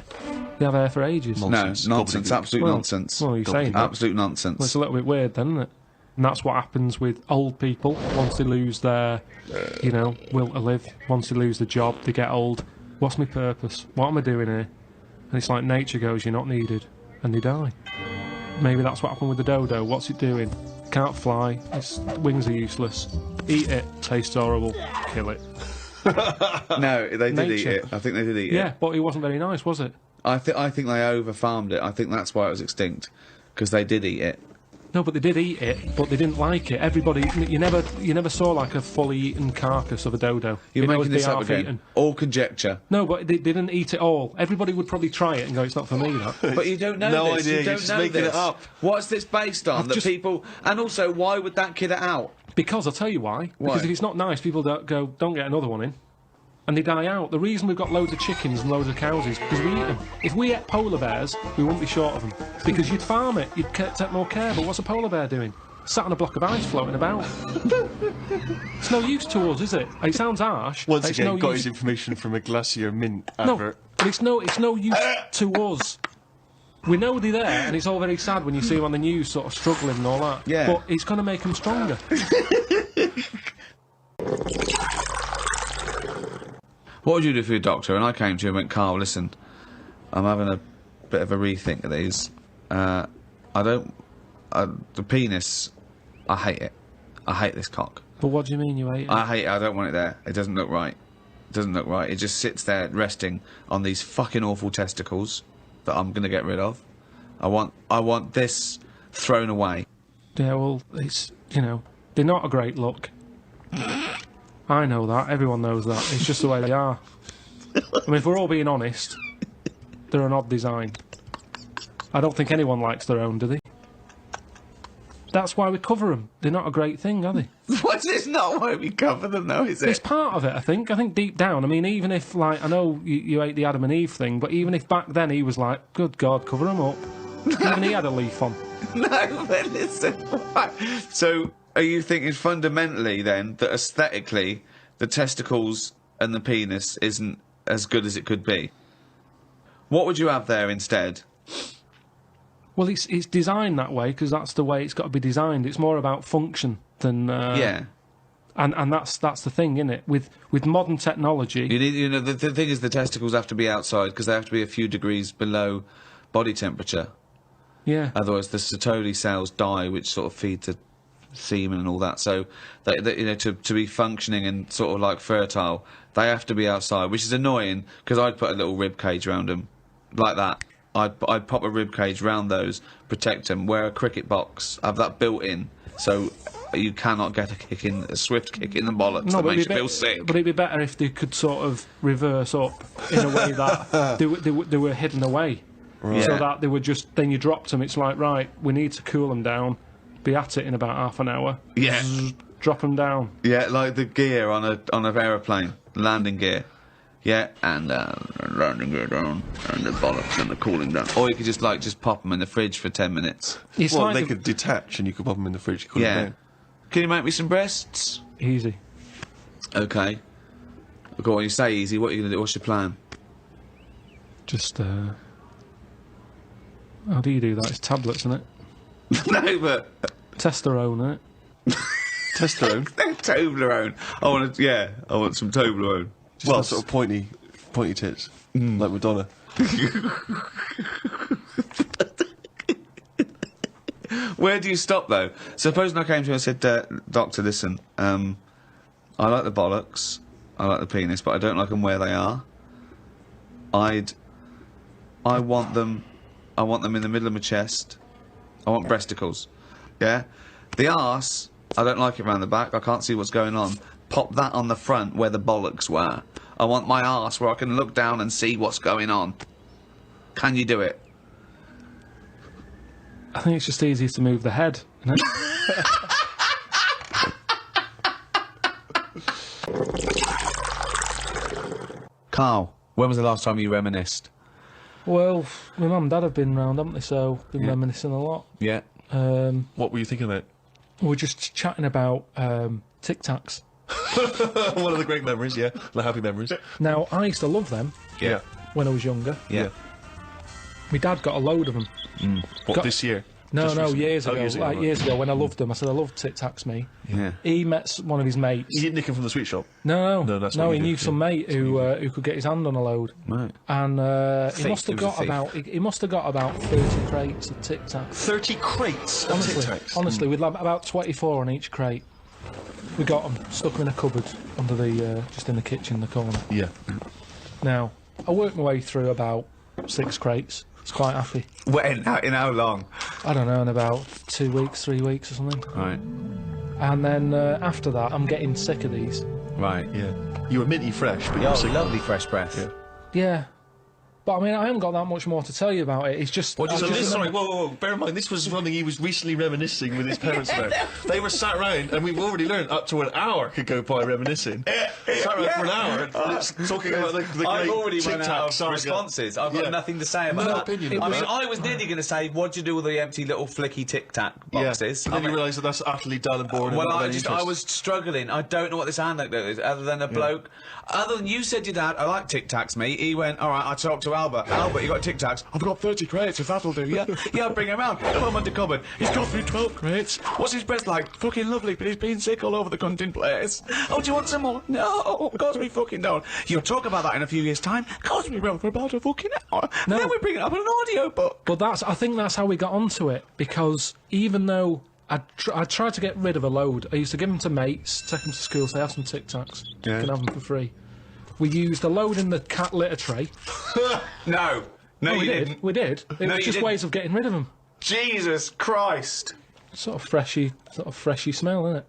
they have hair for ages. Nonsense. No, nonsense, absolute nonsense. Well, you're saying absolute nonsense. Well, it's a little bit weird then, isn't it? And that's what happens with old people. Once they lose their, will to live, once they lose the job, they get old. What's my purpose? What am I doing here? And it's like nature goes, you're not needed, and they die. Maybe that's what happened with the dodo. What's it doing? Can't fly, its wings are useless. Eat it, tastes horrible, kill it. No, they did eat it. I think they did eat it. Yeah, but it wasn't very nice, was it? I think they over-farmed it. I think that's why it was extinct. Because they did eat it. No, but they did eat it, but they didn't like it. Everybody, you never saw like a fully eaten carcass of a dodo. You're making this up again. Eaten. All conjecture. No, but they didn't eat it all. Everybody would probably try it and go, it's not for me, that. But you don't know no this. idea, You don't just know making this. it up. What's this based on? That people... And also, why would that kid it out? Because I'll tell you why. Because if it's not nice, people don't get another one in. And they die out. The reason we've got loads of chickens and loads of cows is because we eat them. If we ate polar bears, we wouldn't be short of them. Because you'd farm it, you'd take more care, but what's a polar bear doing? Sat on a block of ice floating about. It's no use to us, is it? It sounds harsh. Once again, got his information from a Glacier Mint advert. No, but it's no use to us. We know they're there, and it's all very sad when you see them on the news sort of struggling and all that. Yeah. But it's going to make them stronger. What would you do for your doctor? And I came to you and went, Karl, listen, I'm having a bit of a rethink of these. The penis, I hate it. I hate this cock. But what do you mean you hate it? I hate it. I don't want it there. It doesn't look right. It doesn't look right. It just sits there resting on these fucking awful testicles that I'm going to get rid of. I want this thrown away. Yeah, well, it's, they're not a great look. I know that. Everyone knows that. It's just the way they are. I mean, if we're all being honest, they're an odd design. I don't think anyone likes their own, do they? That's why we cover them. They're not a great thing, are they? What's this not why we cover them, though, is it? It's part of it, I think. I think deep down, I mean, even if, like, I know you ate the Adam and Eve thing, but even if back then he was like, good God, cover them up. Even he had a leaf on. No, but listen. What? So, are you thinking fundamentally, then, that aesthetically, the testicles and the penis isn't as good as it could be? What would you have there instead? Well, it's designed that way because that's the way it's got to be designed. It's more about function than yeah. And that's the thing, isn't it? With modern technology, you need, the thing is the testicles have to be outside because they have to be a few degrees below body temperature. Yeah. Otherwise, the Sertoli cells die, which sort of feed the semen and all that. So, to be functioning and sort of like fertile, they have to be outside, which is annoying because I'd put a little rib cage around them, like that. I'd pop a rib cage round those, protect them, wear a cricket box, have that built in, so you cannot get a swift kick in the bollocks that makes you feel sick. But it'd be better if they could sort of reverse up in a way that they were hidden away. Right. So that they were just, then you dropped them, it's like, right, we need to cool them down, be at it in about half an hour. Yeah. Drop them down. Yeah, like the gear on an aeroplane, landing gear. Yeah, and landing gear down, and the bollocks and the cooling down. Or you could just pop them in the fridge for 10 minutes. Well, they could detach and you could pop them in the fridge, cool them down. Can you make me some breasts? Easy. Okay. Go on, you say easy, what are you going to do? What's your plan? Just, how do you do that? It's tablets, isn't it? No, but... Testosterone, isn't it? Testosterone? Toblerone. I want some Toblerone. Just sort of pointy tits, like Madonna. Where do you stop, though? Supposing I came to you and said, Doctor, listen, I like the bollocks, I like the penis, but I don't like them where they are. I want them in the middle of my chest. I want breasticles. Yeah? The arse, I don't like it round the back, I can't see what's going on. Pop that on the front where the bollocks were. I want my arse where I can look down and see what's going on. Can you do it? I think it's just easier to move the head, isn't it? Karl, when was the last time you reminisced? Well, my mum and dad have been round, haven't they? So been reminiscing a lot. Yeah. What were you thinking about? We were just chatting about Tic Tacs. One of the great memories, yeah. The happy memories. Now, I used to love them. Yeah. When I was younger. Yeah. My dad got a load of them. What, this year? No, Just recently? years ago. Years ago, like right. years ago when I loved them. I said I love Tic Tacs, me. Yeah. He met one of his mates. You didn't nick him from the sweet shop? No, that's what he you knew did, some mate who could get his hand on a load. Right. And Thief, he must have he was a got thief. about he must have got about 30 crates of Tic Tacs. 30 crates of Tic Tacs? Honestly, we'd have about 24 on each crate. We got them, stuck them in a cupboard under the just in the kitchen in the corner. Yeah. Now, I worked my way through about 6 crates. I was quite happy. When? In how long? I don't know, in about 2 weeks, 3 weeks or something. Right. And then after that, I'm getting sick of these. Right. Yeah. You were minty fresh, but you were sick. Lovely fresh breath. Yeah. Yeah. But I mean, I haven't got that much more to tell you about it. It's just. So this, sorry, whoa. Bear in mind, this was something he was recently reminiscing with his parents about. They were sat round, and we've already learned up to an hour could go by reminiscing. Sat round for an hour, talking about the great I've already Tic run Tac out of saga. responses. I've got nothing to say about No that. opinion. I mean, I was nearly going to say, what do you do with the empty little flicky Tic Tac boxes? And then you realise that that's utterly dull and boring. Well, and I was struggling. I don't know what this anecdote is, other than a bloke. Other than you said your dad, I like Tic Tacs, me. He went, all right, I talked to Albert. Albert, you got Tic Tacs? I've got 30 crates, if that'll do, yeah? Yeah, bring him round. Put him under cupboard. He's got through 12 crates. What's his breath like? Fucking lovely, but he's been sick all over the cunting place. Oh, do you want some more? No, of course we fucking don't. You'll talk about that in a few years' time. Of course we will for about a fucking hour. No. Then we bring it up in an audio book. But I think that's how we got onto it, because even though I tried to get rid of a load, I used to give them to mates, take them to school, say, have some Tic Tacs. You can have them for free. We used a load in the cat litter tray. No, we didn't. We did. It was just ways of getting rid of them. Jesus Christ. Sort of freshy smell, isn't it?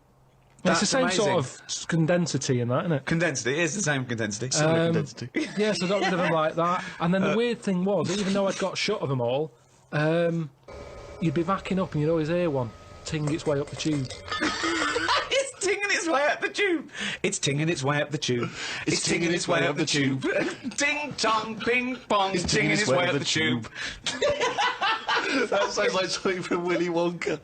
It's the same amazing. sort of condensity in that, isn't it? Condensity, it is the same condensity. Condensity. Yeah, so I got rid of them like that. And then the weird thing was, even though I'd got shut of them all, you'd be backing up and you'd always hear one ting its way up the tube. It's tinging its way up the tube. It's tinging its way up the tube. It's tinging its way up the tube. Ding tong, ping pong. It's tinging its way up the tube. That sounds like something from Willy Wonka.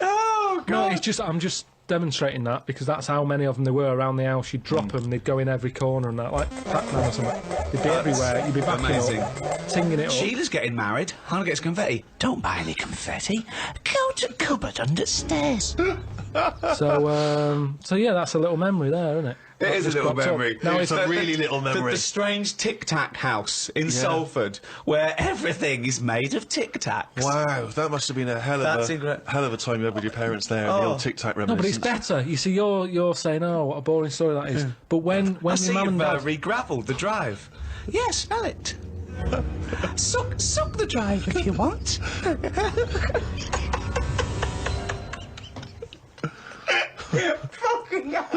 Oh God! No, I'm just demonstrating that because that's how many of them there were around the house. You'd drop them, they'd go in every corner and that, like Pac-Man or something. They'd be everywhere. You'd be backing up, tinging it up. Sheila's getting married. Hannah gets confetti. Don't buy any confetti. Go to cupboard under stairs. So yeah, that's a little memory there, isn't it? It is a little memory. Now it's a really little memory. The strange Tic Tac house in Salford, where everything is made of Tic Tacs. Wow, that must have been a hell of a time you had with your parents there. The old Tic Tac No, but it's better. You see, you're saying, oh, what a boring story that is. But when I your see mum and you've dad re-gravelled the drive. Yeah, smell it. Suck the drive if you want.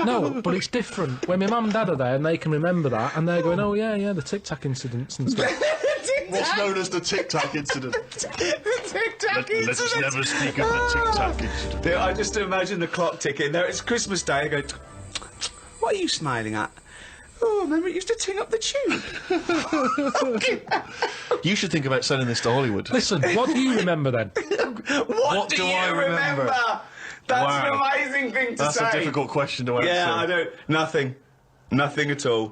No, but it's different. When my mum and dad are there and they can remember that and they're going, oh yeah, the Tic Tac incidents and stuff. What's known as the Tic Tac incident? The Tic Tac incident. Let us never speak of the Tic Tac incident. I just imagine the clock ticking. There, it's Christmas Day. I go, what are you smiling at? Oh, remember it used to ting up the tube. You should think about selling this to Hollywood. Listen, what do you remember then? What do I remember? That's an amazing thing to say. That's a difficult question to answer. Yeah, I don't. Nothing at all.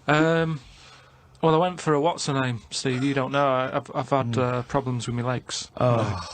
Well, I went for a what's her name, Steve. You don't know. I've had problems with my legs. Oh.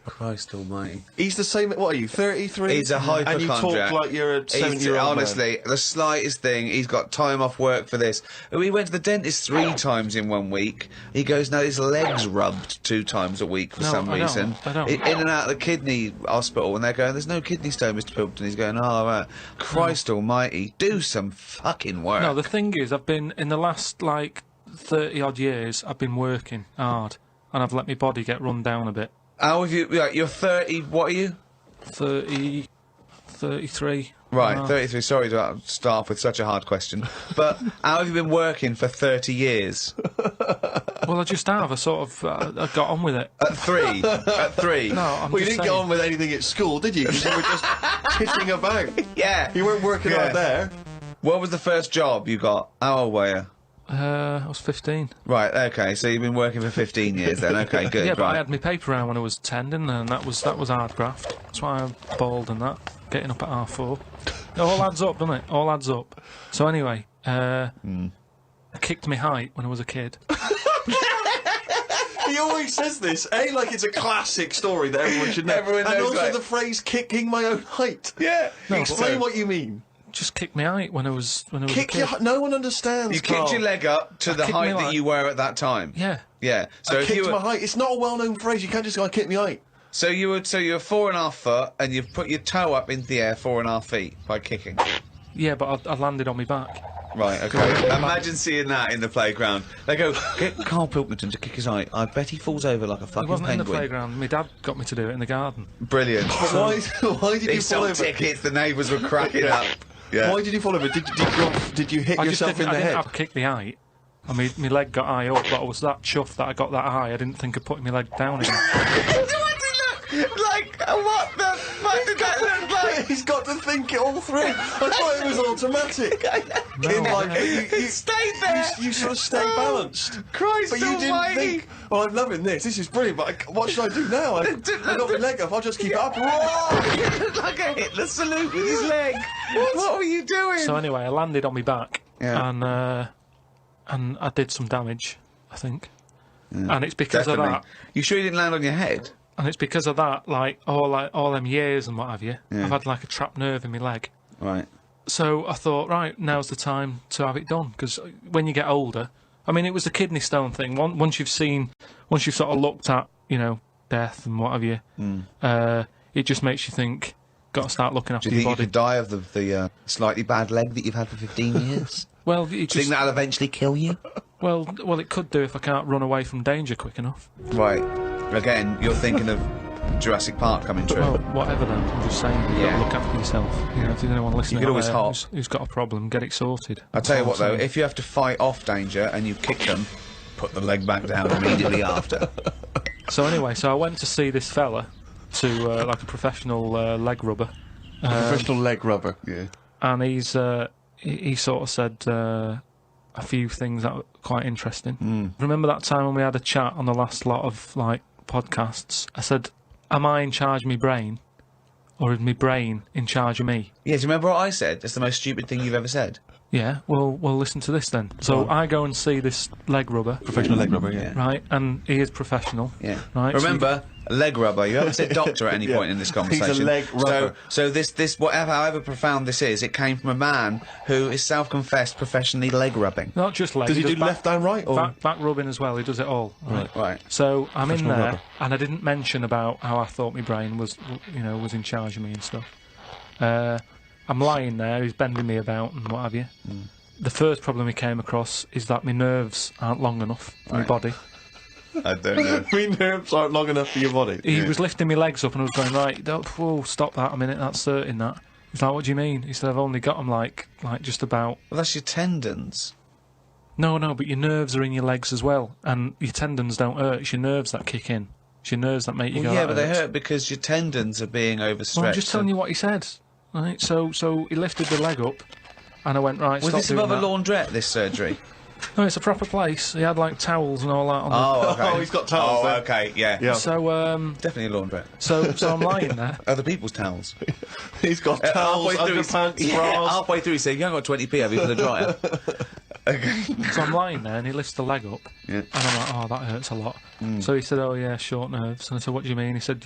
Christ almighty. He's the same, what are you, 33? He's a hypochondriac. And you talk like you're a 70-year-old honestly, the slightest thing, he's got time off work for this. We went to the dentist 3 times in 1 week. He goes, no, his leg's rubbed 2 times a week for some reason. I don't. In and out of the kidney hospital, and they're going, there's no kidney stone, Mr. Pilkington. He's going, oh, Christ almighty, do some fucking work. No, the thing is, I've been, in the last, 30-odd years, I've been working hard, and I've let my body get run down a bit. How have you, you're 30, what are you? 33. Right, 33. Sorry to start off with such a hard question. But how have you been working for 30 years? Well, I just have. I sort of I got on with it. At 3? At 3? No, I'm Well, you just didn't get saying. on with anything at school, did you? Because you were just titting about. Yeah. You weren't working out there. What was the first job you got? How old were you? I was 15. Right, okay, so you've been working for 15 years then, okay, good, Yeah, but I right. had my paper round when I was 10, didn't I? And that was hard graft. That's why I'm bald and that. Getting up at 4:30. It all adds up, doesn't it? All adds up. So anyway, I kicked my height when I was a kid. He always says this, like it's a classic story that everyone should know. Everyone and knows, also right. the phrase "kicking my own height." Yeah. No, Explain what you mean. Just kicked my height when I was a Kick kid. your. No one understands. You Karl. kicked your leg up to the kicked my height that leg. you were at that time? Yeah. Yeah. So I if you kicked were, my height. It's not a well-known phrase. You can't just go, "I kicked my height." so you were 4.5 foot and you've put your toe up into the air 4.5 feet by kicking. Yeah, but I landed on my back. Right, okay. Imagine seeing that in the playground. They go, get Karl Pilkington to kick his height. I bet he falls over like a It fucking wasn't in the penguin. playground. My dad got me to do it in the garden. Brilliant. But why did They you fall sold over? tickets, the neighbours were cracking up. Yeah. Why did you fall over? Did you hit I just yourself in didn't, the I head? didn't have kicked the height. I mean, my leg got high up, but I was that chuffed that I got that high. I didn't think of putting my leg down again. Like, what the fuck did that look like? He's got to think it all through. I thought it was automatic. In life, but you stayed there. You sort of stay balanced. Christ But you didn't almighty. think, well, I'm loving this. This is brilliant, but what should I do now? I got my leg up. I'll just keep it up. Like a Hitler salute with his leg. What were you doing? So anyway, I landed on my back, Yeah. and I did some damage, I think. And it's because Definitely. of that. You sure you didn't land on your head? And it's because of that, like all them years and what have you. Yeah. I've had like a trapped nerve in my leg. Right. So I thought, right, now's the time to have it done. Because when you get older, I mean, it was the kidney stone thing. Once you've sort of looked at, death and what have you, it just makes you think, got to start looking after Do you your think you body. could die of the slightly bad leg that you've had for 15 years? Well, Do you think that'll eventually kill you? well, it could do if I can't run away from danger quick enough. Right. Again, you're thinking of Jurassic Park coming true. Well, whatever then. I'm just saying, you've got to look after yourself. If there's anyone listening could out always there hop. who's got a problem, get it sorted. I'll tell you That's what all though, I'm saying. if you have to fight off danger and you kick them, put the leg back down immediately after. So anyway, I went to see this fella, to like a professional leg rubber. Professional leg rubber. Yeah. And he sort of said a few things that were quite interesting. Remember that time when we had a chat on the last lot of like podcasts? I said, am I in charge of my brain, or is my brain in charge of me? Yeah, do you remember what I said? That's the most stupid thing you've ever said. Yeah, well, listen to this then. So I go and see this leg rubber. Professional leg rubber, yeah. Right, and he is professional. Yeah. Right. Remember, leg rubber. You haven't said doctor at any point in this conversation. He's a leg rubber. So this however profound this is, it came from a man who is self-confessed professionally leg rubbing. Not just leg. Does he do back, left and right? Or? back rubbing as well. He does it all. Right. So I'm in Professional there, rubber. and I didn't mention about how I thought my brain was in charge of me and stuff. I'm lying there. He's bending me about and what have you. The first problem he came across is that my nerves aren't long enough for my body. I don't know. My nerves aren't long enough for your body. He was lifting my legs up and I was going, right, whoa, stop that a minute, that's hurting that. He's like, what do you mean? He said, I've only got them like just about... Well, that's your tendons. No, but your nerves are in your legs as well, and your tendons don't hurt, it's your nerves that kick in. It's your nerves that make you go, Yeah, that but they hurts. hurt because your tendons are being overstretched. Well, I'm just telling you what he said. Right, so he lifted the leg up, and I went, right, Was stop this doing above that. a laundrette, this surgery? No, it's a proper place. He had like towels and all that on Oh, okay. Oh, he's got towels Oh, there. okay, yeah. the... So, Definitely a laundrette. so I'm lying there. Other people's towels. He's got towels, underpants, bras. Halfway through, he said, you haven't got 20p, have you, for the dryer? Okay. So I'm lying there, and he lifts the leg up, Yeah. and I'm like, oh, that hurts a lot. So he said, oh yeah, short nerves. And I said, what do you mean? He said,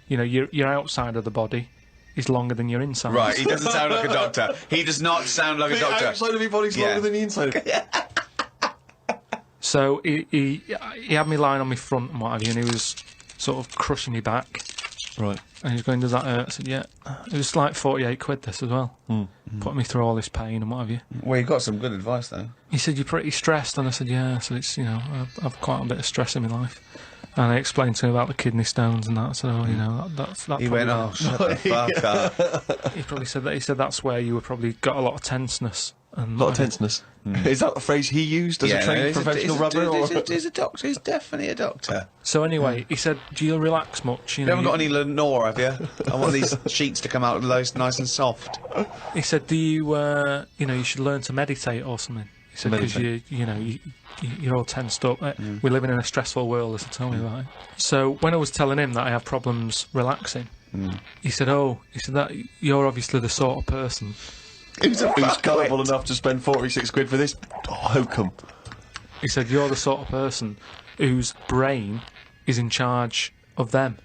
your outside of the body is longer than your inside. Right, he doesn't sound like a doctor. He does not sound like a The doctor. outside of your body's longer than the inside of it. So he had me lying on my front and what have you, and he was sort of crushing me back. Right. And he was going, does that hurt? I said, yeah. It was like 48 quid this as well. Putting me through all this pain and what have you. Well, you got some good advice, though. He said, you're pretty stressed. And I said, yeah. So it's, I've quite a bit of stress in my life. And I explained to him about the kidney stones and that. I said, oh, you know, that's that. He went, oh, shut the fuck up. He probably said that. He said that's where you were probably got a lot of tenseness. And A lot of tenseness. Is that the phrase he used as a trained professional rubber? He's a doctor. He's definitely a doctor. So anyway, he said, do you relax much? You haven't got any Lenore, have you? I want these sheets to come out nice and soft. He said, do you, you know, you should learn to meditate or something. He said, because you're all tensed up. We're living in a stressful world, as he told me about it. So when I was telling him that I have problems relaxing, he said, that you're obviously the sort of person who's gullible enough to spend 46 quid for this hokum. He said, you're the sort of person whose brain is in charge of them,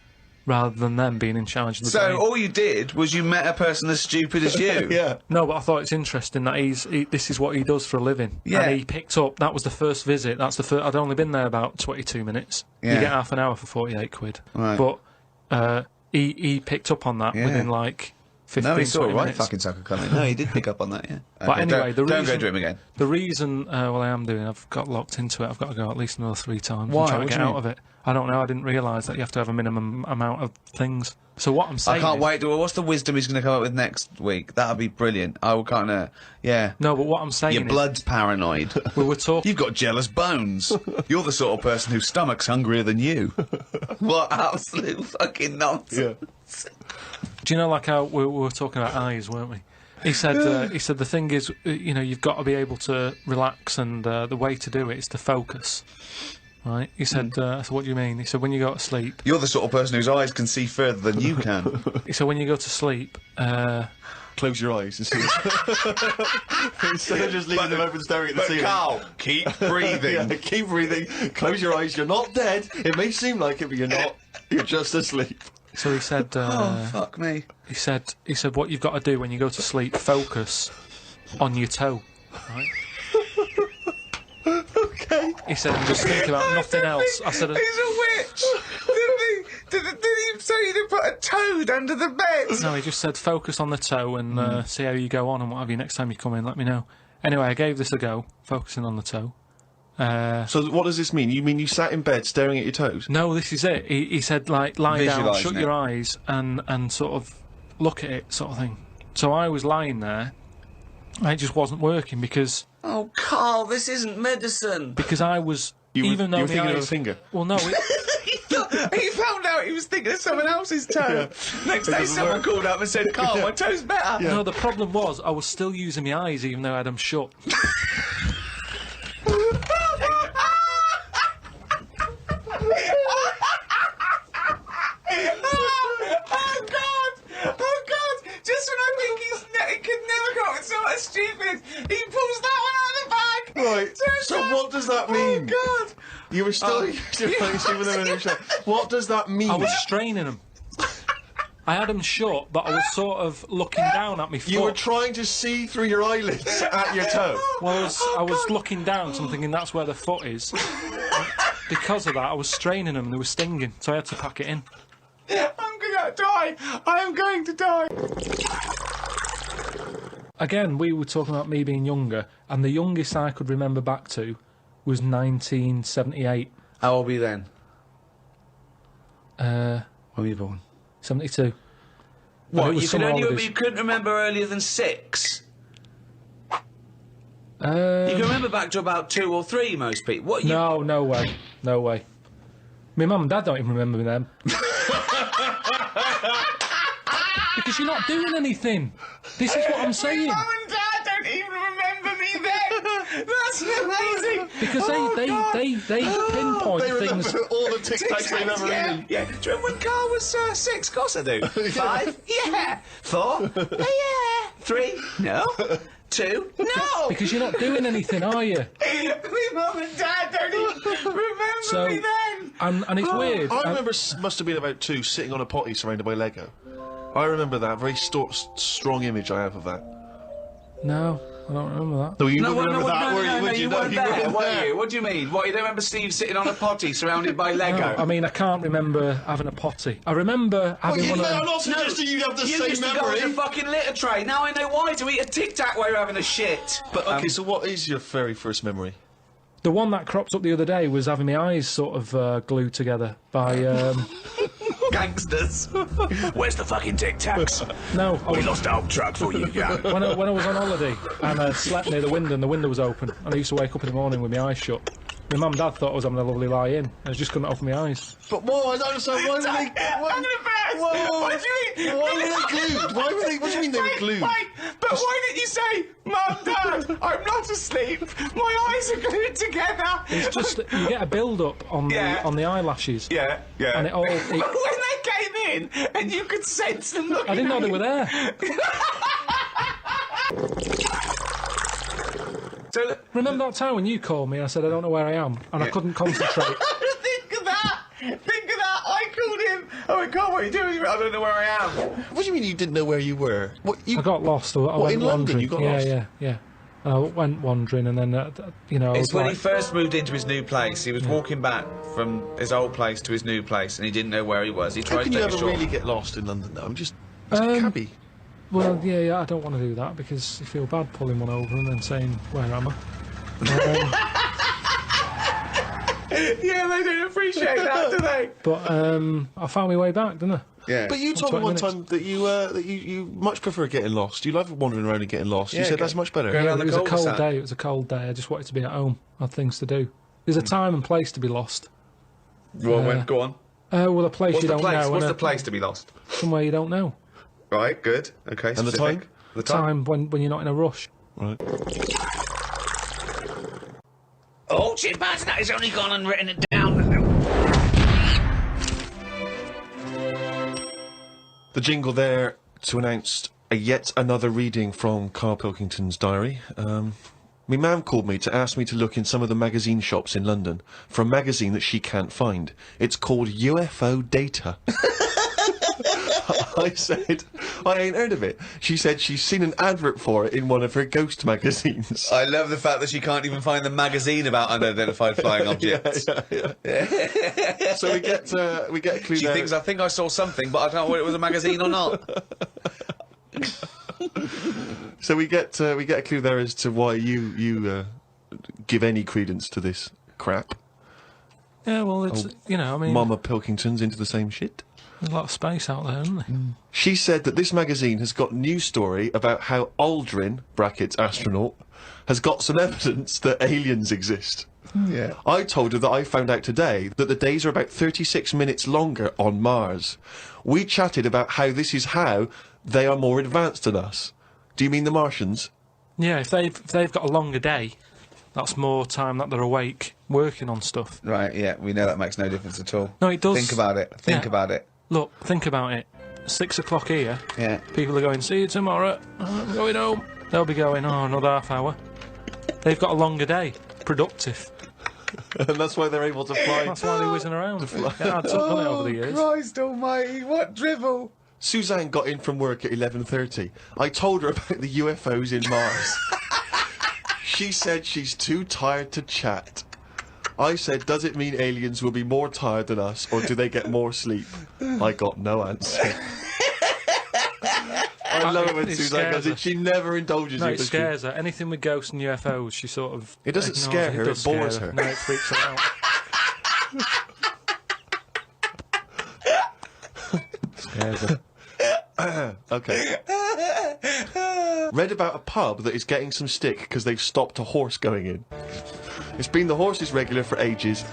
rather than them being in charge of the brain. So all you did was you met a person as stupid as you. Yeah. No, but I thought it's interesting that this is what he does for a living. Yeah. And he picked up, that was the first visit, that's the first, I'd only been there about 22 minutes. Yeah. You get half an hour for 48 quid. Right. But he picked up on that within like 15, No, he saw 20 a right minutes. fucking sucker coming. No, he did pick up on that, yeah. But Okay, anyway, don't go to him again. The reason, well, I am doing, I've got locked into it. I've got to go at least another 3 times. Why? And try to What get do you out of it. I don't know. I didn't realise that you have to have a minimum amount of things. So what I'm saying, I can't wait. What's the wisdom he's going to come up with next week? That'll be brilliant. I will kind of, yeah. No, but what I'm saying Your blood's paranoid. We were talking. You've got jealous bones. You're the sort of person whose stomach's hungrier than you. What absolute fucking nonsense. Yeah. Do you know, like how we were talking about eyes, weren't we? He said the thing is, you know, you've got to be able to relax, and the way to do it is to focus. Right? He said, so what do you mean? He said, when you go to sleep... You're the sort of person whose eyes can see further than you can. He said, when you go to sleep... Close your eyes. Instead of just leaving them open staring at the ceiling. Carl, keep breathing. Yeah, keep breathing. Close your eyes. You're not dead. It may seem like it, but you're not. You're just asleep. So he said... oh, fuck me. He said, what you've got to do when you go to sleep, focus on your toe. Right? Okay. He said, just think about nothing else. I said... He's a witch! Did he say you didn't put a toad under the bed? No, he just said focus on the toe and see how you go on and what have you. Next time you come in, let me know. Anyway, I gave this a go, focusing on the toe. So what does this mean? You mean you sat in bed staring at your toes? No, this is it. He said, like, lie down, shut it. your eyes and sort of look at it, sort of thing. So I was lying there, and it just wasn't working because... Oh, Carl, this isn't medicine. Because I was... You were thinking of a finger? Well, no, he found out he was thinking of someone else's toe. Yeah. Next day someone called up and said, Carl, my toe's better. Yeah. No, the problem was I was still using my eyes even though I had them shut. Oh God! Just when I think he could never go with so much stupid, he pulls that one out of the bag! Right, so what does that mean? Oh God! You were still playing stupid with them. What does that mean? I was straining them. I had them shut, but I was sort of looking down at my foot. You were trying to see through your eyelids at your toe? Well, I was looking down, so I'm thinking that's where the foot is. Because of that, I was straining them and they were stinging, so I had to pack it in. I'm gonna die! I am going to die! Again, we were talking about me being younger, and the youngest I could remember back to was 1978. How old were you then? When were you born? 72. What, you couldn't remember earlier than 6? You can remember back to about 2 or 3, most people. What? No way. No way. My mum and dad don't even remember them. Because you're not doing anything. This is what I'm saying. My mum and dad don't even remember me then. That's amazing. Because they pinpoint they things. All the Tic Tacs they've ever eaten. Yeah. Do you remember when Karl was 6? Of course I do. 5? Yeah. 4? Yeah. 3? No. 2? No. Because you're not doing anything, are you? My mum and dad don't even remember me then. And it's weird. I remember must have been about 2 sitting on a potty surrounded by Lego. I remember that. Very strong image I have of that. No, I don't remember that. No, you wouldn't remember that, No, you weren't there, were you? What do you mean? What, you don't remember Steve sitting on a potty surrounded by Lego? No, I mean, I can't remember having a potty. I remember having one of them. I'm not suggesting you have the same memory. You used to go in a fucking litter tray. Now I know why, to eat a Tic Tac while you're having a shit. But, okay, so what is your very first memory? The one that cropped up the other day was having my eyes sort of glued together by... Gangsters. Where's the fucking Tic Tacs? No. We lost our truck for you, yeah. When I was on holiday and I slept near the window and the window was open and I used to wake up in the morning with my eyes shut. My mum and dad thought I was having a lovely lie-in. I just couldn't open my eyes. But why? I don't understand. Why were they... What do you mean? Why were they glued? Why were they... What do you mean they were glued? But why didn't you say, Mum, Dad, I'm not asleep. My eyes are glued together. It's just that you get a build-up on the eyelashes. Yeah. And it all... When they came in and you could sense them looking I didn't know they were there. So, remember that time when you called me and I said I don't know where I am and I couldn't concentrate? Think of that! I called him. Oh my God, what are you doing? I don't know where I am. What do you mean you didn't know where you were? I got lost. I went in London wandering. you got lost? Yeah. I went wandering and then, you know... It's when he first moved into his new place. He was walking back from his old place to his new place and he didn't know where he was. He tried How can to you take a ever short. really get lost in London, though? It's a cabbie. Well, yeah, I don't want to do that because you feel bad pulling one over and then saying, where am I? Yeah, they don't appreciate that, do they? But I found my way back, didn't I? Yeah. But you told me one time that you much prefer getting lost. You love wandering around and getting lost. You said that's much better. Yeah, it was a cold day. It was a cold day. I just wanted to be at home. I had things to do. There's a time and place to be lost. Well, go on. Well, a place you don't know. What's the place to be lost? Somewhere you don't know. Right, good. Okay, and the time? The time when you're not in a rush. Right. Oh, chimpanzee, that has only gone and written it down. The jingle there to announce yet another reading from Karl Pilkington's diary. My mum called me to ask me to look in some of the magazine shops in London for a magazine that she can't find. It's called UFO Data. I said, I ain't heard of it. She said she's seen an advert for it in one of her ghost magazines. I love the fact that she can't even find the magazine about unidentified flying objects. Yeah. So we get a clue. She there. thinks, I think I saw something, but I don't know whether it was a magazine or not. So we get a clue there as to why you give any credence to this crap. Yeah, well, it's I mean, Mama Pilkington's into the same shit. There's a lot of space out there, isn't there? She said that this magazine has got news story about how Aldrin (astronaut) has got some evidence that aliens exist. Yeah. I told her that I found out today that the days are about 36 minutes longer on Mars. We chatted about how this is how they are more advanced than us. Do you mean the Martians? Yeah, if they've got a longer day, that's more time that they're awake working on stuff. Right, yeah, we know that makes no difference at all. No, it does. Think about it. Think about it. Look, think about it. 6 o'clock here. Yeah. People are going, see you tomorrow. I'm going home. They'll be going, another half hour. They've got a longer day. Productive. And that's why they're able to fly. That's why they're whizzing around. Yeah, I've done it over the years. Christ almighty, what drivel! Suzanne got in from work at 11:30. I told her about the UFOs in Mars. She said she's too tired to chat. I said, does it mean aliens will be more tired than us, or do they get more sleep? I got no answer. I love it when Suzanne does it. She never indulges in it scares her. Anything with ghosts and UFOs, she sort of... It doesn't scare her, it bores her. No, it freaks her out. Scares her. Okay. Read about a pub that is getting some stick because they've stopped a horse going in. It's been the horse's regular for ages,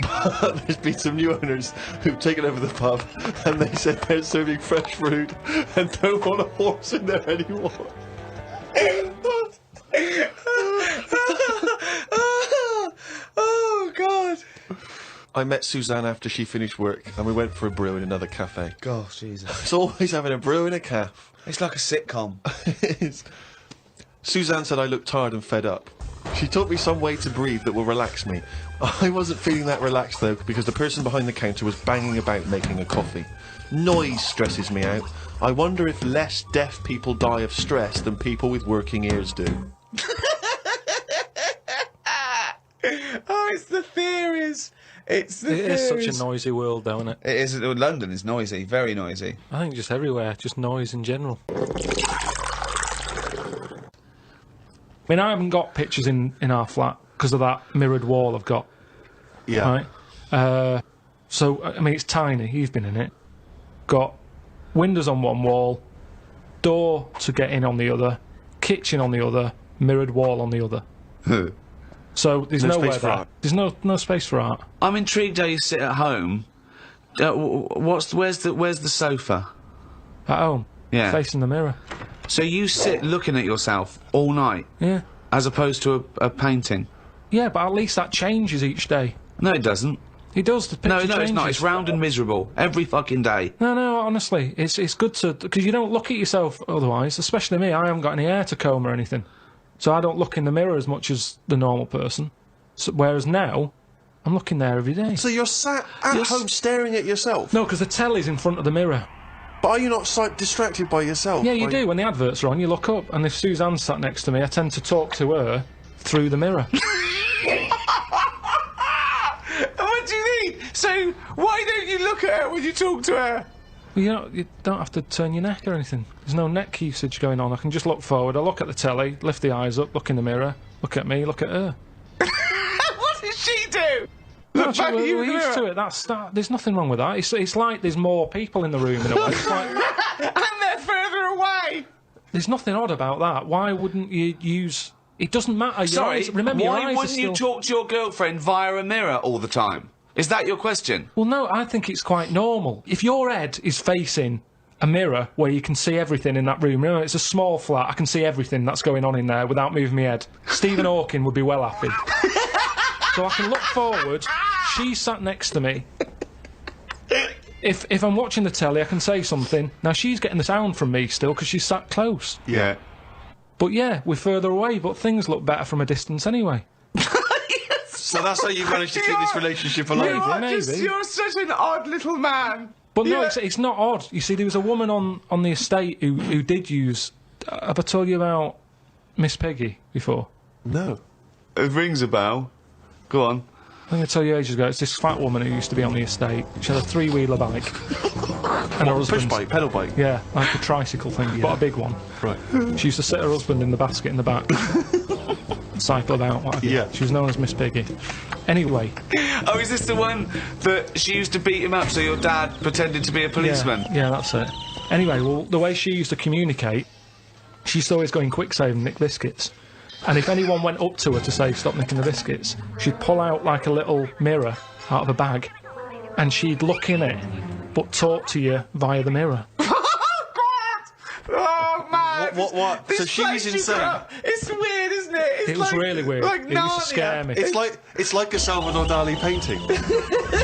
but there's been some new owners who've taken over the pub and they said they're serving fresh fruit and don't want a horse in there anymore. Oh, God. I met Suzanne after she finished work and we went for a brew in another cafe. Gosh, Jesus. It's always having a brew in a cafe. It's like a sitcom. It is. Suzanne said I looked tired and fed up. She taught me some way to breathe that will relax me. I wasn't feeling that relaxed though, because the person behind the counter was banging about making a coffee. Noise stresses me out. I wonder if less deaf people die of stress than people with working ears do. Oh, it's the theories. It's the It theories. is such a noisy world, though, isn't it? It is. London is noisy, very noisy. I think just everywhere, just noise in general. I mean, I haven't got pictures in our flat because of that mirrored wall I've got. Yeah. Right? So, I mean, it's tiny. You've been in it. Got windows on one wall, door to get in on the other, kitchen on the other, mirrored wall on the other. So there's No nowhere space for there. art. There's no space for art. I'm intrigued how you sit at home. Where's the sofa? At home. Yeah. Facing the mirror. So you sit looking at yourself all night? Yeah. As opposed to a painting? Yeah, but at least that changes each day. No, it doesn't. It does. The picture No, it's not. changes. It's round and miserable every fucking day. No, honestly, it's good to, because you don't look at yourself otherwise. Especially me, I haven't got any hair to comb or anything, so I don't look in the mirror as much as the normal person. So, whereas now, I'm looking there every day. So you're sat at home staring at yourself? No, because the telly's in front of the mirror. But are you not distracted by yourself? Yeah, you do. When the adverts are on, you look up, and if Suzanne's sat next to me, I tend to talk to her through the mirror. What do you mean? So why don't you look at her when you talk to her? Well, you don't have to turn your neck or anything. There's no neck usage going on. I can just look forward. I look at the telly, lift the eyes up, look in the mirror, look at me, look at her. What does she do? No, Look back at you we're in the used mirror. to it. There's nothing wrong with that. It's like there's more people in the room in a way. It's like, And they're further away. there's nothing odd about that. Why wouldn't you use? It doesn't matter. Your Sorry, eyes, remember, your why eyes wouldn't are you still... talk to your girlfriend via a mirror all the time? Is that your question? Well, no, I think it's quite normal. If your head is facing a mirror where you can see everything in that room, remember, it's a small flat, I can see everything that's going on in there without moving my head. Stephen Hawking would be well happy. So I can look forward, she's sat next to me. If I'm watching the telly, I can say something. Now, she's getting the sound from me still because she's sat close. Yeah. But yeah, we're further away, but things look better from a distance anyway. So that's how you've managed to keep this relationship alive? Maybe. You're such an odd little man. But no, it's not odd. You see, there was a woman on the estate who did use... have I told you about Miss Peggy before? No. It rings a bell. Go on. I think I told you ages ago, it's this fat woman who used to be on the estate. She had a three-wheeler bike. And her husband... Push bike, pedal bike? Yeah, like a tricycle thing, but a big one. Right. She used to sit her husband in the basket in the back. Cycled out, whatever. Yeah. She was known as Miss Piggy. Anyway. Oh, is this the one that she used to beat him up so your dad pretended to be a policeman? Yeah, that's it. Anyway, well, the way she used to communicate, she used to always go in quick save and nick biscuits. And if anyone went up to her to say, stop nicking the biscuits, she'd pull out like a little mirror out of a bag, and she'd look in it, but talk to you via the mirror. Oh, man! What? So she's insane. It's weird, isn't it? It was really weird. Like it used to scare me. It's like a Salvador Dali painting.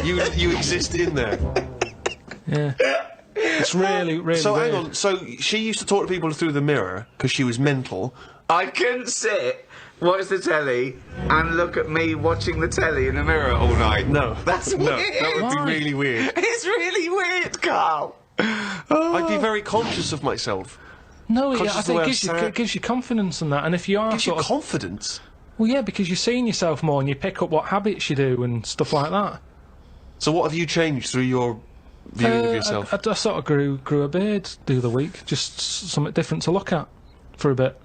you exist in there. Yeah. It's really weird. So hang on. So she used to talk to people through the mirror because she was mental. I couldn't sit, watch the telly, and look at me watching the telly in the mirror all night. No. That's weird. No, that would be really weird. It's really weird, Carl. I'd be very conscious of myself. No, Conscious I of the way think I'm it gives you confidence and that. And if you are Gives you sort of... confidence? Well, yeah, because you're seeing yourself more and you pick up what habits you do and stuff like that. So what have you changed through your viewing of yourself? I sort of grew a beard the other week, just something different to look at for a bit.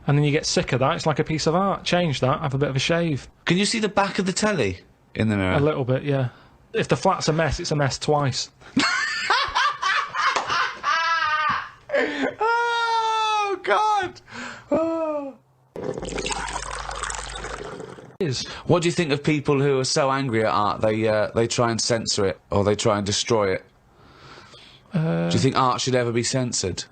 And then you get sick of that, it's like a piece of art. Change that, have a bit of a shave. Can you see the back of the telly in the mirror? A little bit, yeah. If the flat's a mess, it's a mess twice. Oh, God! Oh. What do you think of people who are so angry at art they try and censor it or they try and destroy it? Do you think art should ever be censored?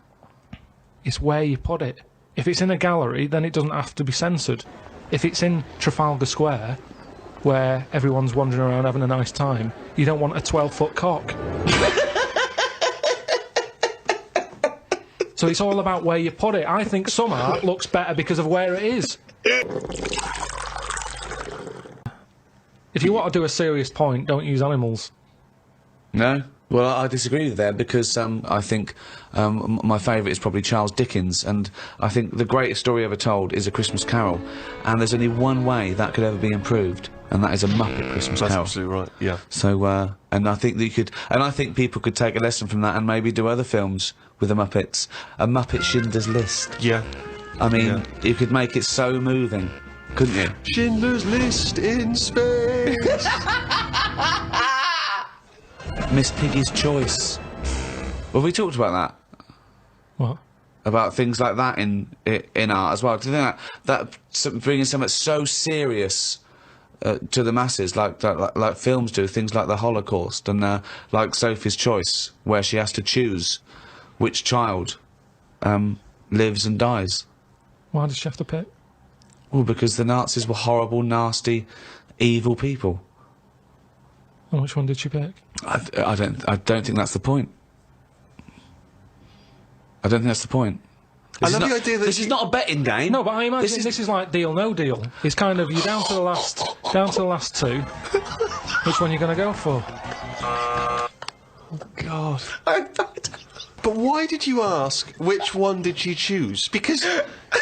It's where you put it. If it's in a gallery, then it doesn't have to be censored. If it's in Trafalgar Square, where everyone's wandering around having a nice time, you don't want a 12-foot cock. So it's all about where you put it. I think some art looks better because of where it is. If you want to do a serious point, don't use animals. No? Well, I disagree with that because I think my favourite is probably Charles Dickens, and I think the greatest story ever told is A Christmas Carol, and there's only one way that could ever be improved, and that is a Muppet Christmas Carol. That's absolutely right, yeah. So, and I think that you could, and I think people could take a lesson from that and maybe do other films with the Muppets. A Muppet Schindler's List. Yeah. I mean, you could make it so moving. couldn't you? Schindler's List in space. Miss Piggy's Choice. Well, we talked about that. What? About things like that in art as well. Do you think that bringing something so serious to the masses, like films do, things like the Holocaust and like Sophie's Choice, where she has to choose which child lives and dies. Why does she have to pick? Well, because the Nazis were horrible, nasty, evil people. And which one did she pick? I don't think that's the point. I don't think that's the point. I love the idea that this is not a betting game. No, but I imagine this is like Deal No Deal. It's kind of you're down to the last two. Which one are you going to go for? Oh God. But why did you ask which one did she choose? Because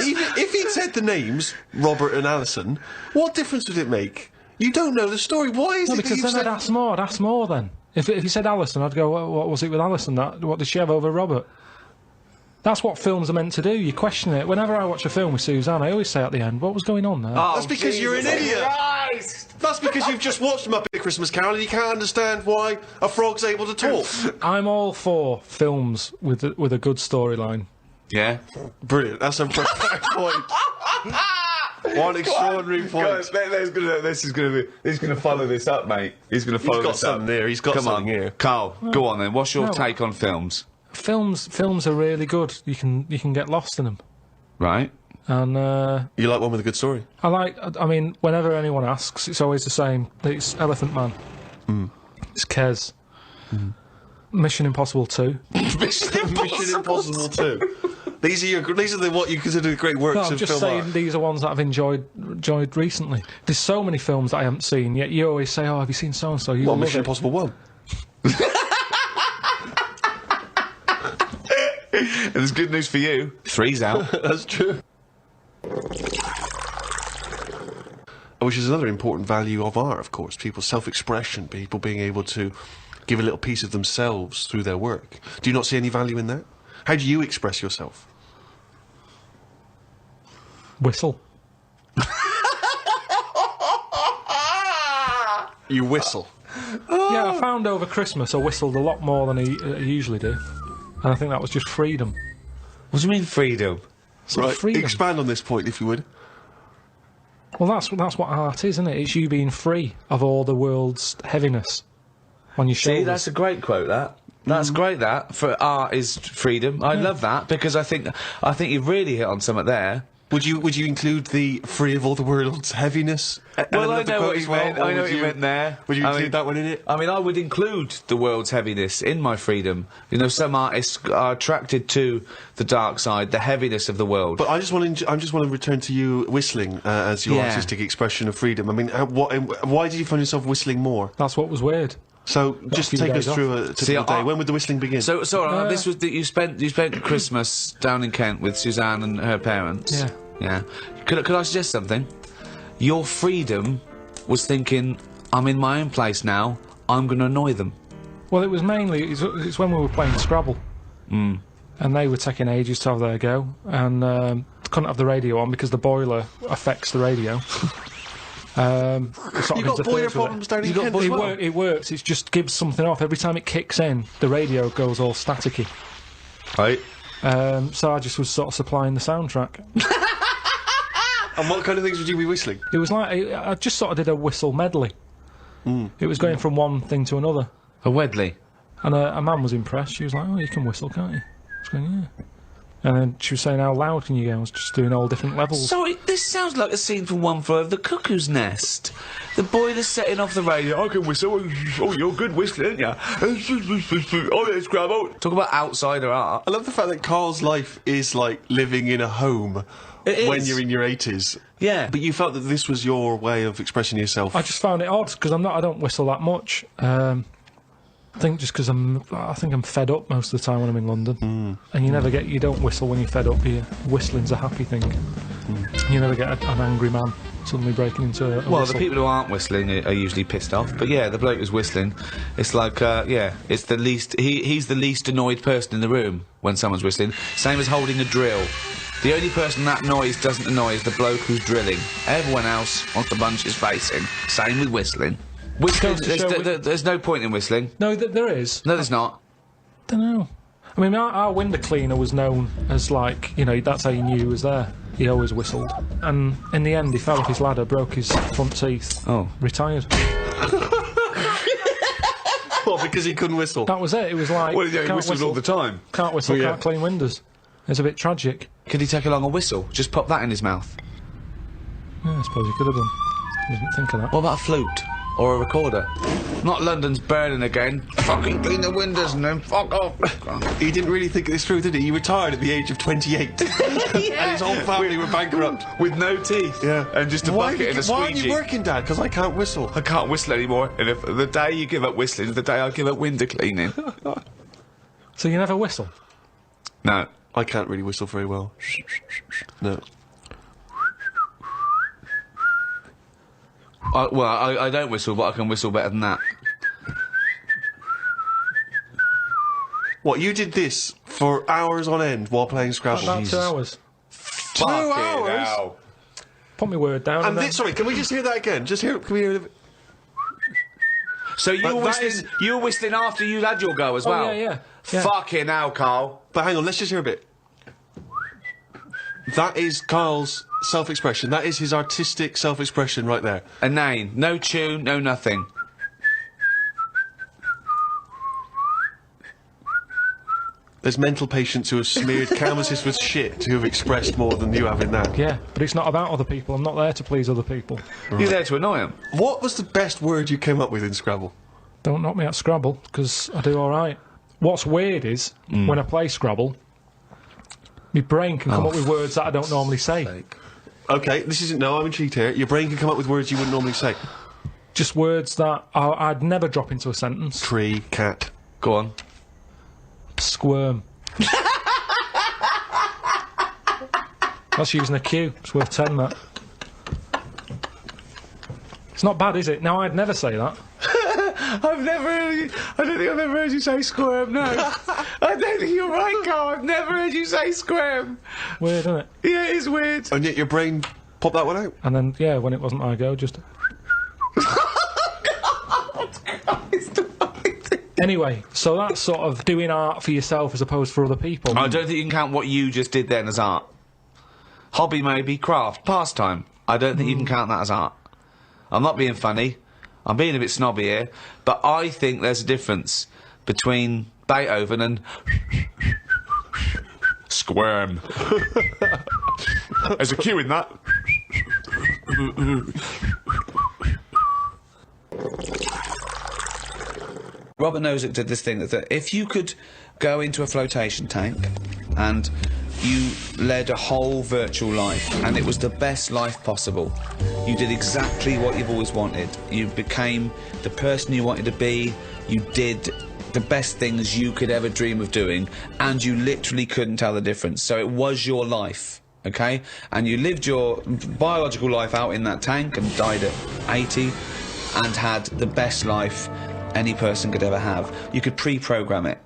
even if he'd said the names, Robert and Alison, what difference would it make? You don't know the story. Why is it because that then I'd ask more then. If you said Alison, I'd go, what was it with Alison? What did she have over Robert? That's what films are meant to do. You question it. Whenever I watch a film with Suzanne, I always say at the end, what was going on there? Oh, that's because you're an idiot. Christ. That's because you've just watched Muppet Christmas Carol and you can't understand why a frog's able to talk. I'm all for films with a good storyline. Yeah. Brilliant. That's a perfect point. One extraordinary point. He's going to follow this up, mate. He's going to follow this up. He's got something there. He's got something here. Carl, go on then. What's your take on films? Films are really good. You can get lost in them. Right. And you like one with a good story? I mean, whenever anyone asks, it's always the same. It's Elephant Man. It's Kes. Mission Impossible 2. Mission Impossible 2. These are what you consider great works of film. I'm just saying these are ones that I've enjoyed recently. There's so many films that I haven't seen, yet you always say, "Oh, have you seen so and so?" Well, Mission Impossible 1. And there's good news for you. 3's out. That's true. Which is another important value of art, of course. People's self-expression, people being able to give a little piece of themselves through their work. Do you not see any value in that? How do you express yourself? Whistle. You whistle? Yeah, I found over Christmas I whistled a lot more than I usually do. And I think that was just freedom. What do you mean freedom? Right, freedom. Expand on this point, if you would. Well, that's what art is, isn't it? It's you being free of all the world's heaviness on your shoulders. See, that's a great quote, that. That's great, that. For art is freedom. I love that, because I think you've really hit on something there. Would you include the free of all the world's heaviness? Well, I know what you meant. I know what you meant there. Would you include that one in it? I mean, I would include the world's heaviness in my freedom. You know, some artists are attracted to the dark side, the heaviness of the world. But I just want to return to you whistling as your artistic expression of freedom. I mean, why did you find yourself whistling more? That's what was weird. So, just take us through a typical day. When would the whistling begin? So this was that you spent Christmas down in Kent with Suzanne and her parents. Yeah. Yeah. Could I suggest something? Your freedom was thinking, I'm in my own place now, I'm going to annoy them. Well, it was mainly, it's when we were playing Scrabble. And they were taking ages to have their go, and couldn't have the radio on because the boiler affects the radio. You've got boiler problems down in Kent as well? It works, it just gives something off. Every time it kicks in, the radio goes all staticky. Right. So I just was sort of supplying the soundtrack. And what kind of things would you be whistling? It was like, I just sort of did a whistle medley. It was going from one thing to another. A wedley? And a man was impressed. She was like, "Oh, you can whistle, can't you?" I was going, "Yeah." And then she was saying, "How loud can you go?" I was just doing all different levels. Sorry, this sounds like a scene from One Flew Over the Cuckoo's Nest. The boiler's setting off the radio. I can whistle. Oh, you're good whistling, aren't you? Oh, let's grab out. Talk about outsider art. I love the fact that Karl's life is like living in a home when you're in your 80s. Yeah. But you felt that this was your way of expressing yourself. I just found it odd because I don't whistle that much. I think just because I think I'm fed up most of the time when I'm in London. And you don't whistle when you're fed up. Whistling's a happy thing. You never get an angry man suddenly breaking into a Well, whistle. the people who aren't whistling are usually pissed off. But yeah, the bloke who's whistling, it's like, it's the least, he's the least annoyed person in the room when someone's whistling. Same as holding a drill. The only person that noise doesn't annoy is the bloke who's drilling. Everyone else wants the bunches facing. Same with whistling. Whistling, there's no point in whistling. No, there is. No, there's not. Don't know. I mean, our window cleaner was known as, like, you know, that's how you knew he was there. He always whistled. And in the end, he fell off his ladder, broke his front teeth. Oh. Retired. What, because he couldn't whistle? That was it. It was like... Well, yeah, he whistled all the time. Can't whistle, can't clean windows. It's a bit tragic. Could he take along a whistle? Just pop that in his mouth? Yeah, I suppose he could have done. I didn't think of that. What about a flute? Or a recorder? Not London's burning again. Fucking clean the windows and then fuck off. He didn't really think this through, did he? He retired at the age of 28. And his whole family were bankrupt. With no teeth. Yeah. And just a bucket and a squeegee. Why aren't you working, Dad? Because I can't whistle. I can't whistle anymore. And if the day you give up whistling is the day I give up window cleaning. So you never whistle? No. I can't really whistle very well. No. I don't whistle, but I can whistle better than that. What, you did this for hours on end while playing Scrabble? About 2 hours. 2 hours? Hell. Put my word down. And this, sorry, can we just hear that again? Just hear it. Can we hear it? So you were whistling after you had your go as well? Oh, yeah. Fucking hell, Carl. But hang on, let's just hear a bit. That is Karl's self-expression. That is his artistic self-expression right there. A name. No tune, no nothing. There's mental patients who have smeared canvases with shit who have expressed more than you have in that. Yeah, but it's not about other people. I'm not there to please other people. Right. You're there to annoy them. What was the best word you came up with in Scrabble? Don't knock me at Scrabble, because I do alright. What's weird is, when I play Scrabble, my brain can come up with words that I don't normally say. OK, this isn't... No, I'm intrigued here. Your brain can come up with words you wouldn't normally say. Just words that I'd never drop into a sentence. Tree, cat. Go on. Squirm. That's using a Q. It's worth 10, that. It's not bad, is it? Now, I'd never say that. I've never heard you... I don't think I've ever heard you say squirm, no. I don't think you're right, Carl. I've never heard you say squirm. Weird, isn't it? Yeah, it is weird. And yet your brain popped that one out? And then, yeah, when it wasn't my go, just... Anyway, so that's sort of doing art for yourself as opposed for other people. I don't think you can count what you just did then as art. Hobby maybe, craft, pastime. I don't think you can count that as art. I'm not being funny. I'm being a bit snobby here. But I think there's a difference between Beethoven and... squirm. There's a Q in that. Robert Nozick did this thing that if you could go into a flotation tank and you led a whole virtual life and it was the best life possible, you did exactly what you've always wanted. You became the person you wanted to be, you did the best things you could ever dream of doing, and you literally couldn't tell the difference. So it was your life, okay? And you lived your biological life out in that tank and died at 80 and had the best life any person could ever have. You could pre-program it.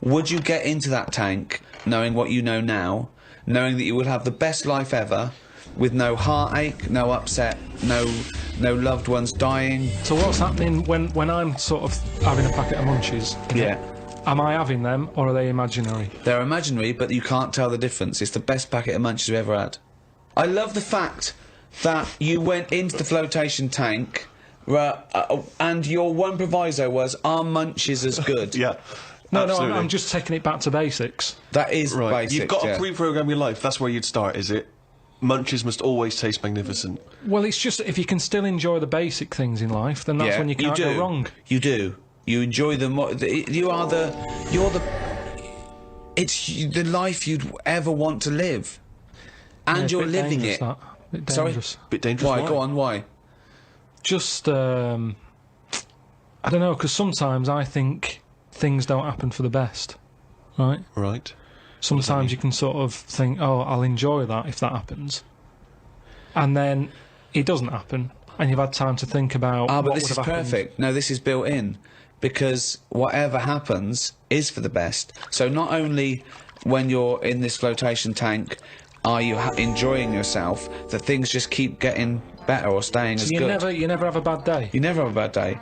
Would you get into that tank knowing what you know now, knowing that you would have the best life ever, with no heartache, no upset, no loved ones dying? So what's happening when I'm sort of having a packet of munchies? Yeah. Am I having them, or are they imaginary? They're imaginary, but you can't tell the difference. It's the best packet of munchies we've ever had. I love the fact that you went into the flotation tank, and your one proviso was, are munchies as good? Yeah. No, I'm just taking it back to basics. That is right. basics, You've got yeah. to pre-program your life. That's where you'd start, is it? Munchies must always taste magnificent. Well, it's just, if you can still enjoy the basic things in life, then that's when you can't go wrong. You do. You enjoy them. It's the life you'd ever want to live. And you're living it. Bit dangerous. Sorry? Bit dangerous. Why? Go on, why? Just, I don't know, because sometimes I think things don't happen for the best, right? Right. Sometimes you can sort of think, oh, I'll enjoy that if that happens. And then it doesn't happen, and you've had time to think about but what this is would have happened. perfect. No, this is built in. Because whatever happens is for the best. So not only when you're in this flotation tank are you enjoying yourself, that things just keep getting better or staying as good. You never have a bad day? You never have a bad day.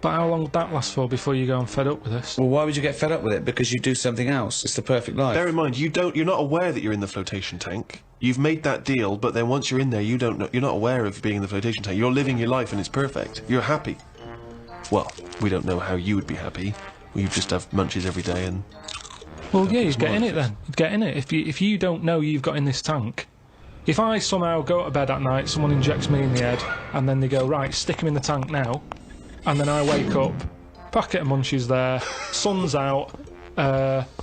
But how long would that last for before you go and fed up with this? Well, why would you get fed up with it? Because you do something else. It's the perfect life. Bear in mind, you're not aware that you're in the flotation tank. You've made that deal, but then once you're in there, you don't know, you're not aware of being in the flotation tank. You're living your life and it's perfect. You're happy. Well, we don't know how you would be happy. You just have munchies every day and... Well, yeah, you'd get in it then. You'd get in it. If you don't know you've got in this tank... If I somehow go to bed at night, someone injects me in the head, and then they go, right, stick him in the tank now, and then I wake up, packet of munchies there, sun's out,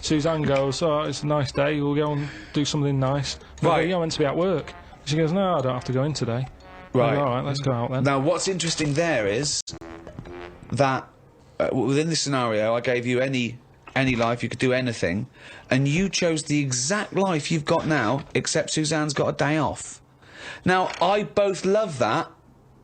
Suzanne goes, oh, it's a nice day, we'll go and do something nice. Right. You're meant to be at work. She goes, no, I don't have to go in today. Right. All right, let's go out then. Now, what's interesting there is that within this scenario, I gave you any life, you could do anything, and you chose the exact life you've got now, except Suzanne's got a day off. Now, I both love that.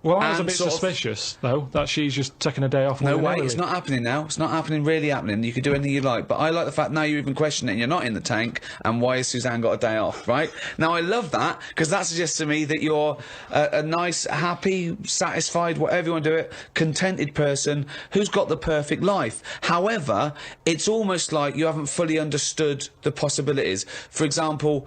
Well, I was a bit suspicious, though, that she's just taking a day off. No way, it's not happening now. It's not happening, really happening. You can do anything you like. But I like the fact now you're even questioning it and you're not in the tank, and why has Suzanne got a day off, right? Now, I love that, because that suggests to me that you're a nice, happy, satisfied, whatever you want to do it, contented person who's got the perfect life. However, it's almost like you haven't fully understood the possibilities. For example...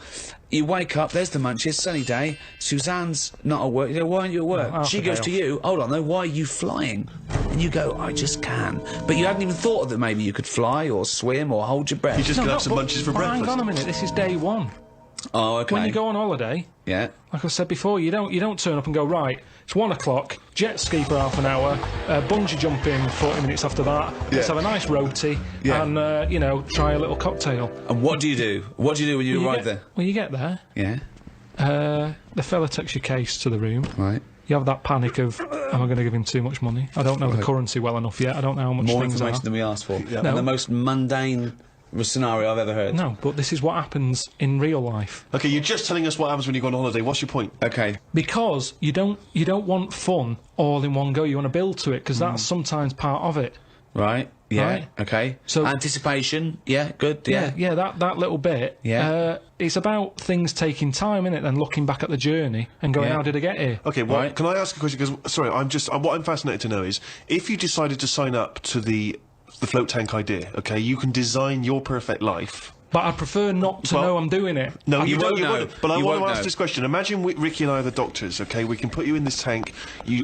You wake up, there's the munchies, sunny day, Suzanne's not at work, you go, why aren't you at work? No, she goes to you, hold on though, why are you flying? And you go, I just can. But you hadn't even thought that maybe you could fly or swim or hold your breath. You just got some munchies for breakfast. Hang on a minute, this is day one. Oh, okay. When you go on holiday, yeah, like I said before, you don't turn up and go, right, it's 1 o'clock, jet ski for half an hour, bungee jumping 40 minutes after that, let's have a nice roti, and, you know, try a little cocktail. And what do you do? What do you do when you arrive there? Well, you get there. Yeah. The fella takes your case to the room. Right. You have that panic of, am I going to give him too much money? I don't know the currency well enough yet. I don't know how much More things information are. than we asked for. Yeah. And the most mundane scenario I've ever heard. No, but this is what happens in real life. Okay, you're just telling us what happens when you go on holiday. What's your point? Okay. Because you don't want fun all in one go. You want to build to it, because that's sometimes part of it. Right. Yeah. Right? Okay. So anticipation. Yeah. Good. Yeah. Yeah. That little bit. Yeah. It's about things taking time, innit? Then looking back at the journey and going, how did I get here? Okay. Well, can I ask a question? Because sorry, what I'm fascinated to know is if you decided to sign up to the float tank idea. Okay, you can design your perfect life. But I prefer not to know I'm doing it. No, you won't know. But I want to ask know. this question. Imagine Ricky and I are the doctors, okay? We can put you in this tank.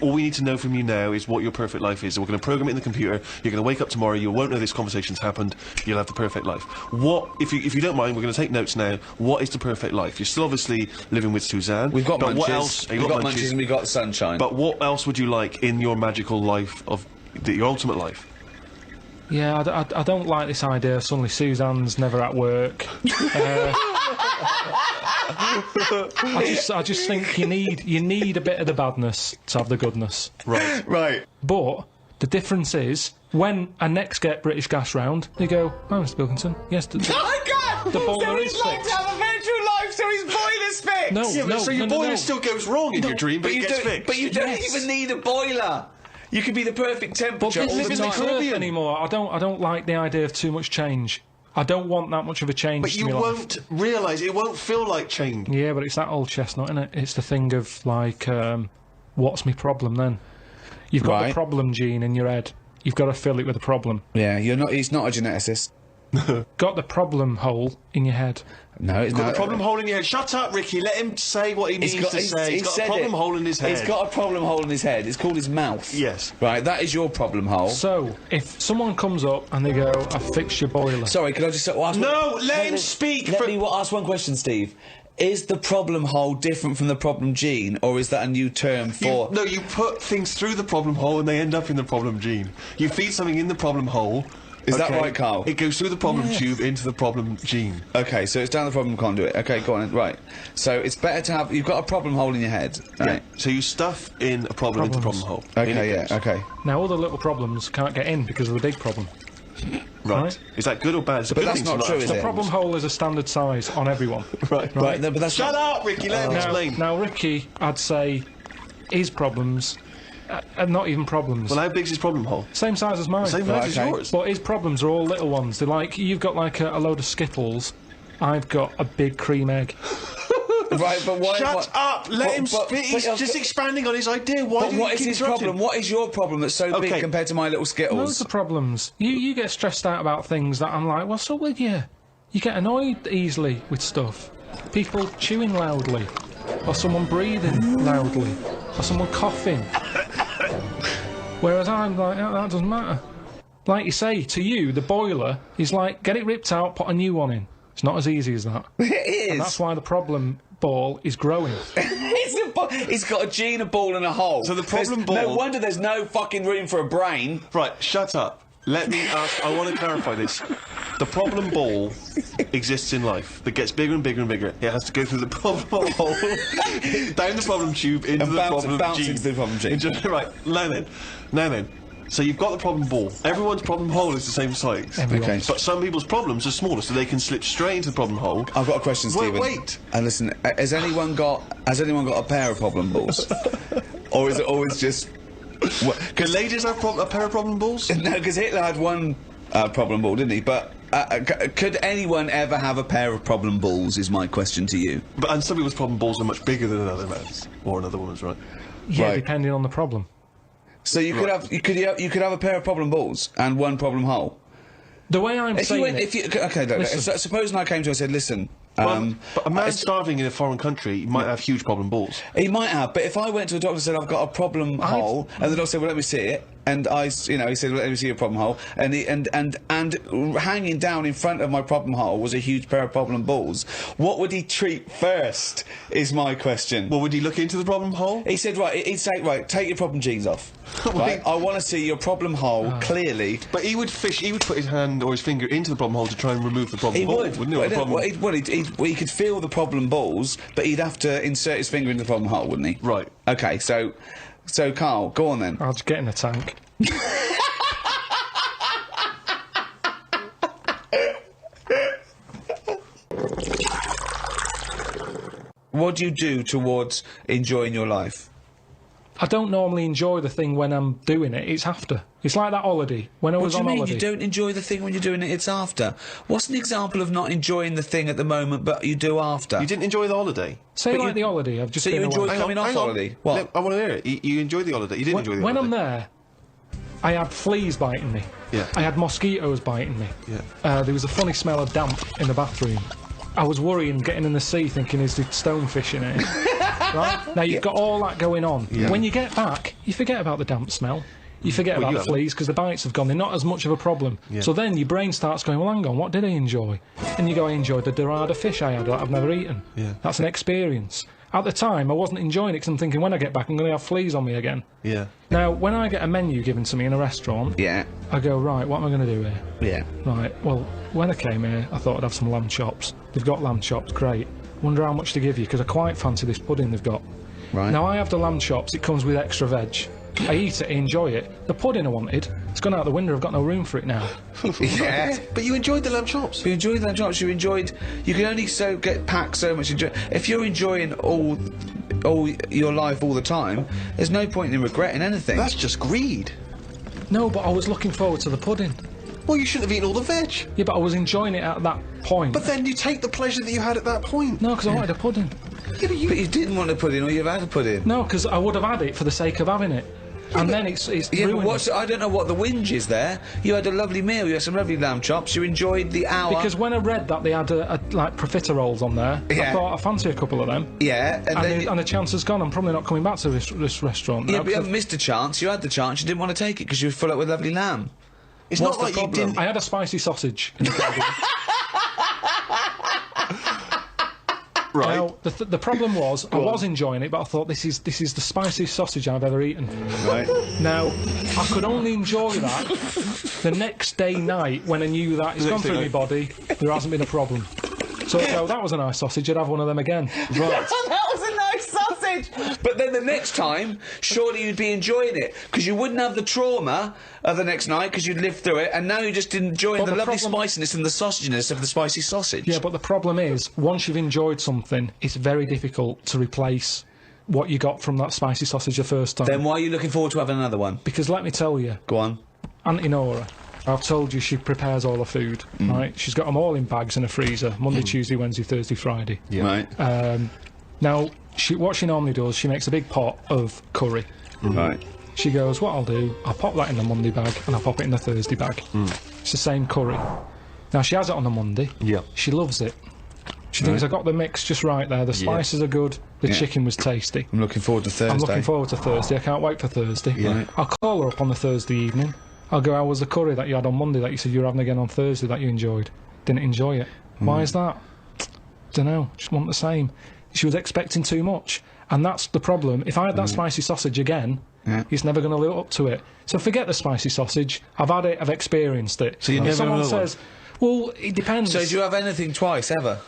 All we need to know from you now is what your perfect life is. We're going to program it in the computer. You're going to wake up tomorrow. You won't know this conversation's happened. You'll have the perfect life. What, if you don't mind, we're going to take notes now. What is the perfect life? You're still obviously living with Suzanne. We've got munchies. What else? We've got munchies and we've got sunshine. But what else would you like in your magical life your ultimate life? Yeah, I don't like this idea. Suddenly Suzanne's never at work. I just think you need a bit of the badness to have the goodness. Right. Right. But the difference is when I next get British Gas round, they go, "Oh, Mr. Pilkington, yes, the boiler is fixed." have a virtual life, so his boiler's fixed. No, so your boiler still goes wrong in your dream, but it gets fixed. But you don't even need a boiler. You could be the perfect temperature all the Living time. the Earth anymore. I don't like the idea of too much change. I don't want that much of a change. But you won't realise it won't feel like change. Yeah, but it's that old chestnut, isn't it? It's the thing of like, what's my problem then? You've got the problem gene in your head. You've got to fill it with a problem. Yeah, he's not a geneticist. Got the problem hole in your head. No, it's got not. The problem hole in your head. Shut up, Ricky. Let him say what he needs to say. He's got a problem hole in his head. He's got a problem hole in his head. It's called his mouth. Yes. Right, that is your problem hole. So, if someone comes up and they go, "I fixed your boiler." Sorry, can I just ask? No, let him speak. Let me ask one question, Steve. Is the problem hole different from the problem gene, or is that a new term for... No, you put things through the problem hole and they end up in the problem gene. You feed something in the problem hole... Is that right, Karl? It goes through the problem tube into the problem gene. Okay, so it's down the problem conduit. Okay, go on. Right. So it's better to have... You've got a problem hole in your head. Right. Yeah. So you stuff in a problem into the problem hole. Okay, yeah, okay. Now, all the little problems can't get in because of the big problem. Right. Is that good or bad? It's a But good that's thing not to true, know. is The it? problem hole is a standard size on everyone. Right. No, but that's Shut up, Ricky. Let him explain. Now, Ricky, I'd say his problems... not even problems. Well, how big's his problem hole? Same size as mine. Same size as yours. But his problems are all little ones. They're like, you've got like a load of Skittles, I've got a big cream egg. Right, but why? Shut up! Let him speak. He's just expanding on his idea. Why? But what is his problem? What is your problem that's so big compared to my little Skittles? Loads of problems. You get stressed out about things that I'm like, what's up with you? You get annoyed easily with stuff. People chewing loudly, or someone breathing loudly, or someone coughing. Whereas I'm like, that doesn't matter. Like you say, to you, the boiler is like, get it ripped out, put a new one in. It's not as easy as that. It is. And that's why the problem ball is growing. It's got a gene, a ball and a hole. So the problem ball... No wonder there's no fucking room for a brain. Right, shut up. Let me ask... I want to clarify this. The problem ball exists in life. That gets bigger and bigger and bigger. It has to go through the problem hole, down the problem tube, into the problem bounce gene. into the problem gene. Right, now then. So you've got the problem ball. Everyone's problem hole is the same size. Okay. But some people's problems are smaller, so they can slip straight into the problem hole. I've got a question, Stephen. Wait. And listen, has anyone got a pair of problem balls? Or is it always just... Can ladies have a pair of problem balls? No, because Hitler had one problem ball, didn't he? But could anyone ever have a pair of problem balls, is my question to you. And some people's problem balls are much bigger than another man's. Or another woman's, right? Yeah, right. Depending on the problem. So you could have you could have a pair of problem balls and one problem hole. The way I'm saying supposing I came to you and said, listen. But a man starving in a foreign country might have huge problem balls. He might have, but if I went to a doctor and said I've got a problem hole, and the doctor said, well, let me see it, and he said, well, let me see your problem hole, and hanging down in front of my problem hole was a huge pair of problem balls. What would he treat first? Is my question. Well, would he look into the problem hole? He said, he'd say, right, take your problem genes off. Right, I want to see your problem hole clearly. But he would put his hand or his finger into the problem hole to try and remove the problem hole. Wouldn't he? He could feel the problem balls, but he'd have to insert his finger into the problem hole, wouldn't he? Right. Okay, so Karl, go on then. I'll just get in the tank. What do you do towards enjoying your life? I don't normally enjoy the thing when I'm doing it, it's after. It's like that holiday. When I was on holiday. What do you mean, you don't enjoy the thing when you're doing it, it's after? What's an example of not enjoying the thing at the moment, but you do after? You didn't enjoy the holiday? Say like the holiday, I've just So you enjoyed coming off holiday? What? I want to hear it. You enjoyed the holiday, you didn't enjoy the holiday? When I'm there, I had fleas biting me. Yeah. I had mosquitoes biting me. Yeah. There was a funny smell of damp in the bathroom. I was worrying, getting in the sea, thinking, is there stonefish in it? Right? Now, you've got all that going on. Yeah. When you get back, you forget about the damp smell. You forget about the fleas, because the bites have gone. They're not as much of a problem. Yeah. So then your brain starts going, well, hang on, what did I enjoy? And you go, I enjoyed the dorada fish I had that I've never eaten. Yeah. That's an experience. At the time, I wasn't enjoying it, because I'm thinking, when I get back, I'm going to have fleas on me again. Yeah. Now, when I get a menu given to me in a restaurant, I go, right, what am I going to do here? Yeah. Right, well, when I came here, I thought I'd have some lamb chops. They've got lamb chops, great. Wonder how much to give you, because I quite fancy this pudding they've got. Right. Now, I have the lamb chops, it comes with extra veg. I eat it, I enjoy it. The pudding I wanted, it's gone out the window, I've got no room for it now. Yeah. But you enjoyed the lamb chops. You enjoyed the lamb chops, you can only get packed so much. If you're enjoying all your life all the time, there's no point in regretting anything. That's just greed. No, but I was looking forward to the pudding. Well, you shouldn't have eaten all the veg. Yeah, but I was enjoying it at that point. But then you take the pleasure that you had at that point. No, because I wanted a pudding. Yeah, but you didn't want a pudding, or you've had a pudding. No, because I would have had it for the sake of having it. And then it's ruined. But I don't know what the whinge is there. You had a lovely meal, you had some lovely lamb chops, you enjoyed the hour. Because when I read that they had like profiteroles on there, I thought I fancy a couple of them. Yeah, and the chance has gone. I'm probably not coming back to this restaurant. Yeah, but you haven't missed a chance. You had the chance, you didn't want to take it because you were full up with lovely lamb. It's not like you didn't. I had a spicy sausage in the garden. Right. Now, the problem was, I was enjoying it, but I thought, this is the spiciest sausage I've ever eaten. Right. Now, I could only enjoy that the next day night when I knew that it's gone through my body, there hasn't been a problem. So I go, that was a nice sausage, I'd have one of them again. Right. That was a nice sausage! But then the next time, surely you'd be enjoying it, because you wouldn't have the trauma of the next night, because you'd lived through it, and now you're just enjoying the lovely spiciness and the sausaginess of the spicy sausage. Yeah, but the problem is, once you've enjoyed something, it's very difficult to replace what you got from that spicy sausage the first time. Then why are you looking forward to having another one? Because let me tell you. Go on. Auntie Nora, I've told you she prepares all the food, right? She's got them all in bags in a freezer, Monday, Tuesday, Wednesday, Thursday, Friday. Yeah. Right. Now, what she normally does, she makes a big pot of curry. Right. She goes, what I'll do, I'll pop that in the Monday bag and I'll pop it in the Thursday bag. It's the same curry. Now, she has it on the Monday. Yeah. She loves it. She thinks I got the mix just right there. The spices are good. The chicken was tasty. I'm looking forward to Thursday. I'm looking forward to Thursday. I can't wait for Thursday. Yeah. I'll call her up on the Thursday evening. I'll go, how was the curry that you had on Monday that you said you were having again on Thursday that you enjoyed? Didn't enjoy it. Why is that? Dunno. Just want the same. She was expecting too much. And that's the problem. If I had that spicy sausage again, he's never going to live up to it. So forget the spicy sausage. I've had it, I've experienced it. So you never someone says, well, it depends. So do you have anything twice, ever?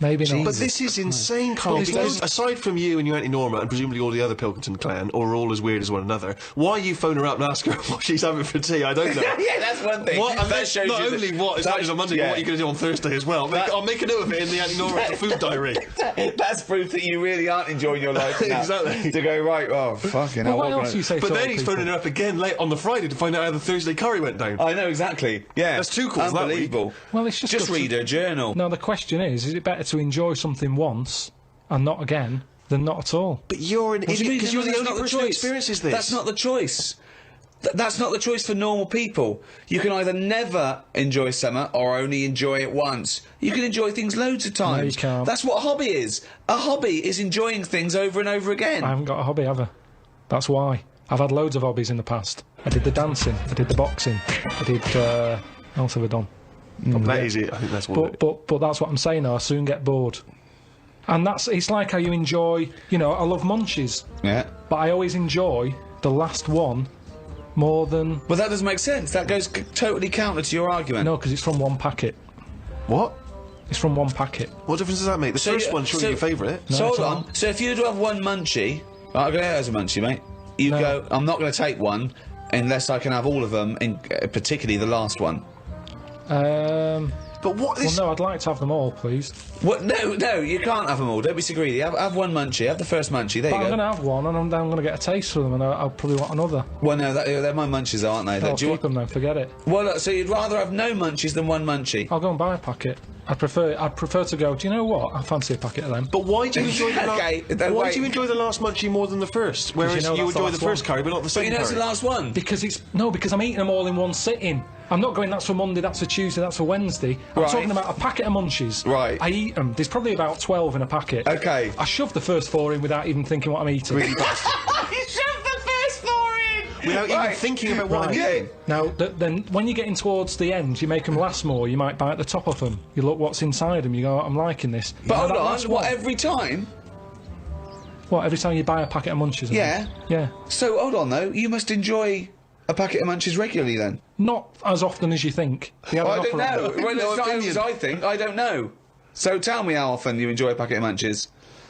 Maybe not. But this is insane, Karl, because aside from you and your Auntie Norma and presumably all the other Pilkington clan, or all as weird as one another, why you phone her up and ask her what she's having for tea, I don't know. Yeah, that's one thing. What, and that shows not you only what is happening on Monday, but what you're going to do on Thursday as well. I'll make a note of it in the Auntie Norma food diary. That's proof that you really aren't enjoying your life. Exactly. To go, right, oh, fucking hell. What else you say But to then old he's people? phoning her up again late on the Friday to find out how the Thursday curry went down. I know, exactly. Yeah. That's two calls that week. Unbelievable. Well, it's just read her journal. Now, the question is it better to enjoy something once and not again than not at all? But you're an idiot because you're the only person who experiences this. That's not the choice. That's not the choice for normal people. You can either never enjoy summer or only enjoy it once. You can enjoy things loads of times. No, you can't. That's what a hobby is. A hobby is enjoying things over and over again. I haven't got a hobby, have I? That's why. I've had loads of hobbies in the past. I did the dancing, I did the boxing, I did, what else have I done? That is it, I think that's what But that's what I'm saying now, I soon get bored. And it's like how you enjoy, I love munchies. Yeah. But I always enjoy the last one more than... Well, that doesn't make sense. That goes totally counter to your argument. No, because it's from one packet. What? It's from one packet. What difference does that make? The first one's surely your favourite. So hold on. So if you were to have one munchie, right, I'm going to have as a munchie, mate. You go, I'm not going to take one unless I can have all of them, particularly the last one. But what is... Well, no, I'd like to have them all, please. What? No, you can't have them all. Don't be so greedy. Have one munchie. Have the first munchie. There you go. I'm going to have one, and I'm going to get a taste for them, and I'll probably want another. Well, no, they're my munchies, aren't they? I'll keep them then, forget it. Well, look, so you'd rather have no munchies than one munchie? I'll go and buy a packet. I'd prefer to go, do you know what? I fancy a packet of them. But why do you enjoy why do you enjoy the last munchie more than the first? Whereas you enjoy the first curry, but not the second curry. But it's the last one. Because I'm eating them all in one sitting. I'm not going, that's for Monday, that's for Tuesday, that's for Wednesday. I'm talking about a packet of munchies. Right. I eat them. There's probably about 12 in a packet. Okay. I shove the first 4 in without even thinking what I'm eating. You shoved the first 4 in! Without even thinking about what I'm eating. Now, then, when you're getting towards the end, you make them last more, you might bite the top off them. You look what's inside them, you go, I'm liking this. But hold on, what, every time? What, every time you buy a packet of munchies? Yeah. Yeah. So, hold on, though, you must enjoy a packet of munchies regularly, then? Not as often as you think. I don't know. Well, it's not as I think. I don't know. So tell me how often you enjoy a packet of munchies.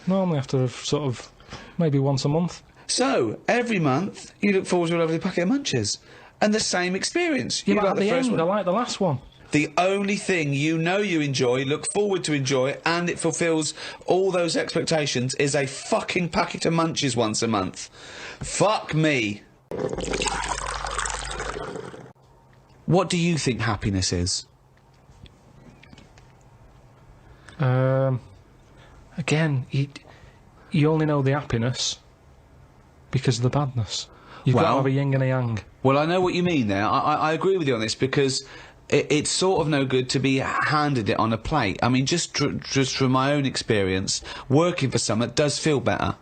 Normally after sort of maybe once a month. So every month you look forward to a lovely packet of munchies, and the same experience. Yeah, You but like at the the first end, one. I like the last one. The only thing you know you enjoy, look forward to enjoy, and it fulfills all those expectations is a fucking packet of munchies once a month. Fuck me. What do you think happiness is? Again, you only know the happiness because of the badness. You've got to have a yin and a yang. Well, I know what you mean there. I agree with you on this because it's sort of no good to be handed it on a plate. I mean, just from my own experience, working for someone does feel better.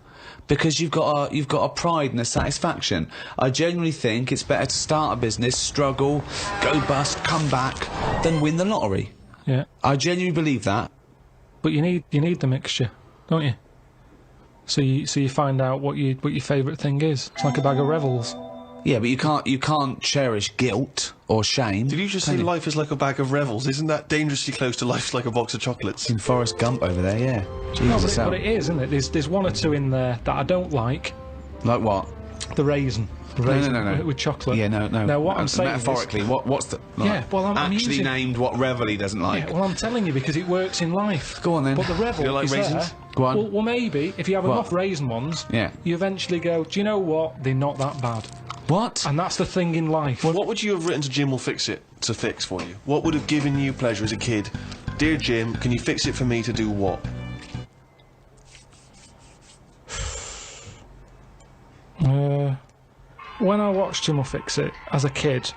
Because you've got a pride and a satisfaction. I genuinely think it's better to start a business, struggle, go bust, come back, than win the lottery. Yeah. I genuinely believe that. But you need the mixture, don't you? So you find out what your favourite thing is. It's like a bag of Revels. Yeah, but you can't cherish guilt or shame. Did you just say life is like a bag of Revels? Isn't that dangerously close to life's like a box of chocolates? In Forrest Gump over there, yeah. No, but it is, isn't it? There's one or two in there that I don't like. Like what? The raisin. The raisin No. with chocolate. Yeah, no. Now what I'm saying metaphorically, is, what's the yeah? Well, I'm actually using, named what Revel he doesn't like. Yeah, well, I'm telling you because it works in life. Go on then. But the Revel You like is raisins? there. Go on. Well, maybe if you have enough raisin ones, yeah, you eventually go, do you know what? They're not that bad. What? And that's the thing in life. Well, what would you have written to Jim will fix it to fix for you? What would have given you pleasure as a kid? Dear Jim, can you fix it for me to do what? when I watched Jim Will Fix It as a kid,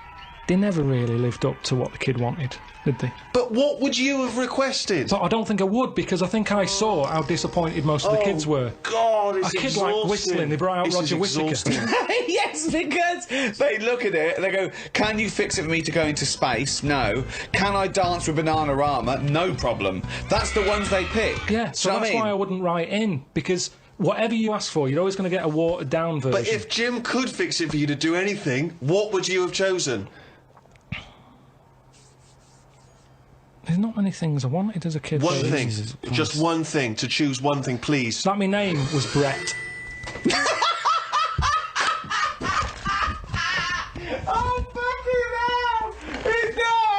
they never really lived up to what the kid wanted, did they? But what would you have requested? But I don't think I would, because I think I saw how disappointed most of the kids were. God, it's a kid like whistling, they brought out Roger Whittaker. Yes, because they look at it and they go, can you fix it for me to go into space? No. Can I dance with Bananarama? No problem. That's the ones they pick. Yeah, so that's why I wouldn't write in, because whatever you ask for, you're always going to get a watered-down version. But if Jim could fix it for you to do anything, what would you have chosen? There's not many things I wanted as a kid. One thing. Just one thing. To choose one thing, please. That my name was Brett. Oh, fucking hell! It's not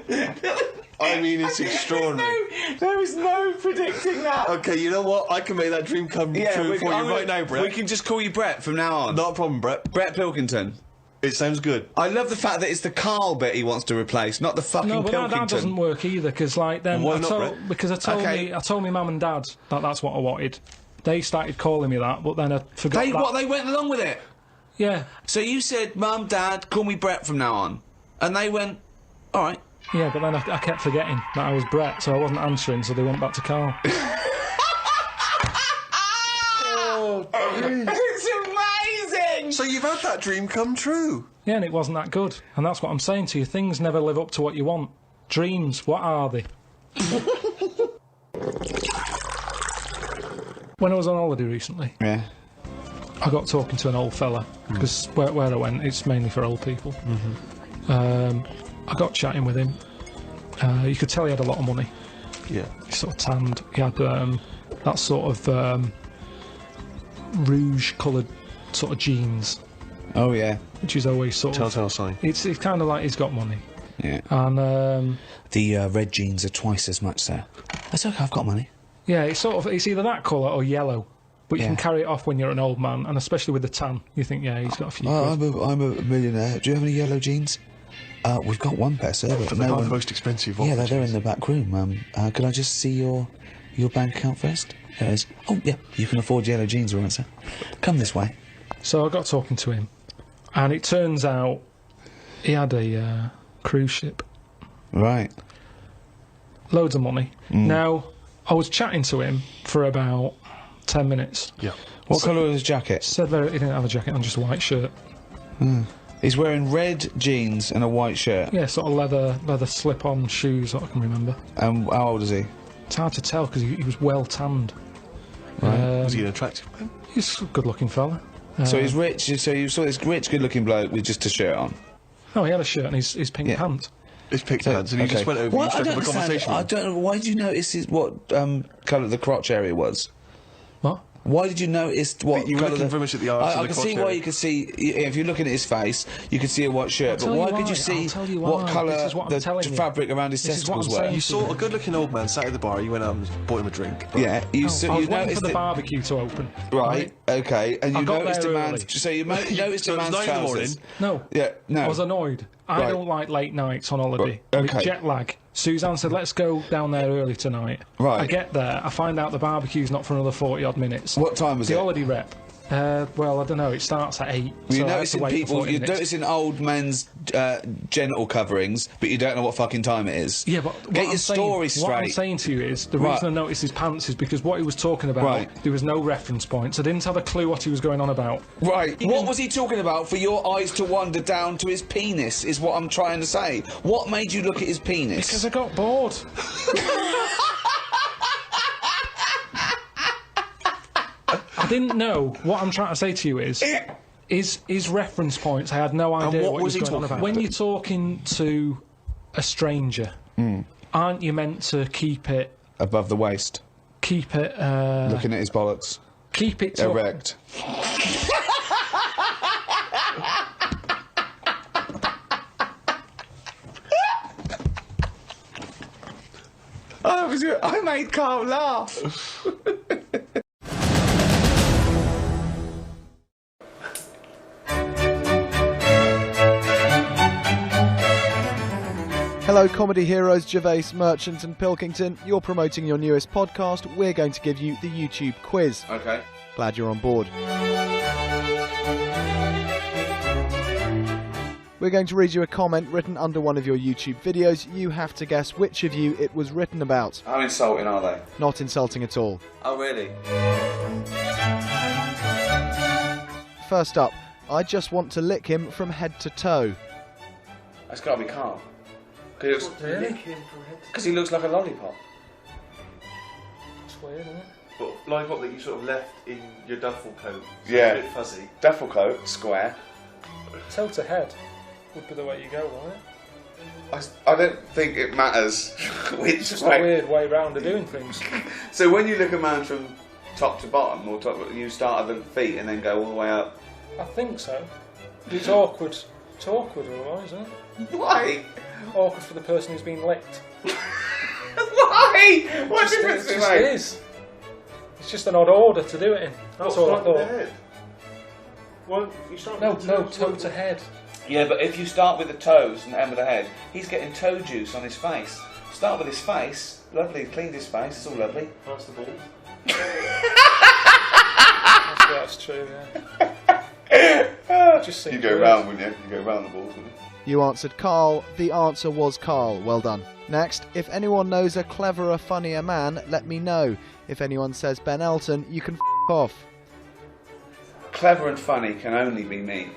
unbelievable! I mean, it's extraordinary. There is no predicting that. Okay, you know what? I can make that dream come true for you right now, Brett. We can just call you Brett from now on. Not a problem, Brett. Brett Pilkington. It sounds good. I love the fact that it's the Karl bit he wants to replace, not the fucking Pilkington. No, but that doesn't work either, because like then Why not, Brett? Because I told my mum and dad that that's what I wanted. They started calling me that, but then I forgot. They went along with it. Yeah. So you said, Mum, Dad, call me Brett from now on, and they went, all right. Yeah, but then I kept forgetting that I was Brett, so I wasn't answering, so they went back to Karl. Oh, it's amazing! So you've had that dream come true? Yeah, and it wasn't that good. And that's what I'm saying to you. Things never live up to what you want. Dreams, what are they? When I was on holiday recently, I got talking to an old fella, because where I went, it's mainly for old people. I got chatting with him. You could tell he had a lot of money. Yeah. He sort of tanned. He had that sort of rouge-coloured sort of jeans. Oh, yeah. Which is always sort of... Telltale sign. It's kind of like he's got money. Yeah. And... the red jeans are twice as much, sir. That's okay, I've got money. Yeah, it's either that colour or yellow. But you can carry it off when you're an old man, and especially with the tan. You think, yeah, he's got a few quid. I'm a millionaire. Do you have any yellow jeans? We've got one pair, sir. But they're the most expensive. Yeah, they're in the back room. Could I just see your bank account first? There it is. Oh, yeah, you can afford yellow jeans, right, sir? Come this way. So I got talking to him, and it turns out he had a cruise ship. Right. Loads of money. Now, I was chatting to him for about 10 minutes. Yeah. What colour was his jacket? Said he didn't have a jacket on, just a white shirt. He's wearing red jeans and a white shirt. Yeah, sort of leather slip-on shoes, what I can remember. How old is he? It's hard to tell, because he was well tanned. Right. Was he an attractive man? He's a good-looking fella. So he's rich, so you saw this rich, good-looking bloke with just a shirt on? No, he had a shirt and his pink pants. His pink pants, and he just went over and struck up a conversation. I don't know, why did you notice what colour the crotch area was? What? Why did you notice what you were looking very much at the arse I can see why you could see, if you're looking at his face, you could see a white shirt, but why could you see what colour the fabric around his testicles were? You saw a good-looking old man sat at the bar, you went up and bought him a drink. Yeah, I was waiting for the barbecue to open. Right, okay, and you noticed a man's... early. So you noticed a man's trousers. No. Yeah, no. I was annoyed. I don't like late nights on holiday. Okay. With jet lag. Suzanne said, let's go down there early tonight. Right. I get there, I find out the barbecue's not for another 40-odd minutes. What time was it? The holiday rep. Well, I don't know, it starts at 8. You're noticing old men's genital coverings, but you don't know what fucking time it is. Yeah, but get your story straight. What I'm saying to you is, the reason I noticed his pants is because what he was talking about, there was no reference points. I didn't have a clue what he was going on about. Right. What was he talking about for your eyes to wander down to his penis, is what I'm trying to say. What made you look at his penis? Because I got bored. I didn't know. What I'm trying to say to you is reference points. I had no idea what was he going on about. When you're talking to a stranger, aren't you meant to keep it above the waist? Keep it looking at his bollocks. Keep it erect. I made Karl laugh. Hello comedy heroes Gervais, Merchant and Pilkington. You're promoting your newest podcast. We're going to give you the YouTube quiz. Okay. Glad you're on board. We're going to read you a comment written under one of your YouTube videos. You have to guess which of you it was written about. How insulting are they? Not insulting at all. Oh, really? First up, I just want to lick him from head to toe. That's got to be Karl. Because Really? he looks like a lollipop. It's weird, isn't it? But lollipop that you sort of left in your duffel coat. So Yeah. It's a bit fuzzy. Duffel coat, square. Toe to head would be the way you go, wouldn't it? I don't think it matters which It's just way. a weird way round of doing things. So when you look a man from top to bottom, or you start at the feet and then go all the way up. I think so. It's awkward. It's awkward otherwise, isn't it? Why? Awkward for the person who's been licked. Why? What difference It does just it make? is. It's just an odd order to do it in. That's all I thought. Well, you start No, with no, toe to head. Yeah, but if you start with the toes and end with the head, he's getting toe juice on his face. Start with his face. Lovely, cleaned his face. It's all lovely. Pass the ball. That's true, yeah. Just You go round, wouldn't you? You go round the balls, wouldn't you? You answered Karl. The answer was Karl. Well done. Next, if anyone knows a cleverer, funnier man, let me know. If anyone says Ben Elton, you can f*** off. Clever and funny can only be me.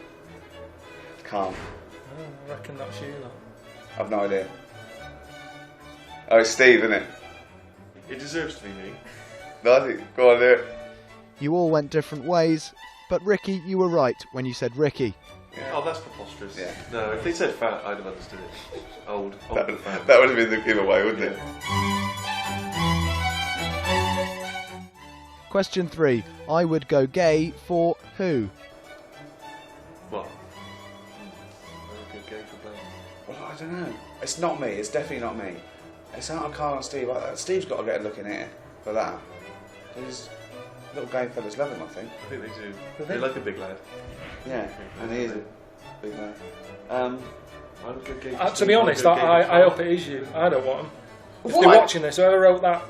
Karl. Oh, I reckon that's you, though. I've no idea. Oh, it's Steve, isn't it? It deserves to be me. Does it? Go on, do it. You all went different ways, but Ricky, you were right when you said Ricky. Yeah. Oh, that's preposterous. Yeah. No, if they said fat, I'd have understood it. Old and fat. That would have been the giveaway, wouldn't it? Question 3. I would go gay for who? What? I would go gay for Ben. Well, I don't know. It's not me. It's definitely not me. It's out of Karl and Steve. Steve's got to get a look in here for that. These little gay fellas love him, I think. I think they do. They like a big lad. Yeah, and he is a big lad. I would go gay for To Steve, be I would honest, go gay for I Karl. hope it is you. I don't want him. If Why? they're watching this, whoever wrote that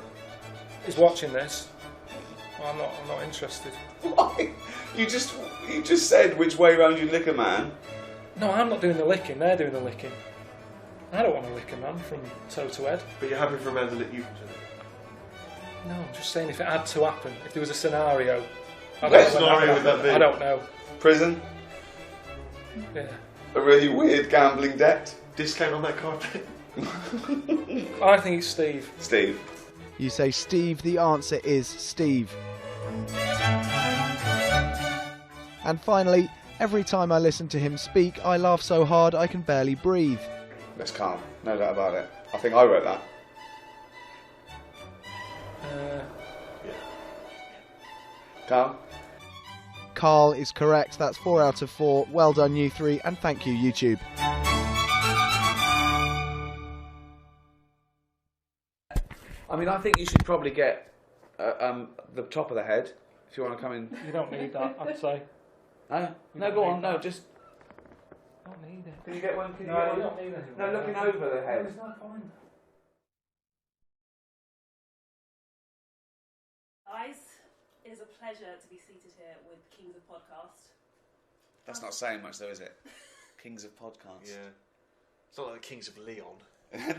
is watching this. Well, I'm not interested. Why? You just said which way round you lick a man. No, I'm not doing the licking. They're doing the licking. I don't want to lick a man from toe to head. But you're happy for a man to lick you from toe? No, I'm just saying if it had to happen, if there was a scenario. I What don't know scenario when would that be? I don't know. Prison? Yeah. A really weird gambling debt? Discount on that carpet? I think it's Steve. Steve. You say Steve. The answer is Steve. And finally, every time I listen to him speak, I laugh so hard I can barely breathe. That's Karl. No doubt about it. I think I wrote that. Karl? Karl is correct. That's 4 out of 4. Well done, you three, and thank you, YouTube. I mean, I think you should probably get the top of the head if you want to come in. You don't need that, I'd say. No, go on. No, just. Don't need it. Can you get one? Can you No, get one? you don't need anything. No, looking over the head. No, it's not fine. Guys, it is a pleasure to be seated here with Kings of Podcast. That's not saying much, though, is it? Kings of podcasts. Yeah. It's not like the Kings of Leon.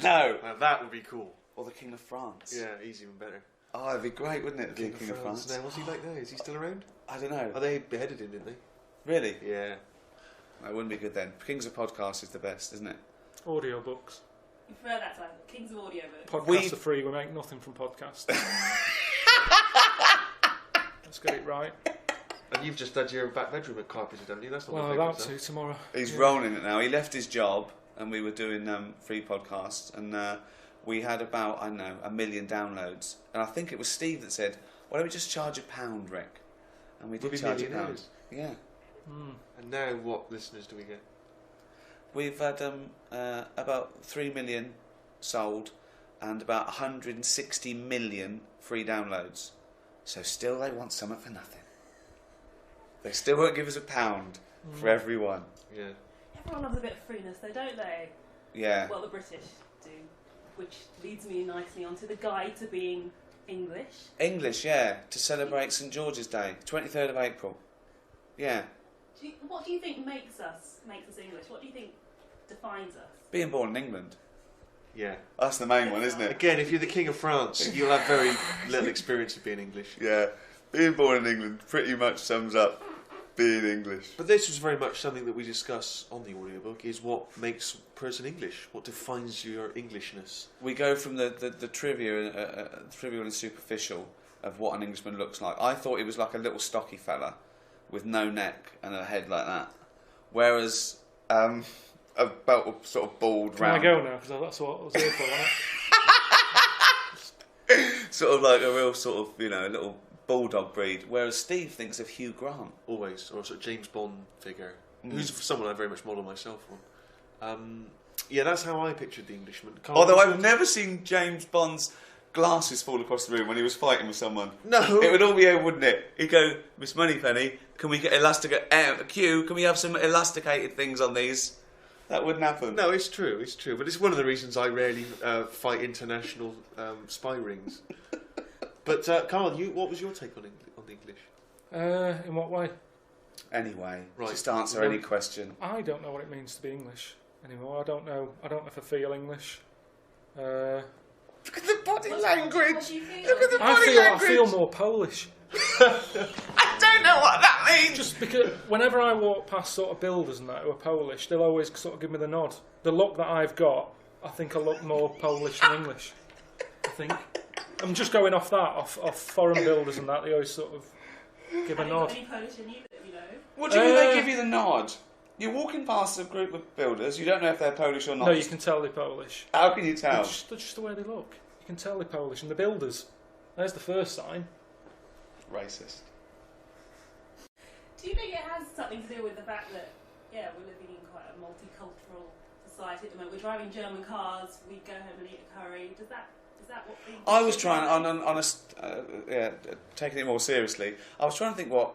No. Now that would be cool. Or the King of France. Yeah, he's even better. Oh, it'd be great, wouldn't it? The King of France. Now, what's he like now? Is he still around? I don't know. Oh, they beheaded him, didn't they? Really? Yeah. That wouldn't be good then. Kings of podcasts is the best, isn't it? Audiobooks. You prefer that time? Kings of Audiobooks. Podcasts are free. We make nothing from podcasts. Let's get it right. And you've just had your back bedroom carpeted, haven't you? That's not Well, my I'm favourite about stuff. to tomorrow. He's Yeah. rolling it now. He left his job and we were doing free podcasts and we had about, I don't know, 1 million downloads. And I think it was Steve that said, why don't we just charge £1, Rick? And we did We'll be charge millionaires. £1. Yeah. And now what listeners do we get? We've had about 3 million sold and about 160 million free downloads. So still they want something for nothing. They still won't give us £1 for everyone. Yeah. Everyone loves a bit of freeness, though, don't they? Yeah. Well, the British do, which leads me nicely onto the guide to being English. English, yeah, to celebrate St George's Day, 23rd of April. Yeah. What do you think makes us English? What do you think defines us? Being born in England. Yeah. That's the main one, isn't it? Again, if you're the King of France, you'll have very little experience of being English. Yeah. Being born in England pretty much sums up being English. But this was very much something that we discuss on the audiobook, is what makes a person English, what defines your Englishness. We go from the trivial and superficial of what an Englishman looks like. I thought he was like a little stocky fella with no neck and a head like that. Whereas about a sort of bald Can round... I go now? Because that's what I was here for, wasn't it? Sort of like a real sort of, you know, a little bulldog breed. Whereas Steve thinks of Hugh Grant. Always. Or a sort of James Bond figure. Who's someone I very much model myself on. Yeah, that's how I pictured the Englishman. Karl, Although I've never seen James Bond's glasses fall across the room when he was fighting with someone. No. It would all be over, wouldn't it? He'd go, Miss Moneypenny, can we get Q, can we have some elasticated things on these? That wouldn't happen. No, it's true, but it's one of the reasons I rarely fight international spy rings. But Karl, what was your take on English? In what way? Anyway, right. Just answer any question. I don't know what it means to be English anymore. I don't know if I feel English. Look at the body language. Look at the body language. I feel more Polish. I don't know what that means. Just because whenever I walk past sort of builders and that who are Polish, they'll always sort of give me the nod. The look that I've got, I think I look more Polish than English. I think. I'm just going off that, off foreign builders and that. They always sort of give a nod. Any Polish in you that you know? What do you mean they give you the nod? You're walking past a group of builders, you don't know if they're Polish or not. No, you can tell they're Polish. How can you tell? They're just the way they look. You can tell they're Polish. And the builders, there's the first sign. Racist. Do you think it has something to do with the fact that, yeah, we're living in quite a multicultural society at the moment? We're driving German cars, we go home and eat a curry. Is that what I was trying, taking it more seriously, I was trying to think what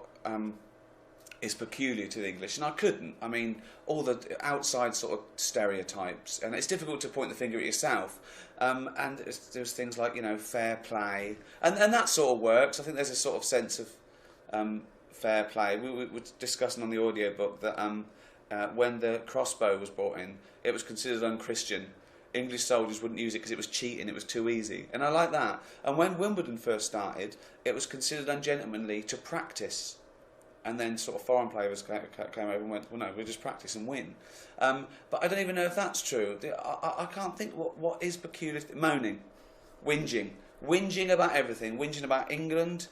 is peculiar to the English, and I couldn't. I mean, all the outside sort of stereotypes, and it's difficult to point the finger at yourself. And there's things like, you know, fair play, and that sort of works. I think there's a sort of sense of fair play. We were discussing on the audiobook that when the crossbow was brought in, it was considered unchristian. English soldiers wouldn't use it because it was cheating, it was too easy. And I like that. And when Wimbledon first started, it was considered ungentlemanly to practice. And then sort of foreign players came over and went, well, no, we'll just practice and win. But I don't even know if that's true. I can't think what is peculiar. Moaning, whinging about everything, whinging about England.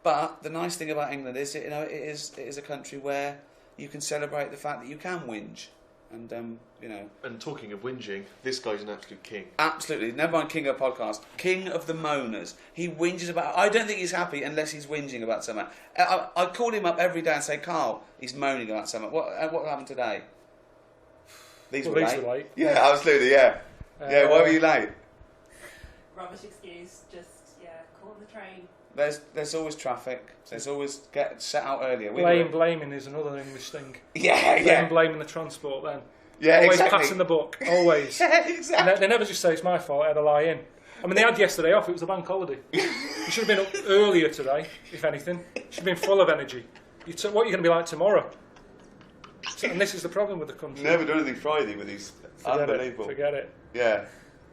But the nice thing about England is, you know, it is a country where you can celebrate the fact that you can whinge. And, you know... And talking of whinging, this guy's an absolute king. Absolutely. Never mind king of podcast. King of the moaners. He whinges about... I don't think he's happy unless he's whinging about something. I call him up every day and say, Karl, he's moaning about something. What happened today? These were late. Yeah, absolutely, yeah. Yeah, why were you late? Rubbish excuse, just, caught the train. There's always traffic. There's always get set out earlier. Blaming is another English thing. Yeah. Blaming the transport then. Yeah, always exactly. passing the buck. Always. Yeah, exactly. And they never just say it's my fault. I had to lie in. I mean, they had yesterday off. It was a bank holiday. You should have been up earlier today, if anything. You should have been full of energy. What are you going to be like tomorrow? And this is the problem with the country. Never do anything Friday with these. Unbelievable. Forget it. Yeah.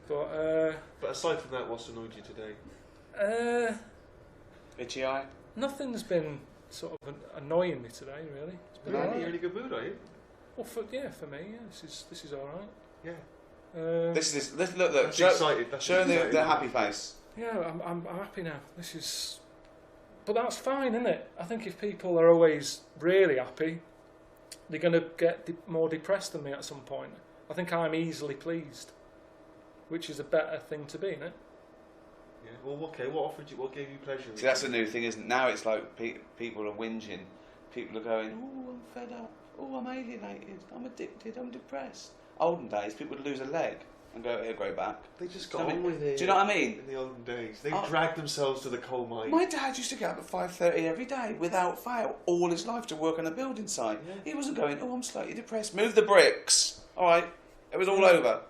But aside from that, what's annoyed you today? Itchy eye? Nothing's been sort of annoying me today, really. It's been all right. You're in a good mood, are you? Well, for me, this is all right. Yeah. Look. That's excited. Show the happy face. Yeah, I'm happy now. But that's fine, isn't it? I think if people are always really happy, they're going to get more depressed than me at some point. I think I'm easily pleased, which is a better thing to be, isn't it? Yeah. Well, okay. What gave you pleasure? See, that's the new thing, isn't it? Now it's like people are whinging. People are going, oh, I'm fed up. Oh, I'm alienated. I'm addicted. I'm depressed. Olden days, people would lose a leg and go, it'll grow back. They just got on with it. Do you know what I mean? In the olden days, they dragged themselves to the coal mine. My dad used to get up at 5:30 every day, without fail, all his life to work on a building site. Yeah. He wasn't going, oh, I'm slightly depressed. Move the bricks. All right. It was all over.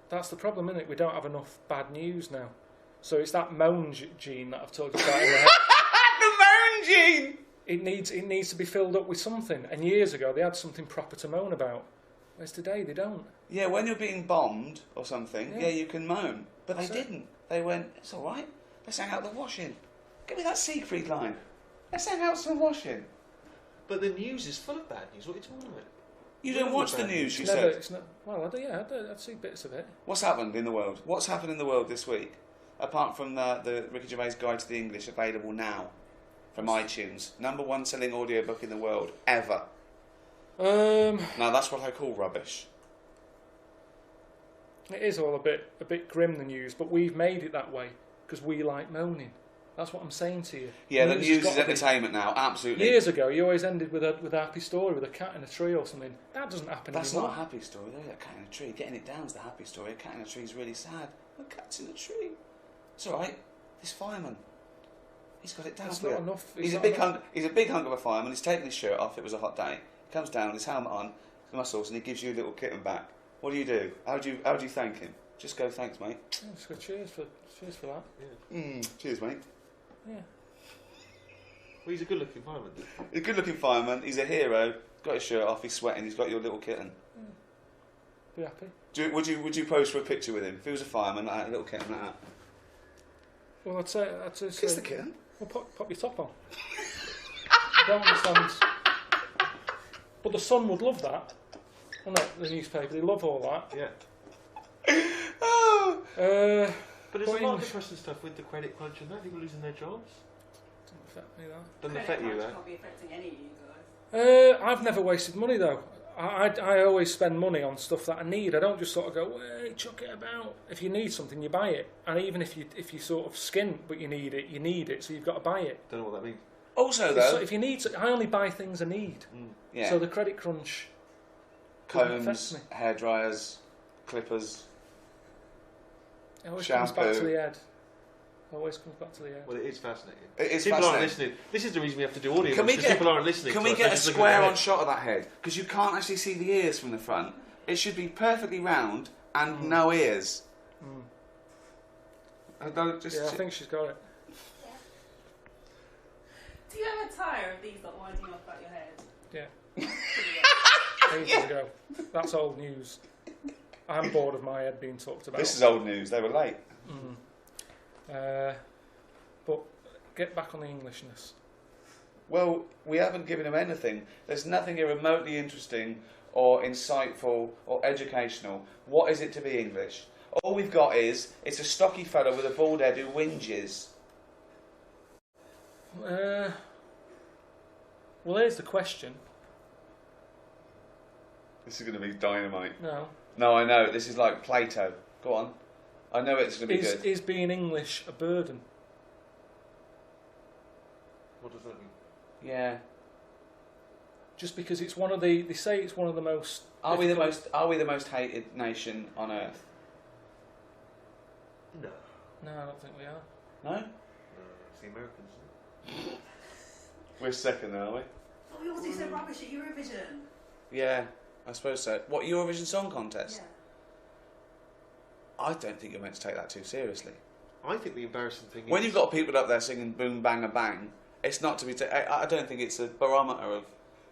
That's the problem, isn't it? We don't have enough bad news now. So it's that moan gene that I've told you about in the head. The moan gene! It needs to be filled up with something. And years ago, they had something proper to moan about. Whereas today, they don't. Yeah, when you're being bombed or something, yeah, you can moan. But That's they it. didn't. They went, it's all right. Let's hang out the washing. Give me that Siegfried line. Let's hang out some washing. But the news is full of bad news. What are you talking about? You don't watch the news, you It's said. It's not, well, I do, yeah, I'd see bits of it. What's happened in the world? What's happened in the world this week? Apart from the Ricky Gervais Guide to the English, available now from iTunes. #1 selling audiobook in the world, ever. Now that's what I call rubbish. It is all a bit grim, the news, but we've made it that way because we like moaning. That's what I'm saying to you. Yeah, the news has is got to be- entertainment now, absolutely. Years ago, you always ended with a happy story with a cat in a tree or something. That doesn't happen That's anymore. not a happy story, though. A cat in a tree. Getting it down's the happy story. A cat in a tree is really sad. A cat's in a tree. It's all right. This fireman, he's got it down. That's for not you. enough. It's He's a not big enough. He's a big hunk of a fireman. He's taken his shirt off. It was a hot day. He comes down, his helmet on, the muscles, and he gives you a little kitten back. What do? How do you thank him? Just go, thanks, mate. Yeah, just go, cheers for that. Yeah. Cheers, mate. Yeah. Well, he's a good-looking fireman. He's a good-looking fireman. He's a hero. Got his shirt off. He's sweating. He's got your little kitten. Be happy. Would you pose for a picture with him if he was a fireman, like a little kitten like that? Well, I'd say Kiss the kitten. Well, pop your top on. I don't understand. But the Sun would love that. Wouldn't it? The newspaper, they love all that. Yeah. But But there's a lot of depressing stuff with the credit crunch and that. People losing their jobs. Doesn't affect me, that. Doesn't affect you, that. Can't be affecting any of you guys. I've never wasted money though. I always spend money on stuff that I need. I don't just sort of go, hey, chuck it about. If you need something, you buy it. And even if you sort of skint but you need it, so you've got to buy it. Don't know what that means. Also, though, So if you need, I only buy things I need. Yeah. So the credit crunch doesn't affect Combs, me. hair dryers, clippers. It always shampoo. comes back to the head. Always comes back to the head. Well, it is fascinating. It is people aren't fascinating. listening. This is the reason we have to do audio. Can we because people aren't listening. Can to we us, get they're a just looking at square their on head. shot of that head? Because you can't actually see the ears from the front. It should be perfectly round and no ears. I don't just. Yeah, I think she's got it. Do you ever tire of these like winding up about your head? Yeah. Ages ago. That's old news. I'm bored of my head being talked about. This is old news. They were late. But get back on the Englishness. Well, we haven't given him anything. There's nothing here remotely interesting or insightful or educational. What is it to be English? All we've got is, it's a stocky fellow with a bald head who whinges. Well, here's the question. This is going to be dynamite. No. No, I know. This is like Plato. Go on. I know it's going to be good. Is being English a burden? What does that mean? Yeah. Just because it's one of the, they say it's one of the most. Are we the difficult- most hated nation on earth? No. No, I don't think we are. No? It's the Americans. We're second, are we? Oh, we all do so rubbish at Eurovision. Yeah, I suppose so. What, Eurovision Song Contest? I don't think you're meant to take that too seriously. I think the embarrassing thing When is... you've got people up there singing Boom Bang a Bang, it's not to be... I don't think it's a barometer of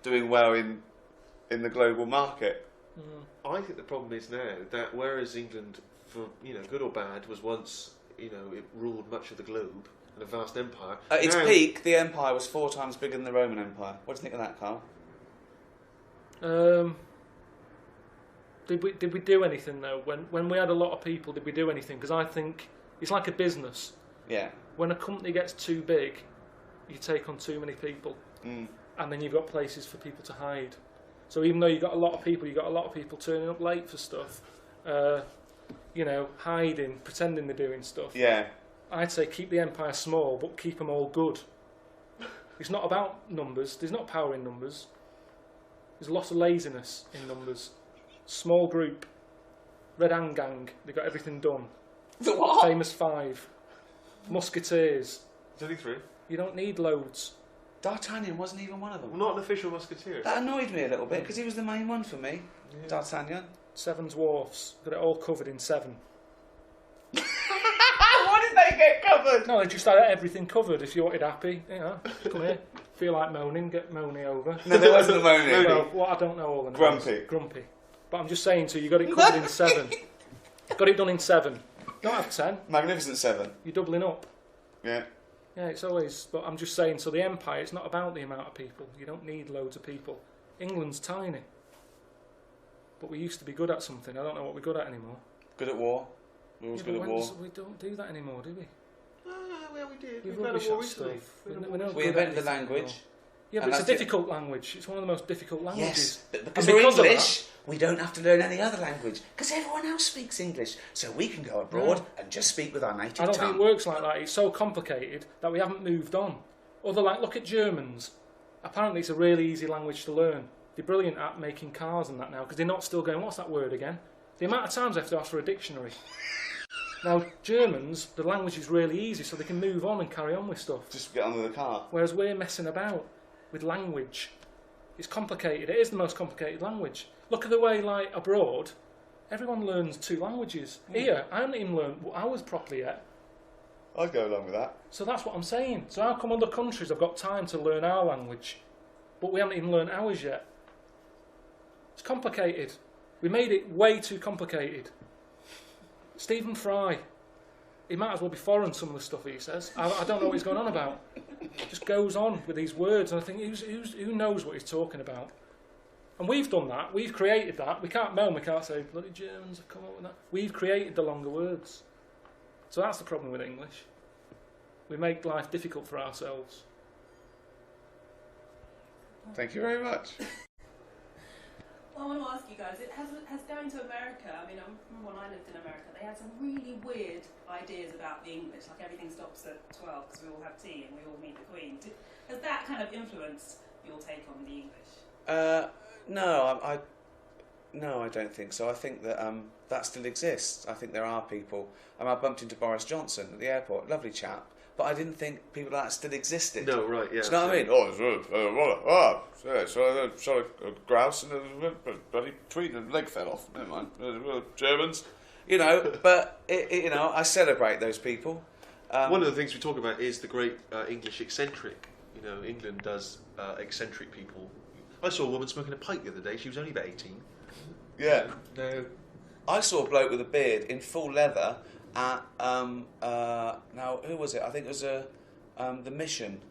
doing well in the global market. I think the problem is now that whereas England, for good or bad, was once it ruled much of the globe and a vast empire. At its now, peak, the empire was 4 times bigger than the Roman Empire. What do you think of that, Karl? Did we do anything though? When we had a lot of people, did we do anything? Because I think it's like a business. Yeah. When a company gets too big, you take on too many people, and then you've got places for people to hide. So even though you've got a lot of people turning up late for stuff, hiding, pretending they're doing stuff. Yeah. I'd say keep the empire small, but keep them all good. It's not about numbers. There's not power in numbers. There's a lot of laziness in numbers. Small group, Red Hand Gang, they got everything done. The what? Famous Five, Musketeers. There's only 3. You don't need loads. D'Artagnan wasn't even one of them. Well, not an official musketeer. That annoyed me a little bit because he was the main one for me. Yeah. D'Artagnan. 7 dwarfs, got it all covered in 7. What did they didn't get covered. No, they just had everything covered. If you wanted happy, come here. Feel like moaning, get moany over. No, there wasn't a moaning. Well, I don't know all the names. Grumpy. But I'm just saying to you, you got it covered in 7. Got it done in 7. Don't have 10. Magnificent 7. You're doubling up. Yeah. Yeah, it's always... But I'm just saying, so the empire, it's not about the amount of people. You don't need loads of people. England's tiny. But we used to be good at something. I don't know what we're good at anymore. Good at war. We're always good at war. We don't do that anymore, do we? Well, we did. We've We've had a rubbish war at recently. stuff. We invented the language. Yeah, but it's a difficult language. It's one of the most difficult languages. Yes, but because we're English, we don't have to learn any other language because everyone else speaks English, so we can go abroad and just speak with our native tongue. I don't think it works like that. It's so complicated that we haven't moved on. Look at Germans. Apparently, it's a really easy language to learn. They're brilliant at making cars and that now because they're not still going, what's that word again? The amount of times they have to ask for a dictionary. Now, Germans, the language is really easy, so they can move on and carry on with stuff. Just get on with the car. Whereas we're messing about with language. It's complicated. It is the most complicated language. Look at the way, like, abroad, everyone learns 2 languages. Here, I haven't even learned ours properly yet. I'd go along with that. So that's what I'm saying. So how come other countries have got time to learn our language, but we haven't even learned ours yet? It's complicated. We made it way too complicated. Stephen Fry, he might as well be foreign, some of the stuff he says. I don't know what he's going on about. Just goes on with these words, and I think who knows what he's talking about? And we've done that. We've created that. We can't moan. We can't say bloody Germans have come up with that. We've created the longer words. So that's the problem with English. We make life difficult for ourselves. Thank you very much. Well, I want to ask you guys, has going to America, I mean, I remember when I lived in America, they had some really weird ideas about the English, like everything stops at 12 because we all have tea and we all meet the Queen. Has that kind of influenced your take on the English? No, I don't think so. I think that that still exists. I think there are people. I bumped into Boris Johnson at the airport, lovely chap, but I didn't think people like that still existed. No, right, yeah. Do you know what I mean? Shot a grouse and a bloody tweet and leg fell off. Never mind. Germans. But, I celebrate those people. One of the things we talk about is the great English eccentric. England does eccentric people. I saw a woman smoking a pipe the other day. She was only about 18. Yeah. No. I saw a bloke with a beard in full leather at now who was it? I think it was the Mission.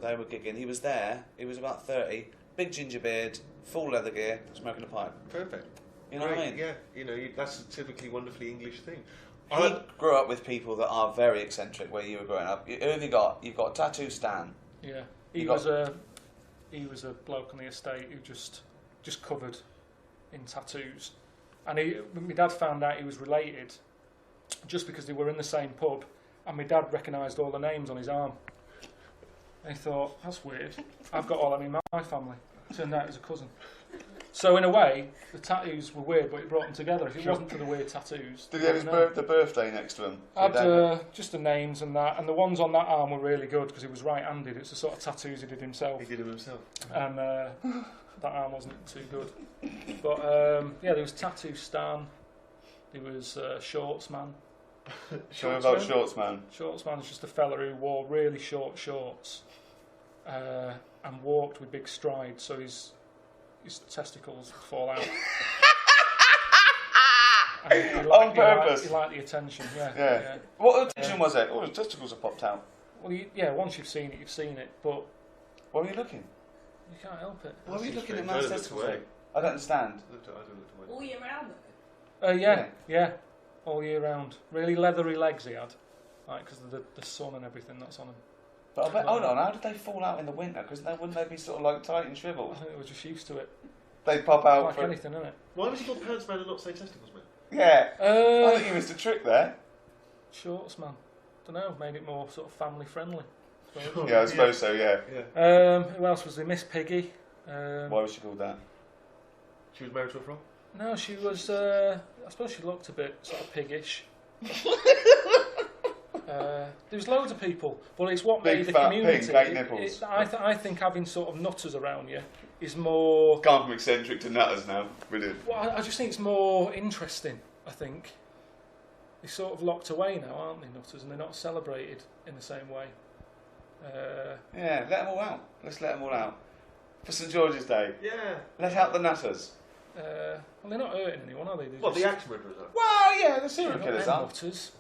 They were gigging. He was there. He was about 30. Big ginger beard, full leather gear, smoking a pipe. Perfect. You know what I mean? Yeah. That's a typically wonderfully English thing. He grew up with people that are very eccentric. Where you were growing up, who have you got? You've got Tattoo Stan. Yeah. He was a bloke on the estate who just covered in tattoos, and my dad found out he was related just because they were in the same pub, and my dad recognised all the names on his arm. And he thought, that's weird. I've got all them in my family. Turned out he's a cousin. So in a way, the tattoos were weird, but it brought them together. If it wasn't for the weird tattoos, did he have the birthday next to him? Had just the names and that, and the ones on that arm were really good because he was right-handed. It's the sort of tattoos he did himself. He did them himself. And that arm wasn't too good. But there was Tattoo Stan. There was Shorts Man. Show about Shorts Man. Shorts Man is just a fella who wore really short shorts and walked with big strides, so his testicles would fall out. On purpose. He liked the attention, yeah. What attention was it? Oh, his testicles have popped out. Well, once you've seen it, you've seen it, but... What were you looking? You can't help it. Why were you looking at man's testicles? I don't understand. All year round, though? Yeah. All year round. Really leathery legs he had, because of the sun and everything that's on him. But I bet, hold on, how did they fall out in the winter? Because wouldn't they be sort of like tight and shriveled? I think they were just used to it. They pop out like anything, isn't it? Why was he called Pants Man and not say Testicles Man? Yeah, I think he missed a trick there. Shorts Man. Don't know, made it more sort of family friendly. Yeah, I suppose so, yeah. Who else was there? Miss Piggy. Why was she called that? She was married to a frog? No, she was, I suppose she looked a bit sort of piggish. There was loads of people, but it's what Big made the fat community. pig, 8 nipples. I think having sort of nutters around you is more... Gone from eccentric to nutters now. Brilliant. Well, I just think it's more interesting, I think. They're sort of locked away now, aren't they, nutters? And they're not celebrated in the same way. Yeah, let them all out. Let's let them all out. For St George's Day. Yeah. Let out the nutters. Well, they're not hurting anyone, are they? What, the axe murderers are? Well, yeah, the serial Not killers them are. nutters.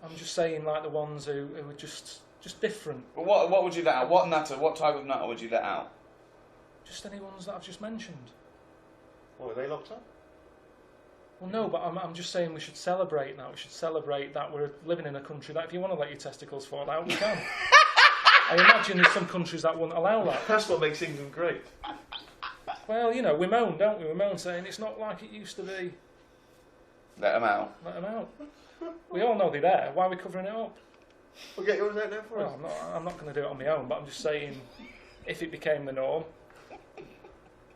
I'm just saying, like, the ones who are just different. But what would you let out? What type of nutter would you let out? Just any ones that I've just mentioned. What, are they locked up? Well, no, but I'm just saying we should celebrate now. We should celebrate that we're living in a country that if you want to let your testicles fall out, we can. I imagine there's some countries that wouldn't allow that. That's what makes England great. Well, you know, we moan, don't we? We moan saying it's not like it used to be. Let them out. Let them out. We all know they're there. Why are we covering it up? We'll get yours out now for us. Well, I'm not going to do it on my own, but I'm just saying, if it became the norm,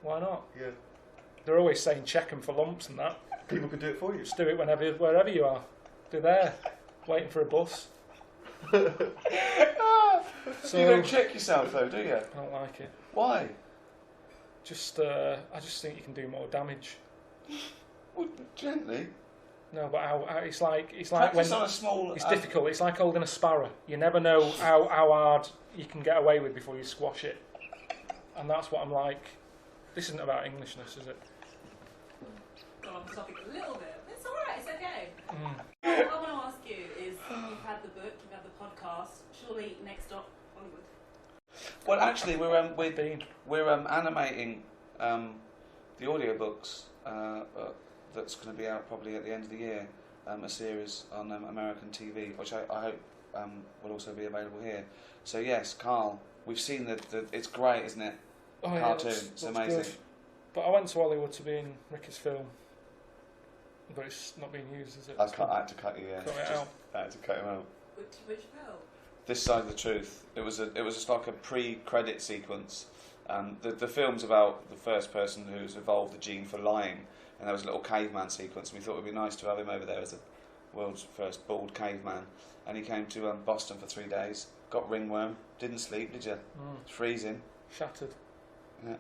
why not? Yeah. They're always saying check them for lumps and that. People could do it for you. Just do it wherever you are. They're there, waiting for a bus. So you don't check yourself though, do you? I don't like it. Why? I just think you can do more damage. Well, gently. No, but how it's like Practice when on a small. it's difficult. It's like holding a sparrow. You never know how hard you can get away with before you squash it, and that's what I'm like. This isn't about Englishness, is it? Gone off the topic a little bit. It's all right. It's okay. What I want to ask you is, you've had the book, you've had the podcast. Surely next stop, Hollywood. Well, actually, we're animating the audiobooks that's going to be out probably at the end of the year. A series on American TV, which I hope will also be available here. So yes, Karl, we've seen the it's great, isn't it? Oh, Cartoon, yeah, it's looks amazing. good. But I went to Hollywood to be in Ricky's film, but it's not being used, is it? I had to cut you. Yeah, Cut it out. I had to cut him out. Which film? This Side of the Truth. It was just like a pre-credit sequence. The film's about the first person who's evolved the gene for lying, and there was a little caveman sequence. And we thought it would be nice to have him over there as the world's first bald caveman. And he came to Boston for 3 days. Got ringworm. Didn't sleep, did you? It's freezing. Shattered. Yeah.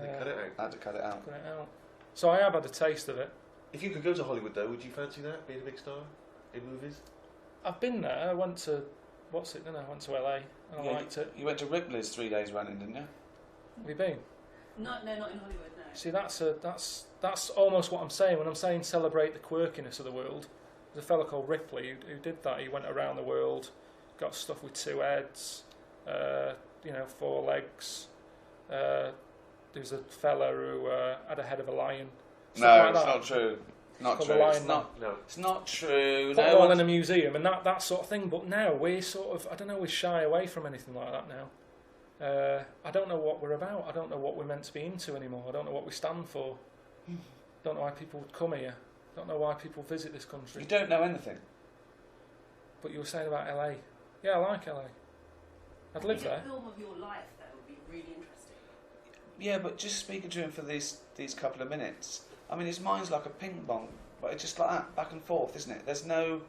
They cut it out. I had to cut it out. Cut it out. So I have had a taste of it. If you could go to Hollywood though, would you fancy that, being a big star in movies? I've been there. I went to I went to LA and I liked it. You went to Ripley's 3 days running, didn't you? Have you been? No, not in Hollywood. No. See, that's almost what I'm saying when I'm saying celebrate the quirkiness of the world. There's a fella called Ripley who did that. He went around the world, got stuff with 2 heads, 4 legs. There's a fella who had a head of a lion. No, it's not true. Not Called true. the Lion It's Man. not. No, it's not true. Put No it all one- in a museum and that sort of thing. But now we're sort of, I don't know, we shy away from anything like that now. I don't know what we're about. I don't know what we're meant to be into anymore. I don't know what we stand for. Don't know why people would come here. Don't know why people visit this country. You don't know anything. But you were saying about LA. Yeah, I like LA. I'd live there. A film of your life that would be really interesting. Yeah, but just speaking to him for these couple of minutes, I mean, his mind's like a ping pong, but it's just like that, back and forth, isn't it? There's no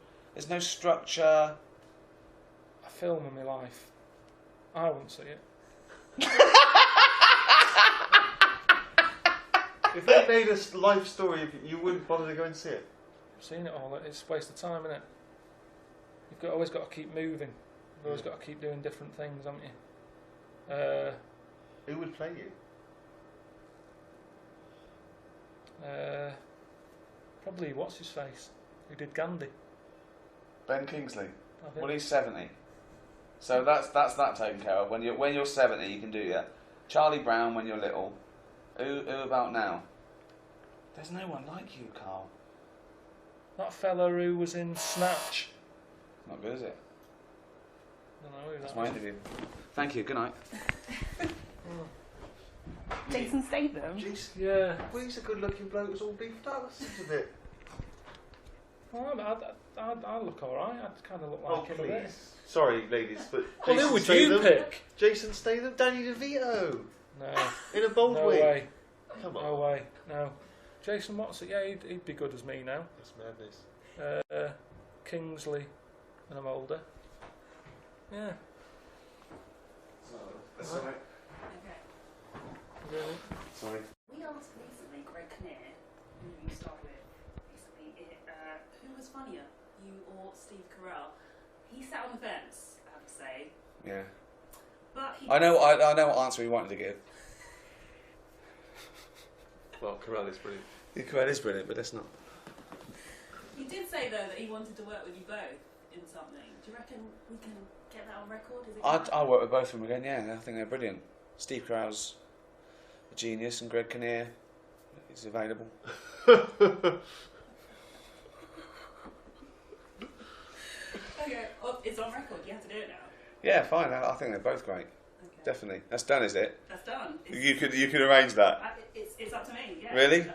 structure. A film of my life. I wouldn't see it. If they made a life story of you, you wouldn't bother to go and see it? I've seen it all. It's a waste of time, isn't it? You've always got to keep moving. You've always got to keep doing different things, haven't you? Who would play you? Probably what's his face, who did Gandhi. Ben Kingsley. I think. Well, he's 70, so that's that taken care of. When you're 70, you can do that. Charlie Brown when you're little. Who about now? There's no one like you, Karl. That fella who was in Snatch. Not good, is it? I don't know who That's that my was. interview. Thank you. Good night. Jason Statham? Yeah. Well, he's a good-looking bloke who's all beefed up, isn't it? Well, I look alright. I kind of look like him a bit. Please. Sorry, ladies, but Well, Jason who would you Statham- pick? Jason Statham, Danny DeVito. No. In a bold No way. way. Come on. No way. No. Jason Watson, yeah, he'd be good as me now. That's madness. Kingsley, and I'm older. Yeah. That's all right. Okay. Really? Sorry. We asked recently Greg Kinnear, who you starred with recently, who was funnier, you or Steve Carell. He sat on the fence, I have to say. Yeah. But he I know what answer he wanted to give. Well, Karl is brilliant. Yeah, Karl is brilliant, but that's not. He did say though that he wanted to work with you both in something. Do you reckon we can get that on record? Is it I'll work with both of them again. Yeah, I think they're brilliant. Steve Carell's a genius, and Greg Kinnear is available. Okay, well, it's on record. You have to do it now. Yeah, fine. I think they're both great. Okay. Definitely. That's done, is it? That's done. You could arrange that. It's up to me. Yeah. Really?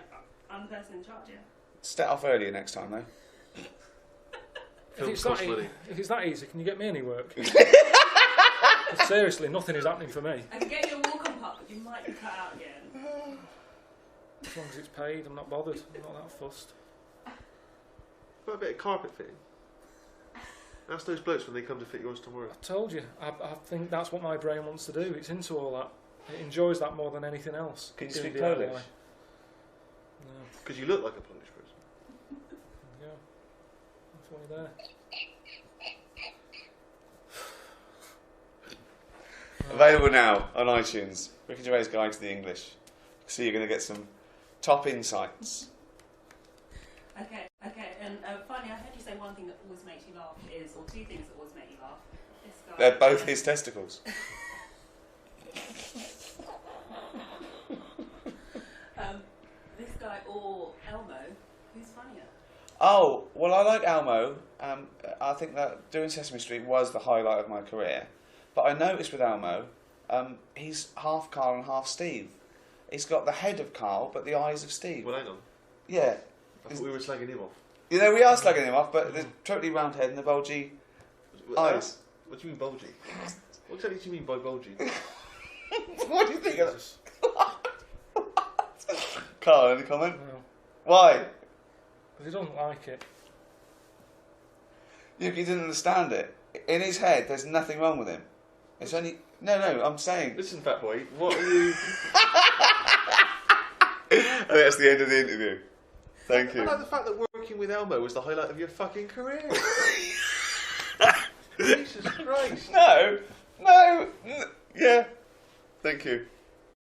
I'm the person in charge. Yeah. Start off earlier next time, though. If it's that easy, can you get me any work? Seriously, nothing is happening for me. I can get you a walk-on pup, but you might be cut out again. As long as it's paid, I'm not bothered. I'm not that fussed. What a bit of carpet fitting? Ask those blokes when they come to fit yours tomorrow. I told you, I think that's what my brain wants to do. It's into all that. It enjoys that more than anything else. Can you doing speak DIY. Polish? No. Because you look like a Polish person. Yeah. That's why you're there. Available now on iTunes. Ricky Gervais' Guide to the English. So you're going to get some top insights. Okay, and finally, I heard you say one thing that always makes you laugh is, or two things that always make you laugh. This guy. They're both his testicles. This guy or Elmo, who's funnier? Oh, well, I like Elmo. I think that doing Sesame Street was the highlight of my career. But I noticed with Elmo, he's half Karl and half Steve. He's got the head of Karl, but the eyes of Steve. Well, hang on. Yeah. I thought we were slagging him off. You know, we are slagging him off, but the totally round head and the bulgy eyes. What do you mean bulgy? What exactly do you mean by bulgy? What do you think of this? Karl, any comment? No. Why? Because he doesn't like it. He didn't understand it. In his head, there's nothing wrong with him. It's only... No, I'm saying... Listen, fat boy, what are you... I think that's the end of the interview. Thank you. I like the fact that working with Elmo was the highlight of your fucking career. Jesus Christ. No. Yeah. Thank you.